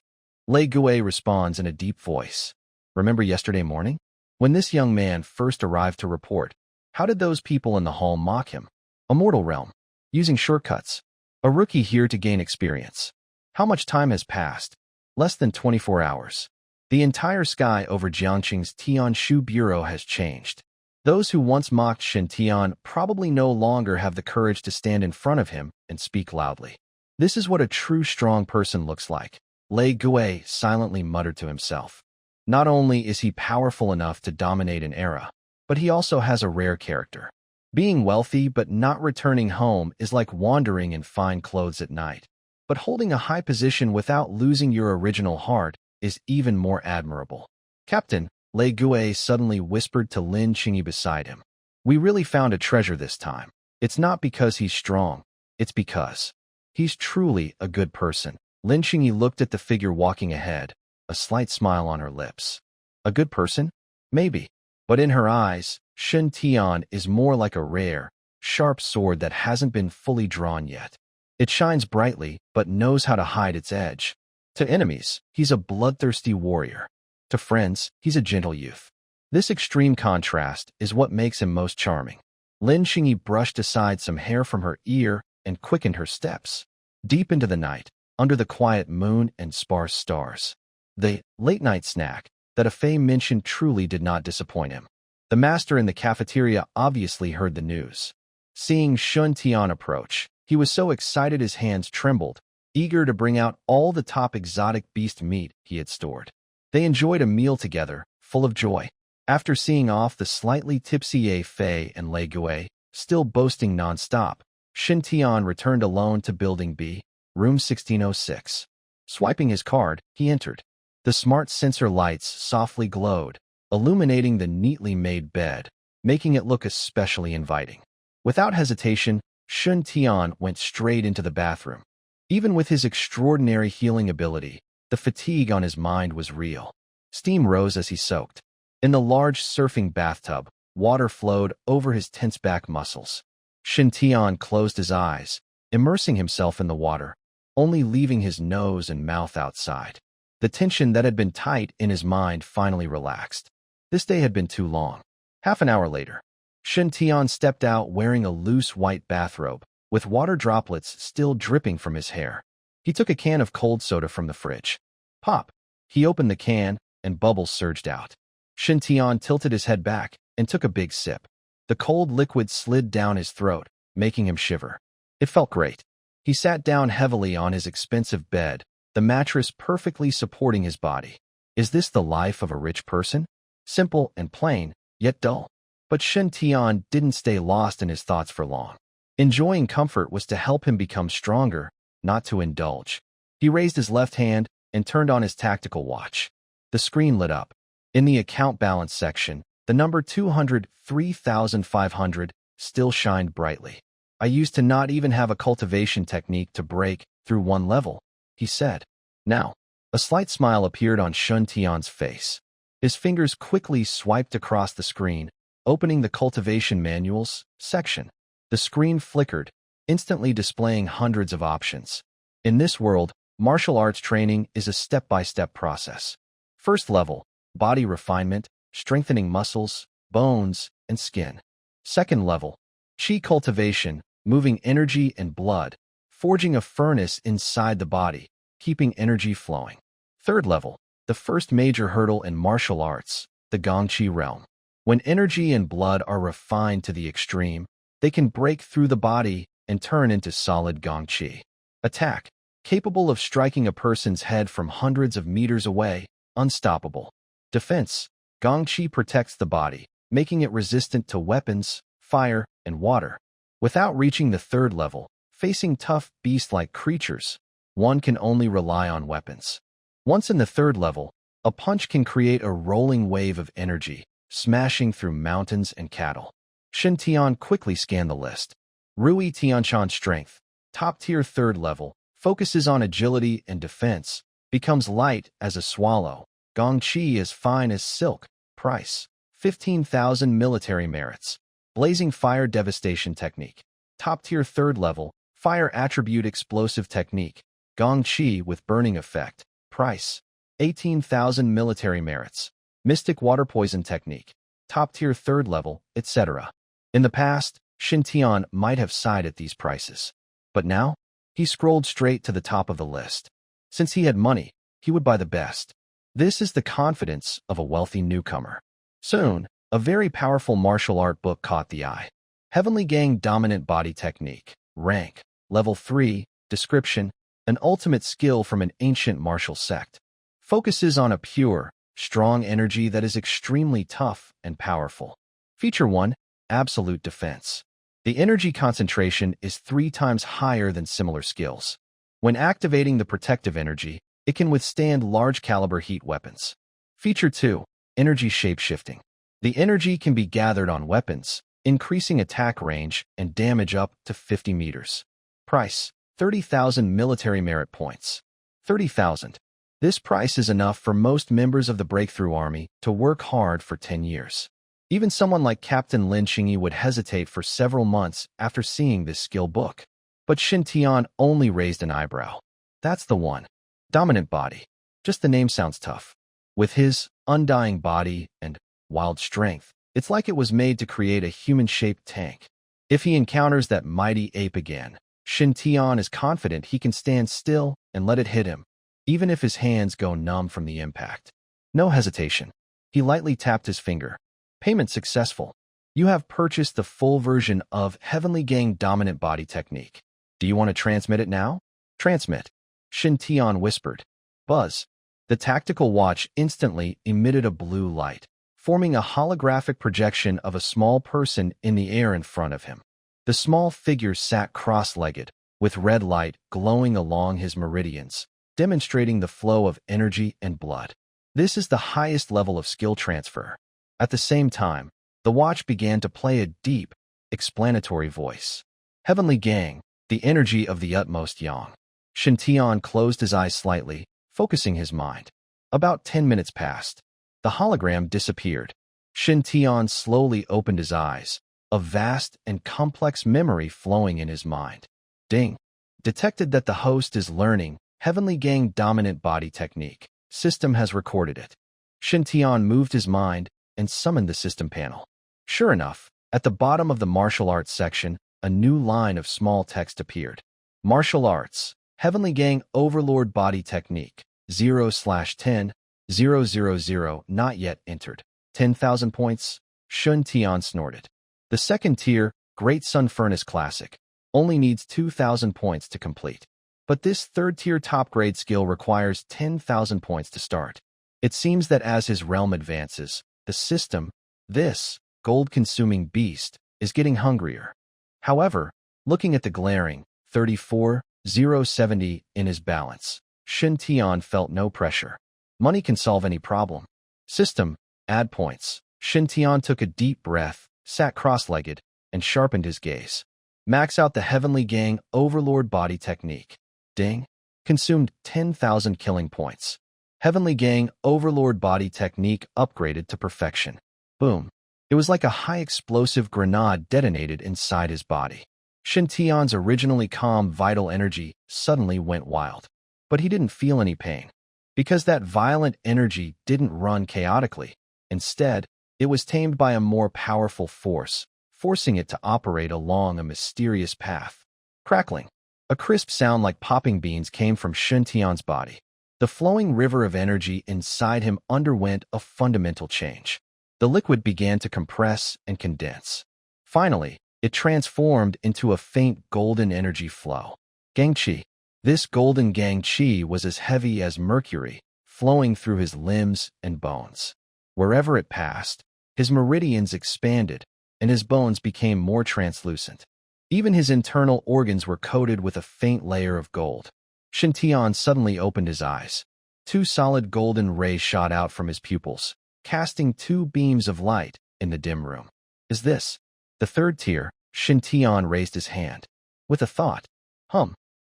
Lei Gui responds in a deep voice. Remember yesterday morning? When this young man first arrived to report, how did those people in the hall mock him? A mortal realm, using shortcuts. A rookie here to gain experience. How much time has passed? Less than 24 hours. The entire sky over Jiangqing's Tianshu Bureau has changed. Those who once mocked Shintion probably no longer have the courage to stand in front of him and speak loudly. This is what a true strong person looks like. Lei Gui silently muttered to himself. Not only is he powerful enough to dominate an era, but he also has a rare character. Being wealthy but not returning home is like wandering in fine clothes at night. But holding a high position without losing your original heart is even more admirable. Captain, Lei Gui suddenly whispered to Lin Qingyi beside him. We really found a treasure this time. It's not because he's strong. It's because he's truly a good person. Lin Qingyi looked at the figure walking ahead, a slight smile on her lips. A good person? Maybe. But in her eyes, Shintion is more like a rare, sharp sword that hasn't been fully drawn yet. It shines brightly, but knows how to hide its edge. To enemies, he's a bloodthirsty warrior. To friends, he's a gentle youth. This extreme contrast is what makes him most charming. Lin Qingyi brushed aside some hair from her ear and quickened her steps. Deep into the night, under the quiet moon and sparse stars. The late-night snack that Fei mentioned truly did not disappoint him. The master in the cafeteria obviously heard the news. Seeing Shintion approach, he was so excited his hands trembled, eager to bring out all the top exotic beast meat he had stored. They enjoyed a meal together, full of joy. After seeing off the slightly tipsy Fei and Lei Gui, still boasting non-stop, Shintion returned alone to Building B, room 1606. Swiping his card, he entered. The smart sensor lights softly glowed, illuminating the neatly made bed, making it look especially inviting. Without hesitation, Shintion went straight into the bathroom. Even with his extraordinary healing ability, the fatigue on his mind was real. Steam rose as he soaked. In the large surfing bathtub, water flowed over his tense back muscles. Shintion closed his eyes, immersing himself in the water, only leaving his nose and mouth outside. The tension that had been tight in his mind finally relaxed. This day had been too long. Half an hour later, Shintion stepped out wearing a loose white bathrobe, with water droplets still dripping from his hair. He took a can of cold soda from the fridge. Pop! He opened the can, and bubbles surged out. Shintion tilted his head back and took a big sip. The cold liquid slid down his throat, making him shiver. It felt great. He sat down heavily on his expensive bed, the mattress perfectly supporting his body. Is this the life of a rich person? Simple and plain, yet dull. But Shintion didn't stay lost in his thoughts for long. Enjoying comfort was to help him become stronger, not to indulge. He raised his left hand and turned on his tactical watch. The screen lit up. In the account balance section, the number 203,500 still shined brightly. I used to not even have a cultivation technique to break through one level, he said. Now, a slight smile appeared on Shintion's face. His fingers quickly swiped across the screen, opening the cultivation manuals section. The screen flickered, instantly displaying hundreds of options. In this world, martial arts training is a step-by-step process. First level, body refinement, strengthening muscles, bones, and skin. Second level, chi cultivation, moving energy and blood, forging a furnace inside the body, keeping energy flowing. Third level, the first major hurdle in martial arts, the gongqi realm. When energy and blood are refined to the extreme, they can break through the body and turn into solid gongqi. Attack, capable of striking a person's head from hundreds of meters away, unstoppable. Defense, gongqi protects the body, making it resistant to weapons, fire, and water. Without reaching the third level, facing tough beast-like creatures, one can only rely on weapons. Once in the third level, a punch can create a rolling wave of energy, smashing through mountains and cattle. Shintion quickly scanned the list. Rui Tianshan's strength, top-tier third level, focuses on agility and defense, becomes light as a swallow. Gongqi is fine as silk. Price, 15,000 military merits. Blazing fire devastation technique. Top-tier third level, fire attribute explosive technique. Gongqi with burning effect. Price, 18,000 military merits. Mystic water poison technique. Top-tier third level, etc. In the past, Shintion might have sighed at these prices. But now, he scrolled straight to the top of the list. Since he had money, he would buy the best. This is the confidence of a wealthy newcomer. Soon, a very powerful martial art book caught the eye. Heavenly Gang Dominant Body Technique. Rank, Level 3, Description, an ultimate skill from an ancient martial sect. Focuses on a pure, strong energy that is extremely tough and powerful. Feature 1, Absolute Defense. The energy concentration is 3 times higher than similar skills. When activating the protective energy, it can withstand large-caliber heat weapons. Feature 2, Energy Shape-Shifting. The energy can be gathered on weapons, increasing attack range and damage up to 50 meters. Price, 30,000 military merit points. 30,000. This price is enough for most members of the Breakthrough Army to work hard for 10 years. Even someone like Captain Lin Qingyi would hesitate for several months after seeing this skill book. But Shintion only raised an eyebrow. That's the one. Dominant Body. Just the name sounds tough. With his undying body and wild strength, it's like it was made to create a human-shaped tank. If he encounters that mighty ape again, Shintion is confident he can stand still and let it hit him, even if his hands go numb from the impact. No hesitation. He lightly tapped his finger. Payment successful. You have purchased the full version of Heavenly Gang Dominant Body Technique. Do you want to transmit it now? Transmit. Shintion whispered. Buzz. The tactical watch instantly emitted a blue light, forming a holographic projection of a small person in the air in front of him. The small figure sat cross-legged, with red light glowing along his meridians, demonstrating the flow of energy and blood. This is the highest level of skill transfer. At the same time, the watch began to play a deep, explanatory voice. Heavenly Gang, the energy of the utmost yang. Shintion closed his eyes slightly, focusing his mind. About 10 minutes passed. The hologram disappeared. Shintion slowly opened his eyes, a vast and complex memory flowing in his mind. Ding. Detected that the host is learning Heavenly Gang Dominant Body Technique. System has recorded it. Shintion moved his mind and summoned the system panel. Sure enough, at the bottom of the martial arts section, a new line of small text appeared. Martial Arts, Heavenly Gang Overlord Body Technique, 0/10, 000, not yet entered. 10,000 points, Shintion snorted. The second tier, Great Sun Furnace Classic, only needs 2,000 points to complete. But this third-tier top-grade skill requires 10,000 points to start. It seems that as his realm advances, the system, this gold-consuming beast, is getting hungrier. However, Looking at the glaring 34,070 in his balance, Shintion felt no pressure. Money can solve any problem. System, add points. Shintion took a deep breath, sat cross-legged, and sharpened his gaze. Max out the Heavenly Gang Overlord Body Technique. Ding. Consumed 10,000 killing points. Heavenly Gang Overlord Body Technique upgraded to perfection. Boom. It was like a high-explosive grenade detonated inside his body. Shintion's originally calm vital energy suddenly went wild. But he didn't feel any pain. Because that violent energy didn't run chaotically. Instead, it was tamed by a more powerful force, forcing it to operate along a mysterious path. Crackling. A crisp sound like popping beans came from Shintion's body. The flowing river of energy inside him underwent a fundamental change. The liquid began to compress and condense. Finally, it transformed into a faint golden energy flow. Gang Qi. This golden Gang Qi was as heavy as mercury, flowing through his limbs and bones. Wherever it passed, his meridians expanded, and his bones became more translucent. Even his internal organs were coated with a faint layer of gold. Shintion suddenly opened his eyes. 2 solid golden rays shot out from his pupils, casting 2 beams of light in the dim room. Is this the third tier? Shintion raised his hand. With a thought.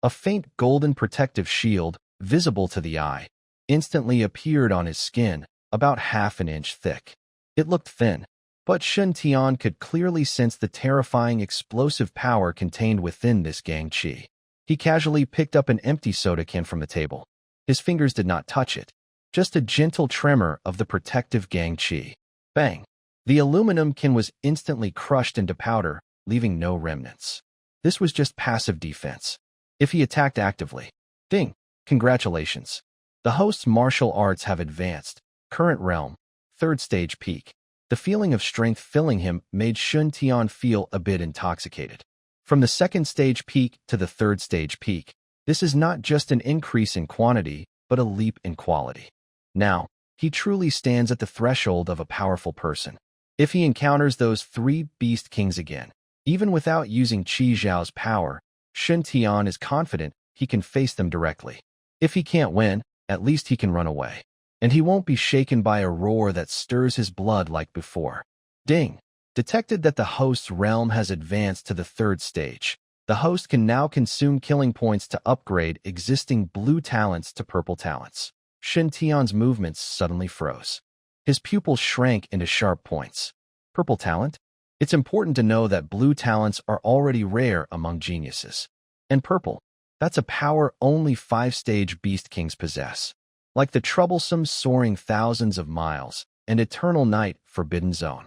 A faint golden protective shield, visible to the eye, instantly appeared on his skin, about half an inch thick. It looked thin, but Shintion could clearly sense the terrifying explosive power contained within this Gang Qi. He casually picked up an empty soda can from the table. His fingers did not touch it, just a gentle tremor of the protective Gang Qi. Bang! The aluminum can was instantly crushed into powder, leaving no remnants. This was just passive defense. If he attacked actively. Ding! Congratulations. The host's martial arts have advanced. Current realm, 3rd stage peak. The feeling of strength filling him made Shintion feel a bit intoxicated. From the 2nd stage peak to the 3rd stage peak, this is not just an increase in quantity, but a leap in quality. Now, he truly stands at the threshold of a powerful person. If he encounters those 3 Beast Kings again, even without using Qi Zhao's power, Shintion is confident he can face them directly. If he can't win, at least he can run away. And he won't be shaken by a roar that stirs his blood like before. Ding! Detected that the host's realm has advanced to the 3rd stage. The host can now consume killing points to upgrade existing blue talents to purple talents. Shintion's movements suddenly froze. His pupils shrank into sharp points. Purple talent? It's important to know that blue talents are already rare among geniuses. And purple, that's a power only 5-stage Beast Kings possess. Like the troublesome soaring thousands of miles and eternal night forbidden zone.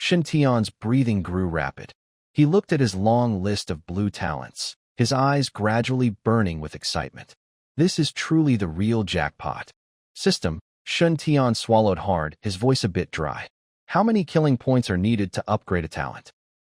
Shintion's breathing grew rapid. He looked at his long list of blue talents, his eyes gradually burning with excitement. This is truly the real jackpot. System, Shintion swallowed hard, his voice a bit dry. How many killing points are needed to upgrade a talent?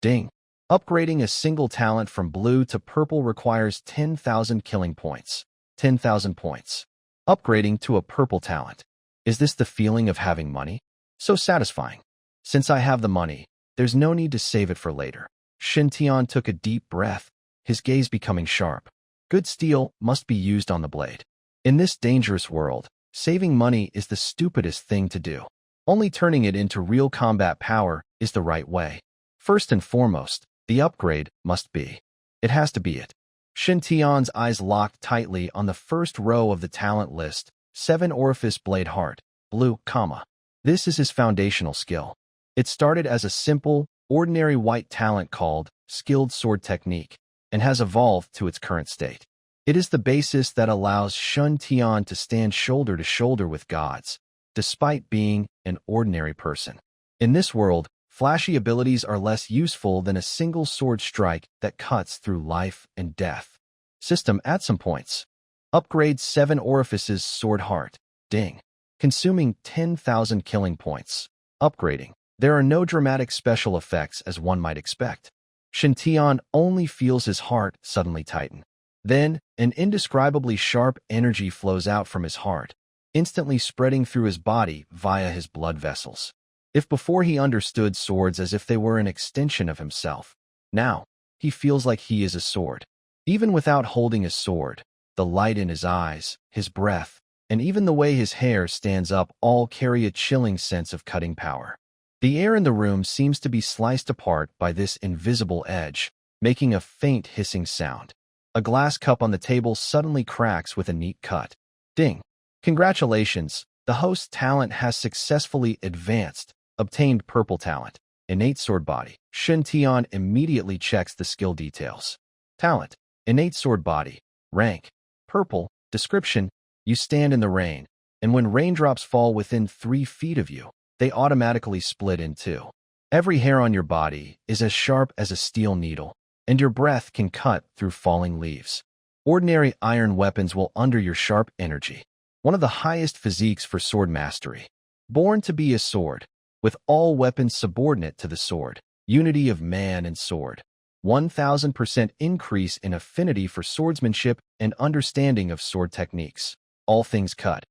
Ding. Upgrading a single talent from blue to purple requires 10,000 killing points. 10,000 points. Upgrading to a purple talent. Is this the feeling of having money? So satisfying. Since I have the money, there's no need to save it for later. Shintion took a deep breath, his gaze becoming sharp. Good steel must be used on the blade. In this dangerous world, saving money is the stupidest thing to do. Only turning it into real combat power is the right way. First and foremost, the upgrade must be. It has to be it. Shintion's eyes locked tightly on the first row of the talent list, 7 Orifice Blade Heart, blue, comma. This is his foundational skill. It started as a simple, ordinary white talent called Skilled Sword Technique, and has evolved to its current state. It is the basis that allows Shintion to stand shoulder to shoulder with gods, despite being an ordinary person. In this world, flashy abilities are less useful than a single sword strike that cuts through life and death. System, add some points. Upgrade 7 Orifices Sword Heart. Ding. Consuming 10,000 killing points. Upgrading. There are no dramatic special effects as one might expect. Shintion only feels his heart suddenly tighten. Then, an indescribably sharp energy flows out from his heart, instantly spreading through his body via his blood vessels. If before he understood swords as if they were an extension of himself, now, he feels like he is a sword. Even without holding a sword, the light in his eyes, his breath, and even the way his hair stands up all carry a chilling sense of cutting power. The air in the room seems to be sliced apart by this invisible edge, making a faint hissing sound. A glass cup on the table suddenly cracks with a neat cut. Ding! Congratulations! The host's talent has successfully advanced. Obtained purple talent. Innate sword body. Shintion immediately checks the skill details. Talent. Innate sword body. Rank. Purple. Description. You stand in the rain, and when raindrops fall within 3 feet of you, they automatically split in two. Every hair on your body is as sharp as a steel needle, and your breath can cut through falling leaves. Ordinary iron weapons will under your sharp energy. One of the highest physiques for sword mastery. Born to be a sword, with all weapons subordinate to the sword. Unity of man and sword. 1000% increase in affinity for swordsmanship and understanding of sword techniques. All things cut.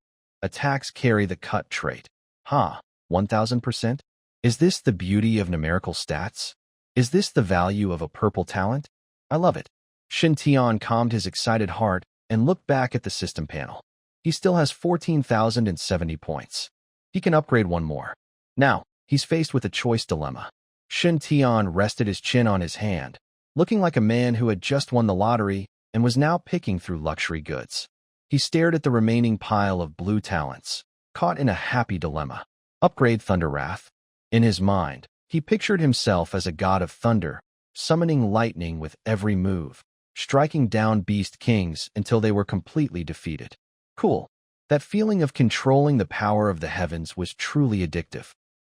Attacks carry the cut trait. 1000%? Is this the beauty of numerical stats? Is this the value of a purple talent? I love it. Shintion calmed his excited heart and looked back at the system panel. He still has 14,070 points. He can upgrade one more. Now, he's faced with a choice dilemma. Shintion rested his chin on his hand, looking like a man who had just won the lottery and was now picking through luxury goods. He stared at the remaining pile of blue talents, caught in a happy dilemma. Upgrade Thunder Wrath. In his mind, he pictured himself as a god of thunder, summoning lightning with every move, striking down beast kings until they were completely defeated. Cool. That feeling of controlling the power of the heavens was truly addictive.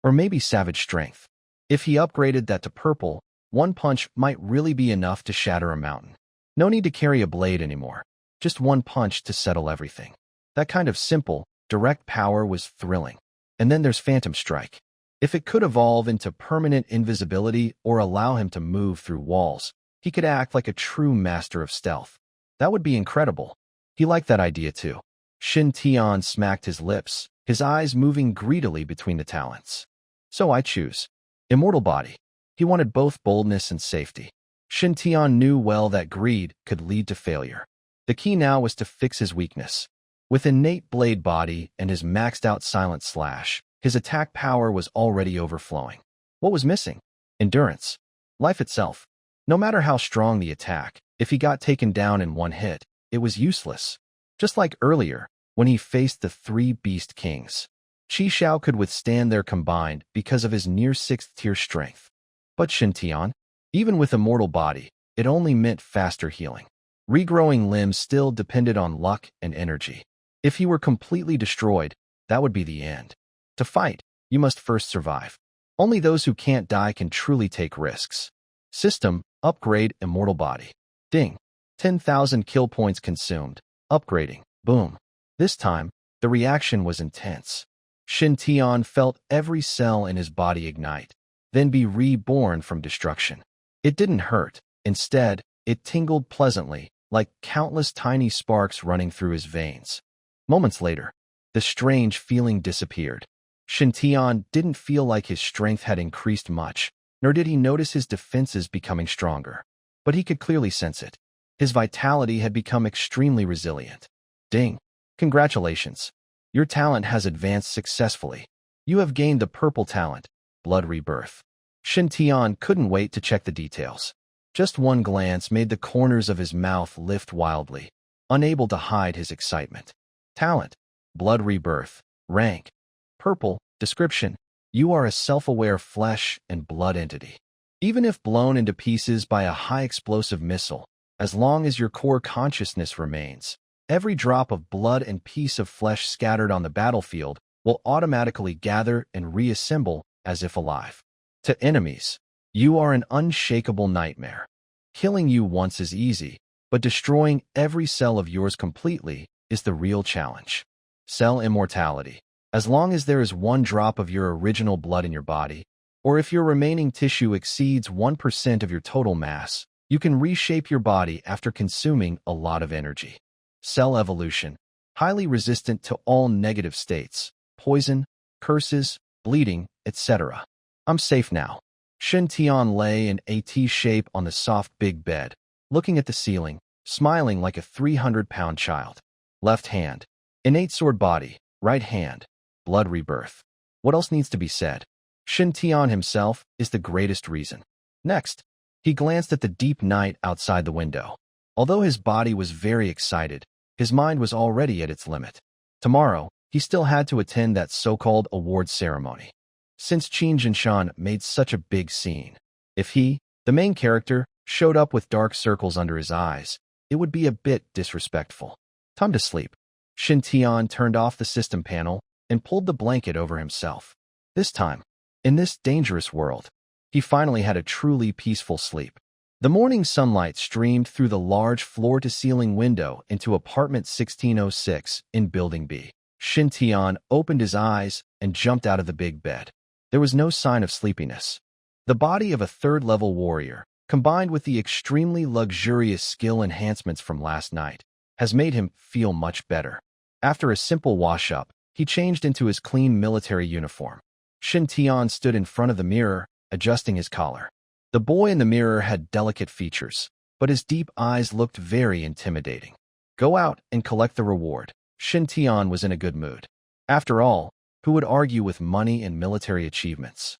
Or maybe savage strength. If he upgraded that to purple, one punch might really be enough to shatter a mountain. No need to carry a blade anymore. Just one punch to settle everything. That kind of simple, direct power was thrilling. And then there's Phantom Strike. If it could evolve into permanent invisibility or allow him to move through walls, he could act like a true master of stealth. That would be incredible. He liked that idea too. Shintion smacked his lips, his eyes moving greedily between the talents. So I choose. Immortal Body. He wanted both boldness and safety. Shintion knew well that greed could lead to failure. The key now was to fix his weakness. With innate blade body and his maxed-out silent slash, his attack power was already overflowing. What was missing? Endurance. Life itself. No matter how strong the attack, if he got taken down in one hit, it was useless. Just like earlier, when he faced the 3 beast kings. Xiao could withstand their combined because of his near 6th tier strength. But Shintion, even with immortal body, it only meant faster healing. Regrowing limbs still depended on luck and energy. If he were completely destroyed, that would be the end. To fight, you must first survive. Only those who can't die can truly take risks. System, upgrade immortal body. Ding. 10,000 kill points consumed. Upgrading. Boom. This time, the reaction was intense. Shintion felt every cell in his body ignite, then be reborn from destruction. It didn't hurt. Instead, it tingled pleasantly, like countless tiny sparks running through his veins. Moments later, the strange feeling disappeared. Shintion didn't feel like his strength had increased much, nor did he notice his defenses becoming stronger. But he could clearly sense it. His vitality had become extremely resilient. Ding! Congratulations. Your talent has advanced successfully. You have gained the purple talent, Blood Rebirth. Shintion couldn't wait to check the details. Just one glance made the corners of his mouth lift wildly, unable to hide his excitement. Talent, Blood Rebirth. Rank, purple. Description, you are a self-aware flesh and blood entity. Even if blown into pieces by a high-explosive missile, as long as your core consciousness remains, every drop of blood and piece of flesh scattered on the battlefield will automatically gather and reassemble as if alive. To enemies, you are an unshakable nightmare. Killing you once is easy, but destroying every cell of yours completely is the real challenge. Cell immortality. As long as there is one drop of your original blood in your body, or if your remaining tissue exceeds 1% of your total mass, you can reshape your body after consuming a lot of energy. Cell evolution. Highly resistant to all negative states, poison, curses, bleeding, etc. I'm safe now. Shintion lay in a T-shape on the soft big bed, looking at the ceiling, smiling like a 300-pound child. Left hand. Innate sword body. Right hand. Blood rebirth. What else needs to be said? Shintion himself is the greatest reason. Next, he glanced at the deep night outside the window. Although his body was very excited, his mind was already at its limit. Tomorrow, he still had to attend that so-called award ceremony. Since Shintion made such a big scene, if he, the main character, showed up with dark circles under his eyes, it would be a bit disrespectful. Time to sleep. Shintion turned off the system panel and pulled the blanket over himself. This time, in this dangerous world, he finally had a truly peaceful sleep. The morning sunlight streamed through the large floor-to-ceiling window into apartment 1606 in Building B. Shintion opened his eyes and jumped out of the big bed. There was no sign of sleepiness. The body of a third-level warrior, combined with the extremely luxurious skill enhancements from last night, has made him feel much better. After a simple wash-up, he changed into his clean military uniform. Shintion stood in front of the mirror, adjusting his collar. The boy in the mirror had delicate features, but his deep eyes looked very intimidating. Go out and collect the reward. Shintion was in a good mood. After all, who would argue with money and military achievements?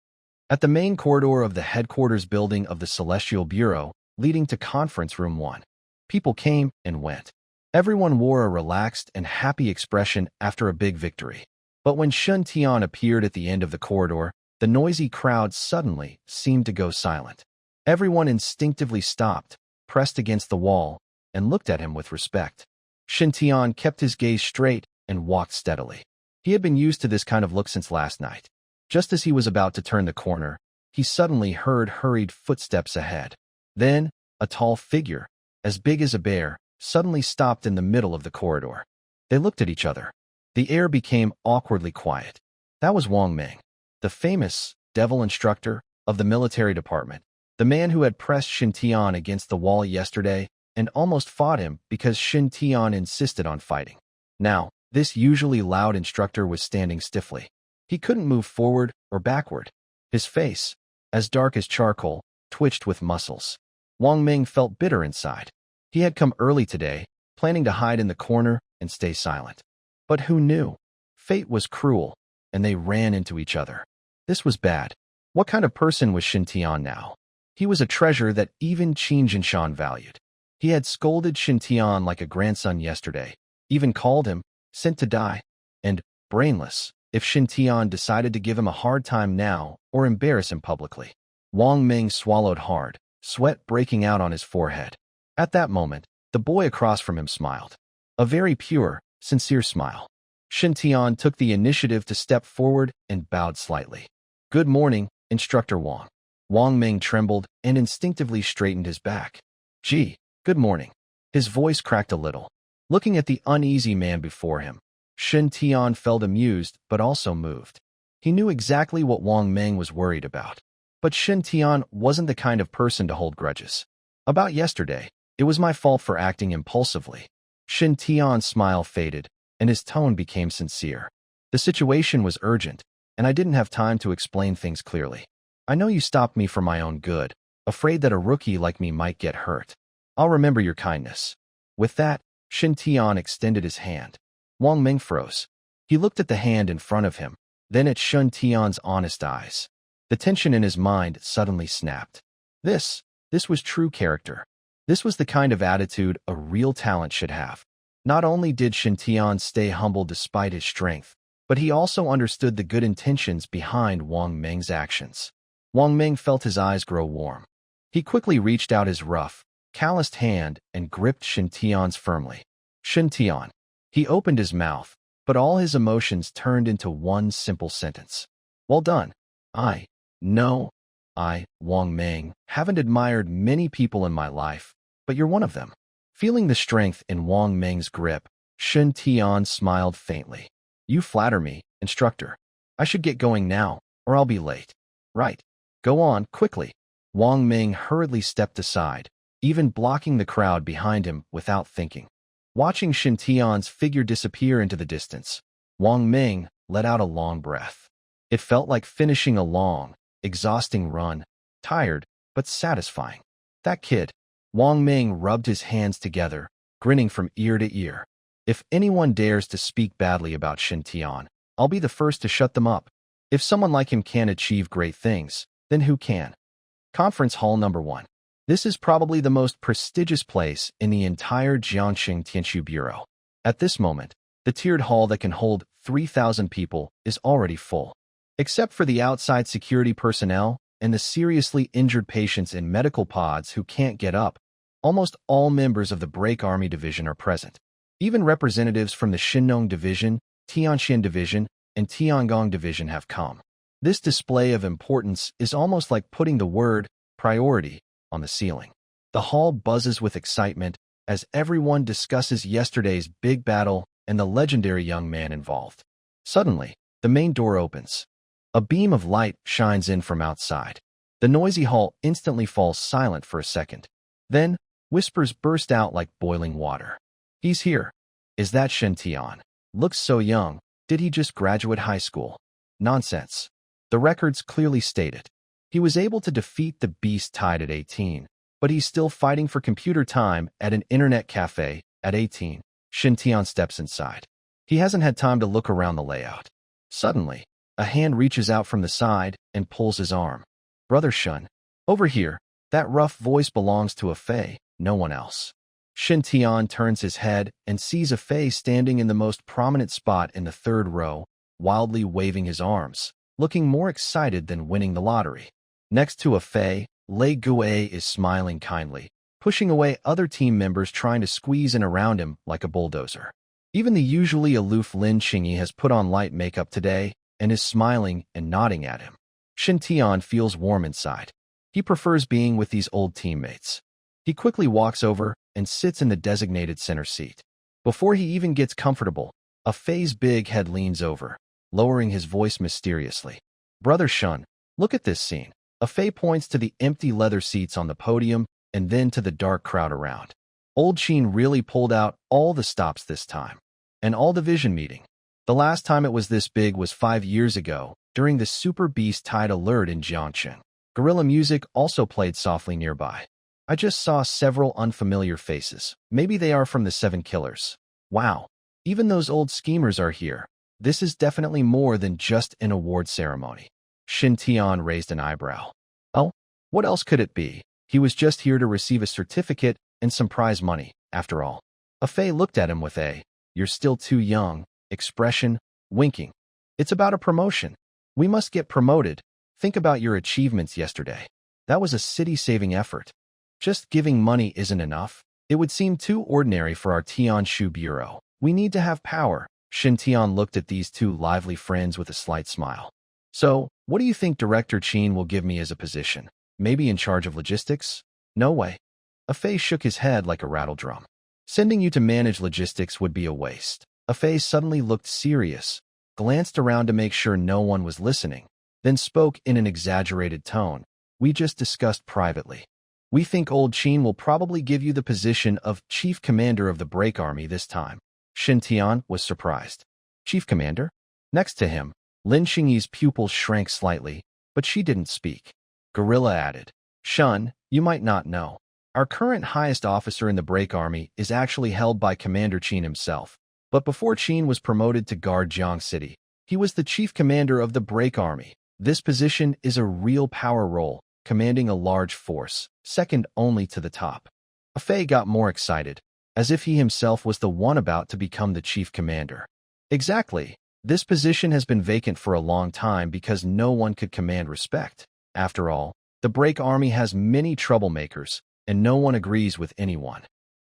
At the main corridor of the headquarters building of the Celestial Bureau, leading to Conference Room 1, people came and went. Everyone wore a relaxed and happy expression after a big victory. But when Shintion appeared at the end of the corridor, the noisy crowd suddenly seemed to go silent. Everyone instinctively stopped, pressed against the wall, and looked at him with respect. Shintion kept his gaze straight and walked steadily. He had been used to this kind of look since last night. Just as he was about to turn the corner, he suddenly heard hurried footsteps ahead. Then, a tall figure, as big as a bear, suddenly stopped in the middle of the corridor. They looked at each other. The air became awkwardly quiet. That was Wang Ming, the famous devil instructor of the military department, the man who had pressed Shintion against the wall yesterday and almost fought him because Shintion insisted on fighting. Now, this usually loud instructor was standing stiffly. He couldn't move forward or backward. His face, as dark as charcoal, twitched with muscles. Wang Ming felt bitter inside. He had come early today, planning to hide in the corner and stay silent. But who knew? Fate was cruel, and they ran into each other. This was bad. What kind of person was Shintion now? He was a treasure that even Shintion valued. He had scolded Shintion like a grandson yesterday, even called him sent to die, and brainless if Shintion decided to give him a hard time now or embarrass him publicly. Wang Ming swallowed hard, sweat breaking out on his forehead. At that moment, the boy across from him smiled. A very pure, sincere smile. Shintion took the initiative to step forward and bowed slightly. Good morning, Instructor Wang. Wang Ming trembled and instinctively straightened his back. Gee, good morning. His voice cracked a little. Looking at the uneasy man before him, Shintion felt amused but also moved. He knew exactly what Wang Ming was worried about. But Shintion wasn't the kind of person to hold grudges. About yesterday, it was my fault for acting impulsively. Shintion's smile faded, and his tone became sincere. The situation was urgent, and I didn't have time to explain things clearly. I know you stopped me for my own good, afraid that a rookie like me might get hurt. I'll remember your kindness. With that, Shintion extended his hand. Wang Ming froze. He looked at the hand in front of him, then at Shintion's honest eyes. The tension in his mind suddenly snapped. This was true character. This was the kind of attitude a real talent should have. Not only did Shintion stay humble despite his strength, but he also understood the good intentions behind Wang Ming's actions. Wang Ming felt his eyes grow warm. He quickly reached out his rough, calloused hand and gripped Shintion's firmly. Shintion. He opened his mouth, but all his emotions turned into one simple sentence. Well done. I, Wang Ming, haven't admired many people in my life, but you're one of them. Feeling the strength in Wang Ming's grip, Shintion smiled faintly. You flatter me, instructor. I should get going now, or I'll be late. Right. Go on, quickly. Wang Ming hurriedly stepped aside, even blocking the crowd behind him without thinking. Watching Shintion's figure disappear into the distance, Wang Ming let out a long breath. It felt like finishing a long, exhausting run, tired, but satisfying. That kid. Wang Ming rubbed his hands together, grinning from ear to ear. If anyone dares to speak badly about Shintion, I'll be the first to shut them up. If someone like him can achieve great things, then who can? Conference Hall Number 1. This is probably the most prestigious place in the entire Jiangxing Tianshu Bureau. At this moment, the tiered hall that can hold 3,000 people is already full. Except for the outside security personnel and the seriously injured patients in medical pods who can't get up, almost all members of the Break Army Division are present. Even representatives from the Shinong Division, Tianxian Division, and Tiangong Division have come. This display of importance is almost like putting the word priority on the ceiling. The hall buzzes with excitement as everyone discusses yesterday's big battle and the legendary young man involved. Suddenly, the main door opens. A beam of light shines in from outside. The noisy hall instantly falls silent for a second. Then, whispers burst out like boiling water. He's here. Is that Shintion? Looks so young. Did he just graduate high school? Nonsense. The records clearly state it. He was able to defeat the beast tied at 18, but he's still fighting for computer time at an internet cafe at 18. Shintion steps inside. He hasn't had time to look around the layout. Suddenly, a hand reaches out from the side and pulls his arm. Brother Shun, over here. That rough voice belongs to a Fei, no one else. Shintion turns his head and sees a Fei standing in the most prominent spot in the third row, wildly waving his arms, looking more excited than winning the lottery. Next to a Fei, Lei Gui is smiling kindly, pushing away other team members trying to squeeze in around him like a bulldozer. Even the usually aloof Lin Qingyi has put on light makeup today and is smiling and nodding at him. Shintion feels warm inside. He prefers being with these old teammates. He quickly walks over and sits in the designated center seat. Before he even gets comfortable, a Fei's big head leans over, lowering his voice mysteriously. Brother Shun, look at this scene. A Fei points to the empty leather seats on the podium and then to the dark crowd around. Old Qin really pulled out all the stops this time. An all-division meeting. The last time it was this big was 5 years ago, during the Super Beast Tide Alert in Jiangxing. Guerrilla music also played softly nearby. I just saw several unfamiliar faces. Maybe they are from the Seven Killers. Wow, even those old schemers are here. This is definitely more than just an award ceremony. Shintion raised an eyebrow. Oh, what else could it be? He was just here to receive a certificate and some prize money, after all. A Fei looked at him with a, "You're still too young," expression, winking. It's about a promotion. We must get promoted. Think about your achievements yesterday. That was a city-saving effort. Just giving money isn't enough. It would seem too ordinary for our Tianshu Bureau. We need to have power. Shintion looked at these two lively friends with a slight smile. So, what do you think Director Qin will give me as a position? Maybe in charge of logistics? No way. A Fei shook his head like a rattle drum. Sending you to manage logistics would be a waste. A Fei suddenly looked serious, glanced around to make sure no one was listening, then spoke in an exaggerated tone. We just discussed privately. We think old Qin will probably give you the position of Chief Commander of the Break Army this time. Shintion was surprised. Chief Commander? Next to him, Lin Qingyi's pupils shrank slightly, but she didn't speak. Gorilla added, Shun, you might not know. Our current highest officer in the Break Army is actually held by Commander Qin himself. But before Qin was promoted to guard Jiang City, he was the Chief Commander of the Break Army. This position is a real power role, commanding a large force, second only to the top. A Fei got more excited, as if he himself was the one about to become the chief commander. Exactly. This position has been vacant for a long time because no one could command respect. After all, the Break Army has many troublemakers, and no one agrees with anyone.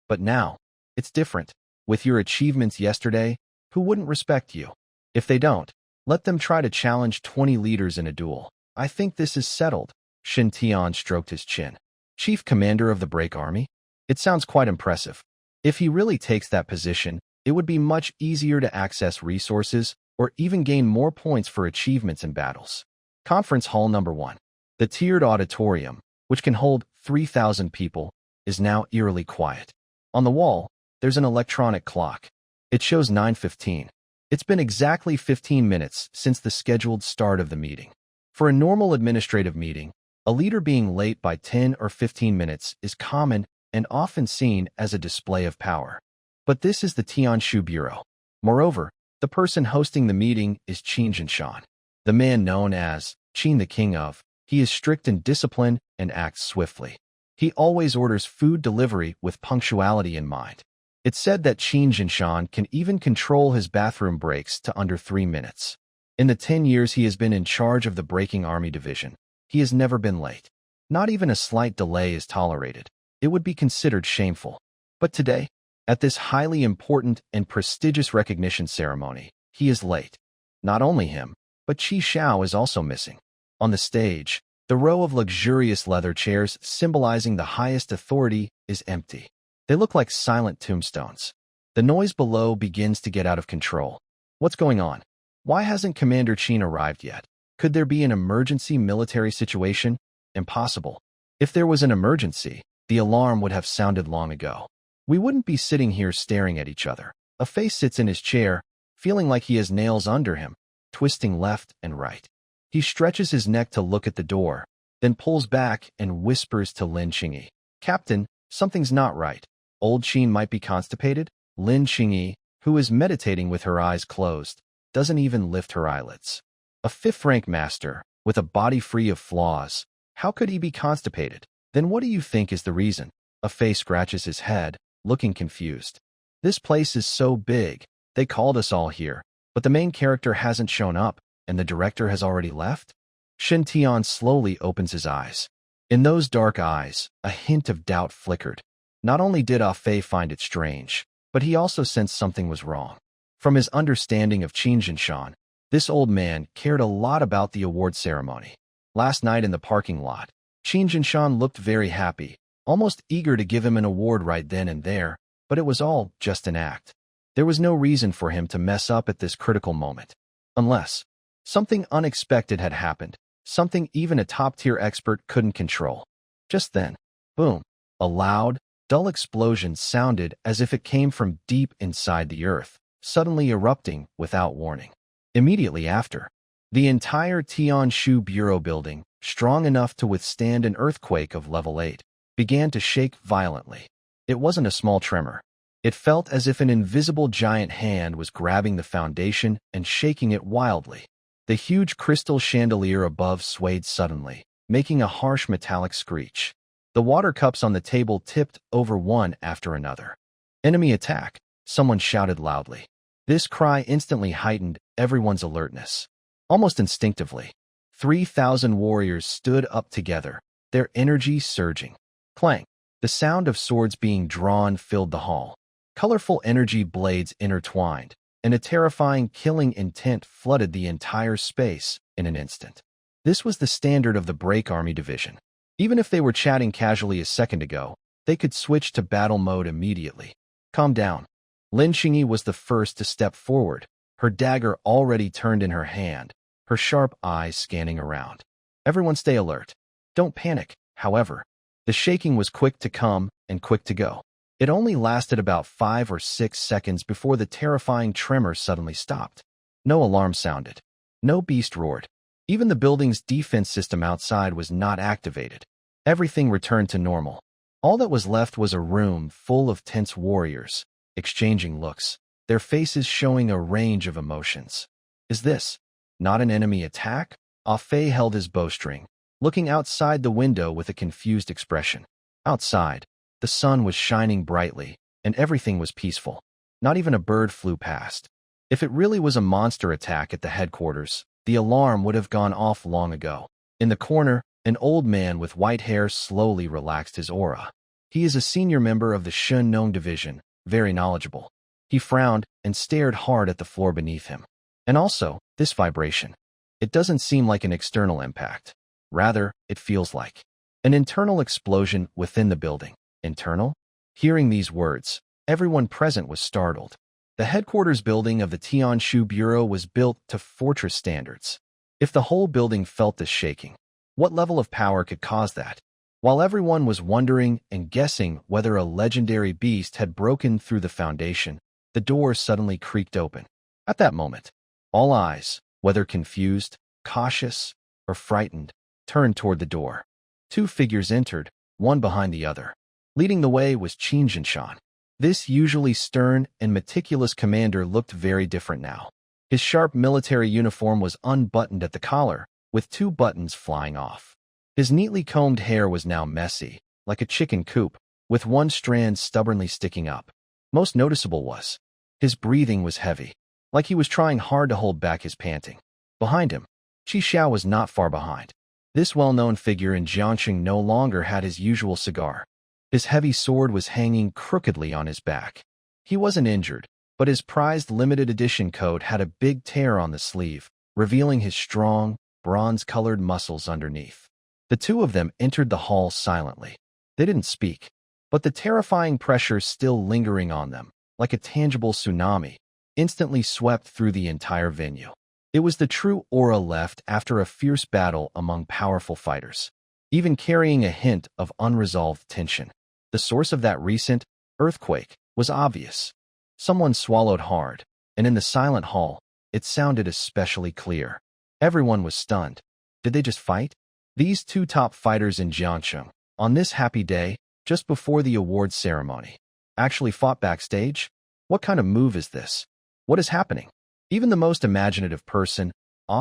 But now, it's different. With your achievements yesterday, who wouldn't respect you? If they don't, let them try to challenge 20 leaders in a duel. I think this is settled. Shintion stroked his chin. Chief Commander of the Break Army? It sounds quite impressive. If he really takes that position, it would be much easier to access resources or even gain more points for achievements in battles. Conference Hall Number 1. The tiered auditorium, which can hold 3,000 people, is now eerily quiet. On the wall, there's an electronic clock. It shows 9:15. It's been exactly 15 minutes since the scheduled start of the meeting. For a normal administrative meeting, A leader being late by 10 or 15 minutes is common and often seen as a display of power. But this is the Tianshu Bureau. Moreover, the person hosting the meeting is Shintion, the man known as Qin the King of. He is strict in discipline and acts swiftly. He always orders food delivery with punctuality in mind. It's said that Shintion can even control his bathroom breaks to under 3 minutes. In the 10 years he has been in charge of the Breaking Army Division, he has never been late. Not even a slight delay is tolerated. It would be considered shameful. But today, at this highly important and prestigious recognition ceremony, he is late. Not only him, but Xiao is also missing. On the stage, the row of luxurious leather chairs symbolizing the highest authority is empty. They look like silent tombstones. The noise below begins to get out of control. What's going on? Why hasn't Commander Qin arrived yet? Could there be an emergency military situation? Impossible. If there was an emergency, the alarm would have sounded long ago. We wouldn't be sitting here staring at each other. A face sits in his chair, feeling like he has nails under him, twisting left and right. He stretches his neck to look at the door, then pulls back and whispers to Lin Qingyi. Captain, something's not right. Old Qin might be constipated? Lin Qingyi, who is meditating with her eyes closed, doesn't even lift her eyelids. A fifth-rank master, with a body free of flaws, how could he be constipated? Then what do you think is the reason? A face scratches his head, looking confused. This place is so big, they called us all here, but the main character hasn't shown up, and the director has already left? Shintion slowly opens his eyes. In those dark eyes, a hint of doubt flickered. Not only did Ah-Fei find it strange, but he also sensed something was wrong. From his understanding of Shintion, this old man cared a lot about the award ceremony. Last night in the parking lot, Shintion looked very happy, almost eager to give him an award right then and there, but it was all just an act. There was no reason for him to mess up at this critical moment. Unless something unexpected had happened, something even a top-tier expert couldn't control. Just then, boom, a loud, dull explosion sounded as if it came from deep inside the earth, suddenly erupting without warning. Immediately after, the entire Tianshu Bureau building, strong enough to withstand an earthquake of level 8, began to shake violently. It wasn't a small tremor. It felt as if an invisible giant hand was grabbing the foundation and shaking it wildly. The huge crystal chandelier above swayed suddenly, making a harsh metallic screech. The water cups on the table tipped over one after another. Enemy attack, someone shouted loudly. This cry instantly heightened everyone's alertness. Almost instinctively, 3,000 warriors stood up together, their energy surging. Clang! The sound of swords being drawn filled the hall. Colorful energy blades intertwined, and a terrifying killing intent flooded the entire space in an instant. This was the standard of the Break Army Division. Even if they were chatting casually a second ago, they could switch to battle mode immediately. Calm down. Lin Qingyi was the first to step forward, her dagger already turned in her hand, her sharp eyes scanning around. Everyone stay alert. Don't panic, however. The shaking was quick to come and quick to go. It only lasted about 5 or 6 seconds before the terrifying tremor suddenly stopped. No alarm sounded. No beast roared. Even the building's defense system outside was not activated. Everything returned to normal. All that was left was a room full of tense warriors, exchanging looks, their faces showing a range of emotions. Is this not an enemy attack? Ah-Fei held his bowstring, looking outside the window with a confused expression. Outside, the sun was shining brightly, and everything was peaceful. Not even a bird flew past. If it really was a monster attack at the headquarters, the alarm would have gone off long ago. In the corner, an old man with white hair slowly relaxed his aura. He is a senior member of the Shinnon Division, very knowledgeable. He frowned and stared hard at the floor beneath him. And also, this vibration. It doesn't seem like an external impact. Rather, it feels like an internal explosion within the building. Internal? Hearing these words, everyone present was startled. The headquarters building of the Tianshu Bureau was built to fortress standards. If the whole building felt this shaking, what level of power could cause that? While everyone was wondering and guessing whether a legendary beast had broken through the foundation, the door suddenly creaked open. At that moment, all eyes, whether confused, cautious, or frightened, turned toward the door. Two figures entered, one behind the other. Leading the way was Shintion. This usually stern and meticulous commander looked very different now. His sharp military uniform was unbuttoned at the collar, with two buttons flying off. His neatly combed hair was now messy, like a chicken coop, with one strand stubbornly sticking up. Most noticeable was, his breathing was heavy, like he was trying hard to hold back his panting. Behind him, Xiao was not far behind. This well-known figure in Jiangxing no longer had his usual cigar. His heavy sword was hanging crookedly on his back. He wasn't injured, but his prized limited edition coat had a big tear on the sleeve, revealing his strong, bronze-colored muscles underneath. The two of them entered the hall silently. They didn't speak, but the terrifying pressure still lingering on them, like a tangible tsunami, instantly swept through the entire venue. It was the true aura left after a fierce battle among powerful fighters, even carrying a hint of unresolved tension. The source of that recent earthquake was obvious. Someone swallowed hard, and in the silent hall, it sounded especially clear. Everyone was stunned. Did they just fight? These two top fighters in Jiangxing, on this happy day, just before the awards ceremony, actually fought backstage? What kind of move is this? What is happening? Even the most imaginative person,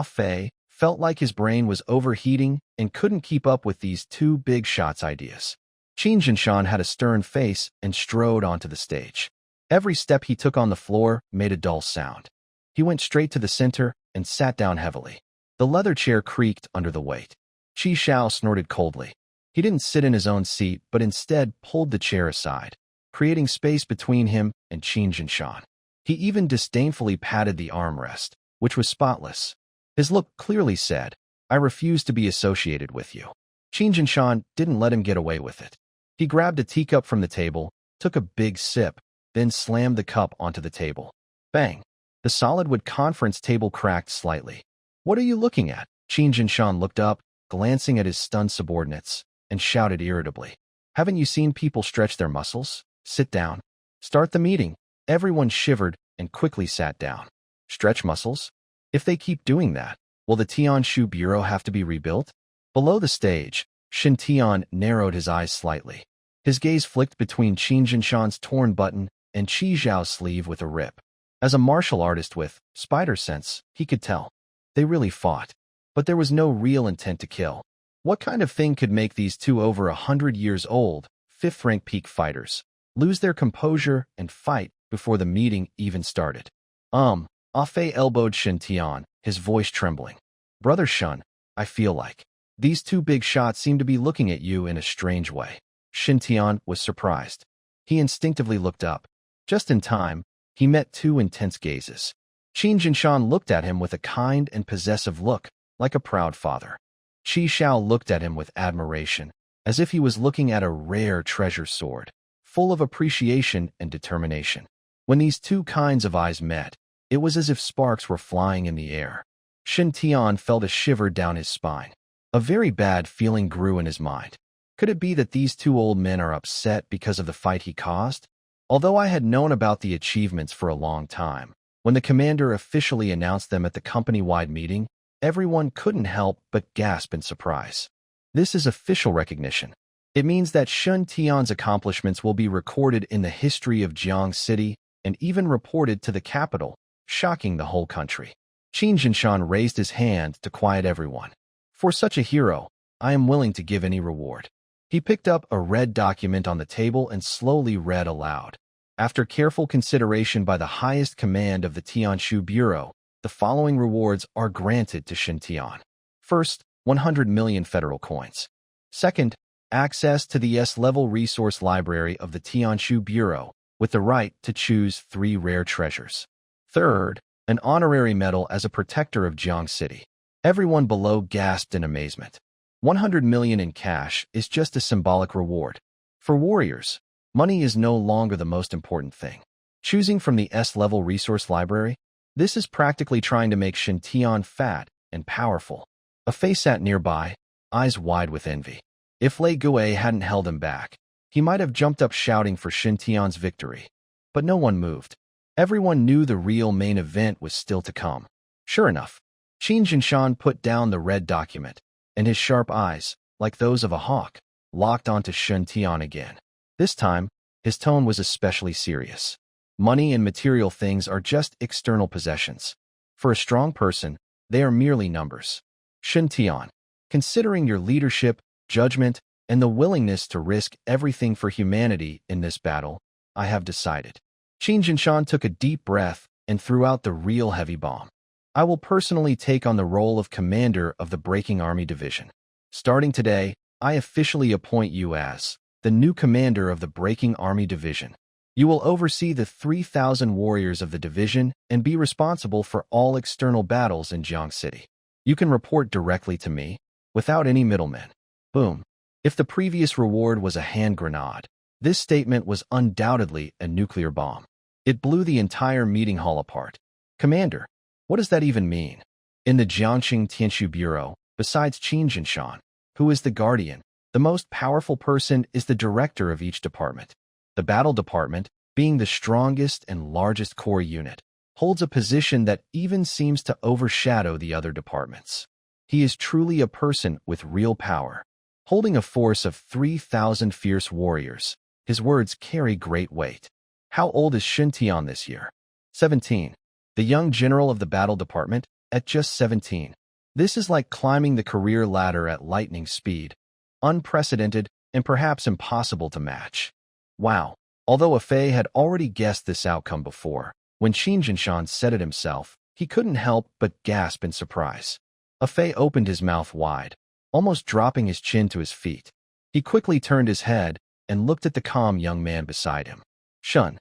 Fei, felt like his brain was overheating and couldn't keep up with these two big shots ideas. Shintion had a stern face and strode onto the stage. Every step he took on the floor made a dull sound. He went straight to the center and sat down heavily. The leather chair creaked under the weight. Xiao snorted coldly. He didn't sit in his own seat, but instead pulled the chair aside, creating space between him and Shintion. He even disdainfully patted the armrest, which was spotless. His look clearly said, "I refuse to be associated with you." Shintion didn't let him get away with it. He grabbed a teacup from the table, took a big sip, then slammed the cup onto the table. Bang! The solid wood conference table cracked slightly. "What are you looking at?" Shintion looked up, glancing at his stunned subordinates, and shouted irritably. "Haven't you seen people stretch their muscles? Sit down. Start the meeting." Everyone shivered and quickly sat down. Stretch muscles? If they keep doing that, will the Tianshu Bureau have to be rebuilt? Below the stage, Shintion narrowed his eyes slightly. His gaze flicked between Shinshin's torn button and Qi Zhao's sleeve with a rip. As a martial artist with spider sense, he could tell. They really fought. But there was no real intent to kill. What kind of thing could make these two over 100 years old, fifth-rank peak fighters, lose their composure and fight before the meeting even started? Fei elbowed Shintion, his voice trembling. "Brother Shun, I feel like these two big shots seem to be looking at you in a strange way." Shintion was surprised. He instinctively looked up. Just in time, he met two intense gazes. Shintion looked at him with a kind and possessive look, like a proud father. Xiao looked at him with admiration, as if he was looking at a rare treasure sword, full of appreciation and determination. When these two kinds of eyes met, it was as if sparks were flying in the air. Shintion felt a shiver down his spine. A very bad feeling grew in his mind. Could it be that these two old men are upset because of the fight he caused? Although I had known about the achievements for a long time, when the commander officially announced them at the company-wide meeting, everyone couldn't help but gasp in surprise. This is official recognition. It means that Shintion's accomplishments will be recorded in the history of Jiang City and even reported to the capital, shocking the whole country. Shintion raised his hand to quiet everyone. "For such a hero, I am willing to give any reward." He picked up a red document on the table and slowly read aloud. After careful consideration by the highest command of the Tianshu Bureau, the following rewards are granted to Shintion. First, 100 million federal coins. Second, access to the S-level resource library of the Tianshu Bureau, with the right to choose 3 rare treasures. Third, an honorary medal as a protector of Jiang City. Everyone below gasped in amazement. 100 million in cash is just a symbolic reward. For warriors, money is no longer the most important thing. Choosing from the S-level resource library, this is practically trying to make Shintion fat and powerful. Fei sat nearby, eyes wide with envy. If Lei Gui hadn't held him back, he might have jumped up shouting for Shintion's victory. But no one moved. Everyone knew the real main event was still to come. Sure enough, Shintion put down the red document, and his sharp eyes, like those of a hawk, locked onto Shintion again. This time, his tone was especially serious. Money and material things are just external possessions. For a strong person, they are merely numbers. Shintion, considering your leadership, judgment, and the willingness to risk everything for humanity in this battle, I have decided. Shintion took a deep breath and threw out the real heavy bomb. I will personally take on the role of commander of the Breaking Army Division. Starting today, I officially appoint you as the new commander of the Breaking Army Division. You will oversee the 3,000 warriors of the division and be responsible for all external battles in Jiang City. You can report directly to me, without any middlemen. Boom. If the previous reward was a hand grenade, this statement was undoubtedly a nuclear bomb. It blew the entire meeting hall apart. Commander, what does that even mean? In the Jiangxing Tianshu Bureau, besides Qin Jinshan, who is the guardian, the most powerful person is the director of each department. The battle department, being the strongest and largest core unit, holds a position that even seems to overshadow the other departments. He is truly a person with real power. Holding a force of 3,000 fierce warriors, his words carry great weight. How old is Shintion this year? 17. The young general of the battle department, at just 17. This is like climbing the career ladder at lightning speed. Unprecedented and perhaps impossible to match. Wow. Although Afei had already guessed this outcome before, when Shinjinshan said it himself, he couldn't help but gasp in surprise. Afei opened his mouth wide, almost dropping his chin to his feet. He quickly turned his head and looked at the calm young man beside him. Shun,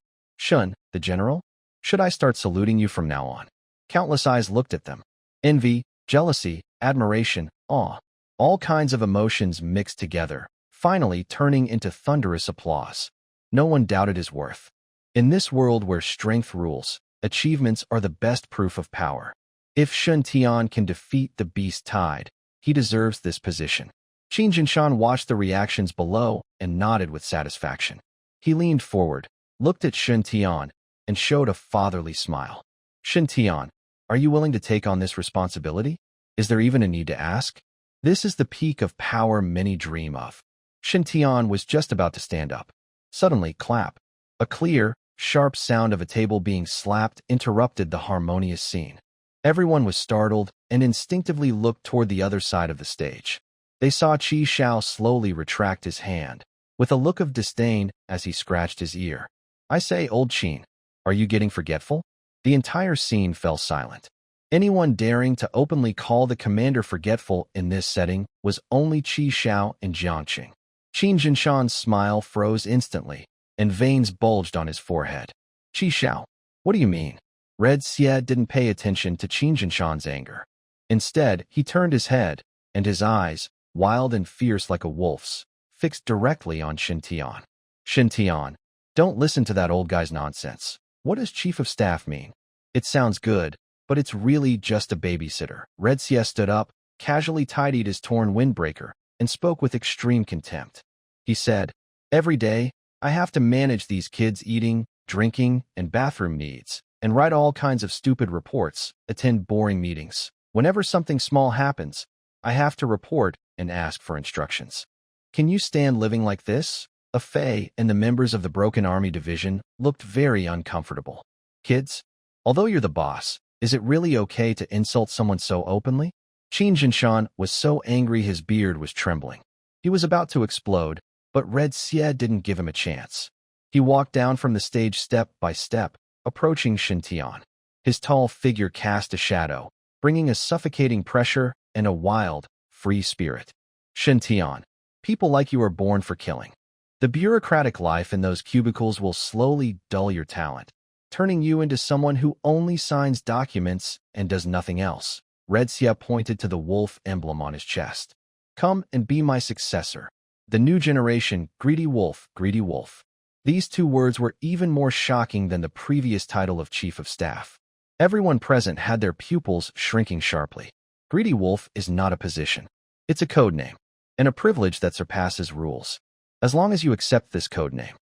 the general? Should I start saluting you from now on? Countless eyes looked at them. Envy, jealousy, admiration, awe. All kinds of emotions mixed together, finally turning into thunderous applause. No one doubted his worth. In this world where strength rules, achievements are the best proof of power. If Shintion can defeat the beast tide, he deserves this position. Qin Jinshan watched the reactions below and nodded with satisfaction. He leaned forward, looked at Shintion, and showed a fatherly smile. Shintion, are you willing to take on this responsibility? Is there even a need to ask? This is the peak of power many dream of. Shintion was just about to stand up. Suddenly, clap. A clear, sharp sound of a table being slapped interrupted the harmonious scene. Everyone was startled and instinctively looked toward the other side of the stage. They saw Xiao slowly retract his hand, with a look of disdain as he scratched his ear. I say, old Qin, are you getting forgetful? The entire scene fell silent. Anyone daring to openly call the commander forgetful in this setting was only Xiao and Jiangqing. Qin Jinshan's smile froze instantly, and veins bulged on his forehead. Xiao, what do you mean? Red Xie didn't pay attention to Qin Jinshan's anger. Instead, he turned his head, and his eyes, wild and fierce like a wolf's, fixed directly on Shintion. Shintion, don't listen to that old guy's nonsense. What does chief of staff mean? It sounds good, but it's really just a babysitter. Red Xie stood up, casually tidied his torn windbreaker, and spoke with extreme contempt. He said, every day, I have to manage these kids' eating, drinking, and bathroom needs, and write all kinds of stupid reports, attend boring meetings. Whenever something small happens, I have to report and ask for instructions. Can you stand living like this? Afei and the members of the Broken Army Division looked very uncomfortable. Kids, although you're the boss, is it really okay to insult someone so openly? Qin Jinshan was so angry his beard was trembling. He was about to explode, but Red Xie didn't give him a chance. He walked down from the stage step by step, approaching Shintion. His tall figure cast a shadow, bringing a suffocating pressure and a wild, free spirit. Shintion, people like you are born for killing. The bureaucratic life in those cubicles will slowly dull your talent, turning you into someone who only signs documents and does nothing else. Red Xie pointed to the wolf emblem on his chest. Come and be my successor. The new generation, greedy wolf, greedy wolf. These two words were even more shocking than the previous title of chief of staff. Everyone present had their pupils shrinking sharply. Greedy wolf is not a position. It's a code name, and a privilege that surpasses rules. As long as you accept this code name.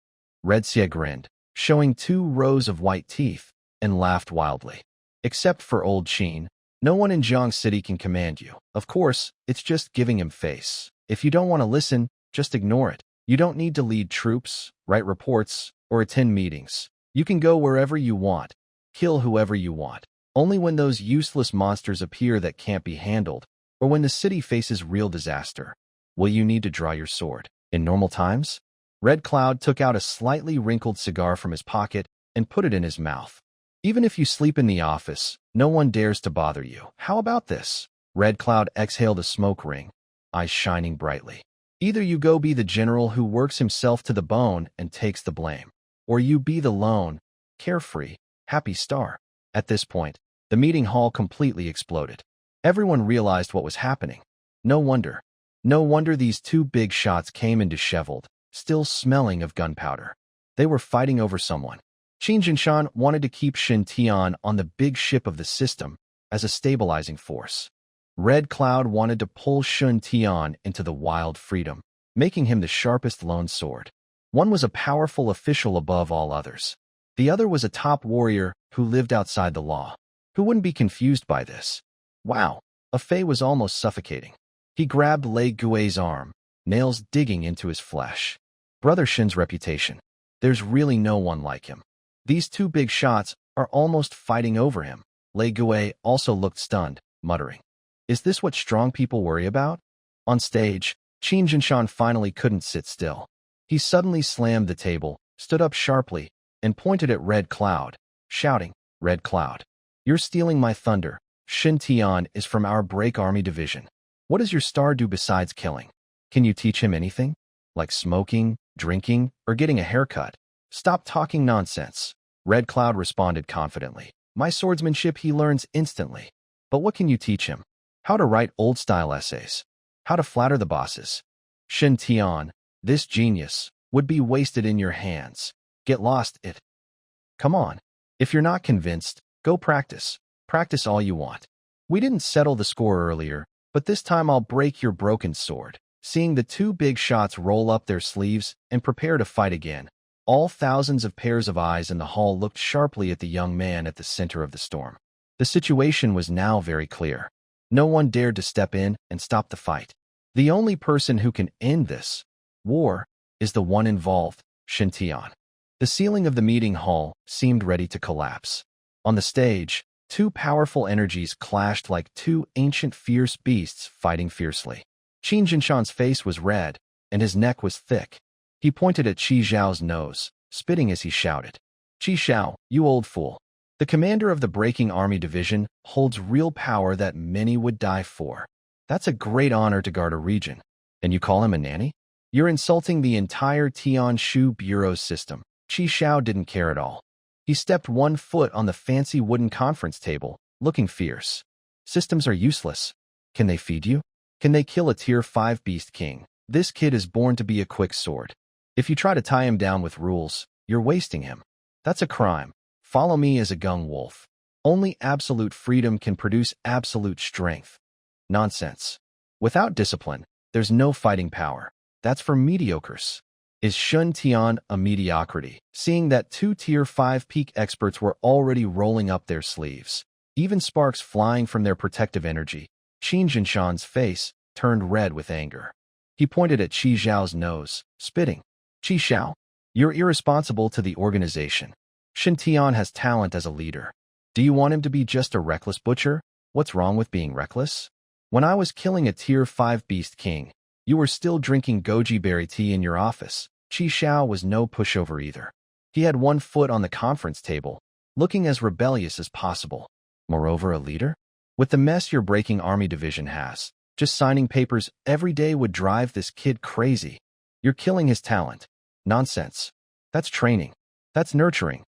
Red Xie grinned, showing 2 rows of white teeth, and laughed wildly. Except for old Qin, no one in Jiang City can command you. Of course, it's just giving him face. If you don't want to listen, just ignore it. You don't need to lead troops, write reports, or attend meetings. You can go wherever you want, kill whoever you want. Only when those useless monsters appear that can't be handled, or when the city faces real disaster, will you need to draw your sword. In normal times, Red Cloud took out a slightly wrinkled cigar from his pocket and put it in his mouth. Even if you sleep in the office, no one dares to bother you. How about this? Red Cloud exhaled a smoke ring, eyes shining brightly. Either you go be the general who works himself to the bone and takes the blame, or you be the lone, carefree, happy star. At this point, the meeting hall completely exploded. Everyone realized what was happening. No wonder. No wonder these two big shots came in disheveled, still smelling of gunpowder. They were fighting over someone. Shintion wanted to keep Shintion on the big ship of the system as a stabilizing force. Red Cloud wanted to pull Shintion into the wild freedom, making him the sharpest lone sword. One was a powerful official above all others. The other was a top warrior who lived outside the law. Who wouldn't be confused by this? Wow, Fei was almost suffocating. He grabbed Lei Gui's arm, nails digging into his flesh. Brother Shin's reputation. There's really no one like him. These two big shots are almost fighting over him. Lei Gui also looked stunned, muttering, "Is this what strong people worry about?" On stage, Shinjon finally couldn't sit still. He suddenly slammed the table, stood up sharply, and pointed at Red Cloud, shouting, "Red Cloud, you're stealing my thunder. Shintion is from our Break Army division. What does your star do besides killing? Can you teach him anything? Like smoking, drinking, or getting a haircut? Stop talking nonsense." Red Cloud responded confidently. "My swordsmanship he learns instantly. But what can you teach him? How to write old-style essays? How to flatter the bosses? Shintion, this genius, would be wasted in your hands. Get lost it. Come on. If you're not convinced, go practice. Practice all you want. We didn't settle the score earlier, but this time I'll break your broken sword." Seeing the two big shots roll up their sleeves and prepare to fight again, all thousands of pairs of eyes in the hall looked sharply at the young man at the center of the storm. The situation was now very clear. No one dared to step in and stop the fight. The only person who can end this war is the one involved, Shintion. The ceiling of the meeting hall seemed ready to collapse. On the stage, two powerful energies clashed like two ancient fierce beasts fighting fiercely. Qin Jinshan's face was red, and his neck was thick. He pointed at Qi Xiao's nose, spitting as he shouted, "Qi Xiao, you old fool. The commander of the Breaking Army Division holds real power that many would die for. That's a great honor to guard a region. And you call him a nanny? You're insulting the entire Tianshu Bureau's system." Qi Xiao didn't care at all. He stepped 1 foot on the fancy wooden conference table, looking fierce. "Systems are useless. Can they feed you? Can they kill a Tier 5 Beast King? This kid is born to be a quick sword. If you try to tie him down with rules, you're wasting him. That's a crime. Follow me as a gung wolf. Only absolute freedom can produce absolute strength." Nonsense. Without discipline, there's no fighting power. That's for mediocres. Is Shun Tian a mediocrity? Seeing that 2 Tier 5 peak experts were already rolling up their sleeves, even sparks flying from their protective energy, Qin Jinshan's face turned red with anger. He pointed at Qi Xiao's nose, spitting, "Qi Xiao, you're irresponsible to the organization. Shintion has talent as a leader. Do you want him to be just a reckless butcher? What's wrong with being reckless? When I was killing a Tier 5 Beast King, you were still drinking goji berry tea in your office." Qi Xiao was no pushover either. He had 1 foot on the conference table, looking as rebellious as possible. Moreover, a leader? With the mess your Breaking Army Division has, just signing papers every day would drive this kid crazy. You're killing his talent. Nonsense. That's training. That's nurturing.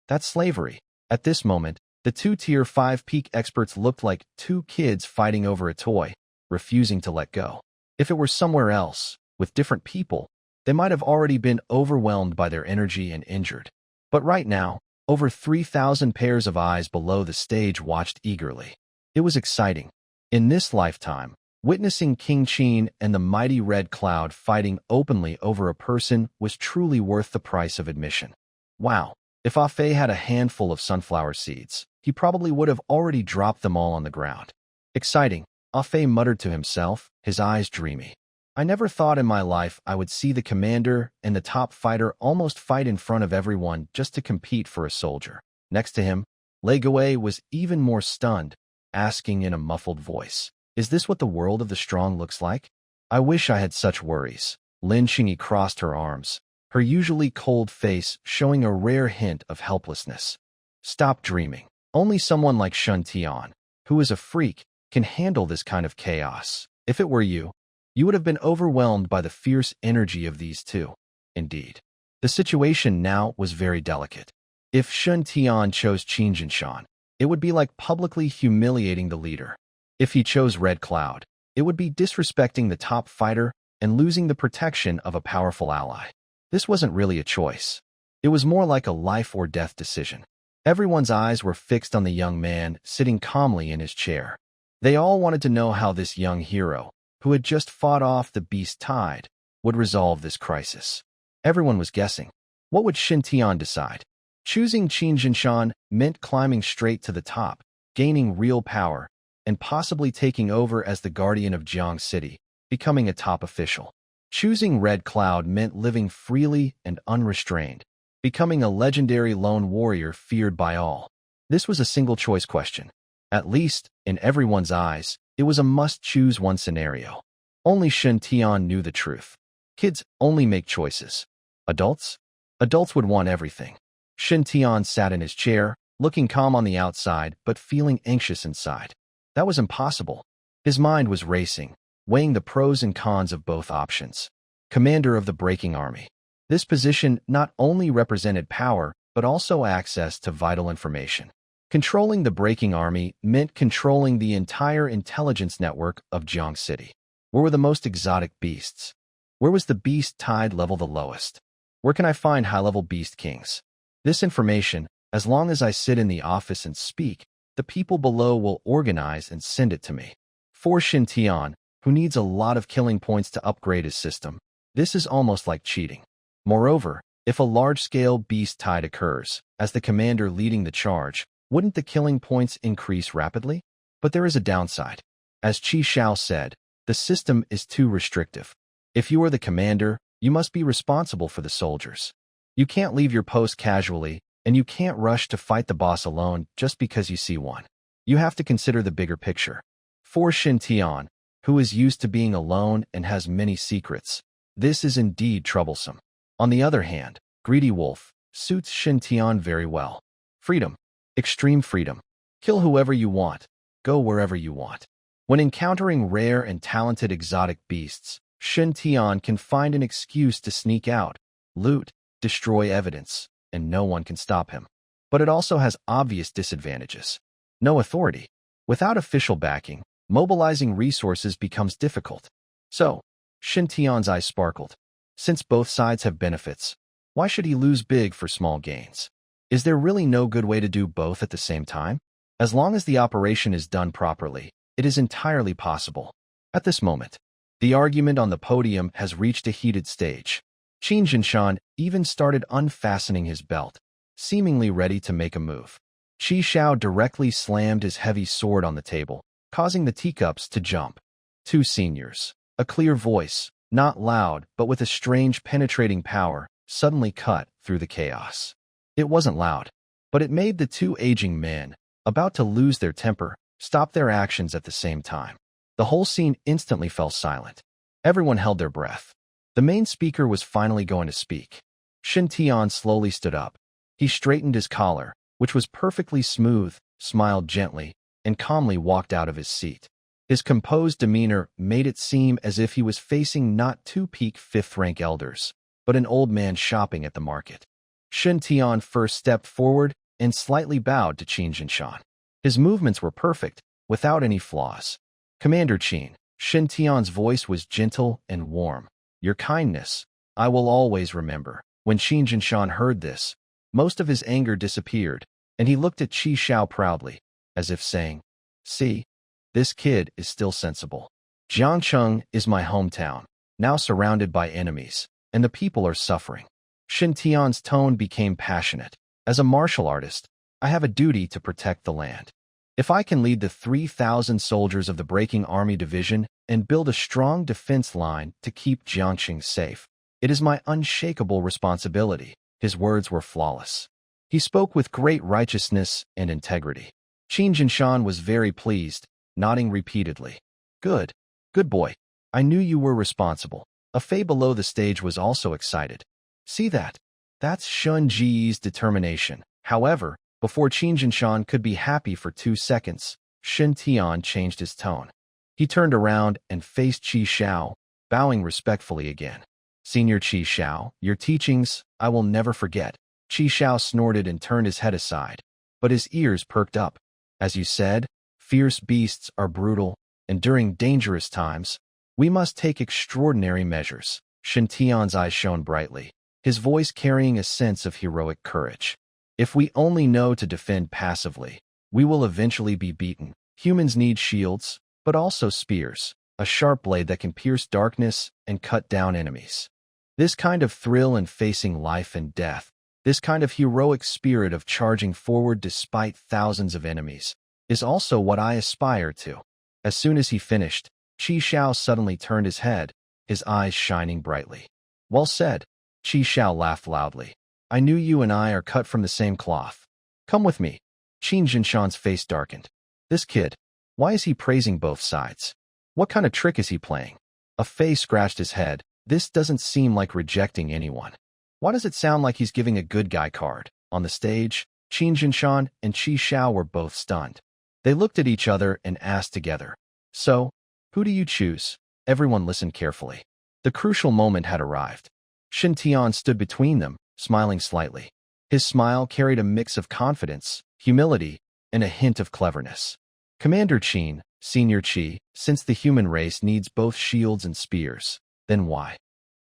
That's slavery. At this moment, the 2 Tier 5 peak experts looked like 2 kids fighting over a toy, refusing to let go. If it were somewhere else, with different people, they might have already been overwhelmed by their energy and injured. But right now, over 3,000 pairs of eyes below the stage watched eagerly. It was exciting. In this lifetime, witnessing King Qin and the mighty Red Cloud fighting openly over a person was truly worth the price of admission. Wow, if Fei had a handful of sunflower seeds, he probably would have already dropped them all on the ground. Exciting, Ah muttered to himself, his eyes dreamy. I never thought in my life I would see the commander and the top fighter almost fight in front of everyone just to compete for a soldier. Next to him, Lei Gui was even more stunned, asking in a muffled voice, "Is this what the world of the strong looks like? I wish I had such worries." Lin Qingyi crossed her arms, her usually cold face showing a rare hint of helplessness. Stop dreaming. Only someone like Shintion, who is a freak, can handle this kind of chaos. If it were you, you would have been overwhelmed by the fierce energy of these two. Indeed, the situation now was very delicate. If Shintion chose Shintion, it would be like publicly humiliating the leader. If he chose Red Cloud, it would be disrespecting the top fighter and losing the protection of a powerful ally. This wasn't really a choice. It was more like a life or death decision. Everyone's eyes were fixed on the young man sitting calmly in his chair. They all wanted to know how this young hero, who had just fought off the beast tide, would resolve this crisis. Everyone was guessing. What would Shintion decide? Choosing Shintion meant climbing straight to the top, gaining real power, and possibly taking over as the guardian of Jiang City, becoming a top official. Choosing Red Cloud meant living freely and unrestrained, becoming a legendary lone warrior feared by all. This was a single-choice question. At least, in everyone's eyes, it was a must-choose one scenario. Only Shintion knew the truth. Kids only make choices. Adults? Adults would want everything. Shintion sat in his chair, looking calm on the outside but feeling anxious inside. That was impossible. His mind was racing, weighing the pros and cons of both options. Commander of the Breaking Army. This position not only represented power but also access to vital information. Controlling the Breaking Army meant controlling the entire intelligence network of Jiang City. Where were the most exotic beasts? Where was the beast tide level the lowest? Where can I find high-level beast kings? This information, as long as I sit in the office and speak, the people below will organize and send it to me. For Shintion, who needs a lot of killing points to upgrade his system, this is almost like cheating. Moreover, if a large-scale beast tide occurs, as the commander leading the charge, wouldn't the killing points increase rapidly? But there is a downside. As Xiao said, the system is too restrictive. If you are the commander, you must be responsible for the soldiers. You can't leave your post casually, and you can't rush to fight the boss alone just because you see one. You have to consider the bigger picture. For Shintion, who is used to being alone and has many secrets, this is indeed troublesome. On the other hand, Greedy Wolf suits Shintion very well. Freedom. Extreme freedom. Kill whoever you want. Go wherever you want. When encountering rare and talented exotic beasts, Shintion can find an excuse to sneak out, loot, destroy evidence, and no one can stop him. But it also has obvious disadvantages. No authority. Without official backing, mobilizing resources becomes difficult. So, Shintion's eyes sparkled. Since both sides have benefits, why should he lose big for small gains? Is there really no good way to do both at the same time? As long as the operation is done properly, it is entirely possible. At this moment, the argument on the podium has reached a heated stage. Shintion even started unfastening his belt, seemingly ready to make a move. Xiao directly slammed his heavy sword on the table, causing the teacups to jump. Two seniors. A clear voice, not loud but with a strange penetrating power, suddenly cut through the chaos. It wasn't loud, but it made the two aging men, about to lose their temper, stop their actions at the same time. The whole scene instantly fell silent. Everyone held their breath. The main speaker was finally going to speak. Shintion slowly stood up. He straightened his collar, which was perfectly smooth, smiled gently, and calmly walked out of his seat. His composed demeanor made it seem as if he was facing not two peak fifth-rank elders, but an old man shopping at the market. Shintion first stepped forward and slightly bowed to Shintion. His movements were perfect, without any flaws. Commander Qin, Shintion's voice was gentle and warm. Your kindness, I will always remember. When Shintion heard this, most of his anger disappeared, and he looked at Xiao proudly, as if saying, "See, this kid is still sensible. Jiangcheng is my hometown, now surrounded by enemies, and the people are suffering." Shintion's tone became passionate. As a martial artist, I have a duty to protect the land. If I can lead the 3,000 soldiers of the Breaking Army Division and build a strong defense line to keep Jiangxing safe, it is my unshakable responsibility." His words were flawless. He spoke with great righteousness and integrity. Qin Jinshan was very pleased, nodding repeatedly. "Good. Good boy. I knew you were responsible." A Fei below the stage was also excited. "See that? That's Shun Ji's determination." However, before Qin Jinshan could be happy for 2 seconds, Shin Tian changed his tone. He turned around and faced Qi Xiao, bowing respectfully again. "Senior Qi Xiao, your teachings, I will never forget." Qi Xiao snorted and turned his head aside, but his ears perked up. "As you said, fierce beasts are brutal, and during dangerous times, we must take extraordinary measures." Shin Tian's eyes shone brightly, his voice carrying a sense of heroic courage. "If we only know to defend passively, we will eventually be beaten. Humans need shields, but also spears, a sharp blade that can pierce darkness and cut down enemies. This kind of thrill in facing life and death, this kind of heroic spirit of charging forward despite thousands of enemies, is also what I aspire to." As soon as he finished, Qi Xiao suddenly turned his head, his eyes shining brightly. "Well said." Qi Xiao laughed loudly. "I knew you and I are cut from the same cloth. Come with me." Qin Jinshan's face darkened. "This kid, why is he praising both sides? What kind of trick is he playing?" A Fei scratched his head. "This doesn't seem like rejecting anyone. Why does it sound like he's giving a good guy card?" On the stage, Qin Jinshan and Qi Xiao were both stunned. They looked at each other and asked together, "So, who do you choose?" Everyone listened carefully. The crucial moment had arrived. Shin Tian stood between them, smiling slightly. His smile carried a mix of confidence, humility, and a hint of cleverness. "Commander Qin, Senior Qi, since the human race needs both shields and spears, then why?"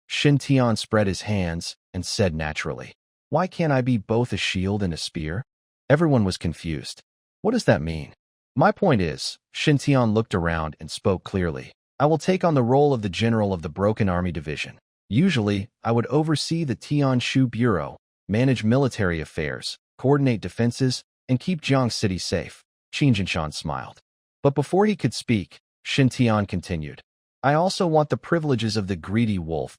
Shin Tian spread his hands and said naturally, "Why can't I be both a shield and a spear?" Everyone was confused. "What does that mean?" "My point is," Shin Tian looked around and spoke clearly, "I will take on the role of the general of the Broken Army Division. Usually, I would oversee the Tianshu Bureau, manage military affairs, coordinate defenses, and keep Jiang City safe." Qin Jinshan smiled. But before he could speak, Shin Tian continued, "I also want the privileges of the greedy wolf."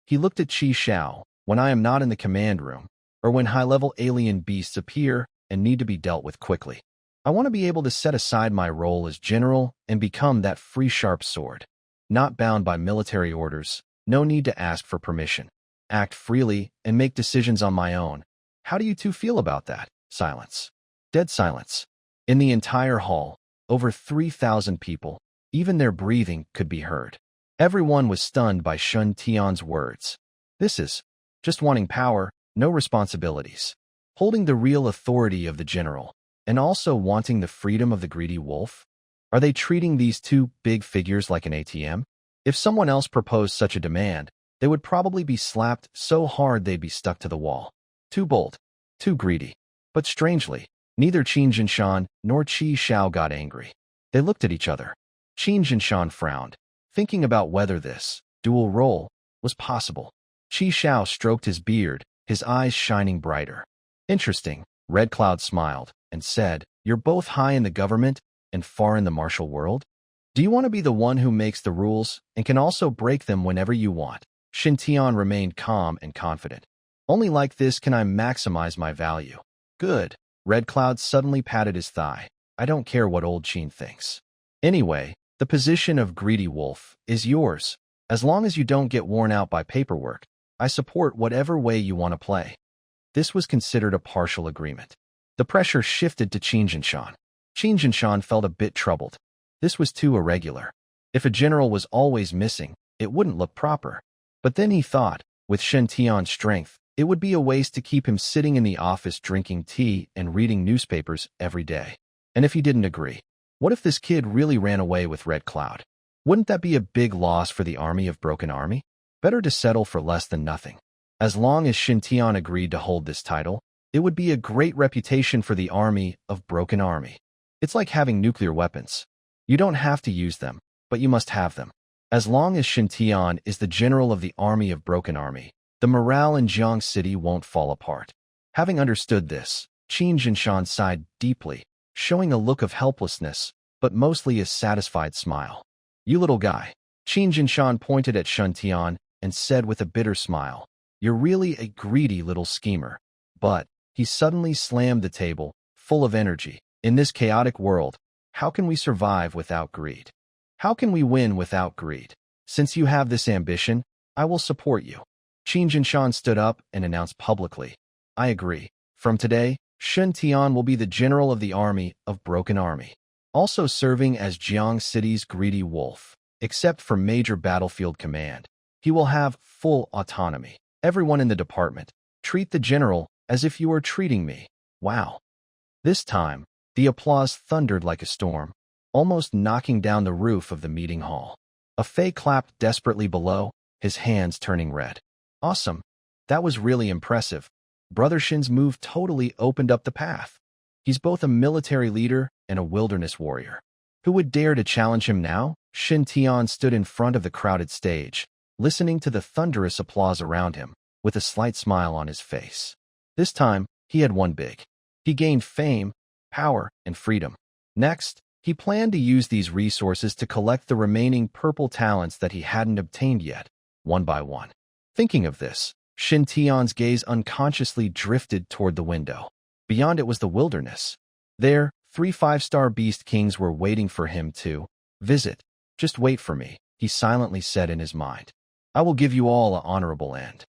He looked at Qi Xiao. "When I am not in the command room, or when high-level alien beasts appear and need to be dealt with quickly, I want to be able to set aside my role as general and become that free sharp sword. Not bound by military orders, no need to ask for permission. Act freely and make decisions on my own. How do you two feel about that?" Silence. Dead silence. In the entire hall, over 3,000 people, even their breathing could be heard. Everyone was stunned by Shun Tian's words. This is just wanting power, no responsibilities. Holding the real authority of the general, and also wanting the freedom of the greedy wolf? Are they treating these two big figures like an ATM? If someone else proposed such a demand, they would probably be slapped so hard they'd be stuck to the wall. Too bold, too greedy. But strangely, neither Qin Jinshan nor Qi Xiao got angry. They looked at each other. Qin Jinshan frowned, thinking about whether this dual role was possible. Qi Xiao stroked his beard, his eyes shining brighter. "Interesting." Red Cloud smiled and said, "You're both high in the government and far in the martial world. Do you want to be the one who makes the rules and can also break them whenever you want?" Shin Tian remained calm and confident. "Only like this can I maximize my value." "Good." Red Cloud suddenly patted his thigh. "I don't care what old Qin thinks. Anyway, the position of greedy wolf is yours. As long as you don't get worn out by paperwork, I support whatever way you want to play." This was considered a partial agreement. The pressure shifted to Qin Jinshan. Qin Jinshan felt a bit troubled. This was too irregular. If a general was always missing, it wouldn't look proper. But then he thought, with Shen Tian's strength, it would be a waste to keep him sitting in the office drinking tea and reading newspapers every day. And if he didn't agree, what if this kid really ran away with Red Cloud? Wouldn't that be a big loss for the army of Broken Army? Better to settle for less than nothing. As long as Shin Tian agreed to hold this title, it would be a great reputation for the army of Broken Army. It's like having nuclear weapons. You don't have to use them, but you must have them. As long as Shin Tian is the general of the army of Broken Army, the morale in Jiang City won't fall apart. Having understood this, Qin Jinshan sighed deeply, showing a look of helplessness, but mostly a satisfied smile. "You little guy." Shintion pointed at Shintion and said with a bitter smile, "You're really a greedy little schemer." But he suddenly slammed the table, full of energy. "In this chaotic world, how can we survive without greed? How can we win without greed? Since you have this ambition, I will support you." Shintion stood up and announced publicly, "I agree. From today, Shintion will be the general of the army of Broken Army, also serving as Jiang City's greedy wolf. Except for major battlefield command, he will have full autonomy. Everyone in the department, treat the general as if you were treating me." Wow. This time, the applause thundered like a storm, almost knocking down the roof of the meeting hall. A Fei clapped desperately below, his hands turning red. "Awesome. That was really impressive. Brother Shin's move totally opened up the path. He's both a military leader and a wilderness warrior. Who would dare to challenge him now?" Shintion stood in front of the crowded stage, listening to the thunderous applause around him, with a slight smile on his face. This time, he had won big. He gained fame, power, and freedom. Next, he planned to use these resources to collect the remaining purple talents that he hadn't obtained yet, one by one. Thinking of this, Shintion's gaze unconsciously drifted toward the window. Beyond it was the wilderness. There, 3 5-star beast kings were waiting for him to visit. "Just wait for me," he silently said in his mind. "I will give you all an honorable end."